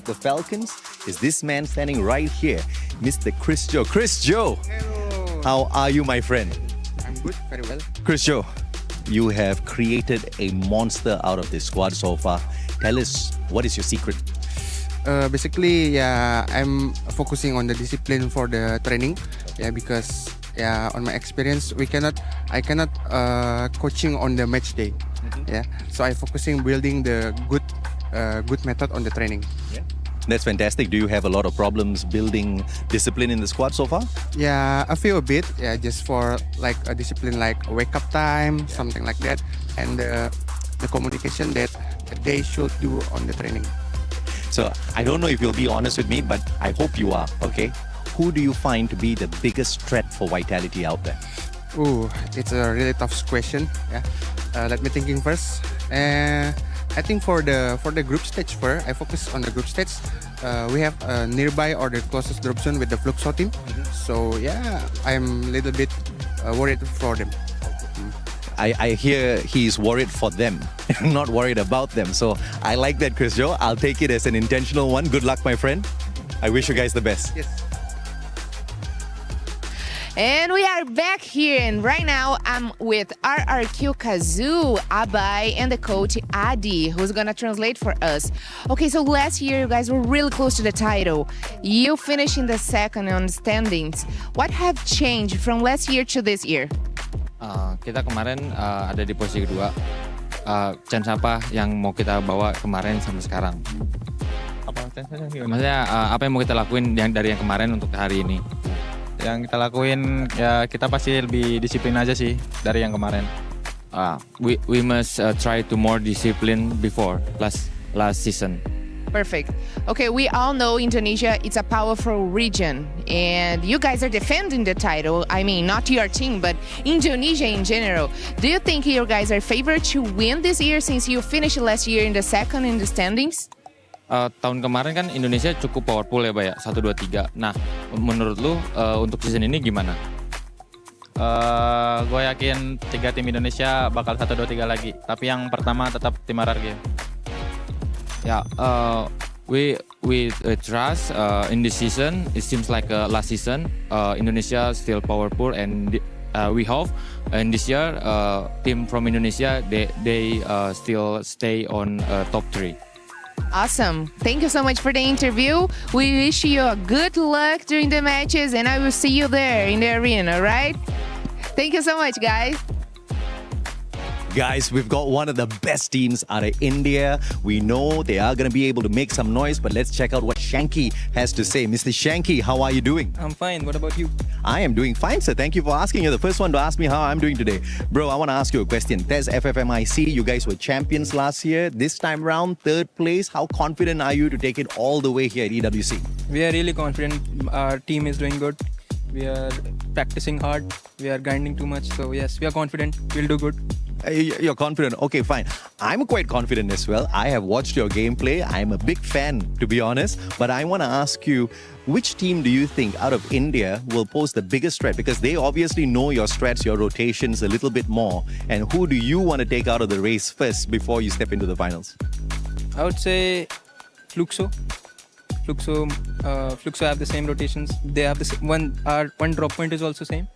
the Falcons is this man standing right here, Mr. Chris Joe. Chris Joe, Hello. how are you, my friend? I'm good, very well. Chris Joe, you have created a monster out of this squad so far. Tell us, what is your secret? Basically, yeah, I'm focusing on the discipline for the training. Yeah, because on my experience, I cannot coaching on the match day. Yeah, so I focusing building the good method on the training. That's fantastic. Do you have a lot of problems building discipline in the squad so far? Yeah, I feel a bit. Yeah, just for like a discipline like wake up time, something like that, and the communication that they should do on the training. So I don't know if you'll be honest with me, but I hope you are, okay? Who do you find to be the biggest threat for Vitality out there? Ooh, it's a really tough question. Yeah, let me thinking first. I think for the group stage first, I focus on the group stage. We have nearby or the closest group zone with the Fluxo team. So yeah, I'm a little bit worried for them. I hear he's worried for them, not worried about them. So I like that, Chris Joe. I'll take it as an intentional one. Good luck, my friend. I wish you guys the best. Yes. And we are back here, and right now I'm with RRQ Kazoo, Abai, and the coach Adi, who's gonna translate for us. Okay, so last year you guys were really close to the title. You finished in the second on standings. What have changed from last year to this year? Kita kemarin ada di posisi kedua. Chance apa yang mau kita bawa kemarin sampai sekarang? Maksudnya apa yang mau kita lakuin dari yang kemarin untuk hari ini? Yang kita lakuin ya kita pasti lebih disiplin aja sih dari yang kemarin. We must try to more discipline before last season. Perfect. Okay, we all know Indonesia, it's a powerful region, and you guys are defending the title. I mean, not your team, but Indonesia in general. Do you think you guys are favored to win this year since you finished last year in the second in the standings? Tahun kemarin kan Indonesia cukup powerful ya, Pak ya, 1, 2, 3. Nah, menurut lu untuk season ini gimana? Gue yakin 3 tim Indonesia bakal 1, 2, 3 lagi. Tapi yang pertama tetap tim RRQ. Ya, we trust in this season. It seems like last season Indonesia still powerful, and we hope in this year team from Indonesia they still stay on top 3. Awesome. Thank you so much for the interview. We wish you a good luck during the matches, and I will see you there in the arena, all right? Thank you so much, guys. Guys, we've got one of the best teams out of India. We know they are going to be able to make some noise, but let's check out what Shanky has to say. Mr. Shanky, how are you doing? I'm fine. What about you? I am doing fine, sir. Thank you for asking. You're the first one to ask me how I'm doing today. Bro, I want to ask you a question. There's FFMIC. You guys were champions last year. This time round, 3rd place. How confident are you to take it all the way here at EWC? We are really confident. Our team is doing good. We are practicing hard. We are grinding too much. So yes, we are confident. We'll do good. You're confident. Okay, fine. I'm quite confident as well. I have watched your gameplay. I'm a big fan, to be honest. But I want to ask you, which team do you think out of India will pose the biggest threat? Because they obviously know your strats, your rotations a little bit more. And who do you want to take out of the race first before you step into the finals? I would say Fluxo. Fluxo have the same rotations. They have the one drop point is also same.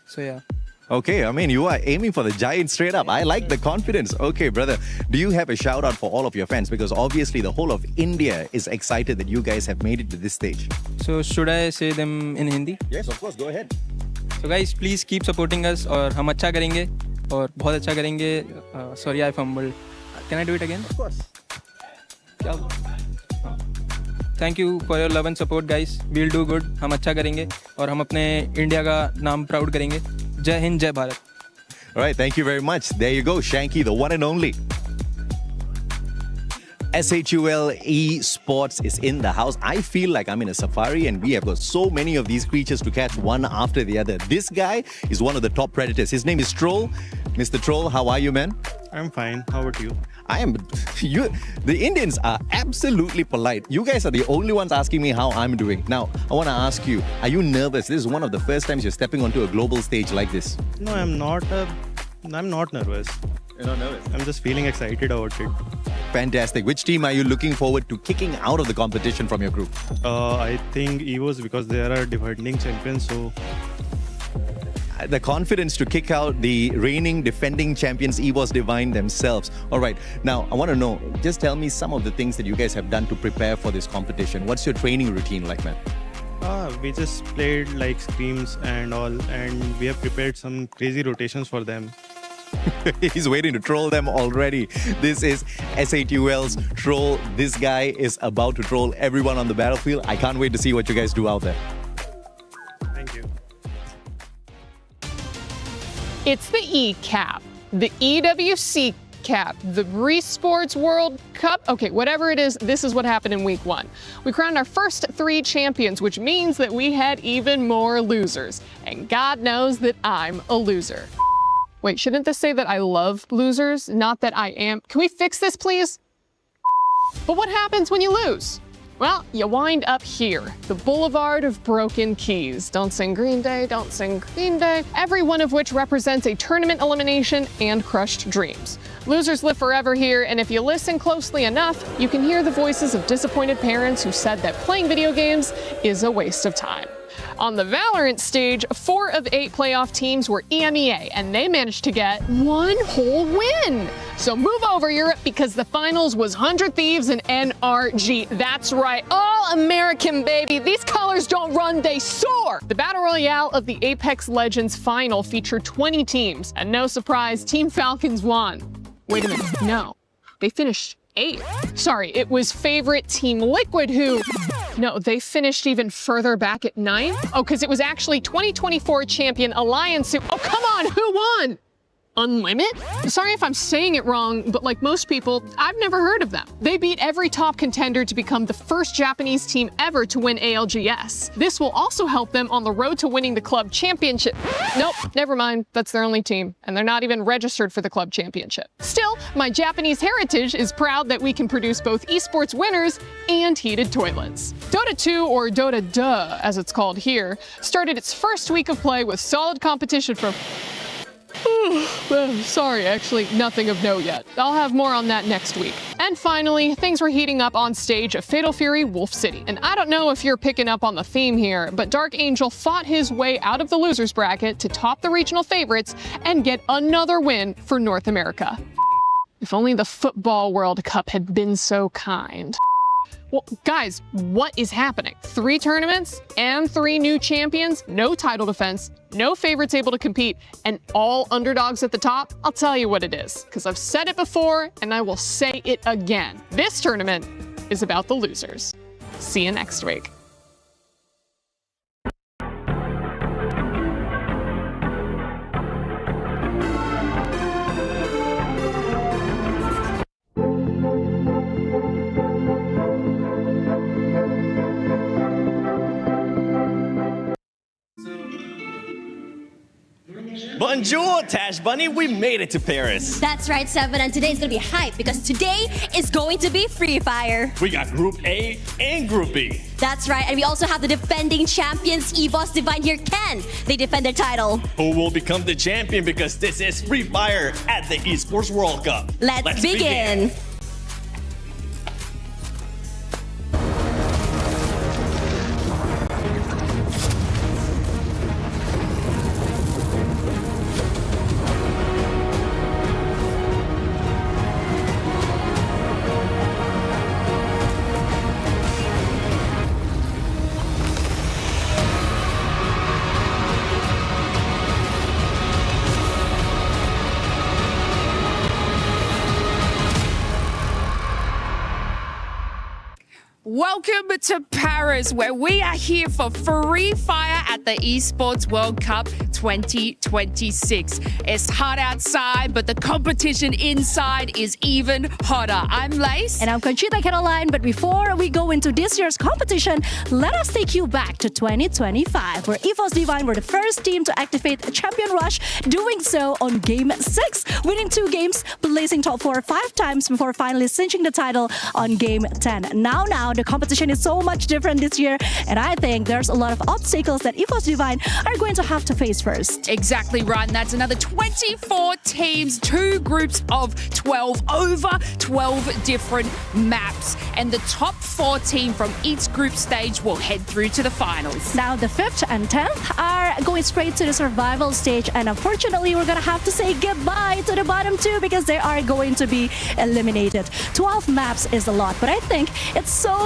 So yeah. Okay, I mean, you are aiming for the giant straight up. I like the confidence. Okay, brother, do you have a shout out for all of your fans? Because obviously the whole of India is excited that you guys have made it to this stage. So should I say them in Hindi? Yes, of course. Go ahead. So guys, please keep supporting us. और हम अच्छा करेंगे और बहुत अच्छा करेंगे. Sorry, I fumbled. Can I do it again? Of course. Thank you for your love and support, guys. We'll do good. हम अच्छा करेंगे और हम अपने इंडिया का नाम प्राउड करेंगे. जय हिंद, जय Bharat. All right, thank you very much. There you go, Shanky, the one and only. SHUL Esports is in the house. I feel like I'm in a safari and we have got so many of these creatures to catch one after the other. This guy is one of the top predators. His name is Troll. Mr. Troll, how are you, man? I'm fine. How about you? I am. The Indians are absolutely polite. You guys are the only ones asking me how I'm doing. Now, I want to ask you, are you nervous? This is one of the first times you're stepping onto a global stage like this. No, I'm not. I'm not nervous. You're not nervous? I'm just feeling excited about it. Fantastic. Which team are you looking forward to kicking out of the competition from your group? I think EVOS because they are defending champions. So The confidence to kick out the reigning defending champions EVOS Divine themselves. All right. Now, I want to know, just tell me some of the things that you guys have done to prepare for this competition. What's your training routine like, man? we just played like scrims and all, and we have prepared some crazy rotations for them. He's waiting to troll them already. This is SATUL's troll. This guy is about to troll everyone on the battlefield. I can't wait to see what you guys do out there. Thank you. It's the E-Cap, the EWC Cap, the Esports World Cup. Okay, whatever it is, this is what happened in week 1. We crowned our first 3 champions, which means that we had even more losers. And God knows that I'm a loser. Wait, shouldn't this say that I love losers, not that I am? Can we fix this, please? But what happens when you lose? Well, you wind up here, the Boulevard of Broken Keys. Don't sing Green Day, don't sing Green Day. Every one of which represents a tournament elimination and crushed dreams. Losers live forever here, and if you listen closely enough, you can hear the voices of disappointed parents who said that playing video games is a waste of time. On the Valorant stage, 4 of 8 playoff teams were EMEA, and they managed to get 1 whole win. So move over, Europe, because the finals was 100 Thieves and NRG. That's right, all American, baby. These colors don't run, they soar. The Battle Royale of the Apex Legends final featured 20 teams, and no surprise, Team Falcons won. Wait a minute, no, they finished 8th. Sorry, it was favorite Team Liquid who... No, they finished even further back at 9th. Oh, because it was actually 2024 champion Alliance who... Oh, come on, who won? Unlimit? Sorry if I'm saying it wrong, but like most people, I've never heard of them. They beat every top contender to become the first Japanese team ever to win ALGS. This will also help them on the road to winning the club championship. Nope, never mind. That's their only team, and they're not even registered for the club championship. Still, my Japanese heritage is proud that we can produce both esports winners and heated toilets. Dota 2, or Dota Duh, as it's called here, started its first week of play with solid competition from... Sorry, actually, nothing of note yet. I'll have more on that next week. And finally, things were heating up on stage at Fatal Fury Wolf City. And I don't know if you're picking up on the theme here, but Dark Angel fought his way out of the losers bracket to top the regional favorites and get another win for North America. If only the Football World Cup had been so kind. Well, guys, what is happening? 3 tournaments and 3 new champions, no title defense, no favorites able to compete, and all underdogs at the top? I'll tell you what it is, because I've said it before and I will say it again. This tournament is about the losers. See you next week. Bonjour, Tash Bunny. We made it to Paris. That's right, Seven, and today's gonna be hype because today is going to be Free Fire. We got Group A and Group B. That's right, and we also have the defending champions, EVOS Divine here. Can they defend their title? Who will become the champion because this is Free Fire at the Esports World Cup. Let's begin. Welcome to Paris, where we are here for Free Fire at the Esports World Cup 2026. It's hot outside, but the competition inside is even hotter. I'm Lace. And I'm Conchita Caroline, but before we go into this year's competition, let us take you back to 2025, where EVOS Divine were the first team to activate a Champion Rush, doing so on Game 6, winning 2 games, placing top 4 5 times before finally cinching the title on Game 10. Now, the competition is so much different this year, and I think there's a lot of obstacles that EVOS Divine are going to have to face first. Exactly right, and that's another 24 teams, 2 groups of 12, over 12 different maps. And the top 4 team from each group stage will head through to the finals. Now, the 5th and 10th are going straight to the survival stage, and unfortunately, we're going to have to say goodbye to the bottom 2 because they are going to be eliminated. 12 maps is a lot, but I think it's so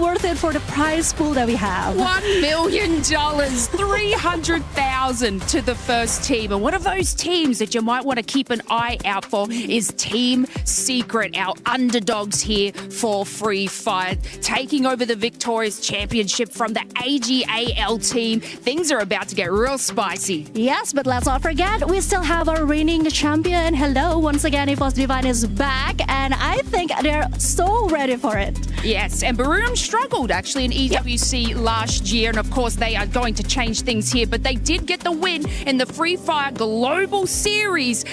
worth it for the prize pool that we have. $1 million, 300,000 to the first team. And one of those teams that you might want to keep an eye out for is Team Secret, our underdogs here for Free Fire, taking over the Victorious Championship from the AGAL team. Things are about to get real spicy. Yes, but let's not forget, we still have our reigning champion. Hello, once again, Ethos Divine is back, and I think they're so ready for it. Yes, and Barum struggled actually in EWC last year, and of course they are going to change things here, but they did get the win in the Free Fire Global Series.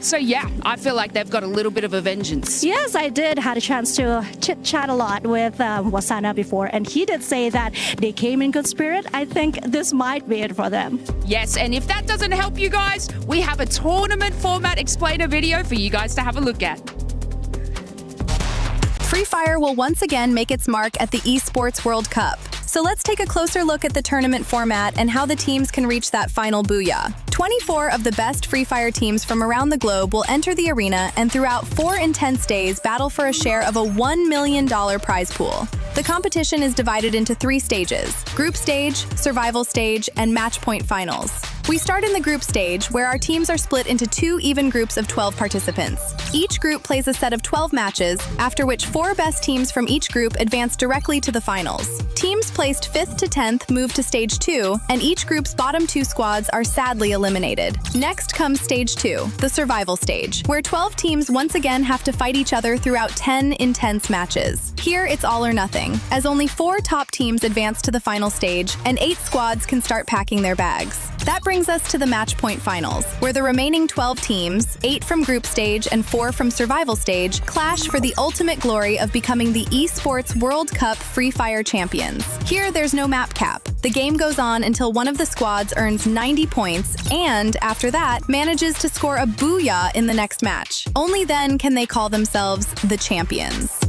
So yeah, I feel like they've got a little bit of a vengeance. Yes, I did had a chance to chit-chat a lot with Wasana before, and he did say that they came in good spirit. I think this might be it for them. Yes, and if that doesn't help you guys, we have a tournament format explainer video for you guys to have a look at. Free Fire will once again make its mark at the Esports World Cup. So let's take a closer look at the tournament format and how the teams can reach that final booyah. 24 of the best Free Fire teams from around the globe will enter the arena and throughout 4 intense days battle for a share of a $1 million prize pool. The competition is divided into 3 stages: group stage, survival stage, and match point finals. We start in the group stage, where our teams are split into 2 even groups of 12 participants. Each group plays a set of 12 matches, after which 4 best teams from each group advance directly to the finals. Teams placed 5th to 10th move to stage 2, and each group's bottom 2 squads are sadly eliminated. Next comes stage 2, the survival stage, where 12 teams once again have to fight each other throughout 10 intense matches. Here, it's all or nothing, as only 4 top teams advance to the final stage, and 8 squads can start packing their bags. That brings us to the match point finals, where the remaining 12 teams, 8 from group stage and 4 from survival stage, clash for the ultimate glory of becoming the Esports World Cup Free Fire champions. Here, there's no map cap. The game goes on until one of the squads earns 90 points and, after that, manages to score a booyah in the next match. Only then can they call themselves the champions.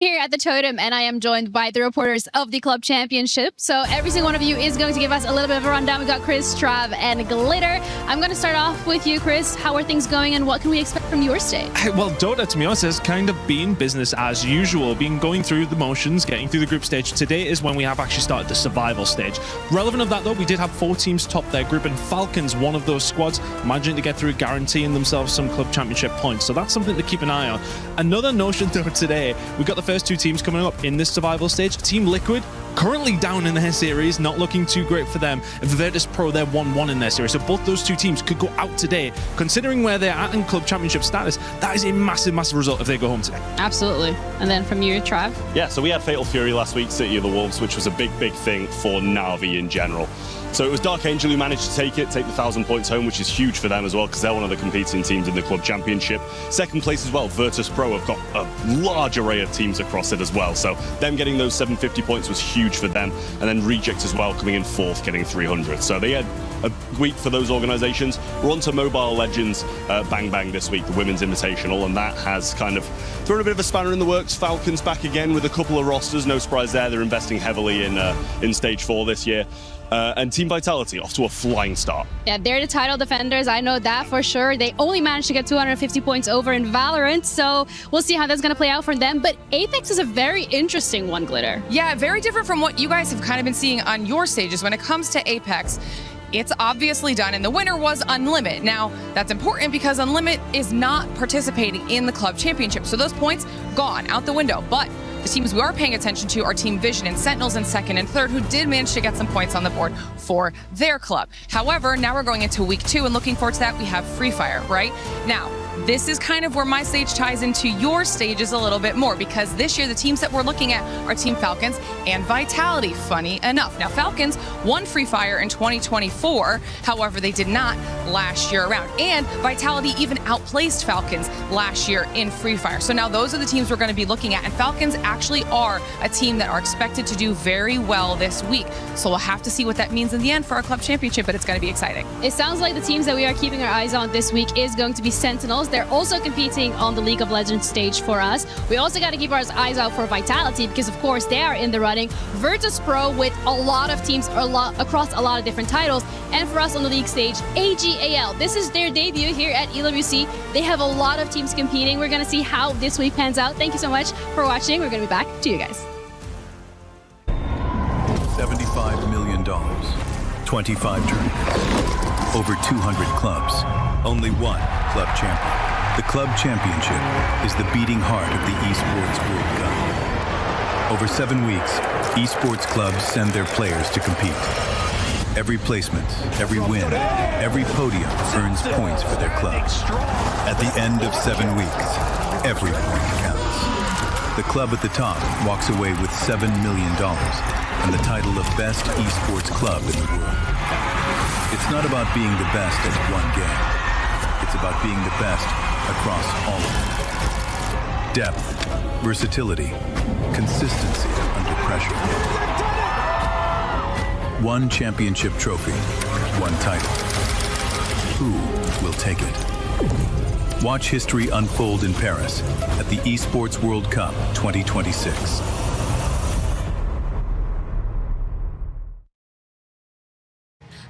Here at the Totem, and I am joined by the reporters of the Club Championship. So every single one of you is going to give us a little bit of a rundown. We got Chris, Trav, and Glitter. I'm going to start off with you, Chris. How are things going, and what can we expect from your stage? Well, Dota, to be honest, has kind of been business as usual, been going through the motions, getting through the group stage. Today is when we have actually started the survival stage. Relevant of that, though, we did have 4 teams top their group, and Falcons, one of those squads, managing to get through, guaranteeing themselves some Club Championship points. So that's something to keep an eye on. Another notion, though, today, we got the first 2 teams coming up in this survival stage. Team Liquid, currently down in their series, not looking too great for them. And Virtus Pro, they're 1-1 in their series. So both those 2 teams could go out today. Considering where they're at in Club Championship status, that is a massive result if they go home today. Absolutely. And then from you, Trav? Yeah, so we had Fatal Fury last week, City of the Wolves, which was a big thing for Na'Vi in general. So it was Dark Angel who managed to take the 1,000 points home, which is huge for them as well, because they're one of the competing teams in the Club Championship. Second place as well, Virtus Pro have got a large array of teams across it as well. So them getting those 750 points was huge for them. And then Reject as well, coming in 4th, getting 300. So they had a week for those organizations. We're on to Mobile Legends Bang Bang this week, the Women's Invitational, and that has kind of thrown a bit of a spanner in the works. Falcons back again with a couple of rosters. No surprise there. They're investing heavily in Stage 4 this year. And Team Vitality off to a flying start. Yeah, they're the title defenders. I know that for sure. They only managed to get 250 points over in Valorant, so we'll see how that's going to play out for them. But Apex is a very interesting one, Glitter. Yeah, very different from what you guys have kind of been seeing on your stages when it comes to Apex. It's obviously done, and the winner was Unlimit. Now, that's important because Unlimit is not participating in the Club Championship, so those points gone out the window. But the teams we are paying attention to are Team Vision and Sentinels in 2nd and 3rd, who did manage to get some points on the board for their club. However, now we're going into week 2, and looking forward to that, we have Free Fire, right? Now, this is kind of where my stage ties into your stages a little bit more, because this year the teams that we're looking at are Team Falcons and Vitality, funny enough. Now, Falcons won Free Fire in 2024, however, they did not last year around. And Vitality even outplaced Falcons last year in Free Fire. So now those are the teams we're going to be looking at, and Falcons actually are a team that are expected to do very well this week. So we'll have to see what that means in the end for our club championship, but it's going to be exciting. It sounds like the teams that we are keeping our eyes on this week is going to be Sentinels. They're also competing on the League of Legends stage for us. We also got to keep our eyes out for Vitality because, of course, they are in the running. Virtus Pro with a lot of teams across a lot of different titles. And for us on the league stage, AGAL. This is their debut here at EWC. They have a lot of teams competing. We're going to see how this week pans out. Thank you so much for watching. We're going to be back to you guys. $75 million, 25 tournaments, over 200 clubs, only one club champion. The club championship is the beating heart of the Esports World Cup. Over 7 weeks, esports clubs send their players to compete. Every placement, every win, every podium earns points for their club. At the end of 7 weeks, every point counts. The club at the top walks away with $7 million and the title of Best Esports Club in the world. It's not about being the best at one game. It's about being the best across all of them. Depth, versatility, consistency under pressure. One championship trophy, one title. Who will take it? Watch history unfold in Paris at the Esports World Cup 2026.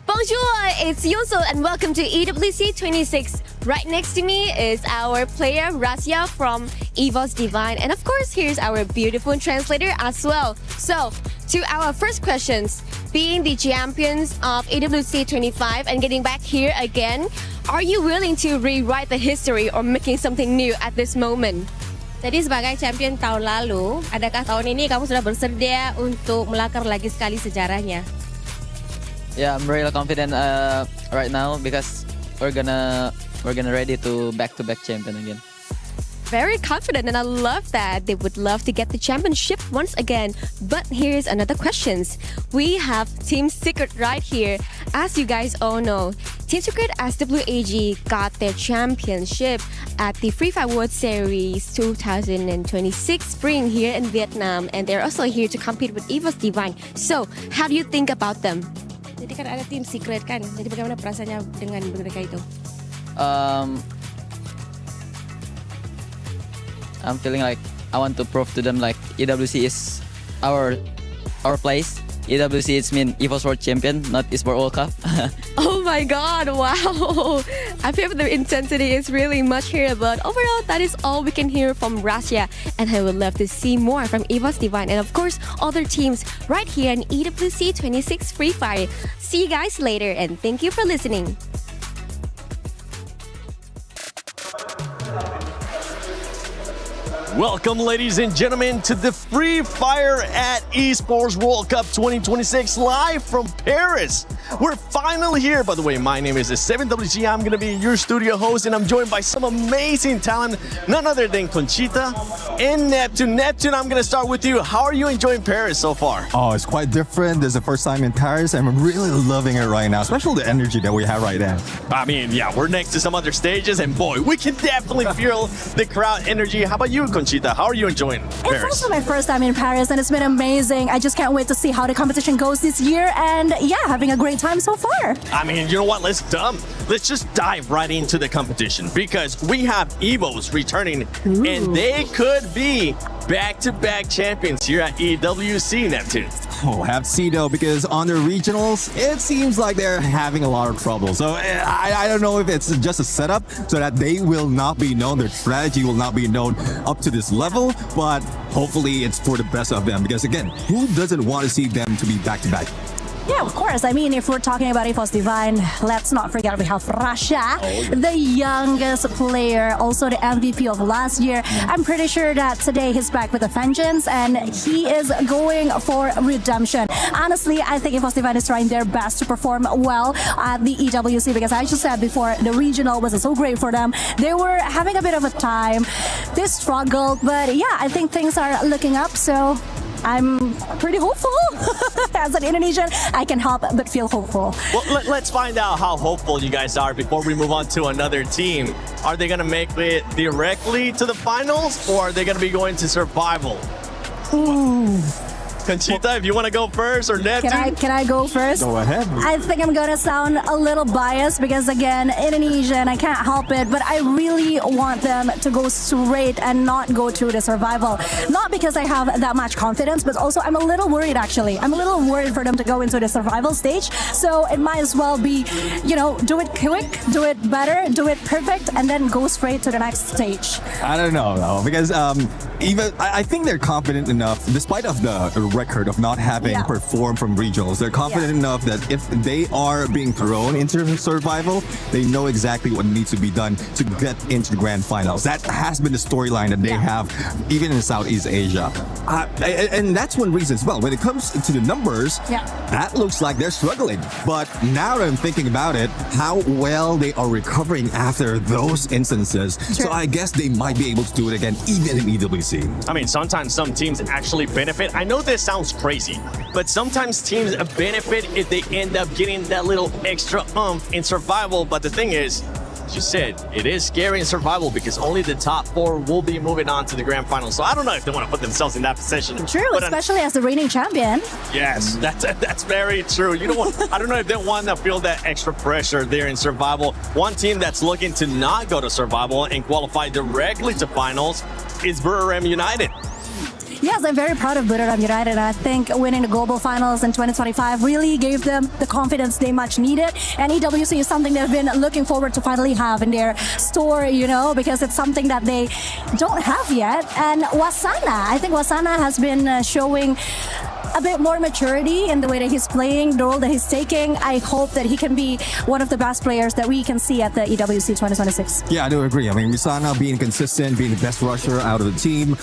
Bonjour, it's Yoso and welcome to EWC 26. Right next to me is our player Razia from Evos Divine, and of course here's our beautiful translator as well. So, to our first questions, being the champions of EWC 25 and getting back here again, are you willing to rewrite the history or making something new at this moment? Jadi sebagai champion tahun lalu, adakah tahun ini kamu sudah bersedia untuk melakar lagi sekali sejarahnya? Yeah, I'm really confident right now because we're gonna ready to back-to-back champion again. Very confident, and I love that. They would love to get the championship once again. But here's another question. We have Team Secret right here. As you guys all know, Team Secret SWAG got their championship at the Free Fire World Series 2026 Spring here in Vietnam, and they're also here to compete with Evos Divine. So, how do you think about them? Jadi kan ada tim secret kan, jadi bagaimana perasaannya dengan mereka itu? I'm feeling like I want to prove to them like EWC is our place. EWC is mean Evos World Champion, not Esports World Cup. Oh my god, wow! I feel the intensity is really much here, but overall, that is all we can hear from Russia. And I would love to see more from Evos Divine and of course, other teams right here in EWC 26 Free Fire. See you guys later and thank you for listening. Welcome, ladies and gentlemen, to the Free Fire at Esports World Cup 2026 live from Paris. We're finally here. By the way, my name is 7WG. I'm going to be your studio host, and I'm joined by some amazing talent, none other than Conchita and Neptune. Neptune, I'm going to start with you. How are you enjoying Paris so far? Oh, it's quite different. This is the first time in Paris, and I'm really loving it right now, especially the energy that we have right now. I mean, yeah, we're next to some other stages, and boy, we can definitely feel the crowd energy. How about you, Conchita? How are you enjoying Paris? It's also my first time in Paris, and it's been amazing. I just can't wait to see how the competition goes this year, and yeah, having a great time so far. I mean, you know what? Let's just dive right into the competition because we have Evos returning, and they could be back-to-back champions here at EWC, Neptune. Oh, have to see though, because on the regionals, it seems like they're having a lot of trouble. So I don't know if it's just a setup so that they will not be known, their strategy will not be known up to this level, but hopefully it's for the best of them. Because again, who doesn't want to see them to be back-to-back? Yeah, of course. I mean, if we're talking about EVOS Divine, let's not forget we have Rasha, the youngest player, also the MVP of last year. I'm pretty sure that today he's back with a vengeance and he is going for redemption. Honestly, I think EVOS Divine is trying their best to perform well at the EWC because I just said before, the regional wasn't so great for them. They were having a bit of a time. They struggled, but yeah, I think things are looking up, so I'm pretty hopeful. As an Indonesian, I can help but feel hopeful. Well, let's find out how hopeful you guys are before we move on to another team. Are they going to make it directly to the finals, or are they going to be going to survival? Ooh. Conchita, if you want to go first, or Neptune? Can I go first? Go ahead. I think I'm gonna sound a little biased because again, Indonesian, I can't help it, but I really want them to go straight and not go through the survival. Not because I have that much confidence, but also I'm a little worried actually. I'm a little worried for them to go into the survival stage. So it might as well be, you know, do it quick, do it better, do it perfect, and then go straight to the next stage. I don't know though, because even I think they're confident enough, despite of the record of not having performed from regionals. They're confident enough that if they are being thrown into survival, they know exactly what needs to be done to get into the grand finals. That has been the storyline that they have, even in Southeast Asia. And that's one reason as well. When it comes to the numbers, that looks like they're struggling. But now that I'm thinking about it, how well they are recovering after those instances. So I guess they might be able to do it again, even in EWC. I mean, sometimes some teams actually benefit. I know this sounds crazy, but sometimes teams benefit if they end up getting that little extra oomph in survival. But the thing is, as you said, it is scary in survival because only the top 4 will be moving on to the grand final. So I don't know if they want to put themselves in that position. True, but especially as the reigning champion. Yes, that's very true. You don't want, I don't know if they want to feel that extra pressure there in survival. One team that's looking to not go to survival and qualify directly to finals is Buriram United. Yes, I'm very proud of Buriram United. I think winning the global finals in 2025 really gave them the confidence they much needed. And EWC is something they've been looking forward to finally have in their store, you know, because it's something that they don't have yet. And Wasana, I think Wasana has been showing a bit more maturity in the way that he's playing, the role that he's taking. I hope that he can be one of the best players that we can see at the EWC 2026. Yeah, I do agree. I mean, Misana being consistent, being the best rusher out of the team,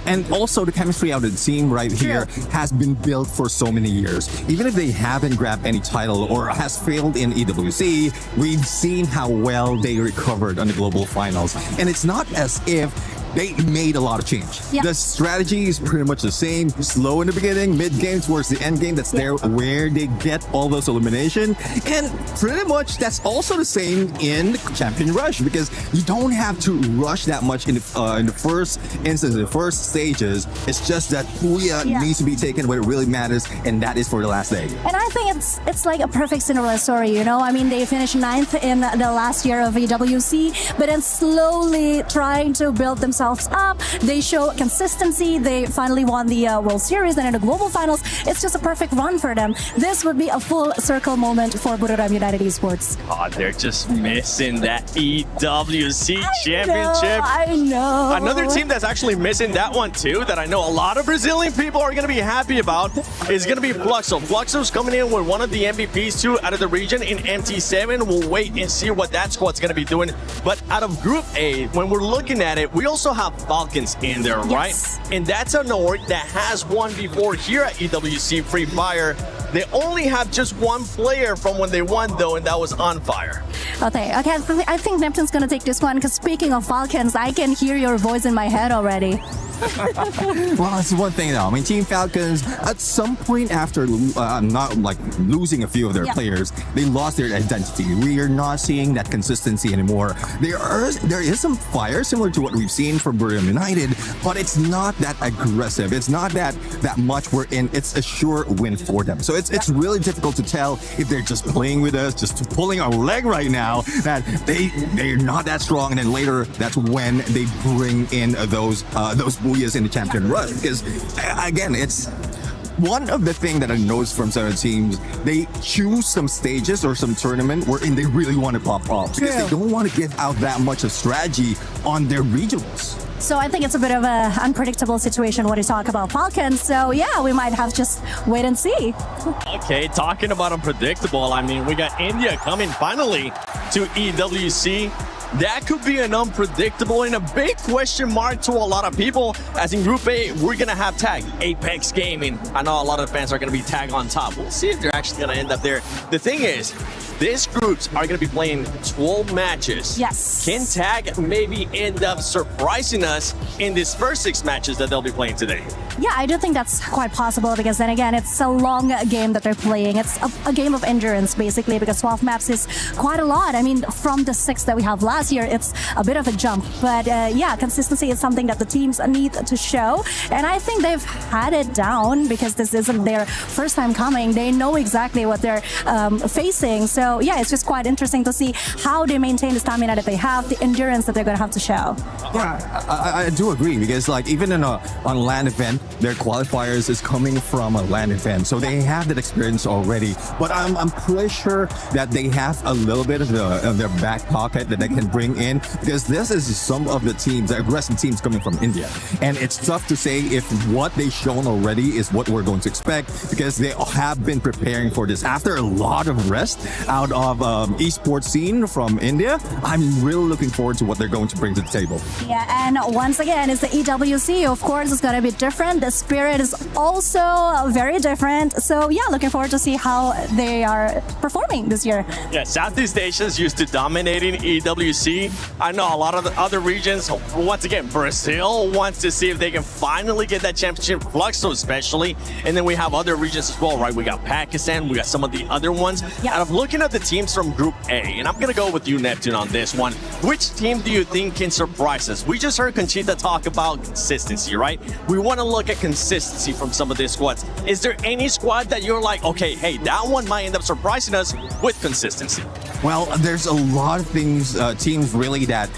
and also the chemistry out of the team right here has been built for so many years. Even if they haven't grabbed any title or has failed in EWC, we've seen how well they recovered on the global finals. And it's not as if they made a lot of change. The strategy is pretty much the same. Slow in the beginning, mid-game towards the end game. That's there where they get all those elimination. And pretty much that's also the same in the Champion Rush because you don't have to rush that much in the first instance, the first stages. It's just that Puya needs to be taken where it really matters, and that is for the last day. And I think it's like a perfect Cinderella story, you know? I mean, they finished 9th in the last year of EWC, but then slowly trying to build themselves up. They show consistency. They finally won the World Series and in the global finals. It's just a perfect run for them. This would be a full circle moment for Buriram United Esports. Oh, they're just missing that EWC championship. I know. Another team that's actually missing that one too, that I know a lot of Brazilian people are going to be happy about, is going to be Fluxo. Fluxo's coming in with one of the MVPs too out of the region in MT7. We'll wait and see what that squad's going to be doing. But out of Group A, when we're looking at it, we also have Falcons in there, right? And that's an org that has won before here at EWC Free Fire. They only have just one player from when they won, though, and that was On Fire. Okay. I think Neptune's going to take this one because speaking of Falcons, I can hear your voice in my head already. Well, that's one thing though. I mean, Team Falcons, at some point after not like losing a few of their players, they lost their identity. We are not seeing that consistency anymore. There is some fire similar to what we've seen from Buriram United, but it's not that aggressive. It's not that much we're in. It's a sure win for them. So it's really difficult to tell if they're just playing with us, just pulling our leg right now, that they're not that strong, and then later that's when they bring in those Booyahs in the Champion Rush. Because again, it's one of the things that I noticed from some of the teams, they choose some stages or some tournament wherein they really want to pop off because they don't want to give out that much of strategy on their regionals. So I think it's a bit of an unpredictable situation when you talk about Falcons. So yeah, we might have to just wait and see. Okay, talking about unpredictable, I mean, we got India coming finally to EWC. That could be an unpredictable and a big question mark to a lot of people, as in Group A, we're going to have tag, Apex Gaming. I know a lot of fans are going to be tag on top. We'll see if they're actually going to end up there. The thing is, these groups are going to be playing 12 matches. Yes. Can tag maybe end up surprising us in these first 6 matches that they'll be playing today? Yeah, I do think that's quite possible because then again, it's a long game that they're playing. It's a game of endurance basically because 12 maps is quite a lot. I mean, from the 6 that we have last year, it's a bit of a jump. But yeah, consistency is something that the teams need to show. And I think they've had it down because this isn't their first time coming. They know exactly what they're facing. So yeah, it's just quite interesting to see how they maintain the stamina that they have, the endurance that they're going to have to show. Yeah, I do agree because like even in on LAN event, their qualifiers is coming from a LAN event, so they have that experience already. But I'm pretty sure that they have a little bit of their back pocket that they can bring in because this is some of the teams, the aggressive teams coming from India, and it's tough to say if what they've shown already is what we're going to expect because they have been preparing for this after a lot of rest out of esports scene from India. I'm really looking forward to what they're going to bring to the table. Yeah, and once again, it's the EWC. Of course, it's going to be different. The spirit is also very different. So yeah, looking forward to see how they are performing this year. Yeah, Southeast Asians used to dominating EWC. I know a lot of the other regions, once again, Brazil wants to see if they can finally get that championship, Fluxo especially. And then we have other regions as well, right? We got Pakistan, we got some of the other ones. Yeah. And I'm looking at the teams from Group A, and I'm going to go with you, Neptune, on this one. Which team do you think can surprise us? We just heard Conchita talk about consistency, right? We want to look at consistency from some of these squads. Is there any squad that you're like, okay, hey, that one might end up surprising us with consistency? Well, there's a lot of things, teams really that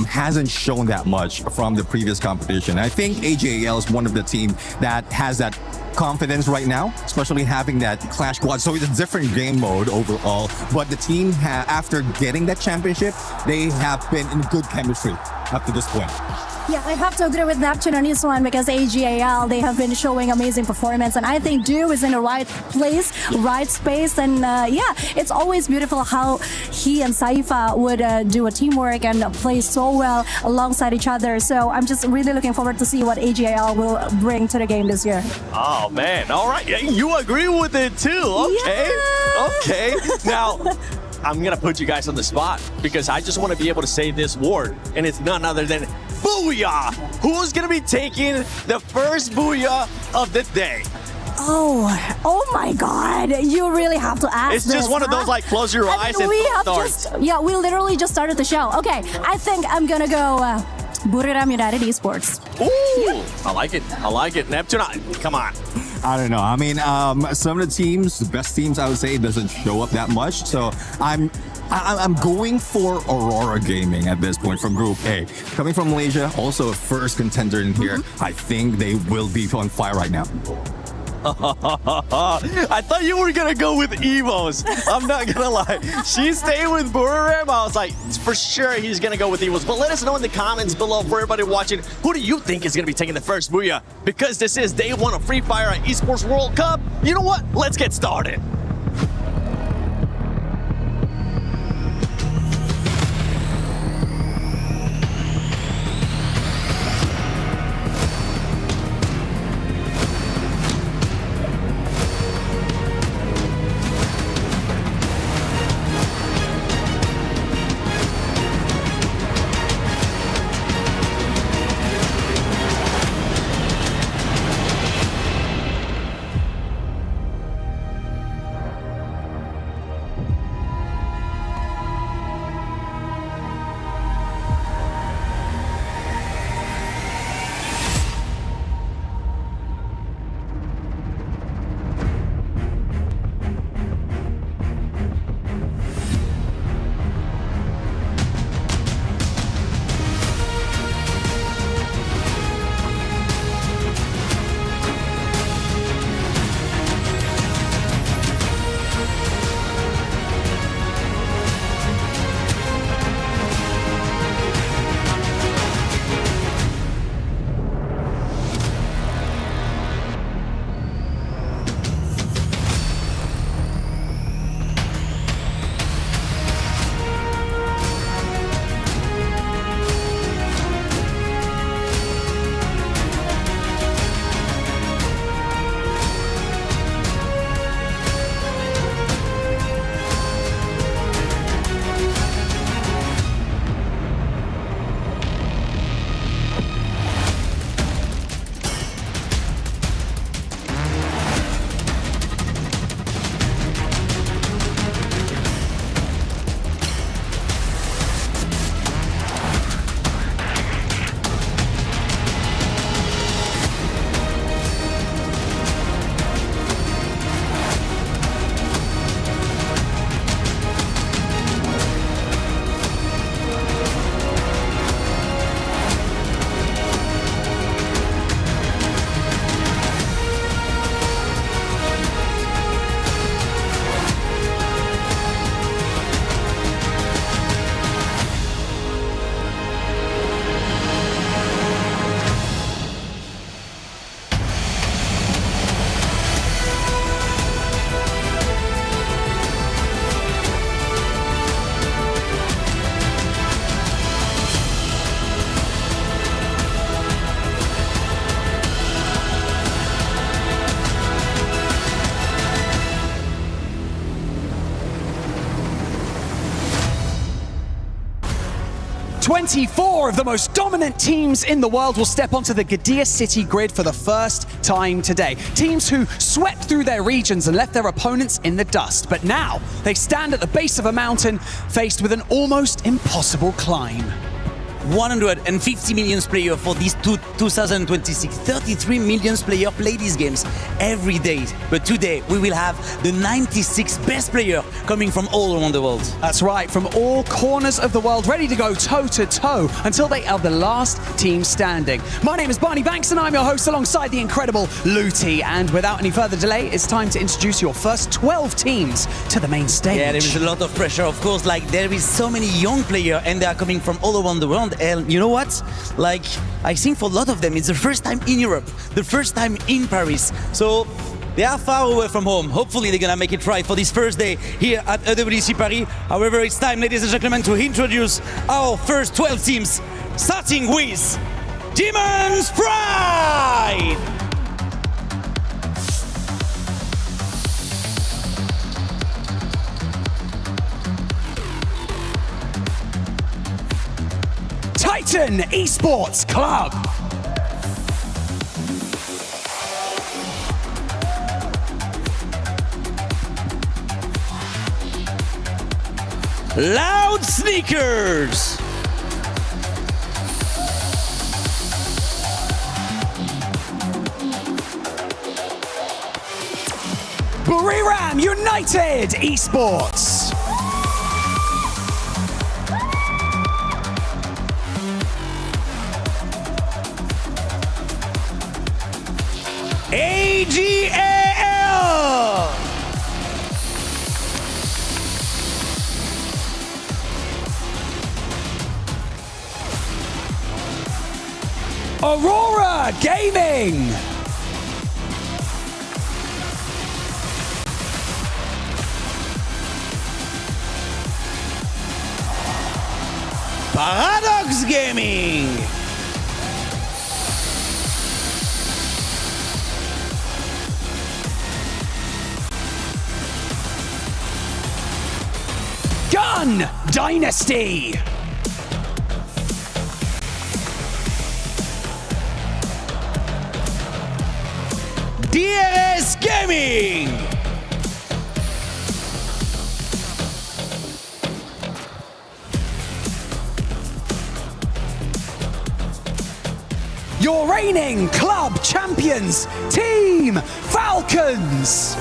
hasn't shown that much from the previous competition. I think AJL is one of the teams that has that confidence right now, especially having that Clash Squad. So it's a different game mode overall, but the team, after getting that championship, they have been in good chemistry up to this point. Yeah, I have to agree with Neptune on this one because AGAL, they have been showing amazing performance, and I think Do is in the right place, right space, and yeah, it's always beautiful how he and Saifa would do a teamwork and play so well alongside each other. So I'm just really looking forward to see what AGAL will bring to the game this year. Oh man, all right, you agree with it too? Okay, yeah. Okay. Now, I'm gonna put you guys on the spot because I just want to be able to say this word, and it's none other than Booyah! Who's gonna be taking the first Booyah of the day? Oh my God! You really have to ask. It's just one of those like close your eyes and start. Yeah, we literally just started the show. Okay, I think I'm gonna go Buriram United Esports. Ooh, yeah. I like it. I like it. Neptune, come on. I don't know. I mean, some of the teams, the best teams, I would say, doesn't show up that much. So I'm going for Aurora Gaming at this point from Group A. Coming from Malaysia, also a first contender in here. I think they will be on fire right now. I thought you were gonna go with Evos. I'm not gonna lie. She stayed with Buriram. I was like, for sure he's gonna go with Evos. But let us know in the comments below for everybody watching, who do you think is gonna be taking the first Booyah? Because this is day 1 of Free Fire at Esports World Cup. You know what? Let's get started. 24 of the most dominant teams in the world will step onto the Gadir City grid for the first time today. Teams who swept through their regions and left their opponents in the dust. But now they stand at the base of a mountain faced with an almost impossible climb. 150 million players for this 2026. 33 million players play these games every day. But today we will have the 96 best players coming from all around the world. That's right, from all corners of the world, ready to go toe-to-toe until they are the last team standing. My name is Barney Banks and I'm your host alongside the incredible Luti. And without any further delay, it's time to introduce your first 12 teams to the main stage. Yeah, there is a lot of pressure, of course. Like, there is so many young players and they are coming from all around the world. And you know what? Like, I think for a lot of them, it's the first time in Europe, the first time in Paris. So they are far away from home. Hopefully they're gonna make it right for this first day here at EWC Paris. However, it's time, ladies and gentlemen, to introduce our first 12 teams, starting with Demon's Pride! Titan Esports Club. Loud Sneakers. Buriram United Esports. AGAL. Aurora Gaming. Paradox Gaming. Gun Dynasty. DRS Gaming. Your reigning club champions, Team Falcons.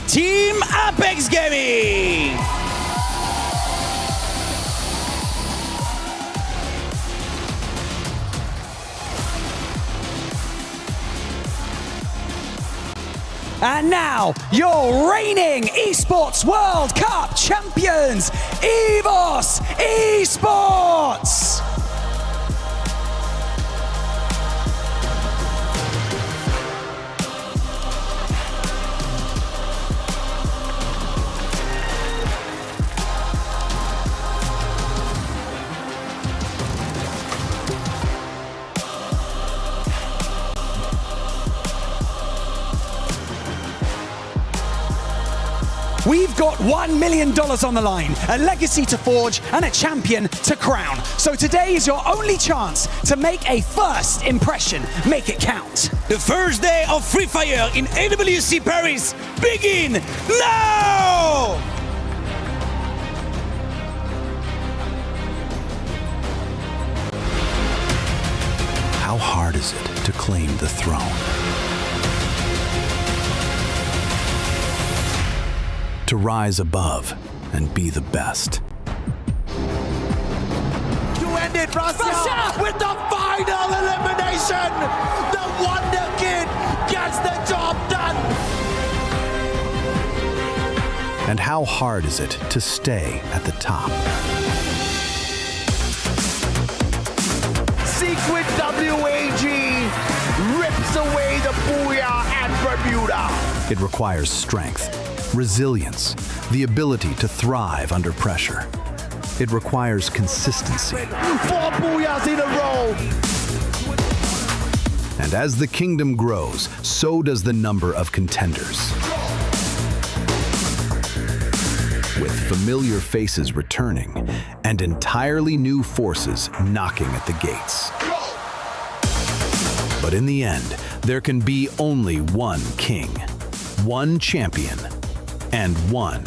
Team Apex Gaming. And now, your reigning Esports World Cup champions, EVOS Esports! We've got $1 million on the line, a legacy to forge, and a champion to crown. So today is your only chance to make a first impression. Make it count. The first day of Free Fire in AWC Paris begin now! How hard is it to claim the throne? To rise above and be the best. To end it, Russia with the final elimination. The Wonder Kid gets the job done. And how hard is it to stay at the top? Secret WAG rips away the Booyah at Bermuda. It requires strength, resilience, the ability to thrive under pressure. It requires consistency. 4 Booyahs in a row. And as the kingdom grows, so does the number of contenders. With familiar faces returning and entirely new forces knocking at the gates. But in the end, there can be only one king, one champion, and one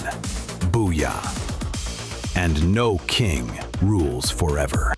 booyah. And no king rules forever.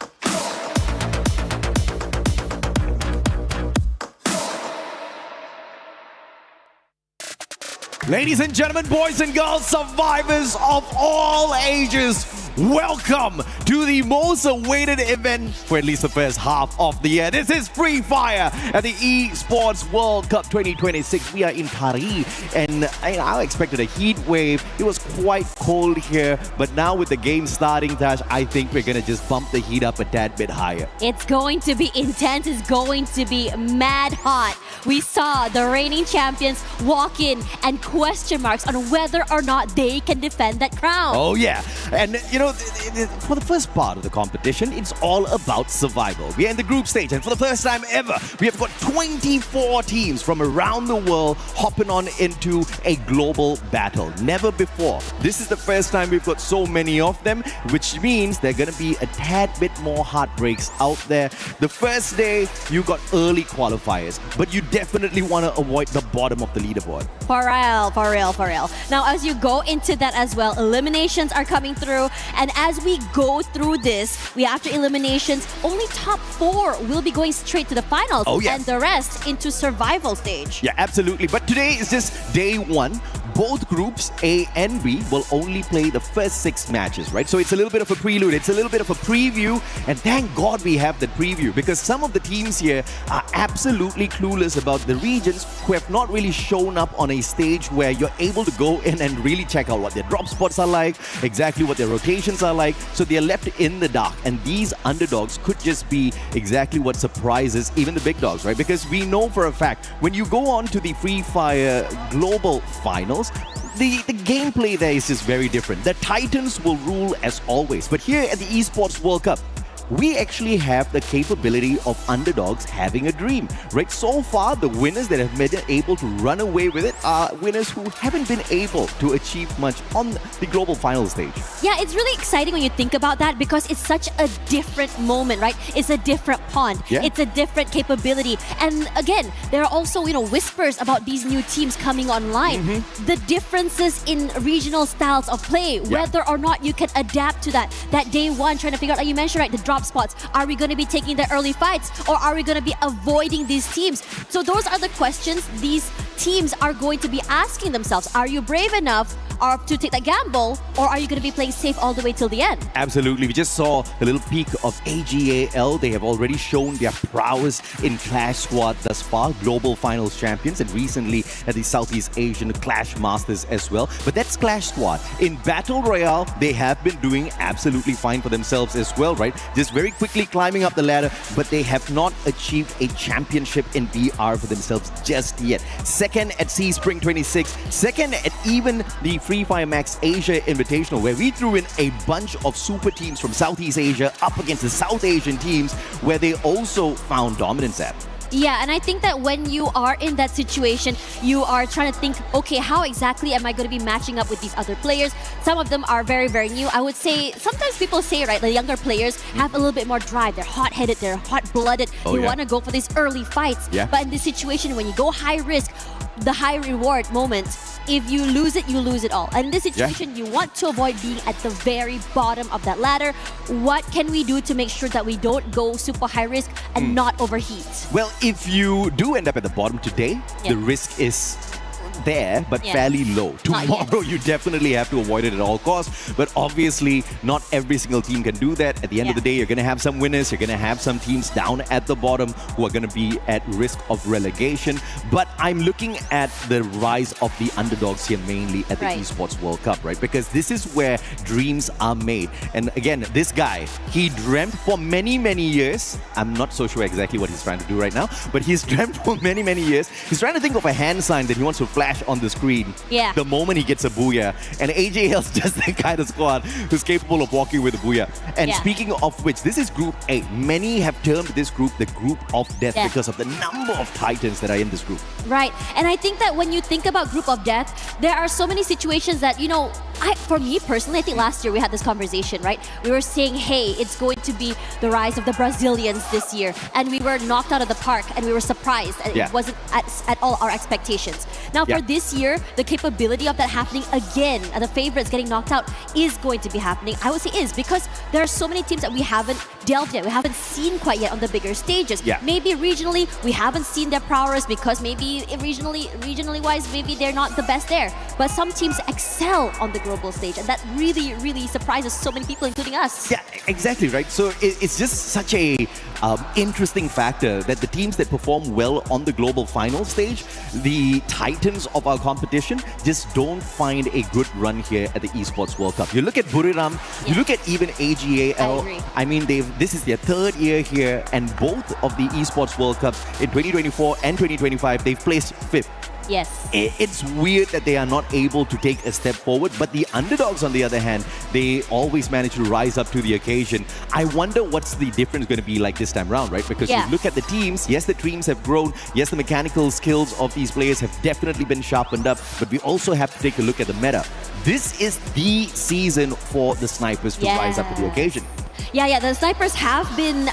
Ladies and gentlemen, boys and girls, survivors of all ages, welcome to the most awaited event for at least the first half of the year. This is Free Fire at the Esports World Cup 2026. We are in Paris, and I expected a heat wave. It was quite cold here, but now with the game starting, Tash, I think we're going to just bump the heat up a tad bit higher. It's going to be intense. It's going to be mad hot. We saw the reigning champions walk in and question marks on whether or not they can defend that crown. Oh yeah, and you know, for the first part of the competition, it's all about survival. We are in the group stage, and for the first time ever, we have got 24 teams from around the world hopping on into a global battle. Never before. This is the first time we've got so many of them, which means there are going to be a tad bit more heartbreaks out there. The first day, you got early qualifiers, but you definitely want to avoid the bottom of the leaderboard. For real. Now, as you go into that as well, eliminations are coming through. And as we go through this, we after eliminations, only top 4 will be going straight to the finals. Oh, yeah. And the rest into survival stage. Yeah, absolutely. But today is just day 1. Both groups, A and B, will only play the first 6 matches, right? So it's a little bit of a prelude. It's a little bit of a preview. And thank God we have that preview, because some of the teams here are absolutely clueless about the regions who have not really shown up on a stage where you're able to go in and really check out what their drop spots are like, exactly what their rotations are like. So they're left in the dark. And these underdogs could just be exactly what surprises even the big dogs, right? Because we know for a fact, when you go on to the Free Fire Global Finals, the gameplay there is just very different. The Titans will rule as always. But here at the Esports World Cup, we actually have the capability of underdogs having a dream, right? So far, the winners that have been able to run away with it are winners who haven't been able to achieve much on the global final stage. Yeah, it's really exciting when you think about that, because it's such a different moment, right? It's a different pond. Yeah. It's a different capability. And again, there are also, whispers about these new teams coming online. The differences in regional styles of play, whether or not you can adapt to that. That day 1, trying to figure out, like you mentioned, right, the drop spots. Are we going to be taking the early fights, or are we going to be avoiding these teams? So those are the questions these teams are going to be asking themselves. Are you brave enough to take that gamble, or are you going to be playing safe all the way till the end? Absolutely. We just saw a little peek of AGAL. They have already shown their prowess in Clash Squad thus far, global finals champions, and recently at the Southeast Asian Clash Masters as well. But that's Clash Squad. In Battle Royale, they have been doing absolutely fine for themselves as well, right? Just very quickly climbing up the ladder, but they have not achieved a championship in BR for themselves just yet. Second at Sea Spring 26, second at even the Free Fire Max Asia Invitational, where we threw in a bunch of super teams from Southeast Asia up against the South Asian teams, where they also found dominance at. Yeah, and I think that when you are in that situation, you are trying to think, okay, how exactly am I going to be matching up with these other players? Some of them are very, very new. I would say, sometimes people say, right, the younger players have a little bit more drive. They're hot-headed, they're hot-blooded. They want to go for these early fights. But in this situation, when you go high risk, the high reward moment, if you lose it, you lose it all. And in this situation, you want to avoid being at the very bottom of that ladder. What can we do to make sure that we don't go super high risk and not overheat? Well, if you do end up at the bottom today, the risk is there, but fairly low. Tomorrow, you definitely have to avoid it at all costs. But obviously, not every single team can do that. At the end of the day, you're going to have some winners. You're going to have some teams down at the bottom who are going to be at risk of relegation. But I'm looking at the rise of the underdogs here, mainly at the Esports World Cup, right? Because this is where dreams are made. And again, this guy, he dreamt for many, many years. I'm not so sure exactly what he's trying to do right now, but he's dreamt for many, many years. He's trying to think of a hand sign that he wants to flash flash on the screen Yeah. the moment he gets a booyah. And AJL's just the kind of squad who's capable of walking with a booyah. And Yeah. speaking of which, this is Group A. Many have termed this group the Group of Death Yeah. because of the number of Titans that are in this group. Right. And I think that when you think about Group of Death, there are so many situations that, for me personally, I think last year we had this conversation, right? We were saying, hey, it's going to be the rise of the Brazilians this year. And we were knocked out of the park and we were surprised. And Yeah. it wasn't at all our expectations. Now, for Yeah. this year, the capability of that happening again, and the favorites getting knocked out, is going to be happening. I would say is because there are so many teams that we haven't delved yet. We haven't seen quite yet on the bigger stages. Yeah. Maybe regionally, we haven't seen their prowess because maybe regionally wise, maybe they're not the best there. But some teams excel on the global stage, and that really, really surprises so many people, including us. Yeah, exactly, right? So it's just such a interesting factor that the teams that perform well on the global final stage, the titans of our competition, just don't find a good run here at the Esports World Cup. You look at Buriram, you look at even AGAL. I mean, this is their third year here, and both of the Esports World Cups in 2024 and 2025, they've placed 5th. Yes. It's weird that they are not able to take a step forward, but the underdogs, on the other hand, they always manage to rise up to the occasion. I wonder what's the difference going to be like this time around, right? Because Yeah. you look at the teams, yes, the teams have grown, yes, the mechanical skills of these players have definitely been sharpened up, but we also have to take a look at the meta. This is the season for the snipers to rise up to the occasion. Yeah, the snipers have been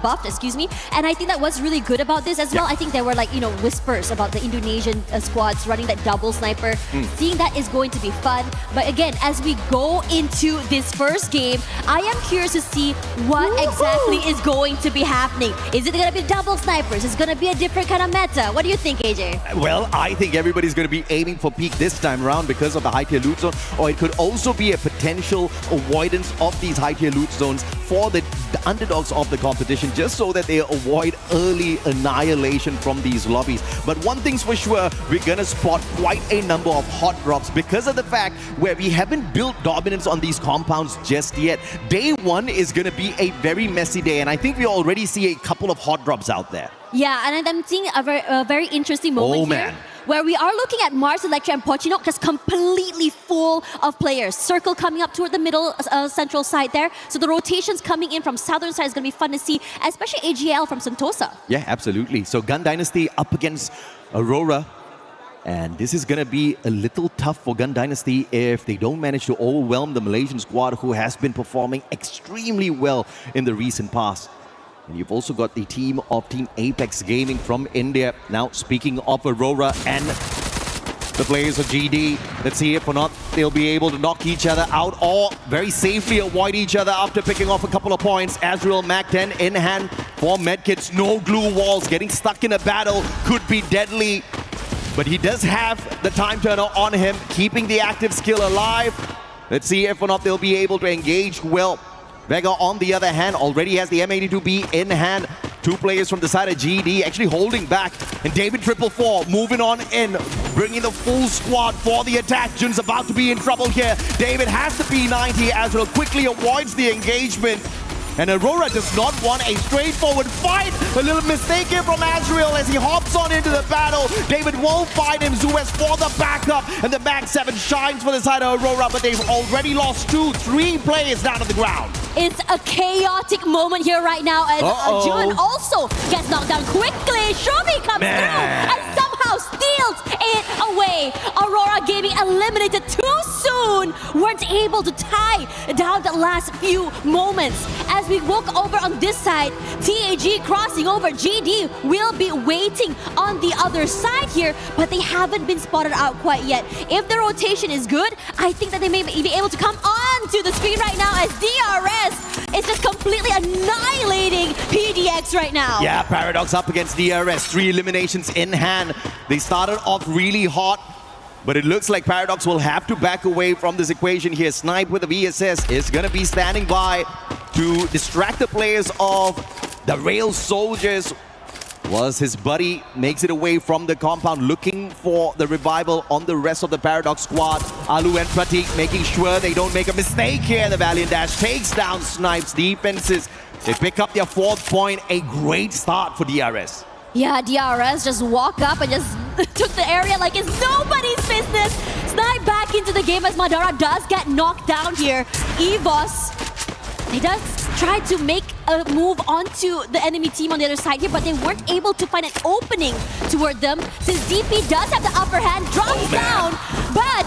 buffed, and I think that what's really good about this as well, I think there were whispers about the Indonesian squads running that double sniper. Seeing that is going to be fun, but again, as we go into this first game, I am curious to see what exactly is going to be happening. Is it going to be double snipers? Is it going to be a different kind of meta? What do you think, AJ? Well, I think everybody's going to be aiming for peak this time around because of the high tier loot zone, or it could also be a potential avoidance of these high tier loot zones for the underdogs of the competition, just so that they avoid early annihilation from these lobbies. But one thing's for sure, we're gonna spot quite a number of hot drops because of the fact where we haven't built dominance on these compounds just yet. Day one is gonna be a very messy day, and I think we already see a couple of hot drops out there. Yeah, and I'm seeing a very interesting moment here, where we are looking at Mars, Electra, and Pochino just completely full of players. Circle coming up toward the middle central side there. So the rotations coming in from southern side is going to be fun to see, especially AGL from Sentosa. Yeah, absolutely. So Gun Dynasty up against Aurora. And this is going to be a little tough for Gun Dynasty if they don't manage to overwhelm the Malaysian squad, who has been performing extremely well in the recent past. And you've also got the team of Team Apex Gaming from India. Now, speaking of Aurora and the players of GD, let's see if or not they'll be able to knock each other out or very safely avoid each other after picking off a couple of points. Azrael Mac 10 in hand for medkits. No glue walls. Getting stuck in a battle could be deadly. But he does have the time turner on him, keeping the active skill alive. Let's see if or not they'll be able to engage well. Vega, on the other hand, already has the M82B in hand. Two players from the side of GD actually holding back. And David 444 moving on in, bringing the full squad for the attack. Jun's about to be in trouble here. David has the P90 as well, quickly avoids the engagement. And Aurora does not want a straightforward fight. A little mistake here from Azrael as he hops on into the battle. David won't find him. Zuez for the backup. And the Mag 7 shines for the side of Aurora, but they've already lost 2-3 players down to the ground. It's a chaotic moment here right now, and Jun also gets knocked down quickly. Shobi comes through and somehow steals it away. Aurora Gaming eliminated too soon. Weren't able to tie down the last few moments. As we walk over on this side, TAG crossing over. GD will be waiting on the other side here, but they haven't been spotted out quite yet. If the rotation is good, I think that they may be able to come onto the screen right now as DRS is just completely annihilating PDX right now. Yeah, Paradox up against DRS. 3 eliminations in hand. They started off really hot, but it looks like Paradox will have to back away from this equation here. Snipe with the VSS is going to be standing by to distract the players of the Rail Soldiers. Was his buddy makes it away from the compound, looking for the revival on the rest of the Paradox squad. Alu and Pratik making sure they don't make a mistake here. The Valiant Dash takes down Snipe's defenses. They pick up their 4th point. A great start for DRS. Yeah, DRS just walk up and just took the area like it's nobody's business. Snipe back into the game as Madara does get knocked down here. EVOS, they does try to make a move onto the enemy team on the other side here, but they weren't able to find an opening toward them since DP does have the upper hand, drops down, but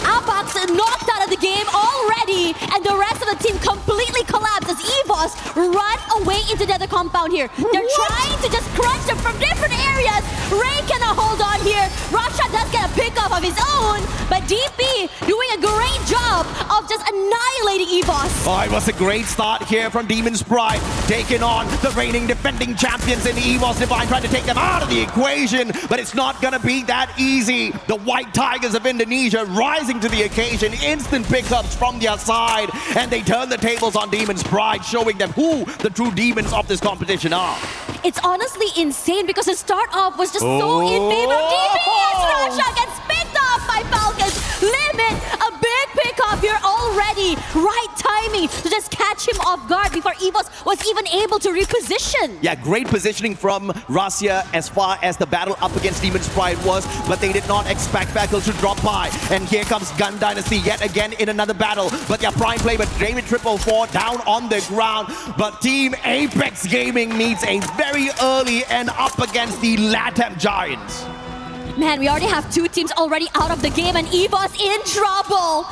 Abax knocked out of the game already, and the rest of the team completely collapsed as EVOS run away into the other compound here. They're trying to just crunch them from different areas. Ray cannot hold on here. Rasha does get a pickoff of his own, but DP doing a great job of just annihilating EVOS. Oh, it was a great start here from Demon's Pride, taking on the reigning defending champions in EVOS Divine, trying to take them out of the equation, but it's not gonna be that easy. The White Tigers of Indonesia rising to the occasion, instant pickups from their side, and they turn the tables on Demon's Pride, showing them who the true demons of this competition are. It's honestly insane because the start off was just so in favor of DP as Rasha gets picked off by Falcons. Limit, a big pickup here already. Right timing to just catch him off guard before EVOS was even able to reposition. Yeah, great positioning from Russia as far as the battle up against Demon's Pride was, but they did not expect Falcons to drop by. And here comes Gun Dynasty yet again in another battle, but their prime play with David 444 down on the ground. But Team Apex Gaming needs a very early and up against the LATAM Giants. Man, we already have two teams already out of the game and EVOS in trouble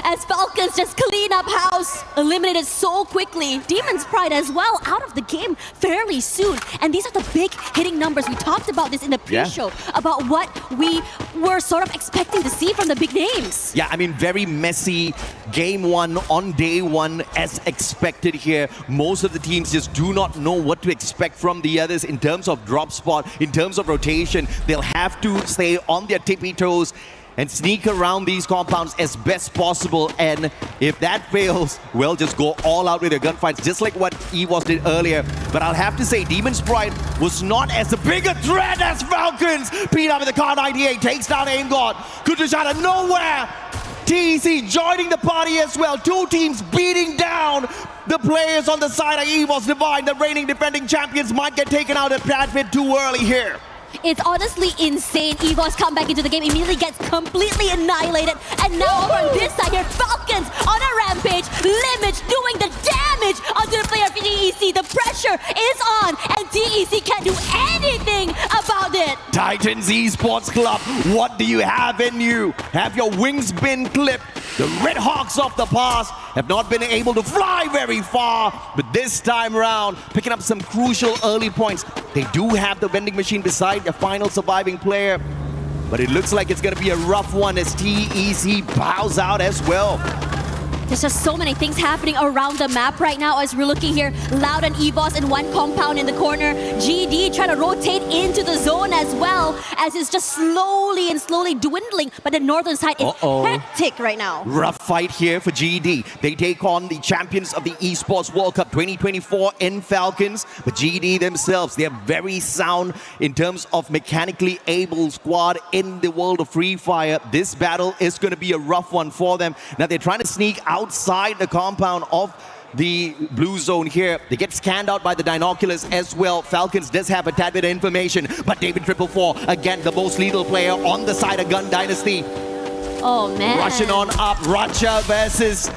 as Falcons just clean up house, eliminated so quickly. Demon's Pride as well out of the game fairly soon. And these are the big hitting numbers. We talked about this in the pre-show, about what we were sort of expecting to see from the big names. Yeah, I mean, very messy game one on day one as expected here. Most of the teams just do not know what to expect from the others in terms of drop spot, in terms of rotation. They'll have to stay on their tippy toes and sneak around these compounds as best possible. And if that fails, well, just go all out with their gunfights, just like what EVOS did earlier. But I'll have to say, Demon's Pride was not as big a threat as Falcons. Pina with the Car 98 takes down Aim God. Kutush out of nowhere. TEC joining the party as well. Two teams beating down the players on the side of EVOS Divine. The reigning defending champions might get taken out at Bradford too early here. It's honestly insane. EVOS come back into the game, immediately gets completely annihilated. And now over on this side here, Falcons on a rampage. Limit doing the damage onto the player of TEC. The pressure is on, and TEC can't do anything about it. Titans Esports Club, what do you have in you? Have your wings been clipped? The Red Hawks of the past have not been able to fly very far, but this time around, picking up some crucial early points. They do have the vending machine beside the final surviving player, but it looks like it's going to be a rough one as TEC bows out as well. There's just so many things happening around the map right now as we're looking here. Loud and EVOS in one compound in the corner. GD trying to rotate into the zone as well as it's just slowly dwindling. But the northern side is hectic right now. Rough fight here for GD. They take on the champions of the Esports World Cup 2024 in Falcons. But GD themselves, they're very sound in terms of mechanically able squad in the world of Free Fire. This battle is going to be a rough one for them. Now they're trying to sneak outside the compound of the blue zone here. They get scanned out by the binoculars as well. Falcons does have a tad bit of information, but David 444, again, the most lethal player on the side of Gun Dynasty. Oh, man. Rushing on up, Racha versus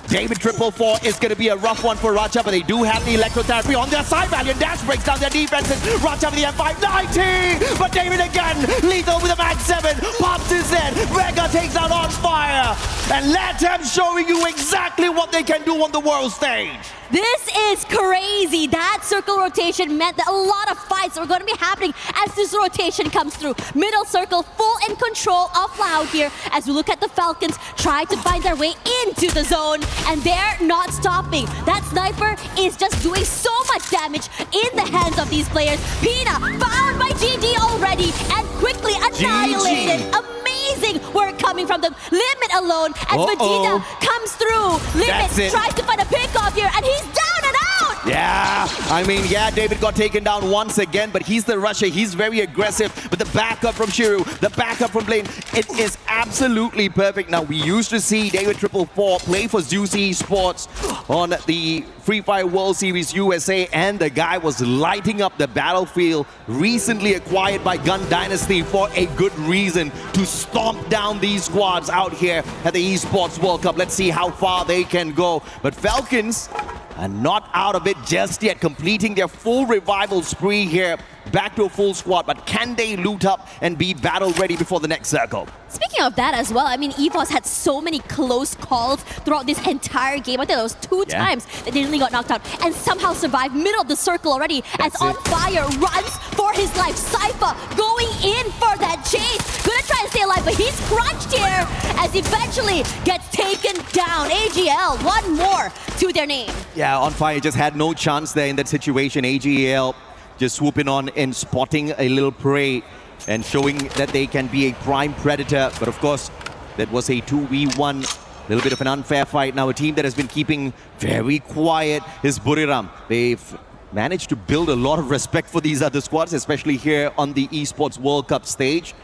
David 444 is going to be a rough one for Racha, but they do have the electrotherapy on their side. Valiant Dash breaks down their defenses. Racha with the M590, but David again, lethal with a Mag 7, pops his head. Vega takes out On Fire, and LATAM showing you exactly what they can do on the world stage. This is crazy. That circle rotation meant that a lot of fights are going to be happening as this rotation comes through. Middle circle full in control of Loud here as we look at the Falcons try to find their way into the zone, and they're not stopping. That sniper is just doing so much damage in the hands of these players. Pina found by GD already and quickly annihilated. Amazing work coming from the Limit alone as Vegeta comes through. Limit tries to find a pick off here, and he's down and out. Yeah, I mean, yeah, David got taken down once again, but he's the rusher. He's very aggressive. But the backup from Shiru, the backup from Blaine, it is absolutely perfect. Now, we used to see David 444 play for Juicy Esports on the Free Fire World Series USA, and the guy was lighting up the battlefield, recently acquired by Gun Dynasty for a good reason, to stomp down these squads out here at the Esports World Cup. Let's see how far they can go. But Falcons are not out of it just yet, completing their full revival spree here. Back to a full squad, but can they loot up and be battle ready before the next circle? Speaking of that as well, I mean, EVOS had so many close calls throughout this entire game. I think there was two times that they nearly got knocked out and somehow survived middle of the circle already. As On Fire runs for his life. Cypher going in for that chase. Gonna try and stay alive, but he's crunched here as eventually gets taken down. AGL, one more to their name. Yeah, On Fire just had no chance there in that situation. AGL just swooping on and spotting a little prey and showing that they can be a prime predator. But of course, that was a 2v1. A little bit of an unfair fight. Now, a team that has been keeping very quiet is Buriram. They've managed to build a lot of respect for these other squads, especially here on the Esports World Cup stage.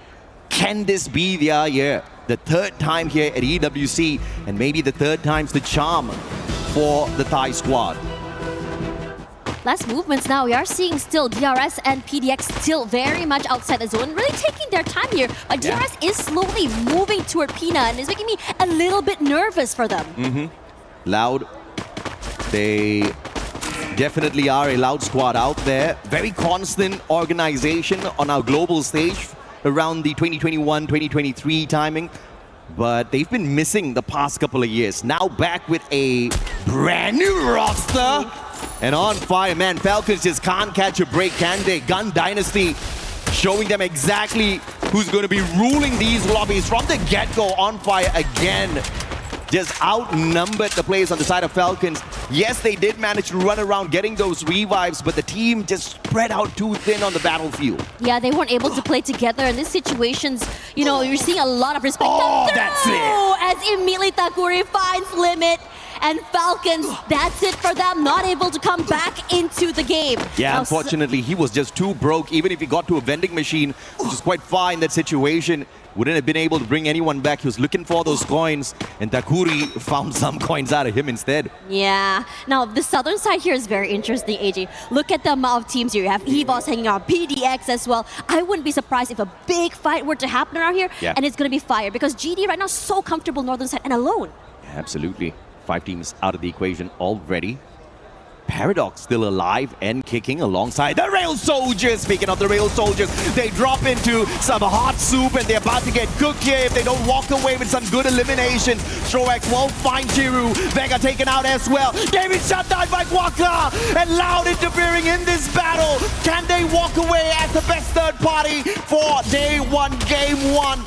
Can this be their year? The third time here at EWC, and maybe the third time's the charm for the Thai squad. Last movements now, we are seeing still DRS and PDX still very much outside the zone, really taking their time here. But DRS is slowly moving toward Pina, and it's making me a little bit nervous for them. Loud. They definitely are a loud squad out there. Very constant organization on our global stage around the 2021-2023 timing. But they've been missing the past couple of years. Now back with a brand new roster. And On Fire, man, Falcons just can't catch a break, can they? Gun Dynasty showing them exactly who's going to be ruling these lobbies from the get-go. On Fire again. Just outnumbered the players on the side of Falcons. Yes, they did manage to run around getting those revives, but the team just spread out too thin on the battlefield. Yeah, they weren't able to play together in these situations. You know, you're seeing a lot of respect. Oh, that's it! As immediately Takuri finds limit. And Falcons, that's it for them. Not able to come back into the game. Yeah, now, unfortunately, he was just too broke. Even if he got to a vending machine, which is quite far in that situation, wouldn't have been able to bring anyone back. He was looking for those coins, and Takuri found some coins out of him instead. Yeah. Now, the southern side here is very interesting, AJ. Look at the amount of teams here. You have EVOS hanging out, PDX as well. I wouldn't be surprised if a big fight were to happen around here, and it's going to be fire, because GD right now is so comfortable northern side and alone. Yeah, absolutely. 5 teams out of the equation already. Paradox still alive and kicking alongside the Rail Soldiers. Speaking of the Rail Soldiers, they drop into some hot soup and they're about to get cooked here if they don't walk away with some good eliminations. Stroax won't find Jiru. Vega taken out as well. David shut down by Waka, and Loud interfering in this battle. Can they walk away as the best third party for day 1, game 1?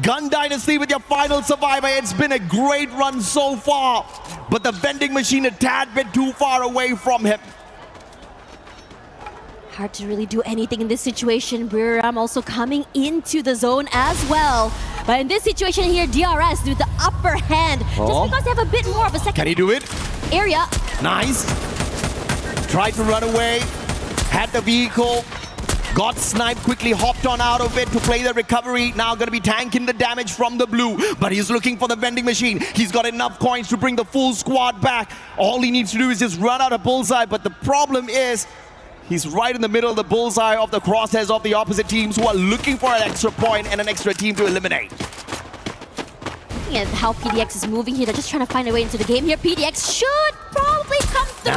Gun Dynasty with your final survivor. It's been a great run so far, but the vending machine a tad bit too far away from him. Hard to really do anything in this situation. Buriram also coming into the zone as well. But in this situation here, DRS with the upper hand. Just because they have a bit more of a second. Can he do it? Area. Nice. Tried to run away. Had the vehicle. Got sniped, quickly hopped on out of it to play the recovery. Now going to be tanking the damage from the blue. But he's looking for the vending machine. He's got enough coins to bring the full squad back. All he needs to do is just run out of bullseye. But the problem is, he's right in the middle of the bullseye of the crosshairs of the opposite teams who are looking for an extra point and an extra team to eliminate. Looking at how PDX is moving here, they're just trying to find a way into the game here. PDX should probably come through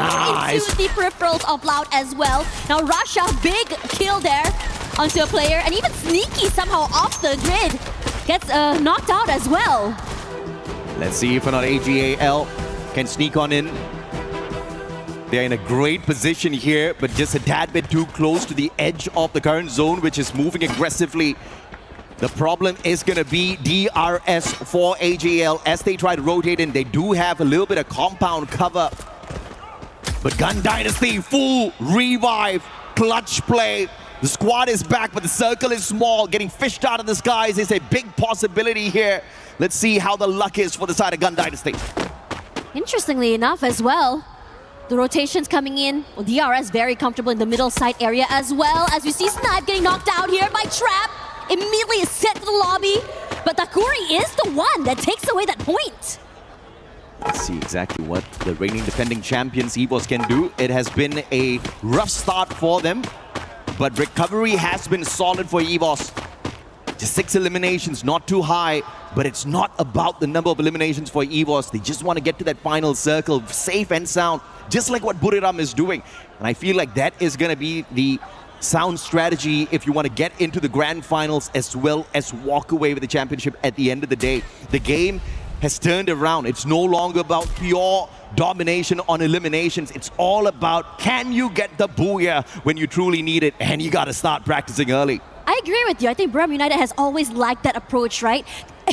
into the peripherals of Loud as well. Now Russia, big kill there onto a player, and even Sneaky somehow off the grid gets knocked out as well. Let's see if or not AGAL can sneak on in. They're in a great position here, but just a tad bit too close to the edge of the current zone, which is moving aggressively. The problem is going to be DRS for AGL as they try to rotate in. They do have a little bit of compound cover. But Gun Dynasty, full revive, clutch play. The squad is back, but the circle is small. Getting fished out of the skies is a big possibility here. Let's see how the luck is for the side of Gun Dynasty. Interestingly enough as well, The rotations coming in. Well, DRS very comfortable in the middle side area as well. As we see Snipe getting knocked out here by Trap. Immediately is sent to the lobby. But Takuri is the one that takes away that point. Let's see exactly what the reigning defending champions EVOS can do. It has been a rough start for them, but recovery has been solid for EVOS. Just 6 eliminations, not too high, but it's not about the number of eliminations for EVOS. They just want to get to that final circle, safe and sound, just like what Buriram is doing. And I feel like that is going to be the sound strategy if you want to get into the grand finals as well as walk away with the championship at the end of the day. The game has turned around. It's no longer about pure domination on eliminations. It's all about, can you get the booyah when you truly need it? And you got to start practicing early. I agree with you. I think Buriram United has always liked that approach, right?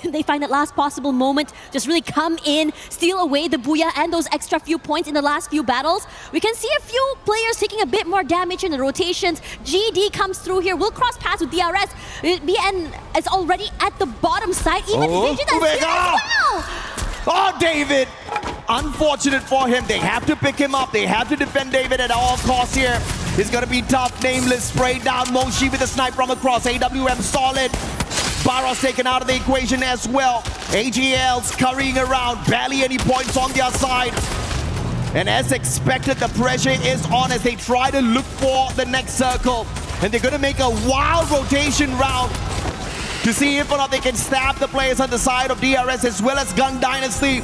They find that last possible moment, just really come in, steal away the booyah and those extra few points in the last few battles. We can see a few players taking a bit more damage in the rotations. GD comes through here, will cross paths with DRS. BN is already at the bottom side. Even Vision as well. Oh, David! Unfortunate for him. They have to pick him up. They have to defend David at all costs here. It's going to be tough. Nameless sprayed down. Moshi with a snipe from across. AWM solid. Barros taken out of the equation as well. AGL's currying around. Barely any points on their side. And as expected, the pressure is on as they try to look for the next circle. And they're going to make a wild rotation round to see if or not they can stab the players on the side of DRS as well as Gun Dynasty.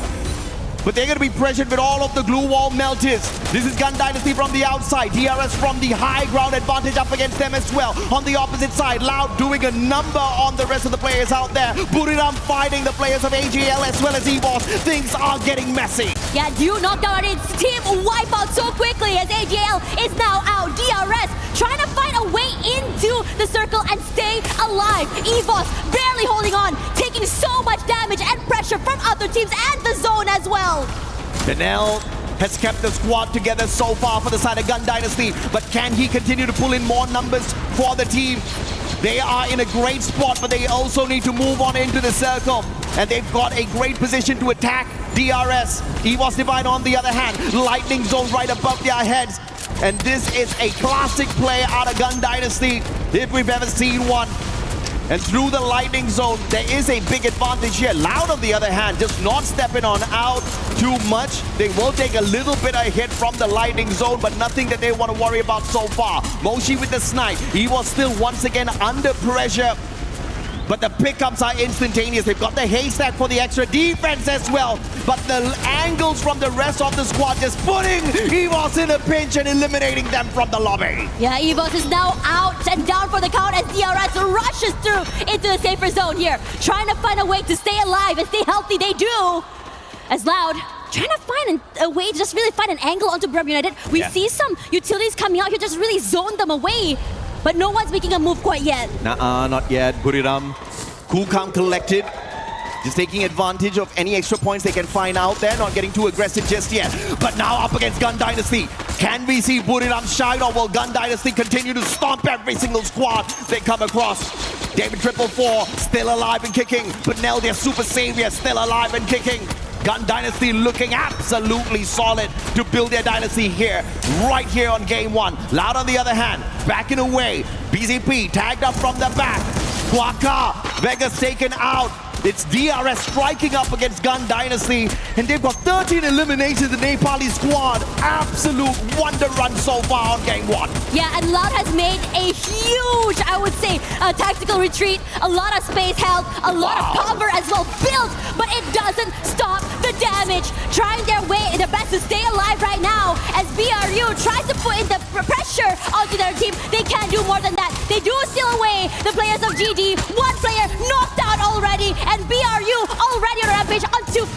But they're going to be pressured with all of the glue wall melters. This is Gun Dynasty from the outside. DRS from the high ground advantage up against them as well. On the opposite side, Loud doing a number on the rest of the players out there. Buriram fighting the players of AGL as well as EVOS. Things are getting messy. Yeah, do not go on its team wipe out so quickly as AGL is now out. DRS trying to find a way into the circle and stay alive. EVOS barely holding on, taking so much damage and pressure from other teams and the zone as well. Danel has kept the squad together so far for the side of Gun Dynasty, but can he continue to pull in more numbers for the team? They are in a great spot, but they also need to move on into the circle. And they've got a great position to attack DRS. EVOS Divine on the other hand, lightning zone right above their heads. And this is a classic play out of Gun Dynasty, if we've ever seen one. And through the lightning zone, there is a big advantage here. Loud, on the other hand, just not stepping on out too much. They will take a little bit of hit from the lightning zone, but nothing that they want to worry about so far. Moshi with the snipe. He was still once again under pressure. But the pickups are instantaneous. They've got the haystack for the extra defense as well. But the angles from the rest of the squad just putting EVOS in a pinch and eliminating them from the lobby. Yeah, EVOS is now out and down for the count as DRS rushes through into the safer zone here. Trying to find a way to stay alive and stay healthy. They do. As Loud trying to find a way to just really find an angle onto Buriram United. We see some utilities coming out here, just really zone them away. But no one's making a move quite yet. Not yet. Buriram, cool, calm, collected. Just taking advantage of any extra points they can find out there. Not getting too aggressive just yet. But now up against Gun Dynasty. Can we see Buriram shine, or will Gun Dynasty continue to stomp every single squad they come across? David 444 still alive and kicking. But Nell, their super savior, still alive and kicking. Gun Dynasty looking absolutely solid to build their dynasty here, right here on game one. Loud on the other hand, backing away. BZP tagged up from the back. Quaka, Vegas taken out. It's DRS striking up against Gun Dynasty, and they've got 13 eliminations in the Nepali squad. Absolute wonder run so far on game one. Yeah, and Loud has made a huge, I would say, tactical retreat. A lot of space held, a lot of cover as well built, but it doesn't stop the damage. Trying their best to stay alive right now as BRU tries to put in the pressure onto their team. They can't do more than that. They do steal away the players of GD. One player knocked out already, and BRU already on rampage on 2-5.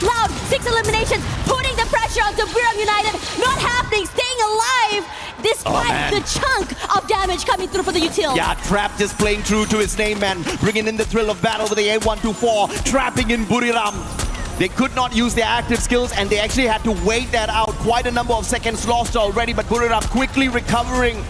Loud, 6 eliminations, putting the pressure onto Buriram United. Not happening, staying alive despite the chunk of damage coming through for the util. Yeah, Trap just playing true to his name, man. Bringing in the thrill of battle with the A124, trapping in Buriram. They could not use their active skills, and they actually had to wait that out. Quite a number of seconds lost already, but Buriram quickly recovering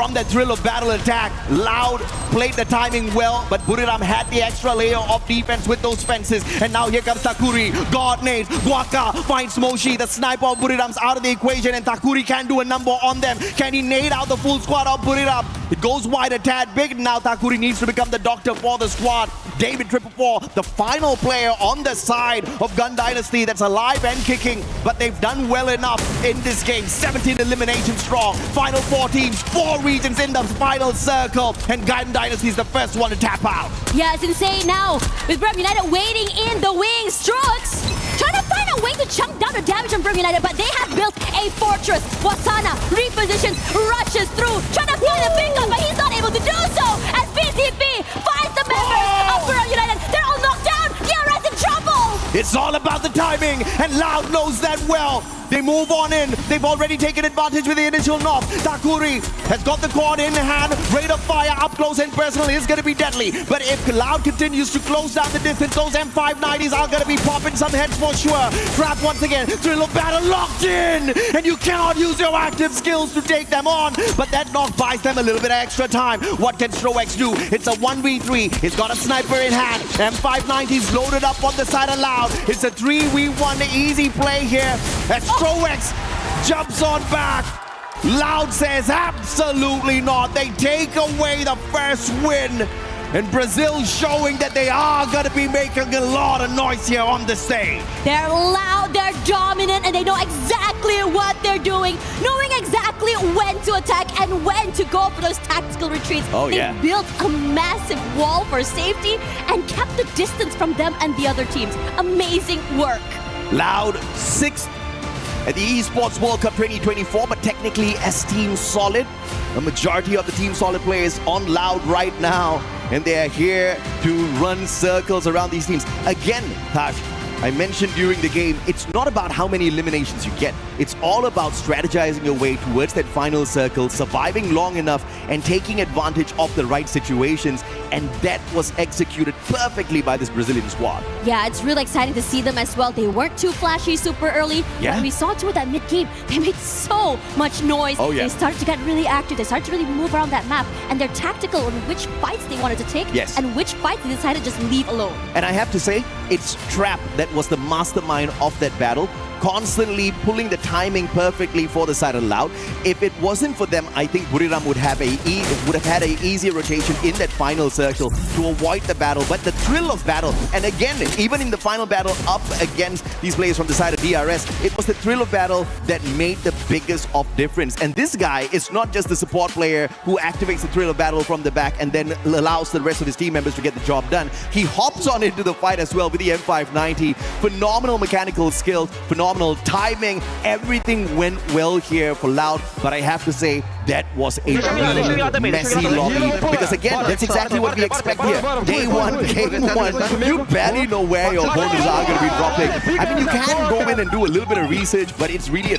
from the thrill of battle attack. Loud played the timing well, but Buriram had the extra layer of defense with those fences. And now here comes Takuri. God nades. Guaka finds Moshi. The sniper of Buriram's out of the equation, and Takuri can do a number on them. Can he nade out the full squad of Buriram? It goes wide a tad big. Now Takuri needs to become the doctor for the squad. David 444, the final player on the side of Gun Dynasty that's alive and kicking, but they've done well enough in this game. 17 eliminations strong. Final 4 teams, 4 regions in the final circle, and Gun Dynasty is the first one to tap out. Yeah, it's insane now. With Brum United waiting in the wings. Strokes trying to find a way to chunk down the damage from Brum United, but they have built a fortress. Wasana repositions, rushes through, trying to find a pickup, but he's not able to do so. As BCP finds the members of Brum United. They're all knocked down. DRS in trouble. It's all about the timing, and Loud knows that well. They move on in. They've already taken advantage with the initial knock. Takuri has got the quad in hand. Rate of fire up close and personal is going to be deadly. But if Loud continues to close down the distance, those M590s are going to be popping some heads for sure. Trap once again. Thrill of battle locked in. And you cannot use your active skills to take them on. But that knock buys them a little bit of extra time. What can Strowex do? It's a 1v3. He's got a sniper in hand. M590s loaded up on the side of Loud. It's a 3v1 easy play here. As Strowex jumps on back. Loud says absolutely not. They take away the first win. And Brazil showing that they are going to be making a lot of noise here on the stage. They're loud, they're dominant, and they know exactly what they're doing, knowing exactly when to attack and when to go for those tactical retreats. They built a massive wall for safety and kept the distance from them and the other teams. Amazing work. Loud 6th at the Esports World Cup 2024, but technically as Team Solid. A majority of the Team Solid players on Loud right now, and they are here to run circles around these teams. Again, Tash, I mentioned during the game, it's not about how many eliminations you get. It's all about strategizing your way towards that final circle, surviving long enough, and taking advantage of the right situations. And that was executed perfectly by this Brazilian squad. Yeah, it's really exciting to see them as well. They weren't too flashy super early. Yeah. When we saw toward that mid-game, they made so much noise. They started to get really active. They started to really move around that map. And they're tactical on which fights they wanted to take and which fights they decided to just leave alone. And I have to say, it's Trap that was the mastermind of that battle, constantly pulling the timing perfectly for the side of Loud. If it wasn't for them, I think Buriram would have had an easier rotation in that final circle to avoid the battle. But the thrill of battle, and again, even in the final battle up against these players from the side of DRS, it was the thrill of battle that made the biggest of difference. And this guy is not just the support player who activates the thrill of battle from the back and then allows the rest of his team members to get the job done. He hops on into the fight as well with the M590. Phenomenal mechanical skills, phenomenal timing. Everything went well here for Loud, but I have to say that was a really messy lobby, because again, that's exactly what we expect here. Day one, game one, you barely know where your opponents are going to be dropping. I mean, you can go in and do a little bit of research, but it's really a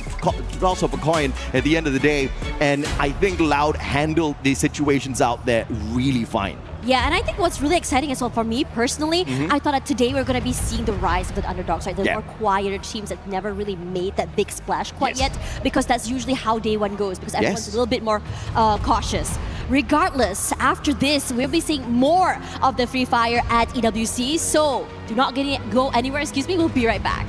toss of a coin at the end of the day, and I think Loud handled the situations out there really fine. Yeah, and I think what's really exciting as well for me personally, I thought that today we're going to be seeing the rise of the underdogs, right? The more quieter teams that never really made that big splash quite yet, because that's usually how day one goes, because everyone's a little bit more cautious. Regardless, after this, we'll be seeing more of the Free Fire at EWC, so do not go anywhere, we'll be right back.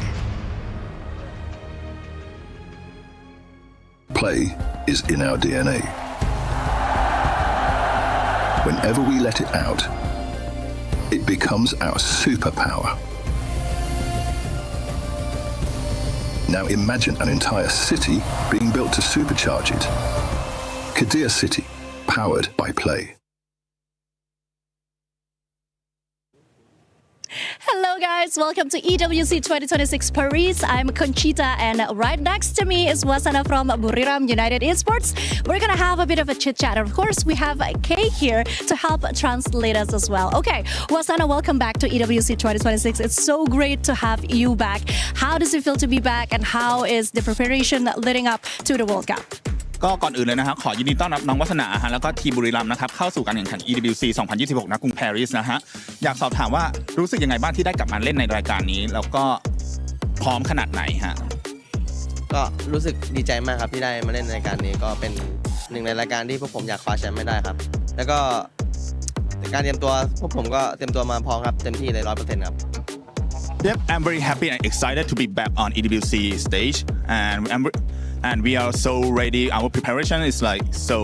Play is in our DNA. Whenever we let it out, it becomes our superpower. Now imagine an entire city being built to supercharge it. Kadir City, powered by Play. Hello guys, welcome to EWC 2026 Paris. I'm Conchita and right next to me is Wasana from Buriram United Esports. We're gonna have a bit of a chit chat. Of course, we have Kay here to help translate us as well. Okay, Wasana, welcome back to EWC 2026. It's so great to have you back. How does it feel to be back and how is the preparation leading up to the World Cup? ก็ก่อนอื่นเลยนะครับขอยินดีต้อนรับน้องวัฒนาฮะแล้วก็ทีมบุรีรัมย์นะครับเข้าสู่การแข่งขัน EWC 2026 ณ กรุงปารีสนะฮะอยากสอบถามว่ารู้สึกยังไงบ้างที่ได้กลับมาเล่นในรายการนี้แล้วก็พร้อมขนาดไหนฮะ ก็รู้สึกดีใจมากครับที่ได้มาเล่นในรายการนี้ก็เป็น หนึ่งในรายการที่พวกผมอยากคว้าแชมป์ไม่ได้ครับแล้วก็การเตรียมตัวพวกผมก็เตรียมตัวมาพร้อมครับเต็มที่เลย 100% ครับ Yep, I'm very happy and excited to be back on EWC stage, and we are so ready. Our preparation is like so.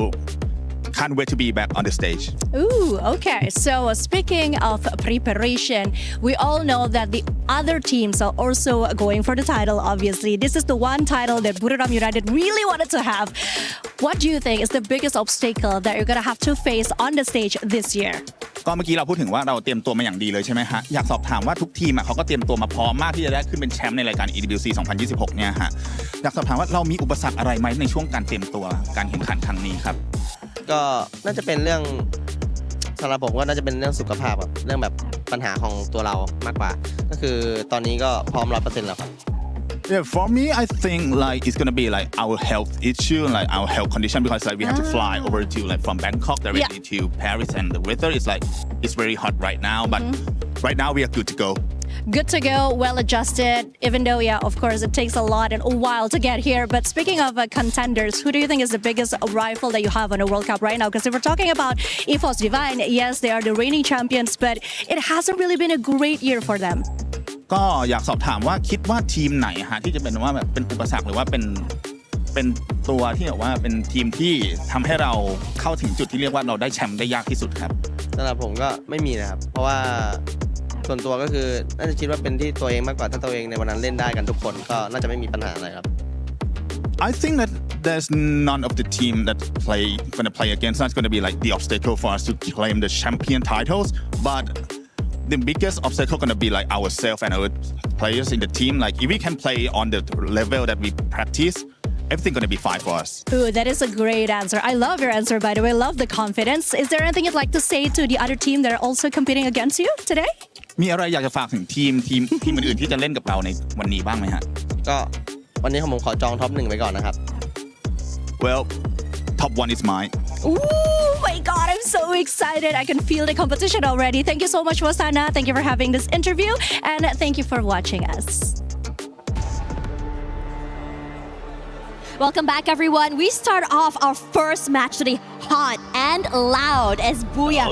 Can't wait to be back on the stage. Ooh, okay. So speaking of preparation, we all know that the other teams are also going for the title, obviously. This is the one title that Buriram United really wanted to have. What do you think is the biggest obstacle that you're going to have to face on the stage this year? ก็เมื่อกี้เราพูดถึงว่าเราเตรียมตัวมาอย่างดีเลยใช่ไหมฮะอยากสอบถามว่าทุกทีมเขาก็เตรียมตัวมาพร้อมมากที่จะได้ขึ้นเป็นแชมป์ในรายการ EWC 2026 เนี่ยฮะอยากสอบถามว่าเรามีอุปสรรคอะไรไหมในช่วงการเตรียมตัวการแข่งขันครั้งนี้ครับก็น่าจะเป็นเรื่องสำหรับผมก็น่าจะเป็นเรื่องสุขภาพครับเรื่องแบบปัญหาของตัวเรามากกว่าก็คือตอนนี้ก็พร้อม 100% แล้วครับ Yeah, for me, I think like it's gonna be like our health issue, like our health condition, because like we have to fly over to like from Bangkok directly to Paris, and the weather is like it's very hot right now, but right now we are good to go. Good to go, well adjusted, even though, yeah, of course, it takes a lot and a while to get here. But speaking of contenders, who do you think is the biggest rival that you have on a World Cup right now? Because if we're talking about EFOS Divine, yes, they are the reigning champions, but it hasn't really been a great year for them. ก็อยากสอบถามว่าคิดว่าทีมไหนฮะที่จะเป็นว่าแบบเป็นอุปสรรคหรือว่าเป็นตัวที่แบบว่าเป็นทีมที่ทำให้เราเข้าถึงจุดที่เรียกว่าเราได้แชมป์ได้ยากที่สุดครับสำหรับผมก็ไม่มีนะครับเพราะว่าส่วนตัวก็คือน่าจะคิดว่าเป็นที่ตัวเองมากกว่าถ้าตัวเองในวันนั้นเล่นได้กันทุกคนก็น่าจะไม่มีปัญหาอะไรครับ I think that there's none of the team that gonna play against us gonna be like the obstacle for us to claim the champion titles, but the biggest obstacle gonna be like ourselves and our players in the team. Like if we can play on the level that we practice, everything gonna be fine for us. Ooh, that is a great answer. I love your answer, by the way. Love the confidence. Is there anything you'd like to say to the other team that are also competing against you today? มีอะไรอยากจะฝากถึงทีมอื่นๆที่จะเล่นกับเราในวันนี้บ้างไหมฮะก็วันนี้ผมขอจองท็อป1ไว้ก่อนนะครับ Well, top 1 is mine. Oh my God, I'm so excited. I can feel the competition already. Thank you so much, Wasana. Thank you for having this interview, and thank you for watching us. Welcome back, everyone. We start off our first match today hot and loud as Booyah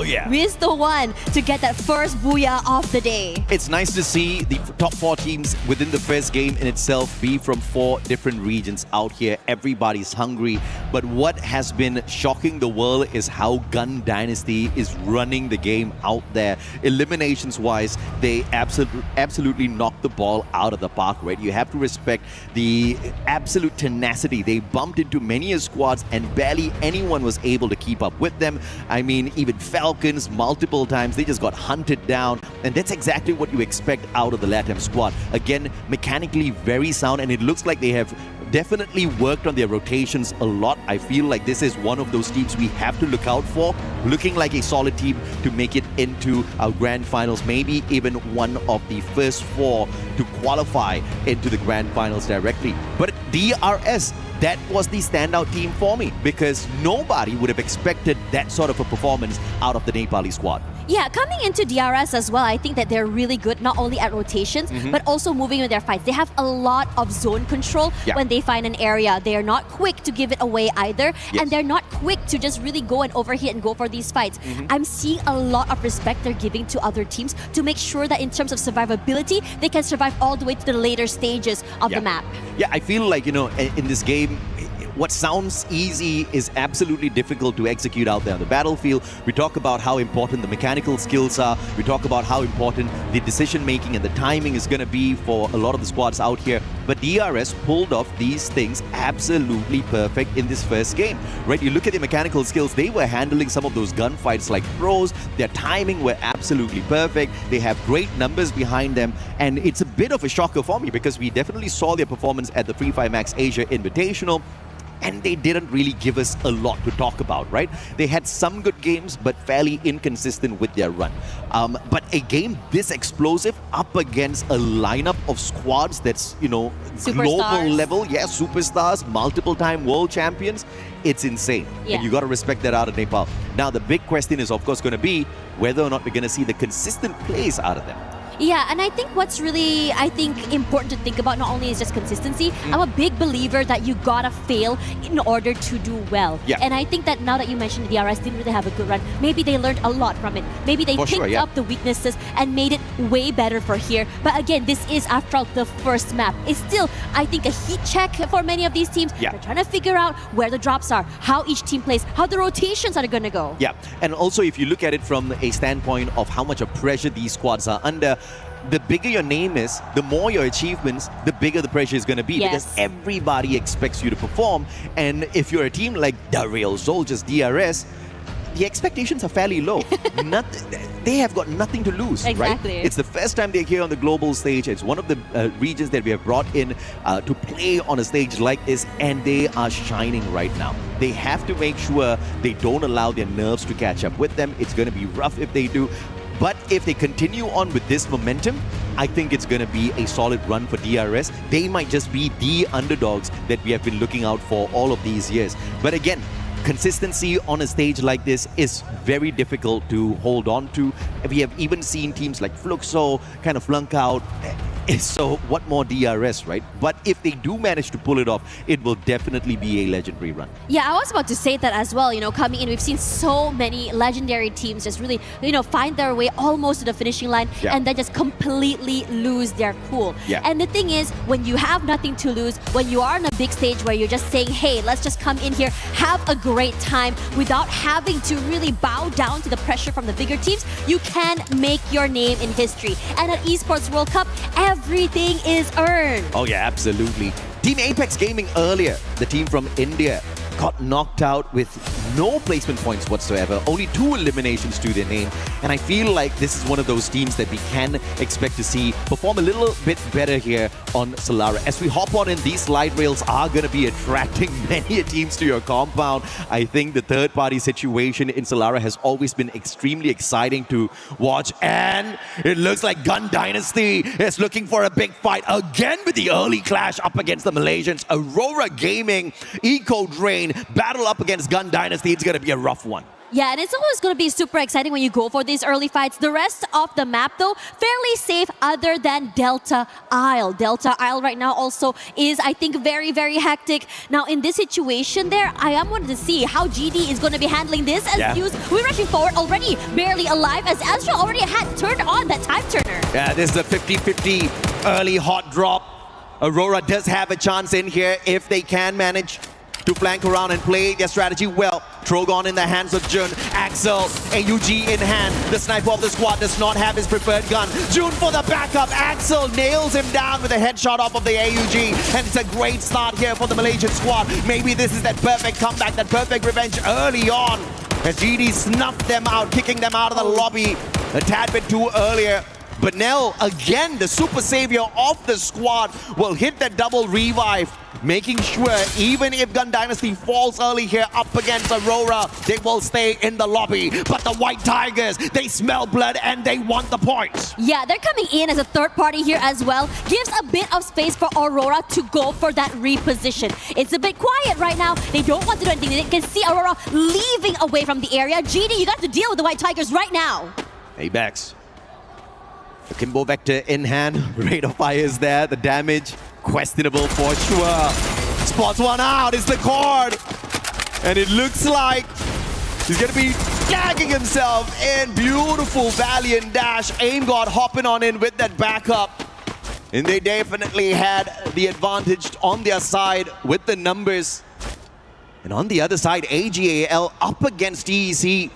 is the one to get that first Booyah of the day. It's nice to see the top 4 teams within the first game in itself be from 4 different regions out here. Everybody's hungry. But what has been shocking the world is how Gun Dynasty is running the game out there. Eliminations-wise, they absolutely knocked the ball out of the park, right? You have to respect the absolute tenacity. They bumped into many squads and barely anyone was able to keep up with them. I mean, even Falcons multiple times, they just got hunted down. And that's exactly what you expect out of the LATAM squad. Again, mechanically very sound, and it looks like they have definitely worked on their rotations a lot. I feel like this is one of those teams we have to look out for, looking like a solid team to make it into our grand finals, maybe even one of the first 4 to qualify into the grand finals directly. But DRS, that was the standout team for me because nobody would have expected that sort of a performance out of the Nepali squad. Yeah, coming into DRS as well, I think that they're really good not only at rotations, but also moving in their fights. They have a lot of zone control when they find an area. They are not quick to give it away either, and they're not quick to just really go and overhit and go for these fights. I'm seeing a lot of respect they're giving to other teams to make sure that in terms of survivability, they can survive all the way to the later stages of the map. Yeah, I feel like, you know, in this game, what sounds easy is absolutely difficult to execute out there on the battlefield. We talk about how important the mechanical skills are. We talk about how important the decision making and the timing is going to be for a lot of the squads out here. But DRS pulled off these things absolutely perfect in this first game, right? You look at the mechanical skills, they were handling some of those gunfights like pros. Their timing were absolutely perfect. They have great numbers behind them. And it's a bit of a shocker for me because we definitely saw their performance at the Free Fire Max Asia Invitational. And they didn't really give us a lot to talk about, right? They had some good games, but fairly inconsistent with their run. But a game this explosive up against a lineup of squads that's, you know, global level, superstars, multiple-time world champions, it's insane. And you got to respect that out of Nepal. Now, the big question is, of course, going to be whether or not we're going to see the consistent plays out of them. Yeah, and I think what's really, important to think about not only is just consistency, I'm a big believer that you gotta fail in order to do well. Yeah. And I think that now that you mentioned the DRS didn't really have a good run, maybe they learned a lot from it. Maybe they picked up the weaknesses and made it way better for here. But again, this is after all the first map. It's still, I think, a heat check for many of these teams. Yeah. They're trying to figure out where the drops are, how each team plays, how the rotations are gonna go. Yeah, and also if you look at it from a standpoint of how much of pressure these squads are under, the bigger your name is, the more your achievements, the bigger the pressure is going to be. Yes. Because everybody expects you to perform. And if you're a team like the Real Soldiers, DRS, the expectations are fairly low. They have got nothing to lose, Exactly. right? It's the first time they're here on the global stage. It's one of the regions that we have brought in to play on a stage like this, and they are shining right now. They have to make sure they don't allow their nerves to catch up with them. It's going to be rough if they do. But if they continue on with this momentum, I think it's going to be a solid run for DRS. They might just be the underdogs that we have been looking out for all of these years. But again, consistency on a stage like this is very difficult to hold on to. We have even seen teams like Fluxo kind of flunk out. So what more DRS, right? But if they do manage to pull it off, it will definitely be a legendary run. Yeah, I was about to say that as well. Coming in, we've seen so many legendary teams just really, find their way almost to the finishing line and then just completely lose their cool. Yeah. And the thing is, when you have nothing to lose, when you are on a big stage where you're just saying, hey, let's just come in here, have a great time without having to really bow down to the pressure from the bigger teams, you can make your name in history. And at Esports World Cup, everything is earned. Oh yeah, absolutely. Team Apex Gaming earlier, the team from India, got knocked out with no placement points whatsoever. Only 2 eliminations to their name. And I feel like this is one of those teams that we can expect to see perform a little bit better here on Solara. As we hop on in, these light rails are going to be attracting many teams to your compound. I think the third-party situation in Solara has always been extremely exciting to watch. And it looks like Gun Dynasty is looking for a big fight again with the early clash up against the Malaysians. Aurora Gaming, Eco Drain, battle up against Gun Dynasty. It's going to be a rough one. Yeah, and it's always going to be super exciting when you go for these early fights. The rest of the map, though, fairly safe other than Delta Isle. Delta Isle right now also is, I think, very, very hectic. Now, in this situation there, I am wanting to see how GD is going to be handling this. As we're rushing forward already, barely alive, as Azra already had turned on that time turner. Yeah, this is a 50-50 early hot drop. Aurora does have a chance in here if they can manage to flank around and play their strategy well. Trogon in the hands of Jun. Axel, AUG in hand. The sniper of the squad does not have his preferred gun. Jun for the backup. Axel nails him down with a headshot off of the AUG. And it's a great start here for the Malaysian squad. Maybe this is that perfect comeback, that perfect revenge early on. As GD snuffed them out, kicking them out of the lobby a tad bit too earlier. But Nell, again, the super savior of the squad, will hit that double revive, making sure even if Gun Dynasty falls early here up against Aurora, they will stay in the lobby. But the White Tigers, they smell blood and they want the points. Yeah, they're coming in as a third party here as well. Gives a bit of space for Aurora to go for that reposition. It's a bit quiet right now. They don't want to do anything. They can see Aurora leaving away from the area. GD, you got to deal with the White Tigers right now. Apex. The Kimbo Vector in hand. Rate of fire is there. The damage, questionable for sure. Spots one out. It's the cord. And it looks like he's going to be tagging himself in. Beautiful Valiant dash. Aim God hopping on in with that backup. And they definitely had the advantage on their side with the numbers. And on the other side, AGAL up against TEC.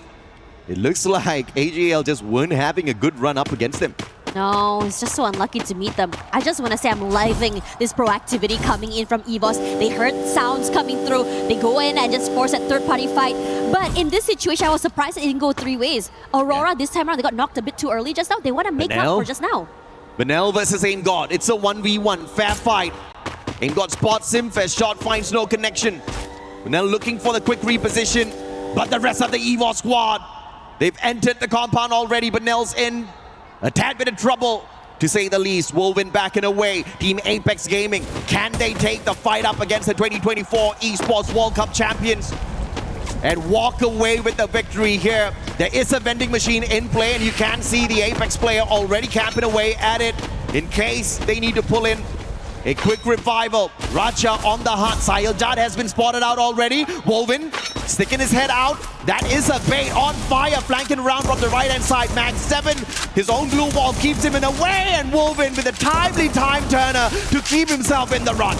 It looks like AGAL just weren't having a good run up against them. No, it's just so unlucky to meet them. I just want to say I'm living this proactivity coming in from EVOS. They heard sounds coming through. They go in and just force that third-party fight. But in this situation, I was surprised it didn't go 3 ways. Aurora, this time around, they got knocked a bit too early just now. They want to make up for just now. Benel versus Aim God. It's a 1v1. Fair fight. Aim God spots him. Fair shot finds no connection. Benel looking for the quick reposition. But the rest of the EVOS squad, they've entered the compound already. Benel's in a tad bit of trouble, to say the least. Wolven backing away. Team Apex Gaming, can they take the fight up against the 2024 Esports World Cup champions? and walk away with the victory here. There is a vending machine in play, and you can see the Apex player already camping away at it in case they need to pull in a quick revival. Raja on the hunt. Sahil Jad has been spotted out already. Wolvin sticking his head out. That is a bait on fire, flanking around from the right-hand side. Max 7, his own glue wall keeps him in a way, and Wolvin with a timely time turner to keep himself in the run.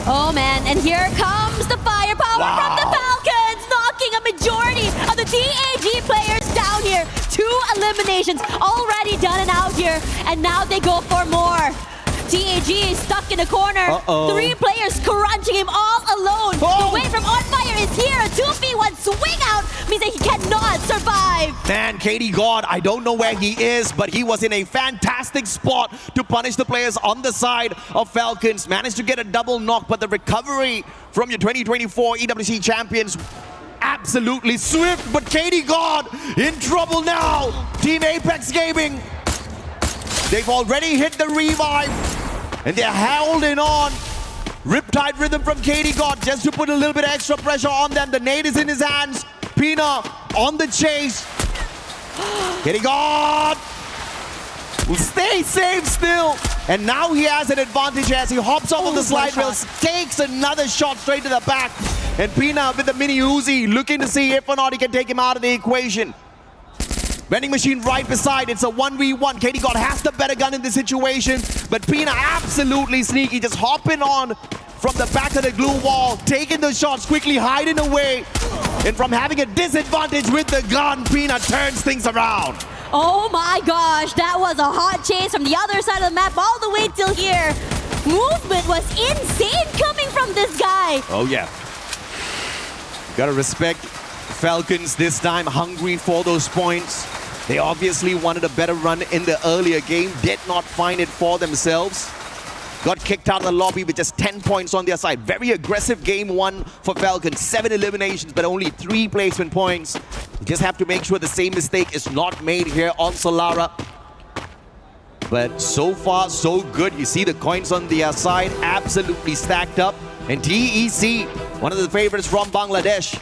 Oh man, and here comes the firepower from the Falcons, knocking a majority of the TAG players down here. 2 eliminations already done and out here, and now they go for more. TAG is stuck in a corner. 3 players crunching him all alone. The wave from On Fire is here. A 2v1 swing out means that he cannot survive. Man, KD God, I don't know where he is, but he was in a fantastic spot to punish the players on the side of Falcons. Managed to get a double knock, but the recovery from your 2024 EWC champions absolutely swift. But KD God in trouble now. Team Apex Gaming, they've already hit the revive, and they're holding on. Riptide Rhythm from KD God just to put a little bit of extra pressure on them. The nade is in his hands. Pina on the chase. KD God will stay safe still. And now he has an advantage as he hops off of the slide rails, takes another shot straight to the back. And Pina with the mini Uzi looking to see if or not he can take him out of the equation. Vending machine right beside. It's a 1v1. KD God has the better gun in this situation, but Pina absolutely sneaky, just hopping on from the back of the glue wall, taking the shots, quickly hiding away. And from having a disadvantage with the gun, Pina turns things around. Oh my gosh, that was a hot chase from the other side of the map all the way till here. Movement was insane coming from this guy. Oh yeah. Gotta respect Falcons this time, hungry for those points. They obviously wanted a better run in the earlier game, did not find it for themselves. Got kicked out of the lobby with just 10 points on their side. Very aggressive game 1 for Falcons. 7 eliminations, but only 3 placement points. You just have to make sure the same mistake is not made here on Solara. But so far, so good. You see the coins on their side absolutely stacked up. And TEC, one of the favorites from Bangladesh,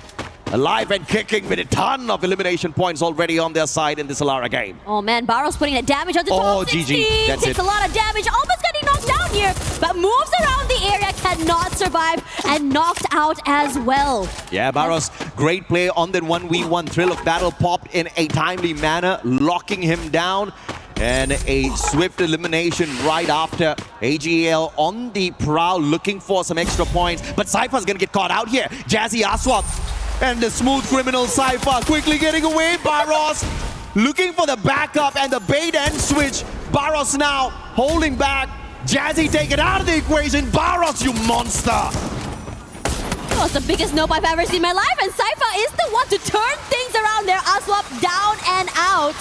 alive and kicking with a ton of elimination points already on their side in the Solara game. Oh man, Barrow's putting that damage on the top 16. GG. That's Takes it. a lot of damage, almost getting knocked down here, but moves around the area, cannot survive, and knocked out as well. Yeah, Barros, great play on the 1v1. Thrill of Battle popped in a timely manner, locking him down. And a swift elimination right after. AGL on the prowl, looking for some extra points. But Cypher's gonna get caught out here. Jazzy Aswap and the smooth criminal Cypher quickly getting away. Barros looking for the backup and the bait and switch. Barros now holding back. Jazzy taken out of the equation. Barros, you monster! That was the biggest nope I've ever seen in my life, and Cypher is the one to turn things around there. Aswap down and out.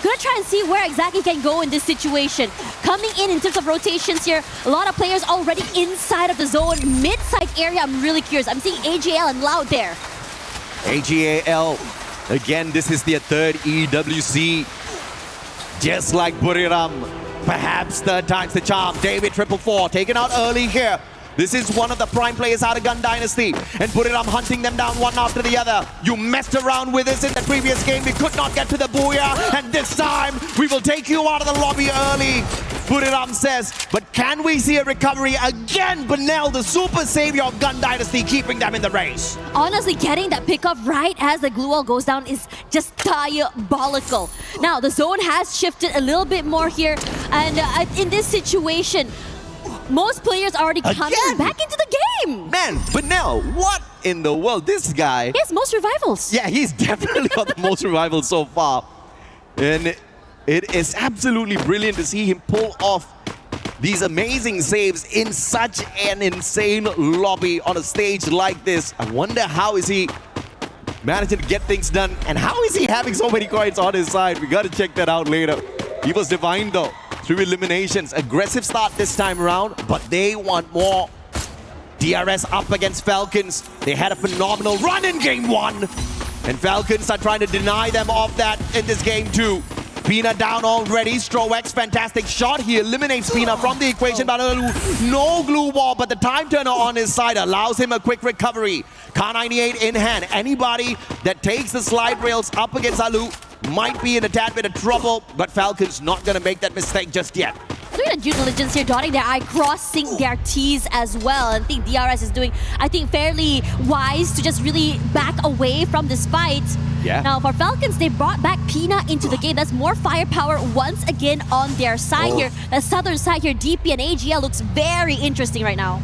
Gonna try and see where exactly he can go in this situation. Coming in terms of rotations here, a lot of players already inside of the zone, mid-side area. I'm really curious. I'm seeing AGL and Loud there. AGAL, again, this is their 3rd EWC. Just like Buriram, perhaps 3rd time's the charm. David 444 taken out early here. This is one of the prime players out of Gun Dynasty, and Buriram hunting them down one after the other. You messed around with us in the previous game. We could not get to the Booyah, and this time we will take you out of the lobby early, Buriram says. But can we see a recovery again? Benel, the super savior of Gun Dynasty, keeping them in the race. Honestly, getting that pickup right as the glue wall goes down is just diabolical. Now, the zone has shifted a little bit more here, and in this situation, most players already coming back into the game. Man, but now, what in the world? This guy... He has most revivals. Yeah, he's definitely got the most revivals so far. And it is absolutely brilliant to see him pull off these amazing saves in such an insane lobby on a stage like this. I wonder how is he managing to get things done, and how is he having so many coins on his side? We got to check that out later. He was divine though. 3 eliminations. Aggressive start this time around, but they want more. DRS up against Falcons. They had a phenomenal run in game 1. And Falcons are trying to deny them of that in this game 2. Pina down already. Strowex, fantastic shot. He eliminates Pina from the equation. But no glue wall, but the time turner on his side allows him a quick recovery. Car 98 in hand. Anybody that takes the slide rails up against Alu might be in a tad bit of trouble, but Falcons not going to make that mistake just yet. Look at the due diligence here, dotting their I, crossing their T's as well. And I think DRS is doing, fairly wise to just really back away from this fight. Yeah. Now, for Falcons, they brought back Pina into the game. That's more firepower once again on their side here. The southern side here, DP and AGL looks very interesting right now.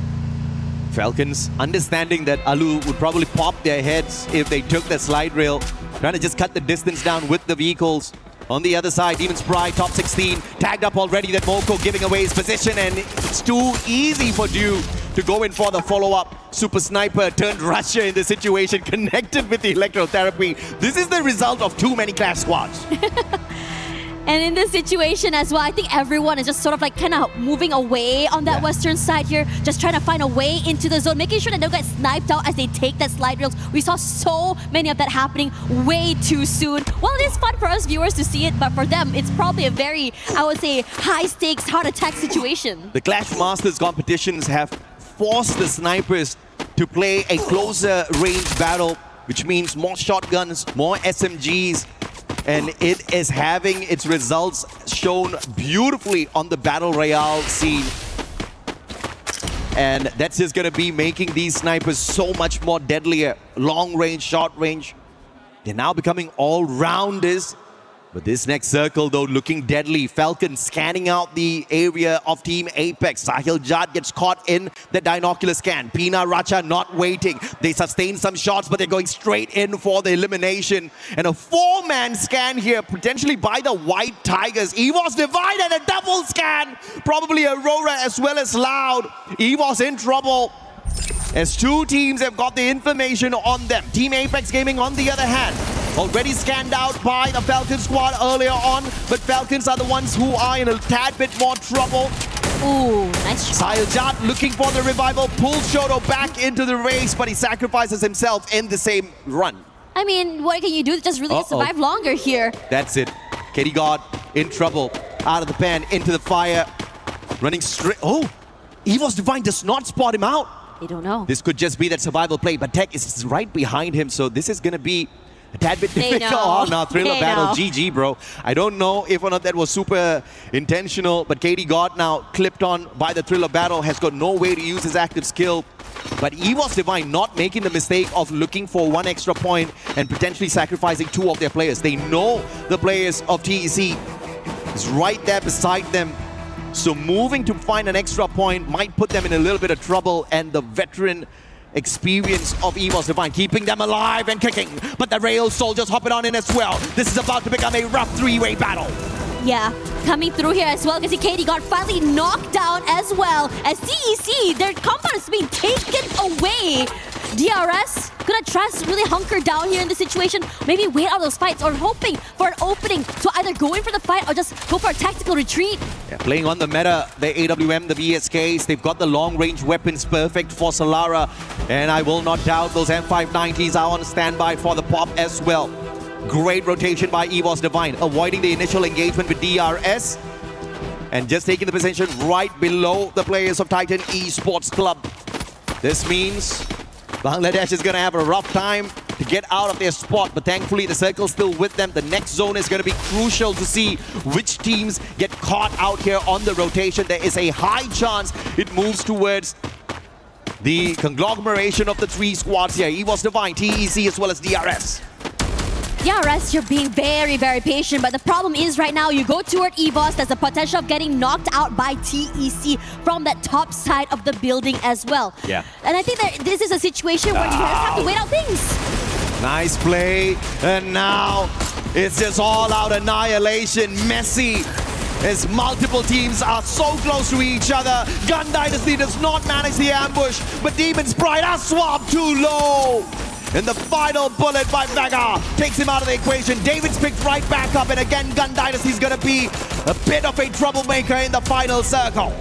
Falcons understanding that Alu would probably pop their heads if they took the slide rail, trying to just cut the distance down with the vehicles. On the other side, Demon's Pride, top 16, tagged up already. That Moko giving away his position, and it's too easy for Dew to go in for the follow-up. Super Sniper turned Russia in the situation, connected with the electrotherapy. This is the result of too many clash squads. And in this situation as well, I think everyone is just sort of like kind of moving away on that western side here, just trying to find a way into the zone, making sure that they don't get sniped out as they take that slide rails. We saw so many of that happening way too soon. Well, it is fun for us viewers to see it, but for them, it's probably a very, I would say, high-stakes, heart-attack situation. The Clash Masters competitions have forced the snipers to play a closer range battle, which means more shotguns, more SMGs, and it is having its results shown beautifully on the Battle Royale scene. And that's just going to be making these snipers so much more deadlier. Long range, short range. They're now becoming all-rounders. But this next circle, though, looking deadly. Falcon scanning out the area of Team Apex. Sahil Jad gets caught in the binocular scan. Pina Racha not waiting. They sustain some shots, but they're going straight in for the elimination. And a four-man scan here, potentially by the White Tigers. EVOS Divine and a double scan. Probably Aurora as well as Loud. EVOS in trouble, as two teams have got the information on them. Team Apex Gaming, on the other hand, already scanned out by the Falcon squad earlier on, but Falcons are the ones who are in a tad bit more trouble. Ooh, nice shot. Sahil Jat looking for the revival, pulls Shoto back into the race, but he sacrifices himself in the same run. I mean, what can you do to just really survive longer here? That's it. Katie God in trouble, out of the pan, into the fire, running straight. Oh, EVOS Divine does not spot him out. They don't know. This could just be that survival play, but Tech is right behind him, so this is going to be a tad bit difficult. Oh, no, Thriller Battle, GG, bro. I don't know if or not that was super intentional, but Katie God now clipped on by the Thriller Battle, has got no way to use his active skill. But EVOS Divine not making the mistake of looking for one extra point and potentially sacrificing two of their players. They know the players of TEC is right there beside them. So moving to find an extra point might put them in a little bit of trouble, and the veteran experience of EVOS Divine keeping them alive and kicking. But the Rail Soldiers hopping on in as well. This is about to become a rough three-way battle. Yeah, coming through here as well, because Katie got finally knocked down as well as TEC. Their compound is being taken away. DRS gonna try to really hunker down here in this situation, maybe wait out those fights, or hoping for an opening to either go in for the fight or just go for a tactical retreat. Yeah, playing on the meta, the AWM, the VSKs, they've got the long-range weapons perfect for Solara, and I will not doubt those M590s are on standby for the pop as well. Great rotation by EVOS Divine, avoiding the initial engagement with DRS, and just taking the position right below the players of Titan Esports Club. This means Bangladesh is going to have a rough time to get out of their spot, but thankfully the circle's still with them. The next zone is going to be crucial to see which teams get caught out here on the rotation. There is a high chance it moves towards the conglomeration of the three squads here. EVOS Divine, TEC, as well as DRS. DRS, you're being very, very patient, but the problem is right now you go toward EVOS, there's a potential of getting knocked out by TEC from that top side of the building as well. Yeah. And I think that this is a situation where you just have to wait out things. Nice play, and now it's just all-out annihilation. Messy, as multiple teams are so close to each other. Gun Dynasty does not manage the ambush, but Demon's Pride are swapped too low. And the final bullet by Vega takes him out of the equation. David's picked right back up, and again, Gun Dynasty's going to be a bit of a troublemaker in the final circle.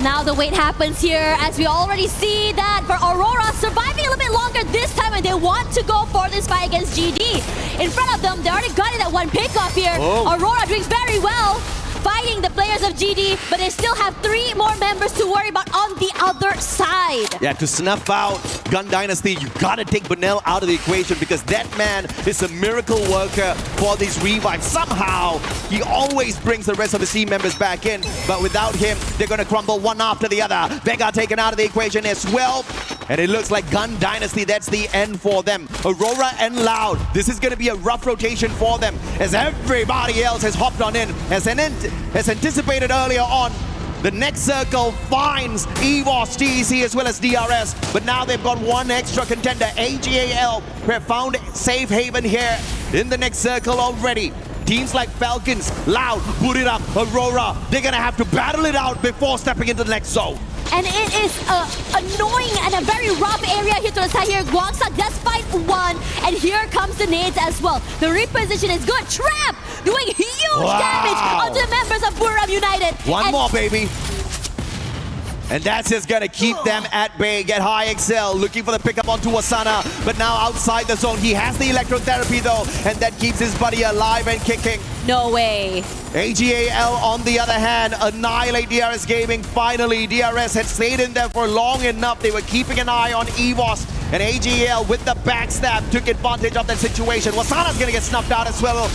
Now the wait happens here as we already see that for Aurora surviving a little bit longer this time and they want to go for this fight against GD. In front of them, they already got it at one pickoff here. Oh. Aurora doing very well, fighting the players of GD, but they still have 3 more members to worry about on the other side. Yeah, to snuff out Gun Dynasty, you gotta take Benel out of the equation because that man is a miracle worker for these revives. Somehow, he always brings the rest of his team members back in, but without him, they're gonna crumble one after the other. Vega taken out of the equation as well, and it looks like Gun Dynasty, that's the end for them. Aurora and Loud, this is gonna be a rough rotation for them as everybody else has hopped on in, as anticipated earlier on. The next circle finds EVOS, TEC as well as DRS, but now they've got one extra contender. AGAL have found safe haven here in the next circle already. Teams like Falcons, Loud, Buriram, Aurora, they're gonna have to battle it out before stepping into the next zone. And it is annoying and a very rough area here to the side here. Guangsa does fight one, and here comes the nades as well. The reposition is good. Trap doing huge damage onto the members of Buriram United. One more, baby. And that's just gonna keep them at bay. Get High Excel looking for the pickup onto Asana, but now outside the zone. He has the electrotherapy though, and that keeps his buddy alive and kicking. No way. AGAL on the other hand, annihilate DRS Gaming finally. DRS had stayed in there for long enough. They were keeping an eye on EVOS, and AGAL with the backstab took advantage of that situation. Wasana's gonna get snuffed out as well.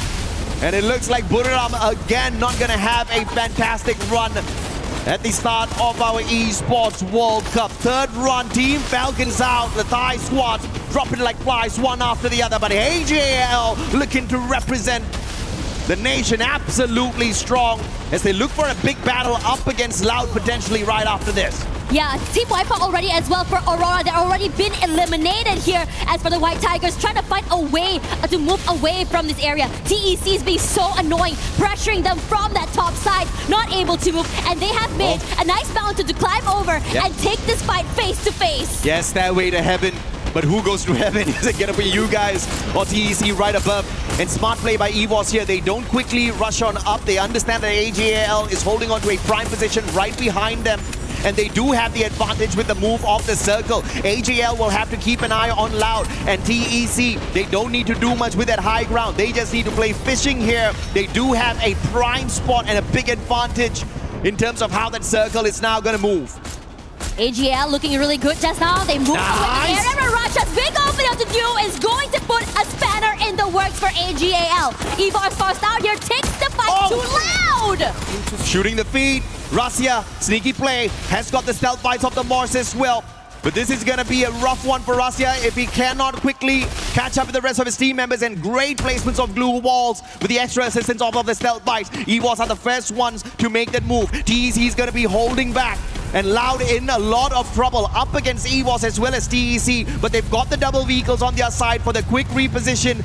And it looks like Buriram again not gonna have a fantastic run at the start of our Esports World Cup. Third run, Team Falcons out. The Thai squads dropping like flies one after the other, but AGAL looking to represent the nation absolutely strong as they look for a big battle up against Loud potentially right after this. Yeah, Team Wipeout already as well for Aurora. They're already been eliminated here. As for the White Tigers, trying to find a way to move away from this area. TEC is being so annoying, pressuring them from that top side, not able to move. And they have made a nice mountain to climb over and take this fight face to face. Yes, Stairway to Heaven. But who goes to heaven? Is it gonna be you guys or TEC right above? And smart play by EVOS here. They don't quickly rush on up. They understand that AGAL is holding on to a prime position right behind them. And they do have the advantage with the move off the circle. AGL will have to keep an eye on Loud. And TEC, they don't need to do much with that high ground. They just need to play fishing here. They do have a prime spot and a big advantage in terms of how that circle is now gonna move. AGL looking really good just now. They move away. Aaron Racha's big opening to do is going to put a spanner in the works for AGAL. EVOS forced out here, takes the fight too loud. Shooting the feed. Rasya, sneaky play, has got the stealth bites of the Morse as well. But this is going to be a rough one for Rasya if he cannot quickly catch up with the rest of his team members, and great placements of glue walls with the extra assistance of the stealth bites. EVOS are the first ones to make that move. TEC is going to be holding back. And Loud in a lot of trouble up against EVOS as well as TEC, but they've got the double vehicles on their side for the quick reposition.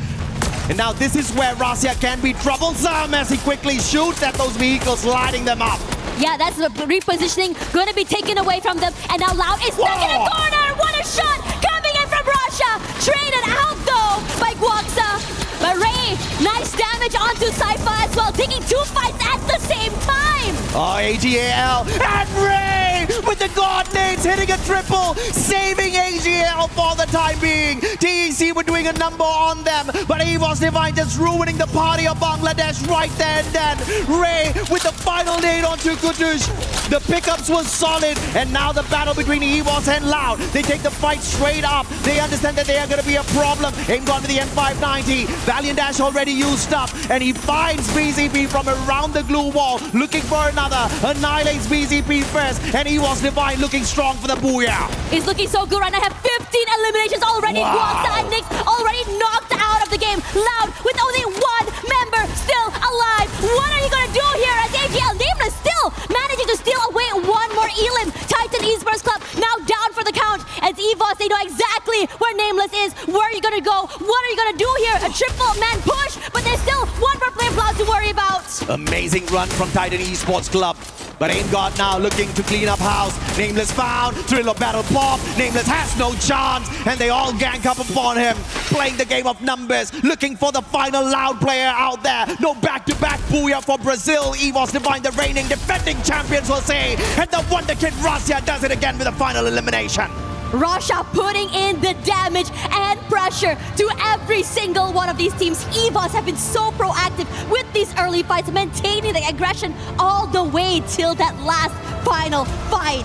And now this is where Rasya can be troublesome as he quickly shoots at those vehicles, lighting them up. Yeah, that's the repositioning going to be taken away from them. And now Loud is stuck in a corner. What a shot coming in from Rasya. Traded out though by Guangsa. But Ray, nice damage onto Saifa as well, taking 2 fights at the same time. Oh, AGAL and Ray with the God nades hitting a triple, saving AGAL for the time being. TEC were doing a number on them, but EVOS Divine just ruining the party of Bangladesh right there and then. Ray with the final nade onto Kutush. The pickups was solid, and now the battle between EVOS and Loud. They take the fight straight up. They understand that they are going to be a problem. Aim gone to the M590. Valiant Dash already used up, and he finds BZP from around the glue wall, looking for another. Annihilates BZP first, and EVOS Divine looking strong for the booyah. He's looking so good right now. Have 15 eliminations already. Guangsa and Nix already knocked out of the game. Loud with only 1 member still alive. What are you going to do here as AGL? Nameless still managing to steal away 1 more Elim. Titan Esports Club now down for the count. As EVOS, they know exactly where Nameless is. Where are you going to go? What are you going to do here? A triple man push, but there's still 1 more player plot to worry about. Amazing run from Titan Esports Club. but ain't got now, looking to clean up house. Nameless found, Thriller battle pop, Nameless has no chance, and they all gang up upon him, playing the game of numbers, looking for the final loud player out there. No back-to-back booyah for Brazil. EVOS Divine, the reigning defending champions, will say, and the wonder kid Russia does it again with a final elimination. Russia putting in the damage and pressure to every single one of these teams. EVOS have been so proactive with these early fights, maintaining the aggression all the way till that last final fight.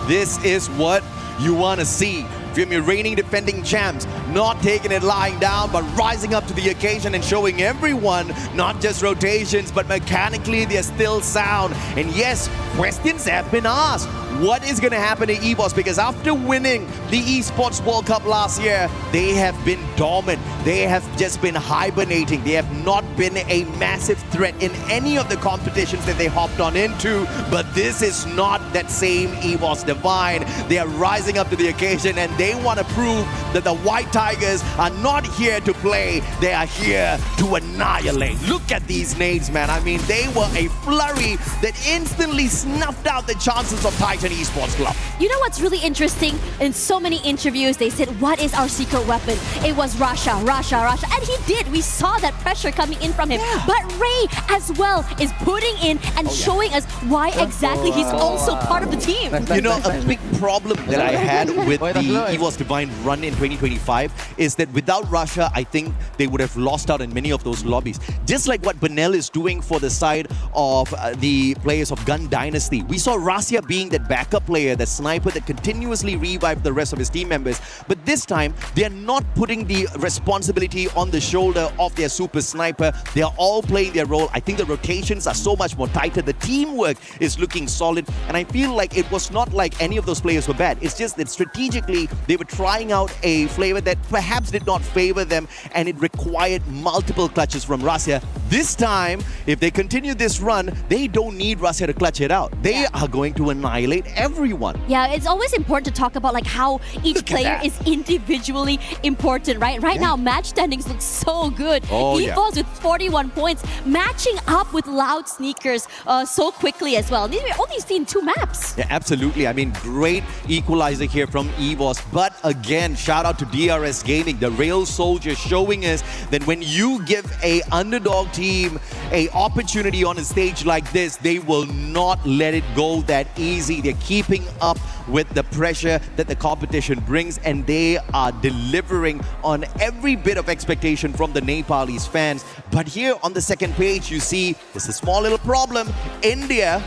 This is what you want to see from your reigning defending champs, not taking it lying down, but rising up to the occasion and showing everyone not just rotations, but mechanically they're still sound. And yes, questions have been asked. What is going to happen to EVOS? Because after winning the Esports World Cup last year, they have been dormant. They have just been hibernating. They have not been a massive threat in any of the competitions that they hopped on into. But this is not that same EVOS Divine. They are rising up to the occasion, and they want to prove that the White Tigers are not here to play. They are here to annihilate. Look at these nades, man. I mean, they were a flurry that instantly snuffed out the chances of Titan Esports Club. You know what's really interesting? In so many interviews, they said, what is our secret weapon? It was Russia. And he did. We saw that pressure coming in from him. Yeah. But Ray as well is putting in and showing us why exactly he's also part of the team. You know, a big problem that I had with the EVOS Divine run in 2025 is that without Russia, I think they would have lost out in many of those lobbies. Just like what Benel is doing for the side of the players of Gun Dynasty. We saw Russia being that backup player, that sniper that continuously revived the rest of his team members. But this time, they're not putting the responsibility on the shoulder of their super sniper. They're all playing their role. I think the rotations are so much more tighter. The teamwork is looking solid. And I feel like it was not like any of those players were bad. It's just that strategically, they were trying out a flavor that perhaps did not favor them, and it required multiple clutches from Russia. This time, if they continue this run, they don't need Russia to clutch it out. They are going to annihilate everyone. Yeah, it's always important to talk about like how each player is individually important, right? Right now, match standings look so good. EVOS with 41 points, matching up with Loud Sneakers so quickly as well. We've only seen 2 maps. Yeah, absolutely. I mean, great equalizer here from EVOS. But again, shout out to DRS Gaming, the Rail Soldier, showing us that when you give a underdog team a opportunity on a stage like this, they will not let it go that easy. They're keeping up with the pressure that the competition brings, and they are delivering on every bit of expectation from the Nepalese fans. But here on the second page, you see there's a small little problem. India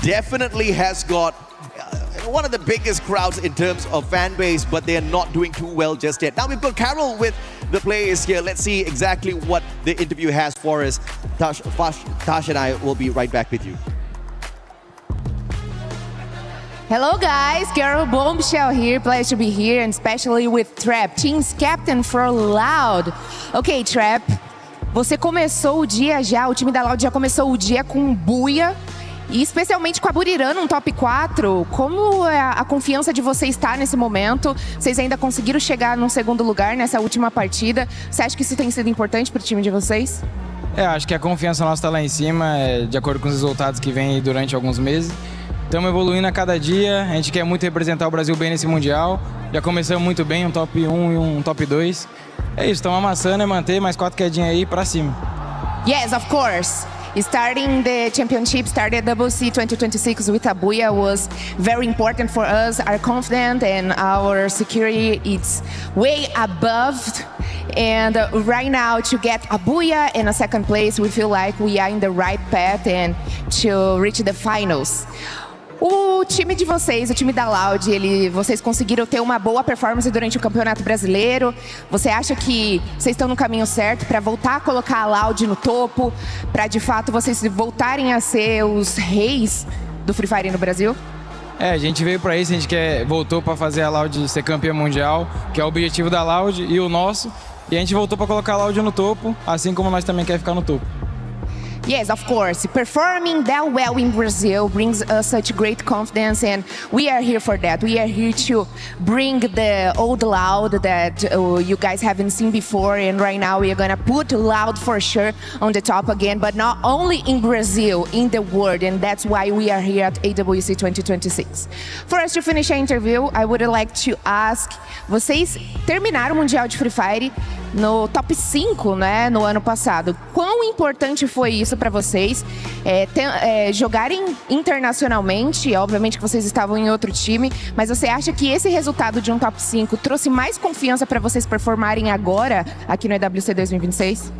definitely has got one of the biggest crowds in terms of fan base, but they're not doing too well just yet. Now we've got Carol with the players here. Let's see exactly what the interview has for us. Tash and I will be right back with you. Hello guys, Carol Bombshell here, pleasure to be here, and especially with Trap, team's captain for Loud. Ok, Trap, você começou o dia já, o time da Loud já começou o dia com buia, e especialmente com a Buriram no top 4. Como é a confiança de você estar nesse momento? Vocês ainda conseguiram chegar num segundo lugar nessa última partida. Você acha que isso tem sido importante para o time de vocês? Acho que a confiança nossa está lá em cima, de acordo com os resultados que vêm durante alguns meses. Estamos evoluindo a cada dia, a gente quer muito representar o Brasil bem nesse Mundial. Já começamos muito bem, um top 1 e um top 2. É isso, estamos amassando, é manter mais 4 quedinhas aí pra cima. Yes, of course. Starting the championship, started WC 2026 with Abuya was very important for us. Our confidence and our security is way above. And right now, to get Abuya in a second place, we feel like we are in the right path and to reach the finals. O time de vocês, o time da Loud, vocês conseguiram ter uma boa performance durante o Campeonato Brasileiro. Você acha que vocês estão no caminho certo para voltar a colocar a Loud no topo, para de fato vocês voltarem a ser os reis do Free Fire no Brasil? A gente veio para isso, a gente voltou para fazer a Loud ser campeã mundial, que é o objetivo da Loud e o nosso. E a gente voltou para colocar a Loud no topo, assim como nós também queremos ficar no topo. Yes, of course. Performing that well in Brazil brings us such great confidence, and we are here for that. We are here to bring the old Loud that you guys haven't seen before, and right now we are gonna put Loud for sure on the top again, but not only in Brazil, in the world, and that's why we are here at AWC 2026. For us to finish our interview, I would like to ask, vocês terminaram o Mundial de Free Fire no top 5, né, no ano passado. Quão importante foi isso para vocês jogarem internacionalmente? Obviamente que vocês estavam em outro time, mas você acha que esse resultado de um top 5 trouxe mais confiança para vocês performarem agora aqui no EWC 2026?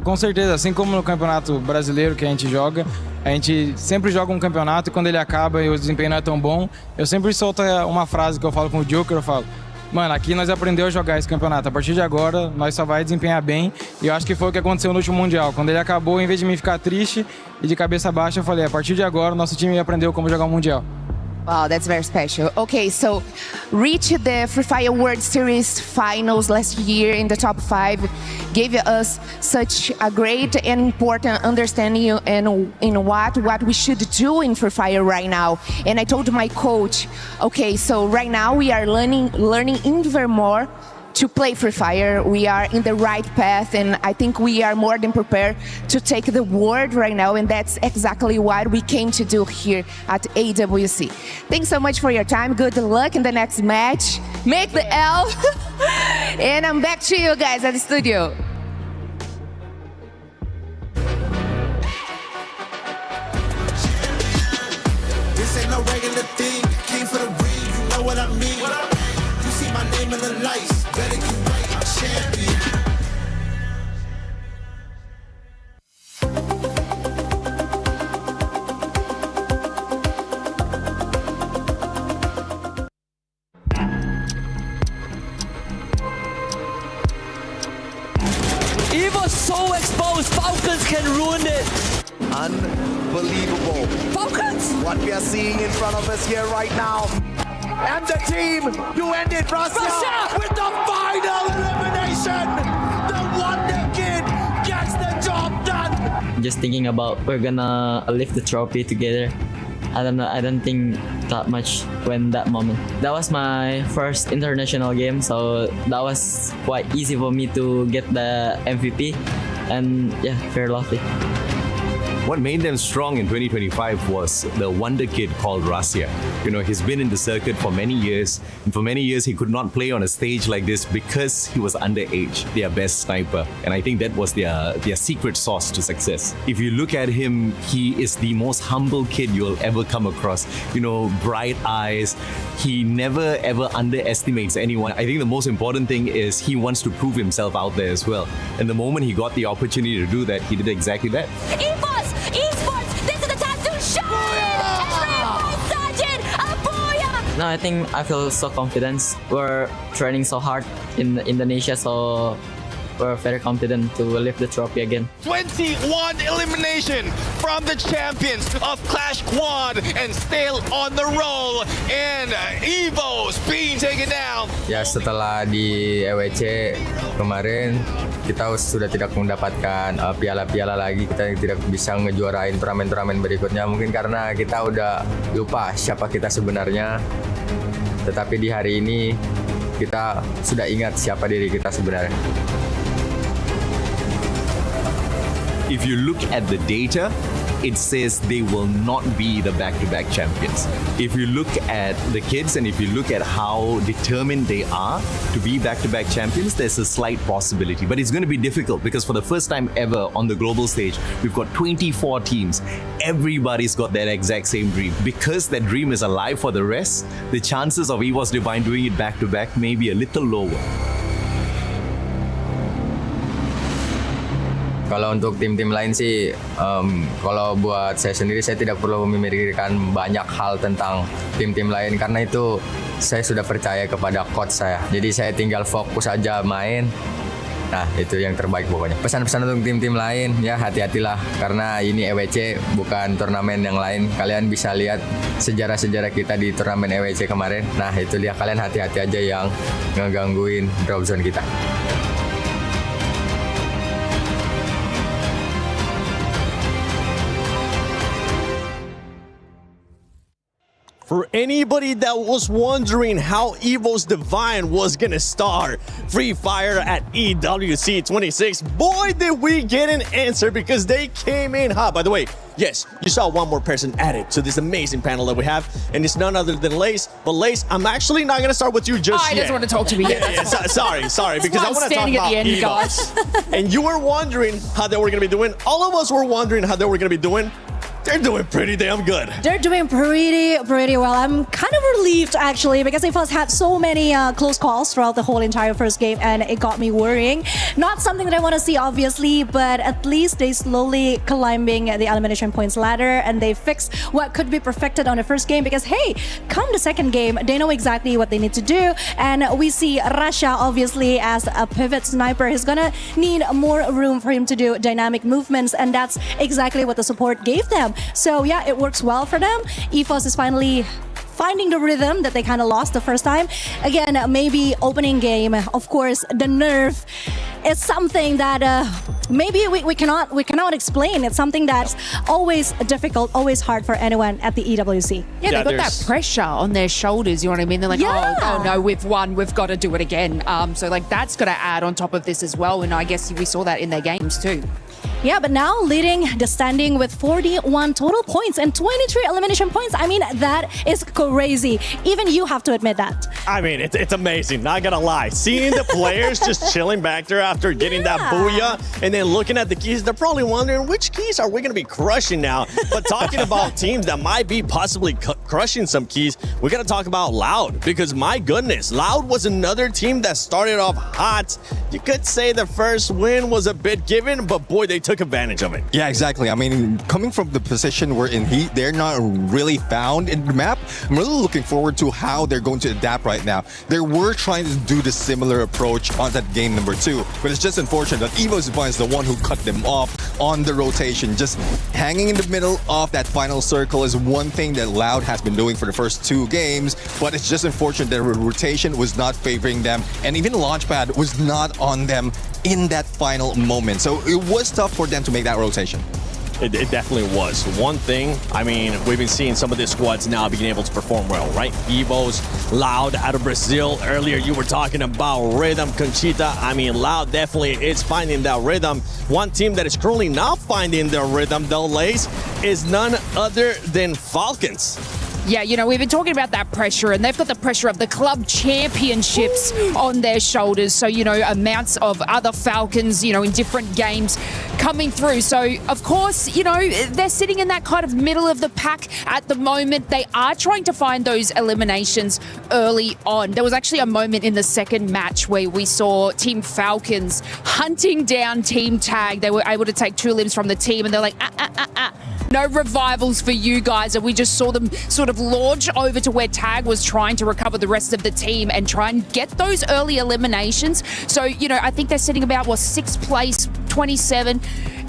Com certeza, assim como no Campeonato Brasileiro que a gente sempre joga um campeonato e quando ele acaba e o desempenho não é tão bom, eu sempre solto uma frase que eu falo com o Joker, eu falo: mano, aqui nós aprendemos a jogar esse campeonato. A partir de agora, nós só vai desempenhar bem. E eu acho que foi o que aconteceu no último Mundial. Quando ele acabou, em vez de mim ficar triste e de cabeça baixa, eu falei, a partir de agora, nosso time aprendeu como jogar um Mundial. Wow, that's very special. Okay, so reach the Free Fire World Series finals last year in the top 5 gave us such a great and important understanding in what we should do in Free Fire right now. And I told my coach, okay, so right now we are learning even more to play Free Fire. We are in the right path, and I think we are more than prepared to take the world right now, and that's exactly what we came to do here at AWC. Thanks so much for your time. Good luck in the next match. Make the L. And I'm back to you guys at the studio. This ain't no regular thing. Came for the ring, you know what I mean. You see my name in the lights. Better get right, I'm champion. Evo's so exposed, Falcons can ruin it. Unbelievable. Falcons! What we are seeing in front of us here right now. And the team who ended Russia with the final elimination. The Wonder Kid gets the job done. Just thinking about we're gonna lift the trophy together. I don't know, I don't think that much when that moment. That was my first international game, so that was quite easy for me to get the MVP, and yeah, very lucky. What made them strong in 2025 was the wonder kid called Rasya. You know, he's been in the circuit for many years, and for many years he could not play on a stage like this because he was underage, their best sniper. And I think that was their secret sauce to success. If you look at him, he is the most humble kid you'll ever come across. You know, bright eyes. He never ever underestimates anyone. I think the most important thing is he wants to prove himself out there as well. And the moment he got the opportunity to do that, he did exactly that. Esports, this is the time to shine! Everyone, Sergeant, Abuya! No, I think I feel so confident. We're training so hard in Indonesia, so we're very confident to lift the trophy again. 21 elimination from the champions of Clash Quad and still on the roll, and Evo's being taken down. Ya, setelah di EWC kemarin kita sudah tidak mendapatkan piala-piala lagi, kita tidak bisa ngejuarain turnamen-turnamen berikutnya mungkin karena kita udah lupa siapa kita sebenarnya. Tetapi di hari ini kita sudah ingat siapa diri kita sebenarnya. If you look at the data, it says they will not be the back-to-back champions. If you look at the kids and if you look at how determined they are to be back-to-back champions, there's a slight possibility. But it's going to be difficult because for the first time ever on the global stage, we've got 24 teams. Everybody's got that exact same dream. Because that dream is alive for the rest, the chances of EVOS Divine doing it back-to-back may be a little lower. Kalau untuk tim-tim lain sih, kalau buat saya sendiri saya tidak perlu memikirkan banyak hal tentang tim-tim lain karena itu saya sudah percaya kepada coach saya. Jadi saya tinggal fokus aja main. Nah, itu yang terbaik pokoknya. Pesan-pesan untuk tim-tim lain, ya hati-hatilah karena ini EWC bukan turnamen yang lain. Kalian bisa lihat sejarah-sejarah kita di turnamen EWC kemarin. Nah, itu dia, kalian hati-hati aja yang ngegangguin drop zone kita. For anybody that was wondering how EVO's Divine was gonna start Free Fire at EWC 26, boy did we get an answer because they came in hot. By the way, yes, you saw one more person added to this amazing panel that we have, and it's none other than Lace. But Lace, I'm actually not gonna start with you just yet. I just want to talk to me. Sorry, because I want to talk standing about at the end, EVOs. And you were wondering how they were gonna be doing. All of us were wondering how they were gonna be doing. They're doing pretty damn good. They're doing pretty well. I'm kind of relieved actually because EVOS had so many close calls throughout the whole entire first game, and it got me worrying. Not something that I want to see obviously, but at least they slowly climbing the elimination points ladder, and they fixed what could be perfected on the first game because hey, come the second game, they know exactly what they need to do, and we see Rasha obviously as a pivot sniper. He's gonna need more room for him to do dynamic movements, and that's exactly what the support gave them. So yeah, it works well for them. EVOS is finally finding the rhythm that they kind of lost the first time. Again, maybe opening game, of course, the nerf is something that maybe we cannot explain. It's something that's always difficult, always hard for anyone at the EWC. Yeah, they've got that pressure on their shoulders, you know what I mean? They're like, oh no, we've won, we've got to do it again. So like that's got to add on top of this as well, and I guess we saw that in their games too. Yeah, but now leading the standing with 41 total points and 23 elimination points. I mean, that is crazy. Even you have to admit that. I mean, it's amazing, not gonna lie. Seeing the players just chilling back there after getting that booyah and then looking at the keys, they're probably wondering which keys are we gonna be crushing now. But talking about teams that might be possibly crushing some keys, we gotta talk about Loud, because my goodness, Loud was another team that started off hot. You could say the first win was a bit given, but boy, they took advantage of it. Yeah, exactly. I mean, coming from the position we're in heat, they're not really found in the map. I'm really looking forward to how they're going to adapt right now. They were trying to do the similar approach on that game number 2, but it's just unfortunate that EVO's Divine is the one who cut them off on the rotation. Just hanging in the middle of that final circle is one thing that Loud has been doing for the first 2 games, but it's just unfortunate that rotation was not favoring them, and even Launchpad was not on them in that final moment. So it was tough for them to make that rotation. It definitely was. One thing, I mean, we've been seeing some of the squads now being able to perform well, right? EVO's, Loud out of Brazil. Earlier, you were talking about rhythm, Conchita. I mean, Loud definitely is finding that rhythm. One team that is currently not finding their rhythm, though, Lace, is none other than Falcons. Yeah, you know, we've been talking about that pressure, and they've got the pressure of the club championships on their shoulders. So, you know, amounts of other Falcons, you know, in different games coming through. So, of course, you know, they're sitting in that kind of middle of the pack at the moment. They are trying to find those eliminations early on. There was actually a moment in the second match where we saw Team Falcons hunting down Team Tag. They were able to take 2 limbs from the team, and they're like, no revivals for you guys. And we just saw them sort of launch over to where Tag was trying to recover the rest of the team and try and get those early eliminations. So, you know, I think they're sitting about, 6th place, 27.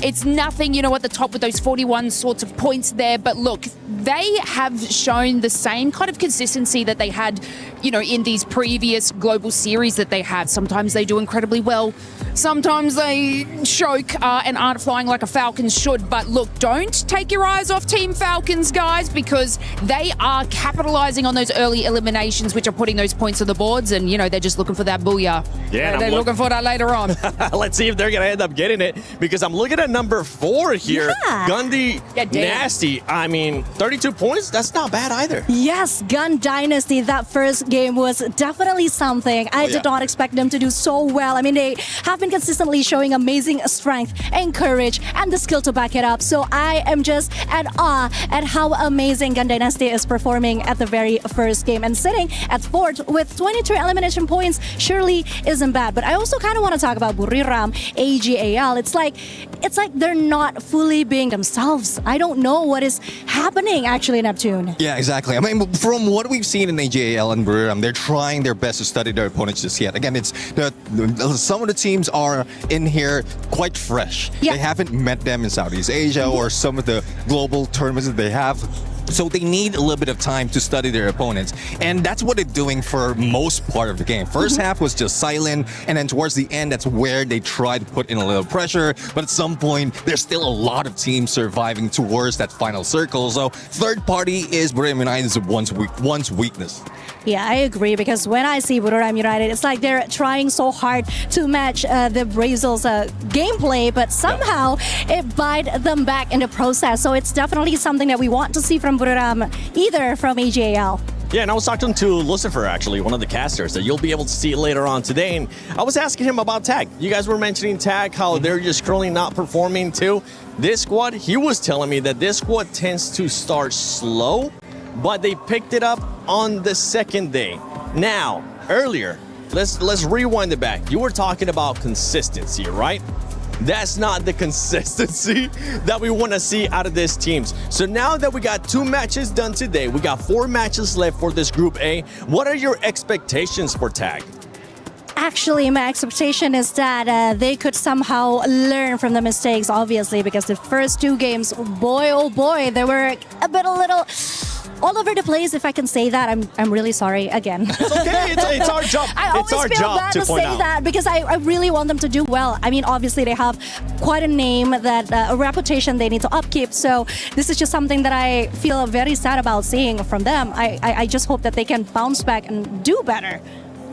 It's nothing, you know, at the top with those 41 sorts of points there. But look, they have shown the same kind of consistency that they had, you know, in these previous global series that they had. Sometimes they do incredibly well. Sometimes they choke and aren't flying like a Falcon should. But look, don't take your eyes off Team Falcons, guys, because they are capitalizing on those early eliminations, which are putting those points on the boards. And, you know, they're just looking for that booyah. Yeah, they're looking for that later on. Let's see if they're going to end up getting it, because I'm looking at number 4 here. Yeah. Gundy Nasty. I mean, 32 points, that's not bad either. Yes, Gun Dynasty, that first game was definitely something. I did not expect them to do so well. I mean, they have been consistently showing amazing strength and courage and the skill to back it up. So I am just at awe at how amazing Gun Dynasty is performing at the very first game. And sitting at 4th with 23 elimination points surely isn't bad. But I also kind of want to talk about Buriram, AGAL. It's like they're not fully being themselves. I don't know what is happening actually, Neptune. Yeah, exactly. I mean, from what we've seen in AJL and Buriram, they're trying their best to study their opponents just yet. Again, it's some of the teams are in here quite fresh. Yeah. They haven't met them in Southeast Asia or some of the global tournaments that they have. So they need a little bit of time to study their opponents. And that's what they're doing for most part of the game. First half was just silent, and then towards the end, that's where they try to put in a little pressure. But at some point, there's still a lot of teams surviving towards that final circle. So third party is Buriram United's one's weakness. Yeah, I agree, because when I see Buriram United, it's like they're trying so hard to match the Brazil's gameplay, but somehow it bite them back in the process. So it's definitely something that we want to see from Buriram, either from AJL. Yeah, and I was talking to Lucifer, actually, one of the casters, that you'll be able to see it later on today. And I was asking him about Tag. You guys were mentioning Tag, how they're just currently not performing too. This squad, he was telling me that this squad tends to start slow, but they picked it up on the second day. Now, earlier, let's rewind it back. You were talking about consistency, right? That's not the consistency that we want to see out of these teams. So now that we got 2 matches done today, we got 4 matches left for this Group A. What are your expectations for Tag? Actually, my expectation is that they could somehow learn from the mistakes, obviously, because the first 2 games, boy, oh boy, they were a little all over the place, if I can say that. I'm really sorry again. It's okay. It's our job. I It's our always feel job bad to to point say out. that, because I really want them to do well. I mean, obviously they have quite a name, that a reputation they need to upkeep. So this is just something that I feel very sad about seeing from them. I just hope that they can bounce back and do better.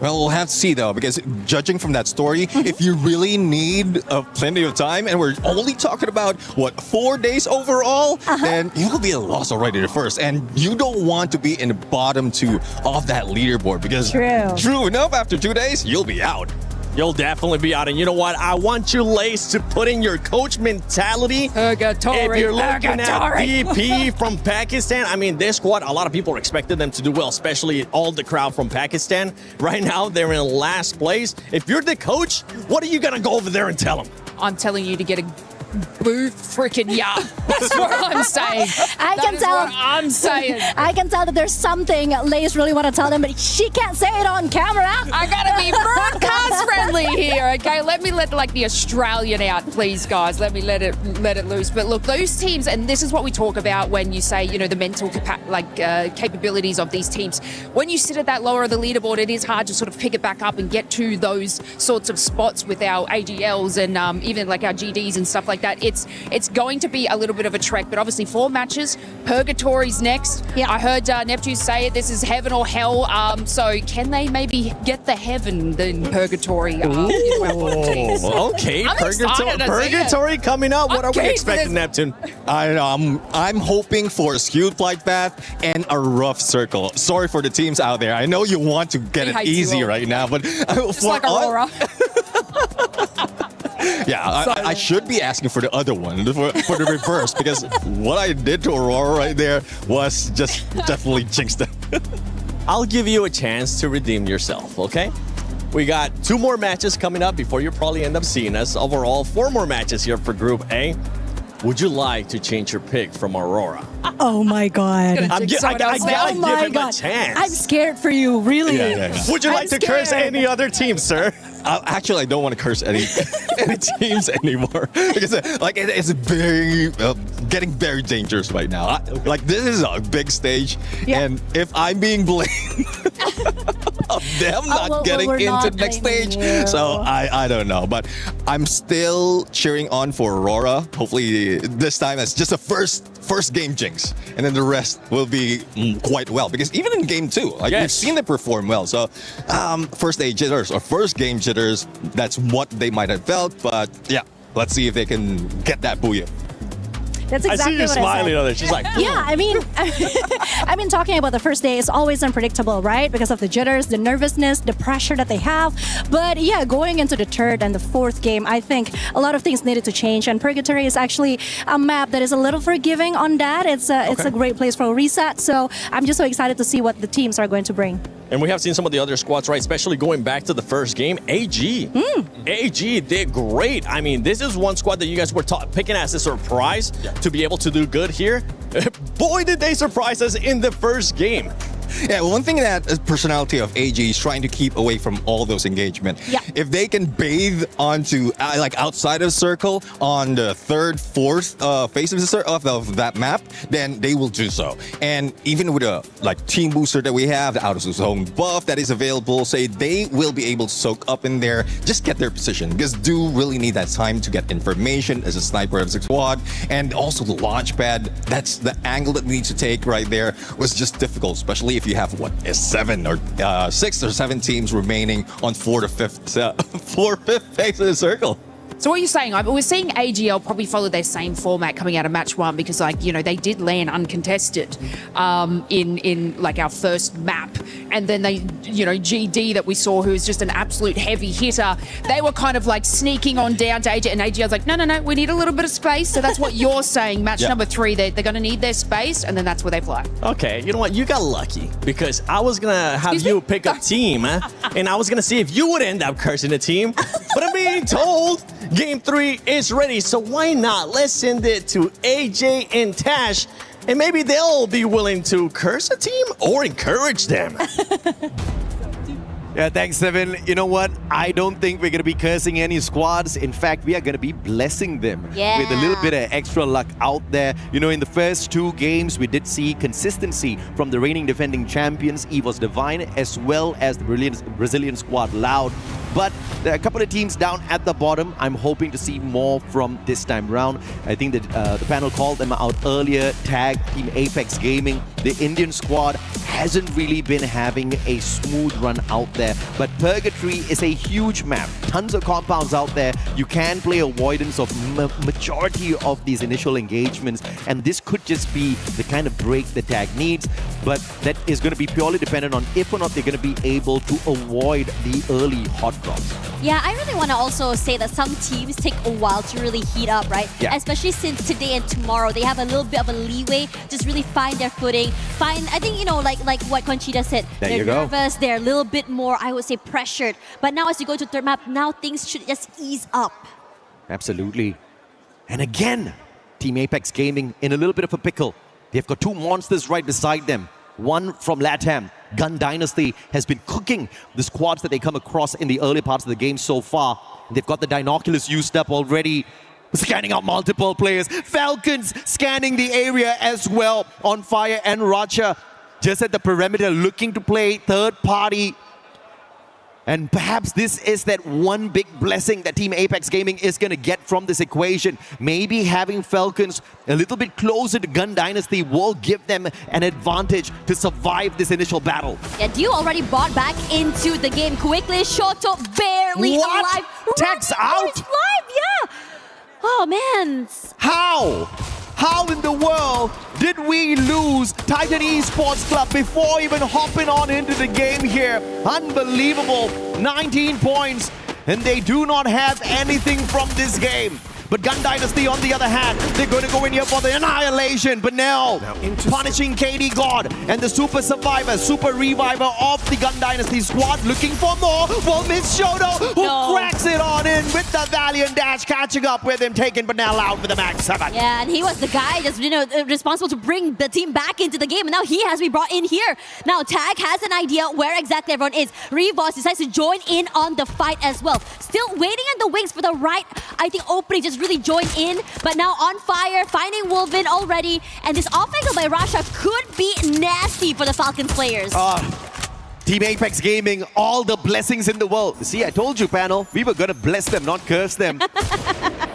Well, we'll have to see though, because judging from that story, if you really need plenty of time, and we're only talking about, 4 days overall, then you'll be lost already at first. And you don't want to be in the bottom 2 of that leaderboard, because true enough, after 2 days, you'll be out. You'll definitely be out. And you know what? I want you, Lace, to put in your coach mentality. If you're looking at BP from Pakistan, I mean, this squad, a lot of people expected them to do well, especially all the crowd from Pakistan. Right now, they're in last place. If you're the coach, what are you going to go over there and tell them? I'm telling you to get a boo freaking yeah. That's what I'm saying. I can tell. What I'm saying. I can tell that there's something Lace really want to tell them, but she can't say it on camera. I gotta be broadcast friendly here, okay? Let me let like the Australian out, please, guys. Let me let it loose. But look, those teams, and this is what we talk about when you say, you know, the mental capabilities of these teams. When you sit at that lower of the leaderboard, it is hard to sort of pick it back up and get to those sorts of spots with our AGLs and even like our GDs and stuff like that. It's going to be a little bit of a trek, but obviously 4 matches. Purgatory's next. Yeah. I heard Neptune say it. This is heaven or hell. So can they maybe get the heaven in Purgatory? Okay, Purgatory coming up. What are we expecting, Neptune? I'm hoping for a skewed flight path and a rough circle. Sorry for the teams out there. I know you want to get it easy right now, but just like Aurora. Yeah, I should be asking for the other one, for the reverse, because what I did to Aurora right there was just definitely jinxed them. I'll give you a chance to redeem yourself, okay? We got 2 more matches coming up before you probably end up seeing us. Overall, 4 more matches here for Group A. Would you like to change your pick from Aurora? Oh my God. I gotta give him a chance. I'm scared for you, really. Would you like to curse any other team, sir? Actually, I don't want to curse any teams anymore, because it's very getting very dangerous right now. This is a big stage, and if I'm being blamed of them not getting into the next stage, so I don't know, but I'm still cheering on for Aurora. Hopefully this time it's just a first game jinx, and then the rest will be quite well, because even in game 2, we've seen them perform well. So first day jitters or first game jitters, that's what they might have felt, but yeah, let's see if they can get that booyah. That's exactly I see you what smiling I on it. She's like, yeah, I mean, talking about the first day, it's always unpredictable, right? Because of the jitters, the nervousness, the pressure that they have. But yeah, going into the 3rd and the 4th game, I think a lot of things needed to change. And Purgatory is actually a map that is a little forgiving on that. It's a great place for a reset. So I'm just so excited to see what the teams are going to bring. And we have seen some of the other squads, right? Especially going back to the first game, AG. AG did great. I mean, this is one squad that you guys were picking as a surprise to be able to do good here. Boy, did they surprise us in the first game. Yeah, one thing that is personality of AG is trying to keep away from all those engagement. Yeah. If they can bathe onto like outside of the circle on the third, fourth phase of that map, then they will do so. And even with a like team booster that we have, the out of zone buff that is available, say they will be able to soak up in there, just get their position, because do really need that time to get information as a sniper of the squad, and also the launch pad. That's the angle that needs to take right there was just difficult, especially if you have seven or 6 or 7 teams remaining on fourth, fifth phase of the circle. So what you're saying, we're seeing AGL probably follow their same format coming out of match 1 because, like, you know, they did land uncontested in like our first map. And then they, you know, GD that we saw, who's just an absolute heavy hitter, they were kind of like sneaking on down to AGL, and AGL's like, no, we need a little bit of space. So that's what you're saying. Match number 3, they're going to need their space, and then that's where they fly. Okay, you know what? You got lucky because I was going to have you pick a team, and I was going to see if you would end up cursing the team. But I'm being told Game 3 is ready, so why not? Let's send it to AJ and Tash, and maybe they'll be willing to curse a team or encourage them. Yeah, thanks, Seven. You know what? I don't think we're going to be cursing any squads. In fact, we are going to be blessing them with a little bit of extra luck out there. You know, in the first 2 games, we did see consistency from the reigning defending champions, EVOS Divine, as well as the Brazilian squad, Loud. But there are a couple of teams down at the bottom. I'm hoping to see more from this time round. I think that the panel called them out earlier. Tag, Team Apex Gaming. The Indian squad hasn't really been having a smooth run out there. But Purgatory is a huge map. Tons of compounds out there. You can play avoidance of majority of these initial engagements. And this could just be the kind of break the Tag needs. But that is going to be purely dependent on if or not they're going to be able to avoid the early hot drops. Yeah, I really want to also say that some teams take a while to really heat up, right? Yeah. Especially since today and tomorrow, they have a little bit of a leeway, just really find their footing. I think, you know, like what Conchita said, they're nervous, they're a little bit more, I would say, pressured. But now as you go to third map, now things should just ease up. Absolutely. And again, Team Apex Gaming in a little bit of a pickle. They've got 2 monsters right beside them. One from LATAM. Gun Dynasty has been cooking the squads that they come across in the early parts of the game so far. They've got the Dinoculus used up already, scanning out multiple players. Falcons scanning the area as well. On Fire and Racha just at the perimeter looking to play third party. And perhaps this is that one big blessing that Team Apex Gaming is going to get from this equation. Maybe having Falcons a little bit closer to Gun Dynasty will give them an advantage to survive this initial battle. Yeah, Dio already brought back into the game quickly. Shoto barely alive. Tags out? Live, yeah. Oh, man. How? How in the world did we lose Titan Esports Club before even hopping on into the game here? Unbelievable. 19 points, and they do not have anything from this game. But Gun Dynasty, on the other hand, they're going to go in here for the annihilation. But now punishing KD God and the Super Survivor, Super Reviver of the Gun Dynasty squad, looking for more. Will miss Shoto, who cracks it on in with the Valiant Dash, catching up with him, taking Banal out with the Max 7. Yeah, and he was the guy just, you know, responsible to bring the team back into the game. And now he has to be brought in here. Now Tag has an idea where exactly everyone is. Revoz decides to join in on the fight as well. Still waiting in the wings for the right, I think, opening, just really join in. But now on Fire, finding Wolvin already. And this off angle by Rasha could be nasty for the Falcons players. Team Apex Gaming, all the blessings in the world. See, I told you, panel, we were going to bless them, not curse them.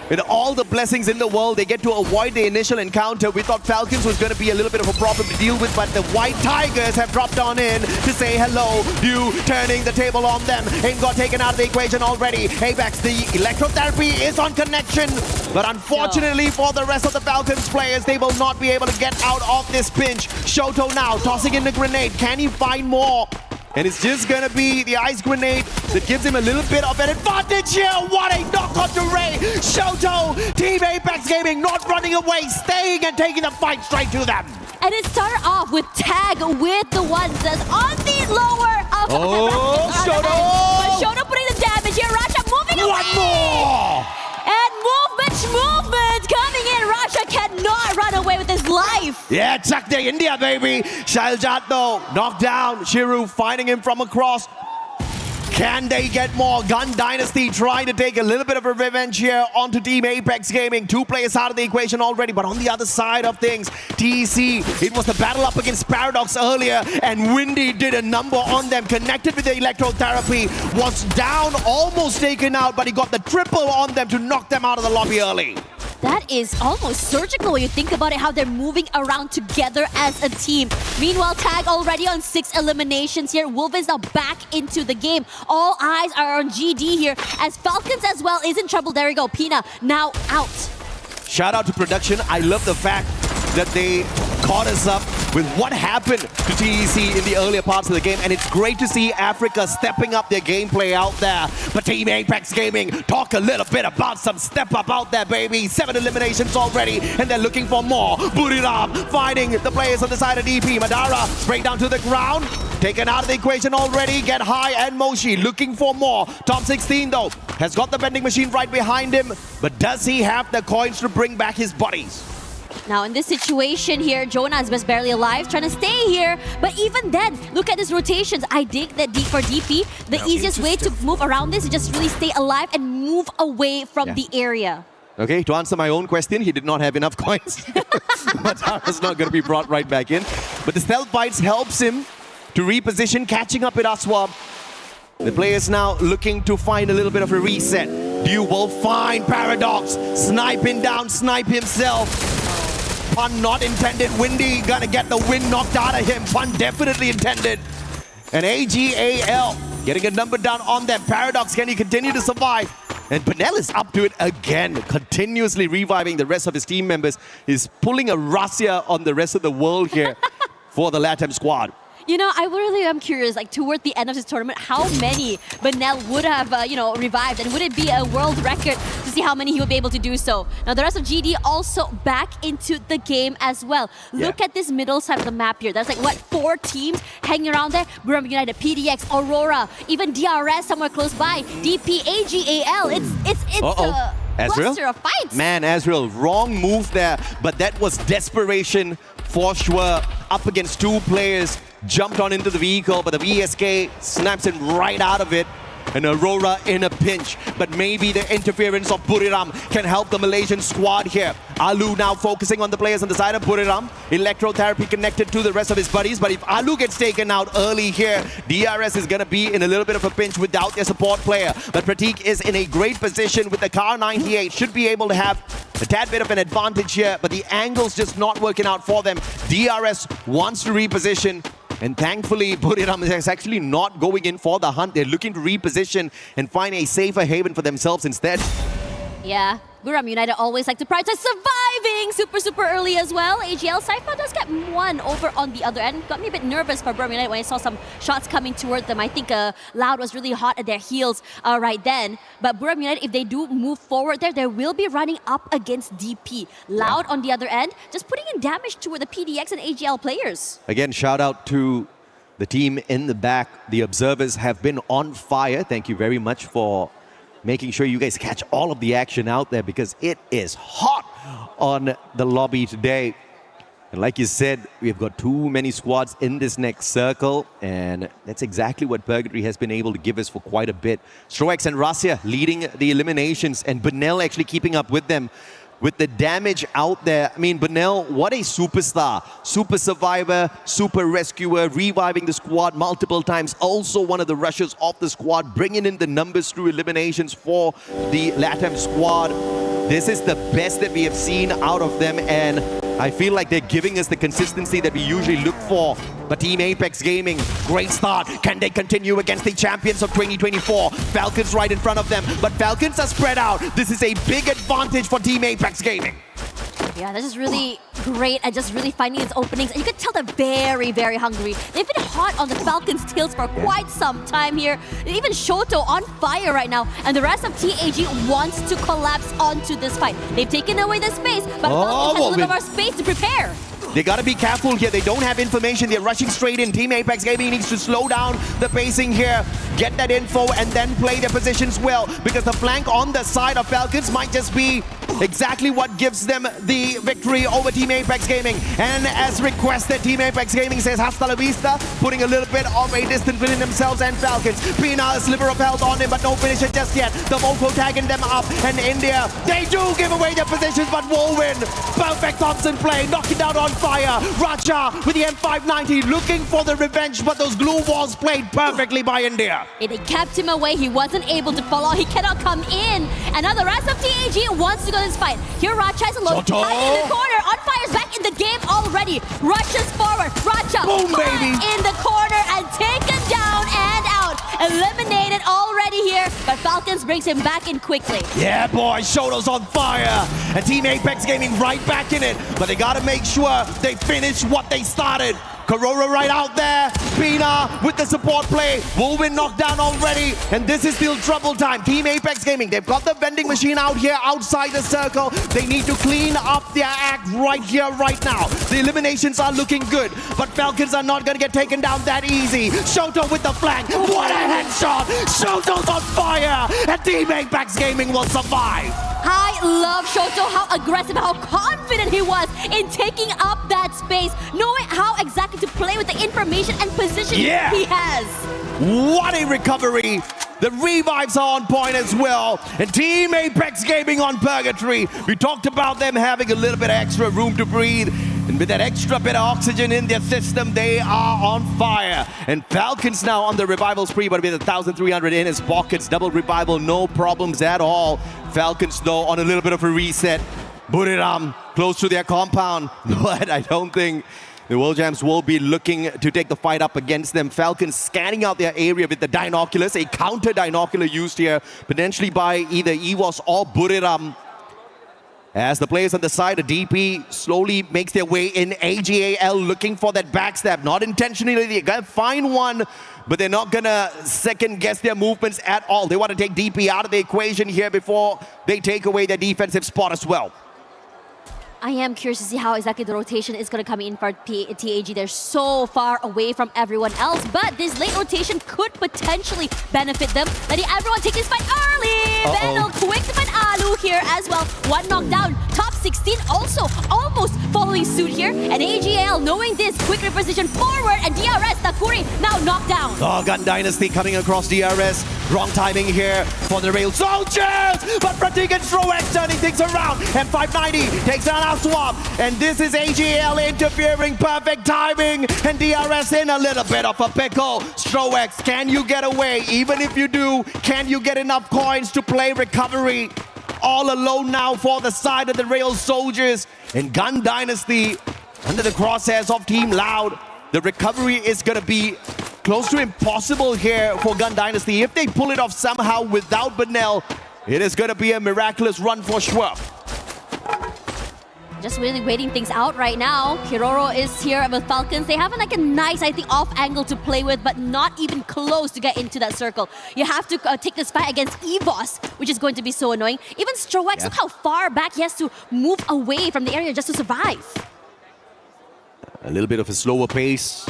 With all the blessings in the world, they get to avoid the initial encounter. We thought Falcons was going to be a little bit of a problem to deal with, but the White Tigers have dropped on in to say hello. You turning the table on them. Aim got taken out of the equation already. Apex, the electrotherapy is on connection. But unfortunately for the rest of the Falcons players, they will not be able to get out of this pinch. Shoto now tossing in the grenade. Can he find more? And it's just going to be the ice grenade that gives him a little bit of an advantage here. What a knock on to Ray. Shoto, Team Apex Gaming not running away, staying and taking the fight straight to them. And it started off with Tag with the ones that's on the lower of Shoto! But Shoto putting the damage here. Rasha moving away. One more! And movement coming in. Rasha cannot run away with his life. Yeah, Chak De India, baby. Shailajit though, knocked down. Shiru finding him from across. Can they get more? Gun Dynasty trying to take a little bit of a revenge here onto Team Apex Gaming. 2 players out of the equation already, but on the other side of things, TEC, it was the battle up against Paradox earlier, and Windy did a number on them, connected with the electrotherapy, was down, almost taken out, but he got the triple on them to knock them out of the lobby early. That is almost surgical when you think about it, how they're moving around together as a team. Meanwhile, Tag already on 6 eliminations here. Wolf is now back into the game. All eyes are on GD here, as Falcons as well is in trouble. There we go, Pina now out. Shout out to production. I love the fact that they caught us up with what happened to TEC in the earlier parts of the game, and it's great to see Africa stepping up their gameplay out there. But Team Apex Gaming, talk a little bit about some step up out there, baby. 7 eliminations already, and they're looking for more. Buriram finding the players on the side of DP. Madara straight down to the ground, taken out of the equation already. Get High and Moshi looking for more. Top 16 though has got the vending machine right behind him, but does he have the coins to bring back his buddies? Now in this situation here, Jonas was barely alive, trying to stay here. But even then, look at his rotations. I dig that for DP, the easiest way to move around this is just really stay alive and move away from the area. Okay, to answer my own question, he did not have enough coins. Madara's not going to be brought right back in. But the stealth bites helps him to reposition, catching up with Aswab. The players now looking to find a little bit of a reset. You will find Paradox, sniping down, snipe himself. Pun not intended. Windy gonna get the wind knocked out of him. Pun definitely intended. And AGAL getting a number down on them. Paradox, can he continue to survive? And Benel is up to it again, continuously reviving the rest of his team members. He's pulling a razzia on the rest of the world here for the LATAM squad. You know, I really am curious, like toward the end of this tournament, how many Benel would have, revived, and would it be a world record to see how many he would be able to do so? Now, the rest of GD also back into the game as well. Look at this middle side of the map here. There's like, what, 4 teams hanging around there? Buriram United, PDX, Aurora, even DRS somewhere close by, DP, AGAL. It's a cluster of fights. Man, Azrael, wrong move there, but that was desperation for sure. Up against 2 players. Jumped on into the vehicle, but the VSK snaps him right out of it. And Aurora in a pinch. But maybe the interference of Buriram can help the Malaysian squad here. Alu now focusing on the players on the side of Buriram. Electrotherapy connected to the rest of his buddies. But if Alu gets taken out early here, DRS is going to be in a little bit of a pinch without their support player. But Prateek is in a great position with the Car 98. Should be able to have a tad bit of an advantage here. But the angle's just not working out for them. DRS wants to reposition. And thankfully, Buriram is actually not going in for the hunt. They're looking to reposition and find a safer haven for themselves instead. Yeah, Buriram United always like to prioritize surviving super early as well. AGL Cypher does get 1 over on the other end. Got me a bit nervous for Buriram United when I saw some shots coming toward them. I think Loud was really hot at their heels right then. But Buriram United, if they do move forward there, they will be running up against DP. Loud on the other end, just putting in damage toward the PDX and AGL players. Again, shout out to the team in the back. The observers have been on fire. Thank you very much for making sure you guys catch all of the action out there, because it is hot on the lobby today. And like you said, we've got too many squads in this next circle, and that's exactly what Purgatory has been able to give us for quite a bit. Stroex and Rasia leading the eliminations, and Benel actually keeping up with them. With the damage out there, I mean, Benel, what a superstar. Super survivor, super rescuer, reviving the squad multiple times. Also one of the rushers of the squad, bringing in the numbers through eliminations for the LATAM squad. This is the best that we have seen out of them, and I feel like they're giving us the consistency that we usually look for. But Team Apex Gaming, great start. Can they continue against the champions of 2024? Falcons right in front of them, but Falcons are spread out. This is a big advantage for Team Apex Gaming. Yeah, this is really great at just really finding its openings. And you can tell they're very hungry. They've been hot on the Falcons' tails for quite some time here. Even Shoto on fire right now. And the rest of TAG wants to collapse onto this fight. They've taken away the space, but Falcons has a little bit more space to prepare. They gotta be careful here. They don't have information. They're rushing straight in. Team Apex Gaming needs to slow down the pacing here. get that info, and then play their positions well, because the flank on the side of Falcons might just be exactly what gives them the victory over Team Apex Gaming. And as requested, Team Apex Gaming says hasta la vista, putting a little bit of a distance between themselves and Falcons. Pina, a sliver of health on him, but no finisher just yet. The Moko tagging them up, and India, they do give away their positions, but will win. Perfect Thompson play, knocking down on fire. Raja with the M590, looking for the revenge, but those glue walls played perfectly by India. It kept him away. He wasn't able to follow. He cannot come in. And now the rest of TAG wants to go this fight. Here Raja is alone. Shoto. Hiding in the corner. On Fire's back in the game already. Rushes forward. Raja Boom, baby. in the corner and taken down and out. Eliminated already here, but Falcons brings him back in quickly. Yeah, boy, Shoto's on fire. And Team Apex Gaming right back in it. But they gotta make sure they finish what they started. Karora right out there. Pina with the support play. Wolvin knocked down already. And this is still trouble time. Team Apex Gaming, they've got the vending machine out here outside the circle. They need to clean up their act right here, right now. The eliminations are looking good, but Falcons are not gonna get taken down that easy. Shoto with the flank. What a headshot. Shoto's on fire. And Team Apex Gaming will survive. I love Shoto, how aggressive, how confident he was in taking up that space, knowing how exactly to play with the information and position he has. What a recovery. The revives are on point as well. And Team Apex Gaming on purgatory. We talked about them having a little bit of extra room to breathe. And with that extra bit of oxygen in their system, they are on fire. And Falcons now on the revival spree, but with 1,300 in his pockets. Double revival, no problems at all. Falcons, though, on a little bit of a reset. Buriram close to their compound. But I don't think the World Jams will be looking to take the fight up against them. Falcons scanning out their area with the Dinoculus, a counter Dinocular used here, potentially by either EVOS or Buriram. As the players on the side of DP slowly makes their way in, AGAL looking for that backstab. Not intentionally, they're gonna find one, but they're not gonna second guess their movements at all. They want to take DP out of the equation here before they take away their defensive spot as well. I am curious to see how exactly the rotation is going to come in for TAG. They're so far away from everyone else, but this late rotation could potentially benefit them. Letting everyone take this fight early. Vandal quick to find Alu here as well. One knockdown. Top 16 also almost following suit here. And AGL knowing this, quick reposition forward, and DRS Takuri now knocked down. Oh, Gun Dynasty coming across DRS. Wrong timing here for the Rail Soldiers, but Pratik and Stroex turning things around. And 590 takes down our swap. And this is AGL interfering, perfect timing. And DRS in a little bit of a pickle. Stroex, can you get away? Even if you do, can you get enough coins to play recovery? All alone now for the side of the Rail Soldiers. And Gun Dynasty under the crosshairs of Team Loud. The recovery is going to be close to impossible here for Gun Dynasty. If they pull it off somehow without Benel, it is going to be a miraculous run for sure. Just really waiting things out right now. Kiroro is here with Falcons. They have like a nice, I think, off angle to play with, but not even close to get into that circle. You have to take this fight against EVOS, which is going to be so annoying. Even Stroex, look how far back he has to move away from the area just to survive. A little bit of a slower pace.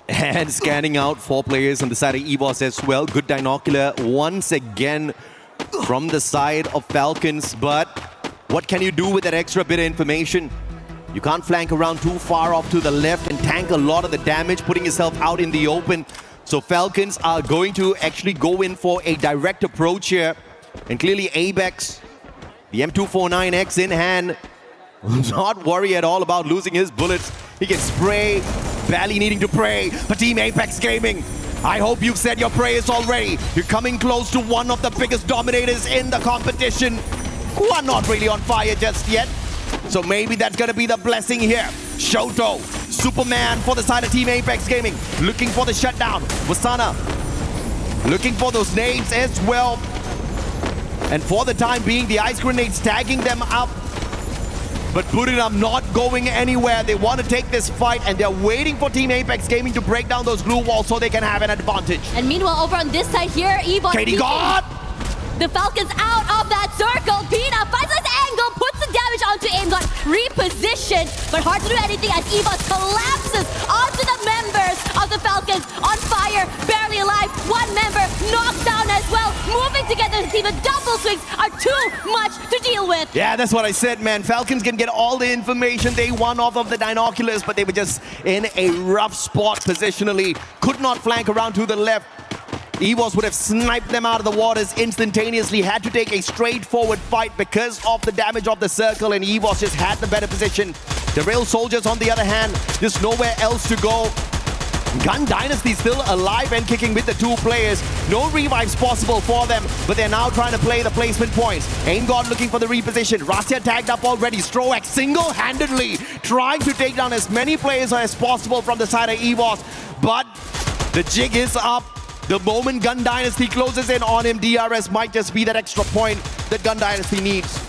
And scanning out 4 players on the side of EVOS as well. Good Dinocular once again from the side of Falcons. But what can you do with that extra bit of information? You can't flank around too far off to the left and tank a lot of the damage, putting yourself out in the open. So Falcons are going to actually go in for a direct approach here. And clearly Abex, the M249X in hand, not worry at all about losing his bullets. He can spray, barely needing to pray. But Team Apex Gaming, I hope you've said your prayers already. You're coming close to one of the biggest dominators in the competition, who are not really on fire just yet. So maybe that's gonna be the blessing here. Shoto, Superman for the side of Team Apex Gaming, looking for the shutdown. Wasana, looking for those nades as well. And for the time being, the ice grenades tagging them up. But Buriram not going anywhere. They want to take this fight, and they're waiting for Team Apex Gaming to break down those glue walls so they can have an advantage. And meanwhile, over on this side here, EVOS Katie God! The Falcons out of that circle. Pina finds this angle, puts the damage onto Aimgot, repositioned, but hard to do anything as EVOS collapses onto the members of the Falcons. On fire, barely alive, one member, moving together to see the double swings are too much to deal with. Yeah, that's what I said, man. Falcons can get all the information they want off of the binoculars, but they were just in a rough spot positionally. Could not flank around to the left. EVOS would have sniped them out of the waters instantaneously, had to take a straightforward fight because of the damage of the circle, and EVOS just had the better position. The Rail Soldiers, on the other hand, there's nowhere else to go. Gun Dynasty still alive and kicking with the two players. No revives possible for them, but they're now trying to play the placement points. Aim God looking for the reposition. Rasya tagged up already. Stroak single-handedly trying to take down as many players as possible from the side of EVOS, but the jig is up. The moment Gun Dynasty closes in on him, DRS might just be that extra point that Gun Dynasty needs.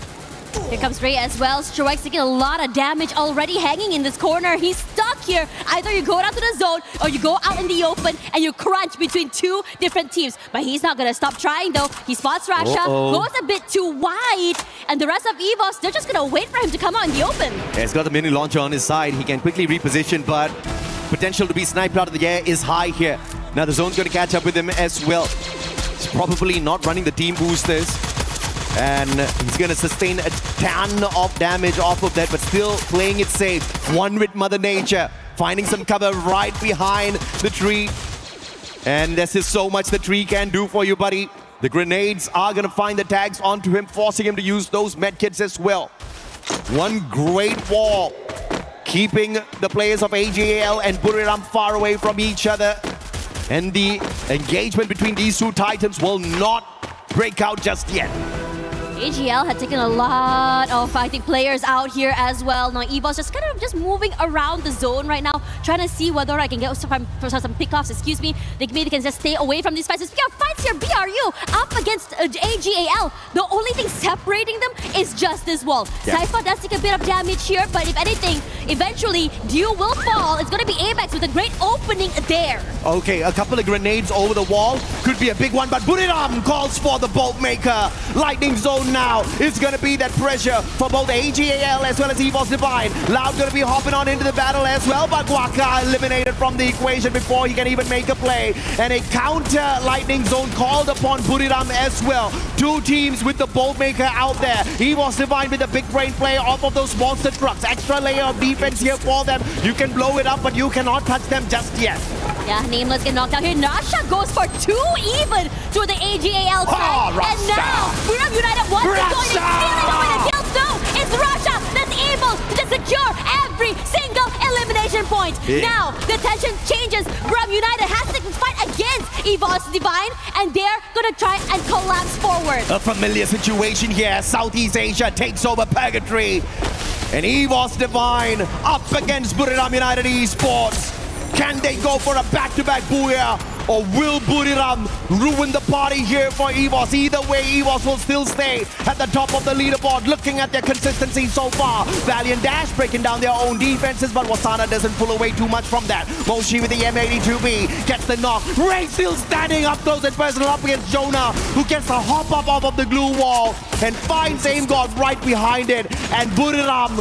Here comes Ray as well. Stroike's taking a lot of damage already hanging in this corner. He's stuck here. Either you go down to the zone or you go out in the open and you crunch between two different teams. But he's not going to stop trying though. He spots Rasha, goes a bit too wide, and the rest of EVOS, they're just going to wait for him to come out in the open. Yeah, he's got the mini launcher on his side. He can quickly reposition, but potential to be sniped out of the air is high here. Now the zone's going to catch up with him as well. He's probably not running the team boosters, and he's going to sustain a ton of damage off of that, but still playing it safe. One with Mother Nature, finding some cover right behind the tree. And this is so much the tree can do for you, buddy. The grenades are going to find the tags onto him, forcing him to use those medkits as well. One great wall, keeping the players of AJL and Buriram far away from each other. And the engagement between these two titans will not break out just yet. AGL had taken a lot of fighting players out here as well. Now EVOS just moving around the zone right now, trying to see whether I can get some pickoffs, excuse me. They maybe can just stay away from these fights. Speaking of fights here, BRU up against AGAL. The only thing separating them is just this wall. Yeah. Sypha does take a bit of damage here, but if anything, eventually Dew will fall. It's going to be Apex with a great opening there. Okay, a couple of grenades over the wall. Could be a big one, but Buriram calls for the Bolt Maker. Lightning Zone now is going to be that pressure for both AGAL as well as EVOS Divine. Loud going to be hopping on into the battle as well, but Guaka eliminated from the equation before he can even make a play. And a counter Lightning Zone called upon Buriram as well. Two teams with the Bolt Maker out there. EVOS Divine with a big brain play off of those monster trucks. Extra layer of defense here for them. You can blow it up, but you cannot touch them just yet. Yeah, Nameless get knocked out here. Nasha goes for 2 even to the AGAL side. And now, Buriram United wants to go and stealing away the kills. No, it's Rasha that's able to secure every single elimination point. Yeah. Now, the tension changes. Buriram United has to fight against EVOS Divine, and they're gonna try and collapse forward. A familiar situation here. Southeast Asia takes over Purgatory. And EVOS Divine up against Buriram United Esports. Can they go for a back-to-back booyah? Or will Buriram ruin the party here for EVOS? Either way, EVOS will still stay at the top of the leaderboard, looking at their consistency so far. Valiant Dash breaking down their own defenses, but Wasana doesn't pull away too much from that. Moshi with the M82B gets the knock. Ray still standing up close and personal up against Jonah, who gets the hop up off of the glue wall and finds Aim God right behind it. And Buriram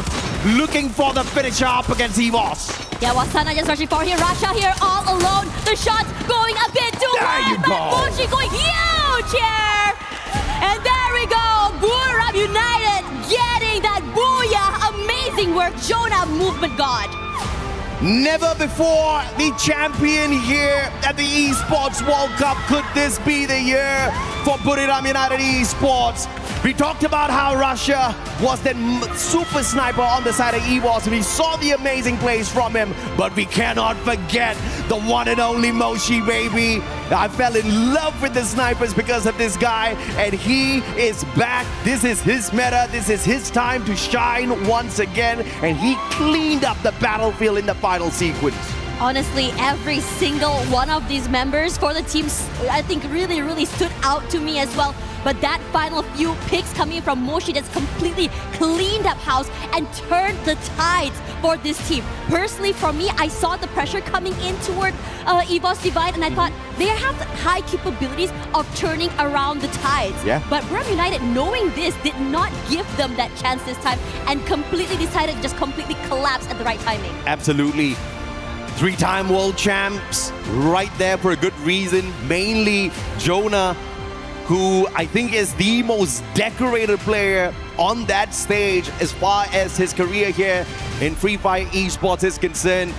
looking for the finisher up against EVOS. Yeah, Wasana just rushing for here. Rasha here all alone. The shots going a bit too hard, but Moshi going huge here. And there we go. Buriram United getting that booyah. Amazing work. Jonah, movement god. Never before the champion here at the Esports World Cup. Could this be the year for Buriram United Esports? We talked about how Russia was that super sniper on the side of EVOS, and we saw the amazing plays from him, but we cannot forget the one and only Moshi, baby. I fell in love with the snipers because of this guy, and he is back. This is his meta. This is his time to shine once again, and he cleaned up the battlefield in the final sequence. Honestly, every single one of these members for the teams, I think really stood out to me as well. But that final few picks coming from Moshi that's completely cleaned up house and turned the tides for this team. Personally, for me, I saw the pressure coming in toward EVOS Divine, and I thought they have high capabilities of turning around the tides. Yeah. But Buriram United, knowing this, did not give them that chance this time and completely decided to just completely collapse at the right timing. Absolutely. 3-time world champs right there for a good reason. Mainly Jonah who I think is the most decorated player on that stage as far as his career here in Free Fire Esports is concerned.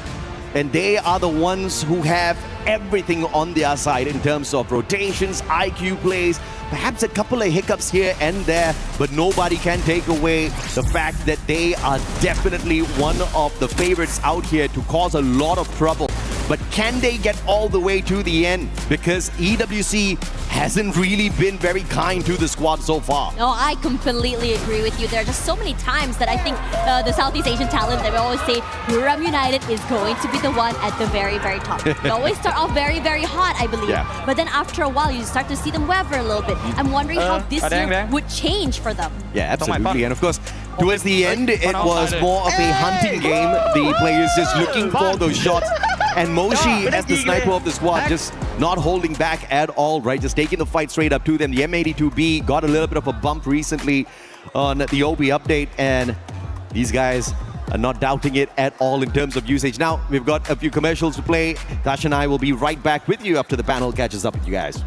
And they are the ones who have everything on their side in terms of rotations, IQ plays, perhaps a couple of hiccups here and there, but nobody can take away the fact that they are definitely one of the favorites out here to cause a lot of trouble. But can they get all the way to the end? Because EWC hasn't really been very kind to the squad so far. No, I completely agree with you. There are just so many times that I think the Southeast Asian talent that we always say Buriram United is going to be the one at the very, very top. They always start off very, very hot, I believe. Yeah. But then after a while, you start to see them waver a little bit. I'm wondering how this year would change for them. Yeah, absolutely. And of course, towards the end, it was more of a hunting game. The players just looking for those shots. And Moshi, as the sniper of the squad, just not holding back at all, right? Just taking the fight straight up to them. The M82B got a little bit of a bump recently on the OB update, and these guys are not doubting it at all in terms of usage. Now, we've got a few commercials to play. Tash and I will be right back with you after the panel catches up with you guys.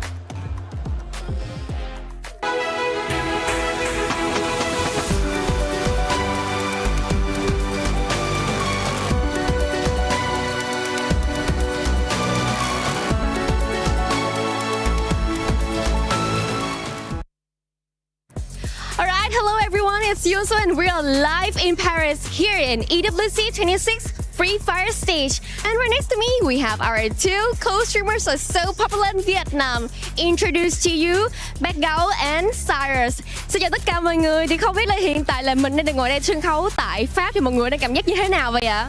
Hello everyone, it's Yuso and we are live in Paris here in EWC 26 Free Fire stage. And right next to me, we have our two co-streamers who are so popular in Vietnam. Introduce to you, Bad Gao and Cyrus. Xin chào tất cả mọi người, thì không biết là hiện tại là mình đang được ngồi đây sân khấu tại Pháp thì mọi người đang cảm giác như thế nào vậy ạ?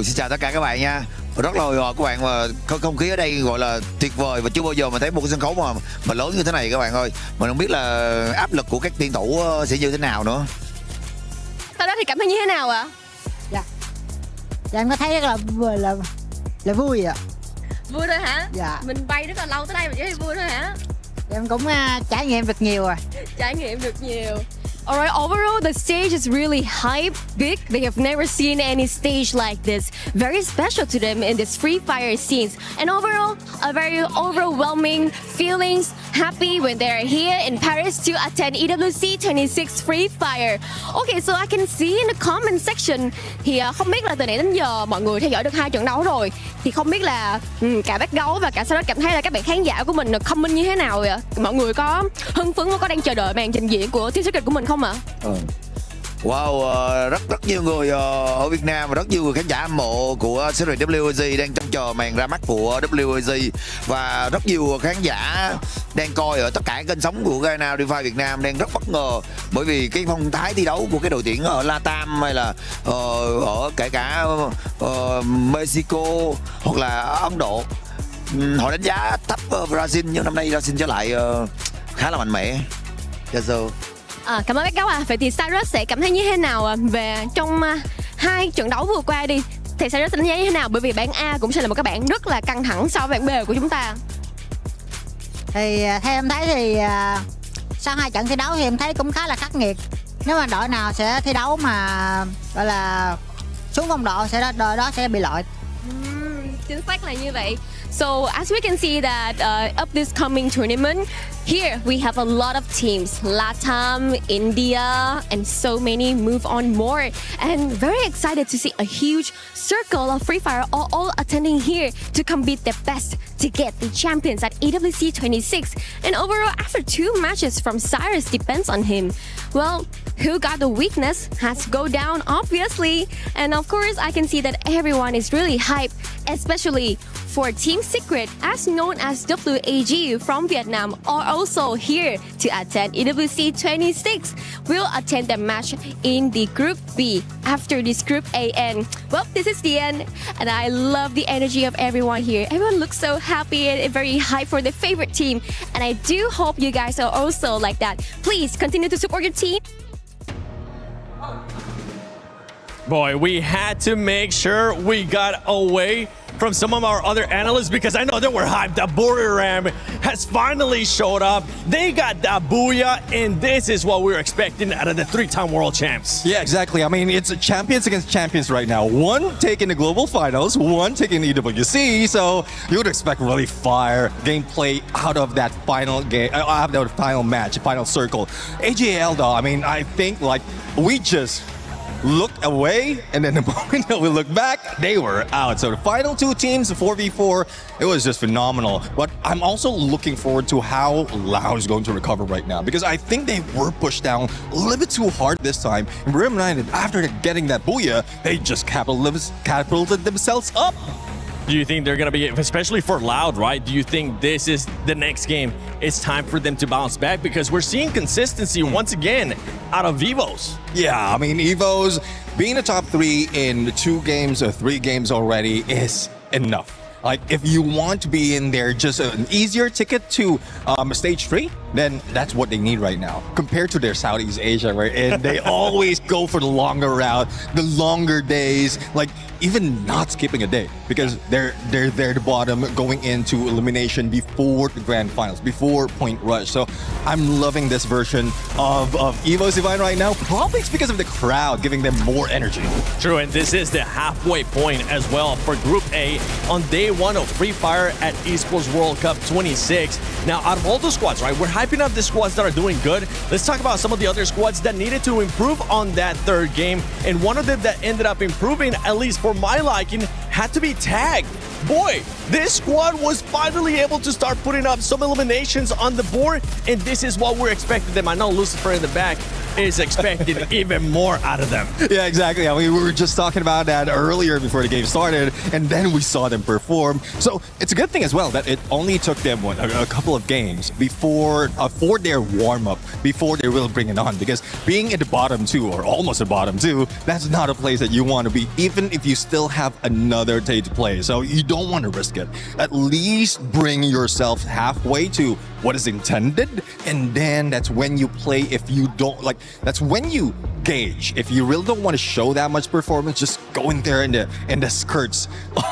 Xin chào tất cả các bạn nha. Rất là hồi hộp các bạn, mà không khí ở đây gọi là tuyệt vời và chưa bao giờ mà thấy một cái sân khấu mà lớn như thế này các bạn ơi. Mình không biết là áp lực của các tuyển thủ sẽ như thế nào nữa. Sau đó thì cảm thấy như thế nào ạ? Dạ em có thấy rất là vui ạ. Vui thôi hả? Dạ. Mình bay rất là lâu tới đây mà chỉ thấy vui thôi hả? Em cũng trải nghiệm được nhiều rồi. Trải nghiệm được nhiều. Alright, overall the stage is really hype, big. They have never seen any stage like this. Very special to them in this Free Fire scenes. And overall, a very overwhelming feelings, happy when they're here in Paris to attend EWC 26 Free Fire. Okay, so I can see in the comment section thì không biết là từ nãy đến giờ mọi người theo dõi được 2 trận đấu rồi. Thì không biết là cả Bad Gấu và cả Sarah cảm thấy là các bạn khán giả của mình comment như thế nào vậy? Mọi người có hưng phấn và có đang chờ đợi màn trình diễn của Team Secret của mình không ạ? Wow, rất nhiều người ở Việt Nam và rất nhiều người khán giả hâm mộ của series WOG đang trông chờ màn ra mắt của WOG, và rất nhiều khán giả đang coi ở tất cả kênh sóng của Garena Free Việt Nam đang rất bất ngờ bởi vì cái phong thái thi đấu của cái đội tuyển ở Latam hay là ở kể cả Mexico hoặc là Ấn Độ. Họ đánh giá thấp Brazil, nhưng năm nay Brazil trở lại khá là mạnh mẽ. Cảm ơn bác Gấu ạ. Vậy thì Cyrus sẽ cảm thấy như thế nào về trong 2 trận đấu vừa qua đi? Thì Cyrus sẽ đánh giá như thế nào? Bởi vì bảng A cũng sẽ là một cái bảng rất là căng thẳng so với bảng B của chúng ta. Thì theo em thấy thì sau 2 trận thi đấu thì em thấy cũng khá là khắc nghiệt. Nếu mà đội nào sẽ thi đấu mà gọi là xuống phong độ sẽ đội đó sẽ bị loại. Chính xác là như vậy. So as we can see that of this coming tournament, here we have a lot of teams, Latam, India, and so many move on more. And very excited to see a huge circle of Free Fire all attending here to compete their best to get the champions at EWC 26. And overall, after 2 matches from Cyrus depends on him. Well, who got the weakness has go down, obviously. And of course, I can see that everyone is really hyped, especially for Team Secret, as known as WAG from Vietnam, are also here to attend EWC 26. We'll attend the match in the Group B after this Group A end. Well, this is the end, and I love the energy of everyone here. Everyone looks so happy and very hyped for their favorite team, and I do hope you guys are also like that. Please continue to support your team. Boy, we had to make sure we got away from some of our other analysts because I know they were hyped that Buriram has finally showed up. They got that booyah, and this is what we were expecting out of the 3-time world champs. Yeah, exactly. I mean, it's champions against champions right now. One taking the global finals, one taking the EWC. So you would expect really fire gameplay out of that final game, out of the final match, final circle. AJL though, I mean, I think like we just looked away, and then the moment that we look back, they were out. So the final two teams, the 4v4, it was just phenomenal. But I'm also looking forward to how Lao is going to recover right now, because I think they were pushed down a little bit too hard this time. And Buriram United, after getting that booyah, they just catapulted themselves up. Do you think they're going to be, especially for Loud, right? Do you think this is the next game? It's time for them to bounce back because we're seeing consistency once again out of EVOs. Yeah, I mean, EVOs being a top 3 in 2 games or 3 games already is enough. Like, if you want to be in there, just an easier ticket to stage 3, then that's what they need right now. Compared to their Southeast Asia, right? And they always go for the longer route, the longer days, like even not skipping a day, because they're at the bottom going into elimination before the grand finals, before Point Rush. So I'm loving this version of EVO's Divine right now. Probably it's because of the crowd giving them more energy. True, and this is the halfway point as well for Group A on day 1 of Free Fire at Esports World Cup 26. Now, out of all the squads, right, we're hyping up the squads that are doing good. Let's talk about some of the other squads that needed to improve on that third game. And one of them that ended up improving, at least for my liking, had to be TAG. Boy, this squad was finally able to start putting up some eliminations on the board, and this is what we're expecting them. I know Lucifer in the back is expecting even more out of them. Yeah, exactly. I mean, we were just talking about that earlier before the game started, and then we saw them perform. So it's a good thing as well that it only took them a couple of games before for their warm-up, before they will bring it on, because being at the bottom 2 or almost the bottom 2, that's not a place that you want to be, even if you still have another day to play. So you don't want to risk it. At least bring yourself halfway to what is intended, and then that's when you play. If you don't like, that's when you gauge. If you really don't want to show that much performance, just go in there in the skirts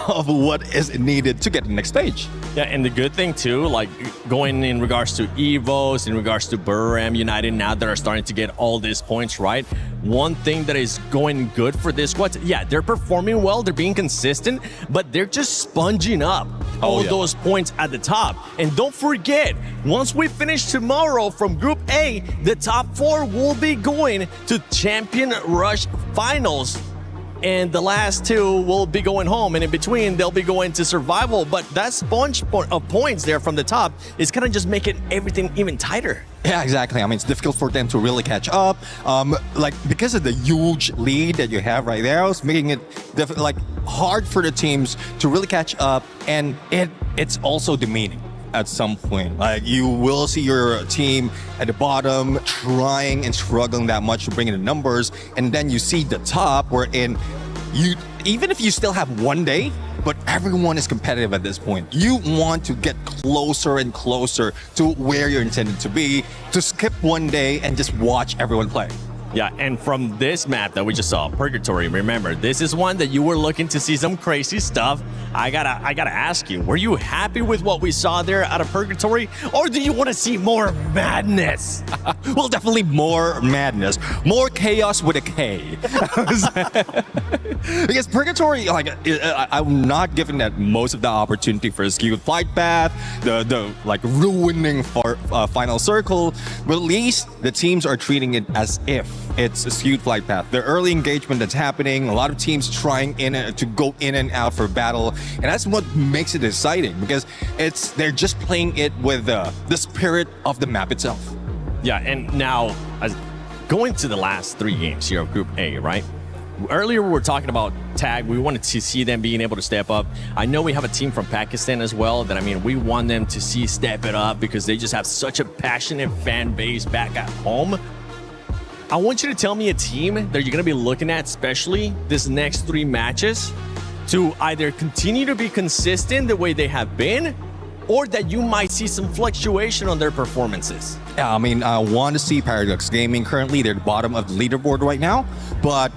of what is needed to get to the next stage. Yeah, and the good thing too, like going in regards to EVOs, in regards to Buriram United, now that are starting to get all these points, right? One thing that is going good for this squad, yeah, they're performing well, they're being consistent, but they're just sponging up all those points at the top. And don't forget, once we finish tomorrow from Group A, the top 4 will be going to Champion Rush Finals. And the last 2 will be going home, and in between they'll be going to survival. But that sponge of points there from the top is kind of just making everything even tighter. Yeah, exactly. I mean, it's difficult for them to really catch up. Like, because of the huge lead that you have right there, it's making it hard for the teams to really catch up, and it's also demeaning at some point. Like, you will see your team at the bottom trying and struggling that much to bring in the numbers, and then you see the top wherein you, even if you still have one day, but everyone is competitive at this point. You want to get closer and closer to where you're intended to be, to skip one day and just watch everyone play. Yeah, and from this map that we just saw, Purgatory, remember, this is one that you were looking to see some crazy stuff. I gotta ask you, were you happy with what we saw there out of Purgatory, or do you want to see more madness? Well, definitely more madness, more chaos with a K. Because Purgatory, like, I'm not giving that most of the opportunity for a skewed flight path, the like ruining for final circle, but at least the teams are treating it as if it's a skewed flight path. The early engagement that's happening, a lot of teams trying to go in and out for battle, and that's what makes it exciting, because they're just playing it with the spirit of the map itself. Yeah, and now going to the last 3 games here of Group A, right? Earlier we were talking about TAG. We wanted to see them being able to step up. I know we have a team from Pakistan as well that, I mean, we want them to see step it up because they just have such a passionate fan base back at home. I want you to tell me a team that you're going to be looking at, especially this next 3 matches, to either continue to be consistent the way they have been, or that you might see some fluctuation on their performances. Yeah, I mean, I want to see Paradox Gaming. Currently, they're at the bottom of the leaderboard right now, but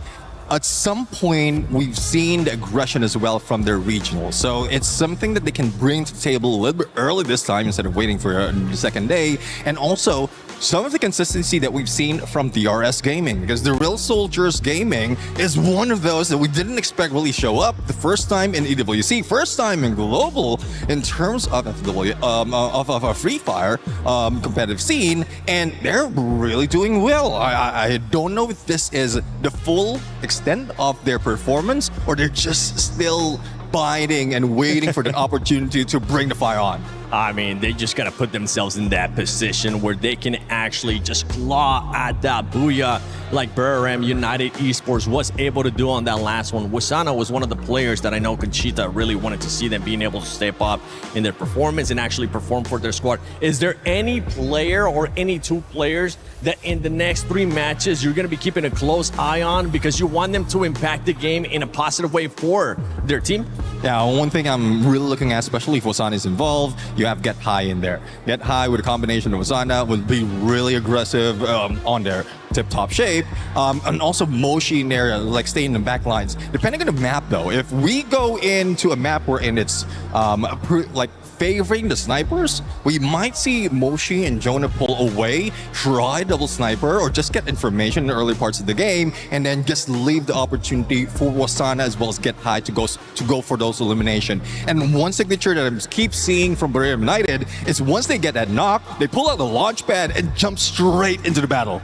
at some point we've seen the aggression as well from their regional. So it's something that they can bring to the table a little bit early this time instead of waiting for the second day. And also some of the consistency that we've seen from DRS Gaming, because the Real Soldiers Gaming is one of those that we didn't expect really show up the first time in EWC, first time in global in terms of a Free Fire competitive scene, and they're really doing well. I don't know if this is the full extent of their performance or they're just still biding and waiting for the opportunity to bring the fire on. I mean, they just gotta put themselves in that position where they can actually just claw at that booyah like Burram United Esports was able to do on that last one. Wasana was one of the players that I know Conchita really wanted to see them being able to step up in their performance and actually perform for their squad. Is there any player or any two players that in the next 3 matches you're gonna be keeping a close eye on because you want them to impact the game in a positive way for their team? Yeah, one thing I'm really looking at, especially if Wasana is involved, you have Get High in there. Get High with a combination of Wasana would be really aggressive on their tip-top shape. And also Moshi in there, like staying in the back lines. Depending on the map though, if we go into a map wherein it's like favoring the snipers, we might see Moshi and Jonah pull away, try double sniper, or just get information in the early parts of the game, and then just leave the opportunity for Wasana as well as Get High to go for those elimination. And one signature that I keep seeing from Burram United is once they get that knock, they pull out the launch pad and jump straight into the battle.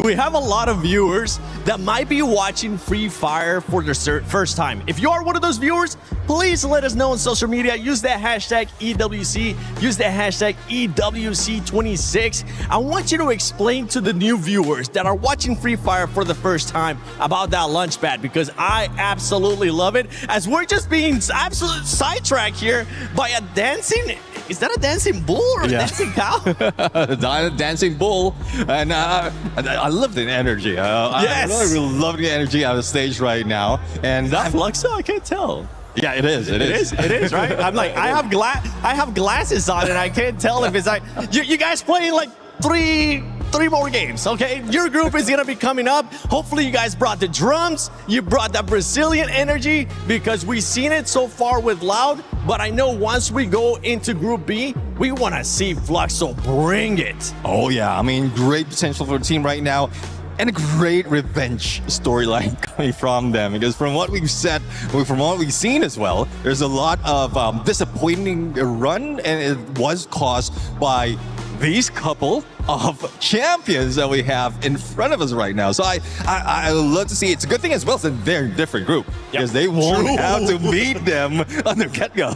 We have a lot of viewers that might be watching Free Fire for their first time. If you are one of those viewers, please let us know on social media. Use that hashtag EWC. Use that hashtag EWC26. I want you to explain to the new viewers that are watching Free Fire for the first time about that launch pad, because I absolutely love it, as we're just being absolutely sidetracked here by a dancing... Is that a dancing bull or a dancing cow? Dancing bull. And I love the energy. Yes. I really love the energy on the stage right now. And that Fluxo, I can't tell. Yeah, it is. It is, right? I'm like, I have glasses on and I can't tell if it's like, you guys playing like three more games, okay? Your group is gonna be coming up. Hopefully you guys brought the drums, you brought that Brazilian energy, because we've seen it so far with Loud, but I know once we go into Group B, we wanna see Fluxo bring it. Oh yeah, I mean, great potential for the team right now. And a great revenge storyline coming from them, because from what we've said, from what we've seen as well, there's a lot of disappointing run, and it was caused by these couple of champions that we have in front of us right now. So I love to see. It's a good thing as well, it's a very different group, because they won't have to meet them on the get-go.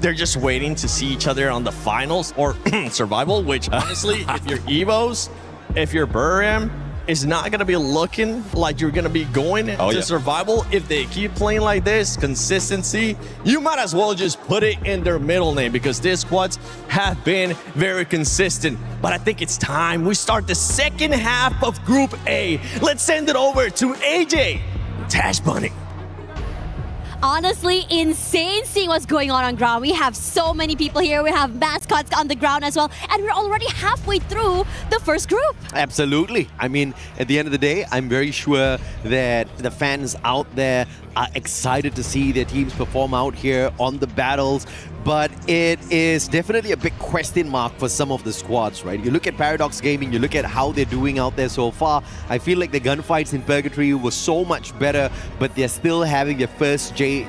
They're just waiting to see each other on the finals or survival, which honestly, if you're Evos, if you're Burram, it's not going to be looking like you're going to be going to survival. If they keep playing like this, consistency, you might as well just put it in their middle name, because these squads have been very consistent. But I think it's time we start the second half of Group A. Let's send it over to AJ, Tash Bunny. Honestly, insane seeing what's going on ground. We have so many people here. We have mascots on the ground as well. And we're already halfway through the first group. Absolutely. I mean, at the end of the day, I'm very sure that the fans out there are excited to see their teams perform out here on the battles. But it is definitely a big question mark for some of the squads, right? You look at Paradox Gaming, you look at how they're doing out there so far. I feel like the gunfights in Purgatory were so much better, but they're still having their first day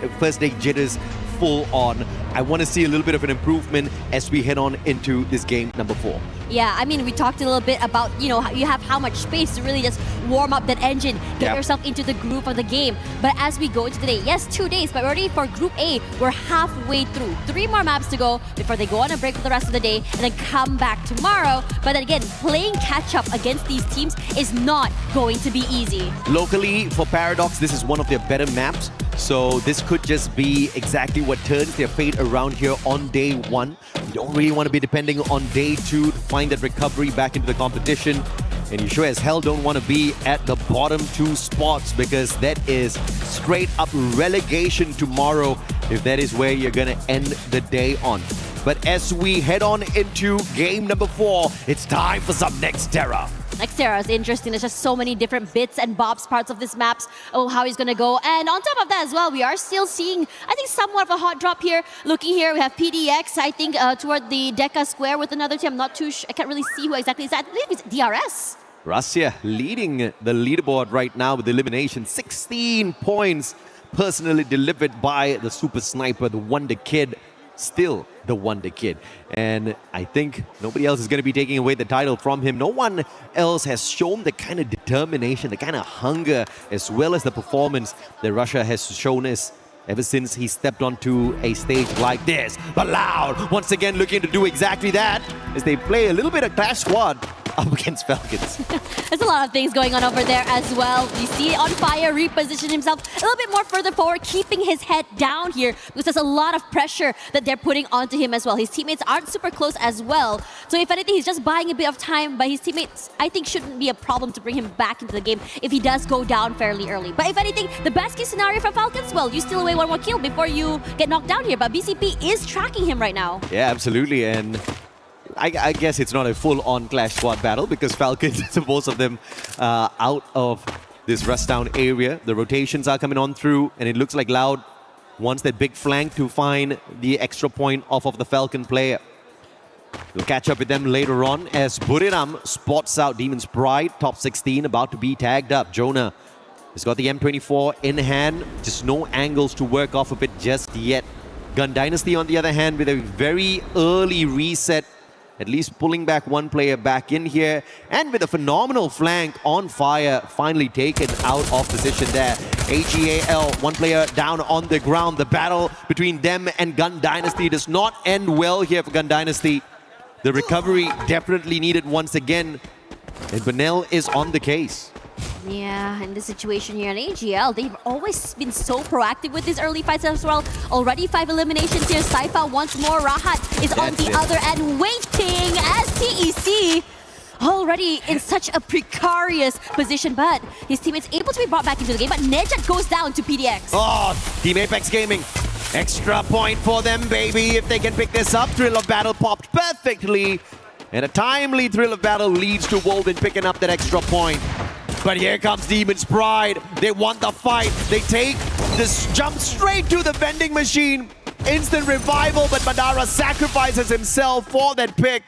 jitters full on. I want to see a little bit of an improvement as we head on into this game number 4. Yeah, I mean, we talked a little bit about, you know, you have how much space to really just warm up that engine, get yourself into the groove of the game. But as we go into the day, yes, 2 days, but already for Group A, we're halfway through. 3 more maps to go before they go on a break for the rest of the day and then come back tomorrow. But then again, playing catch-up against these teams is not going to be easy. Locally, for Paradox, this is one of their better maps. So this could just be exactly what turns their fate around here on day 1. You don't really want to be depending on day 2 to find that recovery back into the competition. And you sure as hell don't want to be at the bottom 2 spots, because that is straight up relegation tomorrow if that is where you're going to end the day on. But as we head on into game number 4, it's time for some Next Terra. Next era is interesting. There's just so many different bits and bobs parts of this maps. Oh, how he's gonna go. And on top of that as well, we are still seeing, I think, somewhat of a hot drop here. Looking here, we have PDX, I think, toward the Deca square with another team. I'm not too sure. I can't really see who exactly is that. I believe it's DRS. Russia leading the leaderboard right now with elimination. 16 points personally delivered by the super sniper, the Wonder Kid. Still the Wonder Kid. And I think nobody else is going to be taking away the title from him. No one else has shown the kind of determination, the kind of hunger, as well as the performance that Russia has shown us ever since he stepped onto a stage like this. But Loud, once again, looking to do exactly that as they play a little bit of Clash Squad up against Falcons. There's a lot of things going on over there as well. You see On Fire reposition himself a little bit more further forward, keeping his head down here because there's a lot of pressure that they're putting onto him as well. His teammates aren't super close as well. So if anything, he's just buying a bit of time, but his teammates, I think, shouldn't be a problem to bring him back into the game if he does go down fairly early. But if anything, the best case scenario for Falcons, well, you steal away one more kill before you get knocked down here. But BCP is tracking him right now. Yeah, absolutely. And I guess it's not a full-on Clash Squad battle because Falcons, most of them out of this rush down area. The rotations are coming on through, and it looks like Loud wants that big flank to find the extra point off of the Falcon player. We'll catch up with them later on as Buriram spots out Demon's Pride, top 16, about to be tagged up. Jonah has got the M24 in hand, just no angles to work off of it just yet. Gun Dynasty, on the other hand, with a very early reset, at least pulling back one player back in here, and with a phenomenal flank. On Fire finally taken out of position there. AGAL, one player down on the ground. The battle between them and Gun Dynasty does not end well here for Gun Dynasty. The recovery definitely needed once again, and Benel is on the case. Yeah, in this situation here in AGL, they've always been so proactive with these early fights as well. Already 5 eliminations here. Saifa once more. Rahat is on the other end waiting as TEC already in such a precarious position, but his teammates able to be brought back into the game, but Nejat goes down to PDX. Oh, Team Apex Gaming. Extra point for them, baby, if they can pick this up. Thrill of Battle popped perfectly, and a timely Thrill of Battle leads to Wolven picking up that extra point. But here comes Demon's Pride. They want the fight. They take this jump straight to the vending machine. Instant revival, but Madara sacrifices himself for that pick.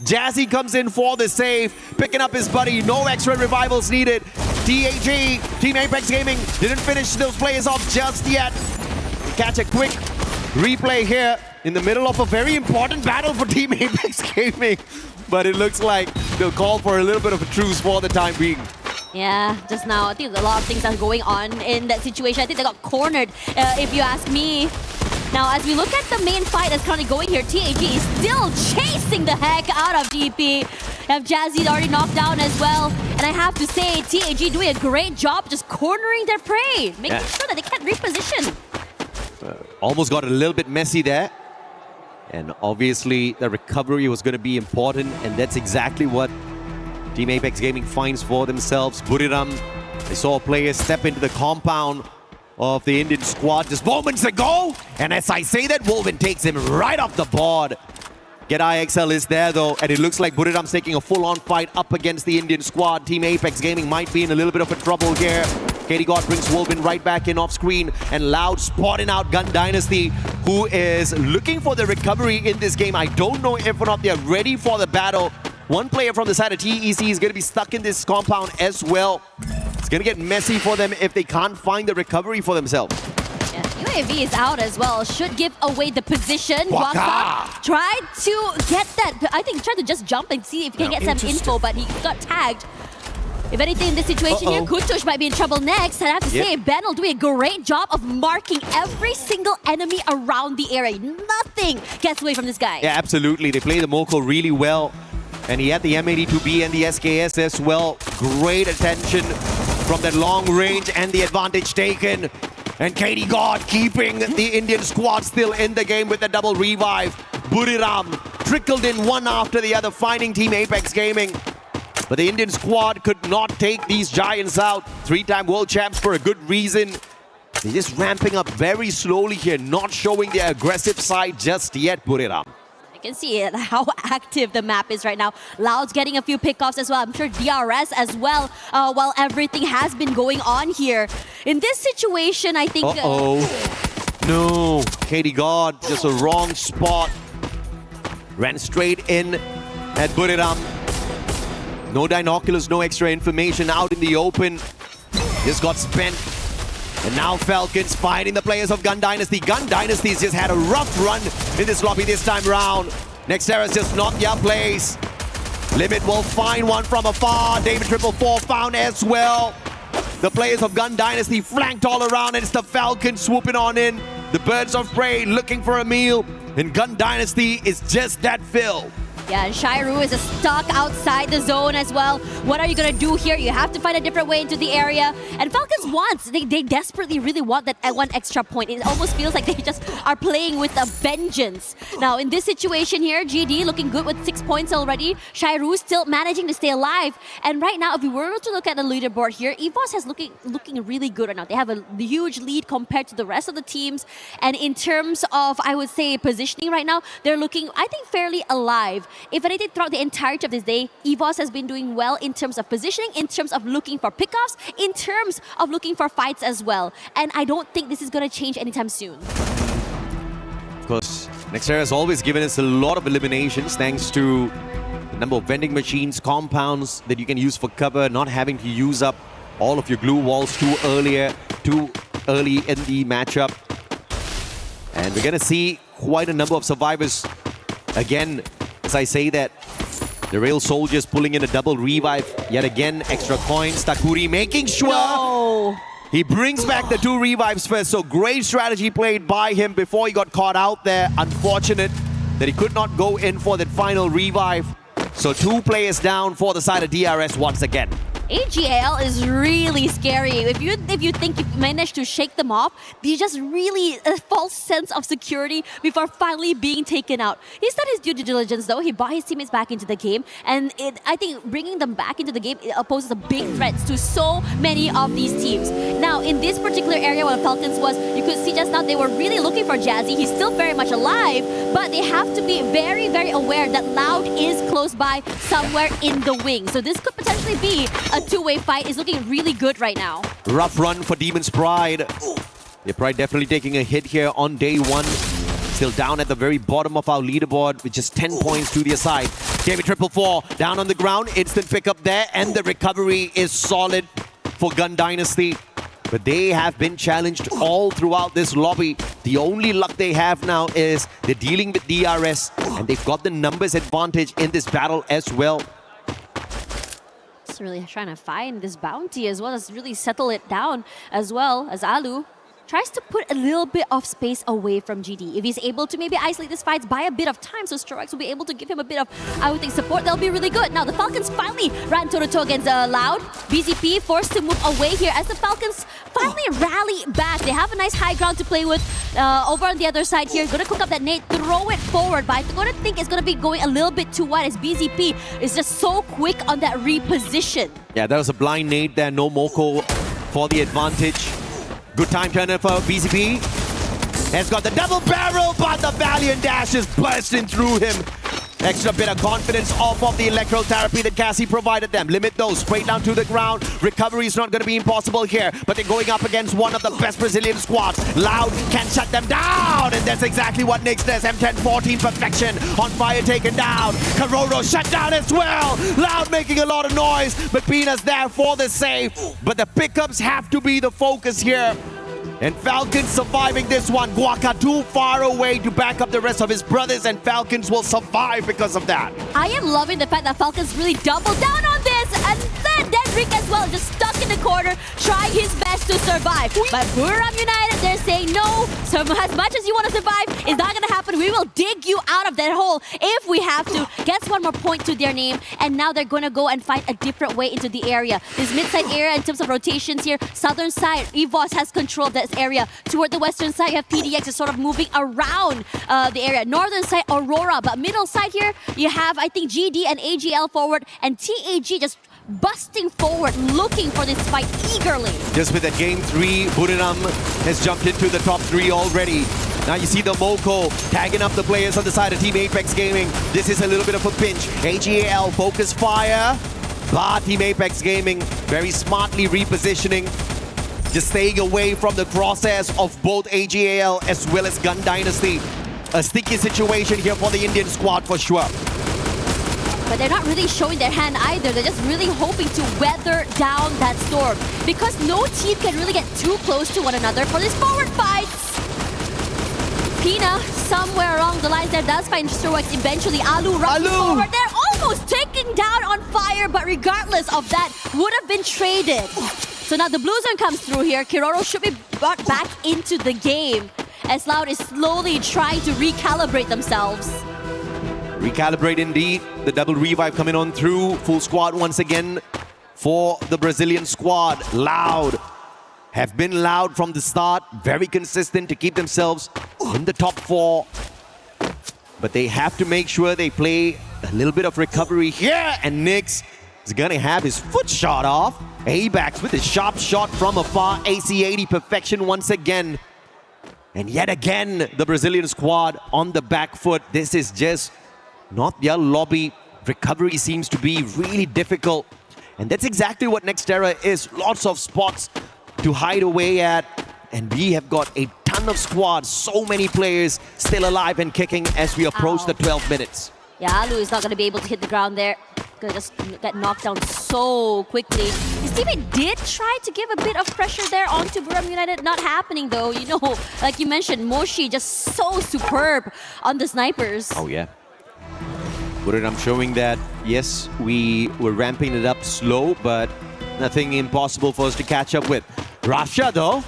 Jazzy comes in for the save, picking up his buddy. No extra revivals needed. TAG, Team Apex Gaming, didn't finish those players off just yet. Catch a quick replay here in the middle of a very important battle for Team Apex Gaming. But it looks like they'll call for a little bit of a truce for the time being. Yeah, just now, I think a lot of things are going on in that situation. I think they got cornered, if you ask me. Now, as we look at the main fight that's currently going here, TAG is still chasing the heck out of GP. Have Jazzy already knocked down as well. And I have to say, TAG doing a great job just cornering their prey, making sure that they can't reposition. Almost got a little bit messy there. And obviously, the recovery was going to be important, and that's exactly what Team Apex Gaming finds for themselves. Buriram, they saw a player step into the compound of the Indian squad just moments ago. And as I say that, Wolven takes him right off the board. Get IXL is there though, and it looks like Buriram's taking a full-on fight up against the Indian squad. Team Apex Gaming might be in a little bit of a trouble here. Katie God brings Wolven right back in off screen, and Loud spotting out Gun Dynasty, who is looking for the recovery in this game. I don't know if or not they're ready for the battle. One player from the side of TEC is going to be stuck in this compound as well. It's going to get messy for them if they can't find the recovery for themselves. Yeah, UAV is out as well. Should give away the position. Waka tried to get that. I think he tried to just jump and see if he can get some info, but he got tagged. If anything, in this situation here, Kutush might be in trouble next. And I have to say, Benel doing a great job of marking every single enemy around the area. Nothing gets away from this guy. Yeah, absolutely. They play the Moko really well. And he had the M82B and the SKS as well. Great attention from that long range and the advantage taken. And Katie God keeping the Indian squad still in the game with the double revive. Buriram trickled in one after the other, finding Team Apex Gaming. But the Indian squad could not take these giants out. 3-time world champs for a good reason. They're just ramping up very slowly here, not showing their aggressive side just yet, Buriram. You can see it, how active the map is right now. Loud's getting a few pickoffs as well. I'm sure DRS as well, while everything has been going on here. In this situation, I think... No, Katie God, just a wrong spot. Ran straight in at Buriram. No binoculars, no extra information out in the open. Just got spent. And now Falcons fighting the players of Gun Dynasty. Gun Dynasty's just had a rough run in this lobby this time round. Nextera's just not their place. Limit will find one from afar. David 444 found as well. The players of Gun Dynasty flanked all around, and it's the Falcons swooping on in. The Birds of Prey looking for a meal. And Gun Dynasty is just that Phil. Yeah, and Shairu is stuck outside the zone as well. What are you going to do here? You have to find a different way into the area. And Falcons wants, they desperately really want that one extra point. It almost feels like they just are playing with a vengeance. Now, in this situation here, GD looking good with 6 points already. Shairu still managing to stay alive. And right now, if we were to look at the leaderboard here, EVOS has looking really good right now. They have a huge lead compared to the rest of the teams. And in terms of, I would say, positioning right now, they're looking, I think, fairly alive. If anything, throughout the entirety of this day, EVOS has been doing well in terms of positioning, in terms of looking for pickoffs, in terms of looking for fights as well. And I don't think this is going to change anytime soon. Of course, Nextera has always given us a lot of eliminations thanks to the number of vending machines, compounds that you can use for cover, not having to use up all of your glue walls too early in the matchup. And we're going to see quite a number of survivors again. As I say that, the Rail Soldiers pulling in a double revive. Yet again, extra coins. Takuri making sure he brings back the 2 revives first. So great strategy played by him before he got caught out there. Unfortunate that he could not go in for that final revive. So 2 players down for the side of DRS once again. AGL is really scary. If you think you managed to shake them off, they just really a false sense of security before finally being taken out. He's done his due diligence though. He brought his teammates back into the game, and I think bringing them back into the game poses a big threat to so many of these teams. Now, in this particular area where Falcons was, you could see just now they were really looking for Jazzy. He's still very much alive, but they have to be very, very aware that Loud is close by somewhere in the wing. So this could potentially be a 2-way fight. Is looking really good right now. Rough run for Demon's Pride. Yeah, Pride definitely taking a hit here on day 1. Still down at the very bottom of our leaderboard with just 10 points to their side. David 444 down on the ground. Instant pickup there, and the recovery is solid for Gun Dynasty. But they have been challenged all throughout this lobby. The only luck they have now is they're dealing with DRS, and they've got the numbers advantage in this battle as well. Really trying to find this bounty as well as really settle it down as well as Alu tries to put a little bit of space away from GD. If he's able to maybe isolate this fight, buy a bit of time, so Stroix will be able to give him a bit of, I would think, support. That'll be really good. Now, the Falcons finally ran toe-to-toe against Loud. BZP forced to move away here as the Falcons finally rally back. They have a nice high ground to play with. Over on the other side here, gonna cook up that nade, throw it forward, but I'm gonna think it's gonna be going a little bit too wide as BZP is just so quick on that reposition. Yeah, that was a blind nade there. No Moko for the advantage. Good time turner for BCP. Has got the double barrel, but the Valiant Dash is bursting through him. Extra bit of confidence off of the electro therapy that Cassie provided them. Limit those straight down to the ground. Recovery is not going to be impossible here, but they're going up against one of the best Brazilian squads. Loud can shut them down, and that's exactly what Nyx does. M10-14 perfection on fire taken down. Karoro shut down as well. Loud making a lot of noise, but Pina's there for the save. But the pickups have to be the focus here. And Falcons surviving this one. Guaca too far away to back up the rest of his brothers, and Falcons will survive because of that. I am loving the fact that Falcons really doubled down on this, and then Dedrick as well, just stuck in the corner, trying his best to survive. But Buriram United, they're saying no. So as much as you want to survive, it's not going to happen. We will dig you out of that hole if we have to. Gets one more point to their name, and now they're going to go and find a different way into the area. This mid-side area in terms of rotations here, southern side, EVOS has control of that area. Toward the western side, you have PDX is sort of moving around the area. Northern side, Aurora, but middle side here, you have, I think, GD and AGL forward, and TAG just busting forward, looking for this fight eagerly. Just with that game 3, Buriram has jumped into the top 3 already. Now you see the Moko tagging up the players on the side of Team Apex Gaming. This is a little bit of a pinch. AGAL focus fire. But Team Apex Gaming very smartly repositioning, just staying away from the crosshairs of both AGAL as well as Gun Dynasty. A sticky situation here for the Indian squad for sure. But they're not really showing their hand either. They're just really hoping to weather down that storm, because no team can really get too close to one another for these forward fights. Pina, somewhere along the lines there, does find Sturwax eventually. Alu rushing forward. They're almost taken down on fire, but regardless of that, would have been traded. So now the blue zone comes through here. Kiroro should be brought back into the game, as Loud is slowly trying to recalibrate themselves. Recalibrate indeed. The double revive coming on through. Full squad once again for the Brazilian squad. Loud have been loud from the start. Very consistent to keep themselves in the top 4. But they have to make sure they play a little bit of recovery here. And Nyx is going to have his foot shot off. Abax with a sharp shot from afar. AC80 perfection once again. And yet again, the Brazilian squad on the back foot. This is just not their lobby. Recovery seems to be really difficult. And that's exactly what Nextera is. Lots of spots to hide away at. And we have got a ton of squads. So many players still alive and kicking as we approach the 12 minutes. Yeah, Alu is not going to be able to hit the ground there. Gonna just get knocked down so quickly. His teammate did try to give a bit of pressure there onto Buriram United. Not happening though. You know, like you mentioned, Moshi just so superb on the snipers. Oh yeah. Buriram showing that, yes, we were ramping it up slow, but nothing impossible for us to catch up with. Russia though,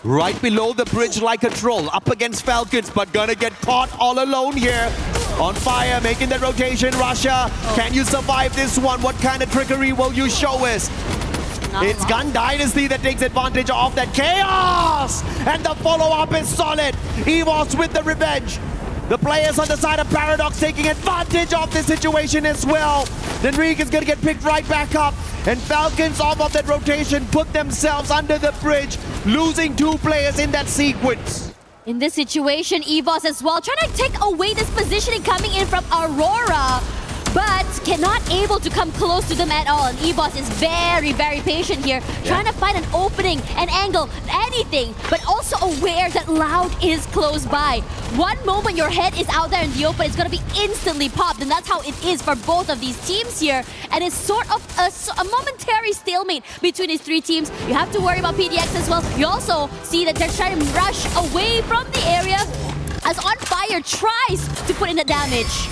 right below the bridge like a troll, up against Falcons, but gonna get caught all alone here. On fire, making the rotation. Russia, can you survive this one? What kind of trickery will you show us? It's Gun Dynasty that takes advantage of that chaos! And the follow-up is solid. EVOS with the revenge. The players on the side of Paradox taking advantage of this situation as well. Then Reek is gonna get picked right back up. And Falcons off of that rotation put themselves under the bridge, losing 2 players in that sequence. In this situation, EVOS as well, trying to take away this positioning coming in from Aurora, but cannot able to come close to them at all. And EVOS is very, very patient here, trying to find an opening, an angle, anything, but also aware that Loud is close by. One moment your head is out there in the open, it's going to be instantly popped, and that's how it is for both of these teams here. And it's sort of a momentary stalemate between these 3 teams. You have to worry about PDX as well. You also see that they're trying to rush away from the area as On Fire tries to put in the damage.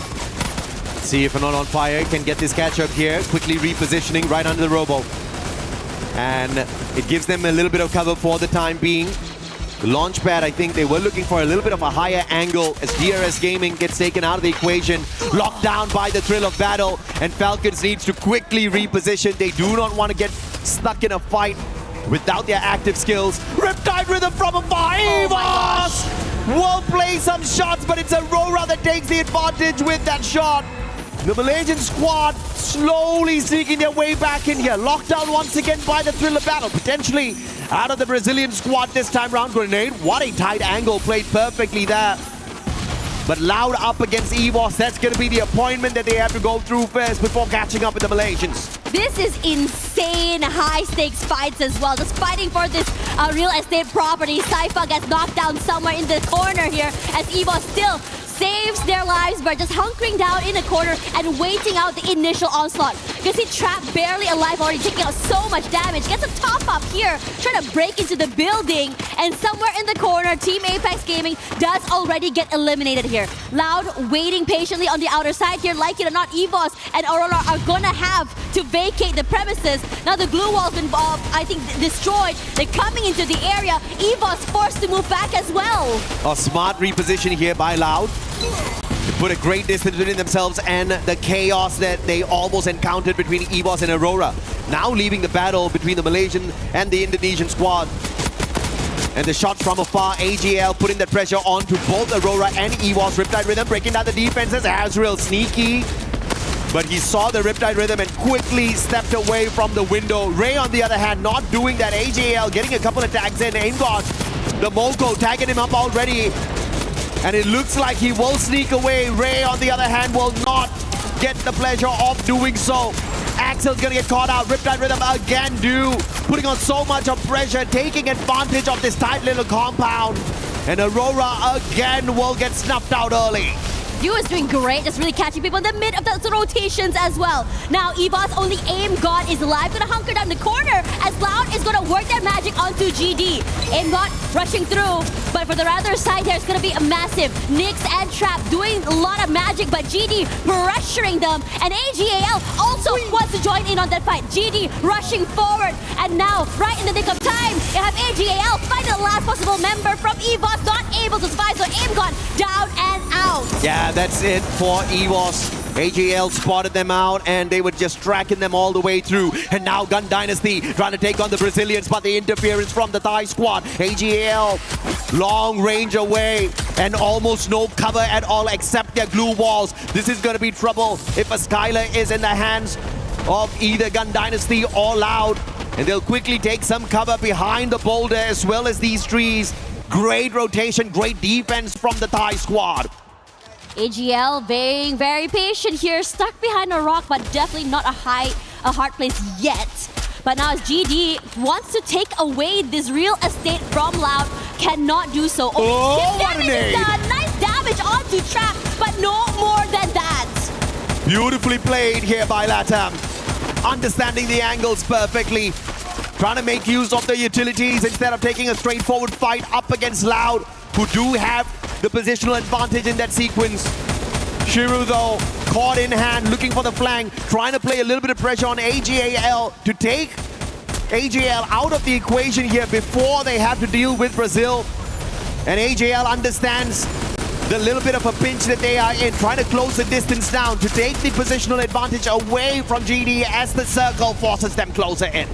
See if Not On Fire can get this catch up here. Quickly repositioning right under the Robo. And it gives them a little bit of cover for the time being. The launch pad, I think they were looking for a little bit of a higher angle as DRS Gaming gets taken out of the equation. Locked down by the thrill of battle. And Falcons needs to quickly reposition. They do not want to get stuck in a fight without their active skills. Riptide Rhythm from afar. EVOS will play some shots, but it's Aurora that takes the advantage with that shot. The Malaysian squad slowly sneaking their way back in here. Locked down once again by the thrill of battle. Potentially out of the Brazilian squad this time round. Grenade, what a tight angle, played perfectly there. But Loud up against EVOS, that's going to be the appointment that they have to go through first before catching up with the Malaysians. This is insane high-stakes fights as well. Just fighting for this real estate property. Saifa gets knocked down somewhere in the corner here as EVOS still saves their lives by just hunkering down in the corner and waiting out the initial onslaught. Because he trapped barely alive already, taking out so much damage. Gets a top up here, trying to break into the building. And somewhere in the corner, Team Apex Gaming does already get eliminated here. Loud waiting patiently on the outer side here. Like it or not, EVOS and Aurora are gonna have to vacate the premises. Now the glue wall's been, I think, destroyed. They're coming into the area. EVOS forced to move back as well. A smart reposition here by Loud. To put a great distance between themselves and the chaos that they almost encountered between EVOS and Aurora. Now leaving the battle between the Malaysian and the Indonesian squad. And the shots from afar, AGL putting the pressure onto both Aurora and EVOS. Riptide Rhythm breaking down the defenses. Azrael sneaky. But he saw the Riptide Rhythm and quickly stepped away from the window. Ray, on the other hand, not doing that. AGL getting a couple of tags in. Aim God. The Moko tagging him up already. And it looks like he will sneak away. Ray, on the other hand, will not get the pleasure of doing so. Axel's gonna get caught out. Riptide Rhythm again putting on so much of pressure, taking advantage of this tight little compound. And Aurora again will get snuffed out early. You is doing great, just really catching people in the mid of the rotations as well. Now Evo's only aim god is live, gonna hunker down the corner as Loud is gonna work their magic onto GD. Aim god rushing through, but for the other side there's gonna be a massive Nyx and Trap doing a lot of magic, but GD pressuring them, and AGAL also wants to join in on that fight. GD rushing forward, and now right in the nick of time, you have AGAL find the last possible member from Evos, not able to survive, so aim god down and out. Yeah, that's it for EVOS. AGL spotted them out and they were just tracking them all the way through. And now Gun Dynasty trying to take on the Brazilians, but the interference from the Thai squad. AGL long range away and almost no cover at all except their glue walls. This is going to be trouble if a Skylar is in the hands of either Gun Dynasty or Loud. And they'll quickly take some cover behind the boulder as well as these trees. Great rotation, great defense from the Thai squad. AGL being very patient here, stuck behind a rock, but definitely not a hard place yet. But now as GD wants to take away this real estate from Loud, cannot do so. Oh, what damage is done. Nice damage onto Trap, but no more than that. Beautifully played here by Latam. Understanding the angles perfectly. Trying to make use of the utilities instead of taking a straightforward fight up against Loud, who do have the positional advantage in that sequence. Shiru though, caught in hand, looking for the flank, trying to play a little bit of pressure on AGAL to take AGL out of the equation here before they have to deal with Brazil. And AGL understands the little bit of a pinch that they are in, trying to close the distance down to take the positional advantage away from GD as the circle forces them closer in.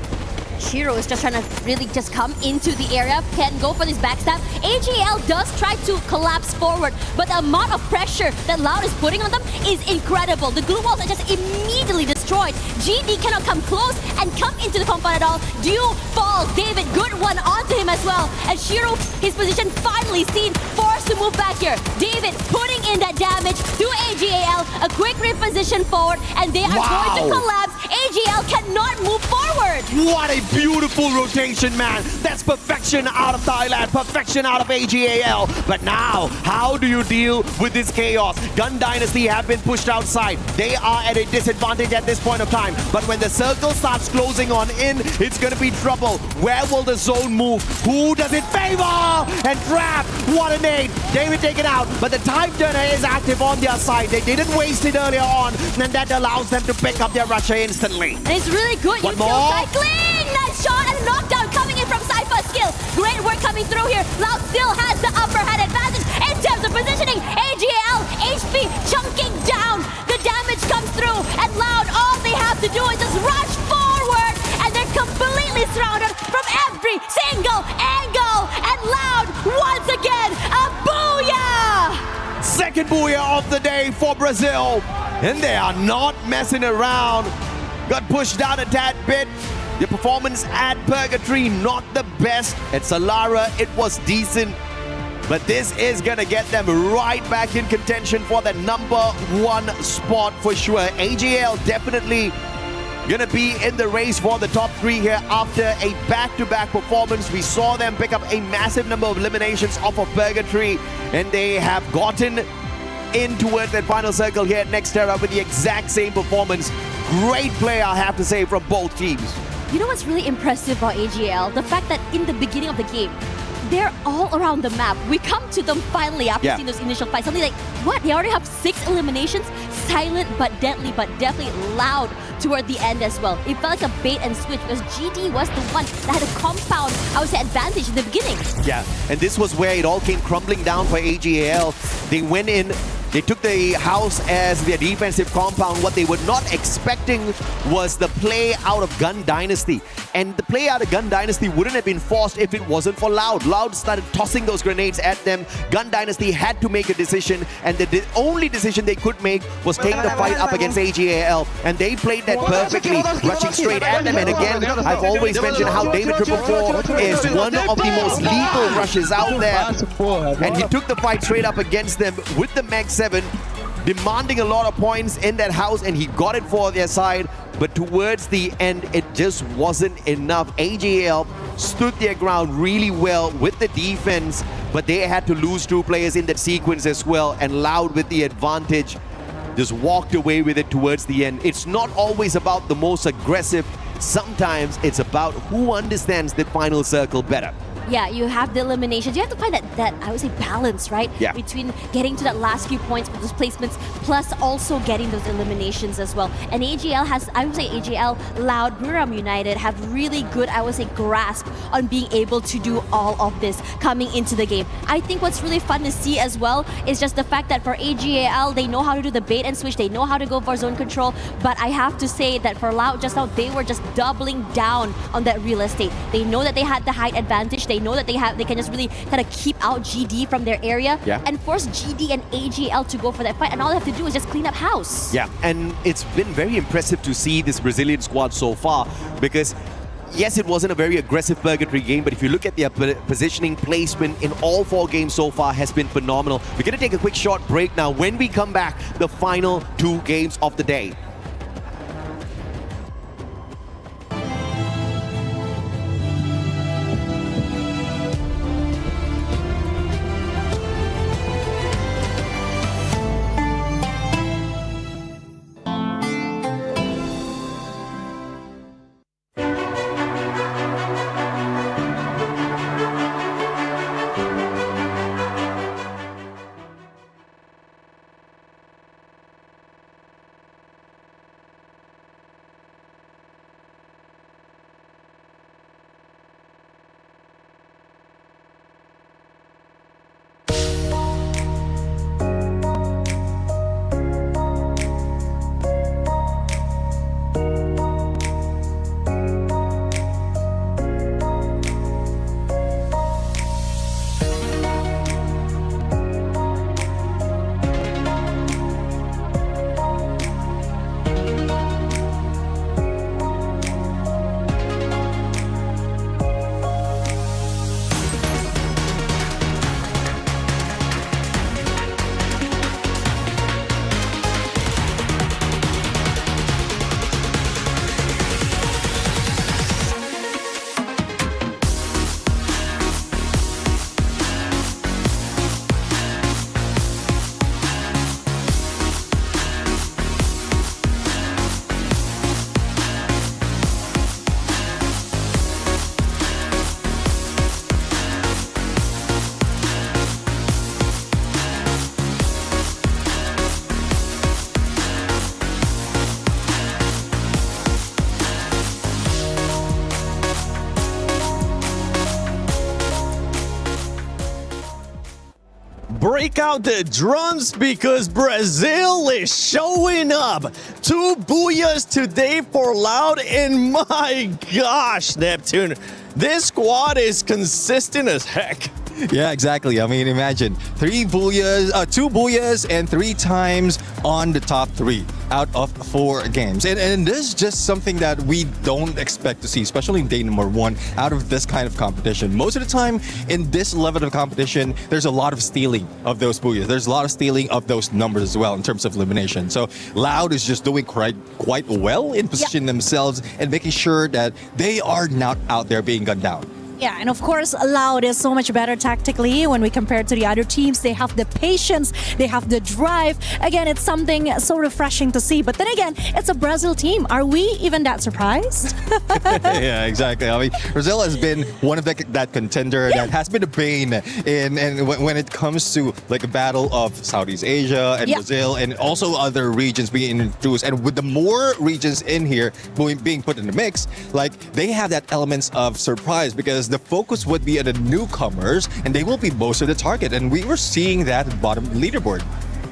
Shiro is just trying to really just come into the area, can go for this backstab. AGL does try to collapse forward, but the amount of pressure that Loud is putting on them is incredible. The glue walls are just immediately destroyed. GD cannot come close and come into the compound at all. Do fall, David, good one onto him as well. And Shiro, his position finally seen, forced to move back here. David putting in that damage to AGL, a quick reposition forward, and they are going to collapse. AGL cannot move forward. What a beautiful rotation, man. That's perfection out of Thailand, perfection out of AGAL. But now, how do you deal with this chaos? Gun Dynasty have been pushed outside. They are at a disadvantage at this point of time. But when the circle starts closing on in, it's going to be trouble. Where will the zone move? Who does it favor? And Trap, what a nade. David taken out, but the time turner is active on their side. They didn't waste it earlier on, and that allows them to pick up their rusher instantly. And it's really good. One you more. Cycling! Nice shot and a knockdown coming in from Cypher's skill. Great work coming through here. Loud still has the upper hand advantage in terms of positioning. AGL, HP chunking down. The damage comes through, and Loud, all they have to do is just rush forward, and they're completely surrounded from every single angle. And Loud, once again, a booyah! Second booyah of the day for Brazil. And they are not messing around. Got pushed down a tad bit. The performance at Purgatory, not the best. At Solara, it was decent. But this is going to get them right back in contention for the #1 spot for sure. AGL definitely going to be in the race for the top 3 here after a back-to-back performance. We saw them pick up a massive number of eliminations off of Purgatory, and they have gotten in towards that final circle here at Nextera with the exact same performance. Great play, I have to say, from both teams. You know what's really impressive about AGL? The fact that in the beginning of the game, they're all around the map. We come to them finally after seeing those initial fights. Something like, what? They already have 6 eliminations? Silent but deadly, but definitely Loud toward the end as well. It felt like a bait and switch because GD was the one that had a compound, I would say, advantage in the beginning. Yeah, and this was where it all came crumbling down for AGL. They went in They took the house as their defensive compound. What they were not expecting was the play out of Gun Dynasty. And the play out of Gun Dynasty wouldn't have been forced if it wasn't for Loud. Loud started tossing those grenades at them. Gun Dynasty had to make a decision, and the only decision they could make was take the fight up against AGAL. And they played that perfectly, rushing straight at them. And again, I've always mentioned how David 444 is one of the most lethal rushes out there. And he took the fight straight up against them with the Mag 7, demanding a lot of points in that house, and he got it for their side. But towards the end, it just wasn't enough. AGL stood their ground really well with the defense, but they had to lose 2 players in that sequence as well, and Loud with the advantage just walked away with it towards the end. It's not always about the most aggressive. Sometimes it's about who understands the final circle better. Yeah, you have the eliminations. You have to find that I would say balance, right? Yeah. Between getting to that last few points with those placements, plus also getting those eliminations as well. And AGL has, I would say AGL, Loud, Buriram United have really good, I would say, grasp on being able to do all of this coming into the game. I think what's really fun to see as well is just the fact that for AGL, they know how to do the bait and switch, they know how to go for zone control, but I have to say that for Loud just now, they were just doubling down on that real estate. They know that they had the height advantage, they know that they can just really kind of keep out GD from their area and force GD and AGL to go for that fight, and all they have to do is just clean up house. Yeah, and it's been very impressive to see this Brazilian squad so far, because yes, it wasn't a very aggressive purgatory game, but if you look at their positioning placement in all 4 games so far has been phenomenal. We're going to take a quick short break now. When we come back, the final 2 games of the day. Break out the drums because Brazil is showing up. 2 booyahs today for Loud, and my gosh, Neptune, this squad is consistent as heck. Yeah, exactly. I mean, imagine 2 booyahs and 3 times on the top 3 out of 4 games. And this is just something that we don't expect to see, especially in day number 1 out of this kind of competition. Most of the time in this level of competition, there's a lot of stealing of those booyahs. There's a lot of stealing of those numbers as well in terms of elimination. So Loud is just doing quite well in positioning themselves and making sure that they are not out there being gunned down. Yeah, and of course, Loud is so much better tactically when we compare to the other teams. They have the patience, they have the drive. Again, it's something so refreshing to see. But then again, it's a Brazil team. Are we even that surprised? Yeah, exactly. I mean, Brazil has been one of that contender that has been a bane when it comes to like a battle of Southeast Asia and Brazil and also other regions being introduced. And with the more regions in here being put in the mix, like they have that elements of surprise because the focus would be on the newcomers and they will be most of the target. And we were seeing that at the bottom leaderboard.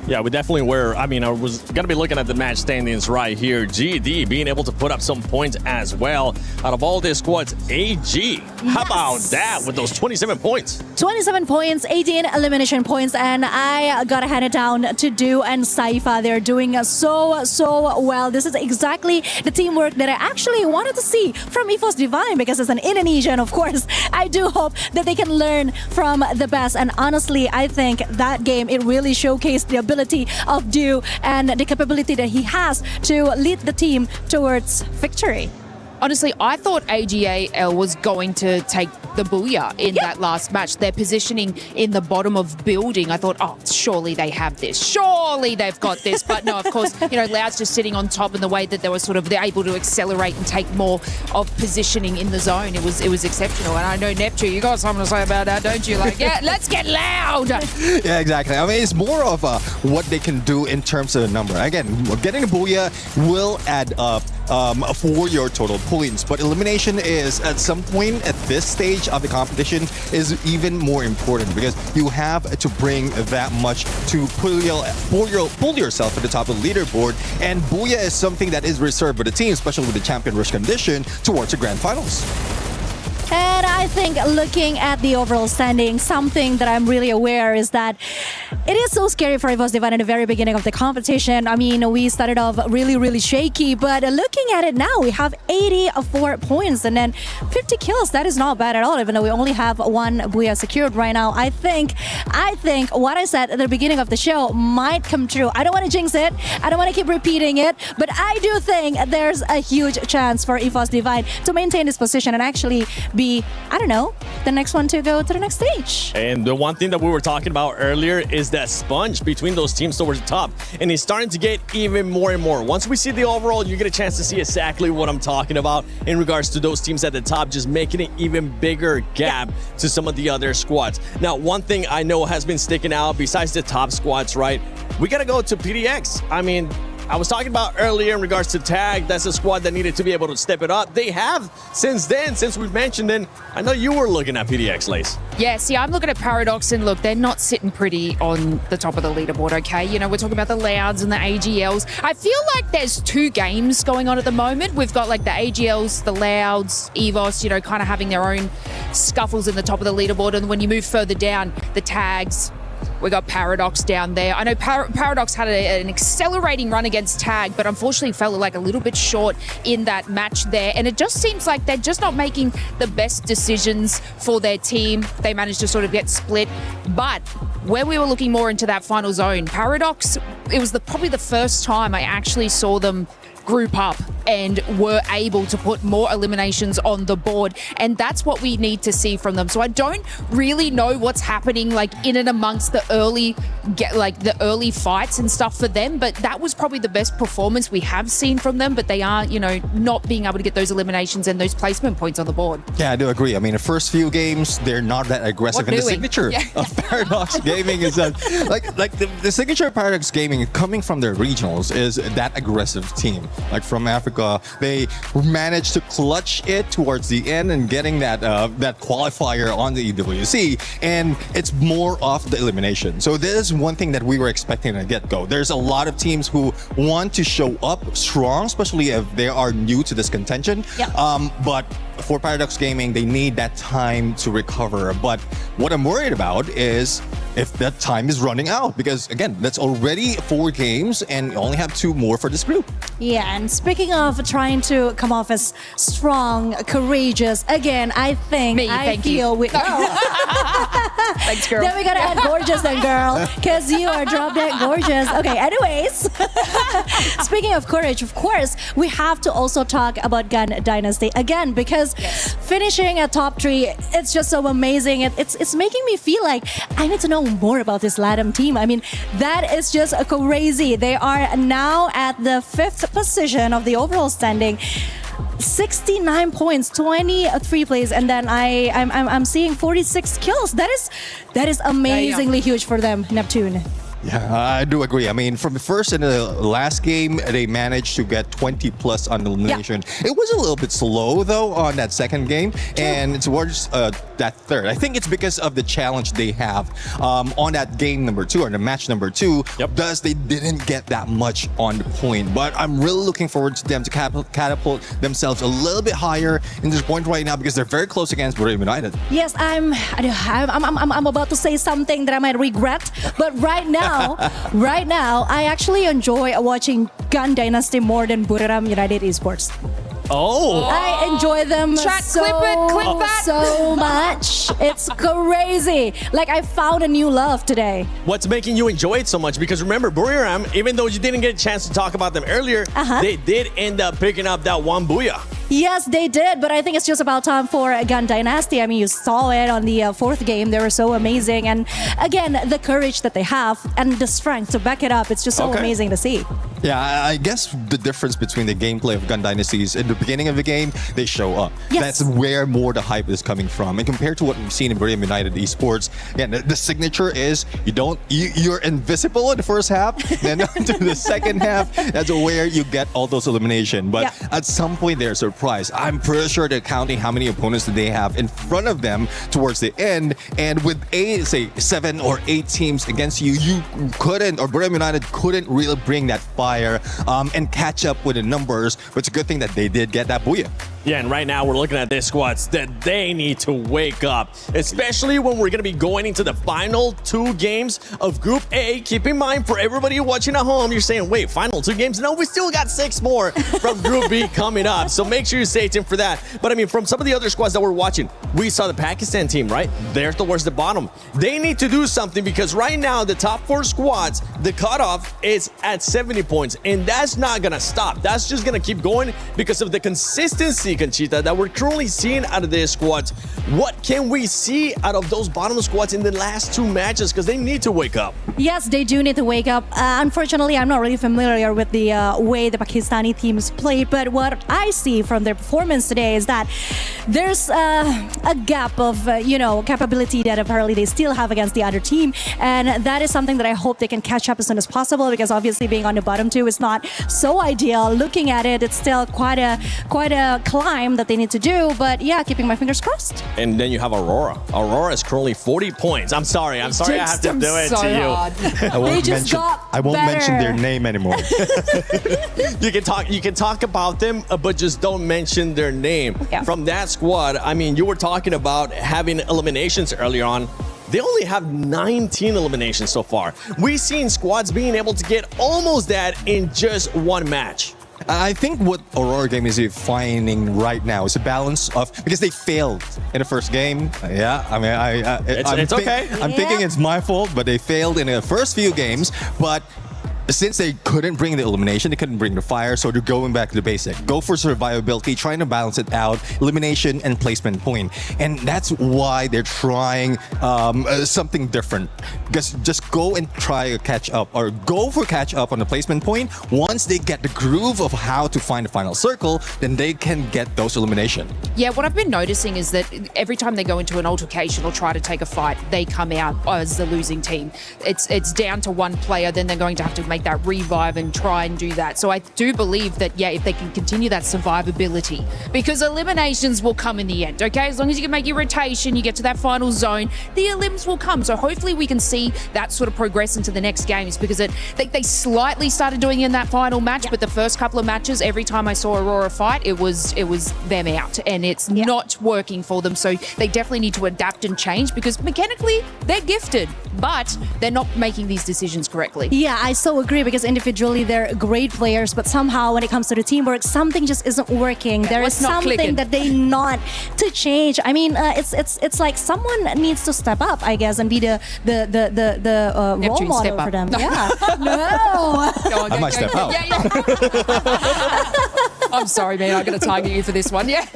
Yeah, we definitely were. I mean, I was going to be looking at the match standings right here. GD being able to put up some points as well. Out of all their squads, AG, how about that with those 27 points? 27 points, 18 elimination points, and I gotta hand it down to Du and Saifa. They're doing so well. This is exactly the teamwork that I actually wanted to see from EVOS Divine, because as an Indonesian, of course, I do hope that they can learn from the best. And honestly, I think that game, it really showcased the ability of Du and the capability that he has to lead the team towards victory. Honestly, I thought AGAL was going to take the booyah in that last match. Their positioning in the bottom of building, I thought, oh, surely they have this. Surely they've got this. But no, of course, Loud's just sitting on top, and the way that they were they're able to accelerate and take more of positioning in the zone, it was exceptional. And I know, Neptune, you got something to say about that, don't you? Like, yeah, let's get loud. Yeah, exactly. I mean, it's more of what they can do in terms of the number. Again, getting a booyah will add up for your total points, but elimination is at some point at this stage of the competition is even more important, because you have to bring that much to pull yourself at the top of the leaderboard, and booyah is something that is reserved for the team, especially with the champion rush condition towards the grand finals. And I think looking at the overall standing, something that I'm really aware is that it is so scary for EVOS Divine in the very beginning of the competition. I mean, we started off really shaky, but looking at it now, we have 84 points and then 50 kills. That is not bad at all, even though we only have one booyah secured right now. I think what I said at the beginning of the show might come true. I don't want to jinx it. I don't want to keep repeating it, but I do think there's a huge chance for EVOS Divine to maintain this position and actually be, I don't know, the next one to go to the next stage. And the one thing that we were talking about earlier is that sponge between those teams towards the top. And it's starting to get even more and more. Once we see the overall, you get a chance to see exactly what I'm talking about in regards to those teams at the top, just making an even bigger gap to some of the other squads. Now, one thing I know has been sticking out besides the top squads, right? We got to go to PDX. I mean, I was talking about earlier in regards to tag, that's a squad that needed to be able to step it up. They have since we've mentioned it. I know you were looking at PDX, Lace. Yeah, see, I'm looking at Paradox, and look, they're not sitting pretty on the top of the leaderboard, okay? We're talking about the Louds and the AGLs. I feel like there's two games going on at the moment. We've got like the AGLs, the Louds, EVOS, kind of having their own scuffles in the top of the leaderboard. And when you move further down, the tags, we got Paradox down there. I know Paradox had an accelerating run against Tag, but unfortunately fell like a little bit short in that match there. And it just seems like they're just not making the best decisions for their team. They managed to sort of get split. But when we were looking more into that final zone, Paradox, it was probably the first time I actually saw them group up and were able to put more eliminations on the board, and that's what we need to see from them. So I don't really know what's happening like in and amongst the early fights and stuff for them, but that was probably the best performance we have seen from them. But they are, not being able to get those eliminations and those placement points on the board. Yeah, I do agree. I mean, the first few games, they're not that aggressive. And the signature of Paradox Gaming is that, the signature of Paradox Gaming coming from their regionals is that aggressive team. Like from Africa, they managed to clutch it towards the end and getting that qualifier on the EWC, and it's more of the elimination. So this is one thing that we were expecting at the get-go. There's a lot of teams who want to show up strong, especially if they are new to this contention. Yep. But for Paradox Gaming, they need that time to recover. But what I'm worried about is if that time is running out, because again, that's already 4 games and you only have 2 more for this group. Yeah, and speaking of trying to come off as strong, courageous, again, I think Thanks, girl. Then we gotta add gorgeous then, girl, because you are drop dead gorgeous. Okay, anyways, speaking of courage, of course, we have to also talk about Gun Dynasty again, because finishing at top 3, it's just so amazing. It's making me feel like I need to know more about this LATAM team. I mean, that is just crazy. They are now at the 5th position of the overall standing. 69 points, 23 plays, and then I'm seeing 46 kills. That is amazingly huge for them, Neptune. Yeah, I do agree. I mean, from the first and the last game, they managed to get 20 plus on elimination. It was a little bit slow, though, on that second game. And towards that third, I think it's because of the challenge they have on that game number 2, or the match number 2, thus they didn't get that much on the point. But I'm really looking forward to them to catapult themselves a little bit higher in this point right now, because they're very close against Burim United. Yes, I'm about to say something that I might regret, but right now, I actually enjoy watching Gun Dynasty more than Buriram United Esports. Oh, I enjoy them Chat, clip that. so much. It's crazy. Like, I found a new love today. What's making you enjoy it so much? Because remember, Buriram, even though you didn't get a chance to talk about them earlier, they did end up picking up that one booyah. Yes, they did, but I think it's just about time for Gun Dynasty. I mean, you saw it on the fourth game. They were so amazing. And again, the courage that they have and the strength to back it up, it's just so amazing to see. Yeah, I guess the difference between the gameplay of Gun Dynasty is in the beginning of the game, they show up. Yes. That's where more the hype is coming from. And compared to what we've seen in Buriram United Esports, again, the signature is you're invisible in the first half, then to the second half, that's where you get all those elimination. But at some point, they're surprised. I'm pretty sure they're counting how many opponents that they have in front of them towards the end. And with say 7 or 8 teams against you, you couldn't, or Buriram United couldn't really bring that fire and catch up with the numbers. But it's a good thing that they did get that booyah. Yeah, and right now we're looking at their squads that they need to wake up, especially when we're going to be going into the final 2 games of Group A. Keep in mind, for everybody watching at home, you're saying, wait, final 2 games? No, we still got 6 more from Group B coming up. So make sure you stay tuned for that. But I mean, from some of the other squads that we're watching, we saw the Pakistan team, right? They're towards the bottom. They need to do something, because right now, the top 4 squads, the cutoff is at 70 points. And that's not going to stop. That's just going to keep going because of the consistency, Conchita, that we're currently seeing out of their squads. What can we see out of those bottom squads in the last 2 matches? Because they need to wake up. Yes, they do need to wake up. Unfortunately, I'm not really familiar with the way the Pakistani teams play, but what I see from their performance today is that there's a gap of, capability that apparently they still have against the other team. And that is something that I hope they can catch up as soon as possible, because obviously being on the bottom 2 is not so ideal. Looking at it, it's still quite a climb that they need to do, but yeah, keeping my fingers crossed. And then you have Aurora. Aurora is currently 40 points. I'm sorry I have to do it to you. I won't mention their name anymore. You can talk about them, but just don't mention their name. From that squad, I mean, you were talking about having eliminations earlier on. They only have 19 eliminations so far. We've seen squads being able to get almost that in just 1 match. I think what Aurora game is finding right now is a balance of, because they failed in the first game. Yeah, I mean, it's okay. I'm thinking it's my fault, but they failed in the first few games. But since they couldn't bring the elimination, they couldn't bring the fire, so they're going back to the basic. Go for survivability, trying to balance it out, elimination and placement point. And that's why they're trying something different. Because just go and try to catch up, or go for catch up on the placement point. Once they get the groove of how to find the final circle, then they can get those elimination. Yeah, what I've been noticing is that every time they go into an altercation or try to take a fight, they come out as the losing team. It's down to one player, then they're going to have to make that revive and try and do that. So I do believe that, if they can continue that survivability, because eliminations will come in the end, okay? As long as you can make your rotation, you get to that final zone, the elims will come. So hopefully we can see that sort of progress into the next games, because they slightly started doing it in that final match, but the first couple of matches, every time I saw Aurora fight, it was them out, and it's not working for them. So they definitely need to adapt and change, because mechanically they're gifted, but they're not making these decisions correctly. Yeah, I so agree, because individually they're great players, but somehow when it comes to the teamwork, something just isn't working. There is something that they need to change. I mean, it's like someone needs to step up, I guess, and be the role model for them. Yeah. No. I might step out. I'm sorry, man. I'm going to target you for this one. Yeah.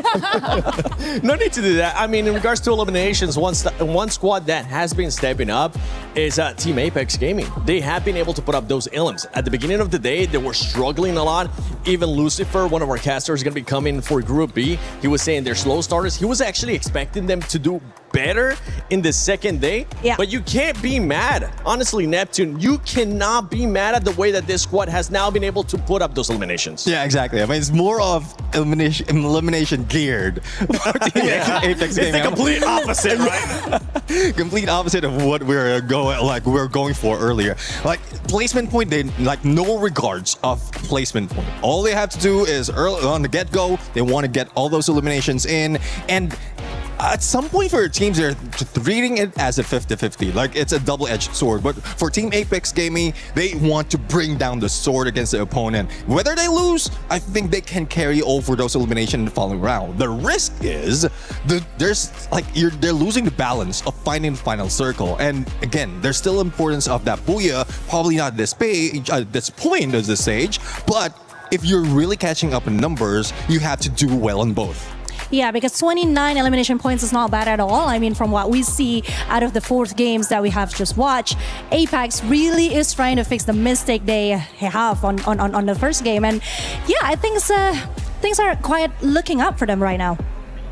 No need to do that. I mean, in regards to eliminations, one squad that has been stepping up is Team Apex Gaming. They have been able to put up those elims. At the beginning of the day, they were struggling a lot. Even Lucifer, one of our casters, is going to be coming for Group B. He was saying they're slow starters. He was actually expecting them to do better in the second day. Yeah. But you can't be mad. Honestly, Neptune, you cannot be mad at the way that this squad has now been able to put up those eliminations. Yeah, exactly. I mean, it's more of elimination geared. Apex It's the complete opposite, right? Complete opposite of what we're going for earlier. Like placement point, they like no regards of placement point. All they have to do is early on the get-go, they want to get all those eliminations in, and at some point for teams, they're treating it as a 50-50. Like it's a double-edged sword. But for Team Apex Gaming, they want to bring down the sword against the opponent. Whether they lose, I think they can carry over those eliminations in the following round. The risk is they're losing the balance of finding the final circle. And again, there's still importance of that booyah. Probably not this page, this point of the stage. But if you're really catching up in numbers, you have to do well on both. Yeah, because 29 elimination points is not bad at all. I mean, from what we see out of the 4th games that we have just watched, Apex really is trying to fix the mistake they have on the first game. And yeah, I think things are quite looking up for them right now.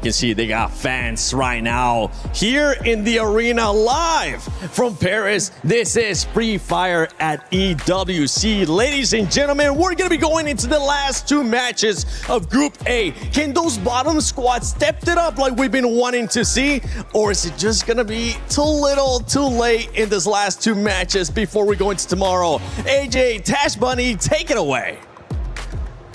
You can see they got fans right now here in the arena live from Paris. This is Free Fire at EWC. Ladies and gentlemen, we're going to be going into the last 2 matches of Group A. Can those bottom squads step it up like we've been wanting to see? Or is it just going to be too little, too late in this last 2 matches before we go into tomorrow? AJ, Tash Bunny, take it away.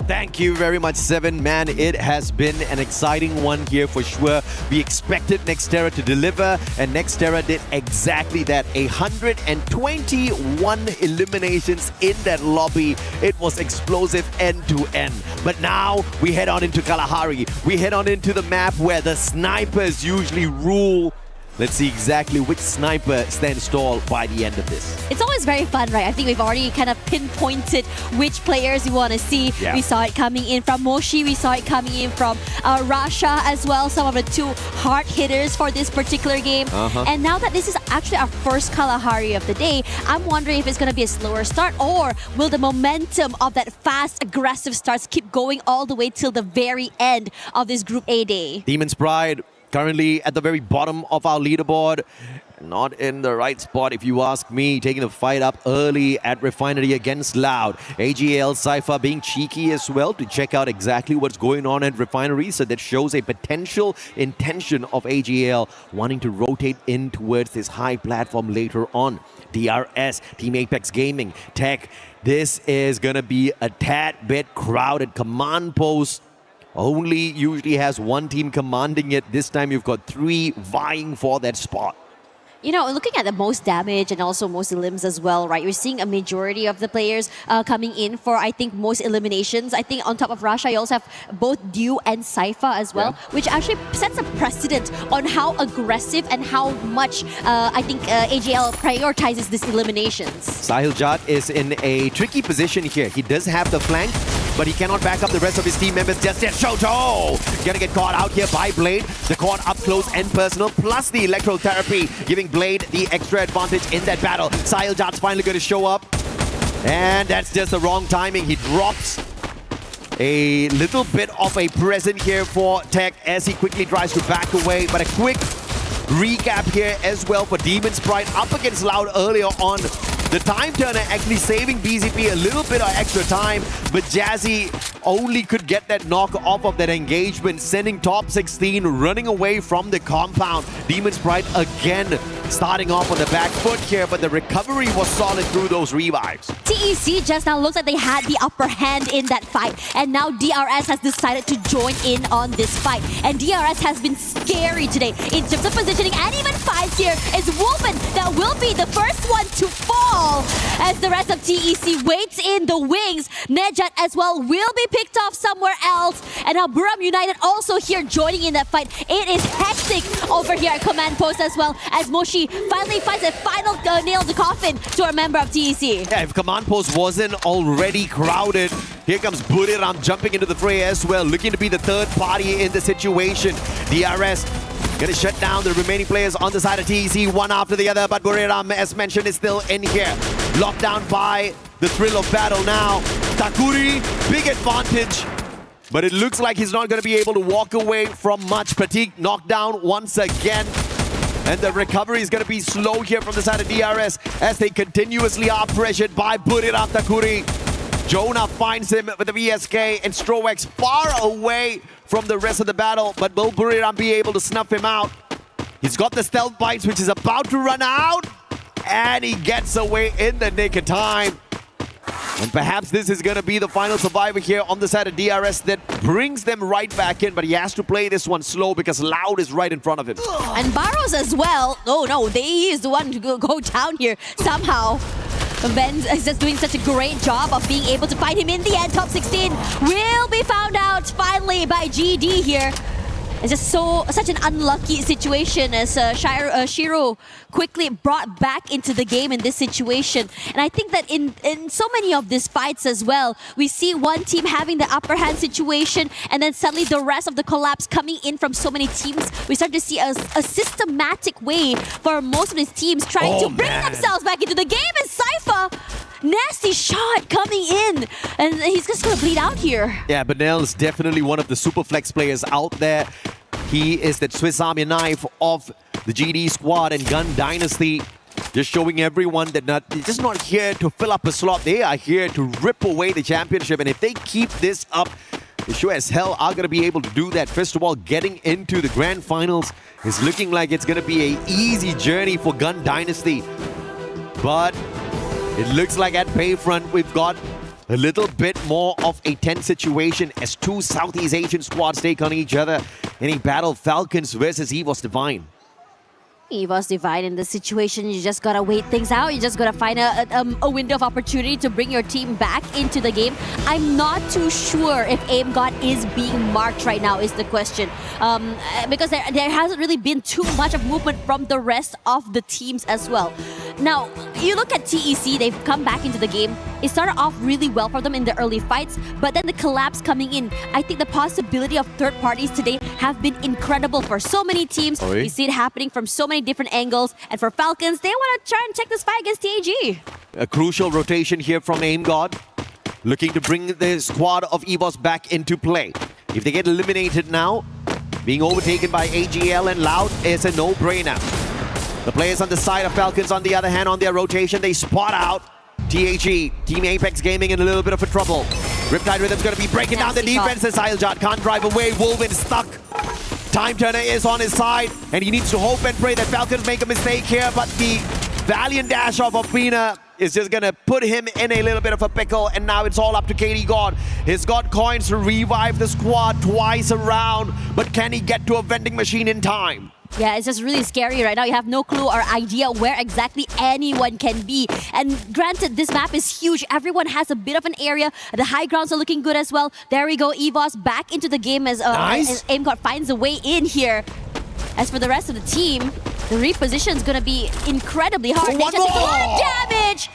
Thank you very much, Seven. Man, it has been an exciting one here for sure. We expected Nextera to deliver, and Nextera did exactly that. 121 eliminations in that lobby. It was explosive end to end. But now we head on into Kalahari. We head on into the map where the snipers usually rule. Let's see exactly which sniper stands tall by the end of this. It's always very fun, right? I think we've already kind of pinpointed which players we want to see. Yeah. We saw it coming in from Moshi. We saw it coming in from Rasha as well. Some of the 2 hard hitters for this particular game. And now that this is actually our first Kalahari of the day, I'm wondering if it's going to be a slower start, or will the momentum of that fast, aggressive starts keep going all the way till the very end of this Group A day? Demon's Pride currently at the very bottom of our leaderboard. Not in the right spot, if you ask me. Taking the fight up early at Refinery against Loud. AGL Cypher being cheeky as well to check out exactly what's going on at Refinery. So that shows a potential intention of AGL wanting to rotate in towards this high platform later on. DRS, Team Apex Gaming, Tech. This is going to be a tad bit crowded. Command post only usually has 1 team commanding it. This time you've got 3 vying for that spot. You know, looking at the most damage and also most elims as well, right? You're seeing a majority of the players coming in for, I think, most eliminations. I think on top of Rasha, you also have both Dew and Cypher as well, which actually sets a precedent on how aggressive and how much, I think, AGL prioritizes these eliminations. Sahil Jat is in a tricky position here. He does have the flank, but he cannot back up the rest of his team members just yet. Shoto gonna get caught out here by Blade. The caught up close and personal, plus the electrotherapy, giving Blade the extra advantage in that battle. Sahil Jat's finally gonna show up. And that's just the wrong timing. He drops a little bit of a present here for Tech as he quickly tries to back away. But a quick recap here as well for Demon's Pride up against Loud earlier on. The time turner actually saving BZP a little bit of extra time, but Jazzy only could get that knock off of that engagement, sending top 16 running away from the compound. Demon's Pride again starting off on the back foot here, but the recovery was solid through those revives. TEC just now looks like they had the upper hand in that fight, and now DRS has decided to join in on this fight. And DRS has been scary today in terms of positioning and even fights here. Is Wolfen that will be the first one to fall as the rest of TEC waits in the wings. Nejat as well will be picked off somewhere else, and now Buram United also here joining in that fight. It is hectic over here at Command Post as well, as Moshi Sushi finally finds a final nail in the coffin to a member of TEC. Yeah, if command post wasn't already crowded, here comes Buriram jumping into the fray as well, looking to be the third party in the situation. DRS gonna shut down the remaining players on the side of TEC, one after the other, but Buriram, as mentioned, is still in here. Locked down by the thrill of battle now. Takuri, big advantage, but it looks like he's not gonna be able to walk away from much. Pratik knocked down once again. And the recovery is going to be slow here from the side of DRS as they continuously are pressured by Buriram Takuri. Jonah finds him with the VSK and Strowex far away from the rest of the battle, but will Buriram be able to snuff him out? He's got the stealth bites, which is about to run out, and he gets away in the nick of time. And perhaps this is going to be the final survivor here on the side of DRS that brings them right back in, but he has to play this one slow because Loud is right in front of him. And Barros as well. Oh no, he is the one to go down here somehow. Ben is just doing such a great job of being able to find him in the end. Top 16 will be found out finally by GD here. It's just such an unlucky situation as Shiro quickly brought back into the game in this situation. And I think that in so many of these fights as well, we see one team having the upper hand situation and then suddenly the rest of the collapse coming in from so many teams. We start to see a systematic way for most of these teams trying to bring themselves back into the game. And Cypher, nasty shot coming in, and he's just gonna bleed out here. Yeah, Benel is definitely one of the super flex players out there. He is that Swiss Army knife of the GD squad and Gun Dynasty. Just showing everyone that they're just not here to fill up a slot. They are here to rip away the championship. And if they keep this up, they sure as hell are going to be able to do that. First of all, getting into the grand finals is looking like it's going to be an easy journey for Gun Dynasty. But it looks like at Bayfront, we've got a little bit more of a tense situation as two Southeast Asian squads take on each other in a battle. Falcons versus EVOS Divine. EVOS Divine in this situation, you just gotta wait things out. You just gotta find a window of opportunity to bring your team back into the game. I'm not too sure if Aim God is being marked right now is the question. Because there hasn't really been too much of movement from the rest of the teams as well. Now, you look at TEC, they've come back into the game. It started off really well for them in the early fights, but then the collapse coming in. I think the possibility of third parties today have been incredible for so many teams. We see it happening from so many different angles. And for Falcons, they want to try and check this fight against TAG. A crucial rotation here from Aim God, looking to bring the squad of EVOS back into play. If they get eliminated now, being overtaken by AGL and Loud is a no-brainer. The players on the side of Falcons, on the other hand, on their rotation, they spot out TAG. Team Apex Gaming in a little bit of a trouble. Riptide Rhythm's going to be breaking down the defenses. Iljard can't drive away. Wolvin stuck. Time Turner is on his side, and he needs to hope and pray that Falcons make a mistake here, but the valiant dash of Opina is just going to put him in a little bit of a pickle, and now it's all up to KD God. He's got coins to revive the squad twice around, but can he get to a vending machine in time? Yeah, it's just really scary right now. You have no clue or idea where exactly anyone can be. And granted, this map is huge. Everyone has a bit of an area. The high grounds are looking good as well. There we go. EVOS back into the game as AimGod finds a way in here. As for the rest of the team, the reposition is going to be incredibly hard. They just take a lot of damage.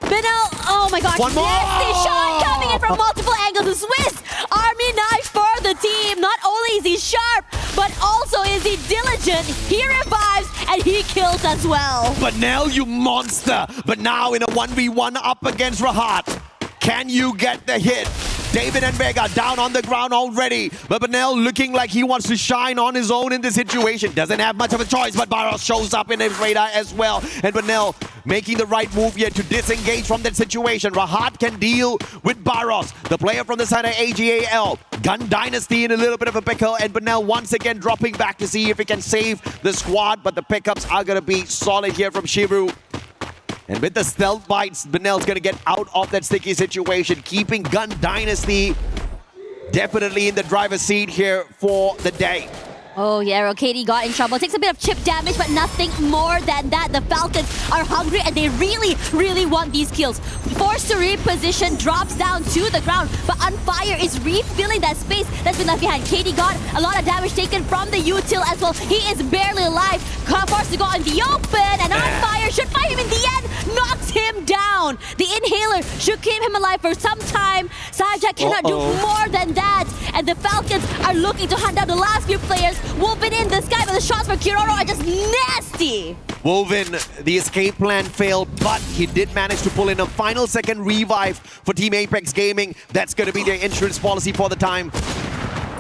Benel, oh my gosh, nasty shot coming in from multiple angles. The Swiss Army knife for the team. Not only is he sharp, but also is he diligent. He revives and he kills as well. But now you monster. But now in a 1v1 up against Rahat, can you get the hit? David and Vega down on the ground already. But Benel looking like he wants to shine on his own in this situation. Doesn't have much of a choice, but Barros shows up in his radar as well. And Benel making the right move here to disengage from that situation. Rahat can deal with Barros, the player from the side of AGAL. Gun Dynasty in a little bit of a pickle, and Benel once again dropping back to see if he can save the squad, but the pickups are going to be solid here from Shivu. And with the stealth bites, Benel's going to get out of that sticky situation, keeping Gun Dynasty definitely in the driver's seat here for the day. Oh yeah, Katie got in trouble. Takes a bit of chip damage, but nothing more than that. The Falcons are hungry and they really want these kills. Forced to reposition, drops down to the ground, but Unfire is refilling that space that's been left behind. Katie got a lot of damage taken from the util as well. He is barely alive. Forced to go in the open, and Unfire should find him in the end. Knocks him down. The inhaler should keep him alive for some time. Sajak cannot do more than that, and the Falcons are looking to hunt down the last few players. Wolven in the sky, but the shots for Kiroro are just nasty. Wolven, the escape plan failed, but he did manage to pull in a final second revive for Team Apex Gaming. That's going to be their insurance policy for the time.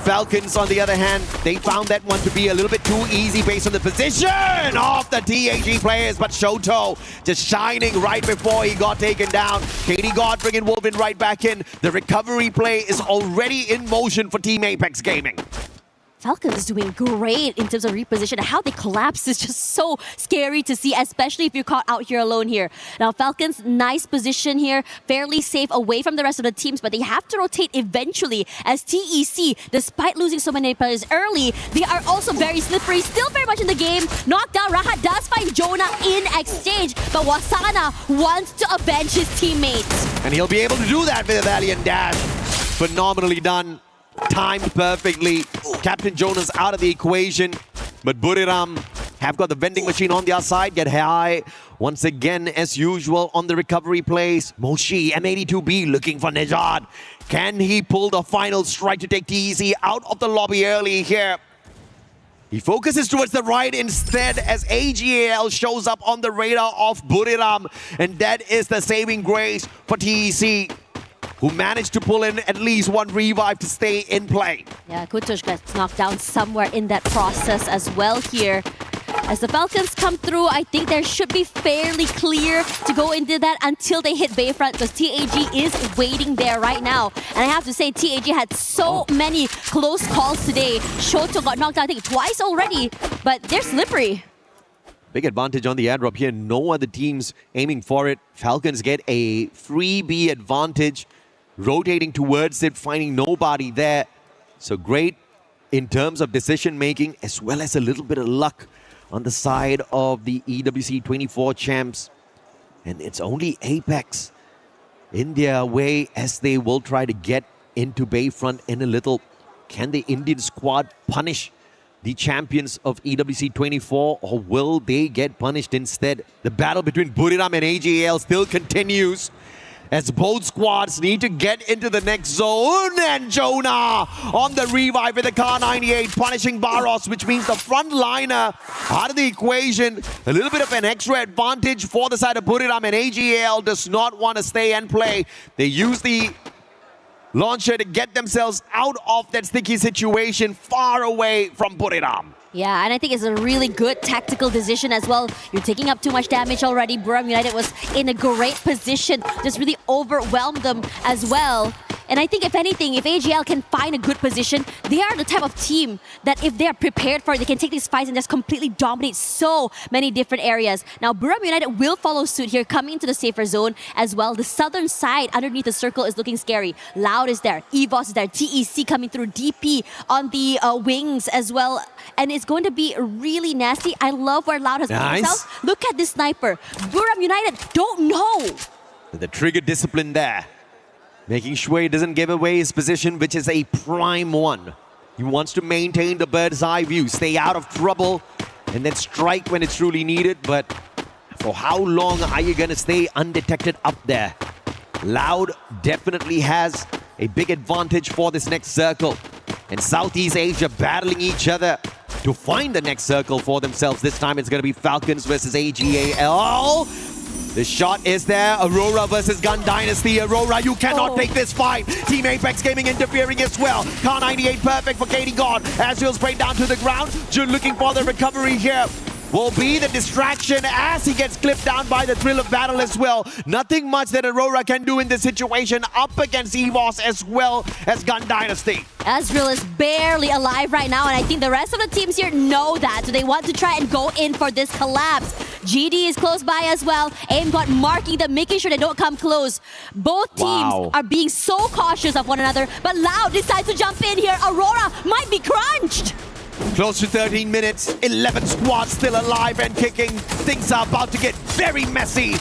Falcons, on the other hand, they found that one to be a little bit too easy based on the position of the TAG players, but Shoto just shining right before he got taken down. Katie God bringing Wolven right back in. The recovery play is already in motion for Team Apex Gaming. Falcons doing great in terms of reposition. How they collapse is just so scary to see, especially if you're caught out here alone here. Now, Falcons, nice position here, fairly safe away from the rest of the teams, but they have to rotate eventually as TEC, despite losing so many players early, they are also very slippery, still very much in the game. Knockdown, Rahat does find Jonah in exchange, but Wasana wants to avenge his teammates. And he'll be able to do that with a valiant dash. Phenomenally done. Timed perfectly. Captain Jonas out of the equation, but Buriram have got the vending machine on their side. Get high once again as usual on the recovery plays. Moshi, M82B looking for Nejad. Can he pull the final strike to take TEC out of the lobby early here? He focuses towards the right instead as AGAL shows up on the radar of Buriram, and that is the saving grace for TEC, who managed to pull in at least one revive to stay in play. Yeah, Kutush gets knocked down somewhere in that process as well here. As the Falcons come through, I think there should be fairly clear to go into that until they hit Bayfront, because TAG is waiting there right now. And I have to say, TAG had so many close calls today. Shoto got knocked out, I think, twice already, but they're slippery. Big advantage on the airdrop here. No other teams aiming for it. Falcons get a free B advantage, rotating towards it, finding nobody there. So great in terms of decision making, as well as a little bit of luck on the side of the EWC 24 champs. And it's only Apex in their way as they will try to get into Bayfront in a little. Can the Indian squad punish the champions of EWC 24, or will they get punished instead? The battle between Buriram and AGAL still continues as both squads need to get into the next zone. And Jonah on the revive with the Car 98 punishing Baros, which means the frontliner out of the equation. A little bit of an extra advantage for the side of Buriram, and AGAL does not want to stay and play. They use the launcher to get themselves out of that sticky situation far away from Buriram. Yeah, and I think it's a really good tactical decision as well. You're taking up too much damage already. Buriram United was in a great position, just really overwhelmed them as well. And I think if anything, if AGL can find a good position, they are the type of team that if they are prepared for it, they can take these fights and just completely dominate so many different areas. Now, Buriram United will follow suit here, coming into the safer zone as well. The southern side underneath the circle is looking scary. Loud is there, EVOS is there, TEC coming through, DP on the wings as well. And it's going to be really nasty. I love where Loud has put himself. Look at this sniper. Buriram United don't know. The trigger discipline there, making sure he doesn't give away his position, which is a prime one. He wants to maintain the bird's eye view, stay out of trouble, and then strike when it's truly needed. But for how long are you going to stay undetected up there? Loud definitely has a big advantage for this next circle. And Southeast Asia battling each other to find the next circle for themselves. This time it's going to be Falcons versus AGAL. The shot is there. Aurora versus Gun Dynasty. Aurora, you cannot take this fight. Team Apex Gaming interfering as well. Car 98 perfect for Katie God. Azrael sprayed down to the ground. Jun looking for the recovery here. Will be the distraction as he gets clipped down by the thrill of battle as well. Nothing much that Aurora can do in this situation, up against EVOS as well as Gun Dynasty. Azrael is barely alive right now, and I think the rest of the teams here know that, so they want to try and go in for this collapse. GD is close by as well. Aim got marking them, making sure they don't come close. Both teams are being so cautious of one another, but Loud decides to jump in here. Aurora might be crunched. Close to 13 minutes, 11 squads still alive and kicking. Things are about to get very messy.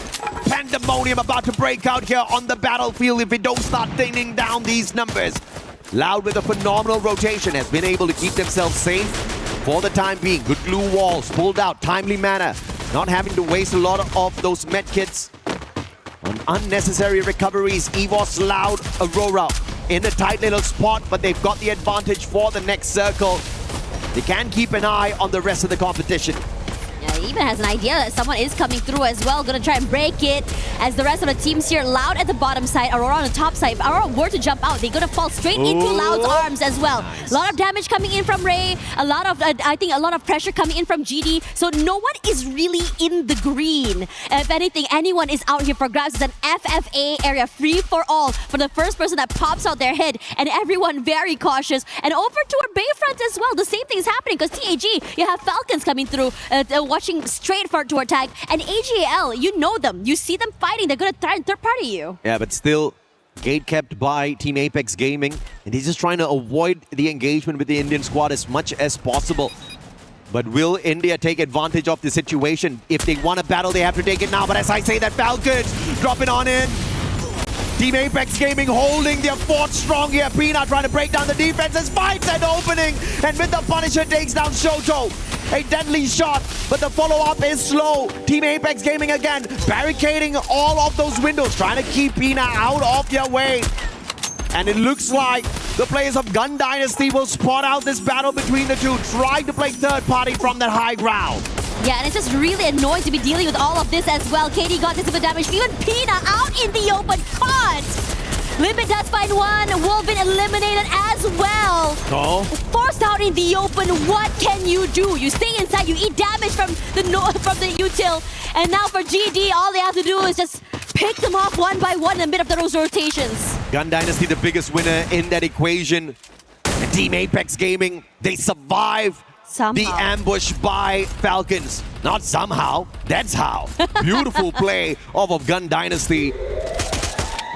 Pandemonium about to break out here on the battlefield if we don't start thinning down these numbers. Loud with a phenomenal rotation has been able to keep themselves safe for the time being. Good glue walls pulled out, timely manner. Not having to waste a lot of those med kits on unnecessary recoveries. EVOS, Loud, Aurora in a tight little spot, but they've got the advantage for the next circle. They can keep an eye on the rest of the competition. Yeah, he even has an idea that someone is coming through as well. Gonna try and break it as the rest of the teams here. Loud at the bottom side, Aurora on the top side. If Aurora were to jump out, they're gonna fall straight into Loud's arms as well. Nice. A lot of damage coming in from Ray. A lot of, I think, a lot of pressure coming in from GD. So no one is really in the green. If anything, anyone is out here for grabs. It's an FFA area, free for all, for the first person that pops out their head. And everyone very cautious. And over to our Bayfront as well. The same thing is happening because TAG, you have Falcons coming through, watching straight for to attack. And AGL, you know them. You see them fighting. They're going to try and third party you. Yeah, but still gate kept by Team Apex Gaming. And he's just trying to avoid the engagement with the Indian squad as much as possible. But will India take advantage of the situation? If they want a battle, they have to take it now. But as I say that, Falcons dropping on in. Team Apex Gaming holding their fort strong here. Pina trying to break down the defenses, finds an opening. And with the Punisher takes down Shoto. A deadly shot, but the follow-up is slow. Team Apex Gaming again, barricading all of those windows, trying to keep Pina out of their way. And it looks like the players of Gun Dynasty will spot out this battle between the two, trying to play third party from that high ground. Yeah, and it's just really annoying to be dealing with all of this as well. KD got this bit of damage. Even Pina out in the open. Caught! Limit does find one. Wolvin eliminated as well. Oh. Forced out in the open. What can you do? You stay inside. You eat damage from the util. And now for GD, all they have to do is just pick them off one by one in the middle of those rotations. Gun Dynasty the biggest winner in that equation. And Team Apex Gaming, they survive the ambush by Falcons. Not somehow, that's how. Beautiful play of Gun Dynasty.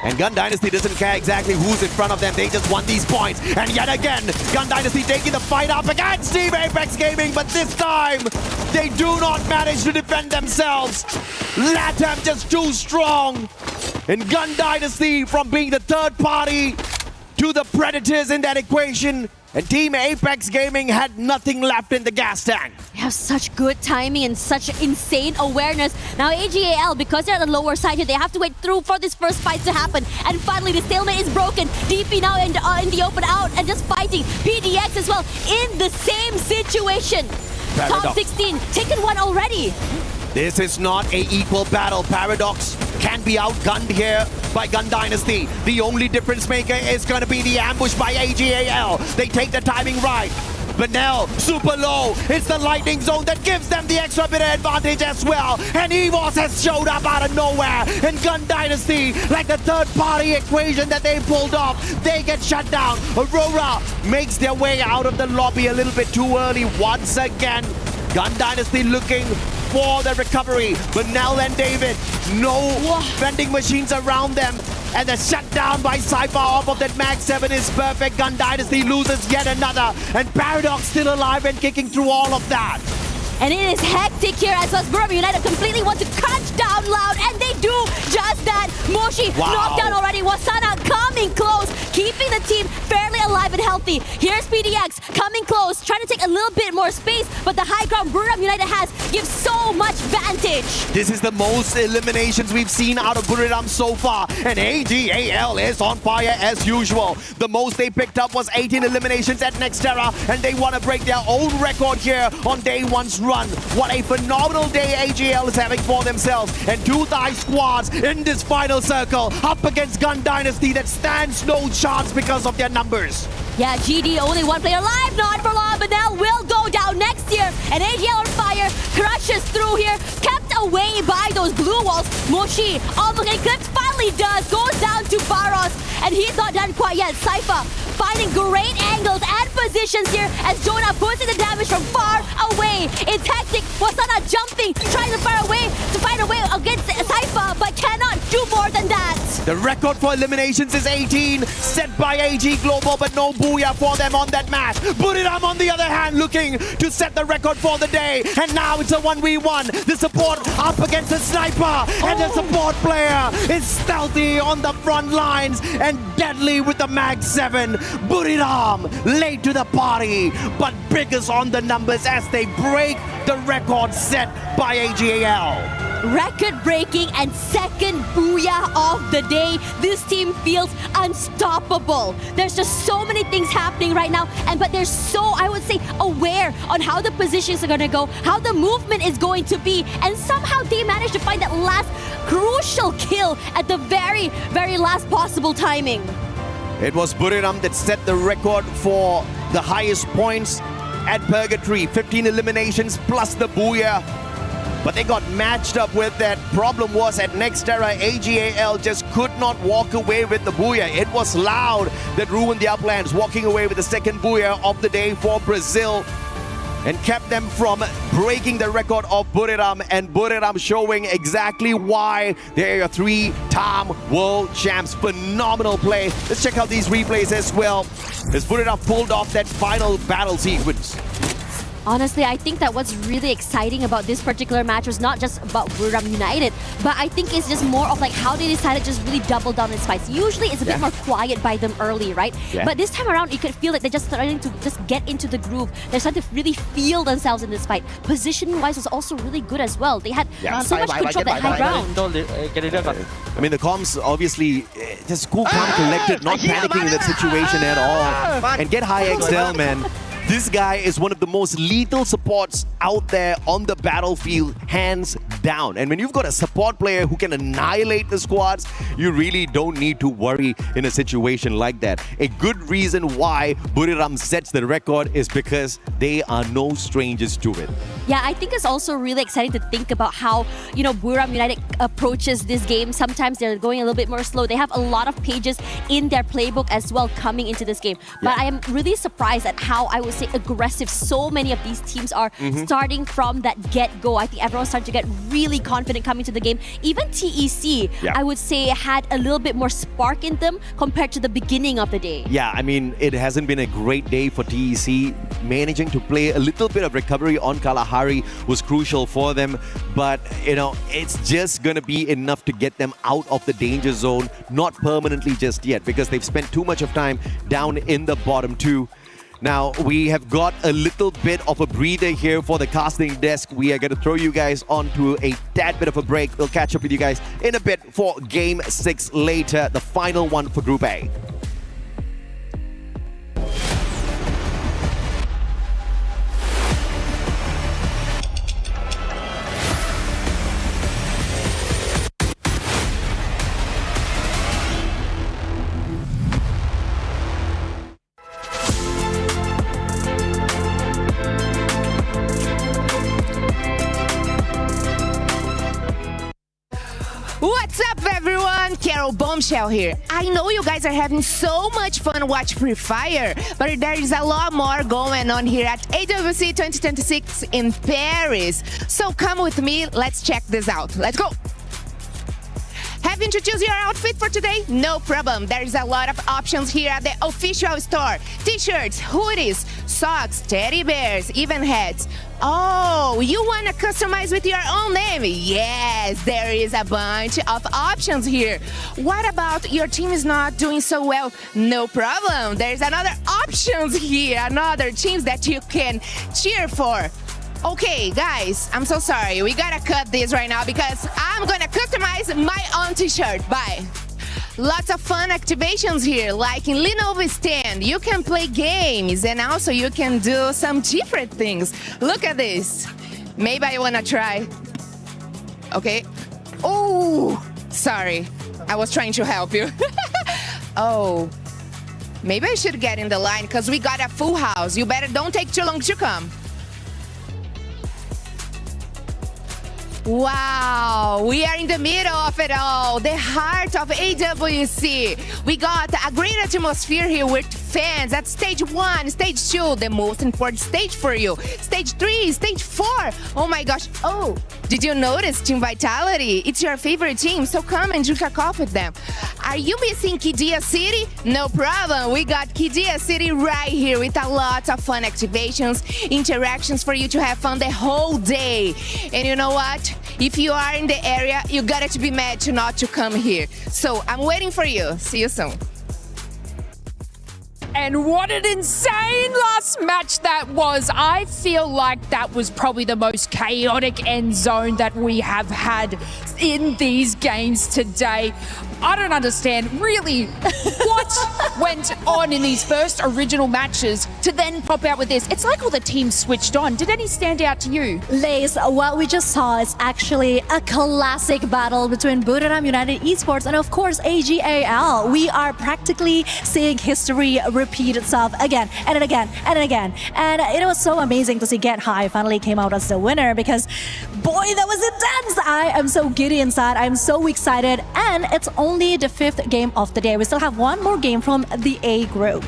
And Gun Dynasty doesn't care exactly who's in front of them. They just want these points. And yet again, Gun Dynasty taking the fight up against Team Apex Gaming. But this time, they do not manage to defend themselves. LATAM just too strong. And Gun Dynasty from being the third party to the Predators in that equation. And Team Apex Gaming had nothing left in the gas tank. They have such good timing and such insane awareness. Now AGAL, because they're at the lower side here, they have to wait through for this first fight to happen. And finally, the stalemate is broken. DP now in the open out and just fighting. PDX as well in the same situation. Paradox. Top 16, taken one already. This is not a equal battle. Paradox can be outgunned here by Gun Dynasty. The only difference maker is going to be the ambush by AGAL. They take the timing right. But now, super low. It's the lightning zone that gives them the extra bit of advantage as well. And EVOS has showed up out of nowhere. And Gun Dynasty, like the third party equation that they pulled off, they get shut down. Aurora makes their way out of the lobby a little bit too early once again. Gun Dynasty looking for the recovery, but Nell and David, no vending machines around them, and the shutdown by Cypher off of that Mag 7 is perfect. Gun Dynasty loses yet another, and Paradox still alive and kicking through all of that. And it is hectic here as Burma United completely want to crunch down Loud, and they do just that. Moshi knocked down already. Wasana coming close, keeping the team fairly alive and healthy. Here's PDX coming close, trying to take a little bit more space, but the high ground Burma United has gives so much vantage. This is the most eliminations we've seen out of Buriram so far, and AGAL is on fire as usual. The most they picked up was 18 eliminations at Nextera, and they want to break their own record here on day one's run. What a phenomenal day AGL is having for themselves, and two Thai squads in this final circle up against Gun Dynasty that stands no chance because of their numbers. Yeah, GD only one player alive, not for long, but now will go down next year. And AGL on fire, crushes through here, kept away by those blue walls. Moshi almost getting clipped, finally does, goes down to Baros, and he's not done quite yet. Cypher finding great angles and positions here as Jonah puts in the damage from far away. It's hectic. Wasana jumping, trying to find a way against Saifa, but cannot do more than that. The record for eliminations is 18, set by AG Global, but no booyah for them on that match. Buriram, on the other hand, looking to set the record for the day, and now it's a 1v1. The support up against the sniper, and the support player is stealthy on the front lines and deadly with the Mag 7. Buriram late to the party, but biggest on the numbers as they break the record set by AGAL. Record-breaking and second booyah of the day. This team feels unstoppable. There's just so many things happening right now, but they're so, I would say, aware on how the positions are going to go, how the movement is going to be, and somehow they managed to find that last crucial kill at the very, very last possible timing. It was Buriram that set the record for the highest points at Purgatory, 15 eliminations plus the booyah. But they got matched up with that. Problem was at Nextera, AGAL just could not walk away with the booyah. It was Loud that ruined the uplands, walking away with the second booyah of the day for Brazil and kept them from breaking the record of Buriram, and Buriram showing exactly why they are 3-time world champs. Phenomenal play. Let's check out these replays as well as Buriram pulled off that final battle sequence. Honestly, I think that what's really exciting about this particular match was not just about Buriram United, but I think it's just more of like how they decided to just really double down in spice. Usually it's a bit more quiet by them early, right? Yeah. But this time around, you could feel like they're just starting to just get into the groove. They're starting to really feel themselves in this fight. Positioning-wise was also really good as well. They had so much control that high ground. I mean, the comms obviously just cool, calm, collected, not panicking in that situation at all. And get high XL, man. This guy is one of the most lethal supports out there on the battlefield, hands down. And when you've got a support player who can annihilate the squads, you really don't need to worry in a situation like that. A good reason why Buriram sets the record is because they are no strangers to it. Yeah, I think it's also really exciting to think about how, you know, Buriram United approaches this game. Sometimes they're going a little bit more slow. They have a lot of pages in their playbook as well coming into this game. But I am really surprised at how, I would say, aggressive so many of these teams are starting from that get-go. I think everyone's starting to get really confident coming to the game. Even TEC, I would say, had a little bit more spark in them compared to the beginning of the day. Yeah, I mean, it hasn't been a great day for TEC. Managing to play a little bit of recovery on Kalahari was crucial for them. But, you know, it's just going to be enough to get them out of the danger zone. Not permanently just yet, because they've spent too much of time down in the bottom two. Now, we have got a little bit of a breather here for the casting desk. We are going to throw you guys onto a tad bit of a break. We'll catch up with you guys in a bit for Game 6 later, the final one for Group A. What's up, everyone? Carol Bombshell here. I know you guys are having so much fun watching Free Fire, but there is a lot more going on here at AWC 2026 in Paris. So come with me, let's check this out. Let's go. Having to choose your outfit for today? No problem. There is a lot of options here at the official store. T-shirts, hoodies, socks, teddy bears, even hats. Oh, you want to customize with your own name? Yes, there is a bunch of options here. What about your team is not doing so well? No problem. There's another options here, another teams that you can cheer for. Okay, guys, I'm so sorry. We gotta cut this right now because I'm gonna customize my own t-shirt. Bye. Lots of fun activations here, like in Lenovo Stand. You can play games and also you can do some different things. Look at this. Maybe I wanna try. Okay. Oh, sorry. I was trying to help you. Oh, maybe I should get in the line because we got a full house. You better don't take too long to come. Wow, we are in the middle of it all, the heart of AWC. We got a great atmosphere here with fans at stage 1, stage 2, the most important stage for you. Stage 3, stage 4. Oh my gosh. Oh, did you notice Team Vitality? It's your favorite team, so come and drink a coffee with them. Are you missing Kidia City? No problem. We got Kidia City right here with a lot of fun activations, interactions for you to have fun the whole day. And you know what? If you are in the area, you got to be mad to not to come here. So I'm waiting for you. See you soon. And what an insane last match that was. I feel like that was probably the most chaotic end zone that we have had in these games today. I don't understand really what went on in these first original matches to then pop out with this. It's like all the teams switched on. Did any stand out to you? Lace, what we just saw is actually a classic battle between Buriram United Esports and of course AGAL. We are practically seeing history repeat itself again and again and again. And it was so amazing to see Get High finally came out as the winner because boy, that was intense. I am so giddy inside. I'm so excited. And it's only the 5th game of the day. We still have one more game from the A group.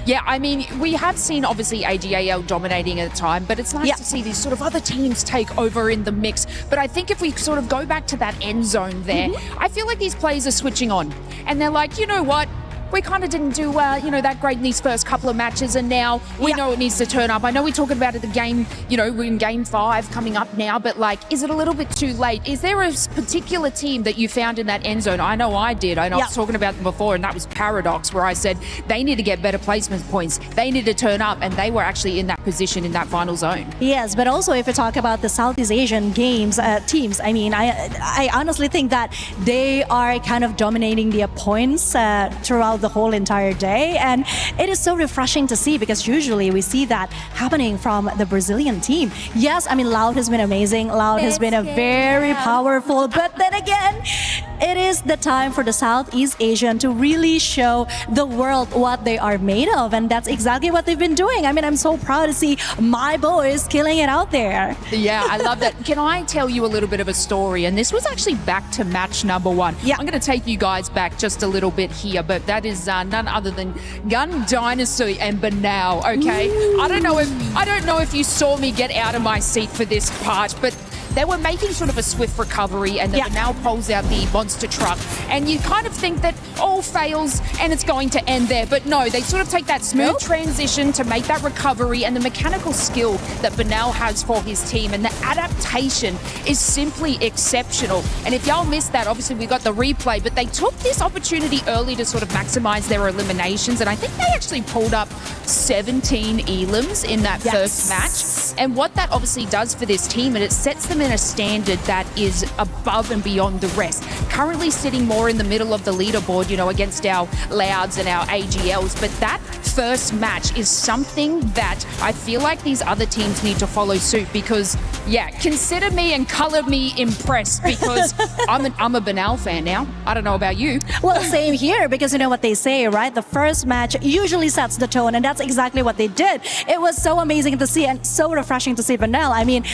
Yeah, I mean, we have seen obviously AGAL dominating at the time, but it's nice to see these sort of other teams take over in the mix. But I think if we sort of go back to that end zone there, I feel like these players are switching on and they're like, you know what? We kind of didn't do, that great in these first couple of matches, and now we know it needs to turn up. I know we're talking about it the game, we're in game 5 coming up now, but is it a little bit too late? Is there a particular team that you found in that end zone? I know I did. I was talking about them before, and that was Paradox, where I said they need to get better placement points. They need to turn up, and they were actually in that position in that final zone. Yes, but also if you talk about the Southeast Asian games teams, I mean, I honestly think that they are kind of dominating the points throughout the whole entire day, and it is so refreshing to see because usually we see that happening from the Brazilian team. Yes, I mean Loud has been amazing. Loud has been a very powerful, but then again, it is the time for the Southeast Asian to really show the world what they are made of, and that's exactly what they've been doing. I mean, I'm so proud to see my boys killing it out there. Yeah, I love that. Can I tell you a little bit of a story? And this was actually back to match number 1. Yeah. I'm going to take you guys back just a little bit here, but that is none other than Gun Dynasty and Banal, okay? I don't know if you saw me get out of my seat for this part, but they were making sort of a swift recovery, and then Banal pulls out the monster truck, and you kind of think that all fails and it's going to end there, but no, they sort of take that smooth transition to make that recovery, and the mechanical skill that Banal has for his team and the adaptation is simply exceptional. And if y'all missed that, obviously we got the replay, but they took this opportunity early to sort of maximize their eliminations, and I think they actually pulled up 17 elims in that first match. And what that obviously does for this team, and it sets them in a standard that is above and beyond the rest. Currently sitting more in the middle of the leaderboard, against our Louds and our AGLs, but that first match is something that I feel like these other teams need to follow suit because, consider me and color me impressed because I'm a Banal fan now. I don't know about you. Well, same here because you know what they say, right? The first match usually sets the tone, and that's exactly what they did. It was so amazing to see and so refreshing to see Banal. I mean,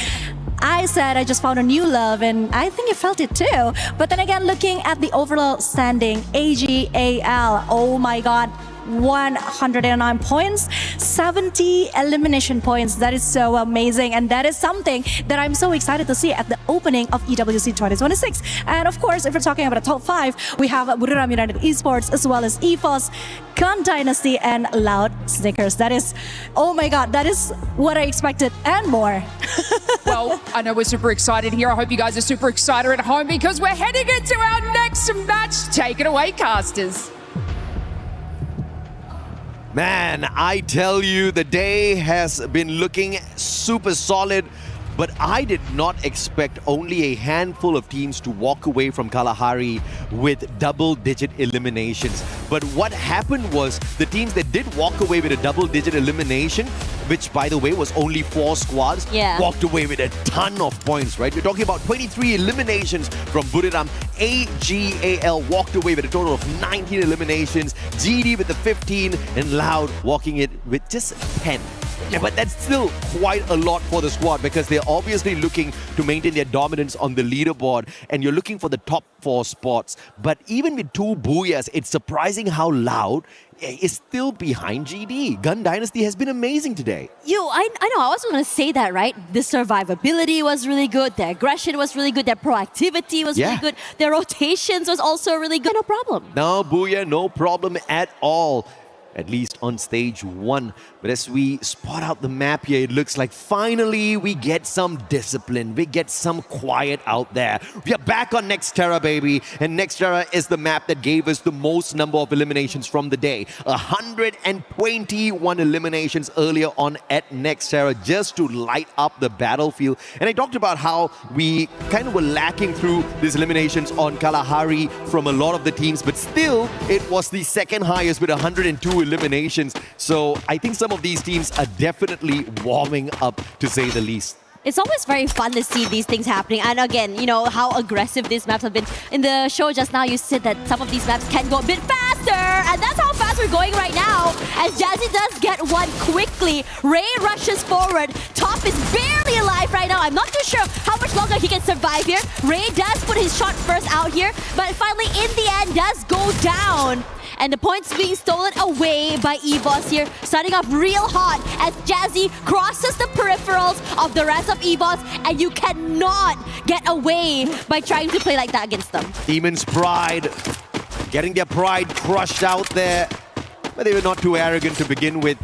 I said I just found a new love, and I think you felt it too. But then again, looking at the overall standing, AGAL, oh my God, 109 points, 70 elimination points. That is so amazing, and that is something that I'm so excited to see at the opening of EWC 2026. And of course, if we're talking about the top 5, we have Buriram United Esports as well as EFOS, Gun Dynasty, and Loud Snickers. That is, oh my God, that is what I expected and more. Well, I know we're super excited here. I hope you guys are super excited at home because we're heading into our next match. Take it away, casters. Man, I tell you, the day has been looking super solid, but I did not expect only a handful of teams to walk away from Kalahari with double-digit eliminations. But what happened was the teams that did walk away with a double-digit elimination, which by the way was only 4 squads, walked away with a ton of points, right? We're talking about 23 eliminations from Buriram. AGAL walked away with a total of 19 eliminations, GD with the 15, and Loud walking it with just 10. Yeah, but that's still quite a lot for the squad because they're obviously looking to maintain their dominance on the leaderboard, and you're looking for the top 4 spots. But even with 2 Booyahs, it's surprising how Loud is still behind GD. Gun Dynasty has been amazing today. I know, I was going to say that, right? The survivability was really good, their aggression was really good, their proactivity was really good, their rotations was also really good. No problem. No, Booyah, no problem at all. At least on stage 1. But as we spot out the map here, it looks like finally we get some discipline. We get some quiet out there. We are back on Nextera, baby. And Nextera is the map that gave us the most number of eliminations from the day. 121 eliminations earlier on at Nextera just to light up the battlefield. And I talked about how we kind of were lacking through these eliminations on Kalahari from a lot of the teams. But still, it was the second highest with 102 eliminations. So I think some of these teams are definitely warming up, to say the least. It's always very fun to see these things happening. And again, you know, how aggressive these maps have been. In the show just now, you said that some of these maps can go a bit faster. And that's how fast we're going right now. As Jazzy does get one quickly. Ray rushes forward. Top is barely alive right now. I'm not too sure how much longer he can survive here. Ray does put his shot first out here. But finally, in the end, does go down. And the points being stolen away by EVOS here. Starting off real hot as Jazzy crosses the peripherals of the rest of EVOS. And you cannot get away by trying to play like that against them. Demon's Pride, getting their pride crushed out there. But they were not too arrogant to begin with.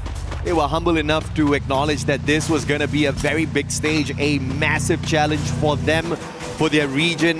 They were humble enough to acknowledge that this was going to be a very big stage, a massive challenge for them, for their region.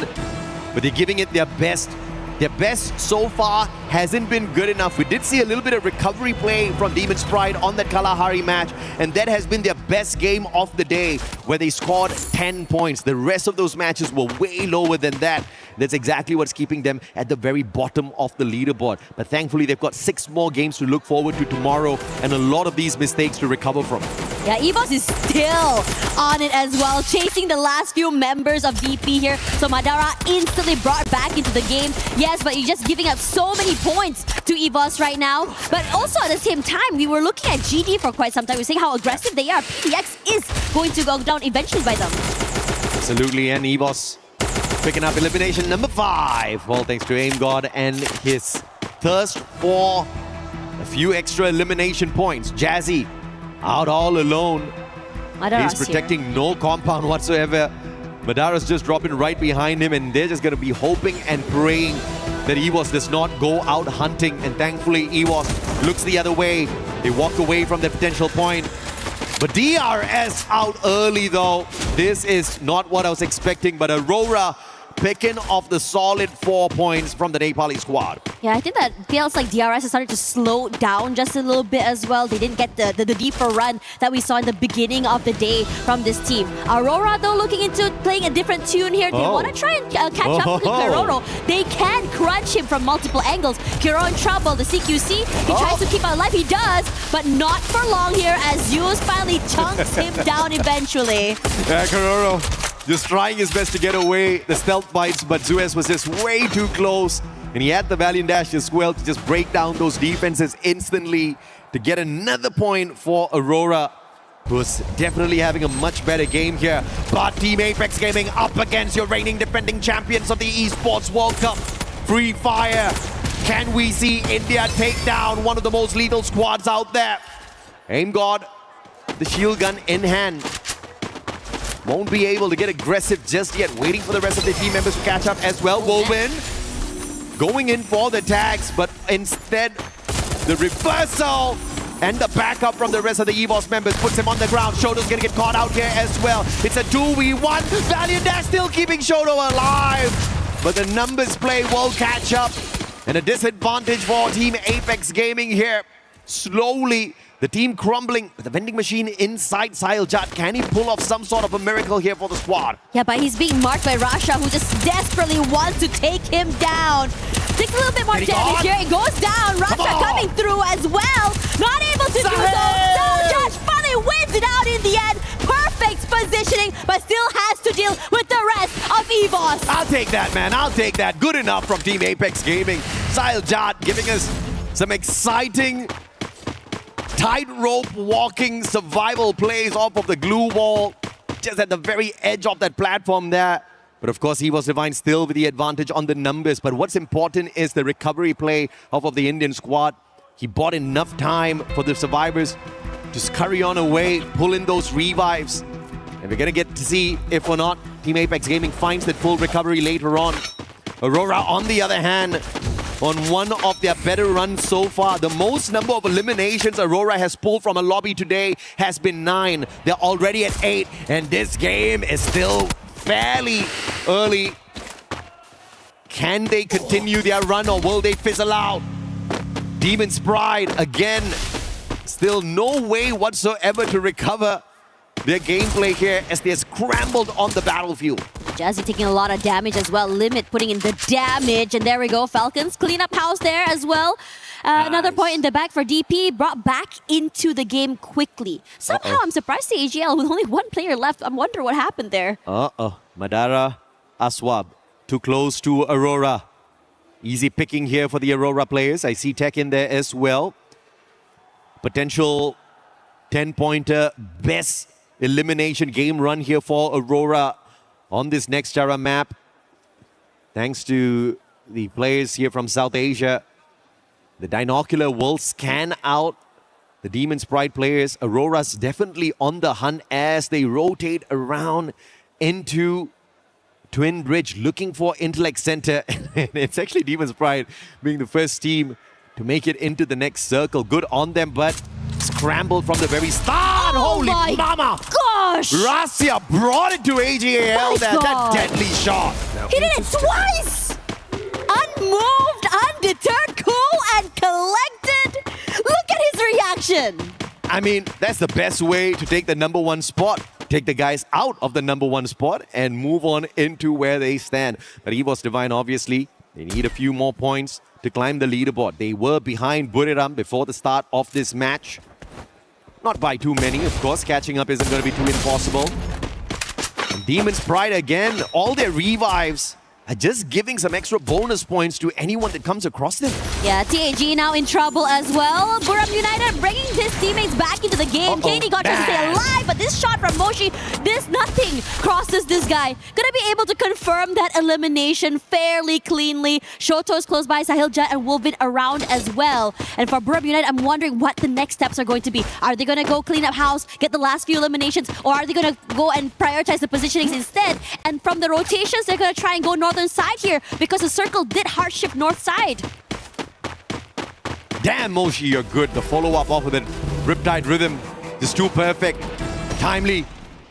But they're giving it their best. Their best so far hasn't been good enough. We did see a little bit of recovery play from Demon's Pride on that Kalahari match, and that has been their best game of the day, where they scored 10 points. The rest of those matches were way lower than that. That's exactly what's keeping them at the very bottom of the leaderboard. But thankfully, they've got 6 more games to look forward to tomorrow, and a lot of these mistakes to recover from. Yeah, EVOS is still on it as well, chasing the last few members of DP here. So Madara instantly brought back into the game. Yes, but you're just giving up so many points to EVOS right now. But also at the same time, we were looking at GD for quite some time. We're saying how aggressive they are. PDX is going to go down eventually by them. Absolutely, and EVOS picking up elimination number 5. All thanks to Aim God and his thirst for a few extra elimination points. Jazzy out all alone. Madara's He's protecting no compound whatsoever. Madara's just dropping right behind him, and they're just going to be hoping and praying that EVOS does not go out hunting. And thankfully, EVOS looks the other way. They walk away from the potential point. But DRS out early, though. This is not what I was expecting, but Aurora picking off the solid 4 points from the Nepali squad. Yeah, I think that feels like DRS has started to slow down just a little bit as well. They didn't get the deeper run that we saw in the beginning of the day from this team. Aurora, though, looking into playing a different tune here. They want to try and catch up to Kiroro. They can crunch him from multiple angles. Kiro in trouble. The CQC, he tries to keep him alive. He does, but not for long here as Zeus finally chunks him down eventually. Yeah, Kiroro just trying his best to get away the stealth bites, but Zeus was just way too close. And he had the Valiant Dash as well to just break down those defenses instantly to get another point for Aurora, who's definitely having a much better game here. But Team Apex Gaming up against your reigning defending champions of the Esports World Cup. Free Fire. Can we see India take down one of the most lethal squads out there? Aim God, the shield gun in hand. Won't be able to get aggressive just yet. Waiting for the rest of the team members to catch up as well. Woven going in for the tags, but instead the reversal and the backup from the rest of the EVOS members puts him on the ground. Shoto's gonna get caught out here as well. It's a 2v1. Valiant Dash still keeping Shoto alive, but the numbers play will catch up. And a disadvantage for Team Apex Gaming here. Slowly, the team crumbling with the vending machine inside Sahiljat. Can he pull off some sort of a miracle here for the squad? Yeah, but he's being marked by Rasha, who just desperately wants to take him down. Takes a little bit more damage here. It goes down. Rasha coming through as well. Not able to do so. Sahiljat finally wins it out in the end. Perfect positioning, but still has to deal with the rest of EVOS. I'll take that, man. I'll take that. Good enough from Team Apex Gaming. Sahiljat giving us some exciting tightrope walking survival plays off of the glue wall, just at the very edge of that platform there. But of course, EVOS Divine still with the advantage on the numbers. But what's important is the recovery play off of the Indian squad. He bought enough time for the survivors to scurry on away, pull in those revives. And we're going to get to see if or not Team Apex Gaming finds that full recovery later on. Aurora, on the other hand, on one of their better runs so far. The most number of eliminations Aurora has pulled from a lobby today has been 9. They're already at 8, and this game is still fairly early. Can they continue their run, or will they fizzle out? Demon's Pride, again, still no way whatsoever to recover their gameplay here as they're scrambled on the battlefield. Jazzy taking a lot of damage as well. Limit putting in the damage. And there we go. Falcons clean up house there as well. Another point in the back for DP. Brought back into the game quickly. Somehow I'm surprised the AGL with only one player left. I wonder what happened there. Madara, Aswab, too close to Aurora. Easy picking here for the Aurora players. I see Tech in there as well. Potential 10-pointer, best elimination game run here for Aurora on this next Terra map. Thanks to the players here from South Asia. The Dinocular will scan out the Demon's Pride players. Aurora's definitely on the hunt as they rotate around into Twin Bridge, looking for Intellect Center. And it's actually Demon's Pride being the first team to make it into the next circle. Good on them, but scrambled from the very start. Holy mama! Gosh! Rasya brought it to AGAL. That deadly shot. He did it twice! Unmoved, undeterred, cool, and collected. Look at his reaction. I mean, that's the best way to take the #1 spot. Take the guys out of the #1 spot and move on into where they stand. But EVOS Divine, obviously, they need a few more points to climb the leaderboard. They were behind Buriram before the start of this match. Not by too many, of course. Catching up isn't going to be too impossible. And Demon's Pride again, all their revives are just giving some extra bonus points to anyone that comes across them. Yeah, TAG now in trouble as well. Buriram United bringing his teammates back into the game. Katie got to stay alive, but this shot from Moshi, nothing crosses this guy. Gonna be able to confirm that elimination fairly cleanly. Shoto's close by, Sahil Jet and Wolvin around as well. And for Buriram United, I'm wondering what the next steps are going to be. Are they gonna go clean up house, get the last few eliminations, or are they gonna go and prioritize the positionings instead? And from the rotations, they're gonna try and go northern side here because the circle did hard shift north side. Damn, Moshi, you're good. The follow-up off of the Riptide Rhythm is too perfect. Timely.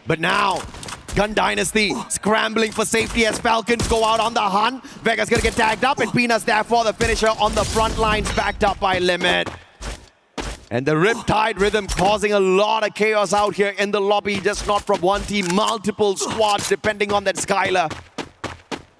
But now, Gun Dynasty scrambling for safety as Falcons go out on the hunt. Vega's gonna get tagged up, and Peanuts there for the finisher on the front lines, backed up by Limit. And the Riptide Rhythm causing a lot of chaos out here in the lobby, just not from one team, multiple squads depending on that Skylar.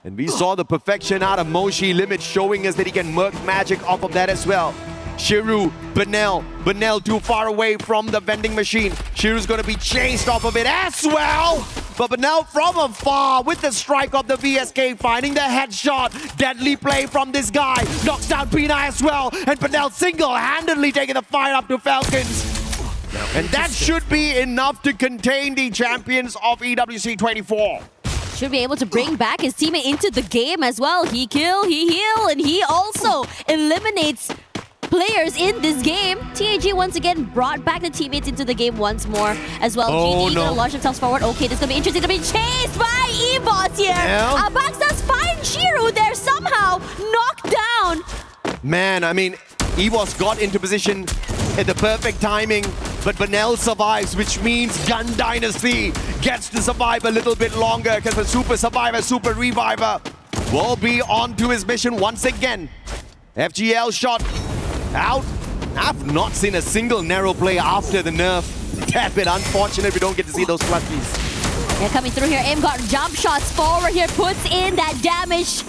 And we saw the perfection out of Moshi. Limit showing us that he can murk magic off of that as well. Shiru, Benel too far away from the vending machine. Shiru's going to be chased off of it as well. But Benel from afar with the strike of the VSK, finding the headshot. Deadly play from this guy. Knocks down Pina as well. And Benel single-handedly taking the fight up to Falcons. And that should be enough to contain the champions of EWC 24. Should be able to bring back his teammate into the game as well. He kill, he heal, and he also eliminates players in this game. TAG once again brought back the teammates into the game once more as well. GD gonna launch themselves forward. Okay, this is gonna be interesting to be chased by EVOS here. Yeah. Abax does find Shiru there somehow, knocked down. Man, I mean, EVOS got into position at the perfect timing, but Benel survives, which means Gun Dynasty gets to survive a little bit longer because the Super Survivor, Super Reviver will be on to his mission once again. FGL shot out. I've not seen a single narrow play after the nerf. That bit unfortunate we don't get to see those clutches. Yeah, coming through here, Aim got jump shots forward here, puts in that damage.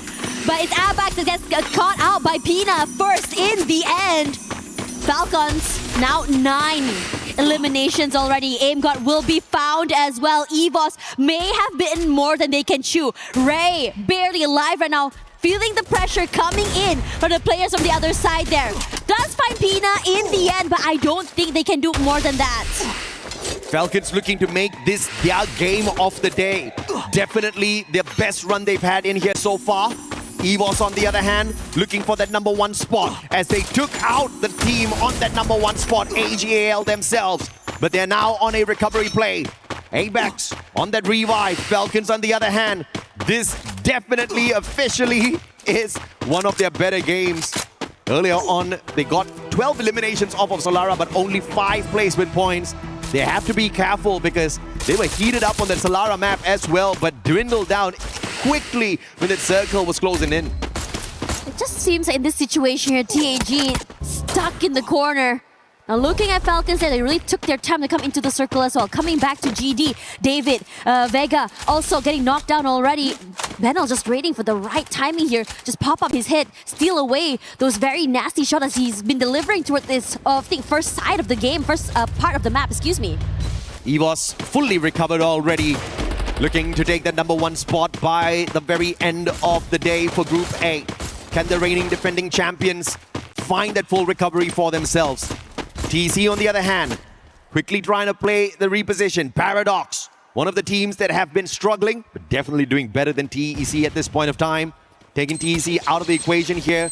But it's Abax that gets caught out by Pina first in the end. Falcons now 9 eliminations already. AimGot will be found as well. EVOS may have bitten more than they can chew. Ray barely alive right now, feeling the pressure coming in from the players from the other side there. Does find Pina in the end, but I don't think they can do more than that. Falcons looking to make this their game of the day. Definitely their best run they've had in here so far. EVOS, on the other hand, looking for that number 1 spot as they took out the team on that number 1 spot, AGAL themselves. But they're now on a recovery play. Apex on that revive. Falcons, on the other hand, this definitely officially is one of their better games. Earlier on, they got 12 eliminations off of Solara, but only 5 placement points. They have to be careful because they were heated up on the Solara map as well, but dwindled down quickly when that circle was closing in. It just seems like in this situation here, TAG stuck in the corner. Now looking at Falcons there, they really took their time to come into the circle as well. Coming back to GD, David, Vega also getting knocked down already. Benel just waiting for the right timing here. Just pop up his hit, steal away those very nasty shots as he's been delivering toward this, I think, first side of the game, first part of the map, excuse me. EVOS fully recovered already. Looking to take the number 1 spot by the very end of the day for Group A. Can the reigning defending champions find that full recovery for themselves? TC, on the other hand, quickly trying to play the reposition. Paradox, one of the teams that have been struggling, but definitely doing better than TEC at this point of time. Taking TEC out of the equation here.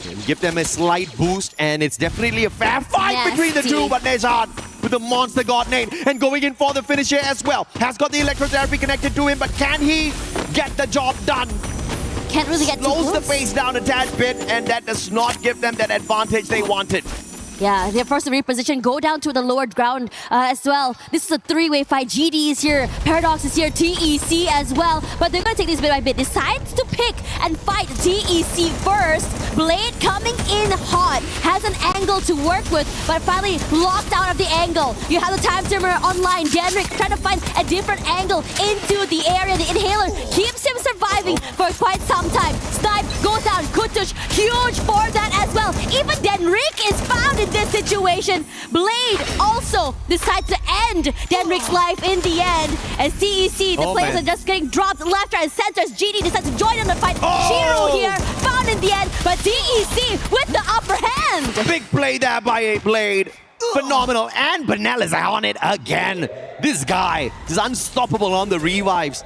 And give them a slight boost, and it's definitely a fair fight between the two, but Nezhan with the monster god name and going in for the finish here as well. Has got the electrotherapy connected to him, but can he get the job done? Can't really get too close. Slows the pace down a tad bit, and that does not give them that advantage they wanted. Yeah, they're forced to reposition, go down to the lower ground as well. This is a 3-way fight. GD is here, Paradox is here, TEC as well. But they're going to take this bit by bit. Decides to pick and fight TEC first. Blade coming in hot. Has an angle to work with, but finally locked out of the angle. You have the time timer online. Denrick trying to find a different angle into the area. The inhaler keeps him surviving for quite some time. Snipe goes down. Kutush, huge for that as well. Even Denrick is found in this situation. Blade also decides to end Denrick's life in the end. As TEC, the players are just getting dropped left, right, and center. As GD decides to join in the fight. Shiro here, found in the end, but TEC with the upper hand. Big play there by a Blade. Phenomenal, and Benel is on it again. This guy is unstoppable on the revives.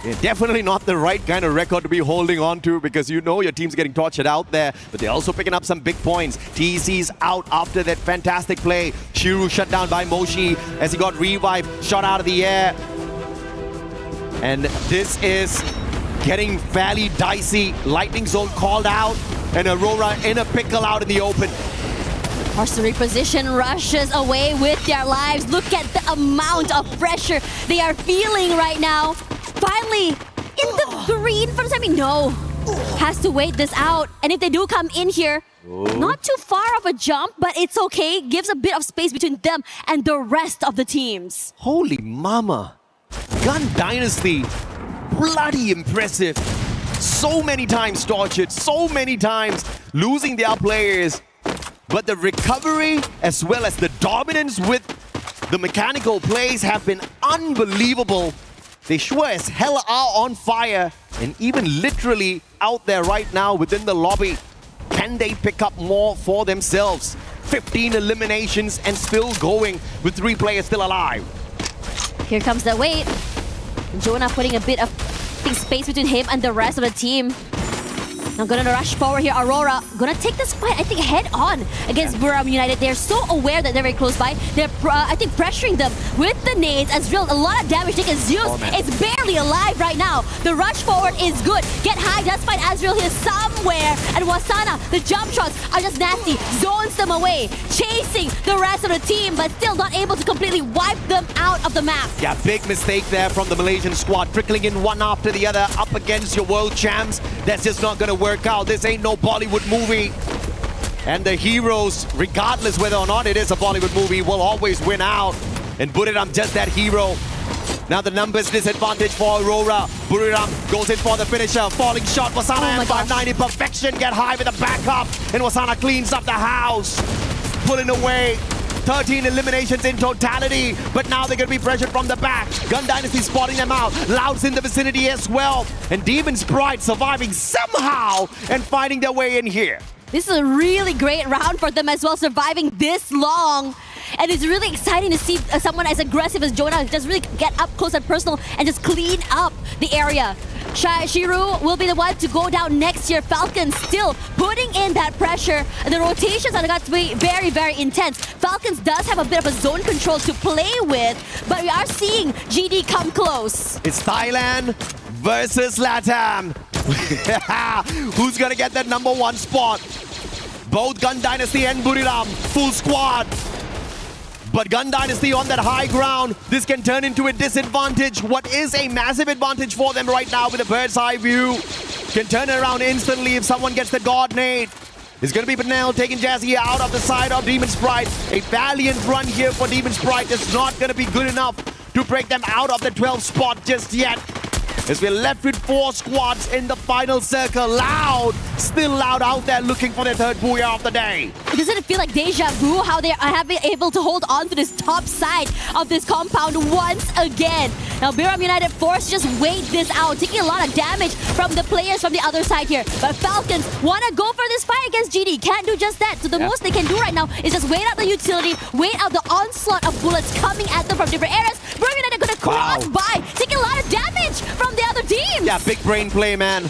Yeah, definitely not the right kind of record to be holding on to because you know your team's getting tortured out there, but they're also picking up some big points. TEC's out after that fantastic play. Shiru shut down by Moshi as he got revived, shot out of the air. And this is getting fairly dicey. Lightning Zone called out, and Aurora in a pickle out in the open. Forced to reposition, rushes away with their lives. Look at the amount of pressure they are feeling right now. Finally, in the green from Semi. No, has to wait this out. And if they do come in here, not too far of a jump, but it's okay. Gives a bit of space between them and the rest of the teams. Holy mama. Gun Dynasty, bloody impressive. So many times tortured, so many times losing their players. But the recovery as well as the dominance with the mechanical plays have been unbelievable. They sure as hell are on fire and even literally out there right now within the lobby. Can they pick up more for themselves? 15 eliminations and still going with 3 players still alive. Here comes the wait. Jonah putting a bit of space between him and the rest of the team. Now gonna rush forward here. Aurora gonna take this fight, I think, head on against Buriram United. They're so aware that they're very close by. They're, I think, pressuring them with the nades. Azrael, a lot of damage taken. Zeus is barely alive right now. The rush forward is good. Get high, does find Azrael here somewhere. And Wasana, the jump shots are just nasty. Zones them away, chasing the rest of the team, but still not able to completely wipe them out of the map. Yeah, big mistake there from the Malaysian squad. Trickling in one after the other up against your world champs. That's just not gonna work out. This ain't no Bollywood movie. And the heroes, regardless whether or not it is a Bollywood movie, will always win out. And Buriram just that hero. Now the numbers disadvantage for Aurora. Buriram goes in for the finisher. Falling shot, Wasana and 590 perfection. Get high with a backup. And Wasana cleans up the house. Pulling away. 13 eliminations in totality, but now they're going to be pressured from the back. Gun Dynasty spotting them out. Loud's in the vicinity as well. And Demon's Pride surviving somehow and finding their way in here. This is a really great round for them as well, surviving this long. And it's really exciting to see someone as aggressive as Jonah just really get up close and personal and just clean up the area. Shiru will be the one to go down next year. Falcons still putting in that pressure. The rotations are going to be very, very intense. Falcons does have a bit of a zone control to play with, but we are seeing GD come close. It's Thailand versus LATAM. Who's gonna get that #1 spot? Both Gun Dynasty and Buriram, full squad. But Gun Dynasty on that high ground, this can turn into a disadvantage. What is a massive advantage for them right now with a bird's eye view? Can turn it around instantly if someone gets the God nade. It's going to be Benel taking Jazzy out of the side of Demon Sprite. A valiant run here for Demon Sprite is not going to be good enough to break them out of the 12th spot just yet. As we're left with 4 squads in the final circle. Loud, still Loud out there looking for their 3rd booyah of the day. Doesn't it feel like deja vu how they have been able to hold on to this top side of this compound once again? Now Buriram United forced to just wait this out, taking a lot of damage from the players from the other side here. But Falcons want to go for this fight against GD. Can't do just that. So the most they can do right now is just wait out the utility, wait out the onslaught of bullets coming at them from different areas. Buriram United going to cross by, taking a lot of damage from the other teams. Yeah, big brain play, man.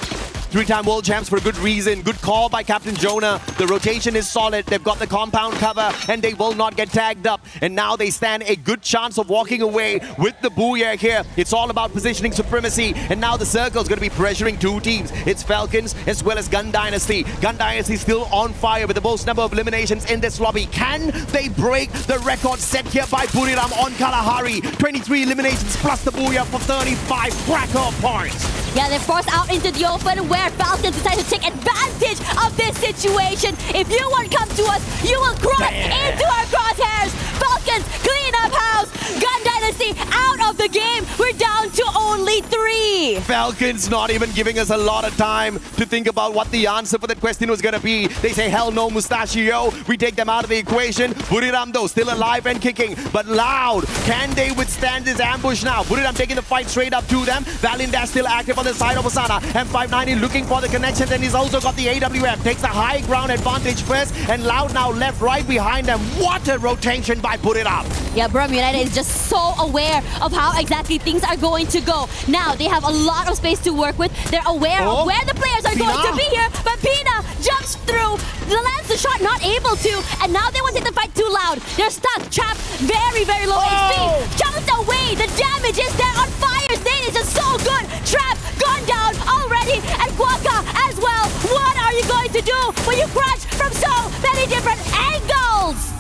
3-time world champs for a good reason. Good call by Captain Jonah. The rotation is solid. They've got the compound cover and they will not get tagged up. And now they stand a good chance of walking away with the booyah here. It's all about positioning supremacy. And now the circle's going to be pressuring 2 teams. It's Falcons as well as Gun Dynasty. Gun Dynasty still on fire with the most number of eliminations in this lobby. Can they break the record set here by Buriram on Kalahari? 23 eliminations plus the booyah for 35 cracker points. Yeah, they're forced out into the open where Falcons decide to take advantage of this situation. If you won't come to us, you will cross into our crosshairs. Falcons, clean up house. Gun Dynasty out of the game. We're down to only 3. Falcons not even giving us a lot of time to think about what the answer for that question was going to be. They say, hell no, Mustachio. We take them out of the equation. Buriram, though, still alive and kicking. But Loud, can they withstand this ambush now? Buriram taking the fight straight up to them. Valindash still active on the side of Osana. M590 looking for the connection, and he's also got the AWM. Takes the high ground advantage first, and Loud now left right behind them. What a rotation by Buriram. Yeah, Buriram United is just so aware of how exactly things are going to go. Now, they have a lot of space to work with. They're aware of where the players are going to be here, but Pina jumps through, lands the shot, not able to, and now they want to take the fight too Loud. They're stuck, trapped, very, very low HP. Jumped away, the damage is there on fire. Nate is just so good. Trap, gone down already, and Guaca as well. What are you going to do when you crash from so many different angles?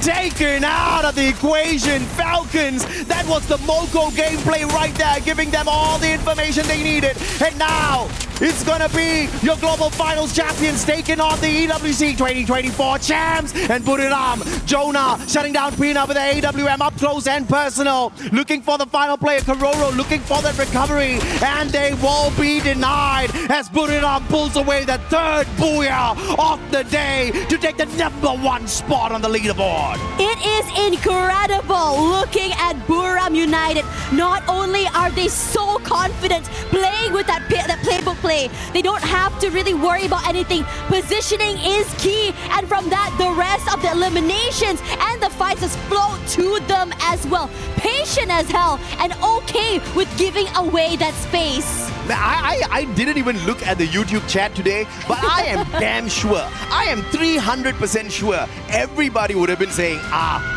Taken out of the equation. Falcons, that was the Moco gameplay right there, giving them all the information they needed. And now, it's gonna be your Global Finals champions taking on the EWC 2024 champs. And Buriram, Jonah shutting down Pina with the AWM up close and personal. Looking for the final player, Kororo, looking for that recovery. And they won't be denied as Buriram pulls away the 3rd booyah of the day to take the #1 spot on the leaderboard. It is incredible looking at Buriram United. Not only are they so confident playing with that playbook play, they don't have to really worry about anything. Positioning is key, and from that, the rest of the eliminations and the fights just flow to them as well. Patient as hell and okay with giving away that space. I didn't even look at the YouTube chat today, but I am damn sure, I am 300% sure everybody would have been saying,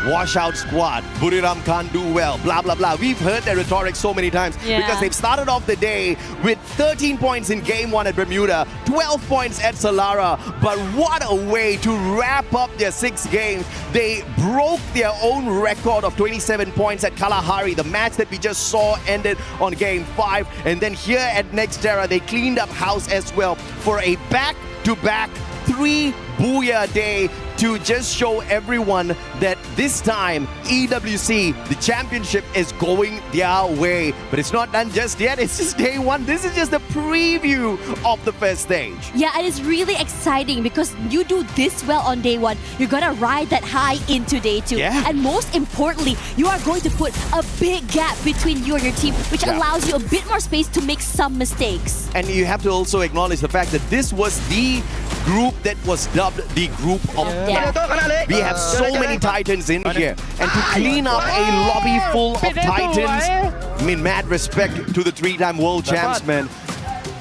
washout squad, Buriram can't do well, blah, blah, blah. We've heard that rhetoric so many times because they've started off the day with 13 points in game 1 at Bermuda, 12 points at Solara, but what a way to wrap up their 6 games. They broke their own record of 27 points at Kalahari. The match that we just saw ended on game 5, and then here at Nextera, they cleaned up house as well for a back-to-back 3 booyah day to just show everyone that this time EWC, the championship, is going their way. But it's not done just yet. It's just day 1. This is just a preview of the first stage. Yeah, and it's really exciting because you do this well on day 1. You're gonna ride that high into day 2. Yeah. And most importantly, you are going to put a big gap between you and your team, which allows you a bit more space to make some mistakes. And you have to also acknowledge the fact that this was the group that was dubbed the group of death. We have so many Titans in here, and to clean up a lobby full of Titans, I mean, mad respect to the 3-time world champs, man.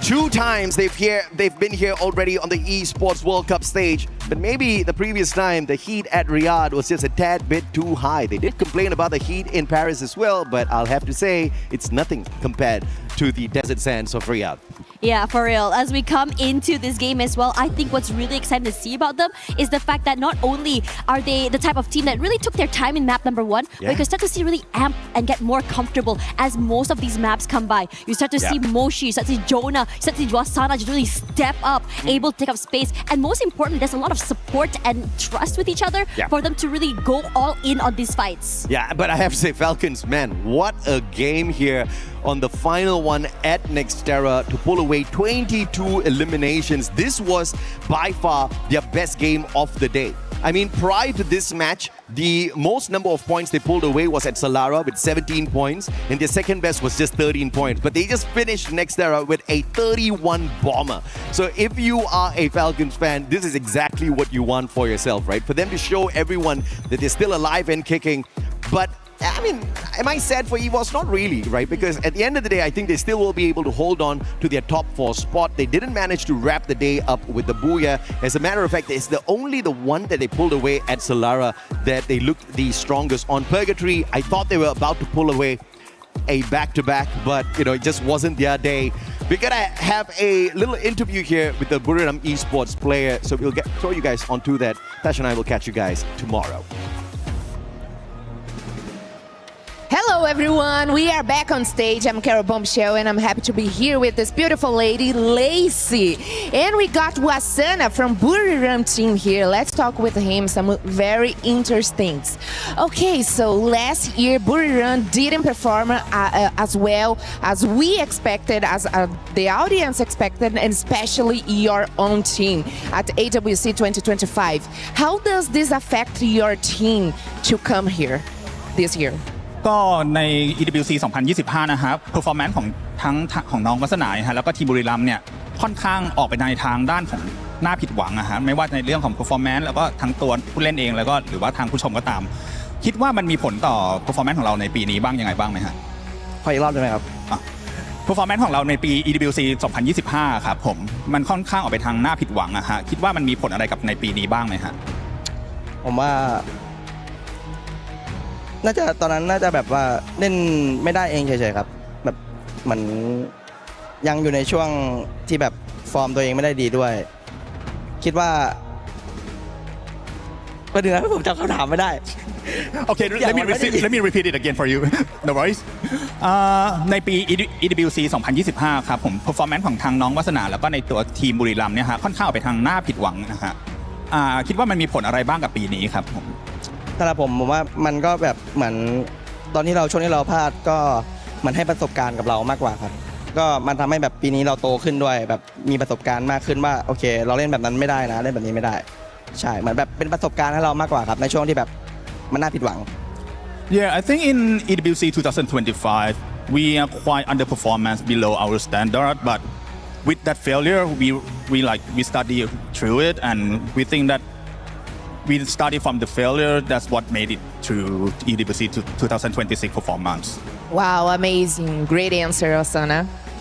2 times they've been here already on the Esports World Cup stage, but maybe the previous time the heat at Riyadh was just a tad bit too high. They did complain about the heat in Paris as well, but I'll have to say it's nothing compared to the desert sands of Riyadh. Yeah, for real. As we come into this game as well, I think what's really exciting to see about them is the fact that not only are they the type of team that really took their time in map number 1, but you can start to see really amp and get more comfortable as most of these maps come by. You start to see Moshi, you start to see Jonah, you start to see Wasana just really step up, able to take up space. And most importantly, there's a lot of support and trust with each other for them to really go all in on these fights. Yeah, but I have to say, Falcons, man, what a game here on the final one at Nextera to pull away 22 eliminations. This was by far their best game of the day. I mean, prior to this match, the most number of points they pulled away was at Solara with 17 points, and their second best was just 13 points. But they just finished Nextera with a 31 bomber. So if you are a Falcons fan, this is exactly what you want for yourself, right? For them to show everyone that they're still alive and kicking. But I mean, am I sad for EVOS? Not really, right? Because at the end of the day, I think they still will be able to hold on to their top 4 spot. They didn't manage to wrap the day up with the Booyah. As a matter of fact, it's only the one that they pulled away at Solara that they looked the strongest on. Purgatory, I thought they were about to pull away a back-to-back, but it just wasn't their day. We're gonna have a little interview here with the Buriram Esports player, so we'll throw you guys onto that. Tash and I will catch you guys tomorrow. Hello everyone, we are back on stage. I'm Carol Bombshell and I'm happy to be here with this beautiful lady, Lacey. And we got Wasana from Buriram team here. Let's talk with him some very interesting things. Okay, so last year Buriram didn't perform as well as we expected, as the audience expected, and especially your own team at AWC 2025. How does this affect your team to come here this year? ก็ใน EWC 2025 นะครับ performance ของน้องวัฒนาฮะแล้วก็ทีมบุรีรัมย์เนี่ยค่อนข้างออกไปในทางด้านของน่าผิดหวังอะฮะไม่ว่าในเรื่องของ performance แล้วก็ทั้งตัวผู้เล่นเองแล้วก็หรือว่าทางผู้ชมก็ตามคิดว่ามันมีผลต่อ performance ของเราในปีนี้บ้างยังไงบ้างไหมฮะขออีกรอบได้ไหมครับ performance ของเราในปี EWC 2025 ครับผมมันค่อนข้างออกไปทางน่าผิดหวังอะฮะคิดว่ามันมีผลอะไรกับในปีนี้บ้างไหมฮะผมว่าน่าจะตอนนั้นน่าจะแบบว่าเล่นไม่ได้เองเฉยๆครับแบบเหมือนยังอยู่ในช่วงที่แบบฟอร์มตัวเองไม่ได้ดีด้วยคิดว่าประเด็นนั้นผมจำคำถามไม่ได้ Okay, let me repeat it again for you. No worries. ในปี EWC 2025 ครับผม performance ของทางน้องวัฒนาแล้วก็ในตัวทีมบุรีรัมย์เนี่ยฮะค่อนข้างออกไปทางน่าผิดหวังนะฮะคิดว่ามันมีผลอะไรบ้างกับปีนี้ครับผมสำหรับผมว่ามันก็แบบเหมือนตอนที่ช่วงที่เราพลาดก็มันให้ประสบการณ์กับเรามากกว่าครับก็มันทำให้แบบปีนี้เราโตขึ้นด้วยแบบมีประสบการณ์มากขึ้นว่าโอเคเราเล่นแบบนั้นไม่ได้นะเล่นแบบนี้ไม่ได้ใช่เหมือนแบบเป็นประสบการณ์ให้เรามากกว่าครับในช่วงที่แบบมันน่าผิดหวัง Yeah, I think in EWC 2025 we are quite underperformance below our standard, but with that failure we study through it and we think that we study from the failure. That's what made it to EWC 2026 performance. Wow, amazing. Great answer, Osana.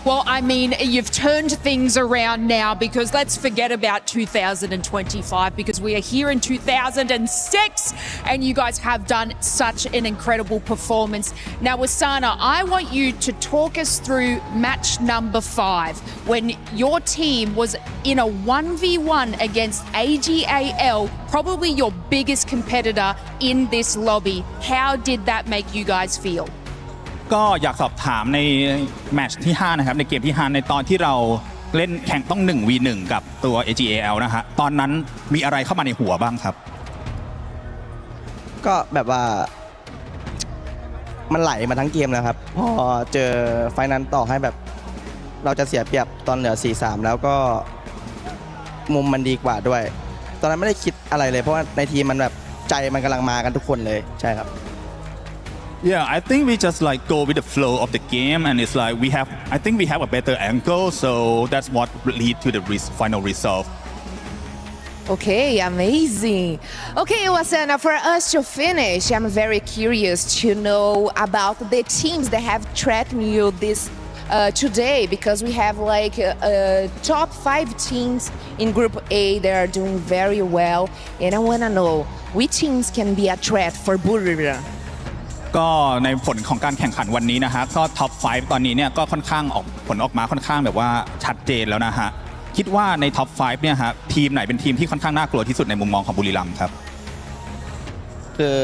Well, I mean, you've turned things around now because let's forget about 2025 because we are here in 2006 and you guys have done such an incredible performance. Now, Wasana, I want you to talk us through match number 5 when your team was in a 1v1 against AGAL, probably your biggest competitor in this lobby. How did that make you guys feel? ก็อยากสอบถามในแมตช์ที่5นะครับในเกมที่5ในตอนที่เราเล่นแข่งต้อง 1v1 กับตัว AGAL นะฮะตอนนั้นมีอะไรเข้ามาในหัวบ้างครับก็แบบว่ามันไหลมาทั้งเกมแล้วครับพอเจอไฟนั้นต่อให้แบบเราจะเสียเปรียบตอนเหลือ 4-3 แล้วก็มุมมันดีกว่าด้วยตอนนั้นไม่ได้คิดอะไรเลยเพราะว่าในทีมมันแบบใจมันกำลังมากันทุกคนเลยใช่ครับYeah, I think we just like go with the flow of the game, and it's like I think we have a better angle, so that's what lead to the final result. Okay, amazing. Okay, Wasana, for us to finish, I'm very curious to know about the teams that have threatened you this today because we have like top 5 teams in Group A that are doing very well, and I want to know which teams can be a threat for Buriram. ก็ในผลของการแข่งขันวันนี้นะฮะก็ท็อป 5 ตอนนี้เนี่ยก็ค่อนข้างผลออกมาค่อนข้างแบบว่าชัดเจนแล้วนะฮะคิดว่าในท็อป 5 เนี่ยฮะทีมไหนเป็นทีมที่ค่อนข้างน่ากลัวที่สุดในมุมมองของบุรีรัมย์ครับคือ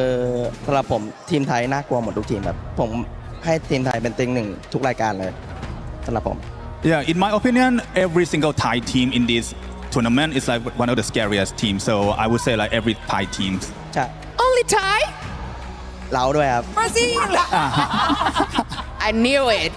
สำหรับผมทีมไทยน่ากลัวหมดทุกทีมครับผมให้ทีมไทยเป็นติงหนึ่งทุกรายการเลยสำหรับผม Yeah, in my opinion, every single Thai team in this tournament is like one of the scariest teams. So I would say like every Thai team. ใช่ Only Thai? เราด้วยครับ Brazil! I knew it.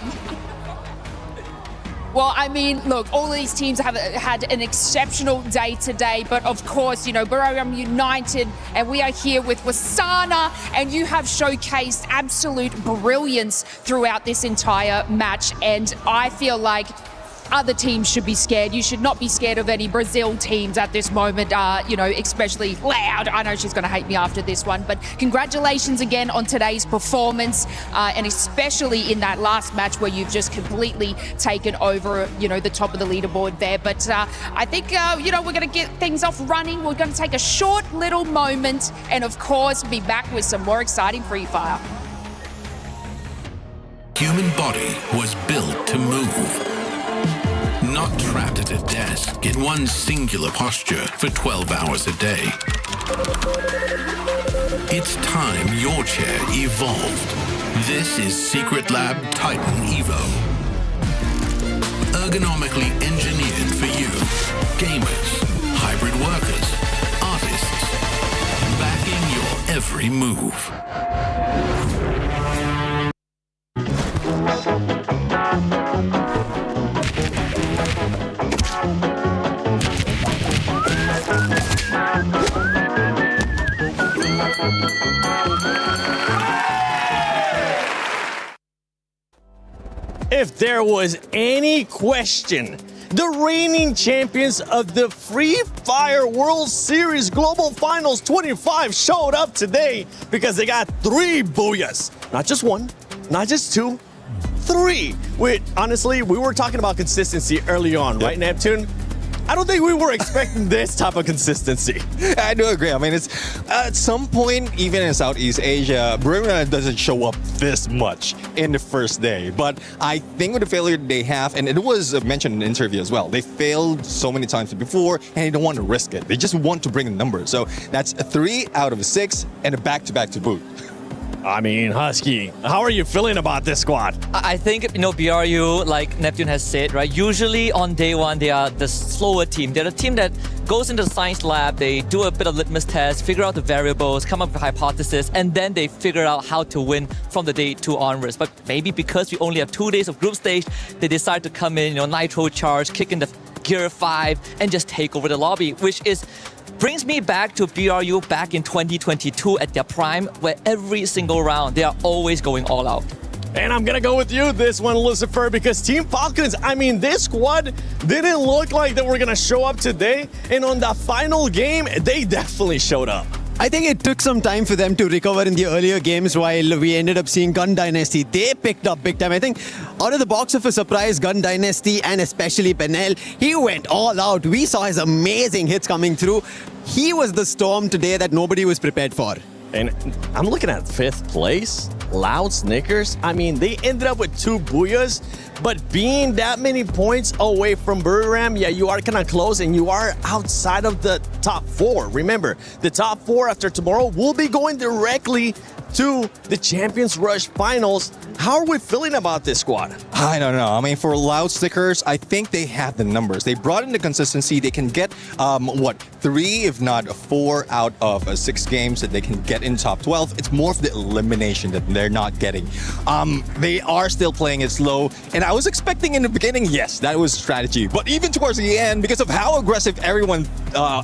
Well, I mean, look, all of these teams have had an exceptional day today, but of course, you know, Buriram United, and we are here with Wasana, and you have showcased absolute brilliance throughout this entire match, and I feel like other teams should be scared. You should not be scared of any Brazil teams at this moment, you know, especially Loud. I know she's going to hate me after this one, but congratulations again on today's performance, and especially in that last match where you've just completely taken over, you know, the top of the leaderboard there. But I think, you know, we're going to get things off running. We're going to take a short little moment and, of course, be back with some more exciting Free Fire. Human body was built to move. Not trapped at a desk in one singular posture for 12 hours a day. It's time your chair evolved. This is Secret Lab Titan Evo. Ergonomically engineered for you, gamers, hybrid workers, artists, backing your every move. If there was any question, the reigning champions of the Free Fire World Series Global Finals 25 showed up today because they got 3 booyahs. Not just 1, not just 2, 3. Honestly, we were talking about consistency early on, right, Neptune? I don't think we were expecting this type of consistency. I do agree. I mean, it's at some point, even in Southeast Asia, Buriram doesn't show up this much in the first day. But I think with the failure they have, and it was mentioned in the interview as well, they failed so many times before, and they don't want to risk it. They just want to bring the numbers. So that's 3 out of 6, and a back-to-back to boot. I mean, Husky, how are you feeling about this squad? I think, you know, BRU, like Neptune has said, right, usually on day one, they are the slower team. They're the team that goes into the science lab, they do a bit of litmus test, figure out the variables, come up with a hypothesis, and then they figure out how to win from the day 2 onwards. But maybe because we only have 2 days of group stage, they decide to come in, you know, nitro charge, kick in the gear 5, and just take over the lobby, which brings me back to BRU back in 2022 at their prime, where every single round, they are always going all out. And I'm going to go with you this one, Lucifer, because Team Falcons, I mean, this squad didn't look like they were going to show up today. And on the final game, they definitely showed up. I think it took some time for them to recover in the earlier games while we ended up seeing Gun Dynasty. They picked up big time. I think out of the box of a surprise, Gun Dynasty and especially Penel, he went all out. We saw his amazing hits coming through. He was the storm today that nobody was prepared for. And I'm looking at 5th place, Loud Snickers. I mean, they ended up with 2 booyahs, but being that many points away from Buriram, yeah, you are kind of close and you are outside of the top 4. Remember, the top 4 after tomorrow will be going directly to the Champions Rush Finals. How are we feeling about this squad? I don't know. I mean, for Loud Stickers, I think they have the numbers. They brought in the consistency. They can get, 3, if not 4 out of 6 games that they can get in top 12. It's more of the elimination that they're not getting. They are still playing it slow. And I was expecting in the beginning, yes, that was strategy. But even towards the end, because of how aggressive everyone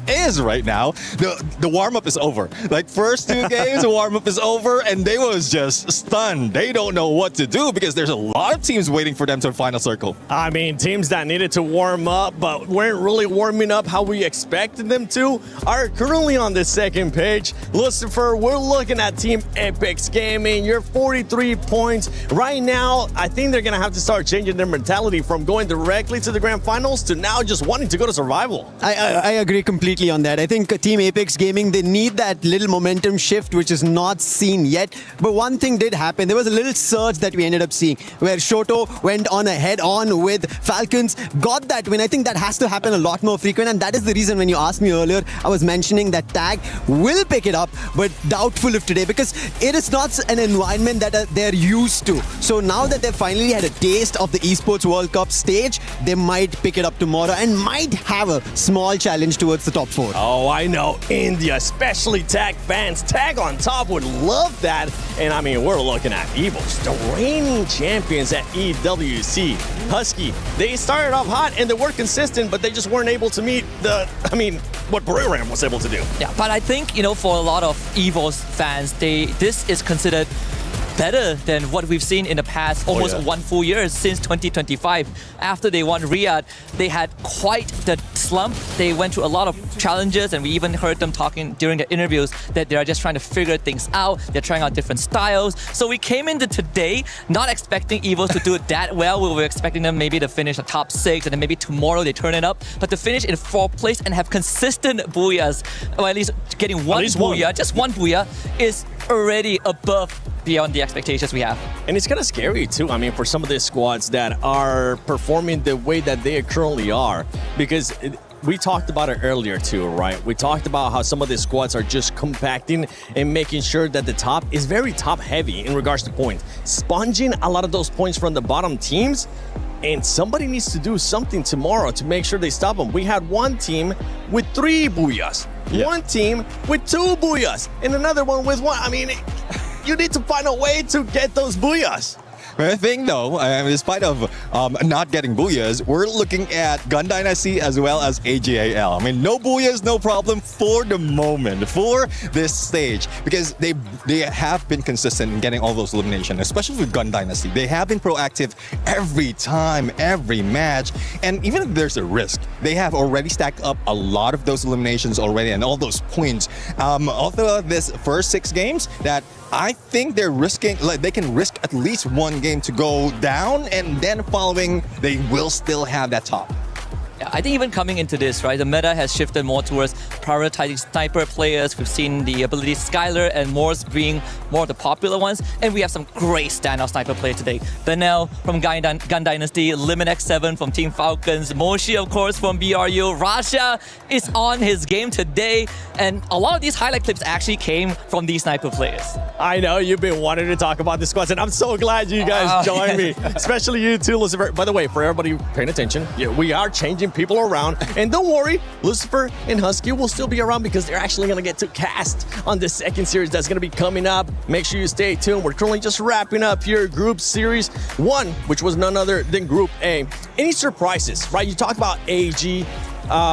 is right now, the warm-up is over. Like, first 2 games, the warm-up is over, and they was just stunned. They don't know what what to do because there's a lot of teams waiting for them to the final circle. I mean, teams that needed to warm up but weren't really warming up how we expected them to are currently on the second page. Lucifer, we're looking at Team Epic's Gaming. You're 43 points. Right now, I think they're going to have to start changing their mentality from going directly to the grand finals to now just wanting to go to survival. I agree completely on that. I think Team Apex Gaming, they need that little momentum shift, which is not seen yet. But one thing did happen. There was a little surge that we ended up seeing where Shoto went on a head-on with Falcons, got that win. I think that has to happen a lot more frequent, and that is the reason when you asked me earlier, I was mentioning that Tag will pick it up, but doubtful of today because it is not an environment that they're used to. So now that they've finally had a taste of the Esports World Cup stage, they might pick it up tomorrow and might have a small challenge towards the top 4. Oh, I know. India, especially Tag fans. Tag on top would love that. And I mean, we're looking at Evos, the reigning champions at EWC. Husky, they started off hot and they were consistent, but they just weren't able to meet what Buriram was able to do. Yeah, but I think, for a lot of EVO's fans, this is considered better than what we've seen in the past almost 1 full year since 2025. After they won Riyadh, they had quite the slump. They went through a lot of challenges, and we even heard them talking during the interviews that they are just trying to figure things out. They're trying out different styles. So we came into today not expecting EVOs to do it that well. We were expecting them maybe to finish the top 6, and then maybe tomorrow they turn it up. But to finish in 4th place and have consistent booyahs, or at least getting one booyah, just one booyah, is already above beyond the expectations we have. And it's kind of scary too, I mean, for some of these squads that are performing the way that they currently are, because we talked about it earlier too, right? We talked about how some of these squads are just compacting and making sure that the top is very top heavy in regards to points, sponging a lot of those points from the bottom teams. And somebody needs to do something tomorrow to make sure they stop them. We had one team with 3 booyahs, one team with 2 booyahs, and another one with 1. I mean, you need to find a way to get those booyahs. But I think though, despite of not getting booyahs, we're looking at Gun Dynasty as well as AGAL. I mean, no booyahs, no problem for the moment, for this stage, because they have been consistent in getting all those eliminations, especially with Gun Dynasty. They have been proactive every time, every match, and even if there's a risk, they have already stacked up a lot of those eliminations already and all those points. Although this first 6 games, that I think they're risking, they can risk at least 1 game to go down, and then following, they will still have that top. I think even coming into this, right, the meta has shifted more towards prioritizing sniper players. We've seen the ability Skylar and Morse being more of the popular ones, and we have some great standout sniper players today. Benel from Gun Dynasty, Liminx7 from Team Falcons, Moshi, of course, from BRU. Rasha is on his game today, and a lot of these highlight clips actually came from these sniper players. I know you've been wanting to talk about the squads, and I'm so glad you guys joined me, especially you too, Lucifer. By the way, for everybody paying attention, we are changing people around, and don't worry, Lucifer and Husky will still be around because they're actually going to get to cast on the second series that's going to be coming up. Make sure you stay tuned. We're currently just wrapping up here Group Series 1, which was none other than Group A. Any surprises, right? You talk about AG.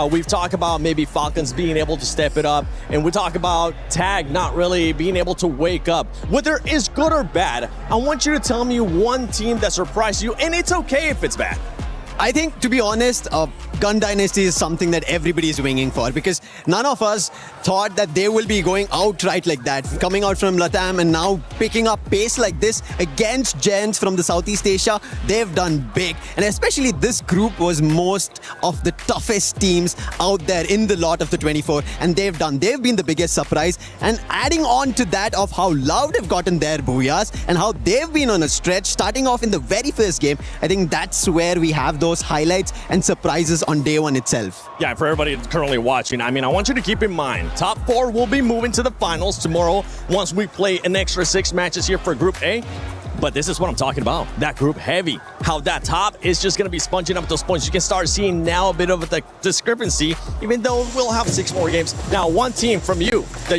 We've talked about maybe Falcons being able to step it up, and we talk about Tag not really being able to wake up. Whether it's good or bad, I want you to tell me one team that surprised you, and it's okay if it's bad. I think, to be honest, Gun Dynasty is something that everybody is winging for, because none of us thought that they will be going outright like that, coming out from Latam and now picking up pace like this against Gens from the Southeast Asia. They've done big, and especially this group was most of the toughest teams out there in the lot of the 24, and they've been the biggest surprise. And adding on to that of how loud they've gotten their booyahs and how they've been on a stretch starting off in the very first game, I think that's where we have those highlights and surprises on day 1 itself. Yeah, for everybody that's currently watching, I mean, I want you to keep in mind, top 4 will be moving to the finals tomorrow once we play an extra 6 matches here for Group A. But this is what I'm talking about, that group heavy, how that top is just going to be sponging up those points. You can start seeing now a bit of a discrepancy, even though we'll have 6 more games. Now, one team from you that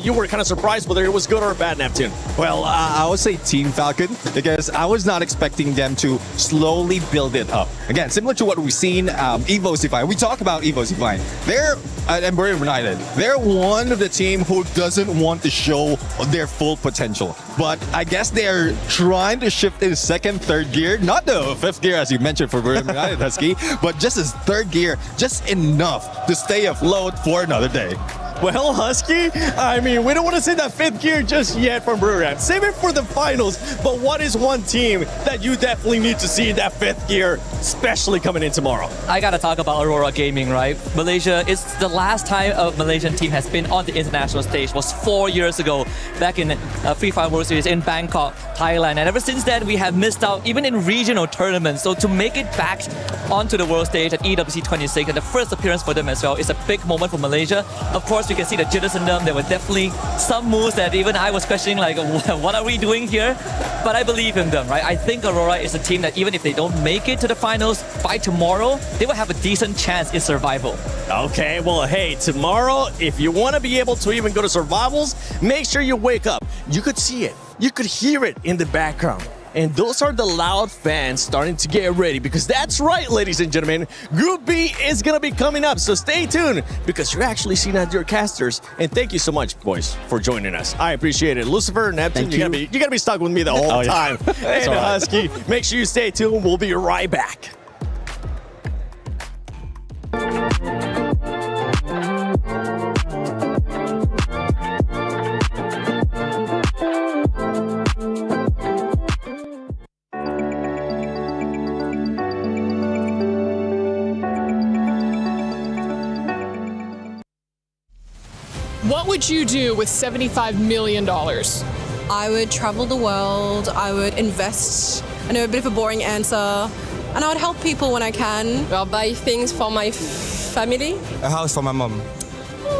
you were kind of surprised whether it was good or bad, Neptune. Well, I would say Team Falcon, because I was not expecting them to slowly build it up. Again, similar to what we've seen Evo's Define. We talk about Evo's Define. They're and Buriram United. They're one of the team who doesn't want to show their full potential. But I guess they're trying to shift in second, third gear. Not the fifth gear, as you mentioned for Buriram United, Husky, but just his third gear, just enough to stay afloat for another day. Well, Husky, I mean, we don't want to say that fifth gear just yet from Buriram. Save it for the finals. But what is one team that you definitely need to see in that fifth gear, especially coming in tomorrow? I gotta talk about Aurora Gaming, right? Malaysia, it's the last time a Malaysian team has been on the international stage was 4 years ago, back in Free Fire World Series in Bangkok, Thailand. And ever since then, we have missed out even in regional tournaments. So to make it back onto the world stage at EWC 26 and the first appearance for them as well is a big moment for Malaysia. Of course, we can see the jitters in them. There were definitely some moves that even I was questioning, like, what are we doing here? But I believe in them, right? I think Aurora is a team that even if they don't make it to the finals by tomorrow, they will have a decent chance in survival. Okay, well, hey, tomorrow, if you want to be able to even go to survivals, make sure you wake up. You could see it. You could hear it in the background. And those are the loud fans starting to get ready, because that's right, ladies and gentlemen, Group B is going to be coming up. So stay tuned, because you're actually seeing out your casters. And thank you so much, boys, for joining us. I appreciate it. Lucifer, Neptune, you're going to be stuck with me the whole time. And Husky, make sure you stay tuned. We'll be right back. What would you do with $75 million? I would travel the world, I would invest, I know a bit of a boring answer, and I would help people when I can. I'll buy things for my family. A house for my mom.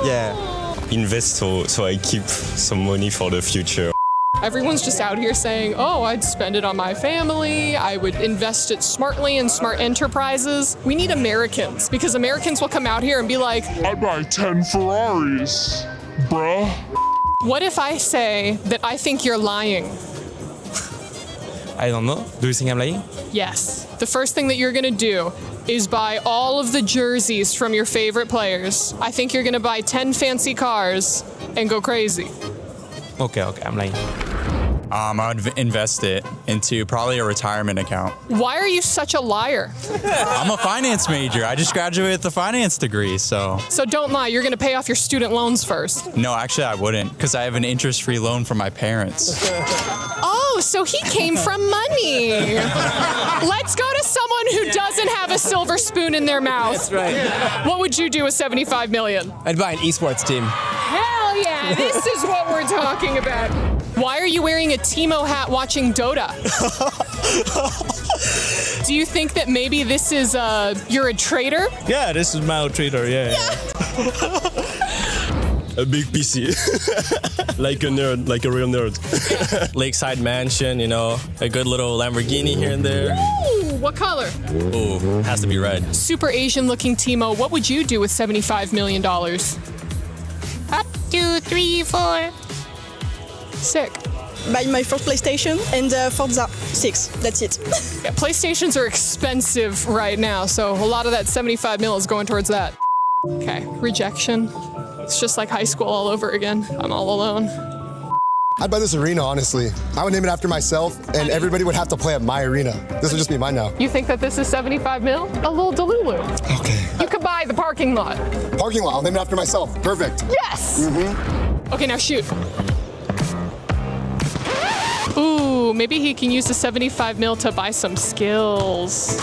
Yeah. Invest so I keep some money for the future. Everyone's just out here saying, oh, I'd spend it on my family, I would invest it smartly in smart enterprises. We need Americans, because Americans will come out here and be like, I'd buy 10 Ferraris, bruh. What if I say that I think you're lying? I don't know. Do you think I'm lying? Yes. The first thing that you're gonna do is buy all of the jerseys from your favorite players. I think you're gonna buy 10 fancy cars and go crazy. Okay, I'm lying. I would invest it into probably a retirement account. Why are you such a liar? I'm a finance major. I just graduated with a finance degree, so. So don't lie, you're gonna pay off your student loans first. No, actually I wouldn't, because I have an interest-free loan from my parents. Oh, so he came from money. Let's go to someone who doesn't have a silver spoon in their mouth. That's right. What would you do with $75 million? I'd buy an esports team. Hell yeah, this is what we're talking about. Why are you wearing a Timo hat watching Dota? Do you think that maybe this is, you're a traitor? Yeah, this is my traitor, yeah. A big PC. Like a nerd, like a real nerd. Lakeside mansion, you know, a good little Lamborghini here and there. Ooh, what color? Ooh, has to be red. Super Asian looking Timo, what would you do with $75 million? 2, 3, 4. Sick. Buy my first PlayStation and Forza 6. That's it. Yeah, PlayStations are expensive right now, so a lot of that $75 million is going towards that. Okay, rejection. It's just like high school all over again. I'm all alone. I'd buy this arena, honestly. I would name it after myself, and everybody would have to play at my arena. This would just be mine now. You think that this is $75 million? A little delulu. Okay. You could buy the parking lot. Parking lot, I'll name it after myself. Perfect. Yes! Okay, now shoot. Ooh, maybe he can use the $75 million to buy some skills.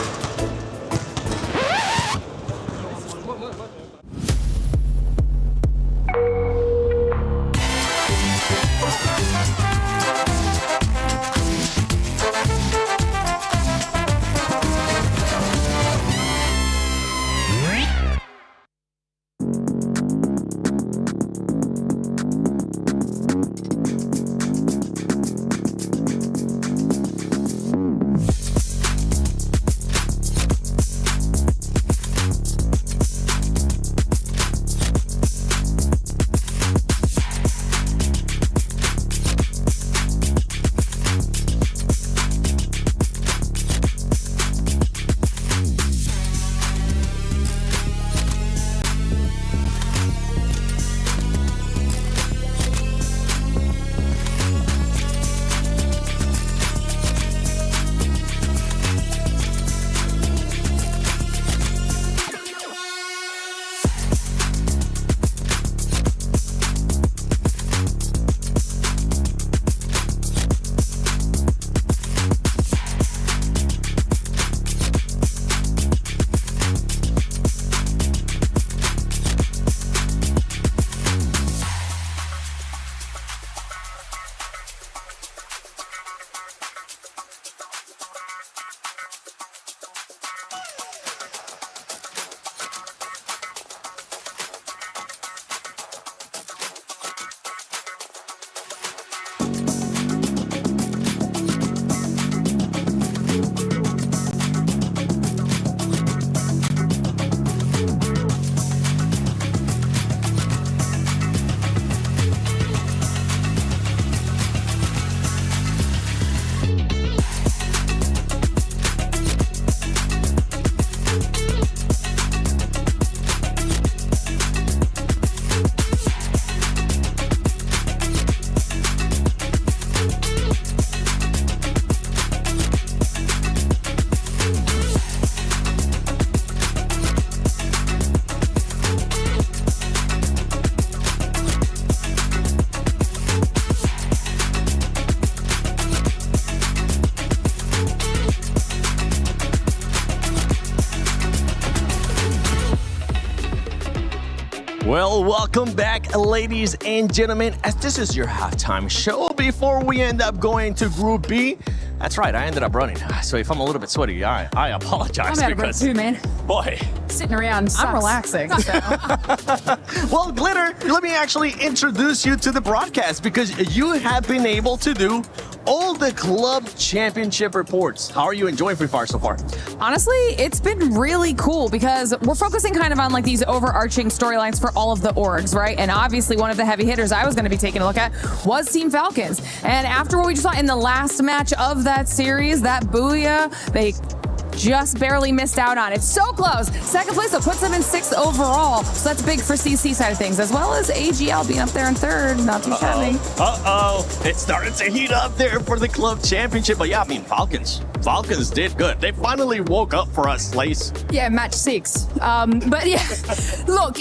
Well, welcome back, ladies and gentlemen, as this is your halftime show before we end up going to Group B. That's right, I ended up running. So if I'm a little bit sweaty, I apologize. I'm out of breath too, man. Boy. Sitting around sucks. I'm relaxing. Well, Glitter, let me actually introduce you to the broadcast because you have been able to do all the club championship reports. How are you enjoying Free Fire so far? Honestly, it's been really cool because we're focusing kind of on like these overarching storylines for all of the orgs, right? And obviously one of the heavy hitters I was going to be taking a look at was Team Falcons. And after what we just saw in the last match of that series, that Booyah, they just barely missed out on. It's so close. Second place, that puts them in 6th overall. So that's big for CC side of things, as well as AGL being up there in 3rd. Not too shabby. It started to heat up there for the club championship. But yeah, I mean, Falcons did good. They finally woke up for us, Lace. Yeah, match 6. But yeah, look,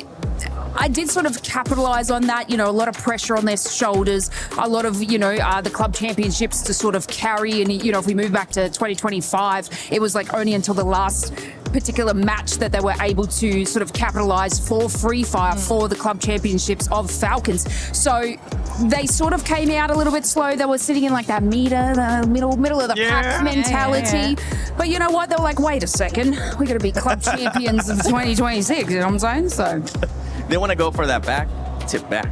I did sort of capitalize on that, a lot of pressure on their shoulders, a lot of, the club championships to sort of carry. And, if we move back to 2025, it was like only until the last particular match that they were able to sort of capitalize for Free Fire for the club championships of Falcons. So they sort of came out a little bit slow. They were sitting in like that the middle of the pack mentality. But you know what? They were like, wait a second, we got to be club champions of 2026. You know what I'm saying? So they want to go for that back to back,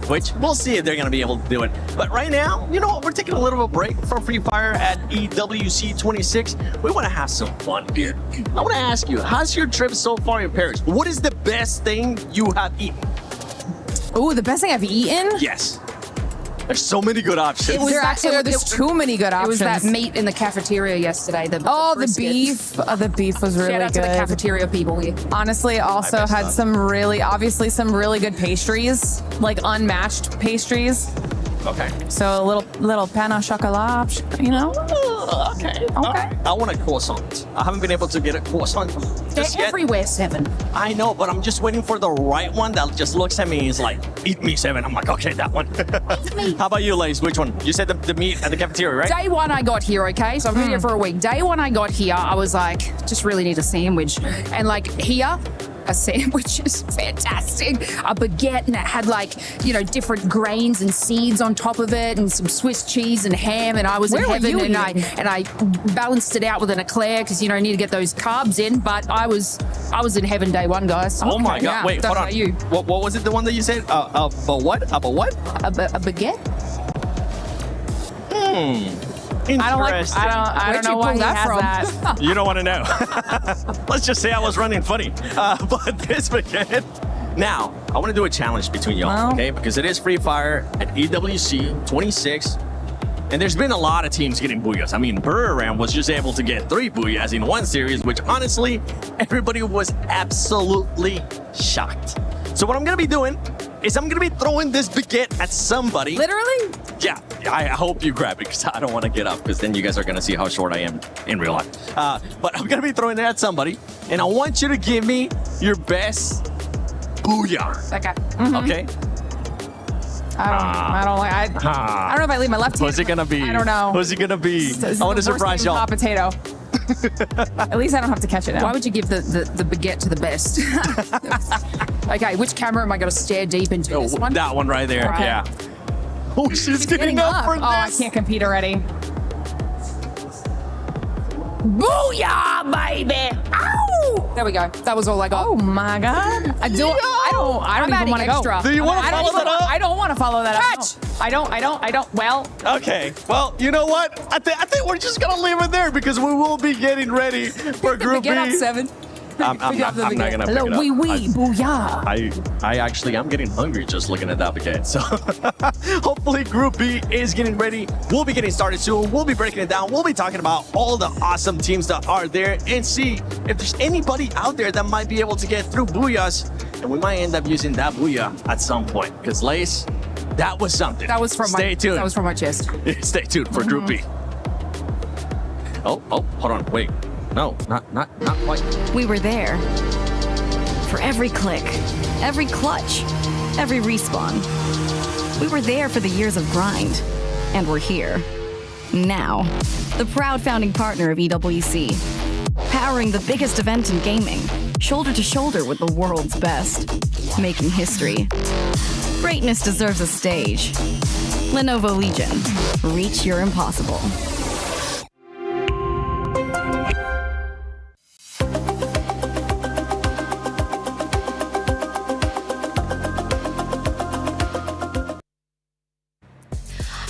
which we'll see if they're going to be able to do it. But right now, you know what? We're taking a little bit of a break from Free Fire at EWC 26. We want to have some fun here. I want to ask you, how's your trip so far in Paris? What is the best thing you have eaten? Oh, the best thing I've eaten? Yes. There's so many good options. There's too many good options. It was that meat in the cafeteria yesterday. The beef. The beef was really Shout out good. to the cafeteria people here. Honestly, also had some really good pastries, like unmatched pastries. Okay. So a little pain au chocolat, Okay. I want a croissant. I haven't been able to get a croissant just They're yet. everywhere, 7. I know, but I'm just waiting for the right one that just looks at me and is like, eat me 7. I'm like, okay, that one. How about you, Lace? Which one? You said the meat at the cafeteria, right? Day 1 I got here, okay? So I've been here for a week. Day 1 I got here, I was like, just really need a sandwich. And like here, a sandwich is fantastic. A baguette, and it had like, different grains and seeds on top of it, and some Swiss cheese and ham, and I was in heaven, and I balanced it out with an eclair because I need to get those carbs in. But I was in heaven day 1, guys. Oh my God! Yeah, wait, hold on. You. What was it? The one that you said? A what? A what? A baguette. Interesting. I don't know why he has that. You don't want to know. Let's just say I was running funny. But this weekend. Now, I want to do a challenge between y'all, okay? Because it is Free Fire at EWC 26. And there's been a lot of teams getting booyahs. I mean, Buriram was just able to get 3 booyahs in one series, which honestly, everybody was absolutely shocked. So what I'm going to be doing is I'm going to be throwing this baguette at somebody. Literally? Yeah, I hope you grab it because I don't want to get up because then you guys are going to see how short I am in real life. But I'm going to be throwing it at somebody, and I want you to give me your best booyah. Okay. Okay? I don't know if I leave my left hand. Who's it going to be? I don't know. Who's it going to be? I want to surprise y'all. Hot potato. At least I don't have to catch it now. Why would you give the baguette to the best? Okay, which camera am I going to stare deep into? This one? That one right there, Okay. yeah. Oh, she's getting up for this. Oh, I can't compete already. Booyah, baby! Ow! There we go. That was all I got. Oh my God! I don't even want to go. Do you want to follow that up? I don't want to follow that up. No. I don't. Well. Okay. Well, you know what? I think we're just gonna leave it there because we will be getting ready for Group B. Get up 7. I'm not gonna pick it up. Hello, booyah. I'm getting hungry just looking at that baguette. So hopefully Group B is getting ready. We'll be getting started soon. We'll be breaking it down. We'll be talking about all the awesome teams that are there and see if there's anybody out there that might be able to get through booyahs. And we might end up using that booyah at some point. Because Lace, that was something. That was from Stay tuned. That was from my chest. Stay tuned for Group B. Oh, hold on, wait. No, not quite. We were there. For every click, every clutch, every respawn. We were there for the years of grind. And we're here. Now. The proud founding partner of EWC. Powering the biggest event in gaming. shoulder to shoulder with the world's best, making history. Greatness deserves a stage. Lenovo Legion. Reach your impossible.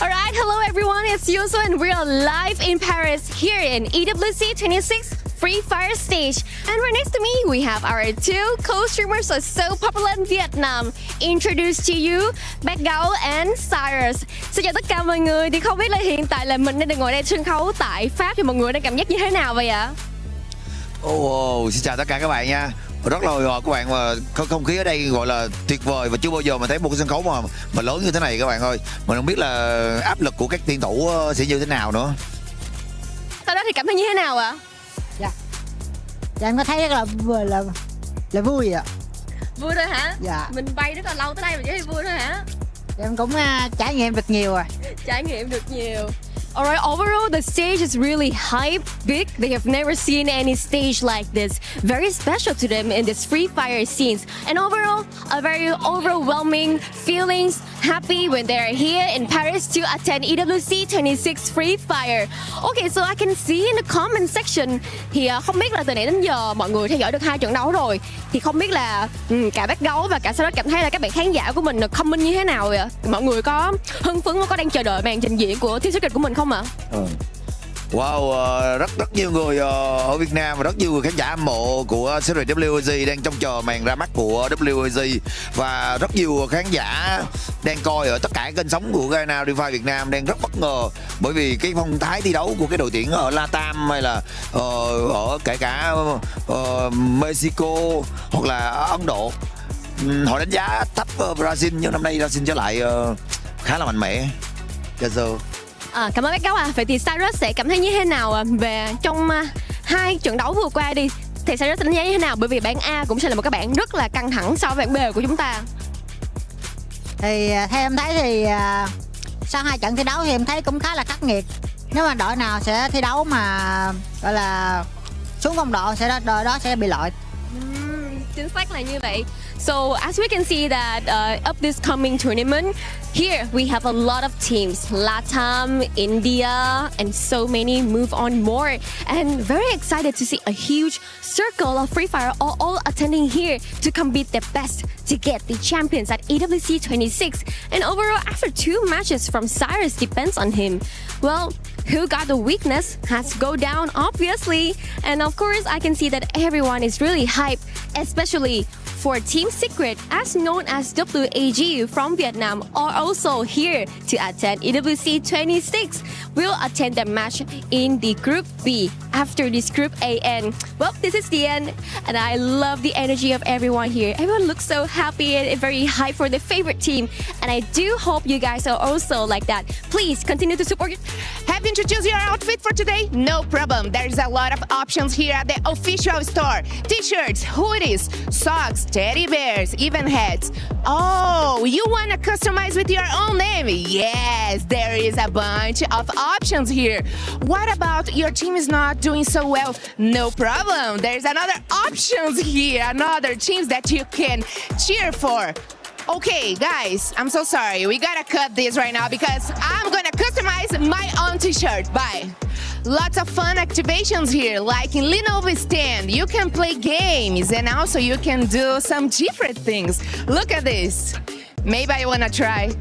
Alright, hello everyone, it's Yuso and we are live in Paris here in EWC 26 Free Fire stage. And right next to me, we have our two co-streamers who are so popular in Vietnam. Introduce to you, Bad Gấu and Cyrus. Xin chào tất cả mọi người, thì không biết là hiện tại là mình đang ngồi đây sân khấu tại Pháp thì mọi người đang cảm giác như thế nào vậy ạ? Xin chào tất cả các bạn nha. Rất là hồi hộp các bạn, mà không khí ở đây gọi là tuyệt vời và chưa bao giờ mà thấy một cái sân khấu mà lớn như thế này các bạn ơi. Mình không biết là áp lực của các tuyển thủ sẽ như thế nào nữa. Sau đó thì cảm thấy như thế nào ạ? Dạ em có thấy rất là vui ạ. Vui thôi hả? Dạ. Mình bay rất là lâu tới đây mà chỉ thấy vui thôi hả? Em cũng trải nghiệm được nhiều rồi. Trải nghiệm được nhiều. Alright, overall the stage is really hype, big. They have never seen any stage like this. Very special to them in this Free Fire scenes. And overall, a very overwhelming feelings, happy when they're here in Paris to attend EWC 26 Free Fire. Okay, so I can see in the comment section thì không biết là từ nãy đến giờ mọi người theo dõi được 2 trận đấu rồi. Thì không biết là cả Bad Gấu và cả Sarah cảm thấy là các bạn khán giả của mình comment như thế nào vậy? Mọi người có hưng phấn, có đang chờ đợi màn trình diễn của Team Secret của mình không ạ? Wow, rất nhiều người ở Việt Nam và rất nhiều người khán giả hâm mộ của series WOG đang trông chờ màn ra mắt của WOG, và rất nhiều khán giả đang coi ở tất cả kênh sóng của Ghana Defy Việt Nam đang rất bất ngờ bởi vì cái phong thái thi đấu của cái đội tuyển ở Latam hay là ở kể cả Mexico hoặc là Ấn Độ. Họ đánh giá thấp Brazil, nhưng năm nay Brazil trở lại khá là mạnh mẽ. Cảm ơn Bad Gấu ạ. Vậy thì Cyrus sẽ cảm thấy như thế nào về trong 2 trận đấu vừa qua đi? Thì Cyrus đánh giá như thế nào? Bởi vì bảng A cũng sẽ là một cái bảng rất là căng thẳng so với bảng B của chúng ta. Thì theo em thấy thì sau 2 trận thi đấu thì em thấy cũng khá là khắc nghiệt. Nếu mà đội nào sẽ thi đấu mà gọi là xuống phong độ sẽ đội đó sẽ bị loại. Chính xác là như vậy. So as we can see that of this coming tournament, here we have a lot of teams, Latam, India, and so many move on more. And very excited to see a huge circle of Free Fire all attending here to compete their best to get the champions at EWC 26. And overall, after 2 matches from Cyrus depends on him. Well, who got the weakness has to go down, obviously. And of course, I can see that everyone is really hyped, especially for Team Secret, as known as WAG from Vietnam, are also here to attend EWC 26. We'll attend the match in the Group B after this Group A. And well, this is the end, and I love the energy of everyone here. Everyone looks so happy and very hyped for their favorite team, and I do hope you guys are also like that. Please continue to support. Have you introduced your outfit for today? No problem. There's a lot of options here at the official store. T-shirts, hoodies, socks, teddy bears, even hats. Oh, you want to customize with your own name? Yes, there is a bunch of options here. What about your team is not doing so well? No problem. There's another options here, another teams that you can cheer for. Okay, guys, I'm so sorry. We gotta cut this right now because I'm gonna customize my own t-shirt. Bye. Lots of fun activations here, like in Lenovo stand. You can play games and also you can do some different things. Look at this. Maybe I wanna try.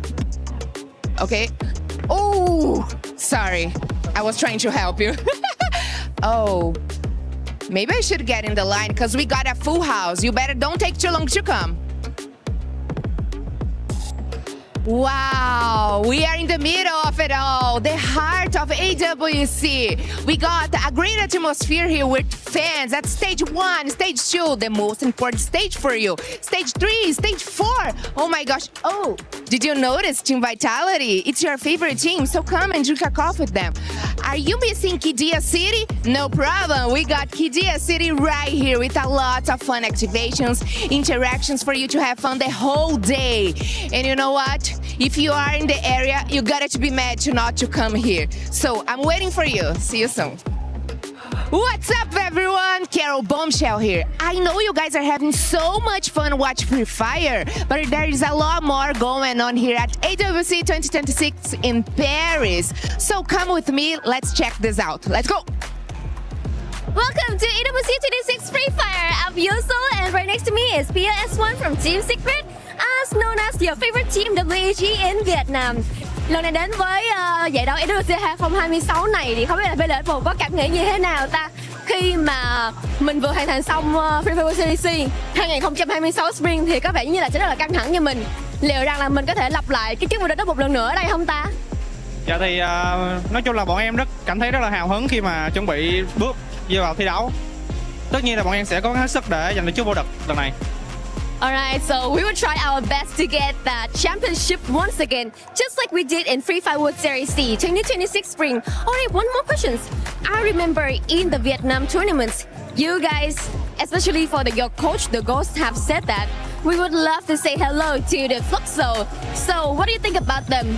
Okay. Oh, sorry. I was trying to help you. Oh, maybe I should get in the line because we got a full house. You better don't take too long to come. Wow, we are in the middle of it all, the heart of AWC. We got a great atmosphere here with fans at stage 1, stage 2, the most important stage for you. Stage 3, stage 4. Oh my gosh. Oh, did you notice Team Vitality? It's your favorite team, so come and drink a coffee with them. Are you missing Kidia City? No problem. We got Kidia City right here with a lot of fun activations, interactions for you to have fun the whole day. And you know what? If you are in the area, you got to be mad not to come here. So I'm waiting for you. See you soon. What's up, everyone? Carol Bombshell here. I know you guys are having so much fun watching Free Fire, but there is a lot more going on here at AWC 2026 in Paris. So come with me, let's check this out. Let's go. Welcome to AWC 26 Free Fire. I'm Yoso, and right next to me is PLS1 from Team Secret, as known as your favorite team WEG in Vietnam. Lần này đến với giải đấu AWC 2026 này thì không biết là PLS1 có cảm nghĩ như thế nào ta khi mà mình vừa hoàn thành xong Free Fire World Series 2026 Spring thì có vẻ như là sẽ rất là căng thẳng như mình. Liệu rằng là mình có thể lặp lại cái chức vô địch đó một lần nữa ở đây không ta? Dạ thì nói chung là bọn em cảm thấy rất là hào hứng khi mà chuẩn bị bước vào thi đấu. Tất nhiên là bọn em sẽ cố gắng hết sức để giành được chức vô địch lần này. Alright, so we will try our best to get that championship once again, just like we did in Free Fire World Series C 2026 Spring. Alright, one more question. I remember in the Vietnam tournaments, you guys, especially for your coach, the Ghost, have said that we would love to say hello to the Fluxo. So what do you think about them?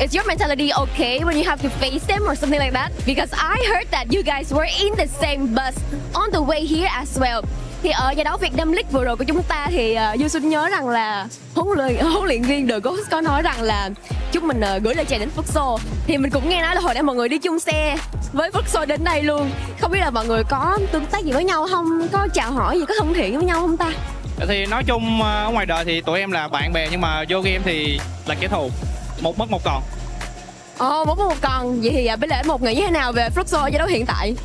Is your mentality okay when you have to face them or something like that? Because I heard that you guys were in the same bus on the way here as well. Thì ở giải đấu Việt Nam League vừa rồi của chúng ta thì Du Xuân nhớ rằng là huấn luyện viên The Ghost có nói rằng là chúng mình gửi lời chào đến Fluxo. Thì mình cũng nghe nói là hồi nãy mọi người đi chung xe với Fluxo đến đây luôn. Không biết là mọi người có tương tác gì với nhau không? Có chào hỏi gì, có thân thiện với nhau không ta? Thì nói chung ở ngoài đời thì tụi em là bạn bè, nhưng mà vô game thì là kẻ thù. Một mất một còn. Một mất một còn. Vậy thì PLS1 nghĩ như thế nào về Fluxo giải đấu hiện tại?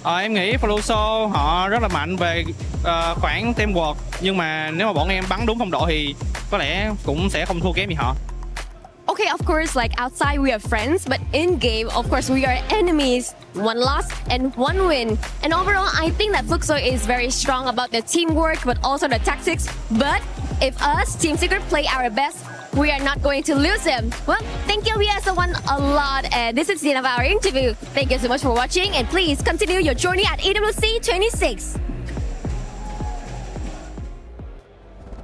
Em nghĩ Fluxo họ rất là mạnh về khoảng teamwork, nhưng mà nếu mà bọn em bắn đúng phong độ thì có lẽ cũng sẽ không thua kém gì họ. Okay, of course, like outside we are friends, but in game, of course, we are enemies. One loss and one win. And overall, I think that Fluxo is very strong about the teamwork, but also the tactics. But if us, Team Secret, play our best, we are not going to lose them. Well, thank you, VS1, a lot. And this is the end of our interview. Thank you so much for watching. And please continue your journey at AWC 26.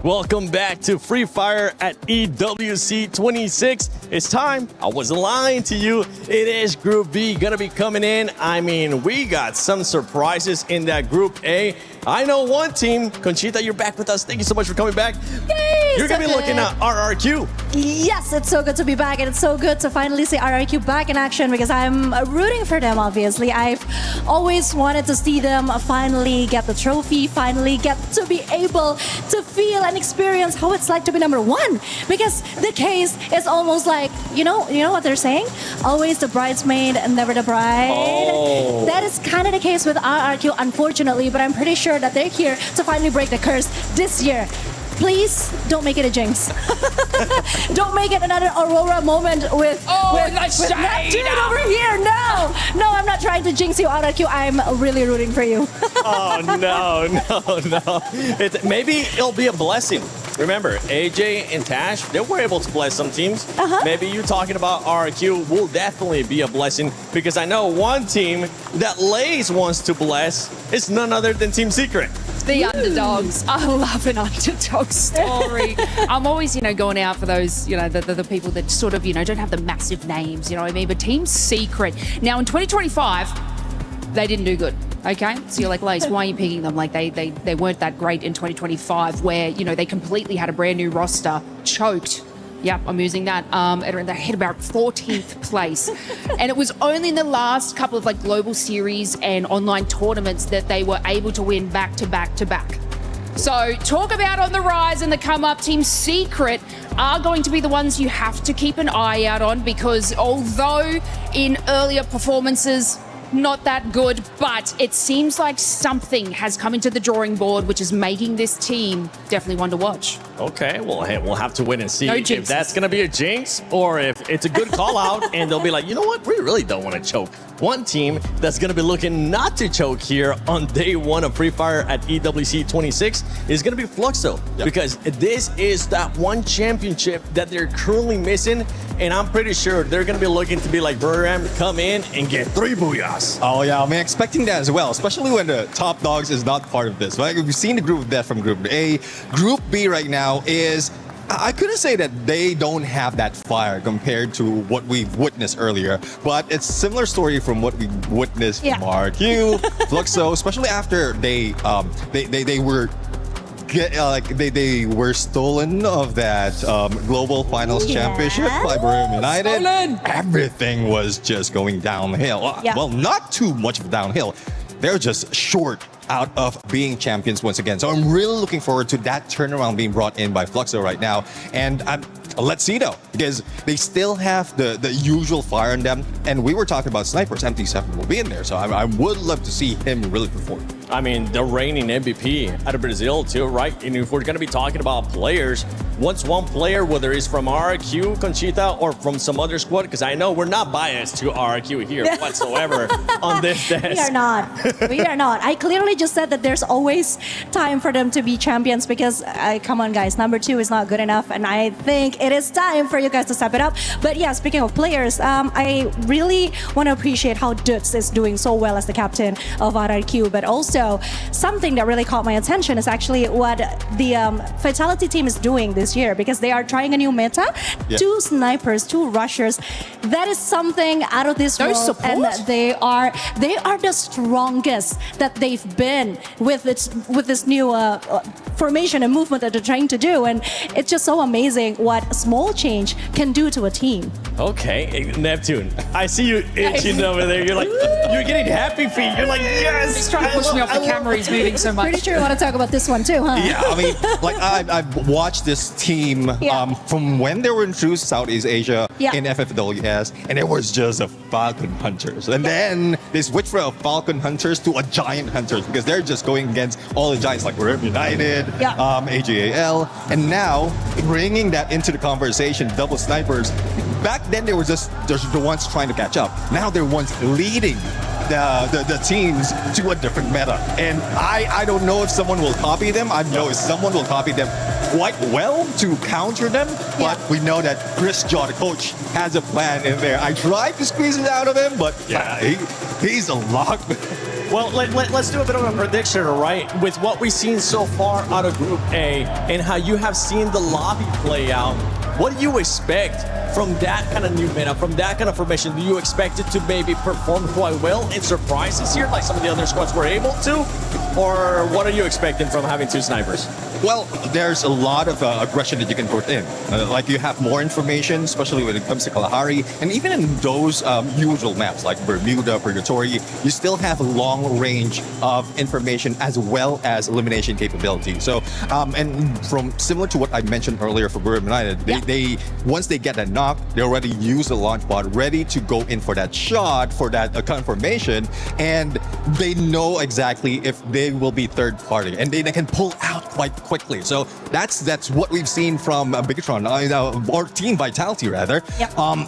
Welcome back to Free Fire at EWC 26. It's time. I wasn't lying to you. It is Group B gonna be coming in. I mean, we got some surprises in that Group A. I know one team. Conchita, you're back with us. Thank you so much for coming back. Yay, you're gonna so be looking at RRQ. Yes, it's so good to be back, and it's so good to finally see RRQ back in action because I'm rooting for them, obviously. I've always wanted to see them finally get the trophy, finally get to be able to feel and experience how it's like to be number one. Because the case is almost like, you know what they're saying? Always the bridesmaid and never the bride. Oh. That is kind of the case with RRQ, unfortunately, but I'm pretty sure that they're here to finally break the curse this year. Please don't make it a jinx. Don't make it another Aurora moment with Neptune over here. No, I'm not trying to jinx you, RRQ. I'm really rooting for you. Oh, no. Maybe it'll be a blessing. Remember, AJ and Tash, they were able to bless some teams. Maybe you talking about RRQ will definitely be a blessing, because I know one team that Lays wants to bless is none other than Team Secret. The underdogs. I love an underdog story. I'm always, going out for those, the people that sort of, don't have the massive names, you know what I mean? But Team Secret. Now in 2025, they didn't do good. Okay, so you're like, Lace, why are you picking them? Like they weren't that great in 2025, where they completely had a brand new roster, choked. Yep, I'm using that. And they hit about 14th place, and it was only in the last couple of global series and online tournaments that they were able to win back to back to back. So talk about on the rise and the come up. Team Secret are going to be the ones you have to keep an eye out on, because although in earlier performances not that good, but it seems like something has come into the drawing board, which is making this team definitely one to watch. Okay, well, hey, we'll have to wait and see No if jinxes. that's going to be a jinx or if it's a good call out and they'll be like, you know what, we really don't want to choke. One team that's going to be looking not to choke here on day one of Free Fire at EWC 26 is going to be Fluxo, because this is that one championship that they're currently missing, and I'm pretty sure they're going to be looking to be like, Buram, come in and get 3 booyahs. Oh yeah, I'm expecting that as well, especially when the top dogs is not part of this. Right? We've seen the group death from Group A. Group B right now is I couldn't say that they don't have that fire compared to what we've witnessed earlier, but it's a similar story from what we witnessed from RQ, Fluxo, especially after they were they were stolen of that global finals championship by Barium United. Everything was just going downhill. Well, not too much of downhill. They're just short out of being champions once again. So I'm really looking forward to that turnaround being brought in by Fluxo right now. And let's see though, because they still have the usual fire in them. And we were talking about snipers. MT7 will be in there. So I would love to see him really perform. I mean, the reigning MVP out of Brazil too, right? And if we're going to be talking about players, once one player, whether it's from RQ, Conchita, or from some other squad, because I know we're not biased to RQ here whatsoever on this desk. We are not. We are not. I clearly just said that there's always time for them to be champions because, come on guys, number 2 is not good enough. And I think it is time for you guys to step it up. But yeah, speaking of players, I really want to appreciate how Dutz is doing so well as the captain of RRQ, but also something that really caught my attention is actually what the Vitality team is doing this year, because they are trying a new meta. 2 snipers, 2 rushers. That is something out of this world. And they are the strongest that they've been with this new formation and movement that they're trying to do. And it's just so amazing what a small change can do to a team. Okay, Neptune, I see you itching over there. You're like, you're getting happy feet. You're like, yes. He's trying to push me off the camera. He's moving so much. Pretty sure you want to talk about this one too, huh? Yeah, I mean, like I've watched this team from when they were introduced to Southeast Asia in FFWS, and it was just a Falcon Hunters. And then they switched from Falcon Hunters to a Giant Hunters because they're just going against all the giants like Barium United, AJAL, and now bringing that into the conversation, double snipers. Back then they were just the ones trying to catch up. Now they're ones leading the teams to a different meta. And I don't know if someone will copy them. I know if someone will copy them quite well to counter them. But we know that Chris Jaw, the coach, has a plan in there. I tried to squeeze it out of him, but he's a lock. Well, let's do a bit of a prediction, right? With what we've seen so far out of Group A and how you have seen the lobby play out, what do you expect from that kind of new meta, from that kind of formation? Do you expect it to maybe perform quite well in surprises here, like some of the other squads were able to? Or what are you expecting from having 2 snipers? Well, there's a lot of aggression that you can put in. Like you have more information, especially when it comes to Kalahari. And even in those usual maps like Bermuda, Purgatory, you still have a long range of information as well as elimination capability. So, and from similar to what I mentioned earlier for Barium United, they once they get a knock, they already use the launch pod ready to go in for that shot, for that confirmation. And they know exactly if they will be third party. And they can pull out quite quickly. So that's what we've seen from Bigatron, or Team Vitality rather.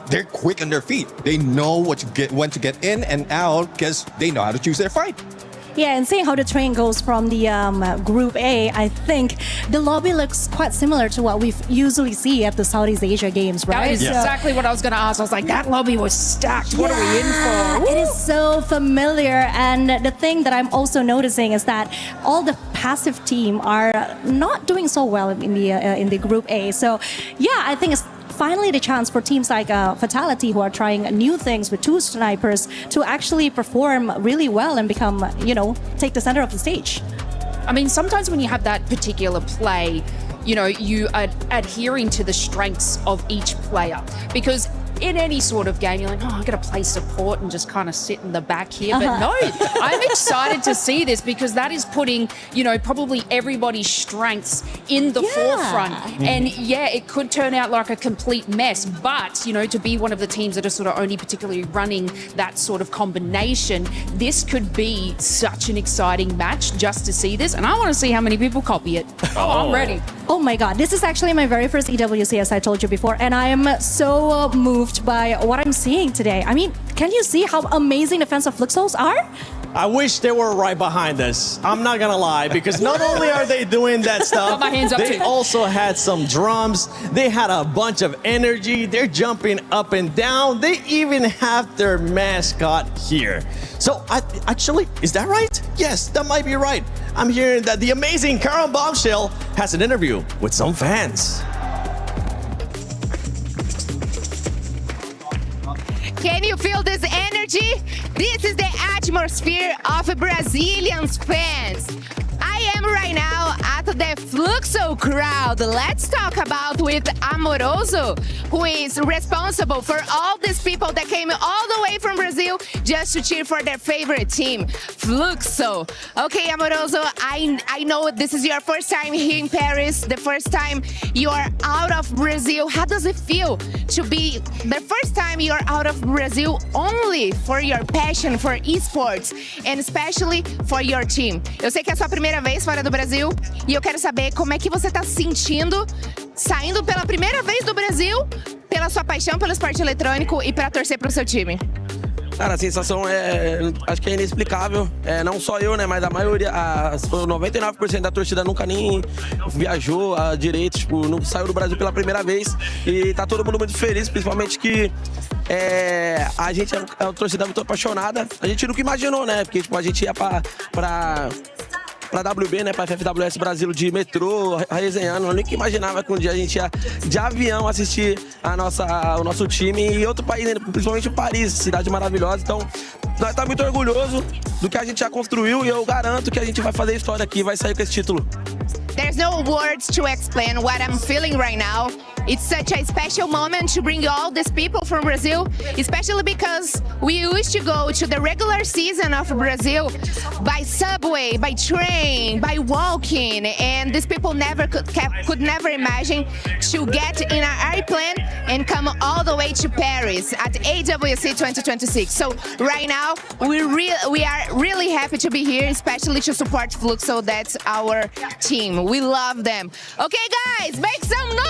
They're quick on their feet. They know when to get in and out because they know how to choose their fight. Yeah, and seeing how the train goes from the Group A, I think the lobby looks quite similar to what we usually see at the Southeast Asia games, right? That is exactly what I was going to ask. I was like, that lobby was stacked. What are we in for? It is so familiar. And the thing that I'm also noticing is that all the passive team are not doing so well in the Group A. So yeah, I think it's finally the chance for teams like Vitality, who are trying new things with 2 snipers, to actually perform really well and become, take the center of the stage. I mean, sometimes when you have that particular play, you are adhering to the strengths of each player, because in any sort of game, you're like, I'm going to play support and just kind of sit in the back here. But no, I'm excited to see this because that is putting, probably everybody's strengths in the forefront. And it could turn out like a complete mess. But, to be one of the teams that are sort of only particularly running that sort of combination, this could be such an exciting match just to see this. And I want to see how many people copy it. I'm ready. Oh my God, this is actually my very first EWC, as I told you before. And I am so moved by what I'm seeing today. I mean, can you see how amazing defensive Fluxos are? I wish they were right behind us. I'm not gonna lie, because not only are they doing that stuff, my hands up they too. also had some drums. They had a bunch of energy. They're jumping up and down. They even have their mascot here. So actually, is that right? Yes, that might be right. I'm hearing that the amazing Karen Bombshell has an interview with some fans. Can you feel this energy? This is the atmosphere of Brazilian fans. I am right now at the Fluxo crowd. Let's talk about with Amoroso, who is responsible for all these people that came all the way from Brazil just to cheer for their favorite team, Fluxo. Okay, Amoroso, I know this is your first time here in Paris, the first time you are out of Brazil. How does it feel to be the first time you are out of Brazil only for your passion for esports and especially for your team? Eu sei que é a sua primeira vez fora do Brasil e eu quero saber como é que você está se sentindo saindo pela primeira vez do Brasil pela sua paixão pelo esporte eletrônico e para torcer para o seu time. Cara, a sensação acho que é inexplicável. Não só eu, né, mas a maioria, 99% da torcida nunca nem viajou direito, tipo, não saiu do Brasil pela primeira vez. E tá todo mundo muito feliz, principalmente que a gente é uma torcida muito apaixonada. A gente nunca imaginou, né, porque tipo, a gente ia pra WB, né, pra FFWS Brasil de metrô, resenhando. Eu nunca imaginava que um dia a gente ia de avião assistir o nosso time em outro país, né, principalmente Paris, cidade maravilhosa. Então, nós tá muito orgulhoso do que a gente já construiu e eu garanto que a gente vai fazer história aqui, vai sair com esse título. There's no words to explain what I'm feeling right now. It's such a special moment to bring all these people from Brazil, especially because we used to go to the regular season of Brazil by subway, by train, by walking, and these people never could never imagine to get in an airplane and come all the way to Paris at AWC 2026. So right now, we are really happy to be here, especially to support Fluxo. That's our team. We love them. Okay, guys, make some noise!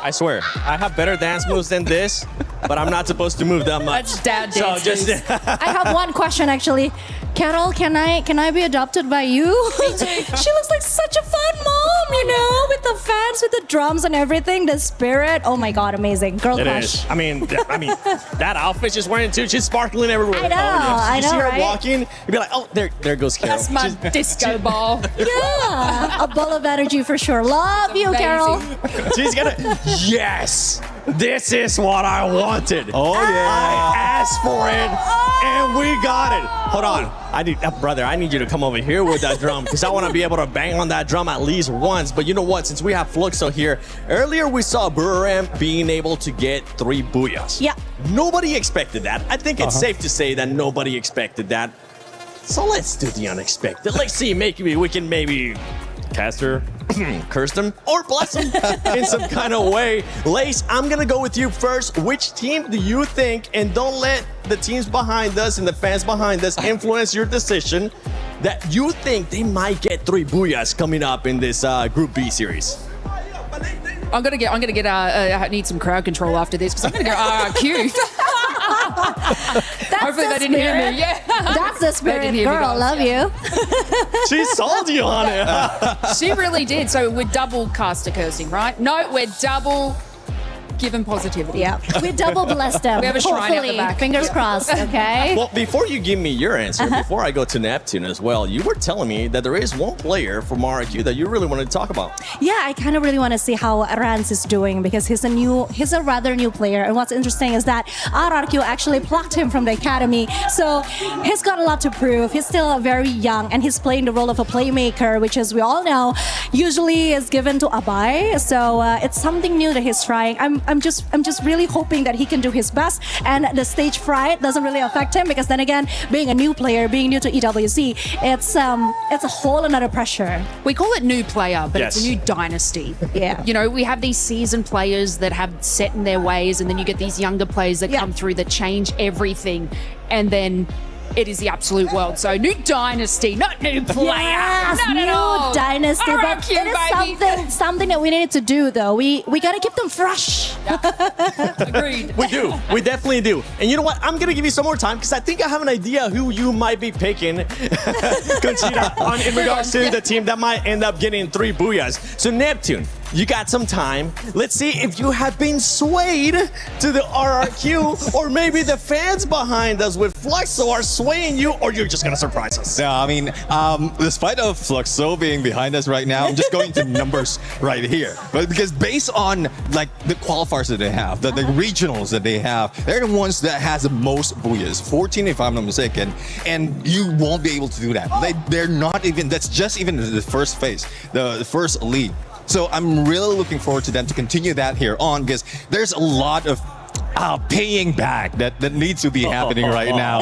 I swear, I have better dance moves than this, but I'm not supposed to move that much. That's dad So dances. just I have one question actually. Carol, can I be adopted by you? Me too. She looks like such a fun mom, you know, with the fans, with the drums and everything, the spirit. Oh my God, amazing. Girl It crush. is. I mean, that outfit she's wearing too. She's sparkling everywhere. I know, I You know, see her right? walking, you'd be like, oh, there goes Carol. That's my disco ball. Yeah, a ball of energy for sure. Love you, Carol. She's gonna. Yes, this is what I wanted. Oh, yeah. I asked for it, and we got it. Hold on, brother. I need you to come over here with that drum because I want to be able to bang on that drum at least once. But you know what? Since we have Fluxo here, earlier we saw Buram being able to get 3 booyahs. Yeah. Nobody expected that. I think it's safe to say that nobody expected that. So let's do the unexpected. Let's see, maybe we can cast her, curse them, or bless them in some kind of way. Lace, I'm gonna go with you first. Which team do you think, and don't let the teams behind us and the fans behind us influence your decision, that you think they might get 3 booyahs coming up in this Group B series? I'm gonna get. I need some crowd control after this because I'm gonna go RRQ. Hopefully they didn't hear me. Yeah, That's the They spirit, didn't hear me, girl. guys. Love you. She sold you on it. She really did. So we're double caster cursing, right? No, we're double given positivity. Yeah, we double blessed them. We have a shrine out the Hopefully, back. fingers crossed. Okay. Well, before you give me your answer, before I go to Neptune as well, you were telling me that there is one player from RRQ that you really wanted to talk about. Yeah, I kind of really want to see how Rans is doing because he's a rather new player. And what's interesting is that RRQ actually plucked him from the academy. So he's got a lot to prove. He's still very young and he's playing the role of a playmaker, which as we all know, usually is given to Abai. So it's something new that he's trying. I'm just really hoping that he can do his best and the stage fright doesn't really affect him because then again, being a new player, being new to EWC, it's a whole another pressure. We call it new player, but Yes. it's a new dynasty. Yeah. You know, we have these seasoned players that have set in their ways, and then you get these younger players that Yeah. come through that change everything. And then it is the absolute world. So new dynasty, not new player. Yes, not at all. new dynasty. But RRQ, it is baby. something that we needed to do, though. We gotta keep them fresh. Agreed. We do. We definitely do. And you know what? I'm going to give you some more time because I think I have an idea who you might be picking, Conchita, in regards to the team that might end up getting 3 booyahs. So, Neptune, you got some time. Let's see if you have been swayed to the RRQ or maybe the fans behind us with Fluxo are swaying you or you're just going to surprise us. No, I mean, despite of Fluxo being behind us right now, I'm just going to numbers right here. But because based on like the qualifiers that they have, the regionals that they have, they're the ones that has the most booyahs, 14 if I'm not mistaken, and you won't be able to do that. They're not even, that's just even the first phase, the first league. So I'm really looking forward to them to continue that here on because there's a lot of paying back that needs to be happening right now.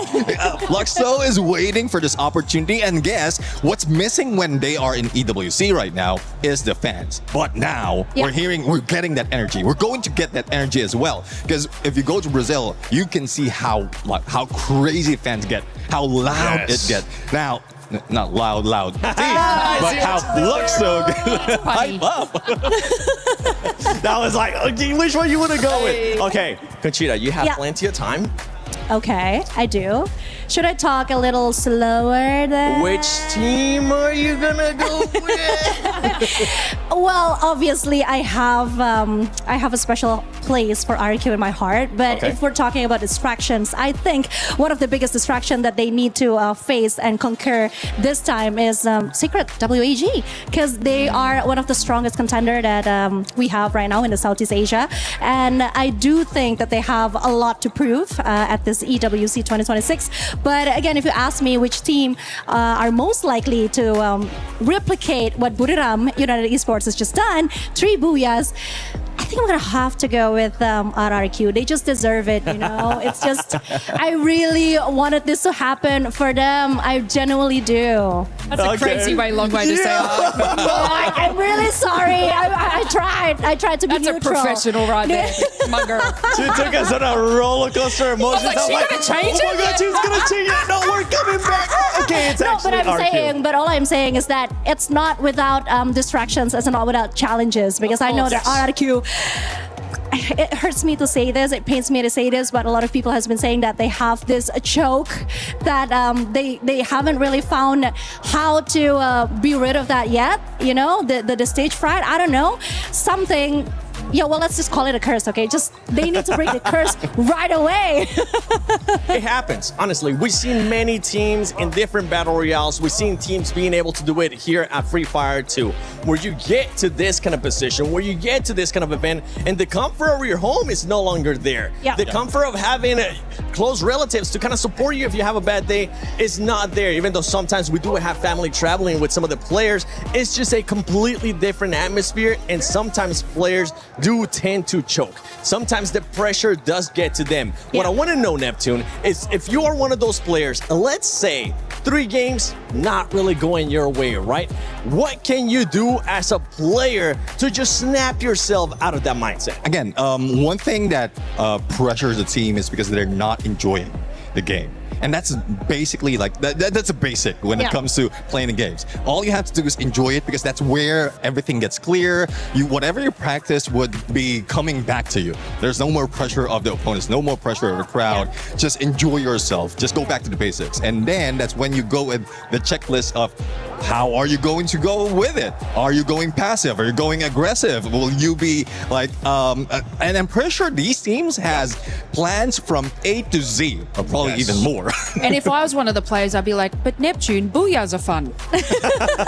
Luxo is waiting for this opportunity, and guess what's missing when they are in EWC right now is the fans. But now we're getting that energy. We're going to get that energy as well because if you go to Brazil, you can see how crazy fans get, how loud it gets. Now, not loud, but how Luxo hype up. That was like, okay, which one you want to go with? Okay, Conchita, you have plenty of time. Okay, I do. Should I talk a little slower then? Which team are you gonna go with? Well, obviously, I have a special place for RQ in my heart. But if we're talking about distractions, I think one of the biggest distractions that they need to face and conquer this time is Secret WAG, because they are one of the strongest contender that we have right now in the Southeast Asia. And I do think that they have a lot to prove at this EWC 2026. But again, if you ask me which team are most likely to replicate what Buriram United Esports has just done, 3 booyahs, I think I'm gonna have to go with RRQ. They just deserve it, you know. It's just, I really wanted this to happen for them. I genuinely do. That's a crazy way, long way to say it. I'm really sorry. I tried to be neutral. That's a professional right there, my girl. She took us on a roller coaster of emotions. I was like, she's gonna change it? Oh my God, she's gonna change it. No, we're coming back. Okay, it's actually RQ. But all I'm saying is that it's not without distractions, it's not without challenges, because I know that RRQ, it hurts me to say this, it pains me to say this, but a lot of people has been saying that they have this choke that they haven't really found how to be rid of that yet, you know, the stage fright, I don't know, something. Yeah, well, let's just call it a curse, okay? Just, they need to break the curse right away. It happens, honestly. We've seen many teams in different battle royales. We've seen teams being able to do it here at Free Fire too, where you get to this kind of position, where you get to this kind of event, and the comfort of your home is no longer there. Yeah. The comfort of having close relatives to kind of support you if you have a bad day is not there, even though sometimes we do have family traveling with some of the players. It's just a completely different atmosphere, and sometimes players do tend to choke. Sometimes the pressure does get to them. What I want to know, Neptune, is if you are one of those players, let's say 3 games not really going your way, right? What can you do as a player to just snap yourself out of that mindset? Again, one thing that pressures the team is because they're not enjoying the game. And that's basically like, that's a basic when it comes to playing the games. All you have to do is enjoy it because that's where everything gets clear. Whatever you practice would be coming back to you. There's no more pressure of the opponents, no more pressure of the crowd. Just enjoy yourself. Just go back to the basics. And then that's when you go with the checklist of how are you going to go with it? Are you going passive? Are you going aggressive? Will you be like, and I'm pretty sure these teams has plans from A to Z, or probably even more. And if I was one of the players, I'd be like, but Neptune, booyahs are fun.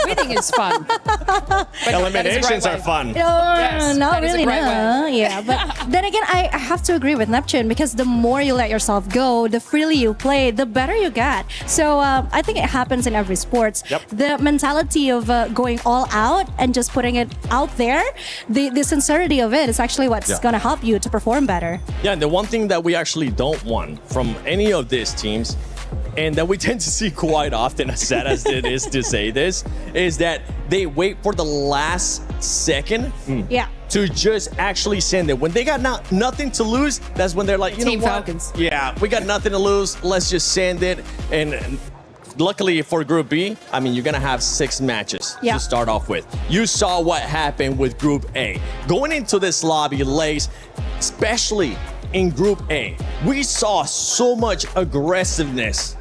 Winning is fun. But eliminations are fun. Not really, no. Yeah, but then again, I have to agree with Neptune because the more you let yourself go, the freely you play, the better you get. So I think it happens in every sports. The mentality of going all out and just putting it out there, the sincerity of it is actually what's going to help you to perform better. Yeah, and the one thing that we actually don't want from any of these teams, and that we tend to see quite often, as sad as it is to say this, is that they wait for the last second to just actually send it. When they got nothing to lose, that's when they're like, you Team know what? Falcons. Yeah, we got nothing to lose. Let's just send it. And luckily for Group B, I mean, you're going to have 6 matches Yeah. to start off with. You saw what happened with Group A. Going into this lobby, Lace, especially in Group A, we saw so much aggressiveness.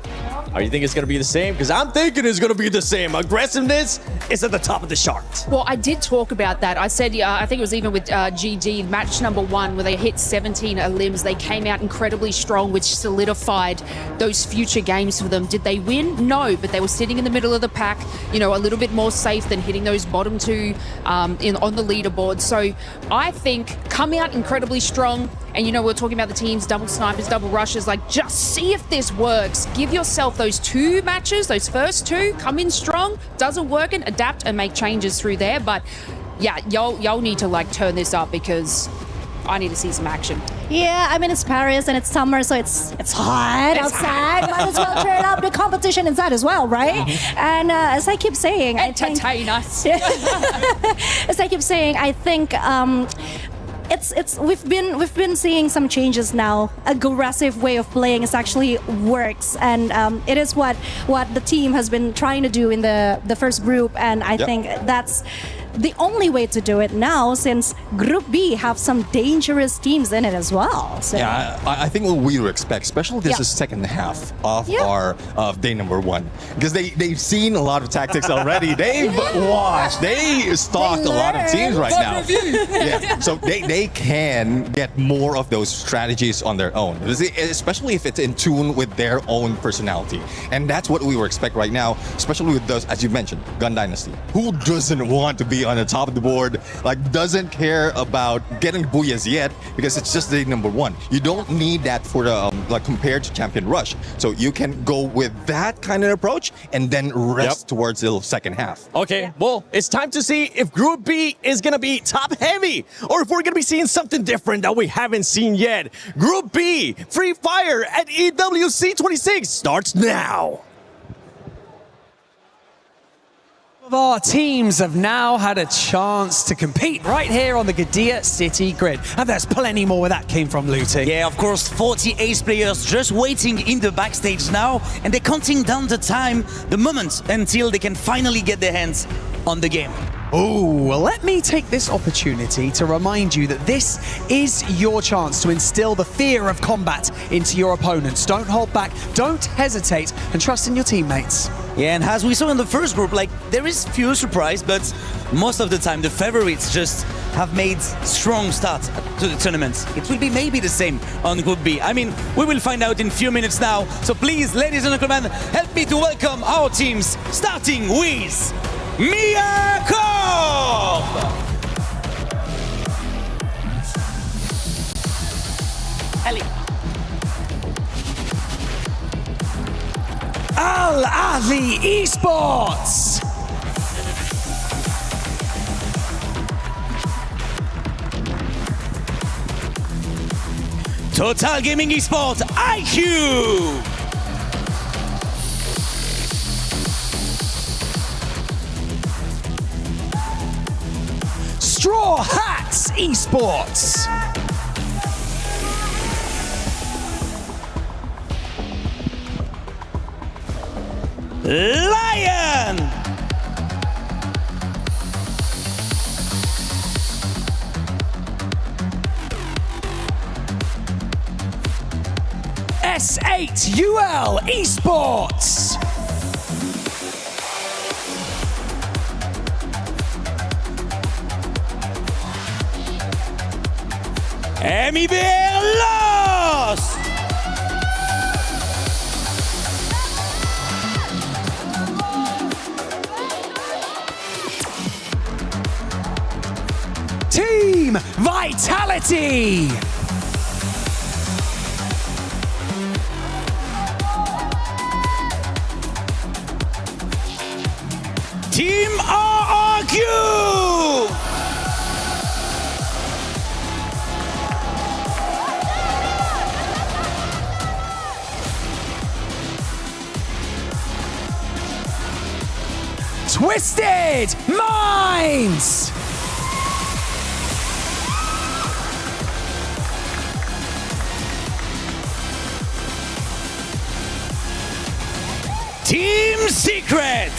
Are you think it's going to be the same? Because I'm thinking it's going to be the same. Aggressiveness is at the top of the chart. Well, I did talk about that. I said, I think it was even with GG, match number 1, where they hit 17 limbs. They came out incredibly strong, which solidified those future games for them. Did they win? No, but they were sitting in the middle of the pack, you know, a little bit more safe than hitting those bottom 2 on the leaderboard. So I think come out incredibly strong. And, you know, we're talking about the teams, double snipers, double rushes. Like, just see if this works. Give yourself those 2 matches, those first 2, come in strong. Doesn't work, and adapt and make changes through there. But, yeah, y'all need to, like, turn this up because I need to see some action. Yeah, I mean, it's Paris and it's summer, so it's hot outside. Might as well turn up the competition inside as well, right? And as I keep saying, entertain us. As I keep saying, I think we've been seeing some changes now. Aggressive way of playing is actually works, and it is what the team has been trying to do in the first group, and I think that's the only way to do it now, since Group B have some dangerous teams in it as well. So. Yeah, I think what we would expect, especially this is second half of our day number 1, because they've seen a lot of tactics already. They've watched, they stalked a lot of teams right now. Yeah, so they can get more of those strategies on their own, especially if it's in tune with their own personality. And that's what we would expect right now, especially with those, as you mentioned, Gun Dynasty. Who doesn't want to be on the top of the board, like doesn't care about getting booyahs yet, because it's just day number 1. You don't need that for the like compared to Champion Rush, so you can go with that kind of approach and then rest towards the second half. Okay, well, it's time to see if Group B is gonna be top heavy or if we're gonna be seeing something different that we haven't seen yet. Group B, Free Fire at EWC 26 starts now. Of our teams have now had a chance to compete right here on the Gadia City grid. And there's plenty more where that came from, Looting. Yeah, of course, 40 ace players just waiting in the backstage now, and they're counting down the time, the moment, until they can finally get their hands on the game. Oh, well, let me take this opportunity to remind you that this is your chance to instill the fear of combat into your opponents. Don't hold back, don't hesitate, and trust in your teammates. Yeah, and as we saw in the first group, like, there is few surprise, but most of the time the favorites just have made strong start to the tournament. It will be maybe the same on Group B. I mean, we will find out in a few minutes now. So please, ladies and gentlemen, help me to welcome our teams, starting with Miyako! Ellie. Al Ahly Esports! Total Gaming Esports IQ! Straw Hats Esports! Lion! S8UL Esports! MIBR Lost! Team Vitality! Team RRQ! Twisted Minds! Secret.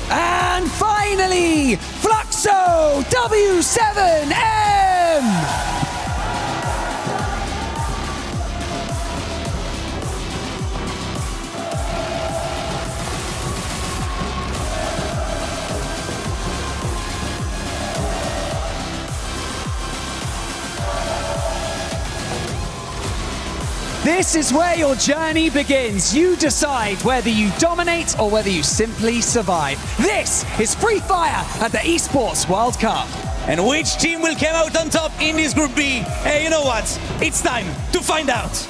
And finally, Fluxo W7M! This is where your journey begins. You decide whether you dominate or whether you simply survive. This is Free Fire at the Esports World Cup. And which team will come out on top in this Group B? Hey, you know what? It's time to find out.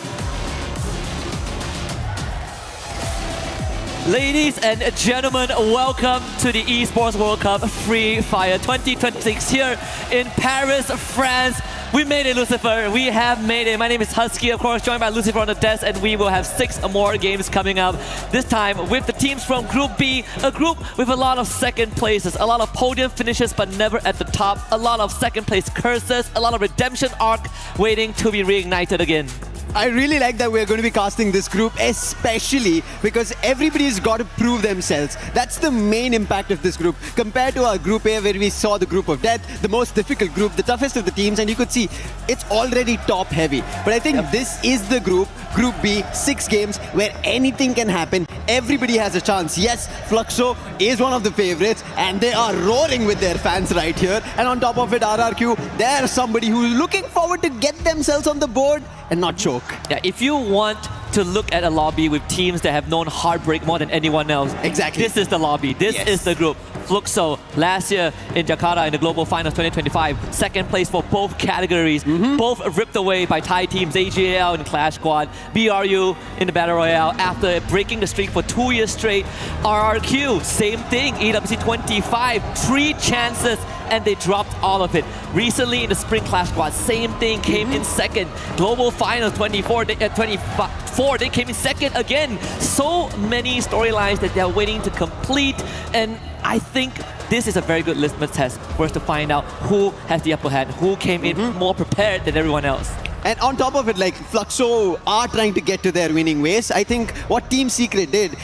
Ladies and gentlemen, welcome to the Esports World Cup Free Fire 2026 here in Paris, France. We made it, Lucifer. We have made it. My name is Husky, of course, joined by Lucifer on the desk, and we will have 6 more games coming up. This time with the teams from Group B, a group with a lot of second places, a lot of podium finishes, but never at the top, a lot of second place curses, a lot of redemption arc waiting to be reignited again. I really like that we're going to be casting this group, especially because everybody's got to prove themselves. That's the main impact of this group. Compared to our Group A, where we saw the Group of Death, the most difficult group, the toughest of the teams, and you could see it's already top heavy. But I think this is the group, Group B, 6 games, where anything can happen. Everybody has a chance. Yes, Fluxo is one of the favorites, and they are roaring with their fans right here. And on top of it, RRQ, they're somebody who's looking forward to get themselves on the board and not choke. Yeah, if you want to look at a lobby with teams that have known heartbreak more than anyone else, exactly, this is the lobby. This is the group. Fluxo last year in Jakarta in the Global Finals 2025, second place for both categories, both ripped away by Thai teams AGL and Clash Squad, BRU in the Battle Royale after breaking the streak for 2 years straight. RRQ, same thing, EWC 25, 3 chances and they dropped all of it. Recently in the Spring Clash Squad, same thing, came in second. Global Finals 24, they came in second again. So many storylines that they're waiting to complete, and I think this is a very good litmus test for us to find out who has the upper hand, who came in more prepared than everyone else. And on top of it, like, Fluxo are trying to get to their winning ways. I think what Team Secret did,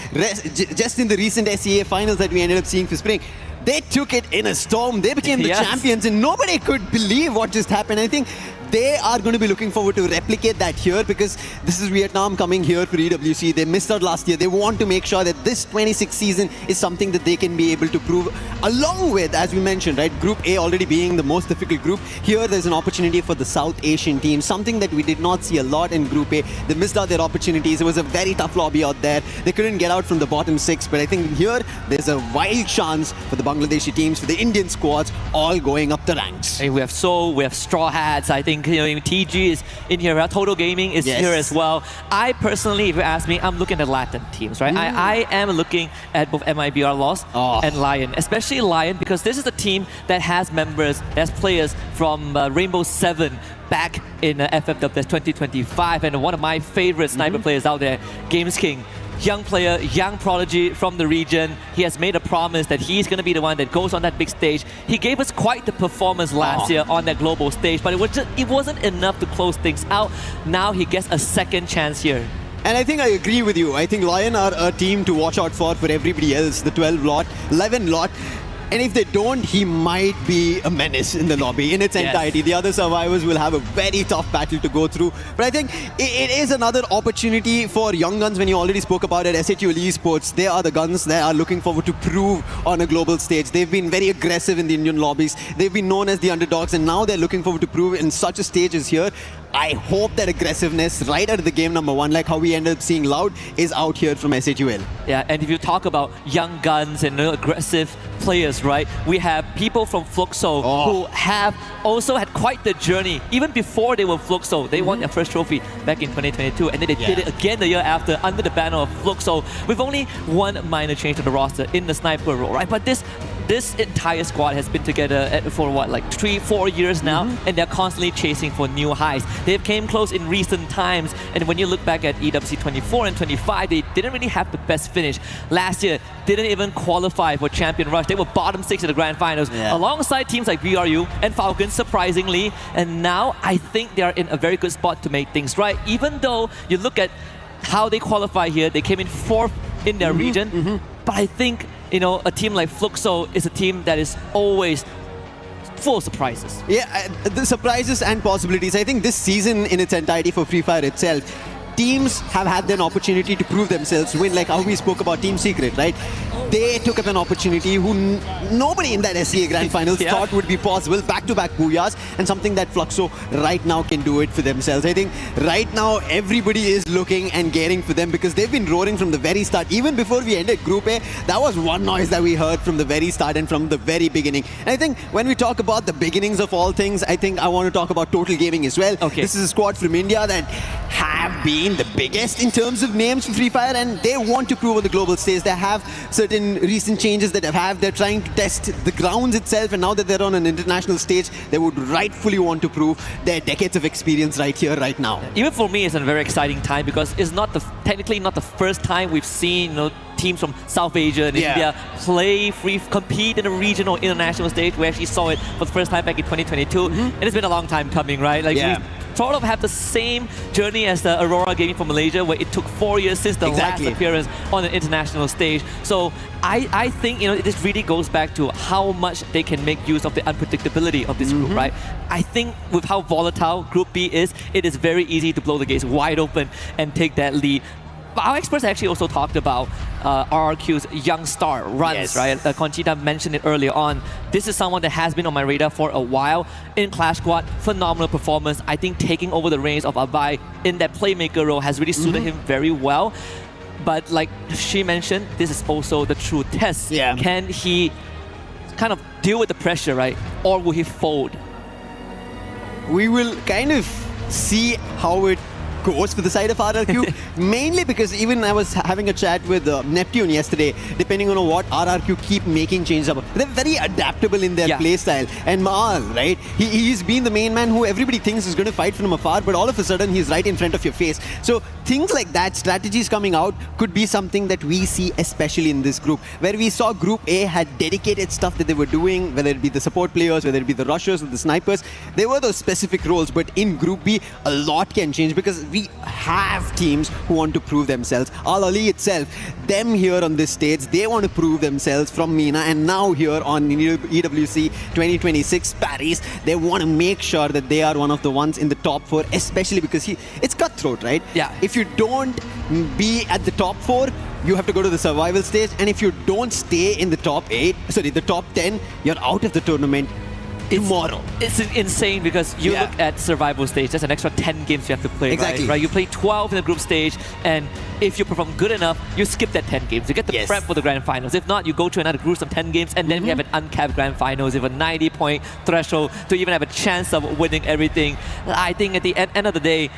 just in the recent SEA finals that we ended up seeing for Spring, they took it in a storm. They became the champions, and nobody could believe what just happened. I think they are going to be looking forward to replicate that here, because this is Vietnam coming here for EWC. They missed out last year. They want to make sure that this 26th season is something that they can be able to prove, along with, as we mentioned, right, Group A already being the most difficult group. Here there's an opportunity for the South Asian team, something that we did not see a lot in Group A. They missed out their opportunities. It was a very tough lobby out there. They couldn't get out from the bottom 6, but I think here there's a wild chance for the Bangladeshi teams, for the Indian squads, all going up the ranks. Hey, we have Seoul, we have Straw Hats. I think TG is in here. Total Gaming is here as well. I personally, if you ask me, I'm looking at Latin teams, right? I am looking at both MIBR Lost and Lion, especially Lion, because this is a team that has members, that has players from Rainbow 7 back in FFW 2025, and one of my favorite sniper players out there, Games King. Young player, young prodigy from the region. He has made a promise that he's going to be the one that goes on that big stage. He gave us quite the performance last year on that global stage, but it wasn't enough to close things out. Now he gets a second chance here. And I think I agree with you. I think Lion are a team to watch out for everybody else, the 12 lot, 11 lot. And if they don't, he might be a menace in the lobby in its entirety. The other survivors will have a very tough battle to go through. But I think it is another opportunity for young guns. When you already spoke about it, SHUL Esports, they are the guns that are looking forward to prove on a global stage. They've been very aggressive in the Indian lobbies. They've been known as the underdogs, and now they're looking forward to prove in such a stage as here. I hope that aggressiveness right out of the game number 1, like how we ended up seeing Loud, is out here from SHUL. Yeah, and if you talk about young guns and aggressive players, right? We have people from Fluxo who have also had quite the journey. Even before they were Fluxo, they won their first trophy back in 2022, and then they did it again the year after under the banner of Fluxo with only one minor change to the roster in the sniper role, right? But this this entire squad has been together for what, like 3-4 years now, and they're constantly chasing for new highs. They've came close in recent times, and when you look back at EWC 24 and 25, they didn't really have the best finish. Last year, didn't even qualify for Champion Rush. They were bottom 6 in the Grand Finals, alongside teams like BRU and Falcons, surprisingly. And now I think they are in a very good spot to make things right. Even though you look at how they qualify here, they came in 4th in their region. But I think, you know, a team like Fluxo is a team that is always full of surprises. Yeah, the surprises and possibilities. I think this season in its entirety for Free Fire itself, teams have had an opportunity to prove themselves, win, like how we spoke about Team Secret, right? They took up an opportunity who nobody in that SCA Grand Finals thought would be possible. Back-to-back booyahs, and something that Fluxo right now can do it for themselves. I think right now everybody is looking and gearing for them because they've been roaring from the very start. Even before we ended Group A, that was one noise that we heard from the very start and from the very beginning. And I think when we talk about the beginnings of all things, I think I want to talk about Total Gaming as well. This is a squad from India that have been the biggest in terms of names for Free Fire, and they want to prove on the global stage. They have certain recent changes that they're trying to test the grounds itself, and now that they're on an international stage, they would rightfully want to prove their decades of experience right here, right now. Even for me, it's a very exciting time because it's not technically not the first time we've seen, you know, teams from South Asia and India compete in a regional international stage. We actually saw it for the first time back in 2022, and it's been a long time coming, right? Like we sort of have the same journey as the Aurora Gaming from Malaysia, where it took 4 years since the last appearance on an international stage. So I think, you know, this really goes back to how much they can make use of the unpredictability of this group, right? I think with how volatile Group B is, it is very easy to blow the gates wide open and take that lead. But our experts actually also talked about RRQ's young star runs, right? Conchita mentioned it earlier on. This is someone that has been on my radar for a while. In Clash Squad, phenomenal performance. I think taking over the reins of Abai in that playmaker role has really suited him very well. But like she mentioned, this is also the true test. Can he kind of deal with the pressure, right? Or will he fold? We will kind of see how it goes for the side of RRQ, mainly because even I was having a chat with Neptune yesterday, depending on what RRQ keep making changes up. They're very adaptable in their play style. And Maal, right? He's been the main man who everybody thinks is going to fight from afar, but all of a sudden he's right in front of your face. So things like that, strategies coming out, could be something that we see especially in this group, where we saw Group A had dedicated stuff that they were doing, whether it be the support players, whether it be the rushers or the snipers. There were those specific roles, but in Group B, a lot can change because we have teams who want to prove themselves. Al Ali itself, them here on this stage, they want to prove themselves from MENA, and now here on EWC 2026 Paris, they want to make sure that they are one of the ones in the top 4, especially because it's cutthroat, right? If you don't be at the top 4, you have to go to the survival stage, and if you don't stay in the top 10, you're out of the tournament tomorrow. It's insane because you look at survival stage, there's an extra 10 games you have to play, right? You play 12 in the group stage, and if you perform good enough, you skip that 10 games. You get the prep for the grand finals. If not, you go to another group of 10 games, and then we have an uncapped grand finals with a 90-point threshold to even have a chance of winning everything. I think at the end of the day,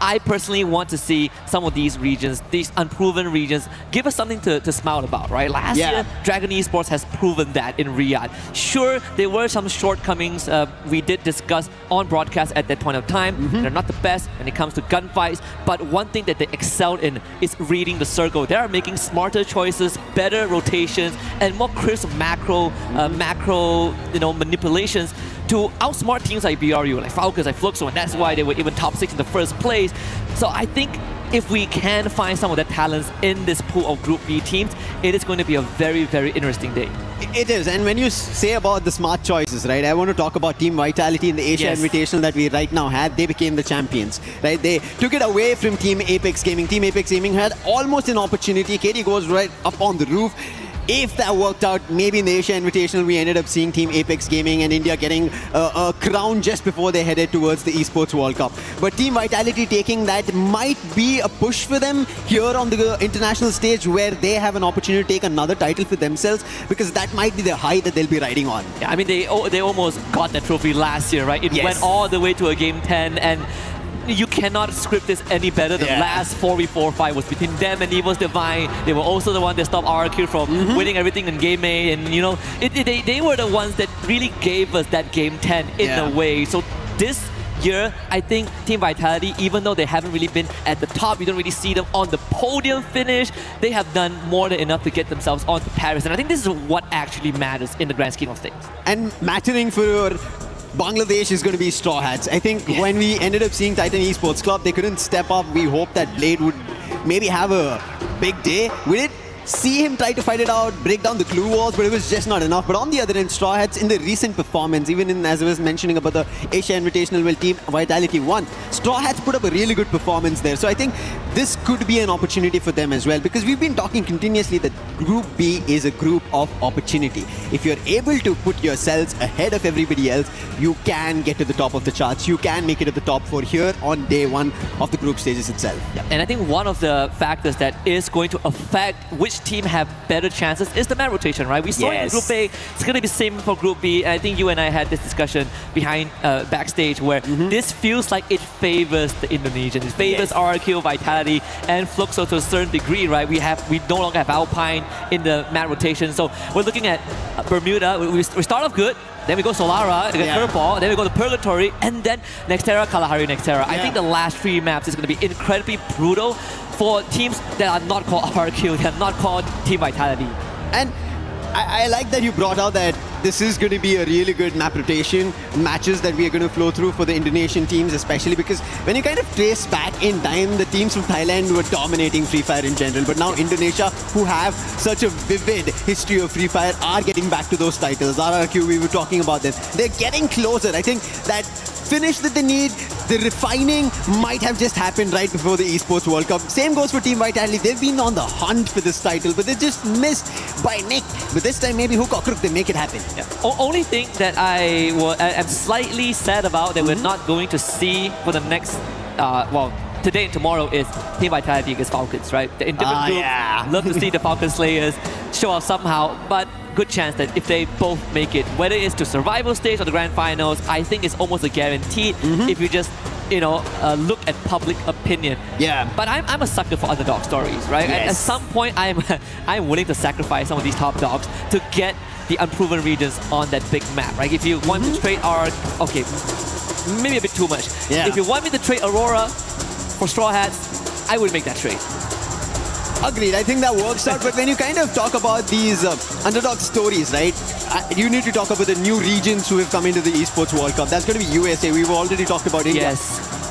I personally want to see some of these regions, these unproven regions, give us something to smile about, right? Last year, Dragon Esports has proven that in Riyadh. Sure, there were some shortcomings we did discuss on broadcast at that point of time. They're not the best when it comes to gunfights, but one thing that they excelled in is reading the circle. They are making smarter choices, better rotations, and more crisp macro manipulations to outsmart teams like BRU, like Falcons, like Fluxo, and that's why they were even top 6 in the first place. So I think if we can find some of the talents in this pool of Group B teams, it is going to be a very, very interesting day. It is, and when you say about the smart choices, right, I want to talk about Team Vitality in the Asia Invitational that we right now had. They became the champions, right? They took it away from Team Apex Gaming. Team Apex Gaming had almost an opportunity. KD goes right up on the roof. If that worked out, maybe in the Asia Invitational, we ended up seeing Team Apex Gaming and India getting a crown just before they headed towards the Esports World Cup. But Team Vitality taking that might be a push for them here on the international stage, where they have an opportunity to take another title for themselves, because that might be the high that they'll be riding on. Yeah, I mean, they almost got that trophy last year, right? It went all the way to a Game 10, and you cannot script this any better. The last 4v4 fight was between them and Evil's Divine. They were also the one that stopped RRQ from winning everything in Game A. And you know, they were the ones that really gave us that Game 10 in a way. So this year, I think Team Vitality, even though they haven't really been at the top, you don't really see them on the podium finish, they have done more than enough to get themselves onto Paris. And I think this is what actually matters in the grand scheme of things. And mattering for Bangladesh is going to be Straw Hats. I think when we ended up seeing Titan Esports Club, they couldn't step up. We hoped that Blade would maybe have a big day. We did see him try to fight it out, break down the clue walls, but it was just not enough. But on the other end, Straw Hats, in the recent performance, even in, as I was mentioning about the Asia Invitational, well, Team Vitality won. Straw Hats put up a really good performance there. So I think this could be an opportunity for them as well, because we've been talking continuously that Group B is a group of opportunity. If you're able to put yourselves ahead of everybody else, you can get to the top of the charts. You can make it to the top 4 here on day 1 of the group stages itself. And I think one of the factors that is going to affect which team have better chances is the map rotation, right? We saw in Group A, it's going to be the same for Group B. And I think you and I had this discussion behind backstage where this feels like it favors the Indonesians. It favors RRQ, Vitality, and Fluxo to a certain degree, right? We no longer have Alpine in the map rotation. So we're looking at Bermuda. We start off good. Then we go Solara, then Curveball, then we go to Purgatory, and then Nextera, Kalahari, Nextera. I think the last 3 maps is going to be incredibly brutal for teams that are not called RQ, that are not called Team Vitality. And I like that you brought out that this is going to be a really good map rotation, matches that we are going to flow through for the Indonesian teams, especially because when you kind of trace back in time, the teams from Thailand were dominating Free Fire in general. But now Indonesia, who have such a vivid history of Free Fire, are getting back to those titles. RRQ, we were talking about them. They're getting closer. I think that finish that they need, the refining might have just happened right before the Esports World Cup. Same goes for Team Vitality. They've been on the hunt for this title, but they just missed by nick. But this time, maybe hook or crook, they make it happen. Only thing that I am slightly sad about that we're not going to see for the next, today and tomorrow is Team Vitality against Falcons, right? In different groups, love to see the Falcon Slayers show up somehow, but good chance that if they both make it, whether it's to survival stage or the grand finals, I think it's almost a guarantee if you just look at public opinion. But I'm a sucker for underdog stories, right? At some point, I'm willing to sacrifice some of these top dogs to get the unproven regions on that big map, right? If you want to trade okay, maybe a bit too much. If you want me to trade Aurora for Straw Hats, I would make that trade. Agreed. I think that works out. But when you kind of talk about these underdog stories, right? You need to talk about the new regions who have come into the Esports World Cup. That's going to be USA. We've already talked about India.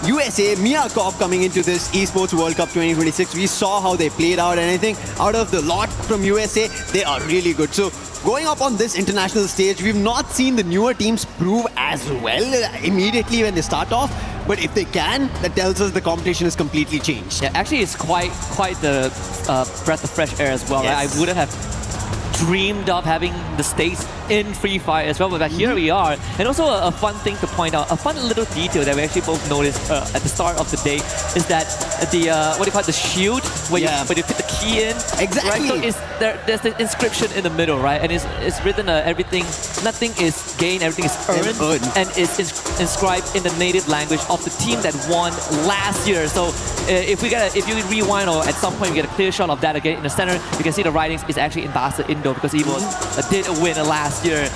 USA, Mia Corp coming into this Esports World Cup 2026. We saw how they played out, and I think out of the lot from USA, they are really good. So going up on this international stage, we've not seen the newer teams prove as well immediately when they start off. But if they can, that tells us the competition has completely changed. Yeah, actually, it's quite the breath of fresh air as well. Right? I wouldn't have dreamed of having the stakes in Free Fire as well, but here we are. And also a fun thing to point out, a fun little detail that we actually both noticed at the start of the day is that the what do you call it, the shield where you put the key in. Exactly. Right? So there's the inscription in the middle, right? And it's written everything, nothing is gained, everything is earned, and it's inscribed in the native language of the team that won last year. So if you rewind or at some point we get a clear shot of that again in the center, you can see the writings is actually in Bastard Indo because he did win last year.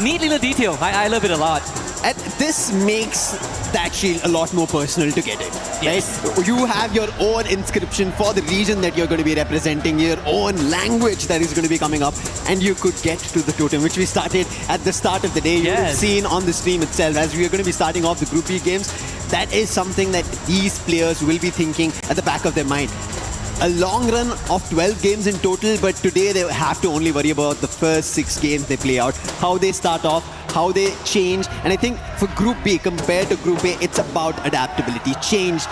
Neat little detail. I love it a lot. And this makes that shield a lot more personal to get it. Right? You have your own inscription for the region that you're going to be representing, your own language that is going to be coming up, and you could get to the totem, which we started at the start of the day. You have seen on the stream itself, as we are going to be starting off the Group E games. That is something that these players will be thinking at the back of their mind. A long run of 12 games in total, but today they have to only worry about the first 6 games they play out, how they start off, how they change. And I think for Group B, compared to Group A, it's about adaptability, change,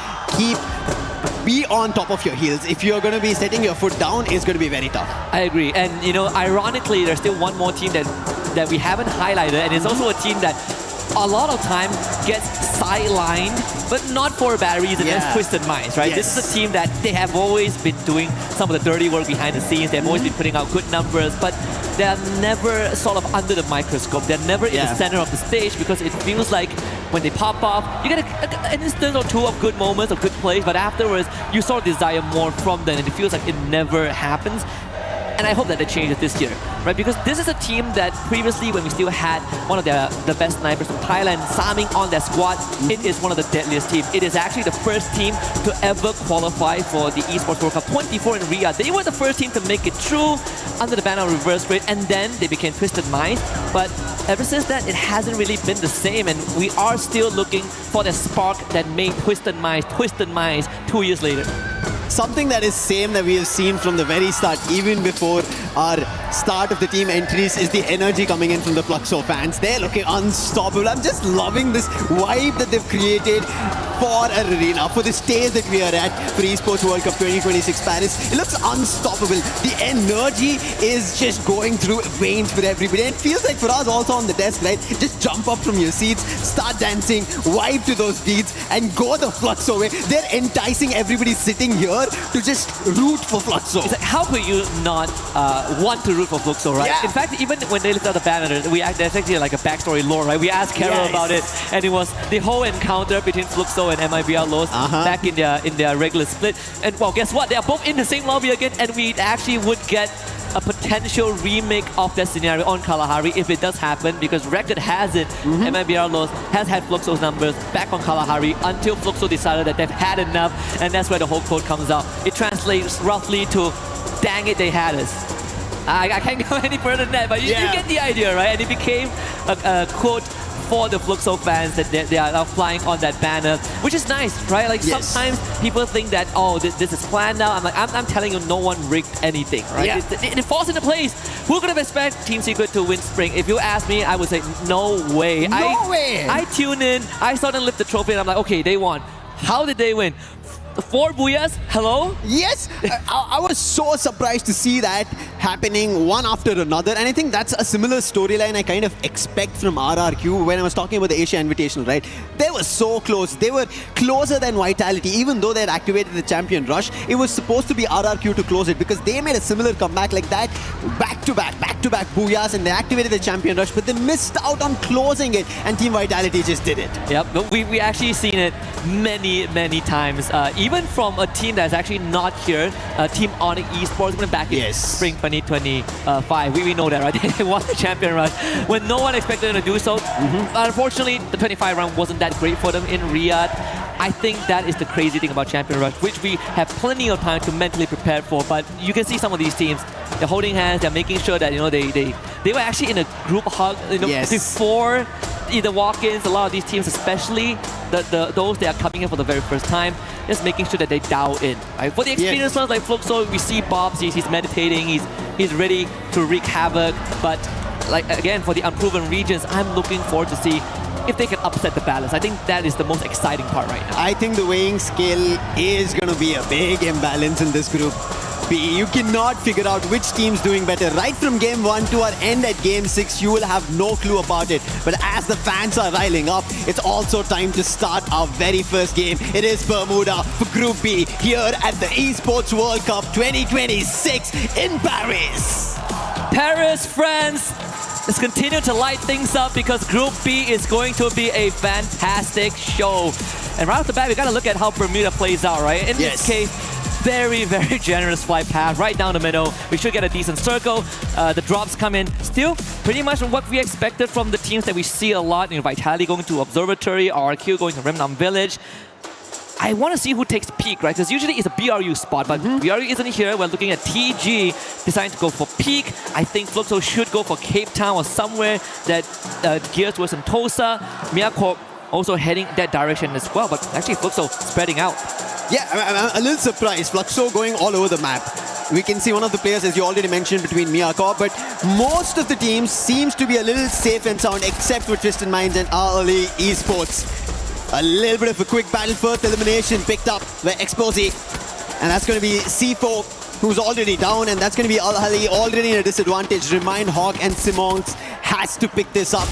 be on top of your heels. If you're going to be setting your foot down, it's going to be very tough. I agree. And, ironically, there's still one more team that we haven't highlighted, and it's also a team that a lot of time gets sidelined, but not for a bad reason. That's Twisted Minds, right? This is a team that they have always been doing some of the dirty work behind the scenes. They've always been putting out good numbers, but they're never sort of under the microscope. They're never in the center of the stage because it feels like when they pop off, you get an instance or two of good moments, of good plays, but afterwards, you sort of desire more from them, and it feels like it never happens. And I hope that they change it this year, right? Because this is a team that previously, when we still had one of the best snipers from Thailand, Saming on their squad, it is one of the deadliest teams. It is actually the first team to ever qualify for the Esports World Cup 24 in Riyadh. They were the first team to make it through under the banner of Reverse Grid, and then they became Twisted Minds. But ever since that, it hasn't really been the same, and we are still looking for the spark that made Twisted Minds 2 years later. Something that is same that we have seen from the very start, even before our start of the team entries, is the energy coming in from the Fluxo fans. They're looking unstoppable. I'm just loving this vibe that they've created for our arena, for the stage that we are at for Esports World Cup 2026 Paris. It looks unstoppable. The energy is just going through veins for everybody. And it feels like for us also on the desk, right? Just jump up from your seats, start dancing, vibe to those beats, and go the Fluxo way. They're enticing everybody sitting here to just root for Fluxo. It's like, how could you not want to root for Fluxo, right? Yeah. In fact, even when they lifted out the banner, there's actually like a backstory lore, right? We asked Carol about it, and it was the whole encounter between Fluxo and MIBR Los back in their regular split. And well, guess what? They are both in the same lobby again, and we actually would get a potential remake of that scenario on Kalahari if it does happen, because record has it, MIBR Los has had Fluxo's numbers back on Kalahari until Fluxo decided that they've had enough, and that's where the whole quote comes out. It translates roughly to, dang it, they had us. I can't go any further than that, but you get the idea, right? And it became a quote for the Fluxo fans that they are now flying on that banner, which is nice, right? Like sometimes people think that, oh, this is planned now. I'm telling you, no one rigged anything, right? Yeah. It falls into place. Who could have expected Team Secret to win Spring? If you ask me, I would say no way. No way! I tuned in, I saw them lift the trophy, and I'm like, okay, they won. How did they win? 4 booyahs? Hello? Yes, I was so surprised to see that happening one after another, and I think that's a similar storyline I kind of expect from RRQ when I was talking about the Asia Invitational, right? They were so close. They were closer than Vitality, even though they had activated the Champion Rush. It was supposed to be RRQ to close it because they made a similar comeback like that, back-to-back booyahs, and they activated the Champion Rush, but they missed out on closing it, and Team Vitality just did it. Yep, but we actually seen it many times. Even from a team that's actually not here, Team Onyx Esports, went back in Spring 2025. We know that, right? They won the Champion Rush when no one expected them to do so. Unfortunately, the 25 round wasn't that great for them in Riyadh. I think that is the crazy thing about Champion Rush, which we have plenty of time to mentally prepare for. But you can see some of these teams, they're holding hands, they're making sure that they were actually in a group hug before the walk-ins. A lot of these teams, especially those that are coming in for the very first time, just making sure that they dial in. Right? For the experienced ones like Fluxo, we see Bobs, he's meditating, he's ready to wreak havoc. But like again, for the unproven regions, I'm looking forward to see if they can upset the balance. I think that is the most exciting part right now. I think the weighing scale is going to be a big imbalance in this group B. You cannot figure out which team's doing better. Right from game 1 to our end at game 6, you will have no clue about it. But as the fans are riling up, it's also time to start our very first game. It is Bermuda for Group B here at the Esports World Cup 2026 in Paris. Paris, friends, let's continue to light things up because Group B is going to be a fantastic show. And right off the bat, we got to look at how Bermuda plays out, right? In this case, very generous flight path right down the middle. We should get a decent circle. The drops come in still pretty much what we expected from the teams that we see a lot. Vitality going to Observatory, RRQ going to Remnant Village. I want to see who takes Peak, right? Because usually it's a BRU spot, but BRU isn't here. We're looking at TG deciding to go for Peak. I think Fluxo should go for Cape Town or somewhere that gears towards Sentosa. Miyako also heading that direction as well, but actually Fluxo spreading out. Yeah, I'm a little surprised. Fluxo going all over the map. We can see one of the players, as you already mentioned, between Miyako, but most of the teams seems to be a little safe and sound, except for Twisted Minds and RLE Esports. A little bit of a quick battle, first elimination picked up by Exposy. And that's going to be C4, who's already down, and that's going to be Al-Hali already in a disadvantage. Remind Hawk and Simons has to pick this up.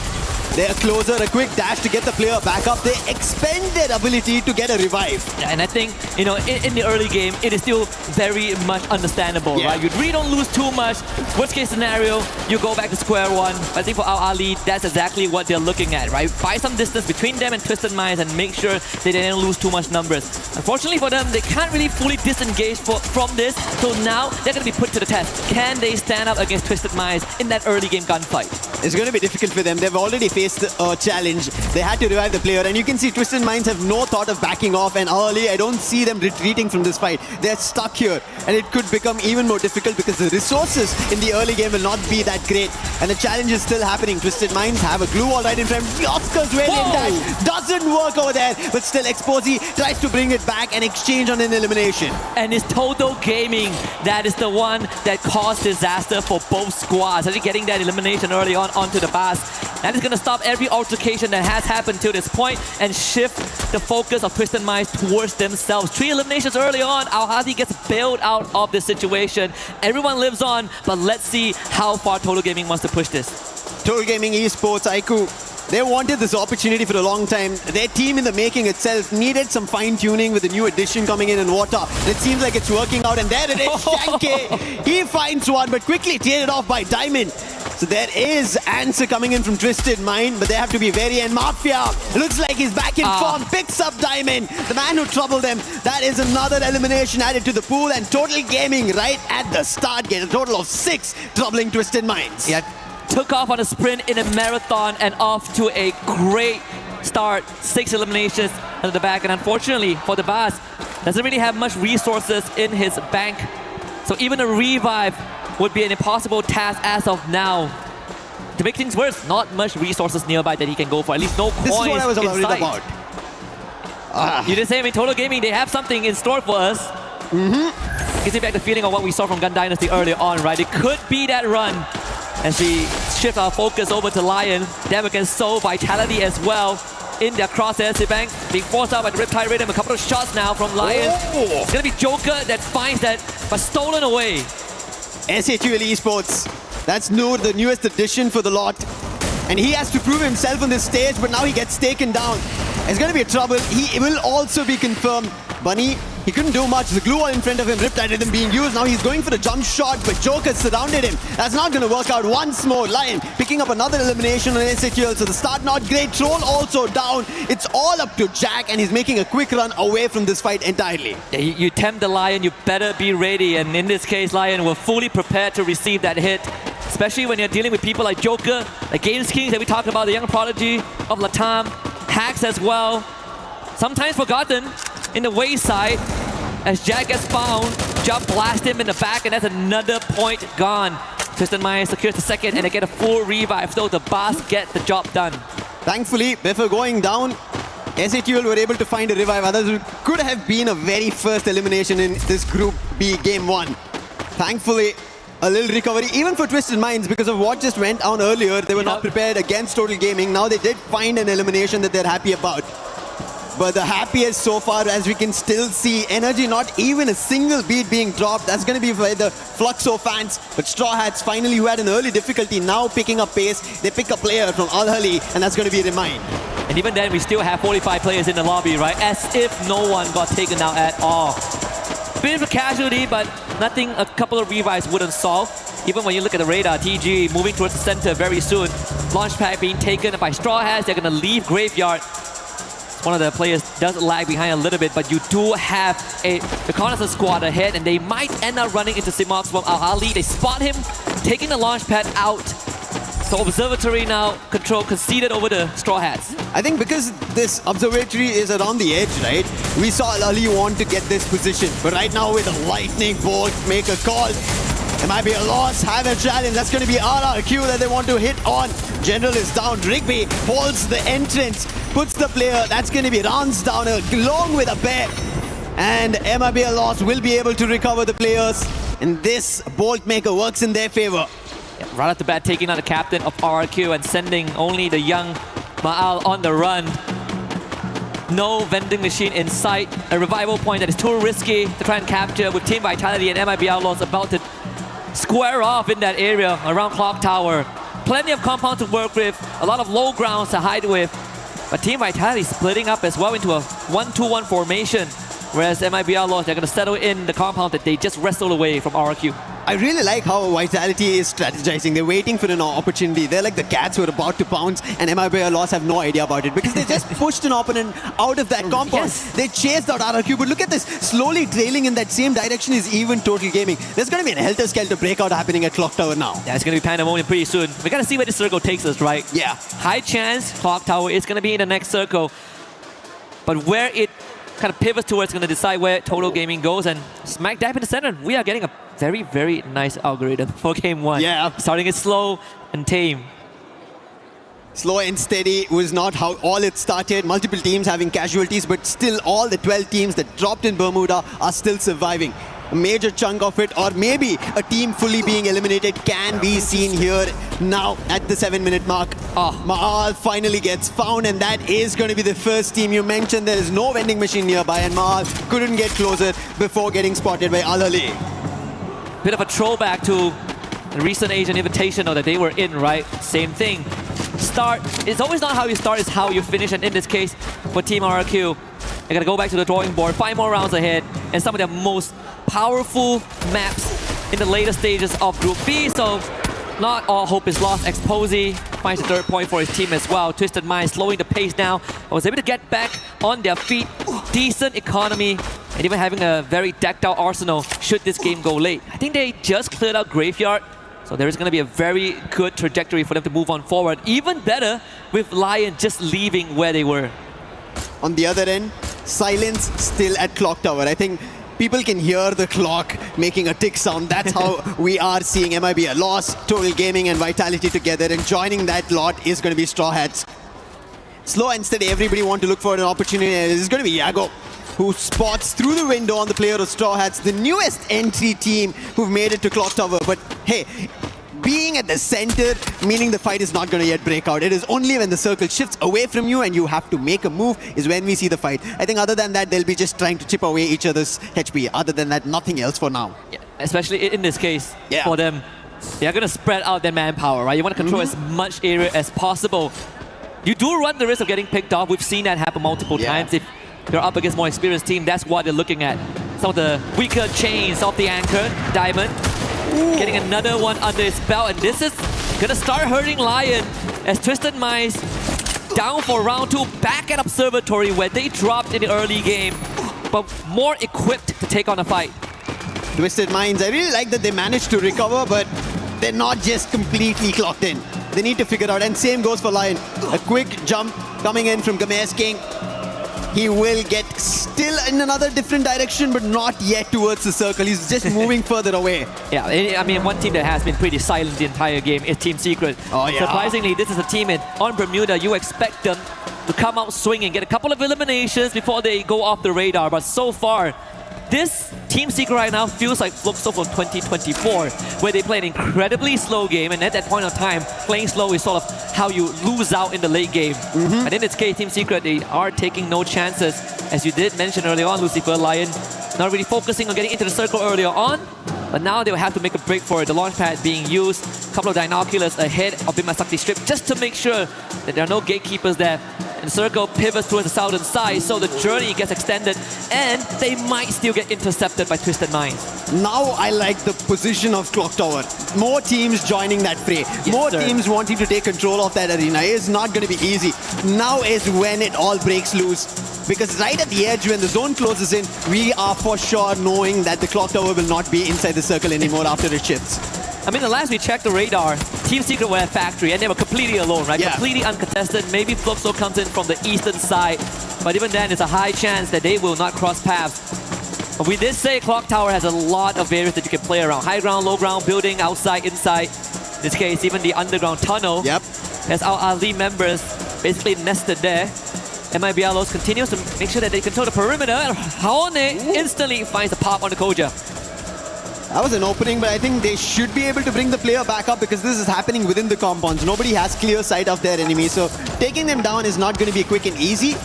They're closer, a quick dash to get the player back up. They expend their ability to get a revive. Yeah, and I think, you know, in the early game, it is still very much understandable, right? You really don't lose too much. Worst case scenario, you go back to square one. I think for Al Ali, that's exactly what they're looking at, right? Buy some distance between them and Twisted Minds and make sure they don't lose too much numbers. Unfortunately for them, they can't really fully disengage from this, so now they're going to be put to the test. Can they stand up against Twisted Minds in that early game gunfight? It's going to be difficult for them. They've already faced a challenge. They had to revive the player, and you can see Twisted Minds have no thought of backing off, and early I don't see them retreating from this fight. They're stuck here, and it could become even more difficult because the resources in the early game will not be that great, and the challenge is still happening. Twisted Minds have a glue wall right in front. Oscar's Valiant dash doesn't work over there, but still Exposy tries to bring it back and exchange on an elimination. And it's Total Gaming that is the one that caused disaster for both squads. Actually getting that elimination early on onto the bus. That is going to stop every altercation that has happened to this point and shift the focus of Twisted Minds towards themselves. 3 eliminations early on. Al Hadi gets bailed out of this situation. Everyone lives on, but let's see how far Total Gaming wants to push this. Total Gaming Esports, Aiku, they wanted this opportunity for a long time. Their team in the making itself needed some fine-tuning with the new addition coming in Water. It seems like it's working out, and there it is, Shanke. He finds one, but quickly traded off by Diamond. So there is answer coming in from Twisted Mind, but they have to be very, and Mafia looks like he's back in form, picks up Diamond, the man who troubled them. That is another elimination added to the pool, and Total Gaming right at the start get a total of 6 troubling Twisted Minds. Yeah. Took off on a sprint in a marathon and off to a great start. 6 eliminations at the back, and unfortunately for the boss, doesn't really have much resources in his bank. So even a revive would be an impossible task as of now. To make things worse, not much resources nearby that he can go for. At least no coins. This is what I was worried about. You did say, I mean, Total Gaming, they have something in store for us. Gives me back the feeling of what we saw from Gun Dynasty earlier on, right? It could be that run. As we shift our focus over to Lion, them against Soul, Vitality as well in their crosshairs. Sibang being forced out by the Riptide Rhythm. A couple of shots now from Lion. It's going to be Joker that finds that, but stolen away. SHUL Esports, that's Noor, the newest addition for the lot. And he has to prove himself on this stage, but now he gets taken down. It's going to be a trouble. He will also be confirmed. Bunny, he couldn't do much. The glue wall in front of him, Riptide Rhythm being used. Now he's going for the jump shot, but Joker surrounded him. That's not going to work out. Once more, Lion picking up another elimination on SHUL. So the start not great. Troll also down. It's all up to Jack, and he's making a quick run away from this fight entirely. Yeah, you tempt the Lion, you better be ready. And in this case, Lion were fully prepared to receive that hit. Especially when you're dealing with people like Joker, like Games Kings that we talked about, the young prodigy of Latam, Hacks as well. Sometimes forgotten in the wayside as Jack gets found, jump blast him in the back, and that's another point gone. Twisted Minds secures the second, and they get a full revive, so the boss get the job done. Thankfully, before going down, SHUL were able to find a revive. Others could have been a very first elimination in this Group B Game 1. Thankfully, a little recovery, even for Twisted Minds, because of what just went on earlier. They were not prepared against Total Gaming. Now they did find an elimination that they're happy about. But the happiest so far, as we can still see, Energy not even a single beat being dropped. That's going to be for the Fluxo fans. But Straw Hats finally, who had an early difficulty, now picking up pace. They pick a player from Al Hali, and that's going to be Remind. And even then, we still have 45 players in the lobby, right? As if no one got taken out at all. Bit of a casualty, but nothing a couple of revives wouldn't solve. Even when you look at the radar, TG moving towards the center very soon. Launchpad being taken by Straw Hats. They're going to leave Graveyard. One of the players does lag behind a little bit, but you do have a reconnaissance squad ahead, and they might end up running into Simox from Al Ali. They spot him, taking the launch pad out. So Observatory now conceded over the Straw Hats. I think because this Observatory is around the edge, right? We saw Al Ali want to get this position, but right now with a lightning bolt, make a call. It might be a loss, have a challenge. That's going to be RRQ that they want to hit on. General is down. Rigby holds the entrance, puts the player. That's going to be runs down along with a bear. And MIB loss will be able to recover the players. And this Bolt Maker works in their favor. Yeah, right at the bat, taking out the captain of RRQ and sending only the young Ma'al on the run. No vending machine in sight. A revival point that is too risky to try and capture with Team Vitality and MIB Outlaws about to square off in that area around Clock Tower. plenty of compounds to work with, a lot of low grounds to hide with. But Team Vitality splitting up as well into a 1-2-1 formation. Whereas MIBR Lost, they're going to settle in the compound that they just wrestled away from RRQ. I really like how Vitality is strategizing. They're waiting for an opportunity. They're like the cats who are about to pounce, and MIBR Lost have no idea about it because they just pushed an opponent out of that compound. Yes. They chased out RRQ, but look at this. Slowly trailing in that same direction is even Total Gaming. There's going to be an helter-skelter breakout happening at Clock Tower now. Yeah, it's going to be pandemonium pretty soon. We got to see where this circle takes us, right? Yeah. High chance Clock Tower is going to be in the next circle. But where it kind of pivots towards going to decide where Total Gaming goes, and smack dab in the center, we are getting a very, very nice algorithm for game one. Yeah. Starting it slow and tame. Slow and steady was not how all it started. Multiple teams having casualties, but still all the 12 teams that dropped in Bermuda are still surviving. A major chunk of it, or maybe a team fully being eliminated, can be seen here now at the 7-minute mark. Maal finally gets found, and that is going to be the first team. You mentioned there is no vending machine nearby, and Maal couldn't get closer before getting spotted by Al-Ali. Bit of a throwback to the recent Asian Invitational that they were in, right? Same thing. Start, it's always not how you start, it's how you finish, and in this case, for Team RRQ, they're going to go back to the drawing board, 5 more rounds ahead, and some of their most powerful maps in the later stages of Group B, so not all hope is lost. Exposy finds the 3rd point for his team as well. Twisted Mind slowing the pace now. Was able to get back on their feet. Decent economy, and even having a very decked out arsenal should this game go late. I think they just cleared out Graveyard, so there is going to be a very good trajectory for them to move on forward. Even better with Lion just leaving where they were. On the other end, silence still at Clock Tower. I think people can hear the clock making a tick sound. That's how we are seeing MIBR Lost, Total Gaming and Vitality together, and joining that lot is going to be Straw Hats. Slow and steady, everybody want to look for an opportunity. This is going to be Yago, who spots through the window on the player of Straw Hats, the newest entry team who've made it to Clock Tower. But hey, being at the center, meaning the fight is not going to yet break out. It is only when the circle shifts away from you and you have to make a move is when we see the fight. I think other than that, they'll be just trying to chip away each other's HP. Other than that, nothing else for now. Yeah, especially in this case, for them, they are going to spread out their manpower, right? You want to control as much area as possible. You do run the risk of getting picked off. We've seen that happen multiple times. If you're up against a more experienced team, that's what they're looking at. Some of the weaker chains of the anchor, Diamond. Getting another one under his belt, and this is gonna start hurting Lion as Twisted Minds down for round 2, back at Observatory where they dropped in the early game, but more equipped to take on a fight. Twisted Minds, I really like that they managed to recover, but they're not just completely clocked in. They need to figure out, and same goes for Lion. A quick jump coming in from Gamesh King. He will get still in another different direction, but not yet towards the circle. He's just moving further away. Yeah, I mean, one team that has been pretty silent the entire game is Team Secret. Oh, yeah. Surprisingly, this is a team on Bermuda. You expect them to come out swinging, get a couple of eliminations before they go off the radar. But so far, this Team Secret right now feels like Fluxo from 2024, where they play an incredibly slow game, and at that point of time, playing slow is sort of how you lose out in the late game. And in this case, Team Secret, they are taking no chances. As you did mention earlier on, Lucifer, Lion not really focusing on getting into the circle earlier on, but now they will have to make a break for it. The launch pad being used, a couple of Dinoculars ahead of Bimasakti Strip just to make sure that there are no gatekeepers there. And the circle pivots towards the southern side, so the journey gets extended, and they might still get intercepted by Twisted Minds. Now I like the position of Clock Tower. More teams joining that fray. More teams wanting to take control of that arena. It's not going to be easy. Now is when it all breaks loose. Because right at the edge, when the zone closes in, we are for sure knowing that the Clock Tower will not be inside the circle anymore after it shifts. I mean, the last we checked the radar, Team Secret were at Factory, and they were completely alone, right? Completely uncontested. Maybe Fluxo comes in from the eastern side, but even then, it's a high chance that they will not cross paths. But we did say Clock Tower has a lot of areas that you can play around. High ground, low ground, building, outside, inside. In this case, even the underground tunnel. As our Ali members basically nested there. MIBR Lost continues to make sure that they control the perimeter, and Haone instantly finds a pop on the Koja. That was an opening, but I think they should be able to bring the player back up because this is happening within the compounds. Nobody has clear sight of their enemy, so taking them down is not going to be quick and easy.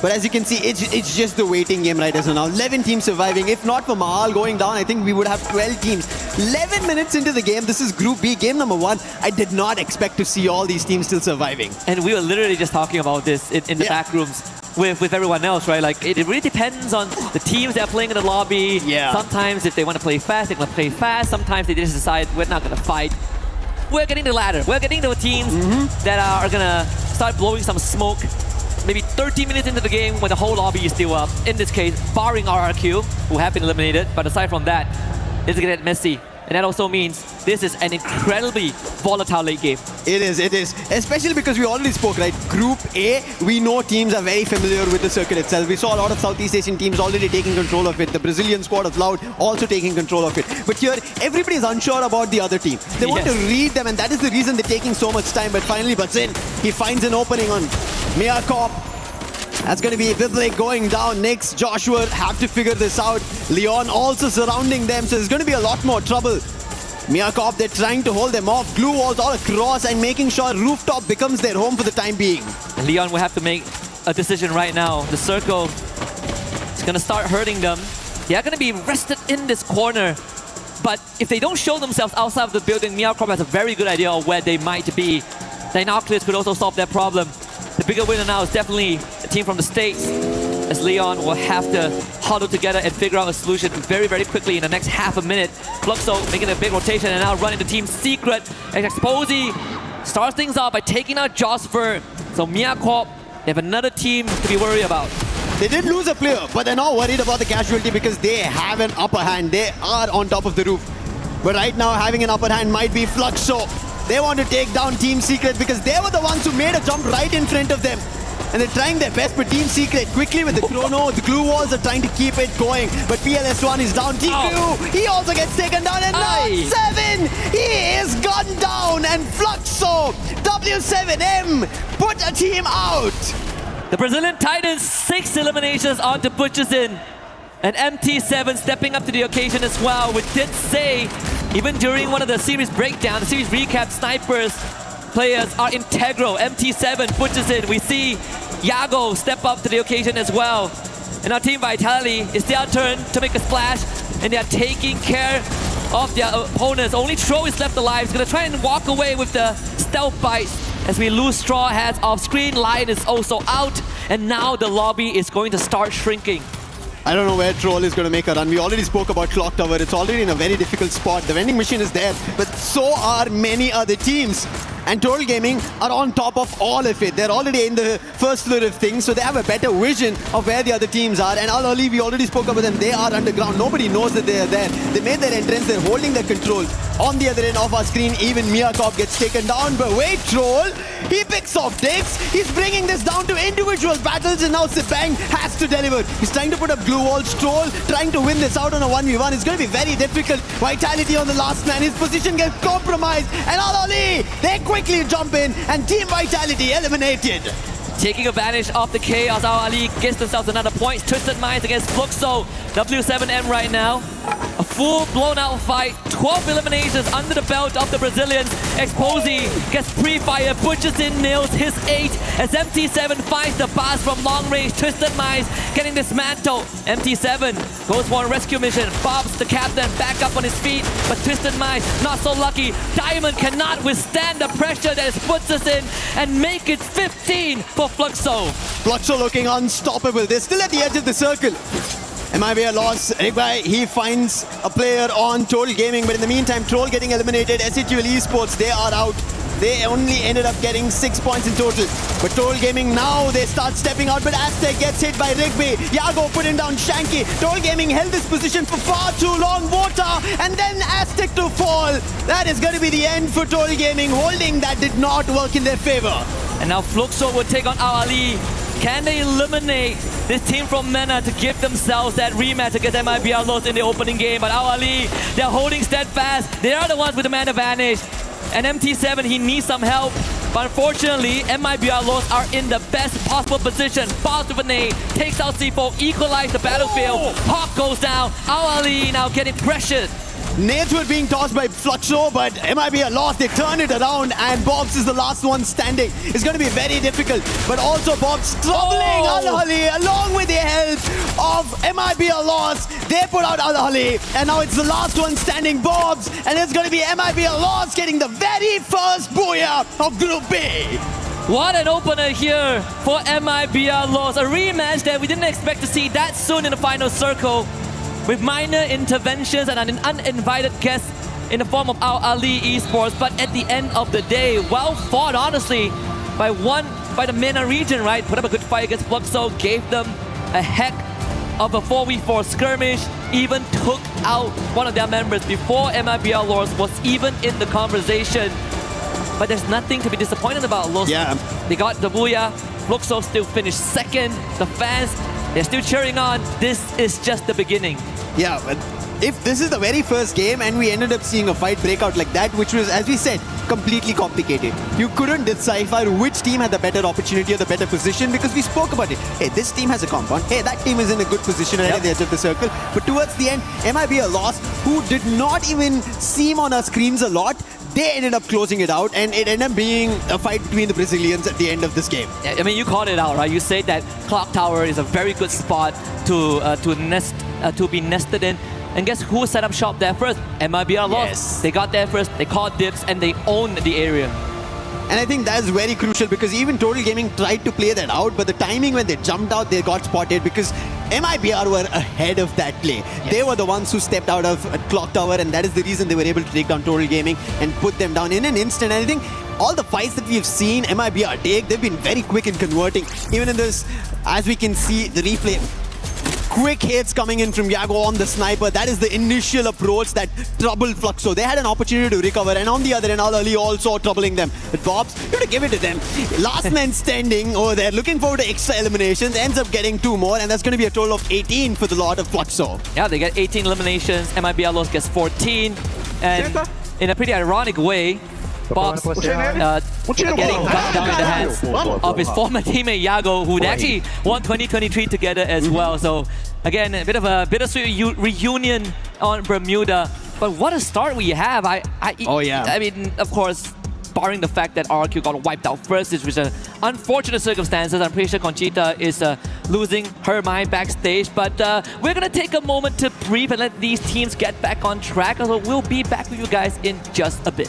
But as you can see, it's just the waiting game right as of now. 11 teams surviving. If not for Mahal going down, I think we would have 12 teams. 11 minutes into the game. This is Group B, game number 1. I did not expect to see all these teams still surviving. And we were literally just talking about this in the back rooms with everyone else, right? Like, it really depends on the teams that are playing in the lobby. Yeah. Sometimes if they want to play fast, they're going to play fast. Sometimes they just decide, we're not going to fight. We're getting the ladder. We're getting the teams that are going to start blowing some smoke maybe 30 minutes into the game when the whole lobby is still up. In this case, barring RRQ, who have been eliminated. But aside from that, it's going to get messy. And that also means this is an incredibly volatile late game. It is. Especially because we already spoke, right? Group A, we know teams are very familiar with the circuit itself. We saw a lot of Southeast Asian teams already taking control of it. The Brazilian squad of Loud also taking control of it. But here, everybody's unsure about the other team. They want to read them, and that is the reason they're taking so much time. But finally, Bazin, he finds an opening on Miakop. That's going to be Vivek going down. Next, Joshua have to figure this out. Leon also surrounding them, so there's going to be a lot more trouble. Miakop, they're trying to hold them off. Glue walls all across and making sure Rooftop becomes their home for the time being. And Leon will have to make a decision right now. The circle is going to start hurting them. They are going to be rested in this corner. But if they don't show themselves outside of the building, Miakop has a very good idea of where they might be. The Inoculates could also solve that problem. The bigger winner now is definitely the team from the States, as Leon will have to huddle together and figure out a solution very, very quickly in the next half a minute. Fluxo making a big rotation and now running the team secret. And Exposy starts things off by taking out Josper. So Miakop, they have another team to be worried about. They did lose a player, but they're not worried about the casualty because they have an upper hand. They are on top of the roof. But right now, having an upper hand might be Fluxo. They want to take down Team Secret because they were the ones who made a jump right in front of them. And they're trying their best, but Team Secret quickly with the chrono, the glue walls are trying to keep it going. But PLS1 is down. TQ, he also gets taken down. And now 7, he is gone down. And Fluxo, W7M, put a team out. The Brazilian Titans, 6 eliminations on to Butcherson. And MT7 stepping up to the occasion as well. We did say, even during one of the series breakdown, the series recap, Snipers players are integral. MT7 Butcherson. We see Yago step up to the occasion as well. And our Team Vitality, it's their turn to make a splash. And they are taking care of their opponents. Only Tro is left alive. He's going to try and walk away with the stealth bites. As we lose Straw Hats off screen, Lion is also out. And now the lobby is going to start shrinking. I don't know where Troll is going to make a run. We already spoke about Clock Tower. It's already in a very difficult spot. The vending machine is there, but so are many other teams. And Troll Gaming are on top of all of it. They're already in the first floor of things, so they have a better vision of where the other teams are. And Al Ali, we already spoke about them. They are underground. Nobody knows that they are there. They made their entrance. They're holding their control. On the other end of our screen, even Miakop gets taken down. But wait, Troll, he picks off Dix. He's bringing this down to individual battles, and now Sipang has to deliver. He's trying to put up glue walls. Troll trying to win this out on a 1v1. It's going to be very difficult. Vitality on the last man. His position gets compromised. And Al Ali, they quickly jump in, and Team Vitality eliminated. Taking advantage of the chaos, Al Ali gets themselves another point. Twisted Minds against Fluxo. W7M right now. A full blown out fight. 12 eliminations under the belt of the Brazilians. Exposy gets pre-fire. Butcherson nails his 8 as MT7 finds the pass from long range. Twisted Minds getting dismantled. MT7 goes for a rescue mission. Bob's the captain back up on his feet, but Twisted Minds not so lucky. Diamond cannot withstand the pressure that is Butcherson and make it 15 for Fluxo. Fluxo looking unstoppable. They're still at the edge of the circle. MIB a loss. Rigbai, he finds a player on Troll Gaming, but in the meantime, Troll getting eliminated. SHUL Esports, they are out. They only ended up getting 6 points in total. But Troll Gaming now, they start stepping out, but Aztec gets hit by Rigby. Yago putting down Shanky. Troll Gaming held this position for far too long. Vota, and then Aztec to fall. That is going to be the end for Troll Gaming. Holding that did not work in their favor. And now Fluxo will take on Al Ali. Can they eliminate this team from MENA to give themselves that rematch against MIBR loss in the opening game? But Al Ali, they're holding steadfast. They are the ones with the man advantage. And MT7, he needs some help. But unfortunately, MIBR loss are in the best possible position. Falls with a nade, takes out C4, equalize the battlefield. Hawk goes down. Al Ali now getting pressured. Nades were being tossed by Fluxo, but MIB are lost. They turn it around, and Bobs is the last one standing. It's going to be very difficult, but also Bobs troubling Al-Hali along with the help of MIB are lost. They put out Al-Hali, and now it's the last one standing, Bobs, and it's going to be MIB are lost getting the very first booyah of Group B. What an opener here for MIBR Lost. A rematch that we didn't expect to see that soon in the final circle, with minor interventions and an uninvited guest in the form of our Ali Esports. But at the end of the day, well fought, honestly, by the MENA region, right? Put up a good fight against Fluxo, gave them a heck of a 4v4 skirmish, even took out one of their members before MIBR Lost was even in the conversation. But there's nothing to be disappointed about. Lost. Yeah. They got the booyah. Fluxo still finished second. The fans, they're still cheering on. This is just the beginning. Yeah, but if this is the very first game and we ended up seeing a fight break out like that, which was, as we said, completely complicated. You couldn't decipher which team had the better opportunity or the better position because we spoke about it. Hey, this team has a compound. Hey, that team is in a good position at the edge of the circle. But towards the end, MIB are lost, who did not even seem on our screens a lot. They ended up closing it out, and it ended up being a fight between the Brazilians at the end of this game. I mean, you called it out, right? You said that Clock Tower is a very good spot to be nested in. And guess who set up shop there first? MIBR Lost. Yes. They got there first, they caught dibs, and they owned the area. And I think that's very crucial because even Total Gaming tried to play that out, but the timing when they jumped out, they got spotted because MIBR were ahead of that play. Yes. They were the ones who stepped out of Clock Tower, and that is the reason they were able to take down Total Gaming and put them down in an instant. And I think all the fights that we've seen MIBR take, they've been very quick in converting. Even in this, as we can see, the replay, quick hits coming in from Yago on the sniper. That is the initial approach that troubled Fluxo. They had an opportunity to recover, and on the other end, Al-Ali also troubling them. But Bobs, you got to give it to them. Last man standing over there, looking forward to extra eliminations, ends up getting 2 more, and that's going to be a total of 18 for the lot of Fluxo. Yeah, they get 18 eliminations. MIBR Lost gets 14, and in a pretty ironic way, Bob's getting gunned down in the hands of his former teammate Yago, who actually won 2023 together as well. So again, a bit of a bittersweet reunion on Bermuda. But what a start we have! I mean, of course, barring the fact that RRQ got wiped out first, which is unfortunate circumstances. I'm pretty sure Conchita is losing her mind backstage. But we're gonna take a moment to breathe and let these teams get back on track. So we'll be back with you guys in just a bit.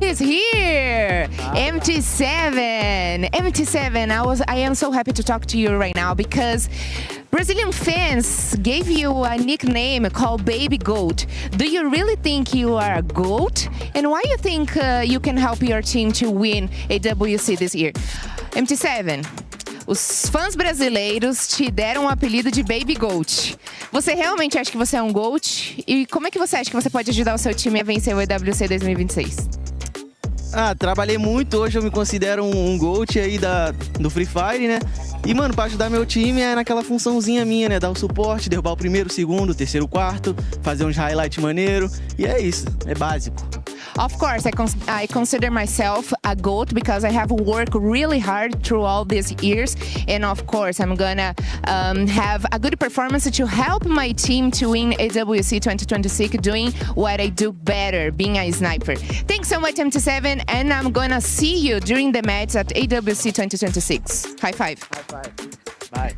Is here, MT7. MT7, I am so happy to talk to you right now because Brazilian fans gave you a nickname called Baby Goat. Do you really think you are a goat? And why you think you can help your team to win AWC this year? MT7, os fãs brasileiros te deram o apelido de Baby Goat. Você realmente acha que você é um GOAT? E como é que você acha que você pode ajudar o seu time a vencer o AWC 2026? Trabalhei muito, hoje eu me considero um GOAT aí do Free Fire, né? E, mano, pra ajudar meu time é naquela funçãozinha minha, né? Dar o suporte, derrubar o primeiro, o segundo, o terceiro, o quarto, fazer uns highlights maneiro. E é isso, é básico. Of course, I consider myself a GOAT because I have worked really hard through all these years. And of course, I'm gonna have a good performance to help my team to win AWC 2026, doing what I do better, being a sniper. Thanks so much, MT7, and I'm gonna see you during the match at AWC 2026. High five. High five. Bye.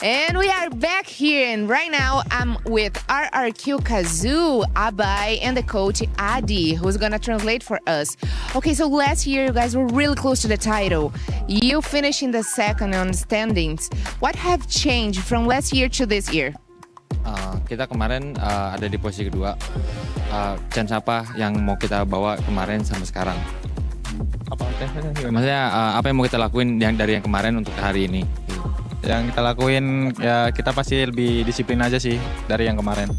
And we are back here, and right now I'm with RRQ Kazoo, Abai, and the coach Adi, who's gonna translate for us. Okay, so last year you guys were really close to the title. You finished in the second on standings. What have changed from last year to this year? Kita kemarin ada di posisi kedua. Chance apa yang mau kita bawa kemarin sampai sekarang? Maksudnya apa yang mau kita lakuin dari yang kemarin untuk hari ini? yang kita lakuin ya kita pasti lebih disiplin aja sih dari yang kemarin.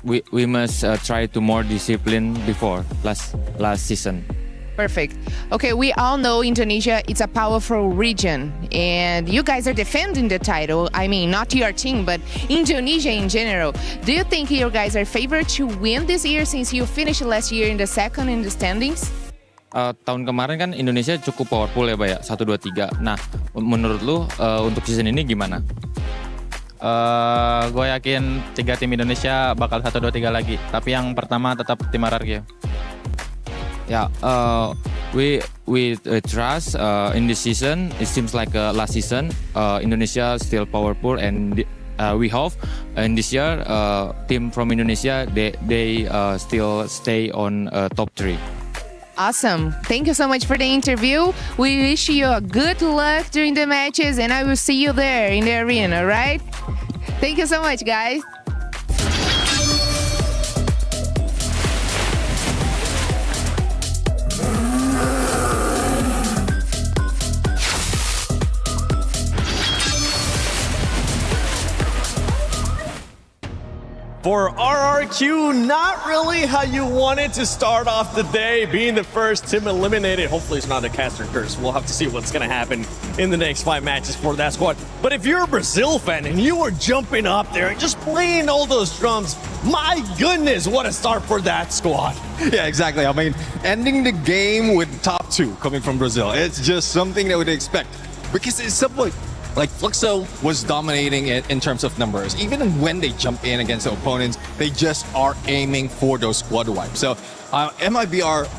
We must try to more discipline before last season. Perfect. Okay, we all know Indonesia, it's a powerful region, and you guys are defending the title. I mean, not your team, but Indonesia in general. Do you think you guys are favored to win this year since you finished last year in the second in the standings? Tahun kemarin kan Indonesia cukup powerful ya, Mbak ya, 1, 2, 3. Nah, menurut lu untuk season ini gimana? Gue yakin 3 tim Indonesia bakal 1, 2, 3 lagi. Tapi yang pertama tetap tim RRQ. Yeah, we trust in this season. It seems like last season Indonesia still powerful, and we hope in this year team from Indonesia they still stay on top 3. Awesome. Thank you so much for the interview. We wish you a good luck during the matches, and I will see you there in the arena, right? Thank you so much, guys. For RRQ, not really how you wanted to start off the day, being the first team eliminated. Hopefully it's not a caster curse. We'll have to see what's going to happen in the next 5 matches for that squad. But if you're a Brazil fan and you were jumping up there and just playing all those drums, my goodness, what a start for that squad. Yeah, exactly. I mean, ending the game with top 2 coming from Brazil, it's just something that we'd expect. Because it's somewhat like Fluxo was dominating it in terms of numbers. Even when they jump in against the opponents, they just are aiming for those squad wipes. So MIBR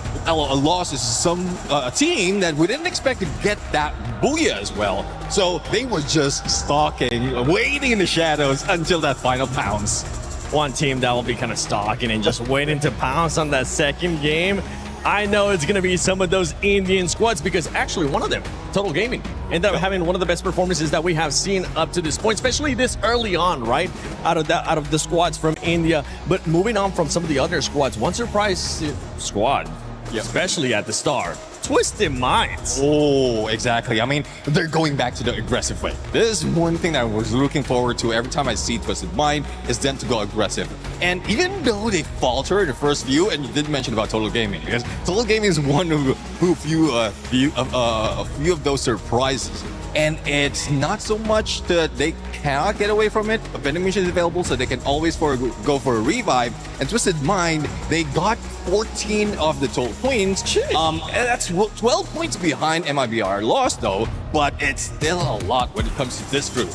lost is a team that we didn't expect to get that booyah as well. So they were just stalking, waiting in the shadows until that final pounce. One team that will be kind of stalking and just waiting to pounce on that second game. I know it's going to be some of those Indian squads, because actually one of them, Total Gaming, ended up having one of the best performances that we have seen up to this point, especially this early on, right? Out of the squads from India. But moving on from some of the other squads, one surprise squad, especially at the start, Twisted Minds. Oh, exactly. I mean, they're going back to the aggressive way. This is one thing that I was looking forward to every time I see Twisted Mind, is them to go aggressive. And even though they falter in the first view, and you did mention about Total Gaming, because Total Gaming is one of a few of those surprises. And it's not so much that they cannot get away from it. A vending machine is available, so they can always go for a revive. And Twisted Mind, they got 14 of the total points. And that's 12 points behind MIBR. Lost though, but it's still a lot when it comes to this group.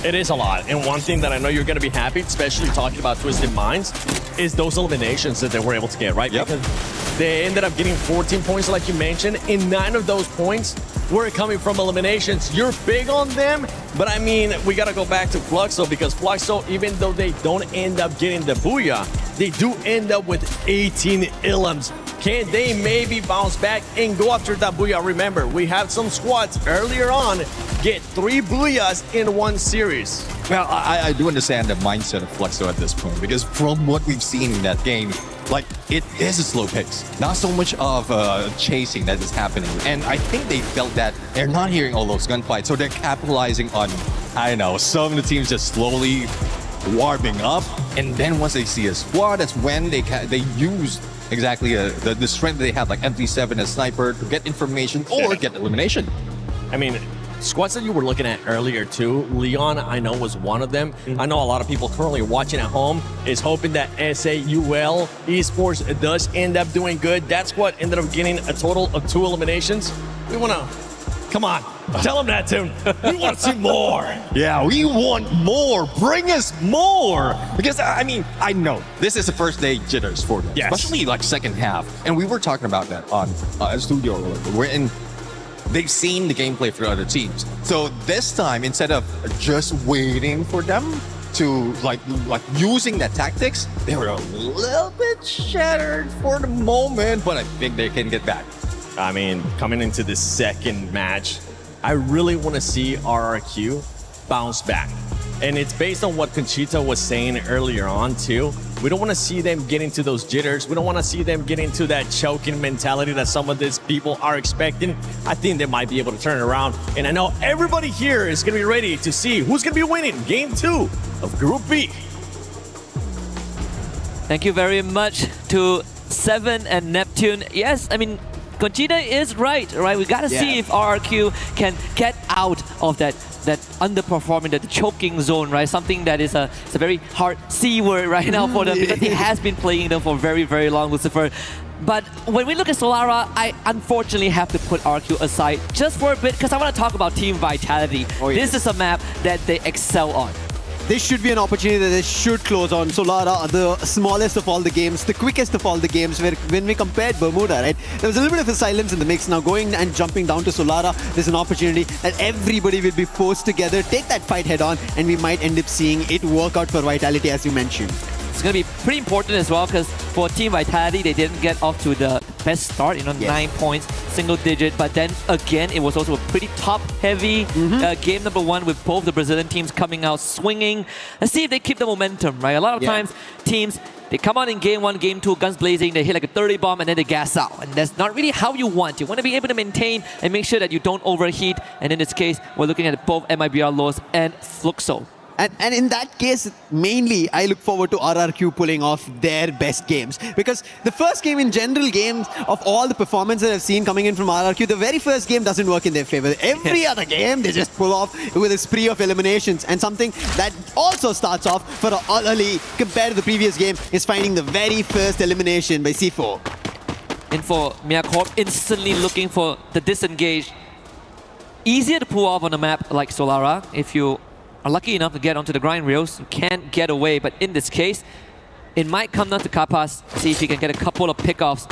It is a lot. And one thing that I know you're going to be happy, especially talking about Twisted Minds, is those eliminations that they were able to get, right? Yep. Because they ended up getting 14 points, like you mentioned, and 9 of those points were coming from eliminations. You're big on them, but I mean, we got to go back to Fluxo, because Fluxo, even though they don't end up getting the booyah, they do end up with 18 Ilums. Can they maybe bounce back and go after that booyah? Remember, we have some squads earlier on get 3 booyahs in one series. Well, I do understand the mindset of Fluxo at this point, because from what we've seen in that game, like, it is a slow pace. Not so much of chasing that is happening. And I think they felt that they're not hearing all those gunfights, so they're capitalizing on, I don't know, some of the teams just slowly warming up. And then once they see a squad, that's when they use exactly the strength they have, like MV7 as sniper, to get information or get elimination. I mean, squads that you were looking at earlier too, Leon, I know, was one of them. I know a lot of people currently watching at home is hoping that SAUL Esports does end up doing good. That squad ended up getting a total of 2 eliminations. We want to, come on, tell them that, Tim. We want to see more. Yeah, we want more. Bring us more. Because, I mean, I know this is the first day jitters for them, especially like second half. And we were talking about that on Studio. We're in. They've seen the gameplay for other teams. So this time, instead of just waiting for them to like using that tactics, they were a little bit shattered for the moment, but I think they can get back. I mean, coming into this second match, I really want to see RRQ bounce back. And it's based on what Conchita was saying earlier on too. We don't want to see them get into those jitters. We don't want to see them get into that choking mentality that some of these people are expecting. I think they might be able to turn it around. And I know everybody here is going to be ready to see who's going to be winning Game 2 of Group B. Thank you very much to Seven and Neptune. Yes, I mean, Conchita is right? We gotta see if RRQ can get out of that underperforming, that choking zone, right? Something that is it's a very hard C word right now for them because he has been playing them for very, very long, Lucifer. But when we look at Solara, I unfortunately have to put RQ aside just for a bit because I want to talk about team vitality. This is a map that they excel on. This should be an opportunity that they should close on. Solara, the smallest of all the games, the quickest of all the games, where when we compared Bermuda, right, there was a little bit of a silence in the mix. Now going and jumping down to Solara, there's an opportunity that everybody will be forced together, take that fight head on, and we might end up seeing it work out for Vitality, as you mentioned. It's going to be pretty important as well because for Team Vitality, they didn't get off to the best start, 9 points, single digit. But then again, it was also a pretty top-heavy game number 1 with both the Brazilian teams coming out swinging. Let's see if they keep the momentum, right? A lot of times, teams, they come out in Game 1, Game 2, guns blazing, they hit like a 30 bomb and then they gas out. And that's not really how you want. You want to be able to maintain and make sure that you don't overheat. And in this case, we're looking at both MIBR Lows and Fluxo. And in that case, mainly, I look forward to RRQ pulling off their best games. Because the first game in general games of all the performances I've seen coming in from RRQ, the very first game doesn't work in their favor. Every other game, they just pull off with a spree of eliminations. And something that also starts off for Ali compared to the previous game is finding the very first elimination by C4. And for Miacorp, instantly looking for the disengage. Easier to pull off on a map like Solara if you are lucky enough to get onto the grind rails. You can't get away, but in this case, it might come down to Kapas, see if he can get a couple of pickoffs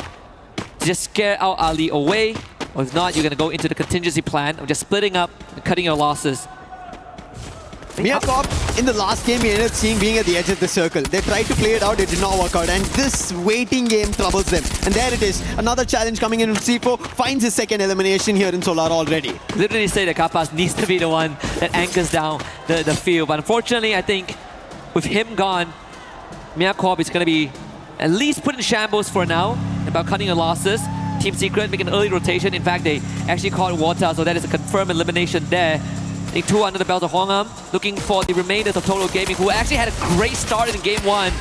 to just scare out Ali away, or if not, you're going to go into the contingency plan of just splitting up and cutting your losses. Miacorp, in the last game, we ended up seeing being at the edge of the circle. They tried to play it out, it did not work out, and this waiting game troubles them. And there it is, another challenge coming in from C4, finds his second elimination here in Solar already. Literally say that Kapas needs to be the one that anchors down the field, but unfortunately, I think with him gone, Miacorp is going to be at least put in shambles for now about cutting the losses. Team Secret make an early rotation. In fact, they actually caught Water, so that is a confirmed elimination there. 2 under the belt of Hongam, looking for the remainders of Total Gaming, who actually had a great start in Game 1.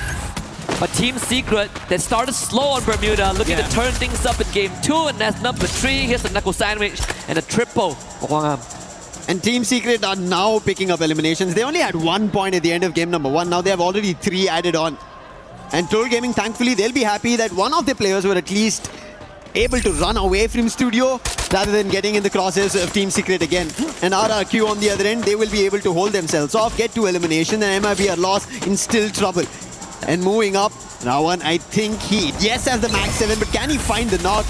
But Team Secret, that started slow on Bermuda, looking to turn things up in Game 2, and that's number 3. Here's the knuckle sandwich and a triple for Hongam. And Team Secret are now picking up eliminations. They only had 1 point at the end of game number 1. Now they have already 3 added on. And Total Gaming, thankfully, they'll be happy that one of their players were at least able to run away from Studio rather than getting in the crosshairs of Team Secret again. And RRQ on the other end, they will be able to hold themselves off, get to elimination, and MIB are lost in still trouble. And moving up, Rawan, I think yes, has the max 7, but can he find the knock?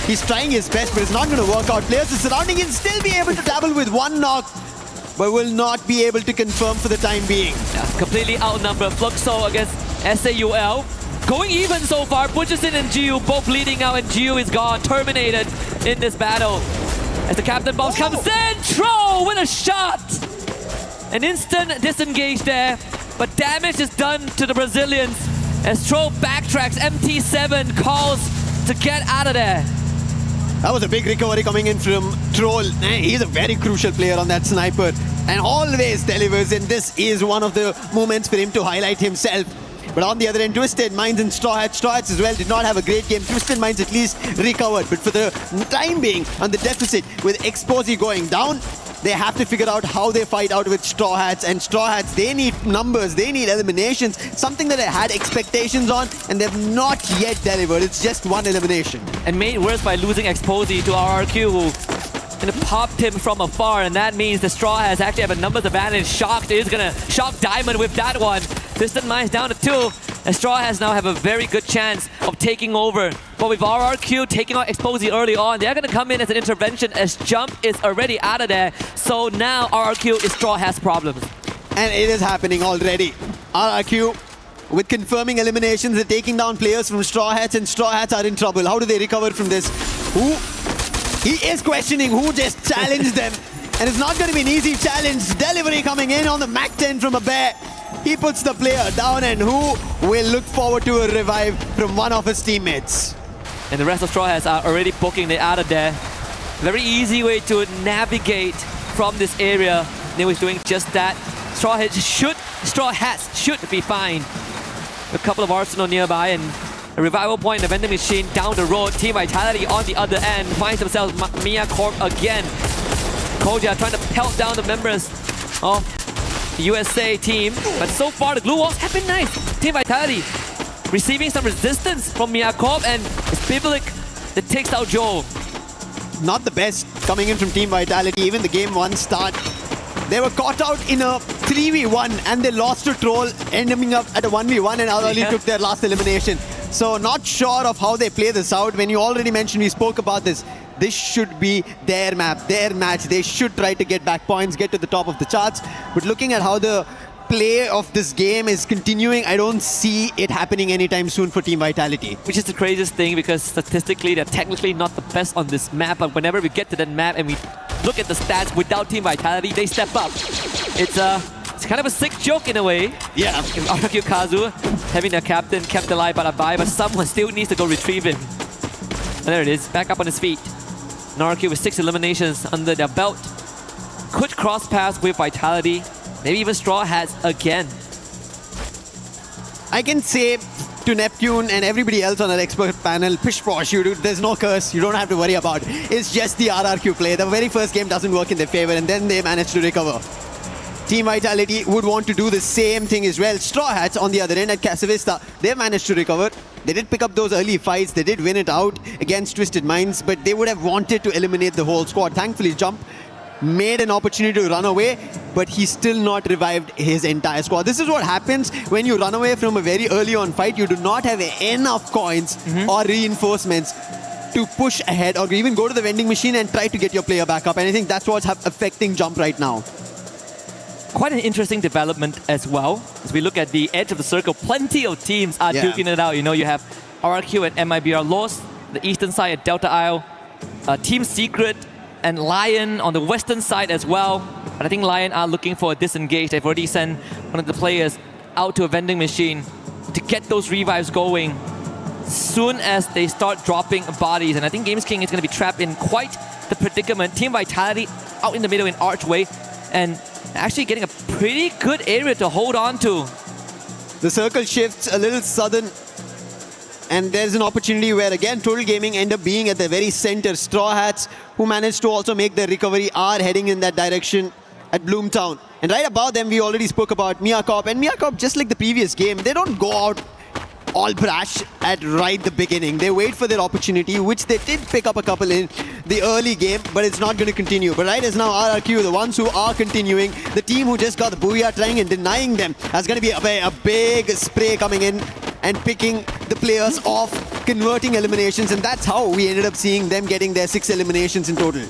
He's trying his best, but it's not going to work out. Players are surrounding him, still be able to dabble with 1 knock, but will not be able to confirm for the time being. Completely outnumbered. Fluxo against SAUL. Going even so far, Butcherson and Giu both bleeding out, and Giu is gone, terminated in this battle. As the Captain Bombs comes in, Tro with a shot! An instant disengage there, but damage is done to the Brazilians as Tro backtracks. MT7 calls to get out of there. That was a big recovery coming in from Troll. He's a very crucial player on that sniper and always delivers, and this is one of the moments for him to highlight himself. But on the other end, Twisted Minds and Straw Hats as well did not have a great game. Twisted Minds at least recovered, but for the time being on the deficit with Exposy going down, they have to figure out how they fight out with Straw Hats. And Straw Hats, they need numbers, they need eliminations, something that I had expectations on, and they've not yet delivered. It's just 1 elimination. And made worse by losing Exposy to RRQ, who popped him from afar, and that means the Straw Hats actually have a numbers advantage. Shocked is going to shock Diamond with that one. Distant Minds down to 2, and Straw Hats now have a very good chance of taking over. But with RRQ taking out Exposy early on, they're going to come in as an intervention as Jump is already out of there. So now RRQ is Straw Hats' problems. And it is happening already. RRQ with confirming eliminations, they're taking down players from Straw Hats, and Straw Hats are in trouble. How do they recover from this? He is questioning who just challenged them. And it's not going to be an easy challenge. Delivery coming in on the Mac 10 from a bear. He puts the player down, and who will look forward to a revive from one of his teammates? And the rest of Straw Hats are already booking it out of there. Very easy way to navigate from this area. They was doing just that. Straw Hats should be fine. A couple of Arsenal nearby and a revival point in the vending machine down the road. Team Vitality on the other end finds themselves Mia Corp again. Koja trying to pelt down the members of the USA team, but so far the glue walls have been nice. Team Vitality receiving some resistance from Mia Corp, and it's Biblik that takes out Joel. Not the best coming in from Team Vitality. Even the game 1 start, they were caught out in a 3v1 and they lost to Troll, ending up at a 1v1, and Ali took their last elimination. So not sure of how they play this out. When you already mentioned, we spoke about this. This should be their map, their match. They should try to get back points, get to the top of the charts. But looking at how the play of this game is continuing, I don't see it happening anytime soon for Team Vitality. Which is the craziest thing, because statistically they're technically not the best on this map, but whenever we get to that map and we look at the stats without Team Vitality, they step up. It's kind of a sick joke in a way. Yeah. RRQ Kazu having their captain kept alive by a bye, but someone still needs to go retrieve him. And there it is, back up on his feet. RRQ with 6 eliminations under their belt. Could cross paths with Vitality, maybe even Straw Hats again. I can say to Neptune and everybody else on our expert panel, pish posh, there's no curse, you don't have to worry about it. It's just the RRQ play. The very first game doesn't work in their favor, and then they manage to recover. Team Vitality would want to do the same thing as well. Straw Hats on the other end at Casavista, they managed to recover. They did pick up those early fights, they did win it out against Twisted Minds, but they would have wanted to eliminate the whole squad. Thankfully, Jump made an opportunity to run away, but he still not revived his entire squad. This is what happens when you run away from a very early on fight. You do not have enough coins or reinforcements to push ahead or even go to the vending machine and try to get your player back up. And I think that's what's affecting Jump right now. Quite an interesting development as well. As we look at the edge of the circle, plenty of teams are duking it out. You know, you have RRQ and MIBR Lost, the eastern side at Delta Isle, Team Secret and Lion on the western side as well. But I think Lion are looking for a disengage. They've already sent one of the players out to a vending machine to get those revives going soon as they start dropping bodies. And I think Games King is going to be trapped in quite the predicament. Team Vitality out in the middle in Archway, and actually getting a pretty good area to hold on to. The circle shifts a little southern, and there's an opportunity where again Total Gaming end up being at the very center. Straw Hats, who managed to also make their recovery, are heading in that direction at Bloomtown. And right above them, we already spoke about Mia Corp. And Mia Corp, just like the previous game, they don't go out all brash at right the beginning. They wait for their opportunity, which they did pick up a couple in the early game, but it's not going to continue. But right as now, RRQ, the ones who are continuing, the team who just got the Booyah trying and denying them, has going to be a big spray coming in and picking the players off, converting eliminations, and that's how we ended up seeing them getting their 6 eliminations in total.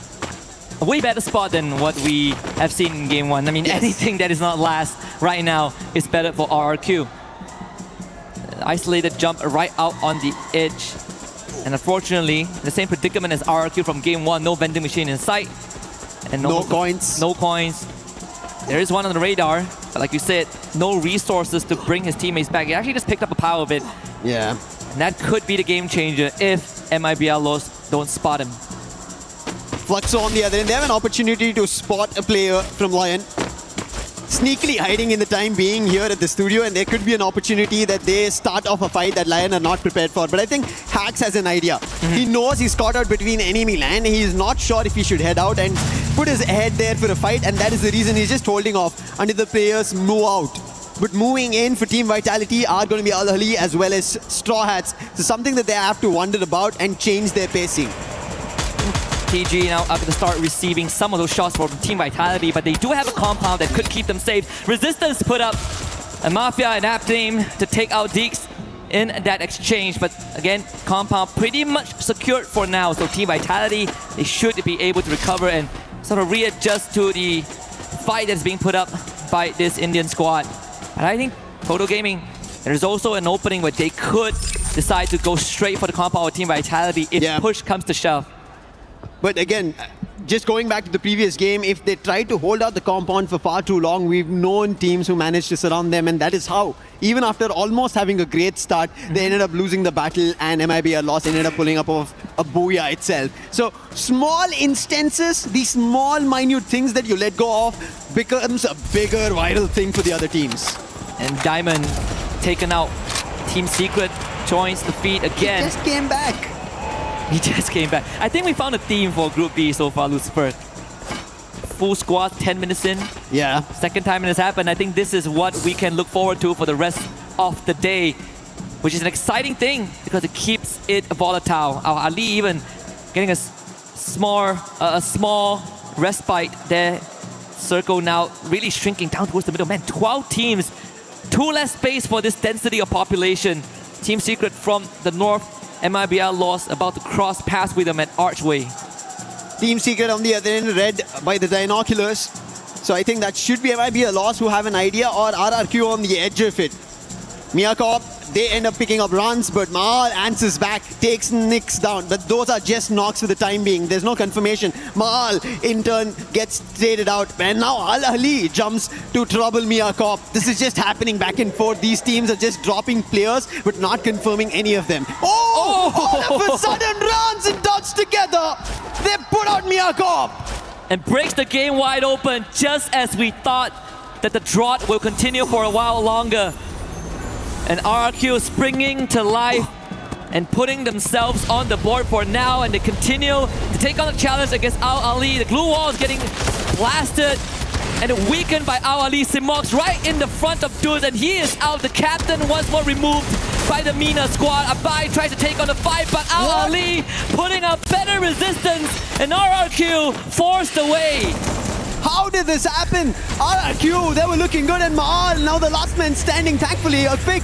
A way better spot than what we have seen in Game 1. I mean, anything that is not last right now is better for RRQ. Isolated jump right out on the edge. And unfortunately, the same predicament as RRQ from Game 1, no vending machine in sight. And no coins. No coins. There is one on the radar, but like you said, no resources to bring his teammates back. He actually just picked up a pile of it. Yeah. And that could be the game changer if MIBR Lost don't spot him. Fluxo on the other end, they have an opportunity to spot a player from Lion. Sneakily hiding in the time being here at the studio, and there could be an opportunity that they start off a fight that Lion are not prepared for. But I think Hax has an idea. He knows he's caught out between enemy land. He's not sure if he should head out and put his head there for a fight, and that is the reason he's just holding off until the players move out. But moving in for Team Vitality are going to be Al Ahly as well as Straw Hats. So something that they have to wonder about and change their pacing. TG now are going to start receiving some of those shots from Team Vitality, but they do have a compound that could keep them safe. Resistance put up a Mafia and App team to take out Deeks in that exchange, but again, compound pretty much secured for now. So Team Vitality, they should be able to recover and sort of readjust to the fight that's being put up by this Indian squad. And I think Total Gaming, there's also an opening where they could decide to go straight for the compound with Team Vitality if push comes to shove. But again, just going back to the previous game, if they try to hold out the compound for far too long, we've known teams who managed to surround them, and that is how, even after almost having a great start, they ended up losing the battle, and MIBR loss ended up pulling up of a booyah itself. So small instances, these small minute things that you let go of becomes a bigger viral thing for the other teams. And Diamond taken out. Team Secret joins the feed again. He just came back. He just came back. I think we found a theme for Group B so far, Lucifer. Full squad, 10 minutes in. Yeah. Second time it has happened. I think this is what we can look forward to for the rest of the day, which is an exciting thing because it keeps it volatile. Our Ali even getting a small respite there. Circle now really shrinking down towards the middle. Man, 12 teams, 2 less space for this density of population. Team Secret from the north, MIBR lost, about to cross paths with them at Archway. Team Secret on the other end, read by the binoculars. So I think that should be MIBR loss who have an idea, or RRQ on the edge of it. Miyakop, they end up picking up runs, but Mahal answers back, takes Nix down. But those are just knocks for the time being. There's no confirmation. Mahal, in turn, gets traded out. And now Al-Ali jumps to trouble Miyakop. This is just happening back and forth. These teams are just dropping players, but not confirming any of them. Oh! All of a sudden, runs and dots together. They put out Miyakop. And breaks the game wide open, just as we thought that the drought will continue for a while longer. And RRQ springing to life and putting themselves on the board for now, and they continue to take on the challenge against Al-Ali. The glue wall is getting blasted and weakened by Al-Ali. Simox right in the front of Duz, and he is out. The captain once more removed by the Mina squad. Abai tries to take on the fight, but Al-Ali putting up better resistance, and RRQ forced away. How did this happen? RRQ, they were looking good, and Mahal, now the last man standing. Thankfully, a quick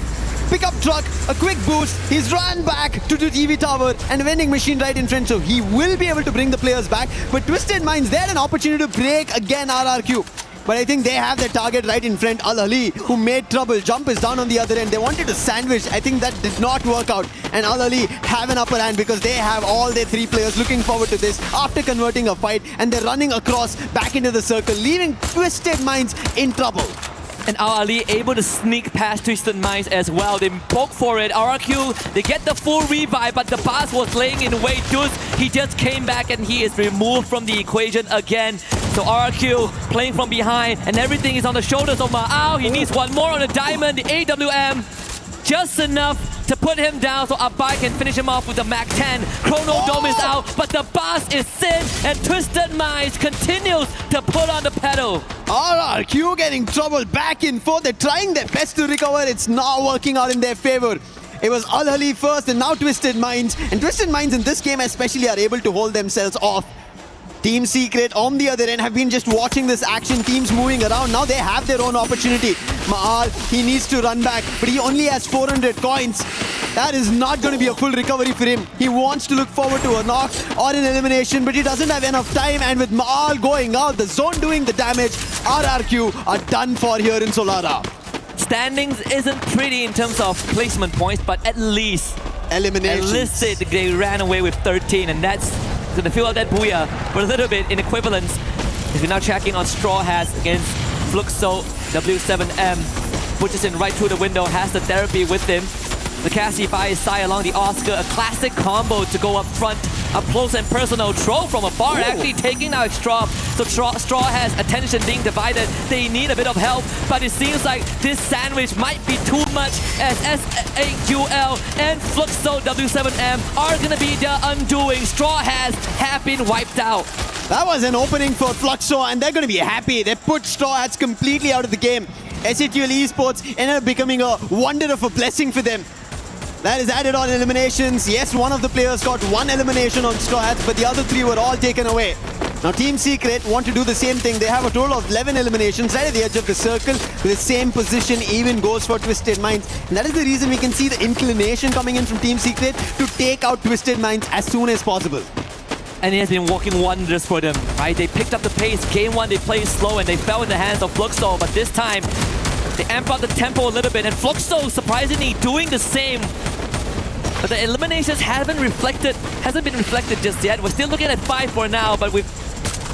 pickup truck, a quick boost. He's run back to the TV tower and a vending machine right in front, so he will be able to bring the players back. But Twisted Minds, they had an opportunity to break again RRQ. But I think they have their target right in front. Al-Ali, who made trouble. Jump is down on the other end. They wanted to sandwich. I think that did not work out. And Al-Ali have an upper hand because they have all their 3 players looking forward to this after converting a fight. And they're running across back into the circle, leaving Twisted Minds in trouble. And Al-Ali able to sneak past Twisted Minds as well. They poke for it. RRQ, they get the full revive, but the boss was laying in wait. Duz, he just came back and he is removed from the equation again. So RRQ playing from behind, and everything is on the shoulders of Ma'ao. He needs one more on the diamond, the AWM. Just enough to put him down so Abai can finish him off with the Mac 10. Chrono Dome is out, but the boss is Sin, and Twisted Minds continues to put on the pedal. RRQ getting trouble back and forth. They're trying their best to recover. It's not working out in their favor. It was Al-Ali first, and now Twisted Minds. And Twisted Minds in this game especially are able to hold themselves off. Team Secret on the other end have been just watching this action, teams moving around. Now they have their own opportunity. Mahal, he needs to run back, but he only has 400 coins. That is not going to be a full recovery for him. He wants to look forward to a knock or an elimination, but he doesn't have enough time. And with Mahal going out, the zone doing the damage, RRQ are done for here in Solara. Standings isn't pretty in terms of placement points, but at least eliminations. At least they ran away with 13, and that's going to fill out that booyah for a little bit in equivalence. As we're now checking on Straw Hats against Fluxo W7M. Pushes in right through the window, has the therapy with him. The Cassie by his side along the Oscar, a classic combo to go up front. Up close and personal, throw from afar, actually taking out Straw. So Straw has attention being divided. They need a bit of help, but it seems like this sandwich might be too much as SAQL and Fluxo W7M are going to be the undoing. Straw have been wiped out. That was an opening for Fluxo, and they're going to be happy. They put Straw Hats completely out of the game. SAQL Esports ended up becoming a wonder of a blessing for them. That is added on eliminations. Yes, one of the players got 1 elimination on Straw Hats, but the other 3 were all taken away. Now Team Secret want to do the same thing. They have a total of 11 eliminations right at the edge of the circle with the same position, even goes for Twisted Minds. And that is the reason we can see the inclination coming in from Team Secret to take out Twisted Minds as soon as possible. And it has been working wonders for them, right? They picked up the pace. Game 1, they played slow and they fell in the hands of Fluxo, but this time they amp up the tempo a little bit, and Fluxo surprisingly doing the same. But the eliminations hasn't been reflected just yet. We're still looking at 5 for now, but with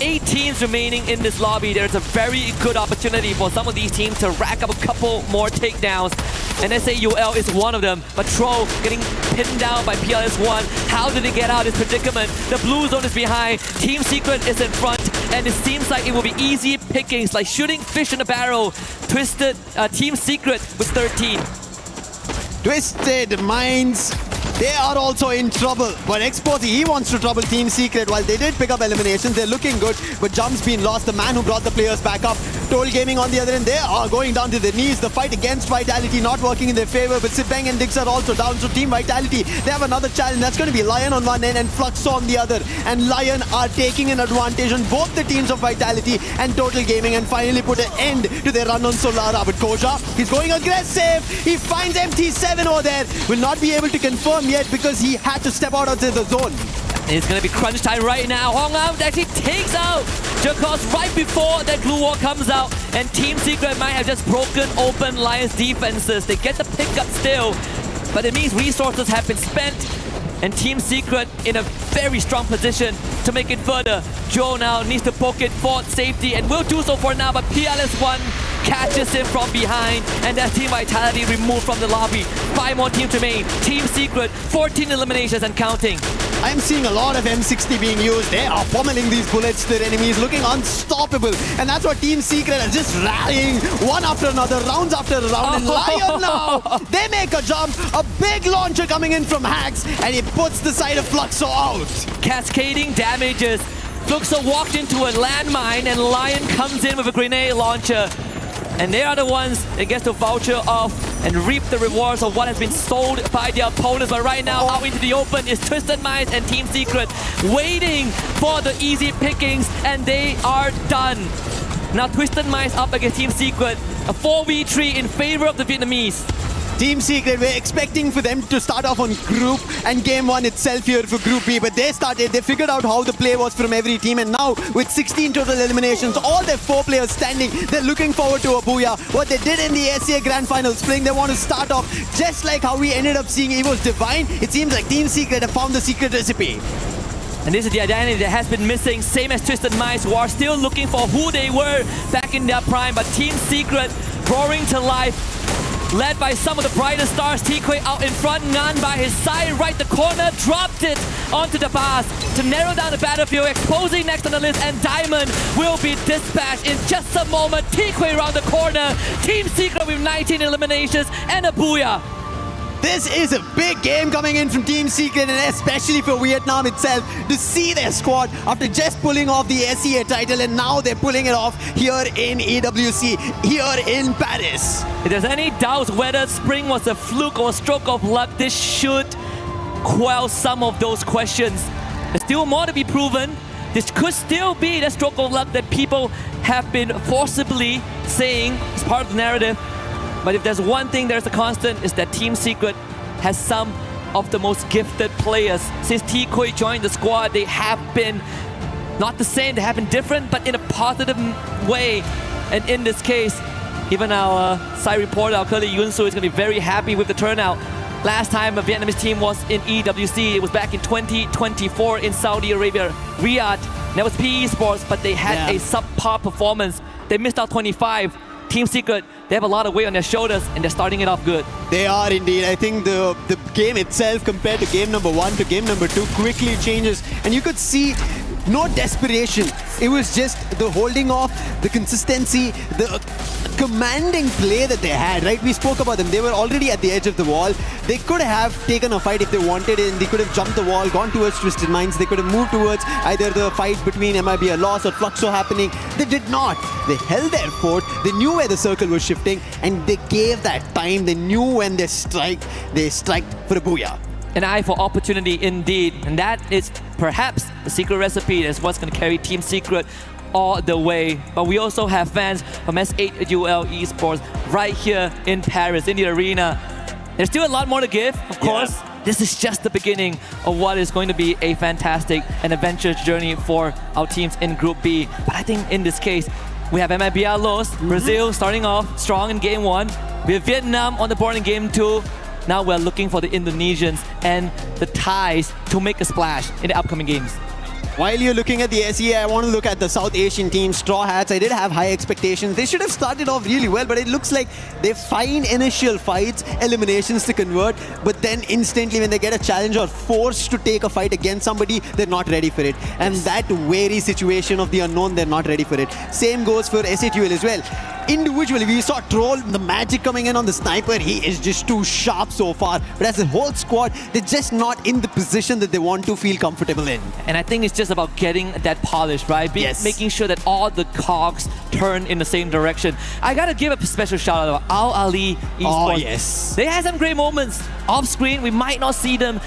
8 teams remaining in this lobby. There's a very good opportunity for some of these teams to rack up a couple more takedowns. And SAUL is one of them. But Tro getting pinned down by PLS1. How did they get out of this predicament? The blue zone is behind. Team Secret is in front. And it seems like it will be easy pickings, like shooting fish in a barrel. Twisted Team Secret with 13. Twisted Minds, they are also in trouble. But Esports, he wants to trouble Team Secret. While they did pick up eliminations, they're looking good. But Jump's been lost, the man who brought the players back up. Toll Gaming on the other end, they are going down to their knees. The fight against Vitality not working in their favor. But Sibeng and Dix are also down. So Team Vitality, they have another challenge. That's going to be Lion on one end and Fluxo on the other. And Lion are taking an advantage on both the teams of Vitality and Total Gaming and finally put an end to their run on Solara. But Koja, he's going aggressive. He finds MT7 over there. Will not be able to confirm yet because he had to step out of the zone. It's going to be crunch time right now. Hong Out actually takes out Jakos right before that glue wall comes out. And Team Secret might have just broken open Lion's defenses. They get the pickup still, but it means resources have been spent. And Team Secret in a very strong position to make it further. Joe now needs to poke it for safety and will do so for now, but PLS1 catches him from behind, and that's Team Vitality removed from the lobby. 5 more teams remain. Team Secret, 14 eliminations and counting. I'm seeing a lot of M60 being used. They are pummeling these bullets to their enemies, looking unstoppable. And that's what Team Secret is just rallying one after another, rounds after round. And Lion now, they make a jump, a big launcher coming in from Hacks, and he puts the side of Fluxo out. Cascading damages. Fluxo walked into a landmine, and Lion comes in with a grenade launcher. And they are the ones that get to voucher off and reap the rewards of what has been sold by their opponents. But right now, out into the open is Twisted Minds and Team Secret waiting for the easy pickings, and they are done. Now Twisted Minds up against Team Secret. A 4v3 in favor of the Vietnamese. Team Secret, we're expecting for them to start off on Group and Game 1 itself here for Group B. But they figured out how the play was from every team. And now with 16 total eliminations, all their 4 players standing, they're looking forward to a booyah. What they did in the SCA Grand Final Spring, they want to start off just like how we ended up seeing Evo's Divine. It seems like Team Secret have found the secret recipe. And this is the identity that has been missing, same as Twisted Minds, who are still looking for who they were back in their prime. But Team Secret roaring to life, led by some of the brightest stars. T-Quay out in front, Nan by his side, right the corner, dropped it onto the bars to narrow down the battlefield, exposing next on the list, and Diamond will be dispatched in just a moment. T-Quay around the corner, Team Secret with 19 eliminations and a booyah. This is a big game coming in from Team Secret, and especially for Vietnam itself, to see their squad after just pulling off the SEA title, and now they're pulling it off here in EWC, here in Paris. If there's any doubts whether Spring was a fluke or a stroke of luck, this should quell some of those questions. There's still more to be proven. This could still be the stroke of luck that people have been forcibly saying as part of the narrative. But if there's one thing there's a constant, is that Team Secret has some of the most gifted players. Since T-Quay joined the squad, they have been not the same, they have been different, but in a positive way. And in this case, even our side reporter, our colleague Yun Su, is going to be very happy with the turnout. Last time a Vietnamese team was in EWC, it was back in 2024 in Saudi Arabia, Riyadh. That was PE Esports, but they had a subpar performance. They missed out 25. Team Secret, they have a lot of weight on their shoulders, and they're starting it off good. They are indeed. I think the game itself compared to game number 1 to game number 2 quickly changes, and you could see no desperation. It was just the holding off, the consistency, the commanding play that they had, right? We spoke about them. They were already at the edge of the wall. They could have taken a fight if they wanted it, and they could have jumped the wall, gone towards Twisted Minds. They could have moved towards either the fight between MIB or Loss or Fluxo happening. They did not. They held their fort. They knew where the circle was shifting, and they gave that time. They knew when they striked for a booyah. An eye for opportunity indeed, and that is perhaps the secret recipe. That's what's going to carry Team Secret all the way. But we also have fans from S8UL Esports right here in Paris, in the arena. There's still a lot more to give, of course. This is just the beginning of what is going to be a fantastic and adventurous journey for our teams in Group B. But I think in this case, we have MIBR Los, Brazil starting off strong in Game 1. We have Vietnam on the board in Game 2. Now we're looking for the Indonesians and the Thais to make a splash in the upcoming games. While you're looking at the SEA, I want to look at the South Asian team, Straw Hats. I did have high expectations. They should have started off really well, but it looks like they find initial fights, eliminations to convert, but then instantly when they get a challenge or forced to take a fight against somebody, they're not ready for it. And that wary situation of the unknown, they're not ready for it. Same goes for SATUL as well. Individually, we saw Troll, the magic coming in on the sniper. He is just too sharp so far. But as a whole squad, they're just not in the position that they want to feel comfortable in. And I think it's just about getting that polish, right? Making sure that all the cogs turn in the same direction. I gotta give a special shout out to Al Ali Esports. Oh, yes. They had some great moments off screen. We might not see them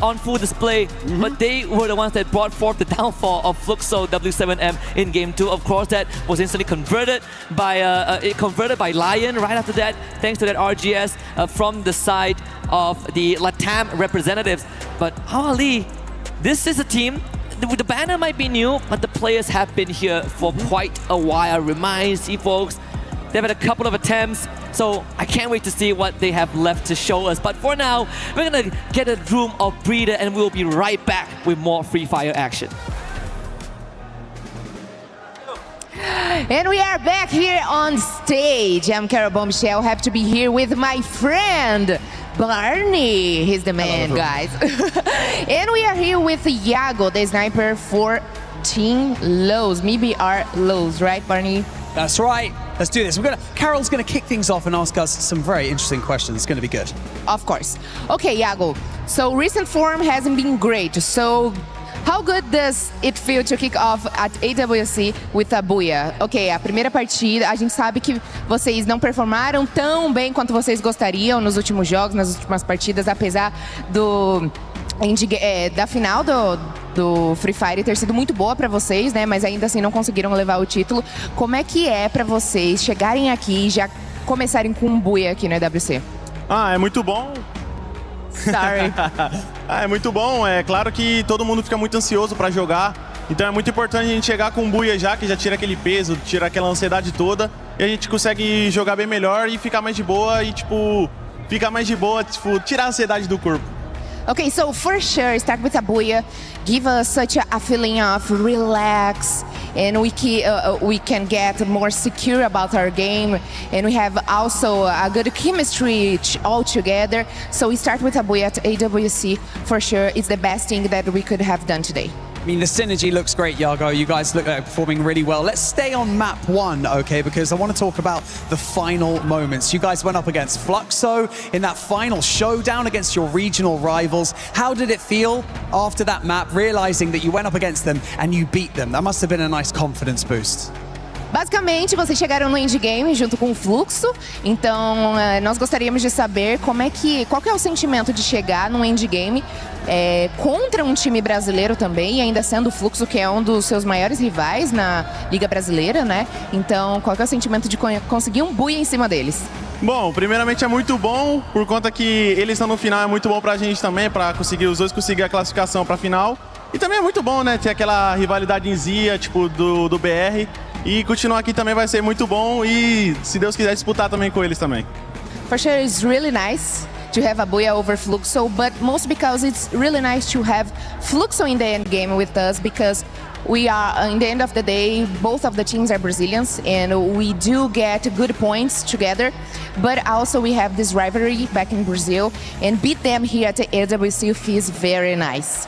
on full display, but they were the ones that brought forth the downfall of Fluxo W7M in Game 2. Of course, that was instantly converted by Lion right after that, thanks to that RGS from the side of the Latam representatives. But Al Ali, this is a team. The banner might be new, but the players have been here for quite a while. Reminds you folks, they've had a couple of attempts, so I can't wait to see what they have left to show us. But for now, we're gonna get a room of breather and we'll be right back with more Free Fire action. And we are back here on stage. I'm Carol Bombshell. Happy to be here with my friend Barney. He's the man, guys. And we are here with Iago, the sniper for Team Lowe's. Maybe our Lowe's, right, Barney? That's right. Let's do this. Carol's gonna kick things off and ask us some very interesting questions. It's gonna be good. Of course. Okay, Iago. So recent form hasn't been great. So how good does it feel to kick off at AWC with a Buia? Ok, a primeira partida, a gente sabe que vocês não performaram tão bem quanto vocês gostariam nos últimos jogos, nas últimas partidas, apesar da final do Free Fire ter sido muito boa para vocês, né? Mas ainda assim não conseguiram levar o título. Como é que é para vocês chegarem aqui e já começarem com um Buia aqui no AWC? É muito bom. Sorry. É muito bom, é claro que todo mundo fica muito ansioso para jogar, então é muito importante a gente chegar com um buia já, que já tira aquele peso, tira aquela ansiedade toda, e a gente consegue jogar bem melhor e ficar mais de boa, tirar a ansiedade do corpo. Okay, so for sure, start with a Buia, give us such a feeling of relax, and we can get more secure about our game, and we have also a good chemistry all together. So we start with a Buia at AWC, for sure. It's the best thing that we could have done today. I mean, the synergy looks great, Iago. You guys look like performing really well. Let's stay on map 1, okay, because I want to talk about the final moments. You guys went up against Fluxo in that final showdown against your regional rivals. How did it feel after that map, realizing that you went up against them and you beat them? That must have been a nice confidence boost. Basicamente, vocês chegaram no endgame junto com o Fluxo, então nós gostaríamos de saber qual que é o sentimento de chegar no endgame contra um time brasileiro também, e ainda sendo o Fluxo, que é um dos seus maiores rivais na Liga Brasileira, né? Então, qual que é o sentimento de conseguir um buia em cima deles? Bom, primeiramente é muito bom, por conta que eles estão no final, é muito bom pra gente também, pra os dois conseguir a classificação pra final. E também é muito bom, né, ter aquela rivalidadezinha, tipo, do BR. E continuar aqui também vai ser muito bom e, se Deus quiser, disputar também com eles também. For sure, it's really nice to have a Buia over Fluxo, but most because it's really nice to have Fluxo in the end game with us, because we are, in the end of the day, both of the teams are Brazilians and we do get good points together, but also we have this rivalry back in Brazil, and beat them here at the AWC feels very nice.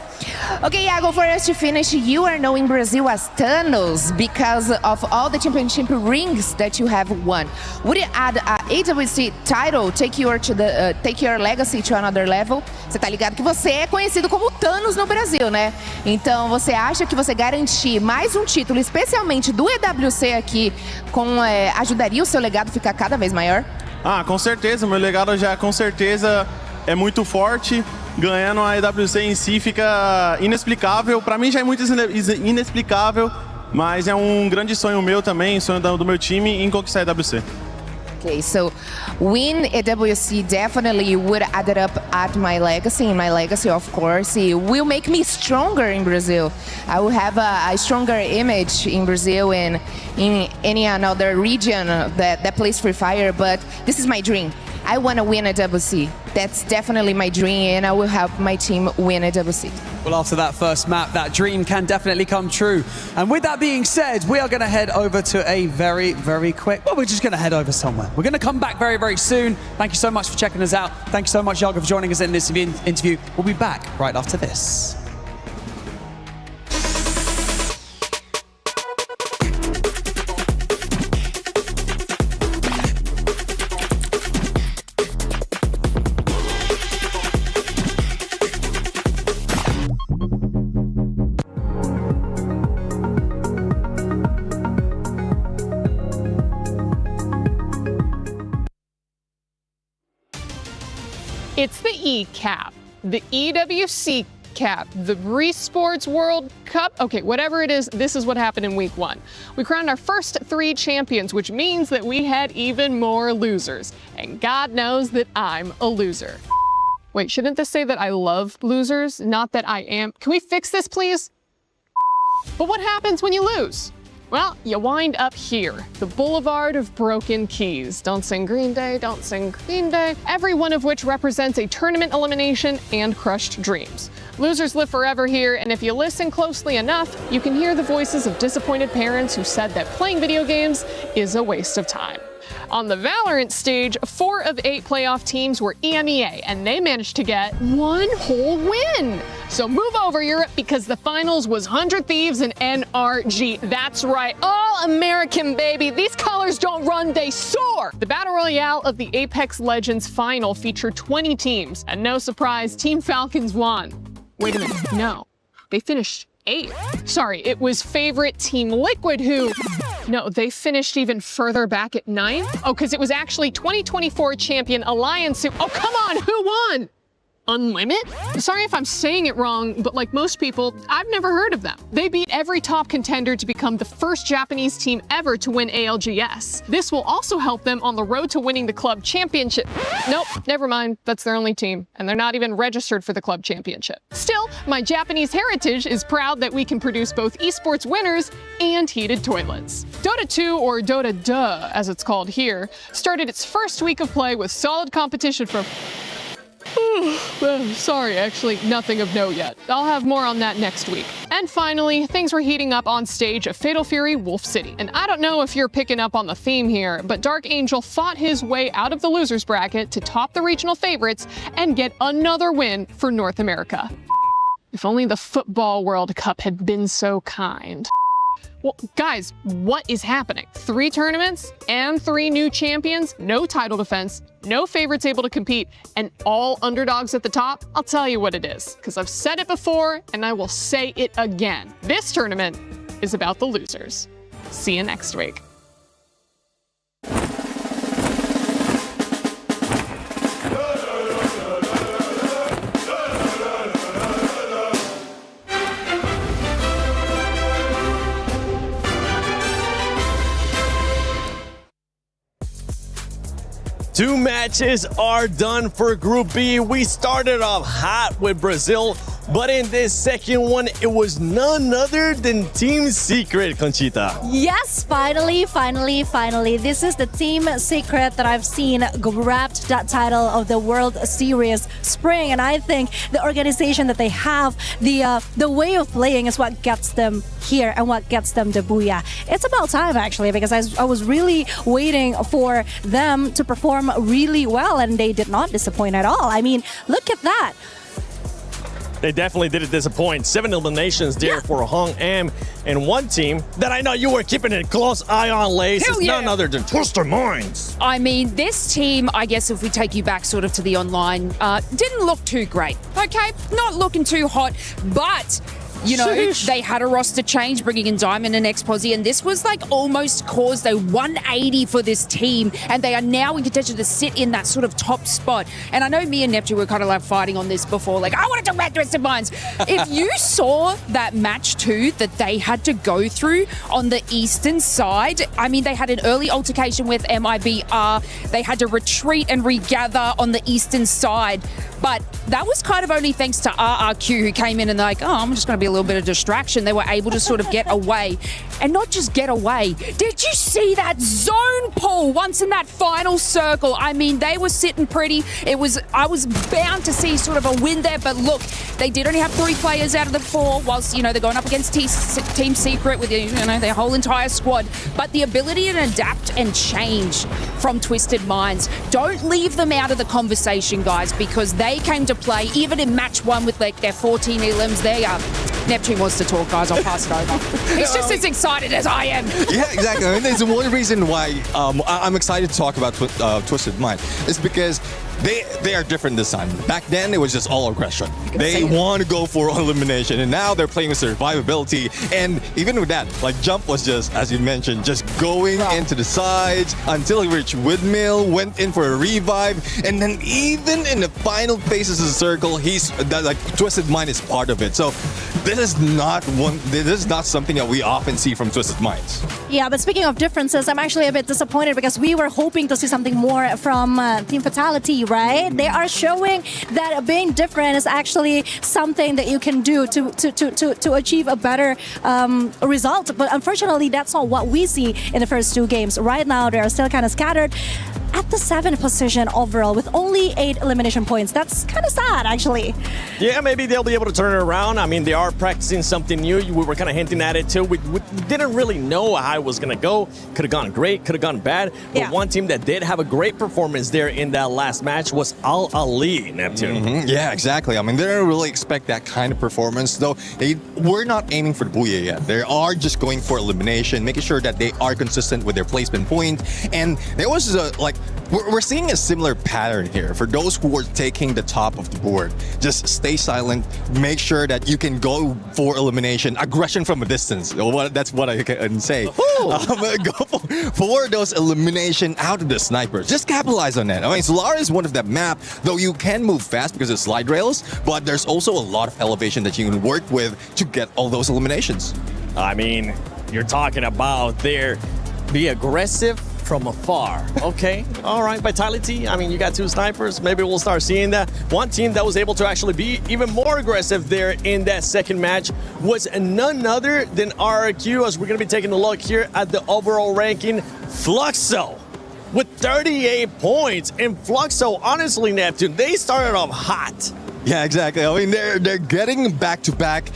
Okay, Iago, for us to finish, you are known in Brazil as Thanos because of all the championship rings that you have won. Would you add a AWC title, take your legacy to another level? Você tá ligado que você é conhecido como Thanos no Brasil, né? Então, você acha que você garantir mais um título, especialmente do EWC aqui, ajudaria o seu legado a ficar cada vez maior? Com certeza, meu legado já com certeza é muito forte. Ganhando a EWC em si fica inexplicável. Para mim já é muito inexplicável, mas é um grande sonho meu também, sonho do meu time em conquistar a EWC. Okay, so win AWC definitely would add up at my legacy. In my legacy, of course, it will make me stronger in Brazil. I will have a stronger image in Brazil and in any another region that plays Free Fire, but this is my dream. I want to win a WC. That's definitely my dream, and I will help my team win a WC. Well, after that first map, that dream can definitely come true. And with that being said, we are going to head over to a very, very quick... Well, we're just going to head over somewhere. We're going to come back very, very soon. Thank you so much for checking us out. Thank you so much, Yaga, for joining us in this interview. We'll be back right after this. It's the E-Cap, the EWC Cap, the Esports World Cup. Okay, whatever it is, this is what happened in week 1. We crowned our first 3 champions, which means that we had even more losers. And God knows that I'm a loser. Wait, shouldn't this say that I love losers, not that I am? Can we fix this, please? But what happens when you lose? Well, you wind up here, the Boulevard of Broken Keys. Don't sing Green Day, don't sing Green Day. Every one of which represents a tournament elimination and crushed dreams. Losers live forever here, and if you listen closely enough, you can hear the voices of disappointed parents who said that playing video games is a waste of time. On the Valorant stage, 4 of 8 playoff teams were EMEA, and they managed to get 1 whole win. So move over, Europe, because the finals was 100 Thieves and NRG. That's right, all American, baby. These colors don't run, they soar. The Battle Royale of the Apex Legends final featured 20 teams, and no surprise, Team Falcons won. Wait a minute, no, they finished 8th. Sorry, it was favorite Team Liquid who... No, they finished even further back at 9th? Oh, because it was actually 2024 champion Alliance who... Oh, come on, who won? Unlimit? Sorry if I'm saying it wrong, but like most people, I've never heard of them. They beat every top contender to become the first Japanese team ever to win ALGS. This will also help them on the road to winning the club championship. Nope, never mind, that's their only team, and they're not even registered for the club championship. Still, my Japanese heritage is proud that we can produce both esports winners and heated toilets. Dota 2, or Dota Duh, as it's called here, started its first week of play with solid competition from... Sorry, actually, nothing of note yet. I'll have more on that next week. And finally, things were heating up on stage at Fatal Fury Wolf City. And I don't know if you're picking up on the theme here, but Dark Angel fought his way out of the losers bracket to top the regional favorites and get another win for North America. If only the Football World Cup had been so kind. Well, guys, what is happening? 3 tournaments and 3 new champions, no title defense, no favorites able to compete, and all underdogs at the top? I'll tell you what it is, because I've said it before and I will say it again. This tournament is about the losers. See you next week. Two matches are done for Group B. We started off hot with Brazil, but in this second one, it was none other than Team Secret, Conchita. Yes, finally. This is the Team Secret that I've seen grabbed that title of the World Series Spring, and I think the organization that they have, the way of playing is what gets them here and what gets them the booyah. It's about time, actually, because I was really waiting for them to perform really well, and they did not disappoint at all. I mean, look at that. They definitely didn't disappoint. 7 eliminations there for Hong Am, and one team that I know you were keeping a close eye on, Lace, is none other than Twister Minds. I mean, this team, I guess if we take you back sort of to the online, didn't look too great, okay? Not looking too hot, but... You know, they had a roster change, bringing in Diamond and X-Posi, and this was like almost caused a 180 for this team, and they are now in contention to sit in that sort of top spot. And I know me and Neptune were kind of like fighting on this before, like, I wanted to red Twisted Minds. If you saw that match 2 that they had to go through on the eastern side, I mean, they had an early altercation with MIBR. They had to retreat and regather on the eastern side. But that was kind of only thanks to RRQ, who came in and they're like, oh, I'm just going to be a little bit of distraction. They were able to sort of get away. And not just get away. Did you see that zone pull once in that final circle? I mean, they were sitting pretty. I was bound to see sort of a win there, but look, they did only have 3 players out of the 4, whilst, they're going up against Team Secret with, their whole entire squad. But the ability to adapt and change from Twisted Minds, don't leave them out of the conversation, guys, because they came to play, even in match 1 with like their 14 elims. They are. Neptune wants to talk, guys. I'll pass it over. He's just as excited as I am. Yeah, exactly. I mean, there's one reason why I'm excited to talk about Twisted Mind. It's because they are different this time. Back then, it was just all aggression. They want to go for elimination, and now they're playing with survivability. And even with that, like Jump was just, as you mentioned, just going into the sides until he reached Windmill, went in for a revive, and then even in the final phases of the circle, Twisted Mind is part of it. So this is not something that we often see from Twisted Minds. Yeah, but speaking of differences, I'm actually a bit disappointed because we were hoping to see something more from Team Fatality, right? They are showing that being different is actually something that you can do to achieve a better result. But unfortunately, that's not what we see in the first 2 games. Right now, they are still kind of scattered at the 7th position overall with only 8 elimination points. That's kind of sad, actually. Yeah, maybe they'll be able to turn it around. I mean, they are practicing something new. We were kind of hinting at it too. We didn't really know how it was going to go. Could have gone great, could have gone bad. But one team that did have a great performance there in that last match was Al Ali, Neptune. Mm-hmm. Yeah, exactly. I mean, they don't really expect that kind of performance, though. We're not aiming for the Booyah yet. They are just going for elimination, making sure that they are consistent with their placement point. And there was we're seeing a similar pattern here. For those who are taking the top of the board, just stay silent, make sure that you can go for elimination, aggression from a distance. That's what I can say. Go for those elimination out of the snipers. Just capitalize on that. I mean, Solara is one of that map, though you can move fast because of slide rails, but there's also a lot of elevation that you can work with to get all those eliminations. I mean, you're talking about be aggressive from afar. Okay, all right, Vitality. I mean, you got 2 snipers. Maybe we'll start seeing that. One team that was able to actually be even more aggressive there in that second match was none other than RRQ, as we're going to be taking a look here at the overall ranking. Fluxo with 38 points. And Fluxo, honestly, Neptune, they started off hot. Yeah, exactly. I mean, they're getting back-to-back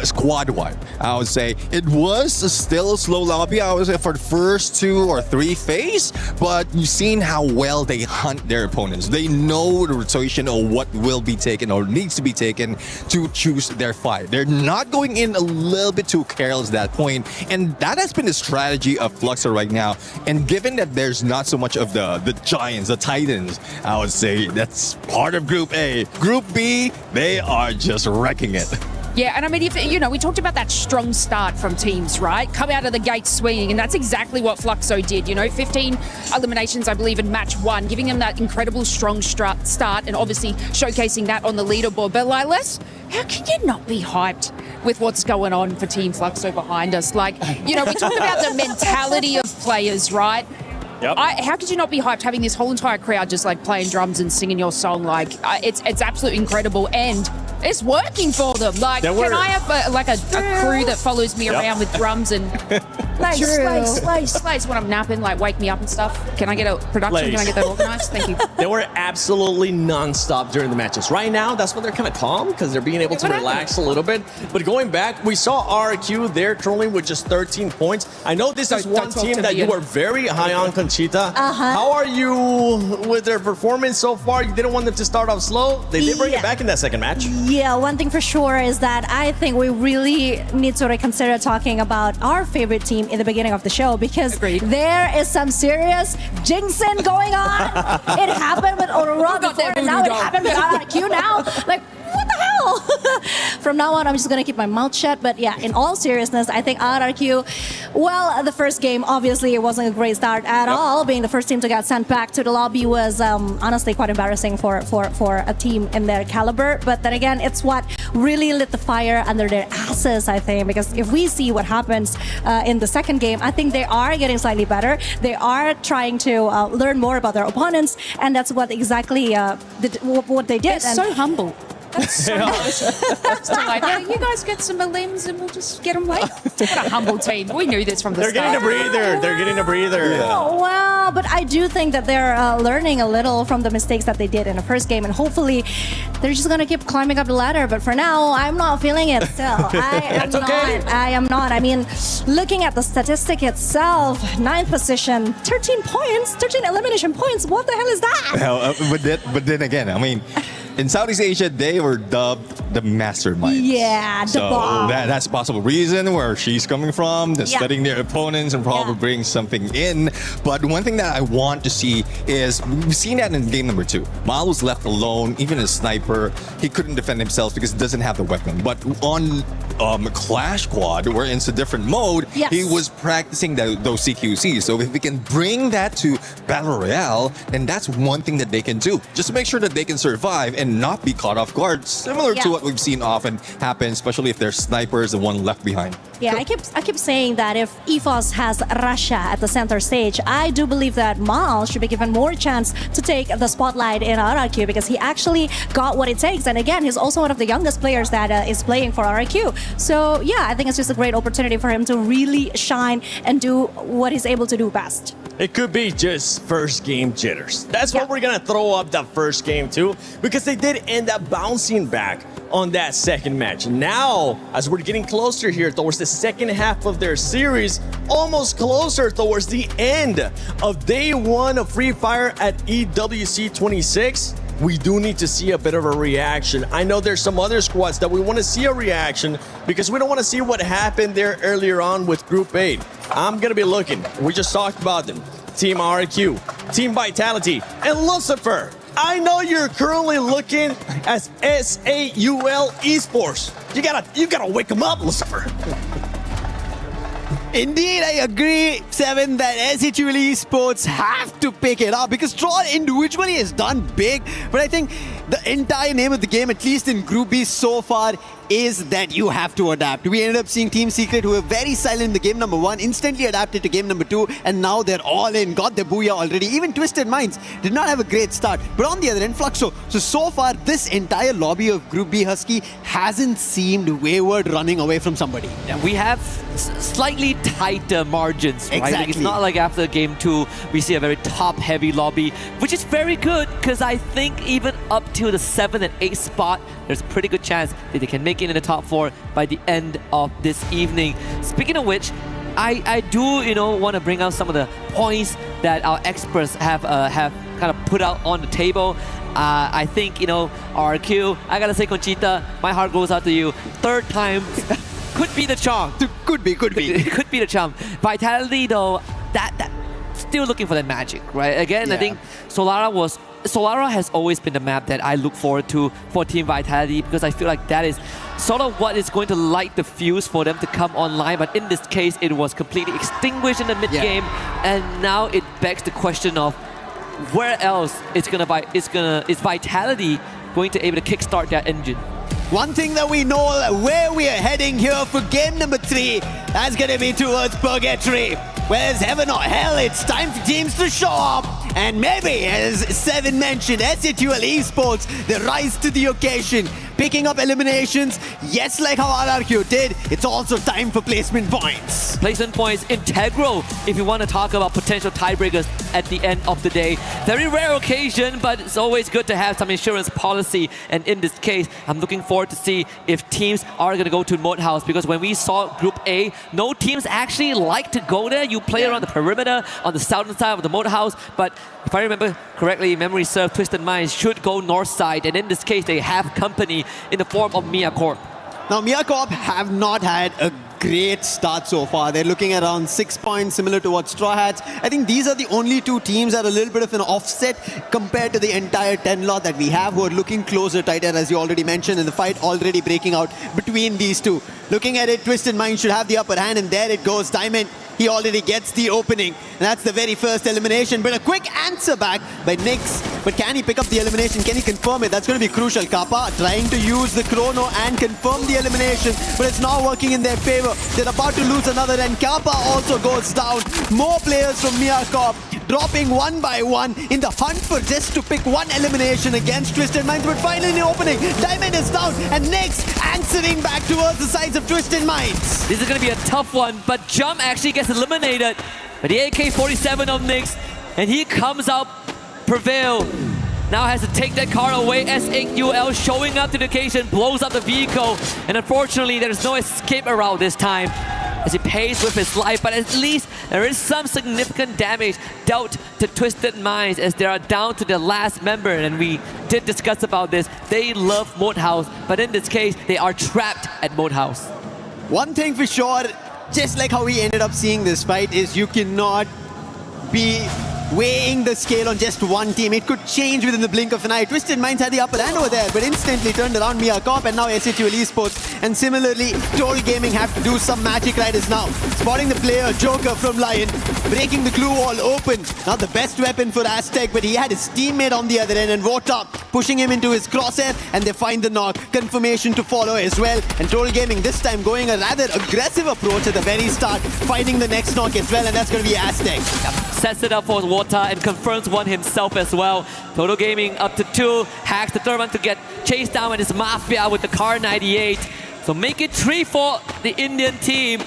squad wipe. I would say it was still a slow lobby. I would say for the first 2 or 3 phase, but you've seen how well they hunt their opponents. They know the rotation of what will be taken or needs to be taken to choose their fight. They're not going in a little bit too careless at that point, and that has been the strategy of Fluxo right now. And given that there's not so much of the giants, the titans, I would say that's part of Group A. Group B, they are just wrecking it. Yeah, and I mean, we talked about that strong start from teams, right? Come out of the gate swinging, and that's exactly what Fluxo did. 15 eliminations, I believe, in match 1, giving them that incredible strong start, and obviously showcasing that on the leaderboard. But Lilas, how can you not be hyped with what's going on for Team Fluxo behind us? Like, we talk about the mentality of players, right? Yep. How could you not be hyped having this whole entire crowd just like playing drums and singing your song? Like, it's absolutely incredible, and it's working for them. Like, can I have a crew that follows me around with drums and slice when I'm napping, like wake me up and stuff? Can I get a production? Can I get that organized? Thank you. They were absolutely non-stop during the matches. Right now, that's why they're kind of calm, because they're being able to relax a little bit. But going back, we saw RQ there currently with just 13 points. I know this is one team that you were very high on, Conchita. How are you with their performance so far? You didn't want them to start off slow. They did bring it back in that second match. Yeah, one thing for sure is that I think we really need to reconsider talking about our favorite team in the beginning of the show, because there is some serious jinxing going on. It happened with Aurora before, and now it happened with RRQ now. Like, what the hell? wow. From now on, I'm just going to keep my mouth shut. But yeah, in all seriousness, I think RRQ, well, the first game, obviously, it wasn't a great start at all. Being the first team to get sent back to the lobby was honestly quite embarrassing for a team in their caliber. But then again, it's what really lit the fire under their asses, I think. Because if we see what happens in the second game, I think they are getting slightly better. They are trying to learn more about their opponents. And that's what exactly what they did. They're so humble. That's so nice. That's delightful. You guys get some limbs and we'll just get them late. What a humble team. We knew this from the They're start. getting a breather. They're getting a breather. Oh, wow, but I do think that they're learning a little from the mistakes that they did in the first game, and hopefully they're just gonna keep climbing up the ladder. But for now, I'm not feeling it still. I am not. I mean, looking at the statistic itself, 9th position, 13 points, 13 elimination points. What the hell is that? But then again, I mean, in Southeast Asia, they were dubbed the masterminds. Yeah, the bomb. That's a possible reason where she's coming from. They're studying their opponents and probably bring something in. But one thing that I want to see is, we've seen that in game number 2. Mal was left alone, even a sniper. He couldn't defend himself because he doesn't have the weapon. But on Clash Squad, where it's a different mode, he was practicing those CQCs. So if we can bring that to Battle Royale, then that's one thing that they can do. Just to make sure that they can survive and not be caught off guard, similar to what we've seen often happen, especially if there's snipers and one left behind. Yeah, I keep saying that if EFOS has Russia at the center stage, I do believe that Mal should be given more chance to take the spotlight in RRQ, because he actually got what it takes. And again, he's also one of the youngest players that is playing for RRQ. So yeah, I think it's just a great opportunity for him to really shine and do what he's able to do best. It could be just first game jitters. That's what we're going to throw up that first game too, because they did end up bouncing back on that second match. Now, as we're getting closer here towards the second half of their series, almost closer towards the end of day 1 of Free Fire at EWC 26, we do need to see a bit of a reaction. I know there's some other squads that we want to see a reaction, because we don't want to see what happened there earlier on with Group 8. I'm going to be looking. We just talked about them. Team RQ, Team Vitality, and Lucifer. I know you're currently looking at SAUL Esports. You gotta wake them up, Lucifer. Indeed, I agree, Seven, that SAUL Esports have to pick it up, because Troll individually has done big, but I think the entire name of the game, at least in Group B so far, is that you have to adapt. We ended up seeing Team Secret, who were very silent in the game number 1, instantly adapted to game number 2, and now they're all in, got their booyah already. Even Twisted Minds did not have a great start. But on the other end, Fluxo. So far, this entire lobby of Group B Husky hasn't seemed wayward running away from somebody. And we have slightly tighter margins, right? Exactly. Like, it's not like after game 2, we see a very top-heavy lobby, which is very good, because I think even up to the 7 and 8 spot, there's a pretty good chance that they can make it in the top 4 by the end of this evening. Speaking of which, I do, want to bring out some of the points that our experts have kind of put out on the table. I think, RQ, I gotta say, Conchita, my heart goes out to you. 3rd time could be the charm. Could be. It could be the charm. Vitality, though, that still looking for that magic, right? Again, I think Solara has always been the map that I look forward to for Team Vitality, because I feel like that is sort of what is going to light the fuse for them to come online. But in this case, it was completely extinguished in the mid-game, and now it begs the question of where else is Vitality going to be able to kickstart that engine? One thing that we know where we are heading here for game number 3, that's going to be towards Purgatory. Whereas heaven or hell, it's time for teams to show up. And maybe, as Seven mentioned, SAUL Esports, they rise to the occasion, picking up eliminations. Yes, like how RRQ did, it's also time for placement points. Placement points integral if you want to talk about potential tiebreakers at the end of the day. Very rare occasion, but it's always good to have some insurance policy. And in this case, I'm looking forward to see if teams are going to go to Moat House, because when we saw Group A, no teams actually like to go there. You play around the perimeter on the southern side of the Moat House, but if I remember correctly, memory serve, Twisted Minds should go north side, and in this case, they have company in the form of Mia Corp. Now, Mia Corp have not had a great start so far. They're looking at around 6 points, similar to what Straw Hats. I think these are the only two teams that are a little bit of an offset compared to the entire 10 lot that we have, who are looking closer, tighter, as you already mentioned, and the fight already breaking out between these two. Looking at it, Twisted Mind should have the upper hand, and there it goes. Diamond, he already gets the opening, and that's the very first elimination. But a quick answer back by Nyx. But can he pick up the elimination? Can he confirm it? That's going to be crucial. Kappa trying to use the chrono and confirm the elimination, but it's not working in their favor. They're about to lose another, and Kappa also goes down. More players from Mia Corp dropping one by one in the hunt for just to pick one elimination against Twisted Minds. But finally in the opening, Diamond is down, and Nyx answering back towards the sides of Twisted Minds. This is going to be a tough one, but Jump actually gets eliminated by the AK-47 of Nyx, and he comes out prevail. Now has to take that car away. S8UL showing up to the occasion, blows up the vehicle, and unfortunately there's no escape around this time as he pays with his life, but at least there is some significant damage dealt to Twisted Minds as they are down to the last member, and we did discuss about this. They love Mode House, but in this case they are trapped at Mode House. One thing for sure, just like how we ended up seeing this fight, is you cannot be weighing the scale on just one team. It could change within the blink of an eye. Twisted Minds had the upper hand over there, but instantly turned around Mia Corp, and now S8UL Esports. And similarly, Total Gaming have to do some magic right as now. Spotting the player, Joker from Lion, breaking the glue wall open. Not the best weapon for Aztec, but he had his teammate on the other end, and Vota pushing him into his crosshair, and they find the knock. Confirmation to follow as well. And Total Gaming this time going a rather aggressive approach at the very start, finding the next knock as well, and that's going to be Aztec. Sets it up for Vota and confirms one himself as well. Total Gaming up to 2, hacks the third one to get chased down by his Mafia with the Car 98. So make it 3 for the Indian team.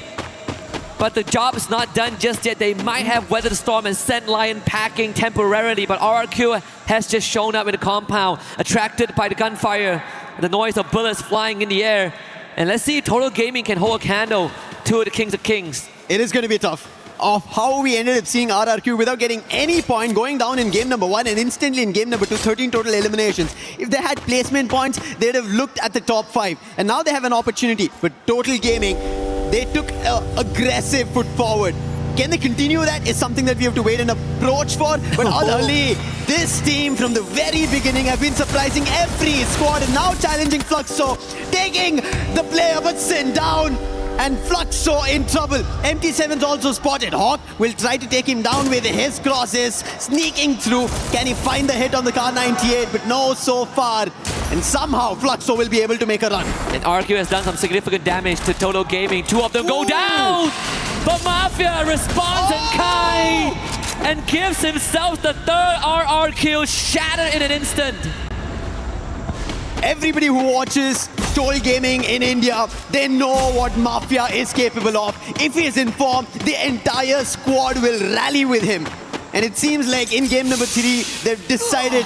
But the job is not done just yet. They might have weathered the storm and sent Lion packing temporarily, but RRQ has just shown up in the compound, attracted by the gunfire, the noise of bullets flying in the air. And let's see if Total Gaming can hold a candle to the Kings of Kings. It is going to be tough. Of how we ended up seeing RRQ without getting any point, going down in game number 1 and instantly in game number 2, 13 total eliminations. If they had placement points, they'd have looked at the top 5. And now they have an opportunity. But Total Gaming, they took an aggressive foot forward. Can they continue that is something that we have to wait and approach for. But Ali, this team from the very beginning have been surprising every squad, and now challenging Fluxo, taking the player but sent down. And Fluxo in trouble. MT7's also spotted. Hawk will try to take him down with his crosses, sneaking through. Can he find the hit on the Car 98? But no, so far. And somehow Fluxo will be able to make a run. And RQ has done some significant damage to Total Gaming. 2 of them go down! But Mafia responds and Kai and gives himself the third RRQ, shattered in an instant. Everybody who watches Total Gaming in India, they know what Mafia is capable of. If he is in form, the entire squad will rally with him. And it seems like in game number 3, they've decided.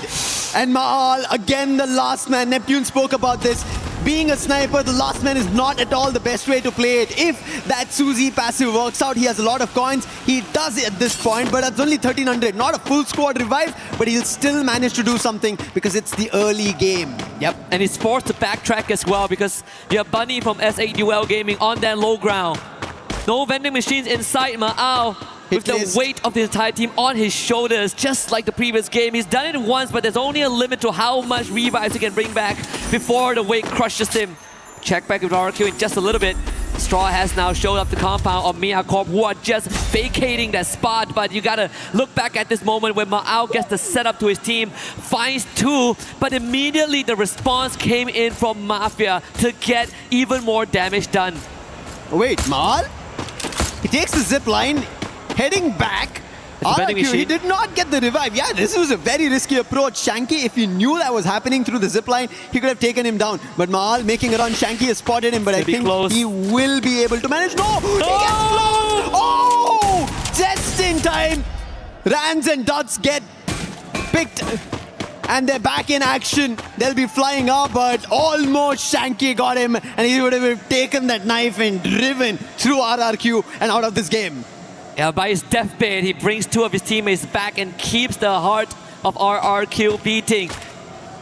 And Mahal, again the last man. Neptune spoke about this. Being a sniper, the last man is not at all the best way to play it. If that Suzy passive works out, he has a lot of coins. He does it at this point, but it's only 1300. Not a full squad revive, but he'll still manage to do something because it's the early game. Yep, and he's forced to backtrack as well because you have Bunny from S8UL Gaming on that low ground. No vending machines inside Ma'ao. With the weight of the entire team on his shoulders, just like the previous game. He's done it once, but there's only a limit to how much revives he can bring back before the weight crushes him. Check back with RQ in just a little bit. Straw has now showed up the compound of Mia Corp, who are just vacating that spot, but you gotta look back at this moment when Ma'ao gets the setup to his team, finds 2, but immediately the response came in from Mafia to get even more damage done. Wait, Mal? He takes the zip line. Heading back, RRQ, he did not get the revive. Yeah, this was a very risky approach. Shanky, if he knew that was happening through the zipline, he could have taken him down. But Mahal making a run. Shanky has spotted him, but I think he will be able to manage. No! He gets blown! Oh! Just in time. Rans and Dots get picked. And they're back in action. They'll be flying up, but almost Shanky got him. And he would have taken that knife and driven through RRQ and out of this game. Yeah, by his deathbed, he brings 2 of his teammates back and keeps the heart of RRQ beating.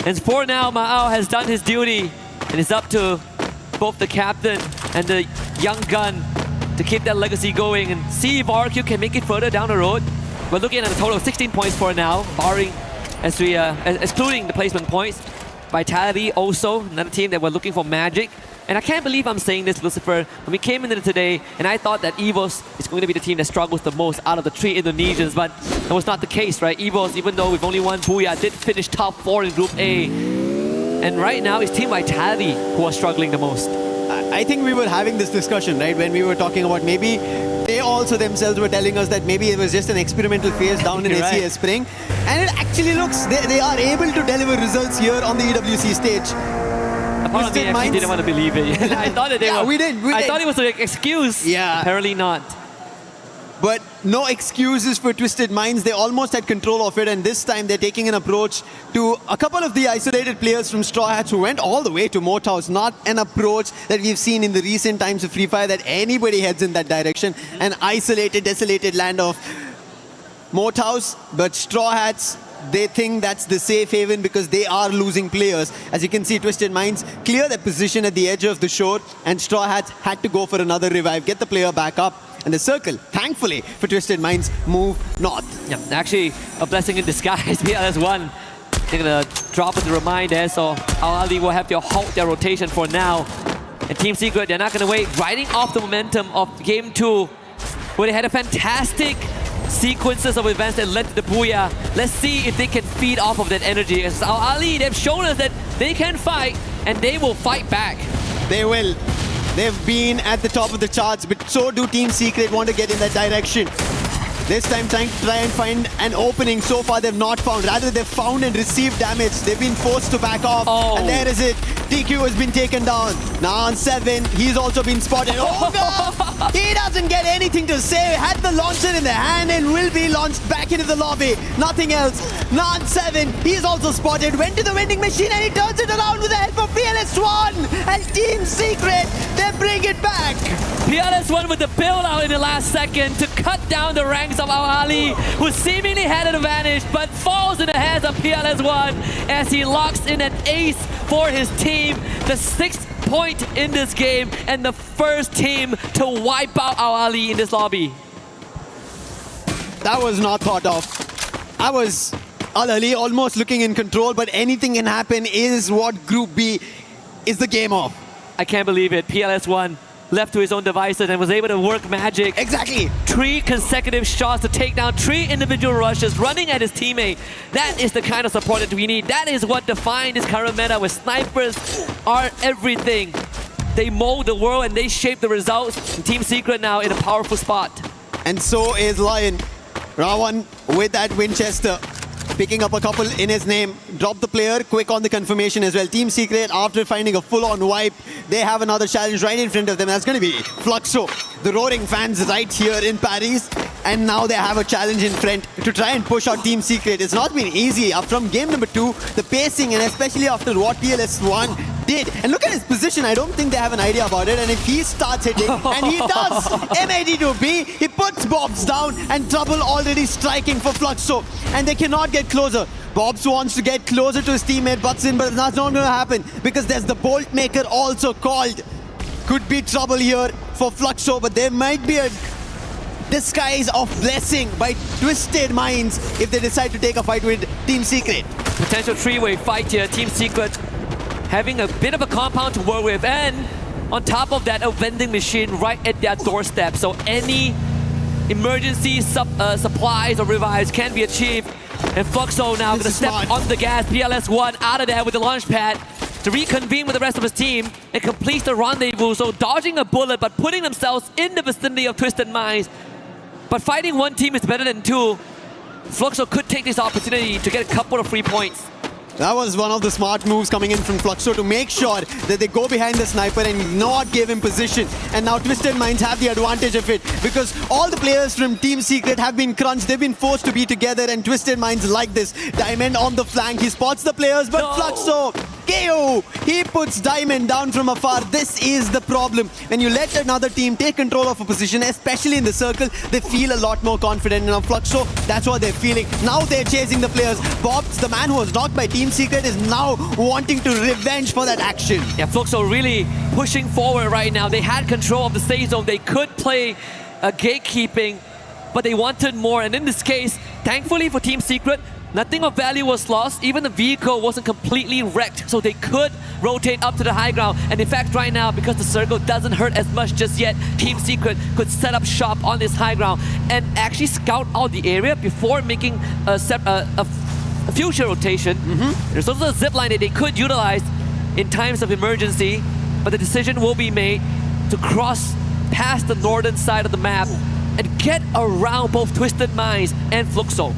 And for now, Ma'ao has done his duty, and it's up to both the captain and the young gun to keep that legacy going and see if RRQ can make it further down the road. We're looking at a total of 16 points for now, barring, as we excluding the placement points. Vitality also, another team that we're looking for magic. And I can't believe I'm saying this, Lucifer. When we came into today, and I thought that EVOS is going to be the team that struggles the most out of the 3 Indonesians, but that was not the case, right? EVOS, even though we've only won Booyah, did finish top 4 in Group A. And right now, it's Team Vitality who are struggling the most. I think we were having this discussion, right, when we were talking about maybe they also themselves were telling us that maybe it was just an experimental phase down in Right. SES Spring. And it actually looks, they are able to deliver results here on the EWC stage. A part of me actually didn't want to believe it. I thought that they were. We did. I thought it was an excuse. Yeah. Apparently not. But no excuses for Twisted Minds. They almost had control of it, and this time they're taking an approach to a couple of the isolated players from Straw Hats who went all the way to Motows. Not an approach that we've seen in the recent times of Free Fire, that anybody heads in that direction. An isolated, desolated land of Motows, but Straw Hats, they think that's the safe haven because they are losing players. As you can see, Twisted Minds clear their position at the edge of the shore, and Straw Hats had to go for another revive, get the player back up, and the circle, thankfully for Twisted Minds, move north. Yeah, actually a blessing in disguise. PLS1, they're gonna drop in the remind there, so Al Ali will have to halt their rotation for now. And Team Secret, they're not gonna wait, riding off the momentum of Game 2, where they had a fantastic sequences of events that led to the Booyah. Let's see if they can feed off of that energy. As Al Ali, they've shown us that they can fight, and they will fight back. They will. They've been at the top of the charts, but so do Team Secret want to get in that direction. This time trying to try and find an opening. So far they've not found. Rather they've found and received damage. They've been forced to back off. And there is it. TQ has been taken down. Now on 7, he's also been spotted. Oh God! He doesn't get anything to say. Had the launcher in the hand and will be launched back into the lobby. Nothing else. Now on 7, he's also spotted. Went to the vending machine and he turns it around with the help of PLS1. And Team Secret, they bring it back. PLS1 with the build out in the last second to cut down the ranks of Al Ali, who seemingly had an advantage, but falls in the hands of PLS1 as he locks in an ace for his team. The 6th point in this game and the first team to wipe out Al Ali in this lobby. That was not thought of. I was Al Ali almost looking in control, but anything can happen is what Group B is the game of. I can't believe it. PLS1 left to his own devices and was able to work magic. Exactly. 3 consecutive shots to take down 3 individual rushes, running at his teammate. That is the kind of support that we need. That is what defined this current meta, where snipers are everything. They mold the world and they shape the results. And Team Secret now in a powerful spot. And so is Lion. Rawan with that Winchester. Picking up a couple in his name. Drop the player, quick on the confirmation as well. Team Secret, after finding a full-on wipe, they have another challenge right in front of them. That's going to be Fluxo, the roaring fans right here in Paris. And now they have a challenge in front to try and push out Team Secret. It's not been easy. From game number 2, the pacing, and especially after what PLS1 did. And look at his position. I don't think they have an idea about it. And if he starts hitting, and he does, M80 to B, he puts Bobs down, and trouble already striking for Fluxo. And they cannot get closer. Bobs wants to get closer to his teammate Butson, but that's not going to happen because there's the Bolt Maker also called. Could be trouble here for Fluxo, but there might be a disguise of blessing by Twisted Minds if they decide to take a fight with Team Secret. Potential 3-way fight here. Team Secret having a bit of a compound to work with, and on top of that, a vending machine right at their doorstep. So any emergency supplies or revives can be achieved. And Fluxo now going to step on the gas. PLS1 out of there with the launch pad to reconvene with the rest of his team and complete the rendezvous. So dodging a bullet, but putting themselves in the vicinity of Twisted Minds. But fighting one team is better than 2. Fluxo could take this opportunity to get a couple of free points. That was one of the smart moves coming in from Fluxo to make sure that they go behind the sniper and not give him position. And now Twisted Minds have the advantage of it because all the players from Team Secret have been crunched. They've been forced to be together, and Twisted Minds like this. Diamond on the flank. He spots the players, but Fluxo KO! He puts Diamond down from afar. This is the problem. When you let another team take control of a position, especially in the circle, they feel a lot more confident. And on Fluxo, that's what they're feeling. Now they're chasing the players. Bobs, the man who was knocked by Team Secret, is now wanting to revenge for that action. Yeah, Fluxo really pushing forward right now. They had control of the safe zone. They could play gatekeeping, but they wanted more. And in this case, thankfully for Team Secret, nothing of value was lost. Even the vehicle wasn't completely wrecked, so they could rotate up to the high ground. And in fact, right now, because the circle doesn't hurt as much just yet, Team Secret could set up shop on this high ground and actually scout out the area before making a future rotation. There's also a zip line that they could utilize in times of emergency, but the decision will be made to cross past the northern side of the map and get around both Twisted Minds and Fluxo.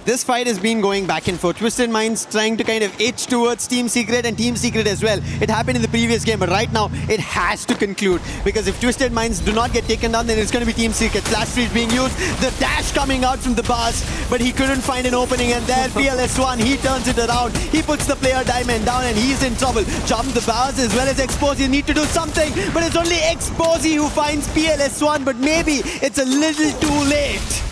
This fight has been going back and forth. Twisted Minds trying to kind of itch towards Team Secret and Team Secret as well. It happened in the previous game, but right now it has to conclude, because if Twisted Minds do not get taken down, then it's going to be Team Secret. Flash freeze being used, the dash coming out from the bars, but he couldn't find an opening, and there PLS1, he turns it around. He puts the player Diamond down and he's in trouble. Jump the bars as well as Exposy need to do something, but it's only Exposy who finds PLS1, but maybe it's a little too late.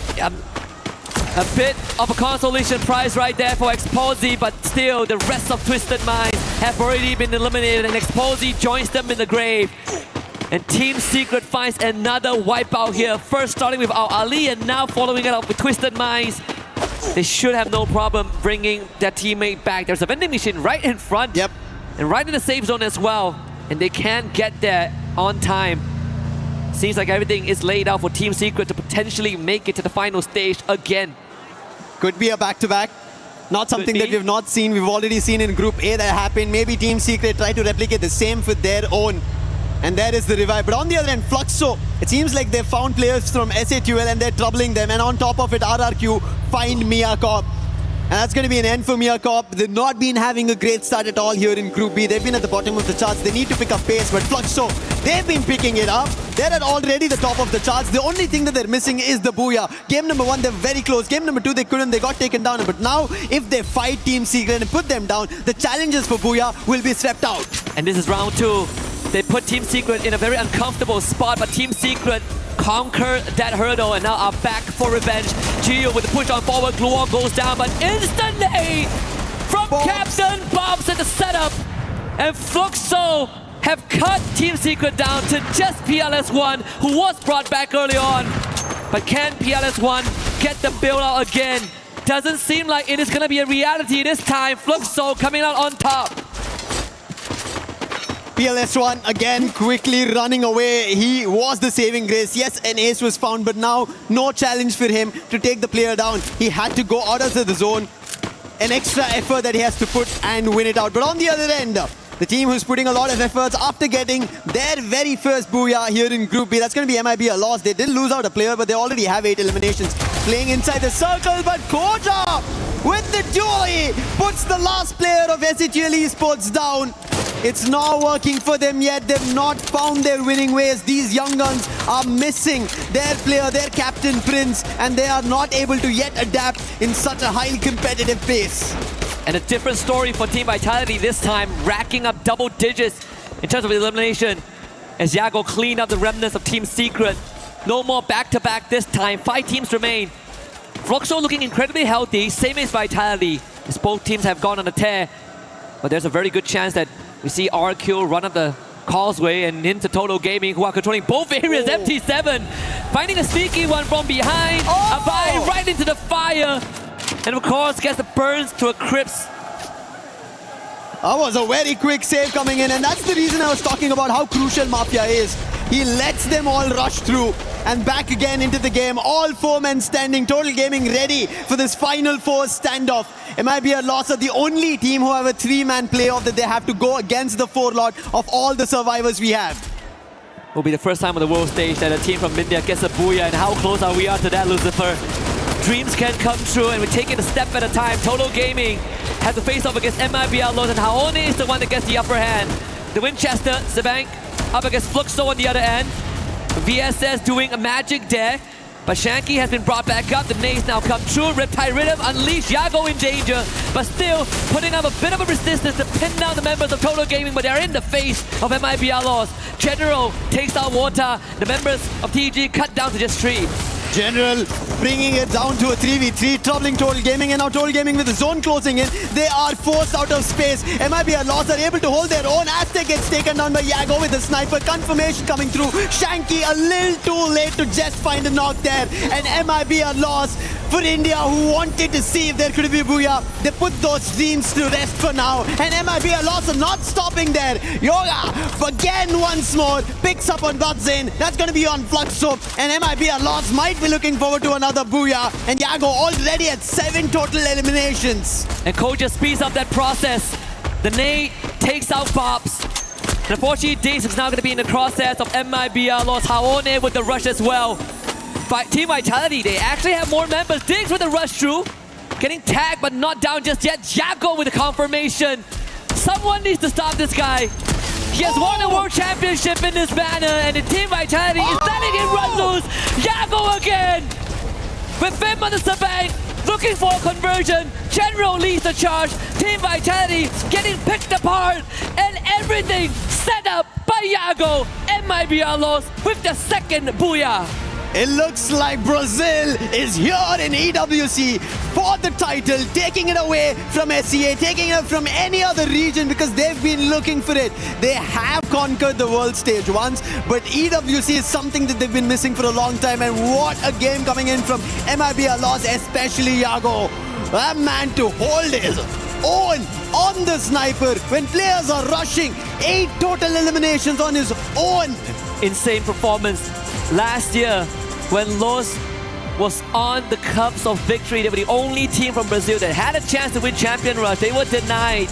A bit of a consolation prize right there for Exposy, but still the rest of Twisted Minds have already been eliminated, and Exposy joins them in the grave. And Team Secret finds another wipeout here. First starting with Al Ali and now following it up with Twisted Minds. They should have no problem bringing their teammate back. There's a vending machine right in front. Yep. And right in the safe zone as well. And they can get there on time. Seems like everything is laid out for Team Secret to potentially make it to the final stage again. Could be a back-to-back. Not something that we've not seen. We've already seen in Group A that happened. Maybe Team Secret try to replicate the same with their own. And there is the revive. But on the other end, Fluxo, it seems like they've found players from SATUL and they're troubling them. And on top of it, RRQ find Mia Corp. And that's going to be an end for Mia Corp. They've not been having a great start at all here in Group B. They've been at the bottom of the charts. They need to pick up pace, but Fluxo, they've been picking it up. They're at already the top of the charts. The only thing that they're missing is the Booyah. Game number 1, they're very close. Game number 2, they couldn't. They got taken down. But now, if they fight Team Secret and put them down, the challenges for Booyah will be swept out. And this is round 2. They put Team Secret in a very uncomfortable spot, but Team Secret conquered that hurdle and now are back for revenge. Gio with the push on forward, Gluon goes down, but instantly from Captain Bobs at the setup, and Fluxo have cut Team Secret down to just PLS1, who was brought back early on. But can PLS1 get the build out again? Doesn't seem like it is going to be a reality this time. Fluxo coming out on top. PLS1 again quickly running away. He was the saving grace. Yes, an ace was found, but now no challenge for him to take the player down. He had to go out of the zone. An extra effort that he has to put and win it out. But on the other end, the team who's putting a lot of efforts after getting their very first Booyah here in Group B. That's going to be MIB a loss. They did lose out a player, but they already have 8 eliminations. Playing inside the circle, but Koja with the dually puts the last player of SATUL Esports down. It's not working for them yet. They've not found their winning ways. These young guns are missing their player, their captain Prince, and they are not able to yet adapt in such a highly competitive pace. And a different story for Team Vitality this time, racking up double digits in terms of elimination as Yago cleaned up the remnants of Team Secret. No more back-to-back this time. 5 teams remain. Fluxo looking incredibly healthy, same as Vitality, as both teams have gone on a tear. But there's a very good chance that we see RQ run up the causeway and into Total Gaming, who are controlling both areas. MT7 finding a sneaky one from behind. Abai right into the fire. And of course gets the burns to a crisp. That was a very quick save coming in, and that's the reason I was talking about how crucial Mafia is. He lets them all rush through and back again into the game. All 4 men standing, Total Gaming ready for this Final 4 standoff. It might be a loss of the only team who have a 3-man playoff that they have to go against the 4 lot of all the survivors we have. Will be the first time on the world stage that a team from India gets a Booyah, and how close are we to that, Lucifer? Dreams can come true, and we take it a step at a time. Total Gaming has to face off against MIB Outlaws, and Haone is the one that gets the upper hand. The Winchester, Sabank, up against Fluxo on the other end. VSS doing a magic there. But Shanky has been brought back up. The nades now come true. Riptide Rhythm unleashed. Yago in danger, but still putting up a bit of a resistance to pin down the members of Total Gaming, but they're in the face of MIBR loss. General takes out Water. The members of TG cut down to just 3. General bringing it down to a 3v3, troubling Total Gaming, and now Total Gaming with the zone closing in. They are forced out of space. MIBR loss are able to hold their own. Aztec gets taken down by Yago with the sniper. Confirmation coming through. Shanky a little too late to just find a knock there. And MIBR loss for India, who wanted to see if there could be a booyah. They put those dreams to rest for now. And MIBR loss are not stopping there. Yoga again once more picks up on Budzin. That's going to be on Fluxo. And MIBR loss might be looking forward to another booyah. And Yago already at 7 total eliminations. And Cole just speeds up that process. The nade takes out Pops. And unfortunately, Diggs is now going to be in the crosshairs of MIBR loss. Haone with the rush as well. Team Vitality, they actually have more members. Diggs with the rush through. Getting tagged but not down just yet. Jago with the confirmation. Someone needs to stop this guy. He has won a world championship in this banner, and the Team Vitality is letting him run loose. Yago again! With Fim on the Sabang, looking for a conversion. General leads the charge. Team Vitality getting picked apart, and everything set up by Yago. MIBR loss with the second booyah. It looks like Brazil is here in EWC for the title, taking it away from SEA, taking it from any other region because they've been looking for it. They have conquered the world stage once, but EWC is something that they've been missing for a long time. And what a game coming in from MIBR loss, especially Yago. That man to hold his own on the sniper when players are rushing. 8 total eliminations on his own. Insane performance. Last year, when Los was on the cusp of victory, they were the only team from Brazil that had a chance to win Champion Rush. They were denied.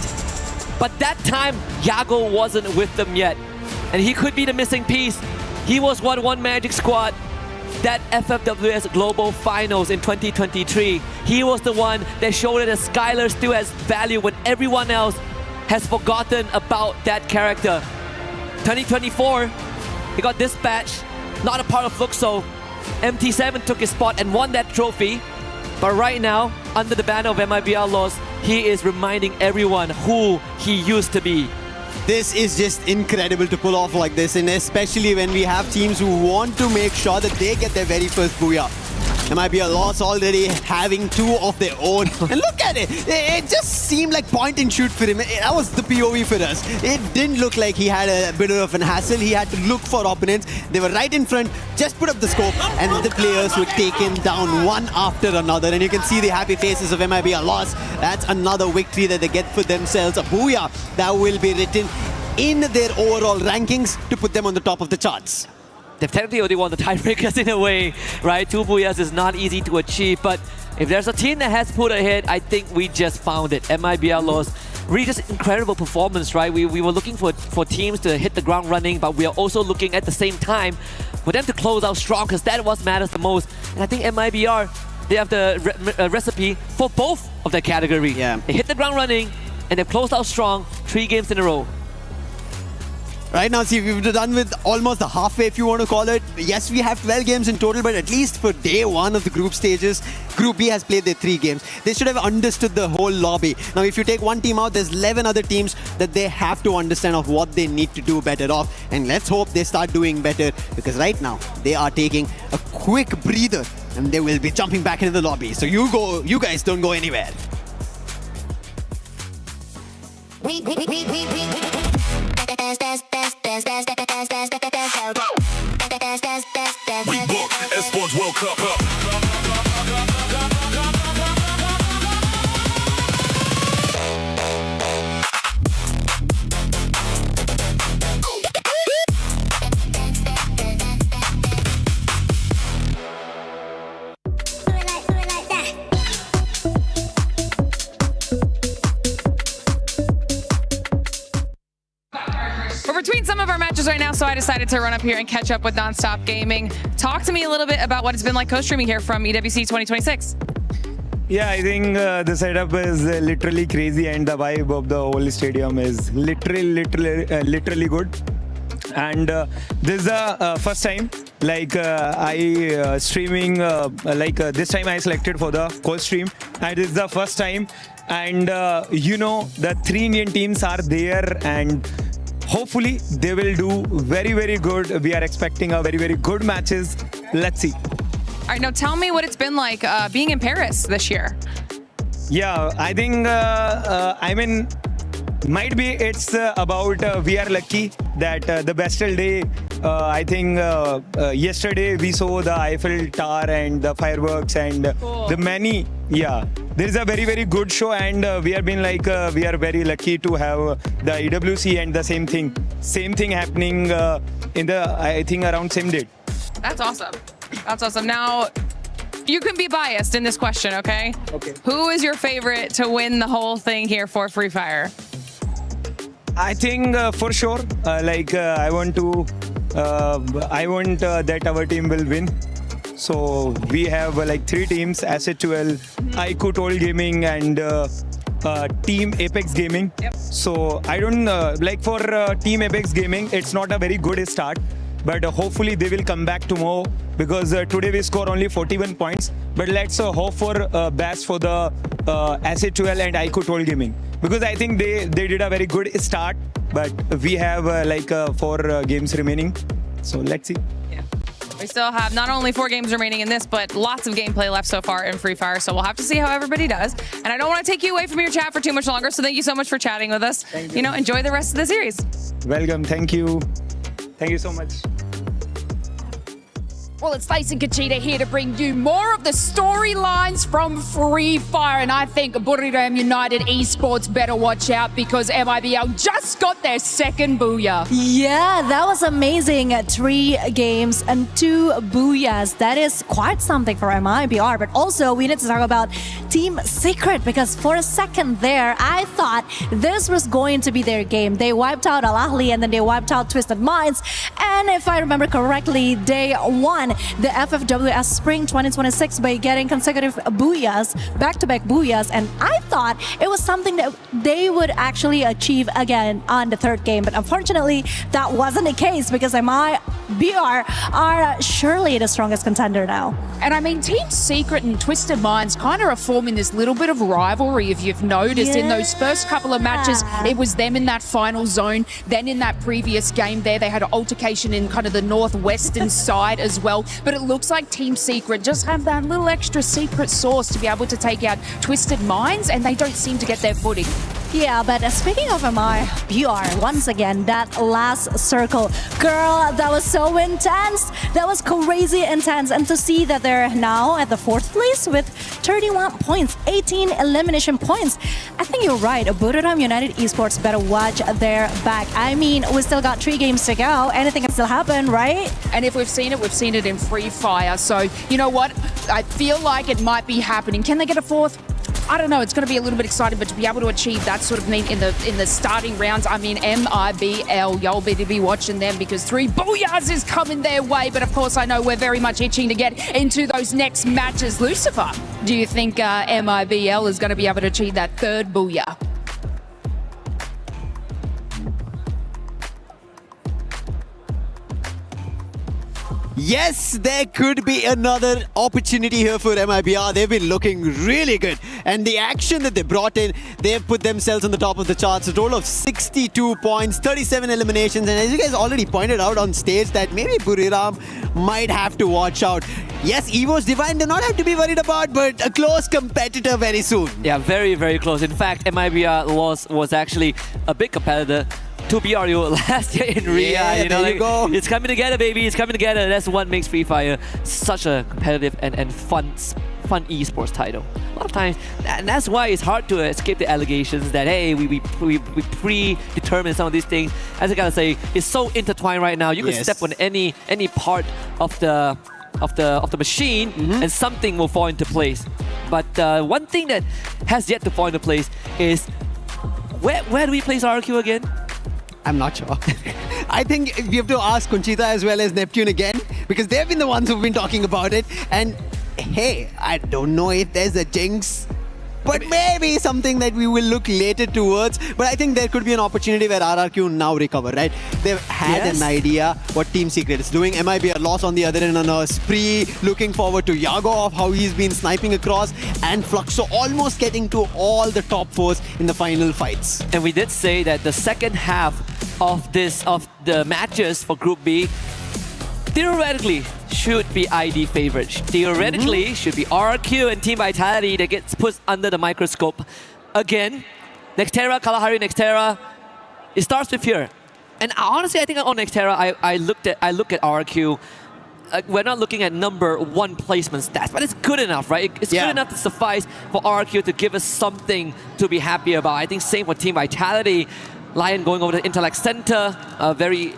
But that time, Yago wasn't with them yet. And he could be the missing piece. He was one Magic Squad. That FFWS Global Finals in 2023. He was the one that showed that Skylar still has value when everyone else has forgotten about that character. 2024, he got dispatched. Not a part of Fluxo. MT7 took his spot and won that trophy. But right now, under the banner of MIBR loss, he is reminding everyone who he used to be. This is just incredible to pull off like this, and especially when we have teams who want to make sure that they get their very first booyah. MIBR loss already having 2 of their own. And look at it. It just seemed like point and shoot for him. That was the POV for us. It didn't look like he had a bit of an hassle. He had to look for opponents. They were right in front, just put up the scope, and the players were taken down one after another. And you can see the happy faces of MIBR loss. That's another victory that they get for themselves. A booyah that will be written in their overall rankings to put them on the top of the charts. They've technically already won the tiebreakers in a way, right? 2 booyahs is not easy to achieve, but if there's a team that has put ahead, I think we just found it. MIBR loss, really just incredible performance, right? We were looking for teams to hit the ground running, but we are also looking at the same time for them to close out strong, because that what matters the most. And I think MIBR, they have the recipe for both of their category. Yeah. They hit the ground running, and they've closed out strong 3 games in a row. Right now, see, we've done with almost the halfway, if you want to call it. Yes, we have 12 games in total, but at least for day 1 of the group stages, Group B has played their 3 games. They should have understood the whole lobby. Now, if you take one team out, there's 11 other teams that they have to understand of what they need to do better off. And let's hope they start doing better, because right now, they are taking a quick breather, and they will be jumping back into the lobby. So you guys don't go anywhere. We book Esports World Cup. We're between some of our matches right now, so I decided to run up here and catch up with Nonstop Gaming. Talk to me a little bit about what it's been like co-streaming here from EWC 2026. Yeah, I think the setup is literally crazy, and the vibe of the whole stadium is literally good. and this is the first time like I streaming this time I selected for the co-stream, and this is the first time, and the 3 Indian teams are there, and hopefully they will do very, very good. We are expecting a very, very good matches. Let's see. All right, now tell me what it's been like being in Paris this year. Yeah, I think, might be it's about we are lucky that the Bastille Day, I think yesterday we saw the Eiffel Tower and the fireworks and the many, there is a very, very good show, and we have been we are very lucky to have the EWC and the same thing happening in the, I think, around same date. That's awesome. That's awesome. Now, you can be biased in this question, okay? Okay. Who is your favorite to win the whole thing here for Free Fire? I think for sure, I want that our team will win. So we have 3 teams: Asset12, IQ Toll Gaming, and Team Apex Gaming. Yep. So I don't for Team Apex Gaming, it's not a very good start, but hopefully they will come back tomorrow, because today we score only 41 points. But let's hope for best for the Asset12 and IQ Toll Gaming, because I think they did a very good start, but we have 4 games remaining. So let's see. We still have not only 4 games remaining in this, but lots of gameplay left so far in Free Fire. So we'll have to see how everybody does. And I don't want to take you away from your chat for too much longer. So thank you so much for chatting with us. Thank you. Enjoy the rest of the series. Welcome. Thank you. Thank you so much. Well, it's Face and Kachita here to bring you more of the storylines from Free Fire. And I think Buriram United Esports better watch out, because MIBL just got their second booyah. Yeah, that was amazing. 3 games and 2 booyahs. That is quite something for MIBR. But also, we need to talk about Team Secret, because for a second there, I thought this was going to be their game. They wiped out Al Ahly, and then they wiped out Twisted Minds. And if I remember correctly, they won the FFWS Spring 2026 by getting consecutive booyahs, back-to-back booyahs, and I thought it was something that they would actually achieve again on the 3rd game, but unfortunately that wasn't the case, because MIBR are surely the strongest contender now. And I mean, Team Secret and Twisted Minds kind of are forming this little bit of rivalry, if you've noticed. In those first couple of matches, it was them in that final zone. Then in that previous game there, they had an altercation in kind of the northwestern side as well. But it looks like Team Secret just have that little extra secret sauce to be able to take out Twisted Minds, and they don't seem to get their footing. Yeah, but speaking of MIBR, once again, that last circle, girl, that was so intense. That was crazy intense. And to see that they're now at the 4th place with 31 points, 18 elimination points. I think you're right. Buriram United Esports better watch their back. I mean, we still got 3 games to go. Anything can still happen, right? And if we've seen it in Free Fire. So, you know what? I feel like it might be happening. Can they get a 4th? I don't know. It's going to be a little bit exciting, but to be able to achieve that sort of mean in the starting rounds, I mean, MIBL, you'll be watching them, because 3 booyahs is coming their way. But of course, I know we're very much itching to get into those next matches. Lucifer, do you think MIBL is going to be able to achieve that 3rd booyah? Yes, there could be another opportunity here for MIBR. They've been looking really good. And the action that they brought in, they've put themselves on the top of the charts. A total of 62 points, 37 eliminations. And as you guys already pointed out on stage, that maybe Buriram might have to watch out. Yes, Evo's Divine do not have to be worried about, but a close competitor very soon. Yeah, very, very close. In fact, MIBR was actually a big competitor to BRU last year in Ria. Yeah, there you go. It's coming together, baby. It's coming together. That's what makes Free Fire such a competitive and fun esports title. A lot of times, and that's why it's hard to escape the allegations that, hey, we predetermine some of these things. As I gotta say, it's so intertwined right now. You can step on any part of the machine, and something will fall into place. But one thing that has yet to fall into place is where do we place RRQ again? I'm not sure. I think we have to ask Conchita as well as Neptune again, because they've been the ones who've been talking about it. And hey, I don't know if there's a jinx but maybe something that we will look later towards. But I think there could be an opportunity where RRQ now recover, right? They've had an idea what Team Secret is doing. MIB are lost on the other end on a spree. Looking forward to Yago of how he's been sniping across, and Fluxo almost getting to all the top fours in the final fights. And we did say that the second half of the matches for Group B theoretically should be ID favorite. Theoretically should be RRQ and Team Vitality that gets put under the microscope again. Nextera, Kalahari Nextera. It starts with here. And honestly, I think on Nextera, I look at RRQ. We're not looking at number 1 placement stats, but it's good enough, right? It's good enough to suffice for RRQ to give us something to be happy about. I think same for Team Vitality. Lion going over the Intellect Center, a very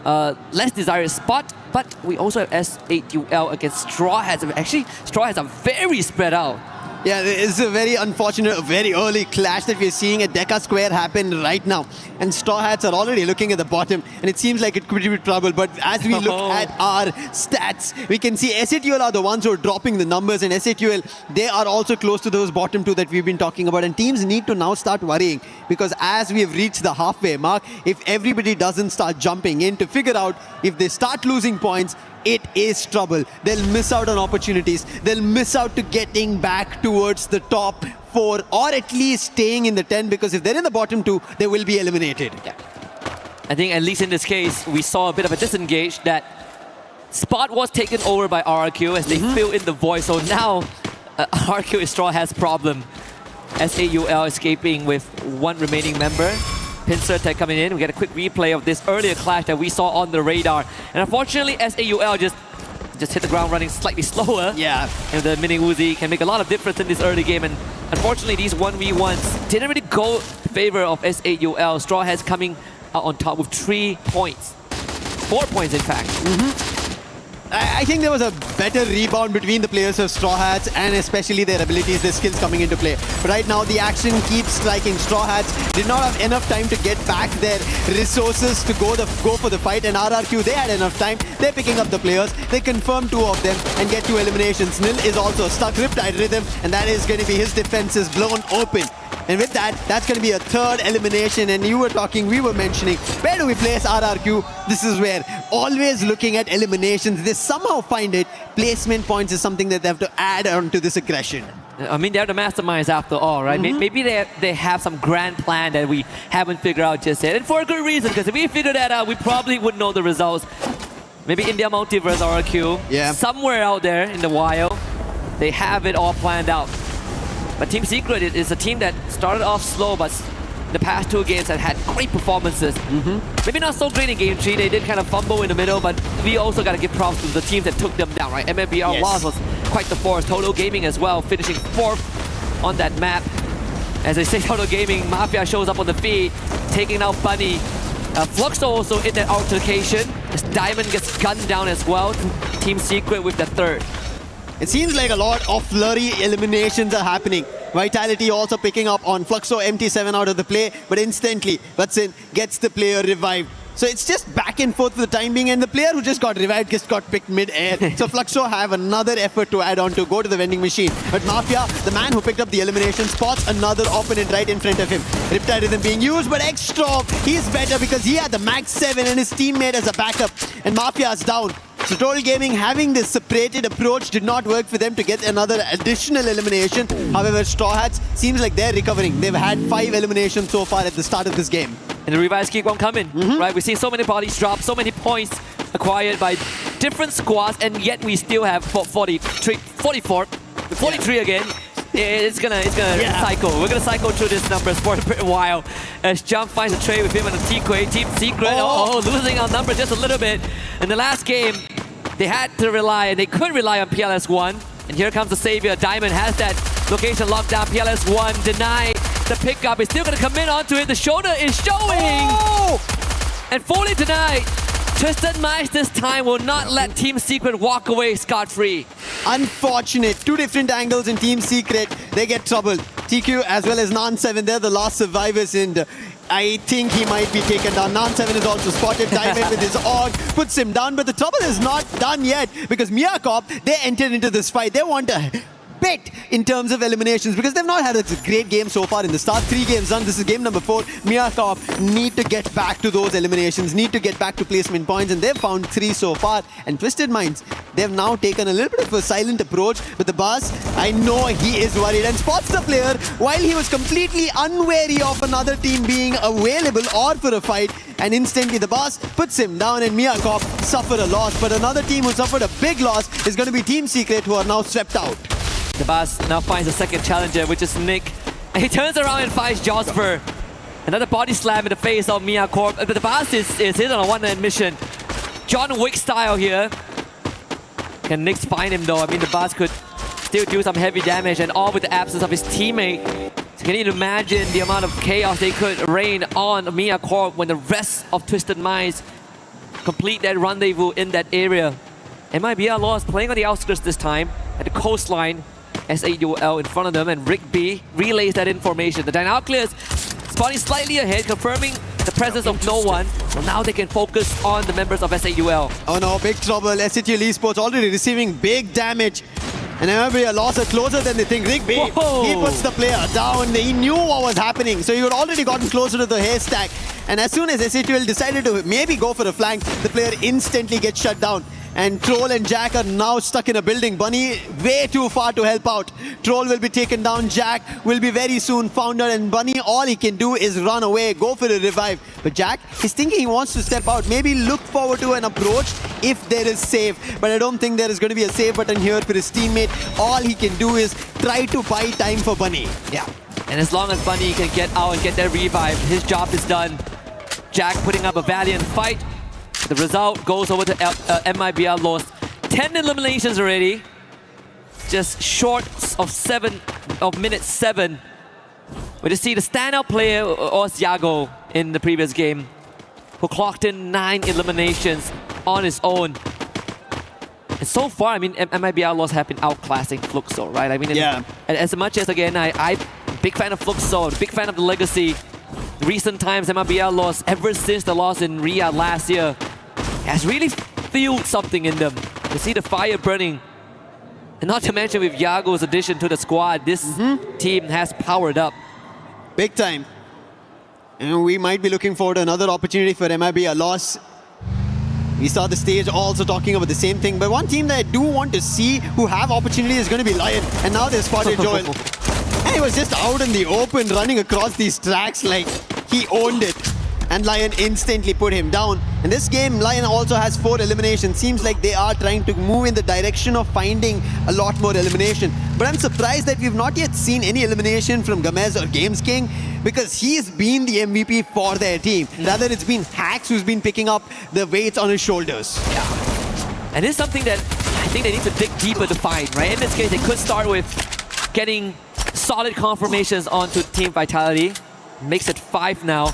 less desired spot. But we also have S8UL against Straw Hats. Actually, Straw Hats are very spread out. Yeah, it's a very unfortunate, very early clash that we're seeing at Deca Square happen right now. And Straw Hats are already looking at the bottom, and it seems like it could be trouble. But as we look at our stats, we can see S8UL are the ones who are dropping the numbers, and S8UL, they are also close to those bottom two that we've been talking about. And teams need to now start worrying, because as we have reached the halfway mark, if everybody doesn't start jumping in to figure out if they start losing points, it is trouble. They'll miss out on opportunities. They'll miss out to getting back towards the top 4, or at least staying in the 10, because if they're in the bottom 2, they will be eliminated. Yeah. I think at least in this case, we saw a bit of a disengage. That spot was taken over by RRQ as they fill in the void. So now RRQ is Straw Hat's problem. S8UL escaping with 1 remaining member. Pincer Tech coming in. We get a quick replay of this earlier clash that we saw on the radar. And unfortunately, S8UL just hit the ground running slightly slower. Yeah. And the Mini Uzi can make a lot of difference in this early game. And unfortunately, these 1v1s didn't really go in favor of S8UL. Straw Hats coming out on top with 3 points. 4 points, in fact. I think there was a better rebound between the players of Straw Hats, and especially their abilities, their skills coming into play. But right now, the action keeps striking. Straw Hats did not have enough time to get back their resources to go for the fight, and RRQ, they had enough time. They're picking up the players. They confirm 2 of them and get 2 eliminations. Nil is also stuck. Riptide Rhythm, and that is going to be his defenses blown open. And with that, that's going to be a 3rd elimination. And we were mentioning, where do we place RRQ? This is where, always looking at eliminations, they somehow find it. Placement points is something that they have to add on to this aggression. I mean, they're the masterminds after all, right? Maybe they have some grand plan that we haven't figured out just yet. And for a good reason, because if we figure that out, we probably would know the results. Maybe India Multiverse RRQ. Yeah. Somewhere out there in the wild, they have it all planned out. But Team Secret is a team that started off slow, but the past 2 games have had great performances. Maybe not so great in Game 3. They did kind of fumble in the middle, but we also got to give props to the teams that took them down, right? MMBR loss was quite the force. Total Gaming as well, finishing 4th on that map. As I say, Total Gaming, Mafia shows up on the feed, taking out Bunny. Fluxo also in that altercation, as Diamond gets gunned down as well. Team Secret with the 3rd. It seems like a lot of flurry eliminations are happening. Vitality also picking up on Fluxo, MT7 out of the play, but instantly Vatsin gets the player revived. So it's just back and forth for the time being, and the player who just got revived just got picked mid-air. So Fluxo have another effort to add on to go to the vending machine. But Mafia, the man who picked up the elimination, spots another opponent right in front of him. Riptide Rhythm being used, but Extra, he's better because he had the max 7 and his teammate as a backup. And Mafia is down. So Total Gaming having this separated approach did not work for them to get another additional elimination. However, Straw Hats seems like they're recovering. They've had 5 eliminations so far at the start of this game. And the revives keep on coming, right? We've seen so many bodies drop, so many points acquired by different squads, and yet we still have 44, 43 again. It's gonna cycle. We're gonna cycle through these numbers for a while. As Jump finds a trade with him and a T-Quay. Team Secret, losing our number just a little bit. In the last game, they had to rely, and they could rely on PLS1. And here comes the Savior. Diamond has that location locked down. PLS1 denied the pickup. Is still gonna come in onto it. The shoulder is showing! And fully denied. Tristan Mice this time will not let Team Secret walk away scot-free. Unfortunate. 2 different angles in Team Secret. They get troubled. TQ as well as Nan7, they're the last survivors, and I think he might be taken down. Nan7 is also spotted. Diamond with his AUG puts him down, but the trouble is not done yet because Miyakop, they entered into this fight. They want a bit in terms of eliminations because they've not had a great game so far in the start. 3 games done. This is game number 4. Miyakov need to get back to those eliminations, need to get back to placement points, and they've found 3 so far. And Twisted Minds, they've now taken a little bit of a silent approach with the boss. I know he is worried and spots the player while he was completely unwary of another team being available or for a fight, and instantly the boss puts him down and Miyakov suffered a loss. But another team who suffered a big loss is going to be Team Secret, who are now swept out. The boss now finds a second challenger, which is Nick. And he turns around and finds Josper. Another body slam in the face of Miyakov. But the boss is hit on a one-man mission. John Wick style here. Can Nick find him though? I mean, the boss could still do some heavy damage, and all with the absence of his teammate. So can you imagine the amount of chaos they could rain on Miyakov when the rest of Twisted Minds complete that rendezvous in that area? MIBR lost, playing on the outskirts this time at the coastline. SAUL in front of them, and Rick B relays that information. The Dynamo clears, spawning slightly ahead, confirming the presence of no one. So now they can focus on the members of SAUL. Oh no, big trouble. SAUL Esports already receiving big damage. And MIBR lost it closer than they think. Rick B, he puts the player down. He knew what was happening. So he had already gotten closer to the haystack. And as soon as SAUL decided to maybe go for a flank, the player instantly gets shut down. And Troll and Jack are now stuck in a building. Bunny way too far to help out. Troll will be taken down. Jack will be very soon found out. And Bunny, all he can do is run away, go for a revive. But Jack, he's thinking he wants to step out. Maybe look forward to an approach if there is save. But I don't think there is going to be a save button here for his teammate. All he can do is try to buy time for Bunny. Yeah. And as long as Bunny can get out and get that revive, his job is done. Jack putting up a valiant fight. The result goes over to MIBR lost 10 eliminations already. Just short of minute 7. We just see the standout player was Yago in the previous game, who clocked in 9 eliminations on his own. And so far, I mean, MIBR lost have been outclassing Fluxo, right? I mean, as much as, again, I'm a big fan of Fluxo, a big fan of the legacy. Recent times, MIBR lost ever since the loss in Riyadh last year has really fueled something in them. You see the fire burning. And not to mention with Yago's addition to the squad, this team has powered up. Big time. And we might be looking forward to another opportunity for MIBR loss. We saw the stage also talking about the same thing. But one team that I do want to see who have opportunity is going to be Lion. And now they spotted Joel. And he was just out in the open running across these tracks like he owned it. And Lion instantly put him down. In this game, Lion also has 4 eliminations. Seems like they are trying to move in the direction of finding a lot more elimination. But I'm surprised that we've not yet seen any elimination from Gamez or Games King, because he's been the MVP for their team. Rather, it's been Hax who's been picking up the weights on his shoulders. Yeah. And it's something that I think they need to dig deeper to find, right? In this case, they could start with getting solid confirmations onto Team Vitality. Makes it 5 now.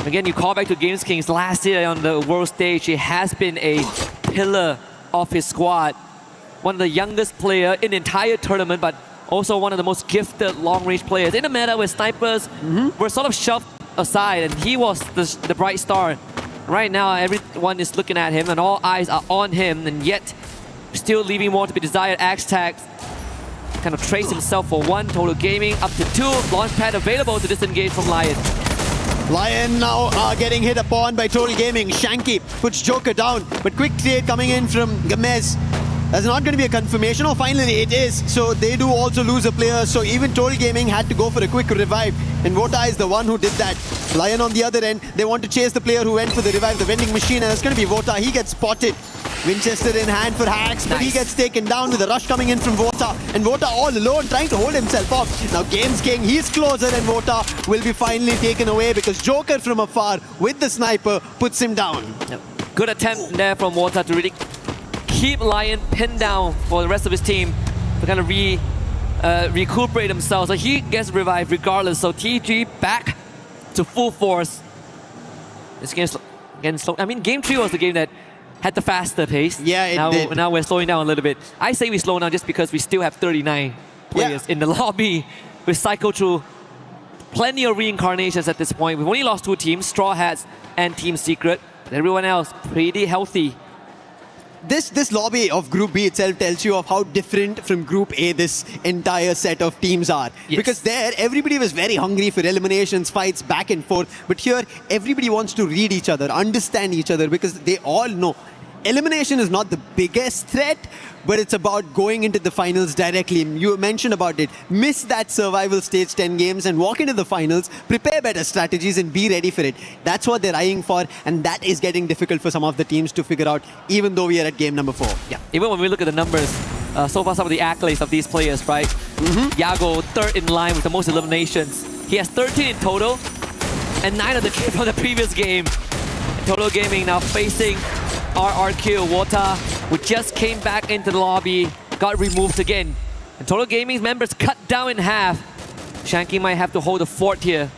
Again, you call back to Games Kings last year on the world stage. He has been a pillar of his squad. One of the youngest player in the entire tournament, but also one of the most gifted long-range players. In a meta where snipers were sort of shoved aside, and he was the bright star. Right now, everyone is looking at him, and all eyes are on him, and yet still leaving more to be desired. Axe tags kind of trace himself for 1. Total Gaming up to 2. Launchpad available to disengage from Lion. Lion now getting hit upon by Total Gaming. Shanky puts Joker down, but quick trade coming in from Gamez. That's not going to be a confirmation. Oh, finally it is. So they do also lose a player. So even Total Gaming had to go for a quick revive. And Vota is the one who did that. Lion on the other end, they want to chase the player who went for the revive, the vending machine, and it's going to be Vota. He gets spotted. Winchester in hand for Hax, but he gets taken down with a rush coming in from Vota. And Vota all alone trying to hold himself off. Now Games King, he's closer, and Vota will be finally taken away because Joker from afar with the sniper puts him down. Yep. Good attempt there from Vota to really keep Lion pinned down for the rest of his team to kind of recuperate themselves. So he gets revived regardless. So TG back to full force. This game's again slow. I mean, game 3 was the game that had the faster pace. Yeah, it did. Now we're slowing down a little bit. I say we slow down just because we still have 39 players in the lobby. We cycle through plenty of reincarnations at this point. We've only lost 2 teams, Straw Hats and Team Secret. Everyone else pretty healthy. this lobby of Group B itself tells you of how different from Group A this entire set of teams are. Yes. Because there, everybody was very hungry for eliminations, fights, back and forth. But here, everybody wants to read each other, understand each other, because they all know elimination is not the biggest threat, but it's about going into the finals directly. You mentioned about it. Miss that survival stage 10 games and walk into the finals, prepare better strategies and be ready for it. That's what they're eyeing for, and that is getting difficult for some of the teams to figure out, even though we are at game number 4. Yeah. Even when we look at the numbers, so far some of the accolades of these players, right? Yago, third in line with the most eliminations. He has 13 in total, and 9 of the from the previous game. Total Gaming now facing RRQ. Wota, who just came back into the lobby, got removed again. And Total Gaming's members cut down in half. Shanky might have to hold the fort here.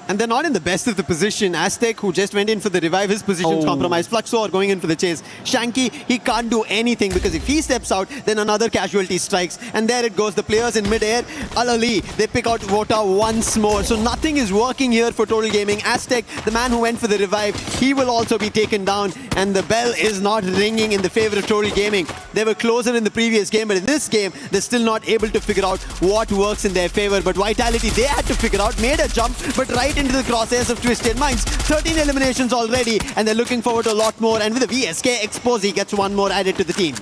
And they're not in the best of the position. Aztec, who just went in for the revive, his position's compromised. Fluxo are going in for the chase. Shanky, he can't do anything because if he steps out, then another casualty strikes. And there it goes. The players in mid-air, Al-Ali, they pick out Wota once more. So nothing is working here for Total Gaming. Aztec, the man who went for the revive, he will also be taken down. And the bell is not ringing in the favor of Total Gaming. They were closer in the previous game, but in this game, they're still not able to figure out what works in their favor. But Vitality, they had to figure out, made a jump, but right into the crosshairs of Twisted Minds. 13 eliminations already, and they're looking forward to a lot more. And with the VSK Expose, he gets one more added to the team.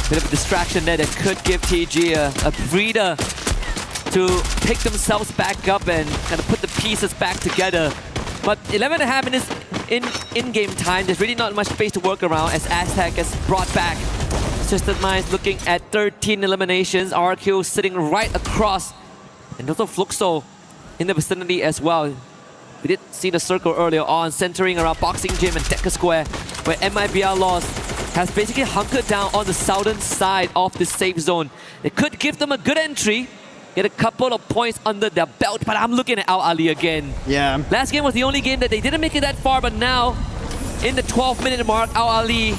Bit of a distraction there that could give TG a breather to pick themselves back up and kind of put the pieces back together. But 11.5 minutes in-game time, there's really not much space to work around as Aztec is brought back. Twisted Minds looking at 13 eliminations. RQ sitting right across. And also Fluxo in the vicinity as well. We did see the circle earlier on, centering around Boxing Gym and Deca Square, where MIBR Lost has basically hunkered down on the southern side of the safe zone. It could give them a good entry, get a couple of points under their belt, but I'm looking at Al-Ali again. Yeah. Last game was the only game that they didn't make it that far, but now, in the 12-minute mark, Al-Ali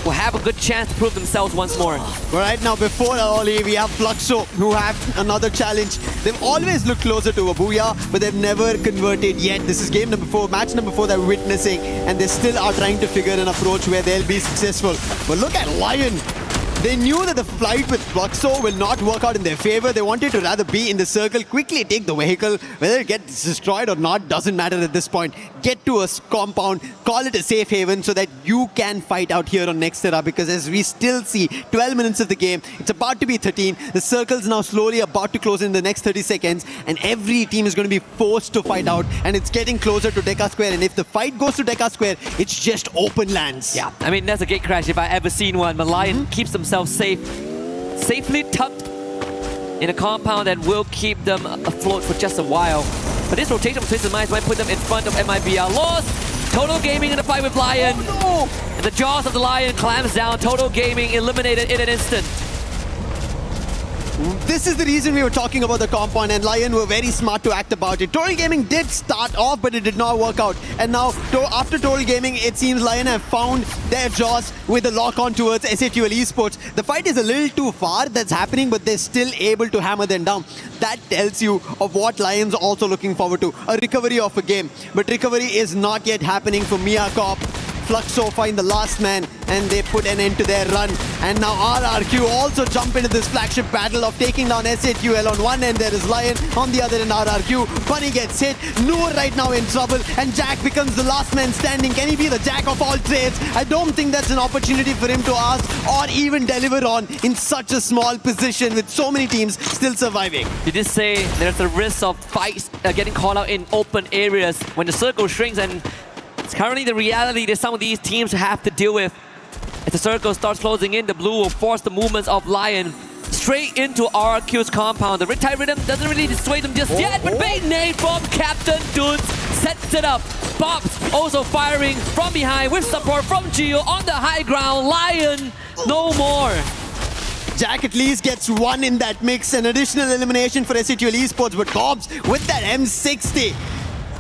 will have a good chance to prove themselves once more. Right now, before Al-Ali, we have Fluxo, who have another challenge. They've always looked closer to a Booyah, but they've never converted yet. This is game number 4, match number 4 they're witnessing, and they still are trying to figure an approach where they'll be successful. But look at Lion. They knew that the flight with Fluxo will not work out in their favor. They wanted to rather be in the circle, quickly take the vehicle. Whether it gets destroyed or not doesn't matter at this point. Get to a compound, call it a safe haven so that you can fight out here on Nextera, because as we still see 12 minutes of the game, it's about to be 13. The circle's now slowly about to close in the next 30 seconds, and every team is going to be forced to fight out, and it's getting closer to Deca Square. And if the fight goes to Deca Square, it's just open lands. Yeah, I mean, that's a gate crash if I ever seen one. But Lion keeps themselves safely tucked in a compound that will keep them afloat for just a while. But this rotation of Twisted Minds might put them in front of MIBR. Lost! Total Gaming in the fight with Lion. And the jaws of the Lion clamps down. Total Gaming eliminated in an instant. This is the reason we were talking about the compound, and Lion were very smart to act about it. Total Gaming did start off, but it did not work out. And now, after Total Gaming, it seems Lion have found their jaws with a lock-on towards SHUL Esports. The fight is a little too far that's happening, but they're still able to hammer them down. That tells you of what Lion's also looking forward to. A recovery of a game. But recovery is not yet happening for Mia Corp. Fluxo find the last man, and they put an end to their run. And now RRQ also jump into this flagship battle of taking down SHUL. On one end there is Lion, on the other end RRQ. Bunny gets hit, Noor right now in trouble, and Jack becomes the last man standing. Can he be the Jack of all trades? I don't think that's an opportunity for him to ask or even deliver on in such a small position with so many teams still surviving. You did say there's a risk of fights getting caught out in open areas when the circle shrinks, and it's currently the reality that some of these teams have to deal with. As the circle starts closing in, the blue will force the movements of Lion straight into RRQ's compound. The Riptide Rhythm doesn't really dissuade them just yet, but bait nade from Captain Dudes sets it up. Bobs also firing from behind with support from Geo on the high ground. Lion, no more. Jack at least gets one in that mix, an additional elimination for SHUL Esports, but Cobbs with that M60.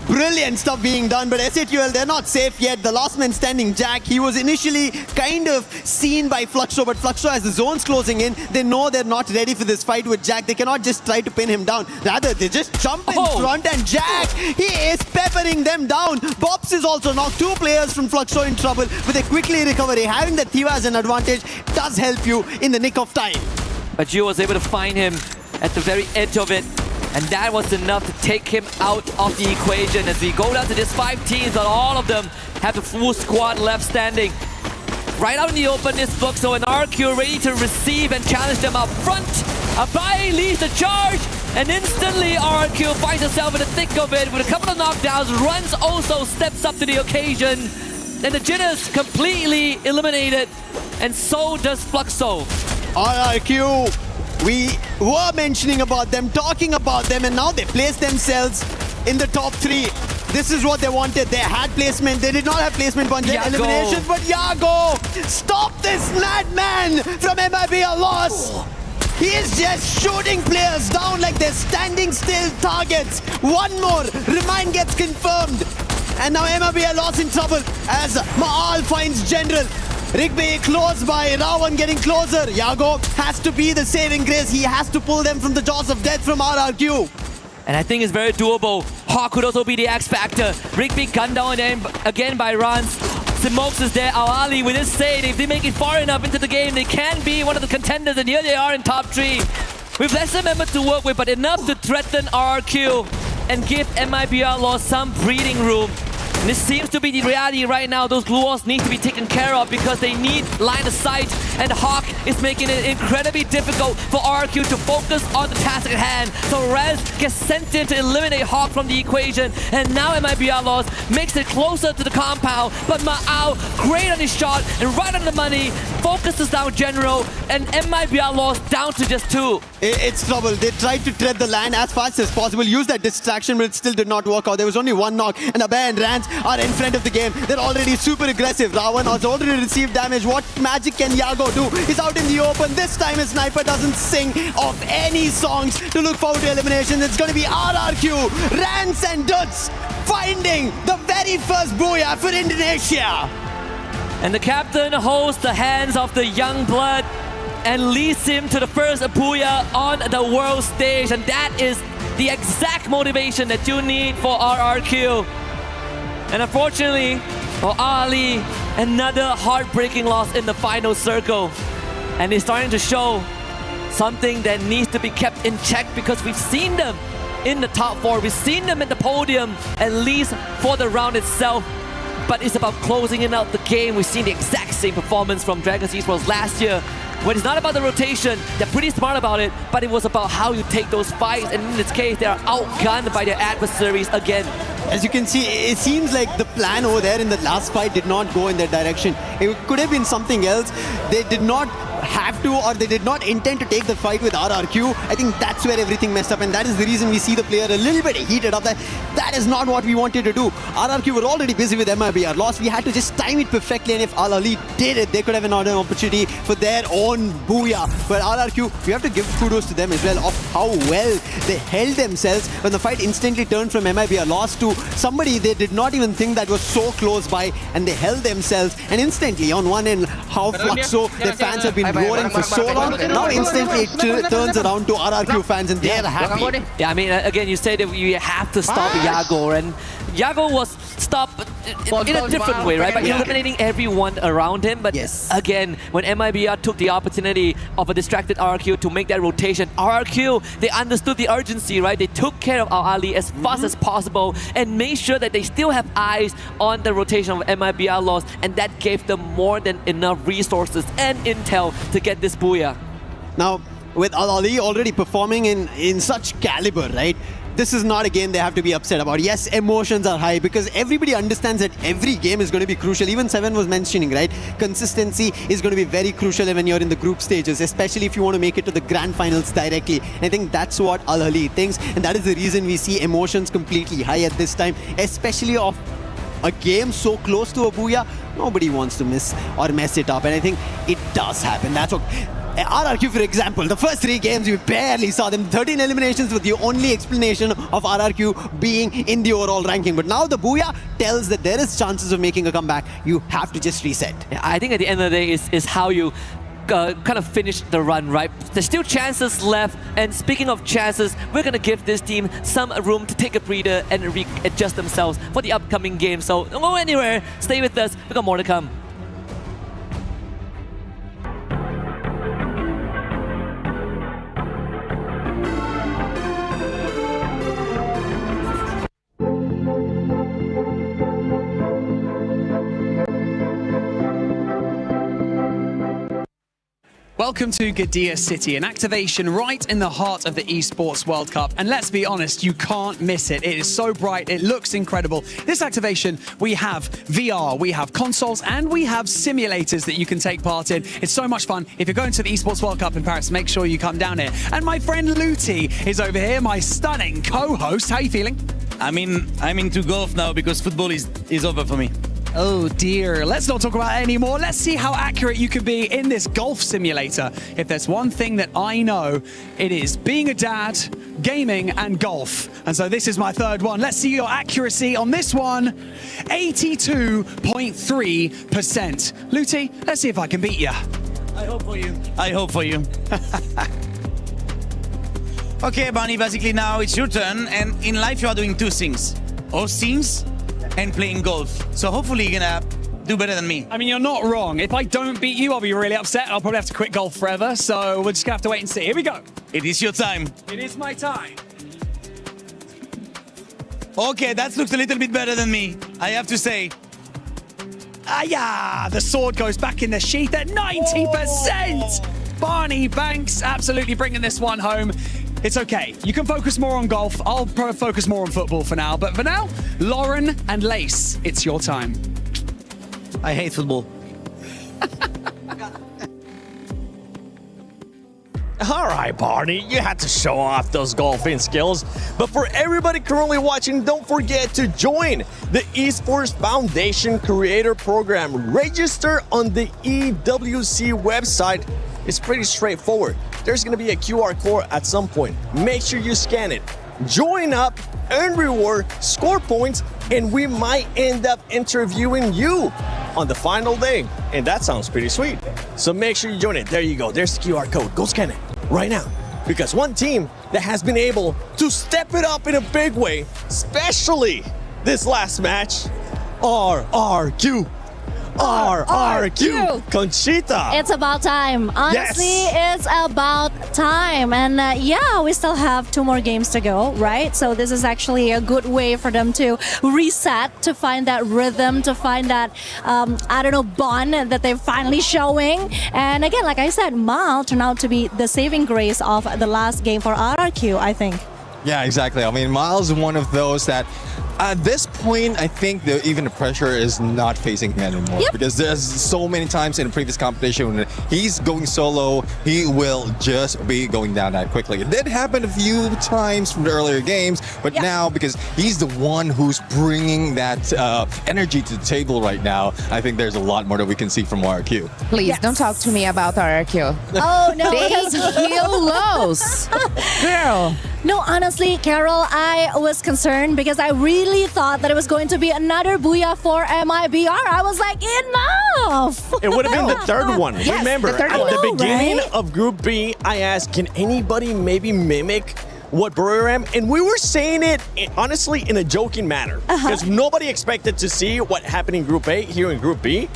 Brilliant stuff being done, but SATUL, they're not safe yet. The last man standing, Jack, he was initially kind of seen by Fluxo, but Fluxo, as the zone's closing in, they know they're not ready for this fight with Jack. They cannot just try to pin him down. Rather, they just jump in front, and Jack, he is peppering them down. Bops is also knocked. 2 players from Fluxo in trouble with a quickly recovery. Having the Thiva as an advantage does help you in the nick of time. But Gio was able to find him at the very edge of it. And that was enough to take him out of the equation. As we go down to just 5 teams, but all of them have the full squad left standing. Right out in the open is Fluxo and RQ ready to receive and challenge them up front. Abai leads the charge, and instantly RQ finds herself in the thick of it with a couple of knockdowns. Runs also steps up to the occasion. And the Jinners completely eliminated, and so does Fluxo. RRQ, we were mentioning about them, talking about them, and now they place themselves in the top 3. This is what they wanted. They had placement. They did not have placement for eliminations, but Yago, stop this madman from MIBR loss. He is just shooting players down like they're standing still targets. One more, Remind gets confirmed. And now MIBR lost in trouble as Maal finds General. Rigby close by, Rawan getting closer. Yago has to be the saving grace. He has to pull them from the jaws of death from RRQ. And I think it's very doable. Hawk could also be the X factor. Rigby gunned down again by Rans. Simokes is there. Al-Ali with his save. If they make it far enough into the game, they can be one of the contenders. And here they are in top 3. With lesser members to work with, but enough to threaten RRQ and give MIBR loss some breathing room. And this seems to be the reality right now. Those glue walls need to be taken care of because they need line of sight. And Hawk is making it incredibly difficult for RQ to focus on the task at hand. So Rez gets sent in to eliminate Hawk from the equation. And now MIBR loss makes it closer to the compound. But Ma'ao, great on his shot and right on the money, focuses down General. And MIBR loss down to just 2. It's trouble. They tried to tread the line as fast as possible, use that distraction, but it still did not work out. There was only 1 knock, and Abai and Rans are in front of the game. They're already super aggressive. Rawan has already received damage. What magic can Yago do? He's out in the open. This time his sniper doesn't sing of any songs to look forward to elimination. It's going to be RRQ, Rans and Duts finding the very first booyah for Indonesia. And the captain holds the hands of the young blood and leads him to the first booyah on the world stage. And that is the exact motivation that you need for RRQ. And unfortunately, for Ali, another heartbreaking loss in the final circle. And it's starting to show something that needs to be kept in check because we've seen them in the top 4. We've seen them at the podium, at least for the round itself. But it's about closing it out the game. We've seen the exact same performance from Dragons Esports last year. When it's not about the rotation, they're pretty smart about it, but it was about how you take those fights, and in this case, they are outgunned by their adversaries again. As you can see, it seems like the plan over there in the last fight did not go in that direction. It could have been something else. They did not have to, or they did not intend to take the fight with RRQ. I think that's where everything messed up, and that is the reason we see the player a little bit heated up. That is not what we wanted to do. RRQ were already busy with MIBR loss. We had to just time it perfectly, and if Al-Ali did it, they could have another opportunity for their own booyah. But RRQ, we have to give kudos to them as well of how well they held themselves when the fight instantly turned from MIBR loss to somebody they did not even think that was so close by, and they held themselves, and instantly on one end, how Fluxo, their fans have been roaring for so long. Now instantly it turns around to RRQ fans, and they're happy. Yeah, I mean, again, you say that you have to stop Yago, and Yago was stopped in a different way, right? By eliminating everyone around him. But again, when MIBR took the opportunity of a distracted RRQ to make that rotation, RRQ, they understood the urgency, right? They took care of Al-Ali as fast as possible and made sure that they still have eyes on the rotation of MIBR loss, and that gave them more than enough resources and intel to get this booyah. Now, with Al-Ali already performing in such caliber, right? This is not a game they have to be upset about. Yes, emotions are high because everybody understands that every game is going to be crucial. Even Seven was mentioning, right? Consistency is going to be very crucial when you're in the group stages, especially if you want to make it to the grand finals directly. And I think that's what Al-Ali thinks, and that is the reason we see emotions completely high at this time, especially of a game so close to a booyah. Nobody wants to miss or mess it up, and I think it does happen. That's what RRQ, for example, the first 3 games we barely saw them. 13 eliminations with the only explanation of RRQ being in the overall ranking. But now the Booyah tells that there is chances of making a comeback. You have to just reset. I think at the end of the day is how you kind of finish the run, right? There's still chances left, and speaking of chances, we're gonna give this team some room to take a breather and readjust themselves for the upcoming game. So don't go anywhere, stay with us, we got more to come. Welcome to Gdia City, an activation right in the heart of the Esports World Cup. And let's be honest, you can't miss it. It is so bright, it looks incredible. This activation, we have VR, we have consoles, and we have simulators that you can take part in. It's so much fun. If you're going to the Esports World Cup in Paris, make sure you come down here. And my friend Luti is over here, my stunning co-host. How are you feeling? I'm into golf now because football is over for me. Oh dear, let's not talk about it anymore. Let's see how accurate you can be in this golf simulator. If there's one thing that I know, it is being a dad, gaming and golf. And so this is my third one. Let's see your accuracy on this one. 82.3%. Luti, let's see if I can beat you. I hope for you. I hope for you. Okay, Barney, basically now it's your turn. And in life you are doing 2 things. Hosting and playing golf. So hopefully you're gonna do better than me. I mean, you're not wrong. If I don't beat you, I'll be really upset. I'll probably have to quit golf forever. So we're just gonna have to wait and see. Here we go. It is your time. It is my time. Okay, that looks a little bit better than me, I have to say. Yeah, the sword goes back in the sheath at 90%. Barney Banks absolutely bringing this one home. It's okay. You can focus more on golf. I'll focus more on football for now. But for now, Lauren and Lace, it's your time. I hate football. All right, Barney, you had to show off those golfing skills. But for everybody currently watching, don't forget to join the Esports Foundation Creator Program. Register on the EWC website. It's pretty straightforward. There's going to be a QR code at some point. Make sure you scan it. Join up, earn reward, score points, and we might end up interviewing you on the final day. And that sounds pretty sweet. So make sure you join it. There you go. There's the QR code. Go scan it right now. Because one team that has been able to step it up in a big way, especially this last match, RRQ. RRQ. Conchita. It's about time. Honestly, It's about time. And yeah, we still have 2 more games to go, right? So this is actually a good way for them to reset, to find that rhythm, to find that, bond that they're finally showing. And again, like I said, Mal turned out to be the saving grace of the last game for RRQ, I think. Yeah, exactly. I mean, Miles is one of those that at this point, I think even the pressure is not facing him anymore. Yep. Because there's so many times in the previous competition when he's going solo, he will just be going down that quickly. It did happen a few times from the earlier games, but now because he's the one who's bringing that energy to the table right now, I think there's a lot more that we can see from RRQ. Please don't talk to me about RRQ. Oh, no. They because heal lows. Girl. No, honestly, Carol, I was concerned because I really thought that it was going to be another Booyah for MIBR. I was like, enough! It would have been the third one. Yes, Remember, the third at one. the beginning right? of Group B, I asked, can anybody maybe mimic what Buriram? And we were saying it, honestly, in a joking manner. Because nobody expected to see what happened in Group A here in Group B.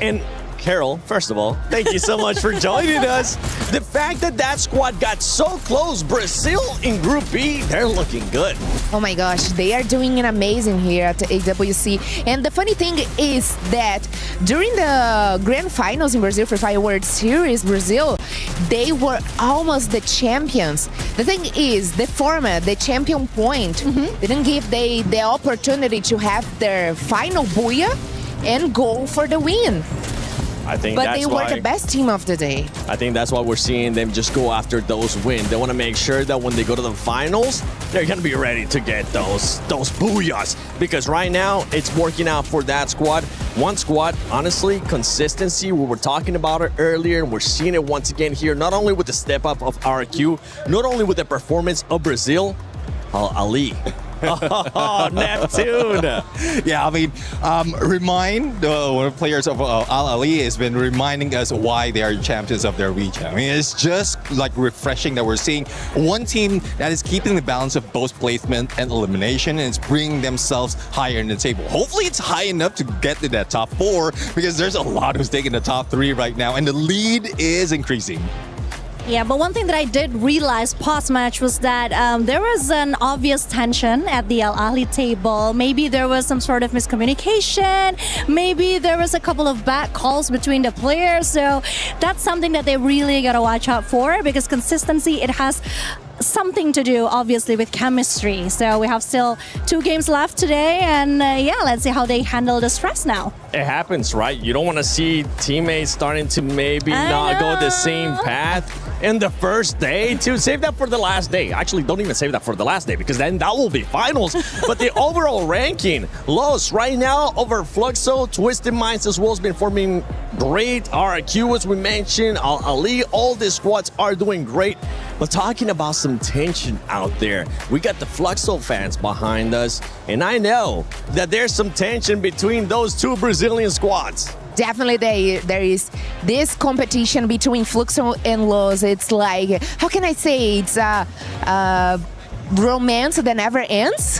And Carol, first of all, thank you so much for joining us. The fact that that squad got so close, Brazil in Group B, they're looking good. Oh my gosh, they are doing an amazing here at the AWC. And the funny thing is that during the grand finals in Brazil for Fire World Series Brazil, they were almost the champions. The thing is, the format, the champion point, didn't give they the opportunity to have their final Booyah and go for the win. I think But that's they were why, the best team of the day. I think that's why we're seeing them just go after those wins. They want to make sure that when they go to the finals, they're going to be ready to get those booyahs. Because right now, it's working out for that squad. One squad, honestly, consistency. We were talking about it earlier, and we're seeing it once again here, not only with the step up of RQ, not only with the performance of Brazil, Ali. Oh, Neptune. Yeah, I mean, remind the players of Al Ali has been reminding us why they are champions of their region. I mean, it's just like refreshing that we're seeing one team that is keeping the balance of both placement and elimination, and it's bringing themselves higher in the table. Hopefully, it's high enough to get to that top 4, because there's a lot who's taking the top 3 right now, and the lead is increasing. Yeah, but one thing that I did realize post-match was that there was an obvious tension at the Al Ahly table. Maybe there was some sort of miscommunication. Maybe there was a couple of bad calls between the players. So that's something that they really got to watch out for, because consistency, it has something to do, obviously, with chemistry. So we have still 2 games left today, and yeah, let's see how they handle the stress now. It happens, right? You don't want to see teammates starting to maybe not go the same path in the first day. To save that for the last day. Actually, don't even save that for the last day, because then that will be finals. But the overall ranking, Los right now over Fluxo, Twisted Minds as well has been forming great. RQ, as we mentioned, Al Ali, all these squads are doing great. But talking about some tension out there, we got the Fluxo fans behind us, and I know that there's some tension between those 2 Brazilian squads. Definitely there is this competition between Fluxo and Los. It's like, how can I say, it's romance that never ends.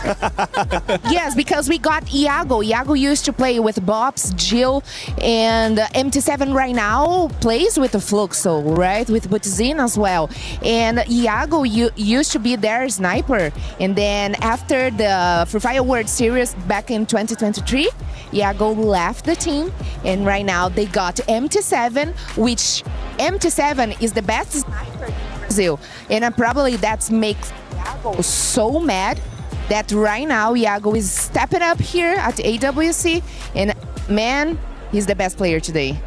Yes, because we got Iago. Iago used to play with Bobs, Jill, and MT7 right now plays with the Fluxo, right? With Butizin as well. And Iago used to be their sniper. And then after the Free Fire World Series back in 2023, Iago left the team. And right now they got MT7, which MT7 is the best sniper in Brazil. And probably that makes Iago so mad that right now Iago is stepping up here at AWC, and man, he's the best player today.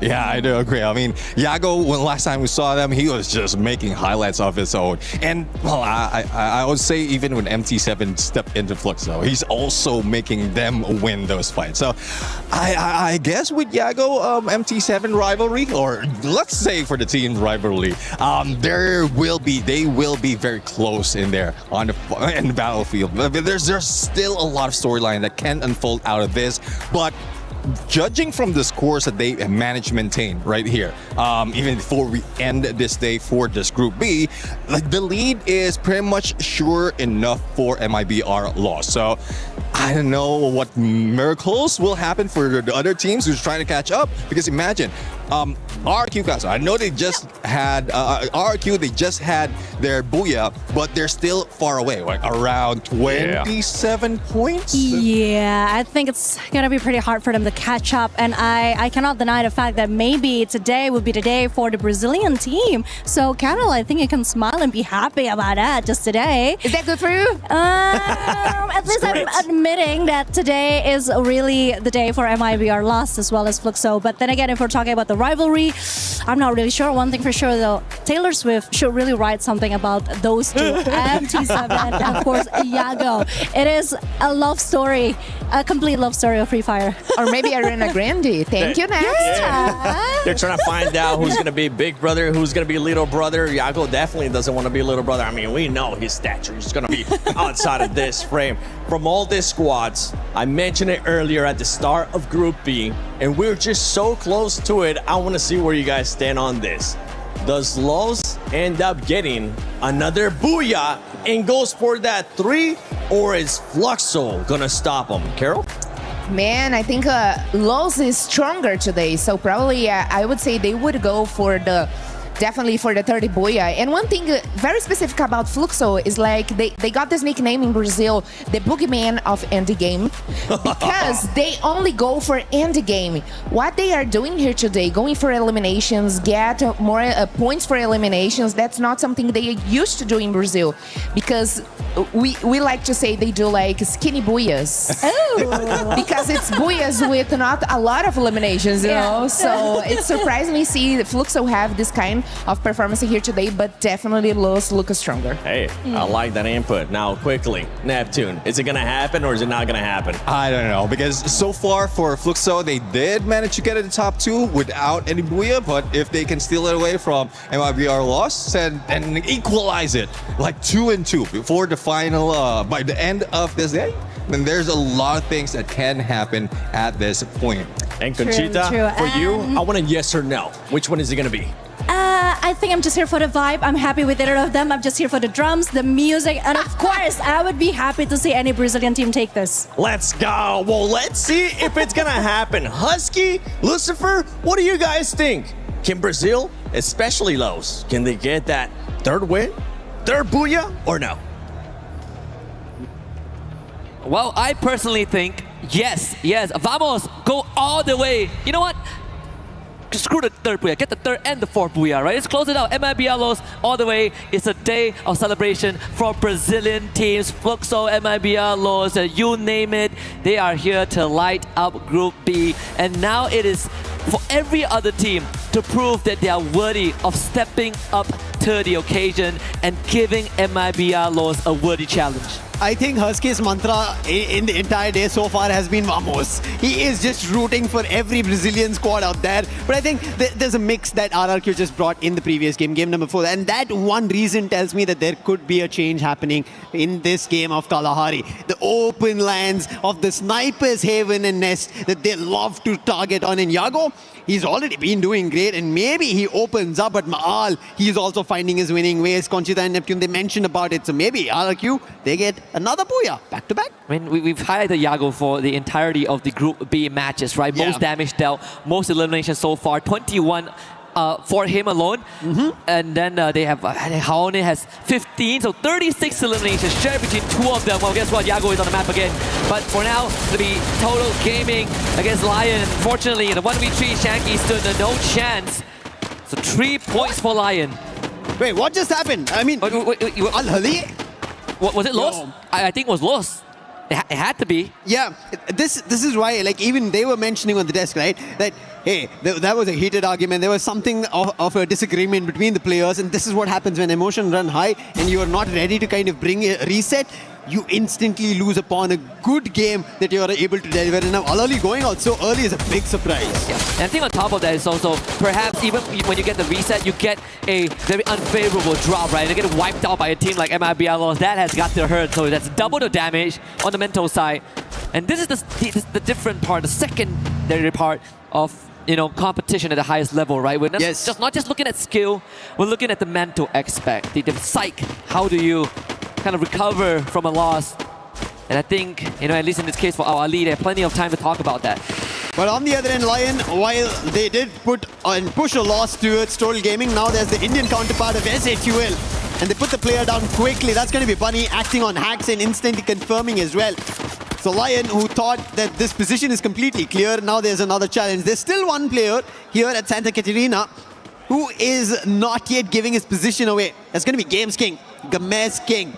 Yeah, I do agree. I mean, Iago, when last time we saw them, he was just making highlights of his own. And, well, I would say even when MT7 stepped into Fluxo, he's also making them win those fights. So I guess with Iago, MT7 rivalry, or let's say for the team rivalry, they will be very close in there in the battlefield. There's still a lot of storyline that can unfold out of this, but judging from the scores that they managed to maintain right here, even before we end this day for this Group B, like the lead is pretty much sure enough for MIBR loss. So I don't know what miracles will happen for the other teams who's trying to catch up, because imagine RQ guys, I know they just had RQ, they just had their booyah, but they're still far away, like around 27 points. Yeah, I think it's gonna be pretty hard for them to catch up, and I cannot deny the fact that maybe today would be the day for the Brazilian team. So Carol, I think you can smile and be happy about that just today. Is that good for you? At least I'm admitting that today is really the day for MIBR lost as well as Fluxo. But then again, if we're talking about the rivalry, I'm not really sure. One thing for sure though, Taylor Swift should really write something about those two, MT7 and of course Iago. It is a love story, a complete love story of Free Fire. Or maybe Ariana Grande. Thank you, Nats. Yeah. They're trying to find out who's going to be big brother, who's going to be little brother. Iago definitely doesn't want to be little brother. I mean, we know his stature is going to be outside of this frame. From all these squads, I mentioned it earlier at the start of Group B, and we're just so close to it. I want to see where you guys stand on this. Does Los end up getting another booyah and goes for that 3, or is Fluxo going to stop him? Carol? Man, I think Los is stronger today, so probably I would say they would go for definitely for the 30 booyah. And one thing very specific about Fluxo is like they got this nickname in Brazil, the boogeyman of end game, because they only go for end game. What they are doing here today, going for eliminations, get more points for eliminations, that's not something they used to do in Brazil, because we like to say they do like skinny booyahs. Oh. Because it's booyahs with not a lot of eliminations, you know. So it's surprising to see Fluxo have this kind of performance here today, but definitely Los look stronger. Hey, I like that input. Now, quickly, Neptune, is it going to happen or is it not going to happen? I don't know, because so far for Fluxo, they did manage to get at the top 2 without any booyah, but if they can steal it away from MIBR loss and equalize it like 2-2 before the final, by the end of this day, then there's a lot of things that can happen at this point. And Conchita, True. for you, I want a yes or no. Which one is it going to be? I think I'm just here for the vibe. I'm happy with either of them. I'm just here for the drums, the music, and of course, I would be happy to see any Brazilian team take this. Let's go. Well, let's see if it's going to happen. Husky, Lucifer, what do you guys think? Can Brazil, especially Los, can they get that third win, third booyah, or no? Well, I personally think yes. Vamos, go all the way. You know what? Screw the third booyah, get the third and the fourth booyah, right? Let's close it out. MIBR Los all the way. It's a day of celebration for Brazilian teams. Fluxo, MIBR Los, you name it. They are here to light up Group B. And now it is for every other team to prove that they are worthy of stepping up to the occasion and giving MIBR Los a worthy challenge. I think Husky's mantra in the entire day so far has been Vamos. He is just rooting for every Brazilian squad out there. But I think there's a mix that RRQ just brought in the previous game number 4. And that one reason tells me that there could be a change happening in this game of Kalahari. The open lands of the Snipers Haven and Nest that they love to target on Iago. He's already been doing great, and maybe he opens up at Maal. He's also finding his winning ways. Conchita and Neptune, they mentioned about it. So maybe RRQ, they get another booyah back to back. I mean, we've highlighted Iago for the entirety of the Group B matches, right? Yeah. Most damage dealt, most eliminations so far, 21 for him alone. And then they have Haone has 15, so 36 eliminations shared between 2 of them. Well, guess what? Iago is on the map again. But for now, to be Total Gaming against Lion. Fortunately, in the 1v3, Shanky stood a no chance. So 3 points for Lion. Wait, what just happened? I mean, Al-Hali? Was it lost? I think it was lost. It had to be. Yeah, this is why, like, even they were mentioning on the desk, right, that, hey, that was a heated argument. There was something of a disagreement between the players, and this is what happens when emotions run high and you are not ready to kind of bring a reset. You instantly lose upon a good game that you are able to deliver. And now Al-Ali going out so early is a big surprise. Yeah. And I think on top of that is also, perhaps even when you get the reset, you get a very unfavorable drop, right? You get wiped out by a team like MIBR Los. That has got to hurt, so that's double the damage on the mental side. And this is the different part, the secondary part of competition at the highest level, right? We're not just looking at skill, we're looking at the mental aspect, the psych. How do you kind of recover from a loss? And I think, at least in this case for Al-Ali, they have plenty of time to talk about that. But on the other end, Lion, while they did push a loss towards Total Gaming, now there's the Indian counterpart of SAQL. And they put the player down quickly. That's going to be Bunny acting on hacks and instantly confirming as well. So Lion, who thought that this position is completely clear, now there's another challenge. There's still one player here at Santa Catarina who is not yet giving his position away. That's going to be Games King, Gamez King.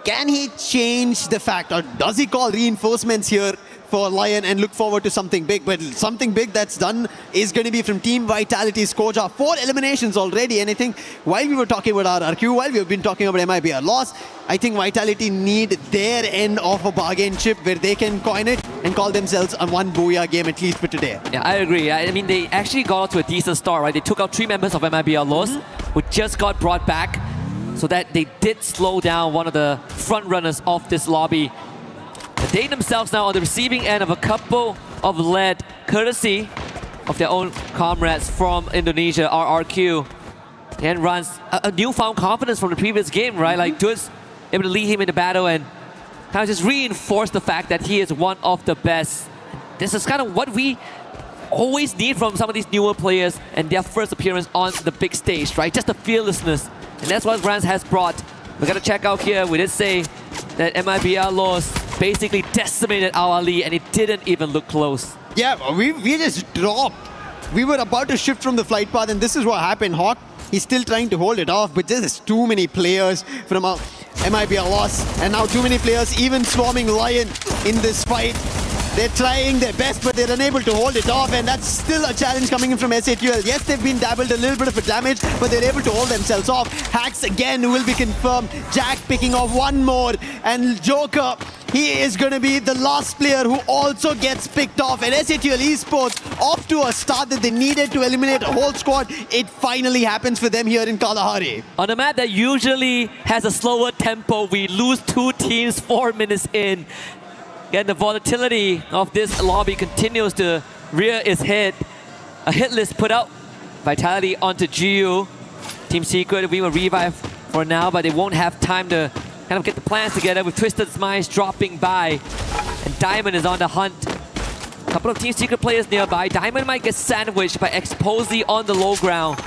Can he change the fact, or does he call reinforcements here for Lion and look forward to something big? But something big that's done is going to be from Team Vitality's Koja. 4 eliminations already, and I think while we were talking about RRQ, while we've been talking about MIBR loss, I think Vitality need their end of a bargain chip where they can coin it and call themselves a 1 booyah game, at least for today. Yeah, I agree. I mean, they actually got out to a decent start, right? They took out 3 members of MIBR Los, who just got brought back, so that they did slow down one of the front runners of this lobby. But they themselves now on the receiving end of a couple of lead, courtesy of their own comrades from Indonesia, RRQ. And runs a newfound confidence from the previous game, right? Like, just able to lead him into battle and kind of just reinforce the fact that he is one of the best. This is kind of what we always need from some of these newer players and their first appearance on the big stage, right? Just the fearlessness. And that's what Rans has brought. We gotta check out here. We did say that MIBR Los basically decimated Al-Ali and it didn't even look close. Yeah, we just dropped. We were about to shift from the flight path, and this is what happened. Hawk, he's still trying to hold it off, but there's too many players from MIB are lost. And now too many players, even swarming Lion in this fight. They're trying their best, but they're unable to hold it off, and that's still a challenge coming in from SATL. Yes, they've been dabbled a little bit of a damage, but they're able to hold themselves off. Hacks again will be confirmed. Jack picking off one more, and Joker, he is going to be the last player who also gets picked off. And SATL Esports, off to a start that they needed to eliminate a whole squad. It finally happens for them here in Kalahari. On a map that usually has a slower tempo, we lose 2 teams 4 minutes in. Again, the volatility of this lobby continues to rear its head. A hit list put out. Vitality onto GU. Team Secret, we will revive for now, but they won't have time to kind of get the plans together with Twisted Smiles dropping by. And Diamond is on the hunt. A couple of Team Secret players nearby. Diamond might get sandwiched by Exposy on the low ground.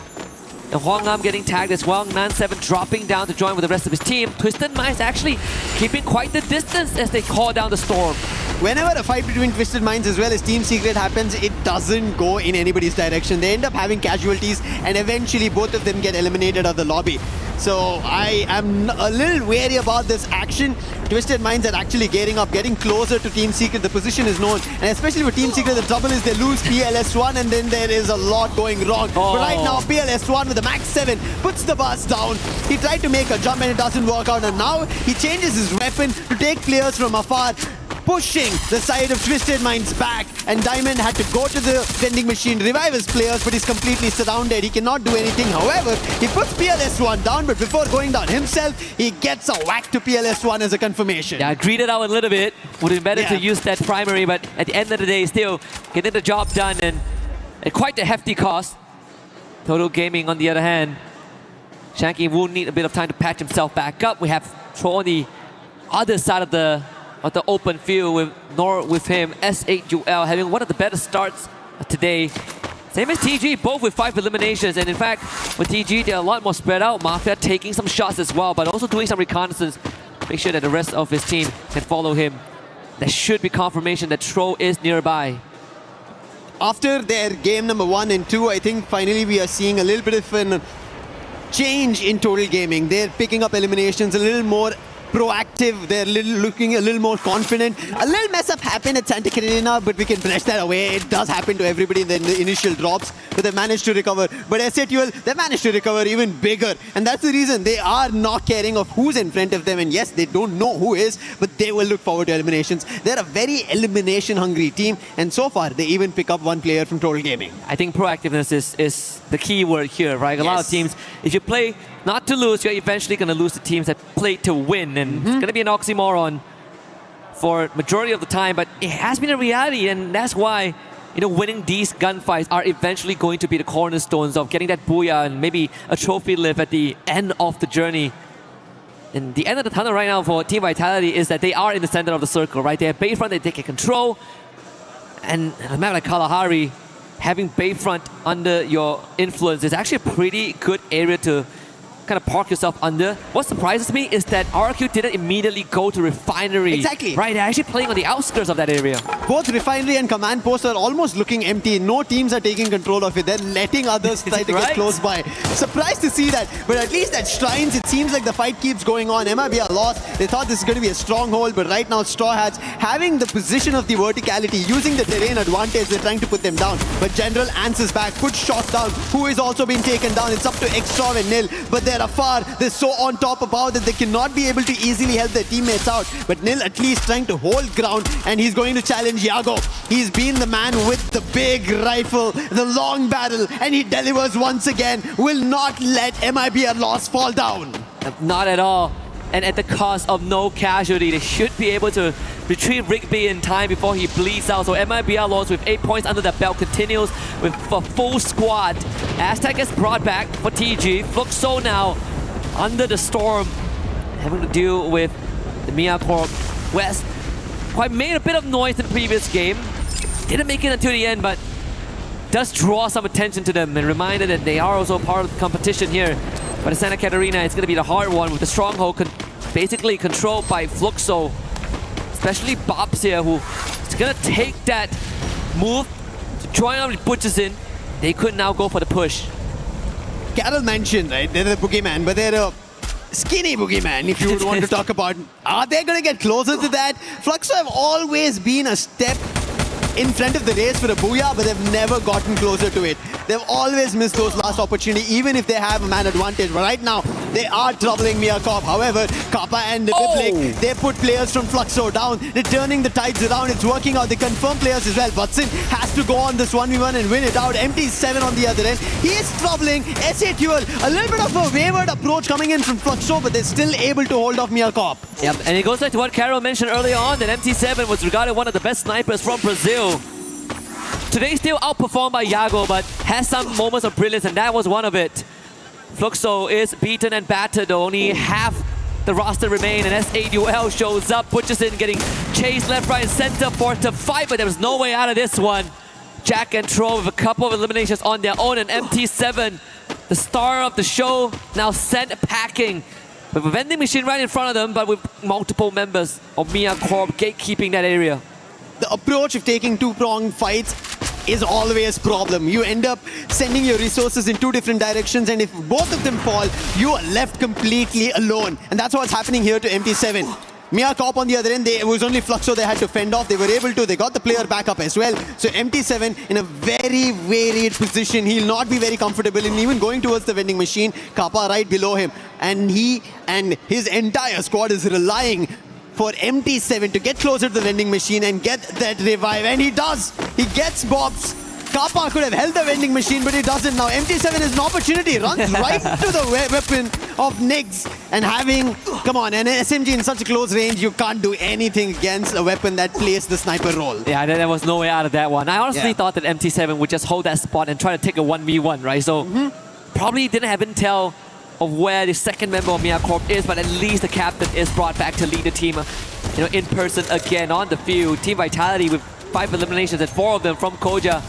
And Huang Nam getting tagged as well. Nan7 dropping down to join with the rest of his team. Twisted Minds actually keeping quite the distance as they call down the storm. Whenever a fight between Twisted Minds as well as Team Secret happens, it doesn't go in anybody's direction. They end up having casualties, and eventually both of them get eliminated out of the lobby. So I am a little wary about this action. Twisted Minds are actually getting up, getting closer to Team Secret. The position is known, and especially for Team Secret, the trouble is they lose PLS1, and then there is a lot going wrong. But right now, PLS1 with the max 7 puts the bus down. He tried to make a jump and it doesn't work out, and now he changes his weapon to take players from afar, pushing the side of Twisted Minds back, and Diamond had to go to the vending machine, revive his players, but he's completely surrounded. He cannot do anything. However, he puts PLS1 down, but before going down himself, he gets a whack to PLS1 as a confirmation. Yeah, greeted out a little bit. Would have been better to use that primary, but at the end of the day, still getting the job done, and at quite a hefty cost. Total Gaming, on the other hand, Shanky will need a bit of time to patch himself back up. We have Troll on the other side of the open field with him. S8UL having one of the better starts today. Same as TG, both with 5 eliminations. And in fact, with TG, they're a lot more spread out. Mafia taking some shots as well, but also doing some reconnaissance. Make sure that the rest of his team can follow him. There should be confirmation that Tro is nearby. After their game number 1 and 2, I think finally we are seeing a little bit of a change in Total Gaming. They're picking up eliminations a little more proactive, they're looking a little more confident. A little mess up happened at Santa Catarina, but we can brush that away. It does happen to everybody in the initial drops, but they managed to recover. But SATL, they managed to recover even bigger, and that's the reason they are not caring of who's in front of them. And yes, they don't know who is, but they will look forward to eliminations. They're a very elimination-hungry team, and so far they even pick up 1 player from Total Gaming. I think proactiveness is the key word here, right? A lot of teams, if you play not to lose, you're eventually going to lose the teams that play to win. And it's going to be an oxymoron for majority of the time, but it has been a reality, and that's why, you know, winning these gunfights are eventually going to be the cornerstones of getting that booyah and maybe a trophy lift at the end of the journey. And the end of the tunnel right now for Team Vitality is that they are in the center of the circle, right? They have Bayfront, they take control, and a map like Kalahari, having Bayfront under your influence is actually a pretty good area to kind of park yourself under. What surprises me is that RRQ didn't immediately go to Refinery. Exactly. Right, they're actually playing on the outskirts of that area. Both Refinery and Command Post are almost looking empty. No teams are taking control of it. They're letting others try to get close by. Surprised to see that, but at least at Shrines, it seems like the fight keeps going on. MIB are lost. They thought this is going to be a stronghold, but right now Straw Hats having the position of the verticality, using the terrain advantage, they're trying to put them down. But General answers back, puts shots down, who is also being taken down. It's up to Extra and Nil, but they're afar. They're so on top about that they cannot be able to easily help their teammates out. But Nil at least trying to hold ground, and he's going to challenge Yago. He's been the man with the big rifle, the long barrel, and he delivers once again. Will not let MIB at loss fall down. Not at all. And at the cost of no casualty, they should be able to retrieve Rigby in time before he bleeds out. So MIBR lost with 8 points under their belt, continues with a full squad. Aztec is brought back for TG. Fluxo now under the storm, having to deal with the Miyako West. Quite made a bit of noise in the previous game. Didn't make it until the end, but does draw some attention to them and reminded that they are also part of the competition here. But at Santa Catarina, it's going to be the hard one with the stronghold basically controlled by Fluxo. Especially Bobs here, who is going to take that move to join up with Butchers in. They could now go for the push. Carol mentioned, right, they're the boogeyman, but they're a skinny boogeyman, if you would want to talk about. Are they going to get closer to that? Fluxo have always been a step in front of the race for a booyah, but they've never gotten closer to it. They've always missed those last opportunities, even if they have a man advantage. But right now, they are troubling Mia Corp. However, Kappa and Biblik, they put players from Fluxo down. They're turning the tides around. It's working out. They confirm players as well. Butson has to go on this 1v1 and win it out. MT7 on the other end. He is troubling SA Duel. A little bit of a wayward approach coming in from Fluxo, but they're still able to hold off Mia Corp. Yep, and it goes back to what Carol mentioned earlier on, that MT7 was regarded one of the best snipers from Brazil. Today still outperformed by Yago, but has some moments of brilliance, and that was one of it. Fluxo is beaten and battered, only half the roster remain, and SA shows up, pushes in, getting chased left, right, and center for to fight, but there was no way out of this one. Jack and Tro with a couple of eliminations on their own, and MT7, the star of the show, now sent packing. With a vending machine right in front of them, but with multiple members of Mia Corp gatekeeping that area. The approach of taking two-pronged fights is always a problem. You end up sending your resources in two different directions, and if both of them fall, you are left completely alone. And that's what's happening here to MT7. Mia Corp on the other end, it was only Fluxo they had to fend off. They were able to. They got the player back up as well. So MT7 in a very varied position. He'll not be very comfortable in even going towards the vending machine. Kappa right below him. And he and his entire squad is relying for MT7 to get closer to the vending machine and get that revive. And he does. He gets Bobs. Kappa could have held the vending machine, but he doesn't now. MT7 is an opportunity. Runs right to the weapon of Niggs. And having, come on, an SMG in such a close range, you can't do anything against a weapon that plays the sniper role. Yeah, there was no way out of that one. I honestly thought that MT7 would just hold that spot and try to take a 1v1, right? So probably didn't have intel of where the second member of Mia Corp is, but at least the captain is brought back to lead the team, in person again on the field. Team Vitality with 5 eliminations and 4 of them from Koja.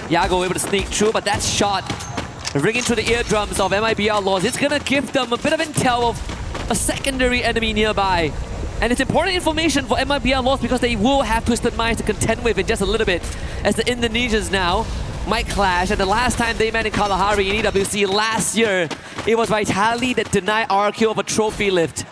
Yago able to sneak through, but that shot ringing through the eardrums of MIBR Laws. It's gonna give them a bit of intel of a secondary enemy nearby. And it's important information for MIBR Laws because they will have Twisted Minds to contend with in just a little bit, as the Indonesians now might clash. And the last time they met in Kalahari in EWC last year, it was Vitality that denied RQ of a trophy lift.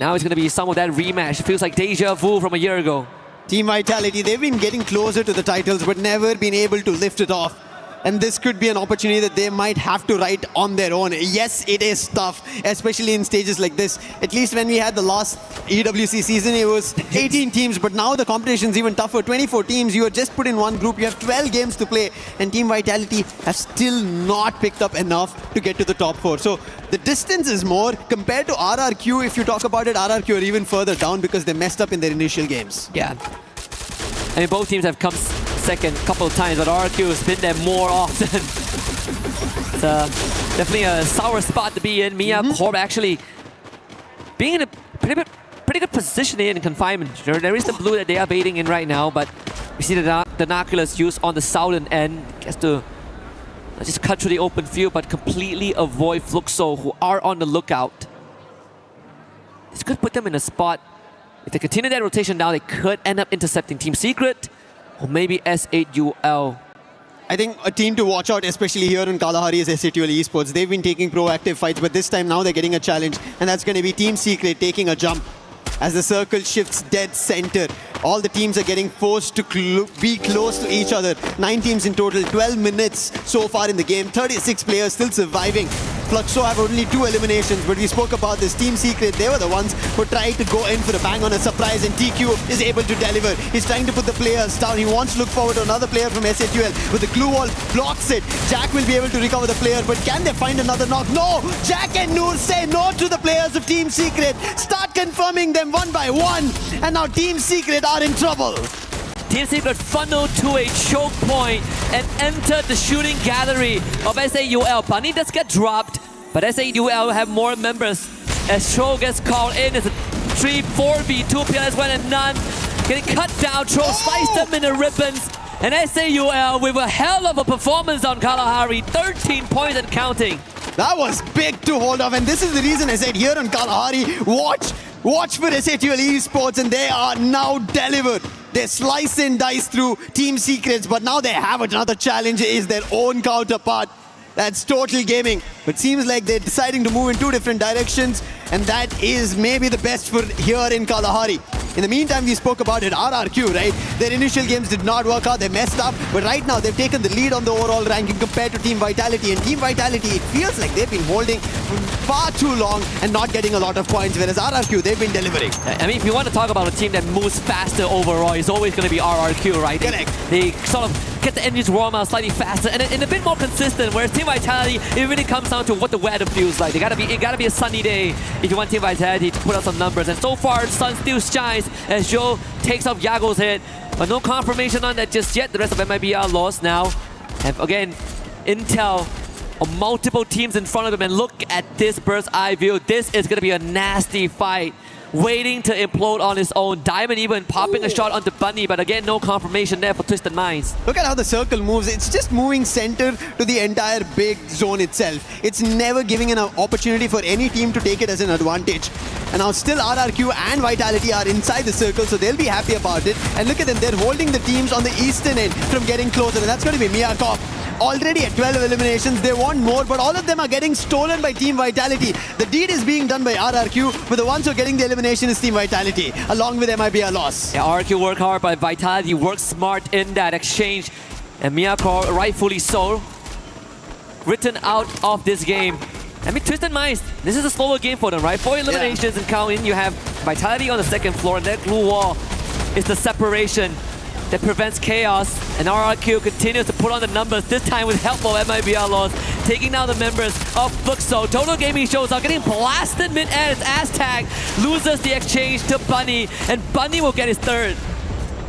Now it's going to be some of that rematch. Feels like deja vu from a year ago. Team Vitality, they've been getting closer to the titles but never been able to lift it off. And this could be an opportunity that they might have to write on their own. Yes, it is tough, especially in stages like this. At least when we had the last EWC season, it was 18 teams, but now the competition's even tougher. 24 teams, you are just put in one group, you have 12 games to play, and Team Vitality have still not picked up enough to get to the top 4. So the distance is more compared to RRQ. If you talk about it, RRQ are even further down because they messed up in their initial games. Yeah. I mean, both teams have come second a couple of times, but RQ has been there more often. It's definitely a sour spot to be in. Mia Corp actually being in a pretty good position in confinement. There is the blue that they are baiting in right now, but we see the binoculars used on the southern end. Gets to just cut through the open field, but completely avoid Fluxo, who are on the lookout. This could put them in a spot. If they continue that rotation now, they could end up intercepting Team Secret or maybe S8UL. I think a team to watch out, especially here in Kalahari, is S8UL Esports. They've been taking proactive fights, but this time now they're getting a challenge, and that's going to be Team Secret taking a jump. As the circle shifts dead center, all the teams are getting forced to be close to each other. 9 teams in total, 12 minutes so far in the game, 36 players still surviving. Fluxo have only 2 eliminations, but we spoke about this. Team Secret, they were the ones who tried to go in for a bang on a surprise, and TQ is able to deliver. He's trying to put the players down. He wants to look forward to another player from S8UL, but the glue wall blocks it. Jack will be able to recover the player, but can they find another knock? No! Jack and Noor say no to the players of Team Secret. Start confirming them one by one, and now Team Secret are in trouble. Team Secret funneled to a choke point and entered the shooting gallery of SAUL. Bunny does get dropped, but SAUL have more members as Tro gets called in. It's a 3-4v2 PLS1 and none. Getting cut down, Tro sliced them in the ribbons. And SAUL with a hell of a performance on Kalahari, 13 points and counting. That was big to hold off, and this is the reason I said here on Kalahari, watch for S8UL Esports, and they are now delivered. They slice and dice through Team Secrets, but now they have another challenge, is their own counterpart. That's Total Gaming. But seems like they're deciding to move in two different directions, and that is maybe the best for here in Kalahari. In the meantime, we spoke about it, RRQ, right? Their initial games did not work out, they messed up, but right now they've taken the lead on the overall ranking compared to Team Vitality. And Team Vitality, it feels like they've been holding for far too long and not getting a lot of points, whereas RRQ, they've been delivering. I mean, if you want to talk about a team that moves faster overall, it's always going to be RRQ, right? They sort of get the engines warm out slightly faster and a bit more consistent, whereas Team Vitality, it really comes down to what the weather feels like. It gotta be a sunny day if you want Team Vitality to put out some numbers. And so far, the sun still shines as Joe takes off Yago's head, but no confirmation on that just yet. The rest of MIBR lost now. And again, intel of multiple teams in front of them, and look at this bird's eye view. This is gonna be a nasty fight, waiting to implode on its own. Diamond even popping a shot onto Bunny, but again, no confirmation there for Twisted Minds. Look at how the circle moves. It's just moving center to the entire big zone itself. It's never giving an opportunity for any team to take it as an advantage. And now still RRQ and Vitality are inside the circle, so they'll be happy about it. And look at them, they're holding the teams on the eastern end from getting closer, and that's going to be Miyakov. Already at 12 eliminations, they want more, but all of them are getting stolen by Team Vitality. The deed is being done by RRQ, but the ones who are getting the elimination is Team Vitality, along with MIBR loss. Yeah, RRQ work hard, but Vitality works smart in that exchange. And Miyako, rightfully so, written out of this game. I mean, Twisted Minds, this is a slower game for them, right? 4 eliminations and counting. You have Vitality on the second floor, and that glue wall is the separation that prevents chaos, and RRQ continues to put on the numbers, this time with help of MIBR loss, taking down the members of Fluxo. Total Gaming shows up, getting blasted mid-air. It's Aztag, loses the exchange to Bunny, and Bunny will get his third.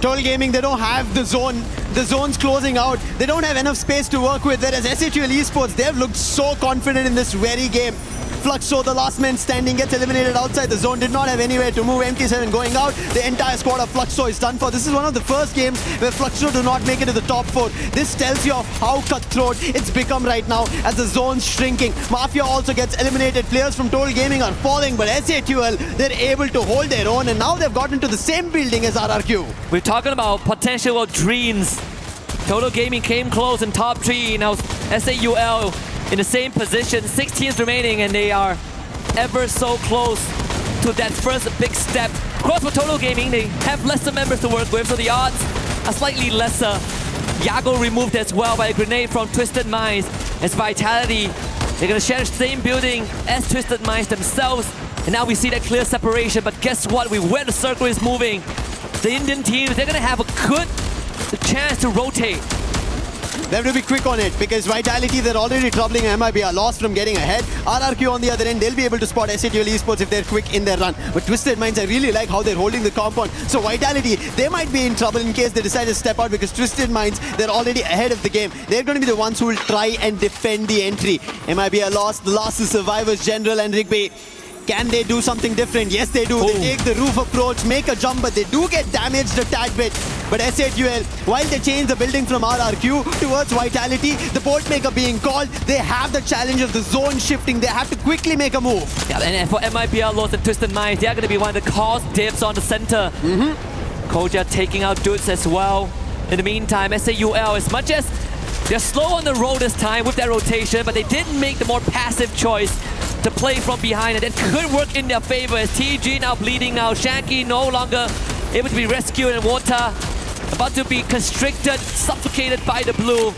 Total Gaming, they don't have the zone. The zone's closing out. They don't have enough space to work with, whereas SHL Esports, they've looked so confident in this very game. Fluxo, the last man standing, gets eliminated outside the zone, did not have anywhere to move. MT7 going out. The entire squad of Fluxo is done for. This is one of the first games where Fluxo do not make it to the top 4. This tells you of how cutthroat it's become right now as the zone's shrinking. Mafia also gets eliminated. Players from Total Gaming are falling, but SATUL, they're able to hold their own, and now they've gotten to the same building as RRQ. We're talking about potential of dreams. Total Gaming came close in top 3. Now SAUL in the same position, 6 teams remaining, and they are ever so close to that first big step. Of course, for Total Gaming, they have lesser members to work with, so the odds are slightly lesser. Yago removed as well by a grenade from Twisted Minds. As Vitality, they're gonna share the same building as Twisted Minds themselves, and now we see that clear separation. But guess what? Where the circle is moving, the Indian teams, they're gonna have a good chance to rotate. They have to be quick on it because Vitality, they're already troubling MIBR, lost from getting ahead. RRQ on the other end, they'll be able to spot SATUL Esports if they're quick in their run. But Twisted Minds, I really like how they're holding the compound. So Vitality, they might be in trouble in case they decide to step out because Twisted Minds, they're already ahead of the game. They're going to be the ones who will try and defend the entry. MIBR lost. The loss is Survivors, General and Rigby. Can they do something different? Yes, they do. They take the roof approach, make a jump, but they do get damaged a tad bit. But SATUL, while they change the building from RRQ towards Vitality, the port maker being called, they have the challenge of the zone shifting. They have to quickly make a move. Yeah, and for MIBR lost and Twisted Minds, they are going to be one of the cause dips on the center. Koja taking out dudes as well. In the meantime, SAUL, as much as they're slow on the roll this time with their rotation, but they did make the more passive choice to play from behind, and that could work in their favor as TG now bleeding now. Shanky no longer able to be rescued, and Water about to be constricted, suffocated by the blue.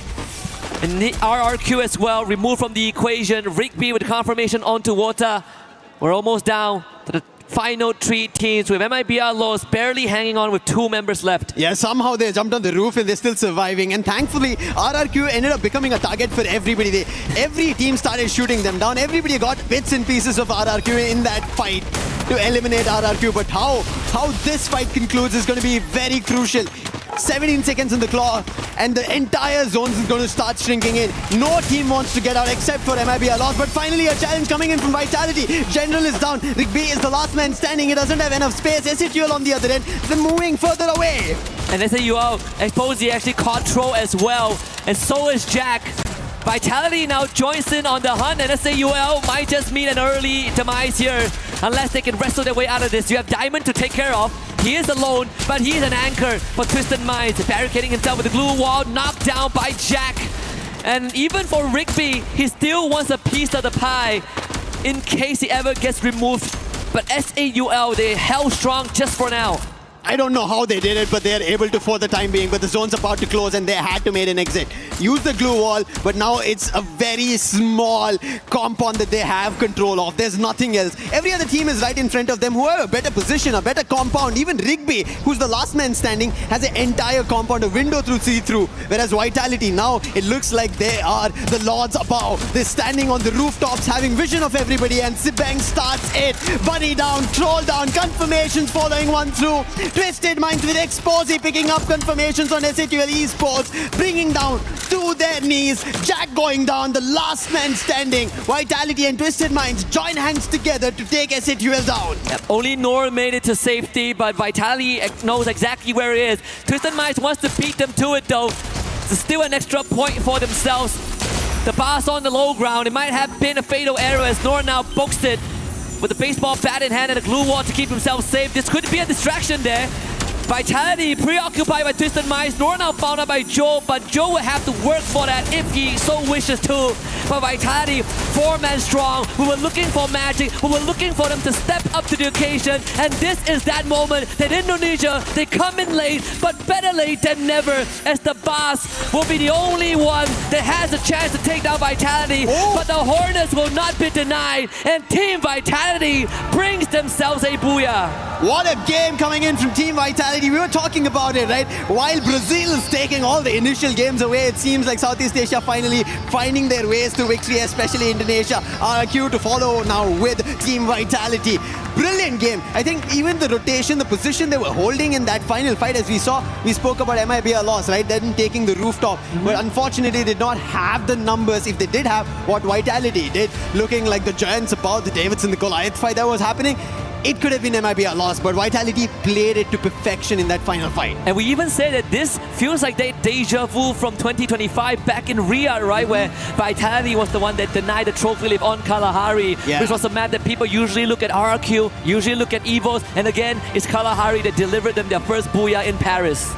And the RRQ as well, removed from the equation. Rigby with confirmation onto Water. We're almost down to the final 3 teams with MIBR lost, barely hanging on with 2 members left. Yeah, somehow they jumped on the roof and they're still surviving. And thankfully, RRQ ended up becoming a target for everybody. Every team started shooting them down. Everybody got bits and pieces of RRQ in that fight to eliminate RRQ. But how this fight concludes is going to be very crucial. 17 seconds in the claw, and the entire zone is going to start shrinking in. No team wants to get out except for MIBR lost, but finally a challenge coming in from Vitality. General is down. Rigby is the last man standing. He doesn't have enough space. SATUL on the other end, they're moving further away. And SAUL, Exposy actually caught Tro as well, and so is Jack. Vitality now joins in on the hunt, and SAUL might just meet an early demise here unless they can wrestle their way out of this. You have Diamond to take care of. He is alone, but he is an anchor for Twisted Minds, barricading himself with the glue wall, knocked down by Jack. And even for Rigby, he still wants a piece of the pie in case he ever gets removed. But SAUL, they held strong just for now. I don't know how they did it, but they are able to for the time being. But the zone's about to close and they had to make an exit. Use the glue wall, but now it's a very small compound that they have control of. There's nothing else. Every other team is right in front of them who have a better position, a better compound. Even Rigby, who's the last man standing, has an entire compound, a window through see-through. Whereas Vitality now, it looks like they are the lords above. They're standing on the rooftops, having vision of everybody, and Sibang starts it. Bunny down, troll down, confirmations following one through. Twisted Minds with Exposé picking up confirmations on SATL Esports, bringing down to their knees. Jack going down, the last man standing. Vitality and Twisted Minds join hands together to take SATL down. Yep. Only Nor made it to safety, but Vitality knows exactly where it is. Twisted Minds wants to beat them to it though. It's still an extra point for themselves. The bar's on the low ground. It might have been a fatal error as Nor now books it with a baseball bat in hand and a glue wall to keep himself safe. This could be a distraction there. Vitality preoccupied by Twisted Minds. Nor now found out by Joe, but Joe will have to work for that if he so wishes to. But Vitality, 4-man strong. We were looking for magic. We were looking for them to step up to the occasion. And this is that moment that Indonesia, they come in late, but better late than never, as the boss will be the only one that has a chance to take down Vitality. But the Hornets will not be denied. And Team Vitality brings themselves a booyah. What a game coming in from Team Vitality. We were talking about it, right? While Brazil is taking all the initial games away, it seems like Southeast Asia finally finding their ways to victory, especially Indonesia. RRQ to follow now with Team Vitality. Brilliant game. I think even the rotation, the position they were holding in that final fight, as we saw, we spoke about MIBR loss, right? Then taking the rooftop. But unfortunately, they did not have the numbers. If they did have what Vitality did, looking like the giants about the Davidson, the Goliath fight that was happening, it could have been MIBR loss, but Vitality played it to perfection in that final fight. And we even say that this feels like that deja vu from 2025 back in Riyadh, right? Where Vitality was the one that denied the trophy leap on Kalahari, which was a map that people usually look at RRQ, usually look at EVOS, and again, it's Kalahari that delivered them their first booyah in Paris.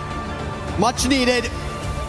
Much needed.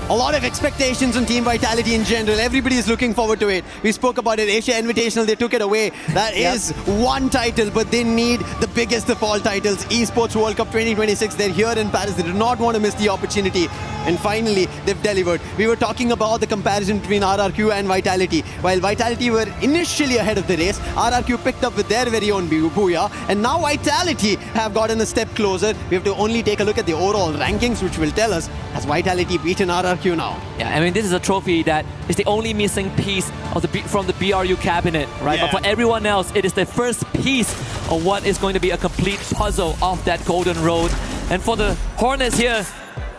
A lot of expectations on Team Vitality in general. Everybody is looking forward to it. We spoke about it. Asia Invitational, they took it away. That is one title, but they need the biggest of all titles. Esports World Cup 2026. They're here in Paris. They do not want to miss the opportunity. And finally, they've delivered. We were talking about the comparison between RRQ and Vitality. While Vitality were initially ahead of the race, RRQ picked up with their very own booyah. And now Vitality have gotten a step closer. We have to only take a look at the overall rankings, which will tell us, has Vitality beaten RRQ now? Yeah, I mean, this is a trophy that is the only missing piece of from the BRU cabinet, right? Yeah. But for everyone else, it is the first piece of what is going to be a complete puzzle of that golden road. And for the Hornets here,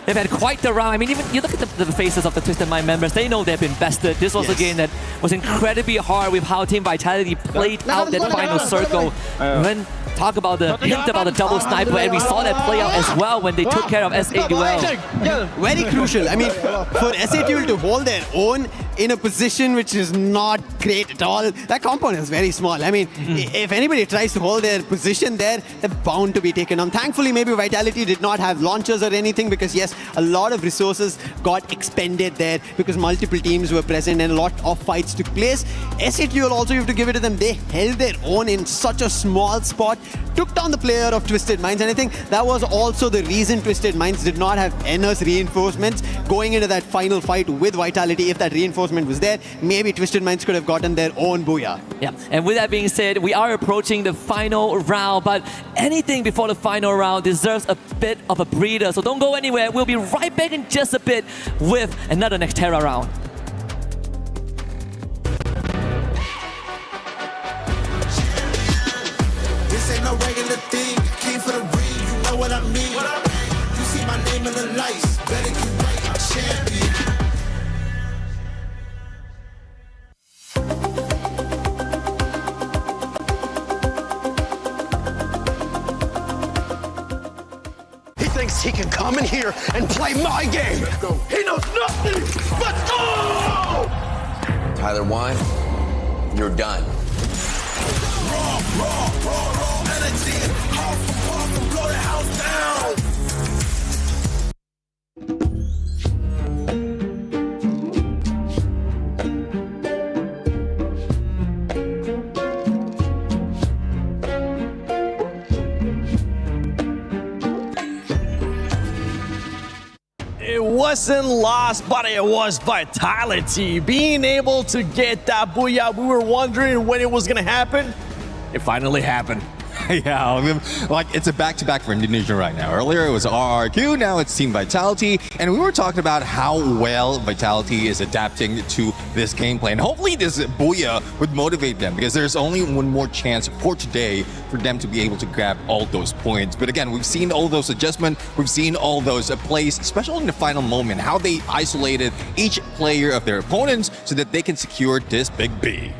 they've had quite the round. I mean, even you look at the faces of the Twisted Mind members, they know they've been bested. This was a game that was incredibly hard with how Team Vitality played out that final circle. When talk about the hint about the double sniper, and we saw that play out as well when they took care of SAUL. Very crucial. I mean, for SATL to hold their own in a position which is not great at all, that compound is very small. I mean, if anybody tries to hold their position there, they're bound to be taken on. Thankfully, maybe Vitality did not have launchers or anything, because yes, a lot of resources got expended there because multiple teams were present and a lot of fights took place. SATL also, you have to give it to them, they held their own in such a small spot, took down the player of Twisted Minds, and I think that was also the reason Twisted Minds did not have NS reinforcements going into that final fight with Vitality. If that reinforcement was there, maybe Twisted Minds could have gotten their own booyah. Yeah, and with that being said, we are approaching the final round, but anything before the final round deserves a bit of a breather, so don't go anywhere. We'll be right back in just a bit with another Nextera round. This ain't no regular thing. Came for the ring, you know what I mean. You see my name in the lights, better get right, I'm champion. He thinks he can come in here and play my game. Let's go. He knows nothing. Let's go! Tyler Wine, you're done. Raw energy. House for pop and blow the house down. wasn't lost, but it was Vitality. Being able to get that booyah, we were wondering when it was going to happen. It finally happened. Yeah, I mean, like it's a back-to-back for Indonesia right now. Earlier it was RRQ, now it's Team Vitality, and we were talking about how well Vitality is adapting to this gameplay. And hopefully this Booyah would motivate them, because there's only one more chance for today for them to be able to grab all those points. But again, we've seen all those adjustments, we've seen all those plays, especially in the final moment, how they isolated each player of their opponents so that they can secure this big B.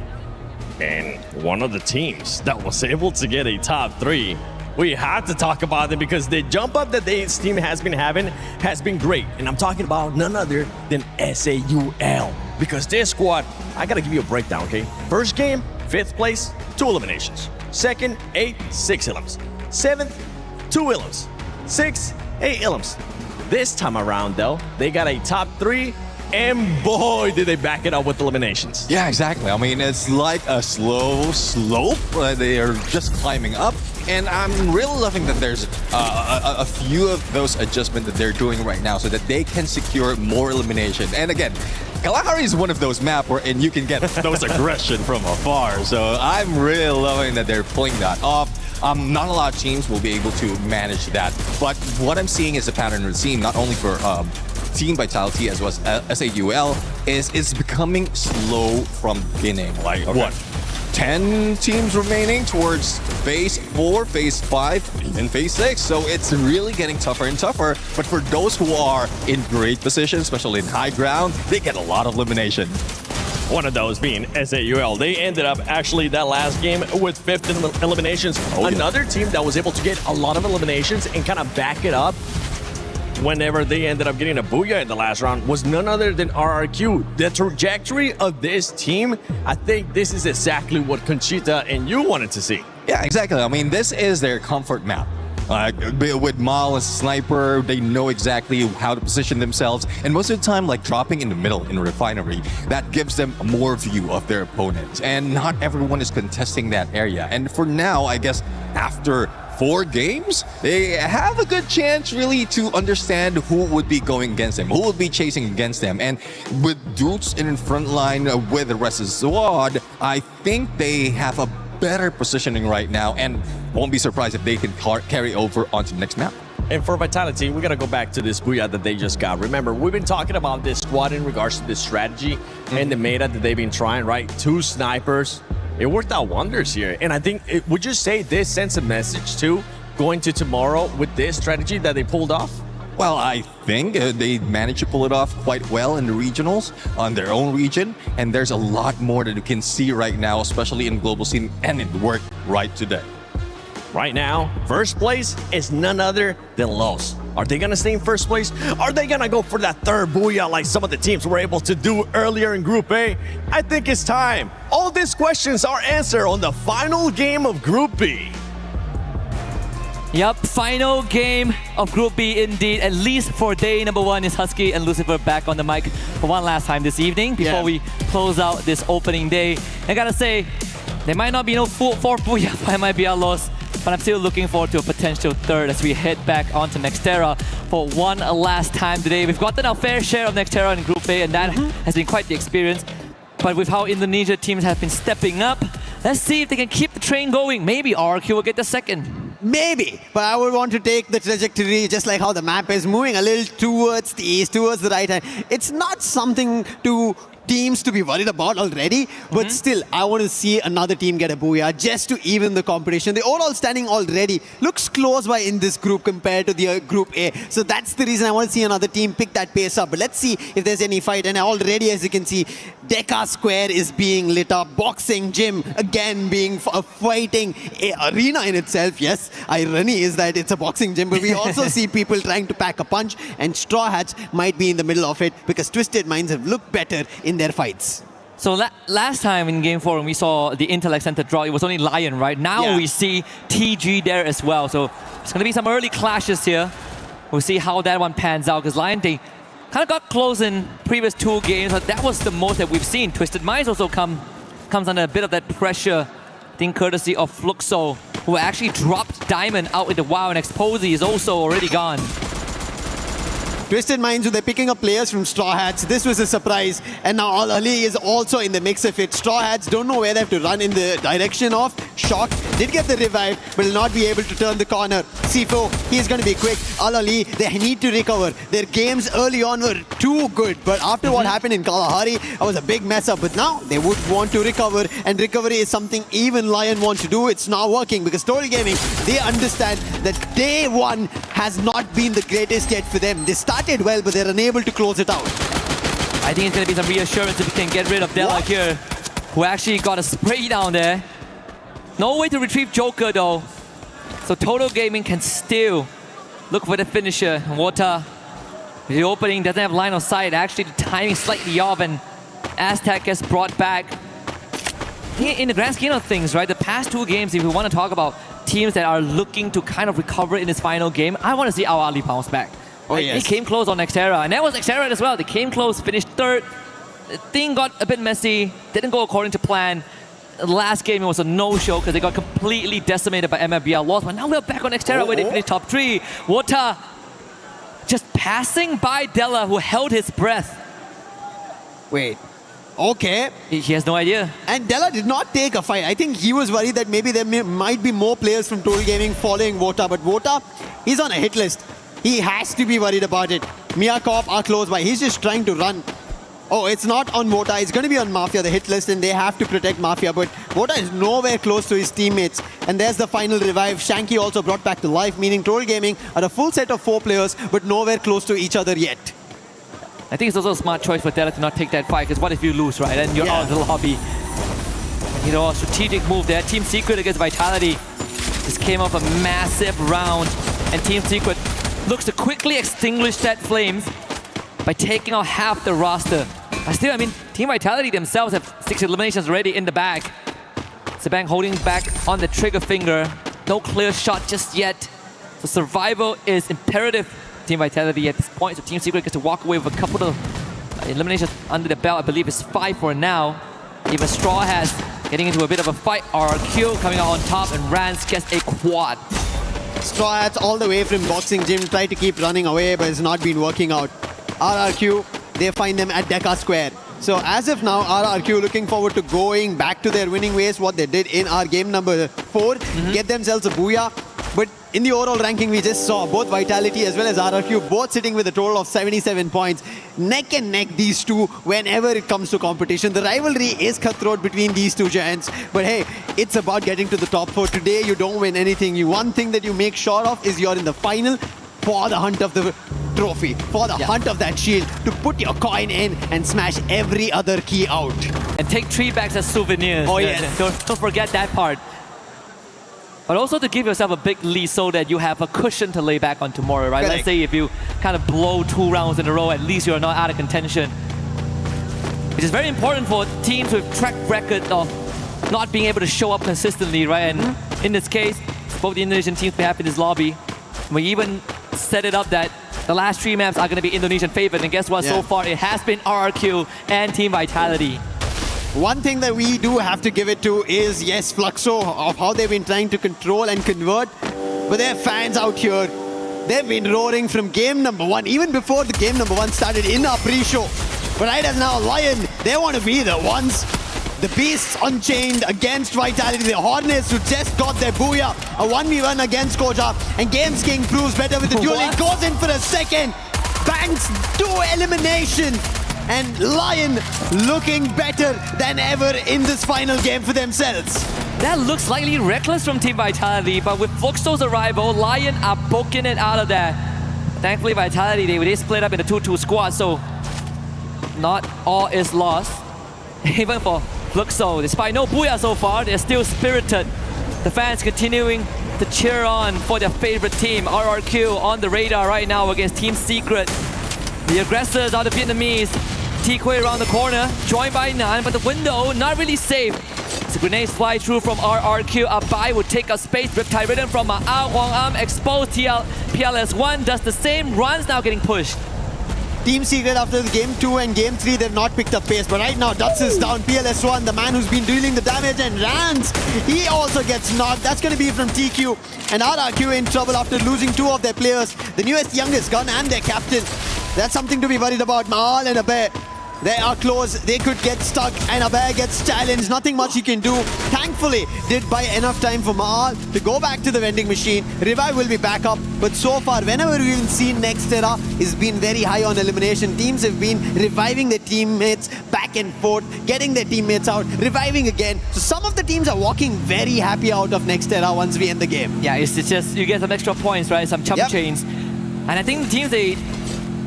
And one of the teams that was able to get a top 3, we have to talk about them because the jump up that this team has been having has been great. And I'm talking about none other than SAUL. Because this squad, I gotta give you a breakdown, okay? First game, 5th place, 2 eliminations. Second, 8, 6 elims. 7th, 2 elims. 6, 8 elims. This time around, though, they got a top 3. And boy, did they back it up with eliminations. Yeah, exactly. I mean, it's like a slow slope. They are just climbing up. And I'm really loving that there's a few of those adjustments that they're doing right now so that they can secure more elimination. And again, Kalahari is one of those maps where and you can get those aggression from afar. So I'm really loving that they're pulling that off. Not a lot of teams will be able to manage that. But what I'm seeing is a pattern we're seeing not only for Team Vitality as well as SAUL is it's becoming slow from beginning. Like what? 10 teams remaining towards phase 4, phase 5, even phase 6. So it's really getting tougher and tougher. But for those who are in great positions, especially in high ground, they get a lot of elimination. One of those being SAUL. They ended up actually that last game with 5th eliminations. Another team that was able to get a lot of eliminations and kind of back it up whenever they ended up getting a booyah in the last round was none other than RRQ. The trajectory of this team, I think this is exactly what Conchita and you wanted to see. Yeah, exactly. I mean, this is their comfort map. With Mal as a sniper, they know exactly how to position themselves. And most of the time, like dropping in the middle in a refinery, that gives them more view of their opponents. And not everyone is contesting that area. And for now, I guess after 4 games, they have a good chance really to understand who would be going against them, who would be chasing against them. And with Dutes in front line with the rest of the squad, I think they have a better positioning right now and won't be surprised if they can carry over onto the next map. And for Vitality, we got to go back to this booyah that they just got. Remember, we've been talking about this squad in regards to this strategy and the meta that they've been trying, right? 2 snipers. It worked out wonders here. And I think, would you say this sends a message too, going to tomorrow with this strategy that they pulled off? Well, I think they managed to pull it off quite well in the regionals on their own region. And there's a lot more that you can see right now, especially in global scene, and it worked right today. Right now, first place is none other than Los. Are they going to stay in first place? Are they going to go for that 3rd booyah like some of the teams were able to do earlier in Group A? I think it's time. All these questions are answered on the final game of Group B. Yep, final game of Group B indeed. At least for day number 1 is Husky and Lucifer back on the mic for one last time this evening before we close out this opening day. I gotta say, there might not be no 4th booyah, but it might be a loss. But I'm still looking forward to a potential 3rd as we head back onto Nextera for one last time today. We've gotten our fair share of Nextera in Group A, and that has been quite the experience. But with how Indonesia teams have been stepping up, let's see if they can keep the train going. Maybe RQ will get the 2nd. Maybe, but I would want to take the trajectory just like how the map is moving a little towards the east, towards the right hand. It's not something to teams to be worried about already, but still, I want to see another team get a booyah just to even the competition. The overall standing already looks close by in this group compared to the Group A. So that's the reason I want to see another team pick that pace up. But let's see if there's any fight. And already, as you can see, Deca Square is being lit up. Boxing Gym, again, being a fighting arena in itself. Yes, irony is that it's a boxing gym, but we also see people trying to pack a punch, and Straw Hats might be in the middle of it because Twisted Minds have looked better in their fights. So last time in Game 4 when we saw the Intellect Center draw, it was only Lion, right? Now we see TG there as well. So it's going to be some early clashes here. We'll see how that one pans out because Lion, they kind of got close in previous 2 games, but that was the most that we've seen. Twisted Minds also comes under a bit of that pressure, I think courtesy of Fluxo, who actually dropped Diamond out in the wild, and Exposy is also already gone. Twisted Minds, they're picking up players from Straw Hats. This was a surprise. And now Al Ali is also in the mix of it. Straw Hats don't know where they have to run in the direction of. Shock did get the revive, but will not be able to turn the corner. C4, he's going to be quick. Al Ali, they need to recover. Their games early on were too good, but after what happened in Kalahari, it was a big mess up. But now they would want to recover, and recovery is something even Lion wants to do. It's now working because Total Gaming, they understand that day one has not been the greatest yet for them. They started well, but they're unable to close it out. I think it's going to be some reassurance if we can get rid of Della here, who actually got a spray down there. No way to retrieve Joker though. So Total Gaming can still look for the finisher. Wota, the opening doesn't have line of sight. Actually, the timing slightly off, and Aztec gets brought back. In the grand scheme of things, right, the past two games, if we want to talk about teams that are looking to kind of recover in this final game, I want to see Al Ali bounce back. Oh, yes. They came close on Xterra, and that was Xterra as well. They came close, finished third. The thing got a bit messy, didn't go according to plan. The last game it was a no-show because they got completely decimated by MFBL loss, but now we're back on Xterra where they finished top 3. Wota just passing by Della, who held his breath. Wait. Okay. He has no idea. And Della did not take a fight. I think he was worried that maybe there might be more players from Total Gaming following Wota, but Wota, he's on a hit list. He has to be worried about it. Mia Corp are close by. He's just trying to run. Oh, it's not on Wota. It's going to be on Mafia, the hit list, and they have to protect Mafia. But Wota is nowhere close to his teammates. And there's the final revive. Shanky also brought back to life, meaning Total Gaming are a full set of 4 players, but nowhere close to each other yet. I think it's also a smart choice for Della to not take that fight, because what if you lose, right? And you're out of the lobby. You know, a strategic move there. Team Secret against Vitality. This came off a massive round, and Team Secret looks to quickly extinguish that flames by taking out half the roster. But still, I mean, Team Vitality themselves have 6 eliminations already in the bag. Sebang holding back on the trigger finger. No clear shot just yet. So survival is imperative. Team Vitality at this point, so Team Secret gets to walk away with a couple of eliminations under the belt. I believe it's 5 for now. Even Straw has getting into a bit of a fight. RRQ coming out on top, and Rans gets a quad. Straw Hats all the way from Boxing Gym, try to keep running away, but it's not been working out. RRQ, they find them at Deca Square. So as of now, RRQ looking forward to going back to their winning ways, what they did in our game number 4, get themselves a booyah. But in the overall ranking, we just saw both Vitality as well as RRQ both sitting with a total of 77 points. Neck and neck, these two, whenever it comes to competition. The rivalry is cutthroat between these two giants. But hey, it's about getting to the top 4. Today, you don't win anything. One thing that you make sure of is you're in the final for the hunt of the trophy, for the hunt of that shield, to put your coin in and smash every other key out. And take 3 bags as souvenirs. Oh, yes. Don't forget that part. But also to give yourself a big lead so that you have a cushion to lay back on tomorrow, right? Correct. Let's say if you kind of blow 2 rounds in a row, at least you're not out of contention. Which is very important for teams with track record of not being able to show up consistently, right? And in this case, both the Indonesian teams we have in this lobby, we even set it up that the last 3 maps are going to be Indonesian favored. And guess what? So far, it has been RRQ and Team Vitality. One thing that we do have to give it to is, yes, Fluxo, of how they've been trying to control and convert. But their fans out here, they've been roaring from game number 1, even before the game number 1 started in our pre-show. But right as now, Lion, they want to be the ones. The Beasts Unchained against Vitality. The Hornets who just got their booyah. A 1v1 against Koja. And Games King proves better with the duel. He goes in for a second. Banks 2 elimination. And Lion looking better than ever in this final game for themselves. That looks slightly reckless from Team Vitality, but with Fluxo's arrival, Lion are poking it out of there. Thankfully, Vitality, they split up in a 2-2 squad, so not all is lost. Even for Fluxo, despite no booyah so far, they're still spirited. The fans continuing to cheer on for their favorite team. RRQ on the radar right now against Team Secret. The aggressors are the Vietnamese. T-Quay around the corner, joined by Nan, but the window not really safe. So grenades fly through from RRQ. Abai would take a space. Riptide Rhythm from Ah Huang Am. Exposed PLS1 does the same. Runs now getting pushed. Team Secret after the game 2 and game 3, they've not picked up pace. But right now, Duts is down. PLS1, the man who's been dealing the damage, and Rans, he also gets knocked. That's going to be from TQ. And RRQ in trouble after losing 2 of their players. The newest, youngest gun and their captain. That's something to be worried about. Maal and Abe, they are close. They could get stuck and Abe gets challenged. Nothing much he can do. Thankfully, did buy enough time for Maal to go back to the vending machine. Revive will be back up. But so far, whenever we've seen Nextera, it's been very high on elimination. Teams have been reviving their teammates back and forth, getting their teammates out, reviving again. So some of the teams are walking very happy out of Nextera once we end the game. Yeah, it's just you get some extra points, right? Some chump chains. And I think the teams,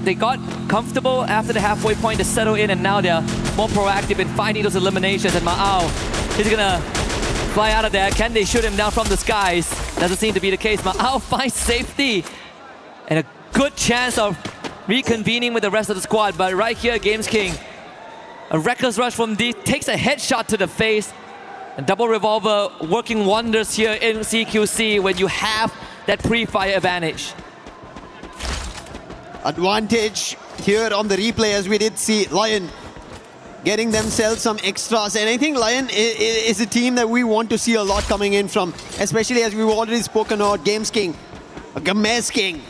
they got comfortable after the halfway point to settle in, and now they're more proactive in finding those eliminations. And Ma'ao is gonna fly out of there. Can they shoot him down from the skies? Doesn't seem to be the case. Ma'ao finds safety and a good chance of reconvening with the rest of the squad. But right here, Games King, a reckless rush from D, takes a headshot to the face. A double revolver working wonders here in CQC when you have that pre-fire advantage. Advantage here on the replay, as we did see Lion getting themselves some extras. And I think Lion is a team that we want to see a lot coming in from, especially as we've already spoken about Games King, Gamez King.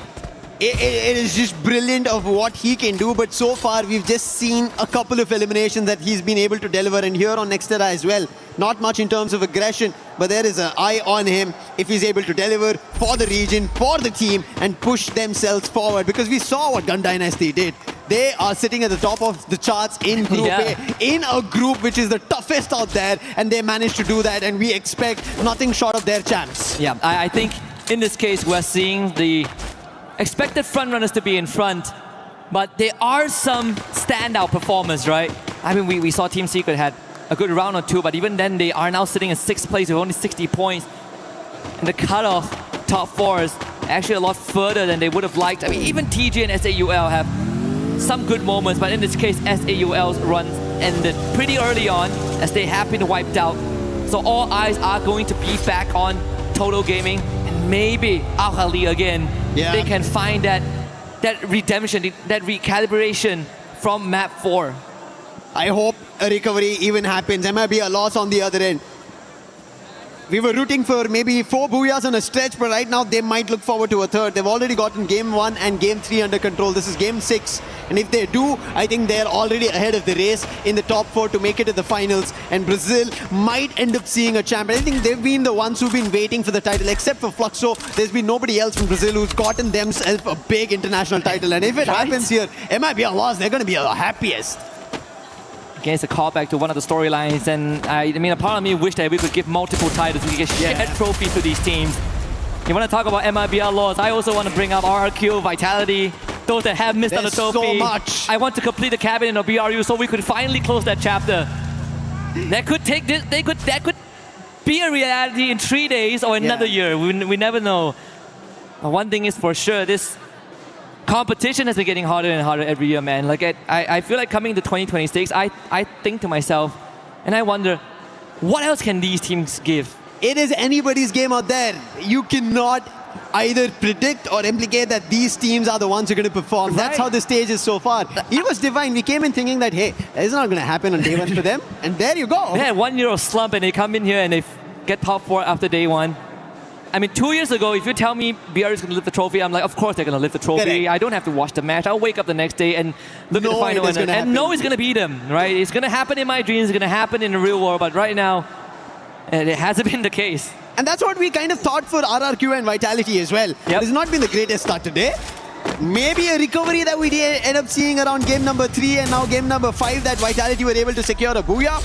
It is just brilliant of what he can do, but so far we've just seen a couple of eliminations that he's been able to deliver, and here on Nextera as well. Not much in terms of aggression, but there is an eye on him if he's able to deliver for the region, for the team, and push themselves forward, because we saw what Gun Dynasty did. They are sitting at the top of the charts in Group A, in a group which is the toughest out there, and they managed to do that, and we expect nothing short of their champs. Yeah, I think in this case we're seeing the expected front runners to be in front, but there are some standout performers, right? I mean, we saw Team Secret had a good round or two, but even then they are now sitting in 6th place with only 60 points. And the cutoff top 4 is actually a lot further than they would have liked. I mean, even TG and SAUL have some good moments, but in this case, SAUL's run ended pretty early on as they have been wiped out. So all eyes are going to be back on Total Gaming, and maybe Al-Khali again. They can find that redemption, that recalibration from map 4. I hope a recovery even happens. There might be a loss on the other end. We were rooting for maybe 4 booyahs on a stretch, but right now they might look forward to a third. They've already gotten Game 1 and Game 3 under control. This is Game 6. And if they do, I think they're already ahead of the race in the top 4 to make it to the finals. And Brazil might end up seeing a champion. I think they've been the ones who've been waiting for the title, except for Fluxo. There's been nobody else from Brazil who's gotten themselves a big international title. And if it happens here, it might be a loss. They're going to be the happiest. Again, it's a callback to one of the storylines, and I mean, a part of me wished that we could give multiple titles, we could share trophies to these teams. You want to talk about MIBR laws? I also want to bring up RRQ, Vitality, those that have missed on the trophy. So much. I want to complete the cabinet of BRU so we could finally close that chapter. That could take this. That could be a reality in 3 days or another year. We never know. But one thing is for sure, this competition has been getting harder and harder every year, man. Like I feel like coming to 2026, I think to myself, and I wonder, what else can these teams give? It is anybody's game out there. You cannot either predict or implicate that these teams are the ones who are going to perform. Right. That's how the stage is so far. It was divine. We came in thinking that, hey, it's not going to happen on day 1 for them. And there you go. They had 1 year of slump and they come in here and they get top 4 after day 1. I mean, 2 years ago, if you tell me BR is going to lift the trophy, I'm like, of course they're going to lift the trophy. Correct. I don't have to watch the match. I'll wake up the next day and look at the final and know it's going to beat them, right? It's going to happen in my dreams. It's going to happen in the real world. But right now, it hasn't been the case. And that's what we kind of thought for RRQ and Vitality as well. It's not been the greatest start today. Maybe a recovery that we end up seeing around game number 3 and now game number 5 that Vitality were able to secure a booyah.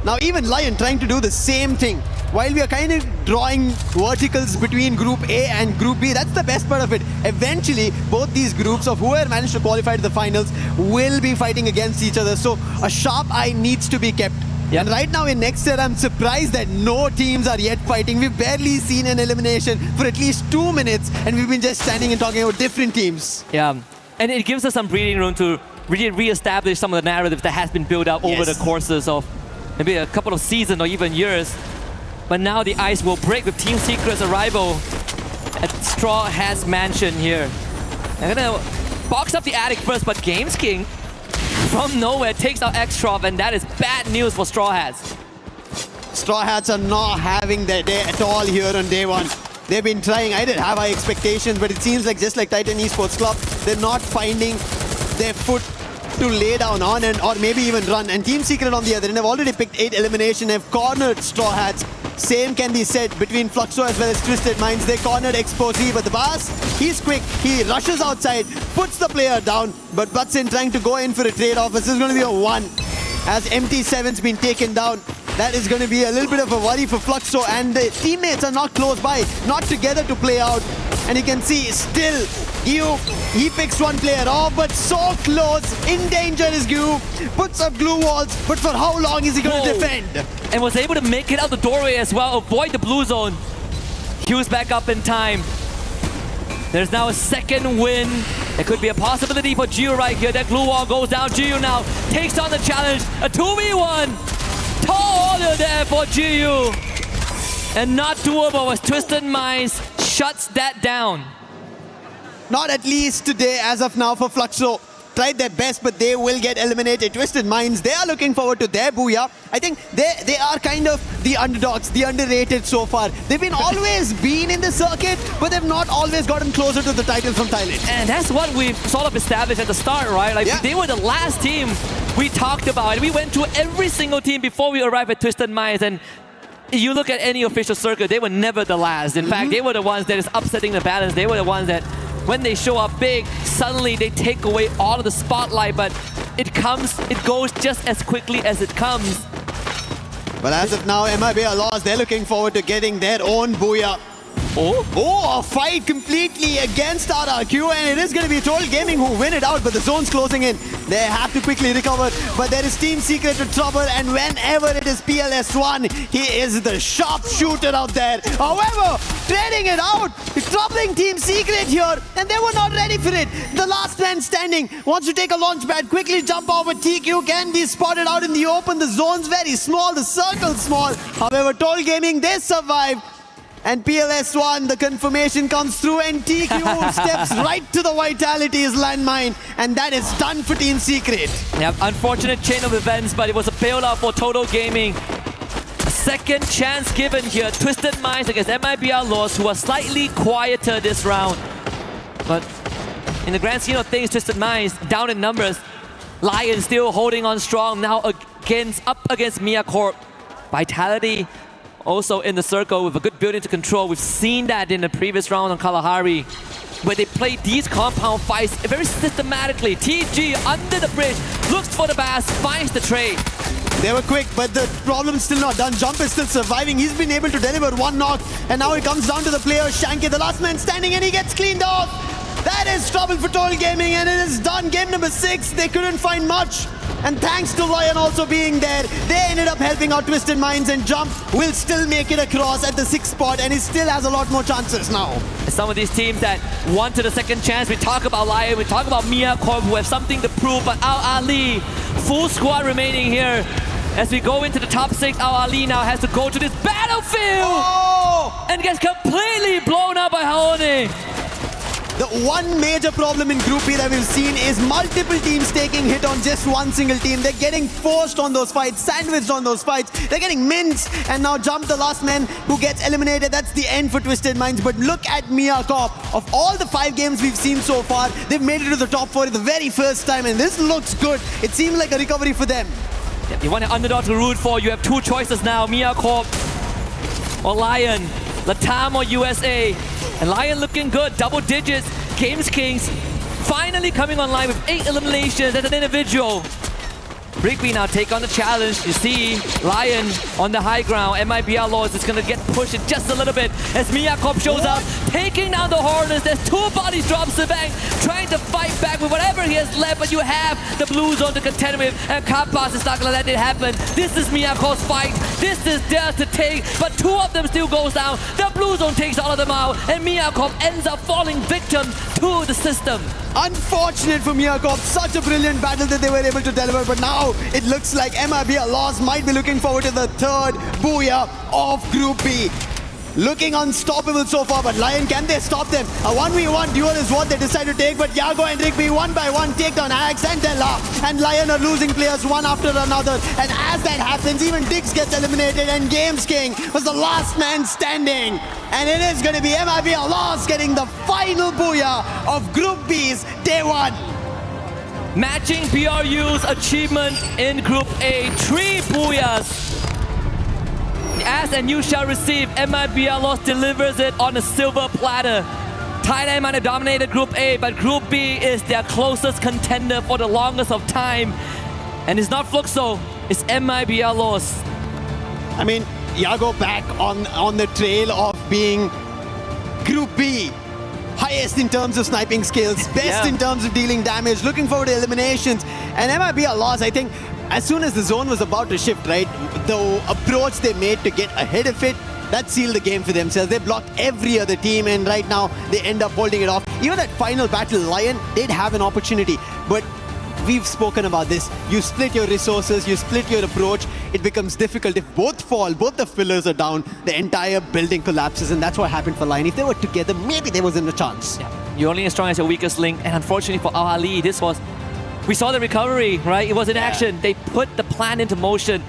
Now even Lion trying to do the same thing. While we are kind of drawing verticals between Group A and Group B, that's the best part of it. Eventually, both these groups of whoever managed to qualify to the finals will be fighting against each other. So a sharp eye needs to be kept. And right now in next year, I'm surprised that no teams are yet fighting. We've barely seen an elimination for at least 2 minutes, and we've been just standing and talking about different teams. Yeah, and it gives us some breathing room to really re-establish some of the narrative that has been built up over the courses of maybe a couple of seasons or even years. But now the ice will break with Team Secret's arrival at Straw Hat's mansion here. They're gonna box up the attic first, but Games King from nowhere takes out X-Trop, and that is bad news for Straw Hats. Straw Hats are not having their day at all here on day 1. They've been trying. I didn't have high expectations, but it seems like just like Titan Esports Club, they're not finding their foot to lay down on and or maybe even run. And Team Secret on the other end have already picked 8 elimination, have cornered Straw Hats. Same can be said between Fluxo as well as Twisted Minds. They cornered Exposee, but the Bass, he's quick. He rushes outside, puts the player down, but butts in trying to go in for a trade-off. This is going to be a 1. As MT7's been taken down, that is going to be a little bit of a worry for Fluxo, and the teammates are not close by, not together to play out. And you can see still he picks one player off, but so close. In danger is Gyu. Puts up glue walls, but for how long is he going to defend? And was able to make it out the doorway as well, avoid the blue zone. Hugh's back up in time. There's now a second win. It could be a possibility for Gio right here. That glue wall goes down. Gio now takes on the challenge. A 2v1. Tall order there for Gio. And not doable as Twisted Minds shuts that down. Not at least today as of now for Fluxo. Tried their best, but they will get eliminated. Twisted Minds, they are looking forward to their booyah. I think they are kind of the underdogs, the underrated so far. They've been always been in the circuit, but they've not always gotten closer to the title from Thailand. And that's what we've sort of established at the start, right? Like they were the last team we talked about. And we went through every single team before we arrived at Twisted Minds. And you look at any official circuit, they were never the last. In fact, they were the ones that is upsetting the balance. They were the ones that when they show up big, suddenly they take away all of the spotlight, but it goes just as quickly as it comes. But as of now, MIB are lost. They're looking forward to getting their own booyah. Oh, a fight completely against RRQ, and it is going to be Total Gaming who win it out, but the zone's closing in. They have to quickly recover, but there is Team Secret to trouble, and whenever it is PLS1, he is the sharpshooter out there. However, trading it out, troubling Team Secret here, and they were not ready for it. The last man standing wants to take a launch pad, quickly jump over. TQ can be spotted out in the open. The zone's very small, the circle's small. However, Total Gaming, they survive. And PLS1, the confirmation comes through, and TQ steps right to the Vitality's landmine, and that is done for Team Secret. Yeah, unfortunate chain of events, but it was a bailout for Total Gaming. A second chance given here. Twisted Minds against MIBR Lords, who are slightly quieter this round. But in the grand scheme of things, Twisted Minds down in numbers. Lion still holding on strong now up against Mia Corp. Vitality also in the circle with a good building to control. We've seen that in the previous round on Kalahari, where they played these compound fights very systematically. TG under the bridge, looks for the Bass, finds the trade. They were quick, but the problem's still not done. Jump is still surviving. He's been able to deliver one knock, and now it comes down to the player, Shanky, the last man standing, and he gets cleaned off. That is trouble for Total Gaming, and it is done. Game number 6, they couldn't find much. And thanks to Lion also being there, they ended up helping out Twisted Minds, and Jump will still make it across at the 6th spot, and he still has a lot more chances now. Some of these teams that wanted a second chance, we talk about Lion, we talk about Mia Corp, who have something to prove, but Al Ali, full squad remaining here. As we go into the top 6, Al Ali now has to go to this battlefield and gets completely blown up by Haone. The one major problem in Group B that we've seen is multiple teams taking hit on just one single team. They're getting forced on those fights, sandwiched on those fights. They're getting minced, and now Jump, the last man who gets eliminated. That's the end for Twisted Minds. But look at Mia Corp. Of all the 5 games we've seen so far, they've made it to the top 4 the very first time, and this looks good. It seems like a recovery for them. You want an underdog to root for, you have 2 choices now, Mia Corp or Lion, Latam or USA. And Lion looking good, double digits, Games Kings finally coming online with 8 eliminations as an individual. Rigby now take on the challenge. You see Lion on the high ground. MIBR Lords is going to get pushed just a little bit as Mia Corp shows up, taking down the Hornets. There's 2 bodies drops the bank, trying to fight back with whatever he has left, but you have the blue zone to contend with, and Kapas is not going to let it happen. This is Mia Corp's fight. This is theirs to take, but 2 of them still goes down. The blue zone takes all of them out, and Mia Corp ends up falling victim to the system. Unfortunate for Mia Corp. Such a brilliant battle that they were able to deliver, but now it looks like MIBR Loss might be looking forward to the 3rd booyah of Group B. Looking unstoppable so far, but Lion, can they stop them? A 1v1 duel is what they decide to take, but Yago and Rigby 1 by 1 take down Axe and Della, and Lion are losing players one after another, and as that happens, even Dix gets eliminated, and Games King was the last man standing, and it is going to be MIBR Loss getting the final booyah of Group B's Day 1. matching BRU's achievement in Group A. 3 booyahs. As and you shall receive, MIBRLOS delivers it on a silver platter. Thailand might have dominated Group A, but Group B is their closest contender for the longest of time. And it's not Fluxo, it's MIBRLOS. I mean, Yago back on the trail of being Group B. Highest in terms of sniping skills, best in terms of dealing damage, looking forward to eliminations. And MIBRLOS, I think, as soon as the zone was about to shift, right, the approach they made to get ahead of it, that sealed the game for themselves. They blocked every other team, and right now they end up holding it off. Even that final battle, Lion did have an opportunity, but we've spoken about this. You split your resources, you split your approach, it becomes difficult. If both fall, both the fillers are down, the entire building collapses, and that's what happened for Lion. If they were together, maybe there wasn't a chance. Yeah. You're only as strong as your weakest link, and unfortunately for Al Ali, we saw the recovery, right? It was in action. They put the plan into motion,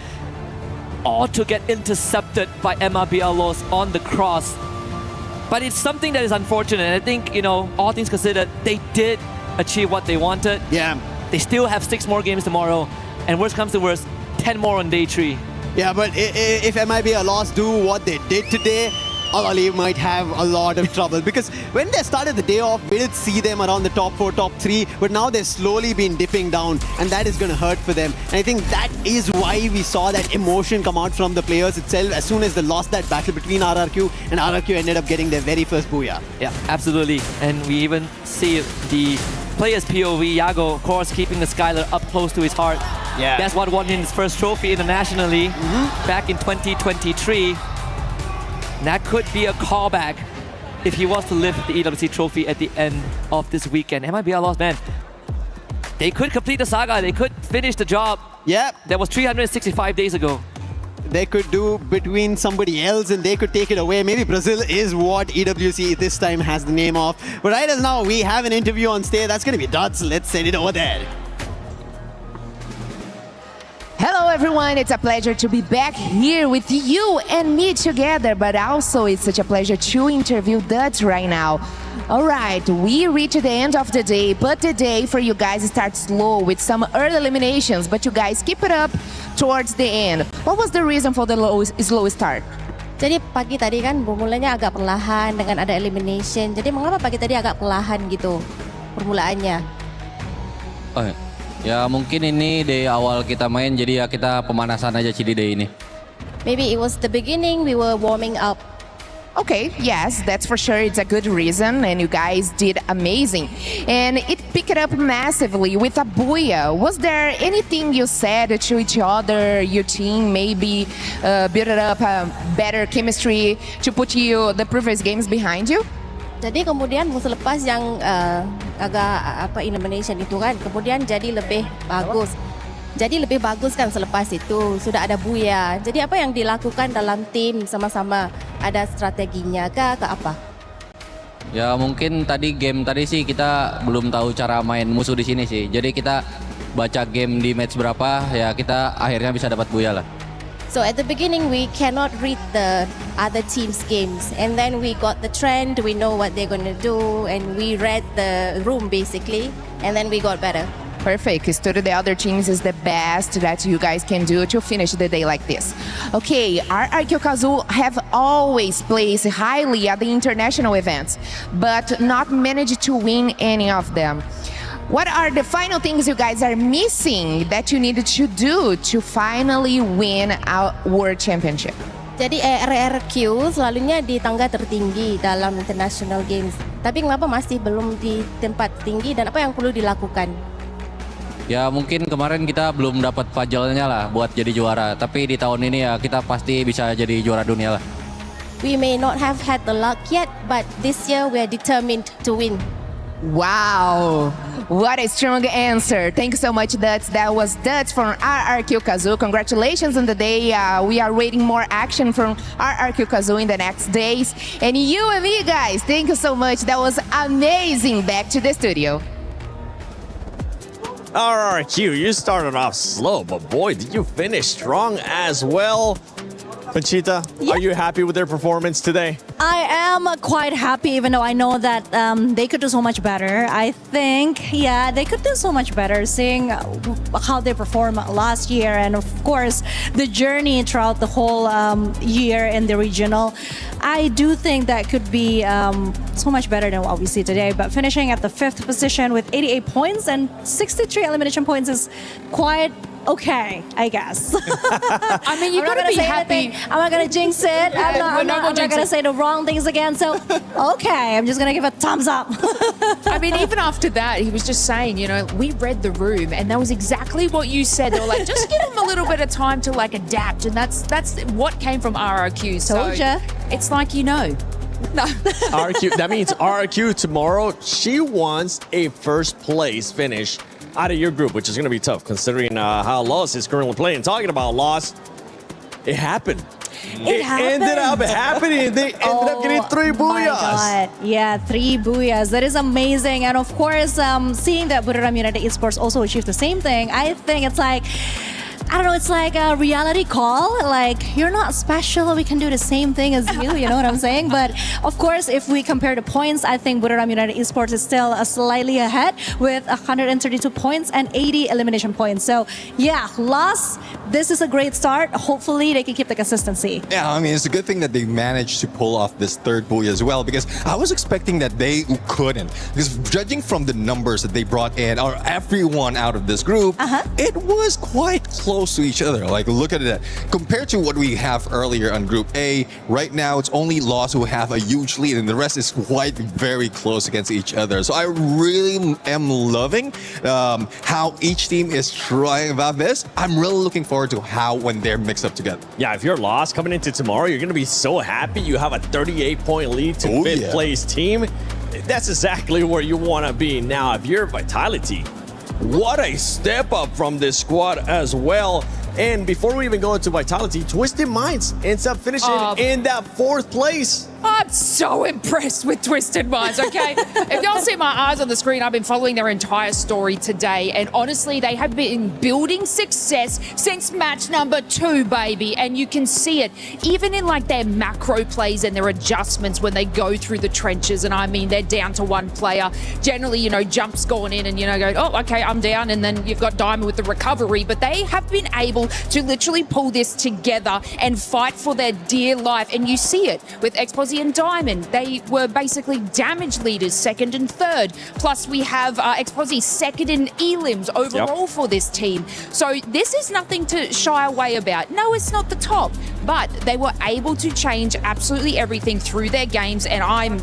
all to get intercepted by MIBRLOS on the cross. But it's something that is unfortunate, and I think, all things considered, they did achieve what they wanted. Yeah. They still have 6 more games tomorrow, and worst comes to worst, 10 more on day 3. Yeah, but if MIBRLOS do what they did today, Al Ali might have a lot of trouble, because when they started the day off, we did see them around the top 4, top 3, but now they've slowly been dipping down, and that is going to hurt for them. And I think that is why we saw that emotion come out from the players itself as soon as they lost that battle between RRQ, and RRQ ended up getting their very first booyah. Yeah, absolutely. And we even see the players' POV, Yago, of course, keeping the Skylar up close to his heart. Yeah. That's what won him his first trophy internationally back in 2023. That could be a callback if he was to lift the EWC trophy at the end of this weekend. MIBRLOS, man, they could complete the saga. They could finish the job. Yep. That was 365 days ago. They could do between somebody else and they could take it away. Maybe Brazil is what EWC this time has the name of. But right as now, we have an interview on stage. That's going to be Dots. Let's send it over there. Hello everyone, it's a pleasure to be back here with you and me together, but also it's such a pleasure to interview Dutch right now. Alright, we reached the end of the day, but the day for you guys starts slow with some early eliminations, but you guys keep it up towards the end. What was the reason for the slow start? Jadi pagi tadi kan mulanya agak perlahan dengan ada elimination. Jadi mengapa pagi tadi agak perlahan gitu permulaannya? Oh, ya mungkin ini day awal kita main, jadi ya kita pemanasan aja di day ini. Maybe it was the beginning, we were warming up. Okay, yes, that's for sure. It's a good reason, and you guys did amazing. And it picked up massively with a booyah. Was there anything you said to each other, your team, maybe build up a better chemistry to put the previous games behind you? Jadi kemudian selepas yang agak elimination itu kan, kemudian jadi lebih bagus. Jadi lebih bagus kan selepas itu sudah ada booyah. Jadi apa yang dilakukan dalam tim sama-sama, ada strateginya kah ke apa? Ya mungkin game tadi sih kita belum tahu cara main musuh di sini sih. Jadi kita baca game di match berapa, ya kita akhirnya bisa dapat booyah lah. So at the beginning we cannot read the other team's games, and then we got the trend, we know what they're gonna do, and we read the room basically, and then we got better. Perfect. Study the other teams is the best that you guys can do to finish the day like this. Okay, RRQ Kazoo have always placed highly at the international events, but not managed to win any of them. What are the final things you guys are missing that you needed to do to finally win our World Championship? Jadi RRQ selalunya di tangga tertinggi dalam international games. Tapi kenapa masih belum di tempat tinggi dan apa yang perlu dilakukan? Ya mungkin kemarin kita belum dapat pajalnya lah buat jadi juara, tapi di tahun ini ya kita pasti bisa jadi juara dunia lah. We may not have had the luck yet, but this year we are determined to win. Wow, what a strong answer. Thank you so much, Dutch. That was Dutch from RRQ Kazoo. Congratulations on the day. We are waiting more action from RRQ Kazoo in the next days. And you and me, guys, thank you so much. That was amazing. Back to the studio. RRQ, you started off slow, but boy, did you finish strong as well. Conchita, are you happy with their performance today? I am quite happy, even though I know that they could do so much better. I think, yeah, they could do so much better, seeing how they performed last year, and of course, the journey throughout the whole year in the regional. I do think that could be so much better than what we see today. But finishing at the 5th position with 88 points and 63 elimination points is quite okay, I guess. I mean, you've got to be happy. I'm not going to jinx it. I'm not going to say the wrong things again. So, okay, I'm just going to give a thumbs up. I mean, even after that, he was just saying, you know, we read the room, and that was exactly what you said. They were like, just give him a little bit of time to like adapt, and that's what came from RRQ. Told ya. It's like, you know. No. RRQ, that means RRQ tomorrow, she wants a first place finish out of your group, which is going to be tough considering how Lost is currently playing. Talking about Lost, it happened. It ended up happening. They ended up getting 3 booyahs. My God. Yeah, 3 booyahs. That is amazing. And of course, seeing that Buriram United Esports also achieved the same thing, I think it's like, I don't know, it's like a reality call. Like, you're not special, we can do the same thing as you know what I'm saying? But of course, if we compare the points, I think Buriram United Esports is still slightly ahead with 132 points and 80 elimination points. So yeah, loss, this is a great start. Hopefully they can keep the consistency. Yeah, I mean, it's a good thing that they managed to pull off this 3rd buoy as well, because I was expecting that they couldn't. Because judging from the numbers that they brought in, or everyone out of this group, it was quite close to each other. Like, look at that. Compared to what we have earlier on Group A, right now it's only Lost who have a huge lead, and the rest is quite very close against each other. So I really am loving how each team is trying about this. I'm really looking forward to how when they're mixed up together. Yeah, if you're Lost coming into tomorrow, you're going to be so happy you have a 38-point lead to 5th place team. That's exactly where you want to be. Now, if you're Vitality, what a step up from this squad as well. And before we even go into Vitality, Twisted Minds ends up finishing in that 4th place. I'm so impressed with Twisted Minds, okay? If y'all see my eyes on the screen, I've been following their entire story today, and honestly, they have been building success since match number 2, baby, and you can see it even in like their macro plays and their adjustments when they go through the trenches. And I mean, they're down to 1 player. Generally, you know, Jump's gone in and, you know, go, oh, okay, I'm down, and then you've got Diamond with the recovery, but they have been able to literally pull this together and fight for their dear life, and you see it with Exposy and Diamond. They were basically damage leaders, 2nd and 3rd. Plus, we have Exposy 2nd in elims overall for this team. So this is nothing to shy away about. No, it's not the top, but they were able to change absolutely everything through their games, and I'm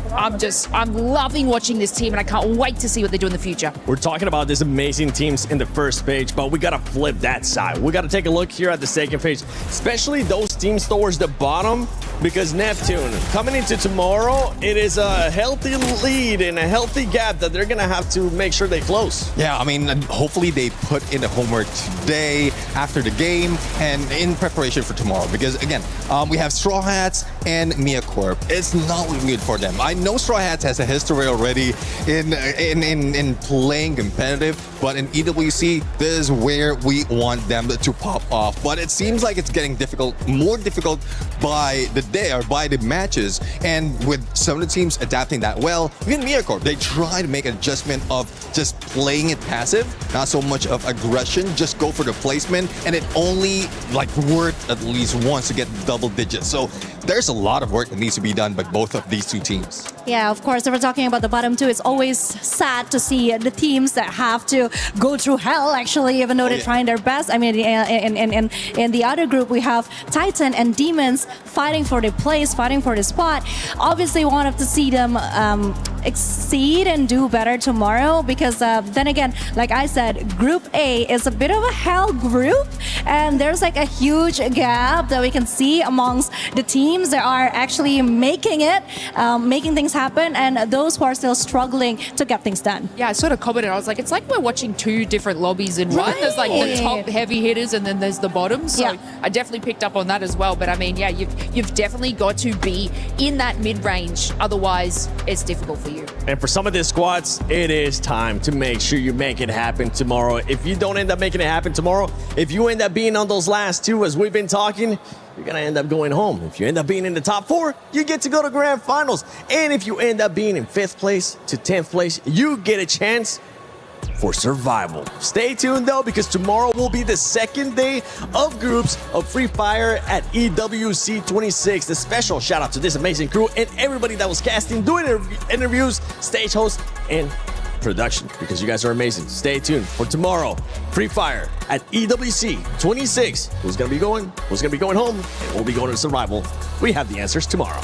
loving watching this team, and I can't wait to see what they do in the future. We're talking about these amazing teams in the first page, but we got to flip that side. We got to take a look here at the 2nd page, especially those teams towards the bottom, because Neptune, coming into tomorrow, it is a healthy lead and a healthy gap that they're going to have to make sure they close. Yeah, I mean, hopefully they put in the homework today, after the game, and in preparation for tomorrow. Because again, we have Straw Hats and Mia Corp. It's not looking good for them. I know Straw Hats has a history already in playing competitive, but in EWC, this is where we want them to pop off. But it seems like it's getting more difficult by the day or by the matches. And with some of the teams adapting that well, even Mia Corp, they try to make an adjustment of just playing it passive, not so much of aggression, just go for the placement, and it only like worked at least once to get double digits. So there's a lot of work that needs to be done by both of these 2 teams. Yeah, of course, if we're talking about the bottom 2, it's always sad to see the teams that have to go through hell, actually, even though they're trying their best. I mean, in the other group, we have Titan and Demons fighting for the place, fighting for the spot. Obviously, we wanted to see them exceed and do better tomorrow, because then again, like I said, Group A is a bit of a hell group, and there's like a huge gap that we can see amongst the teams that are actually making things happen, and those who are still struggling to get things done. Yeah, I sort of commented, I was like, it's like we're watching 2 different lobbies in one. There's like the top heavy hitters, and then there's the bottoms. So I definitely picked up on that as well. But I mean, yeah, you've definitely got to be in that mid-range, otherwise it's difficult for you. And for some of these squads, it is time to make sure you make it happen tomorrow. If you don't end up making it happen tomorrow, if you end up being on those last 2, as we've been talking, you're gonna end up going home. If you end up being in the top 4, you get to go to grand finals. And if you end up being in 5th place to 10th place, you get a chance for survival. Stay tuned though, because tomorrow will be the second day of groups of Free Fire at EWC 26. A special shout out to this amazing crew and everybody that was casting, doing interviews, stage hosts, and production, because you guys are amazing. Stay tuned for tomorrow. Free Fire at EWC 26. Who's gonna be going? Who's gonna be going home? And we'll be going to survival. We have the answers tomorrow.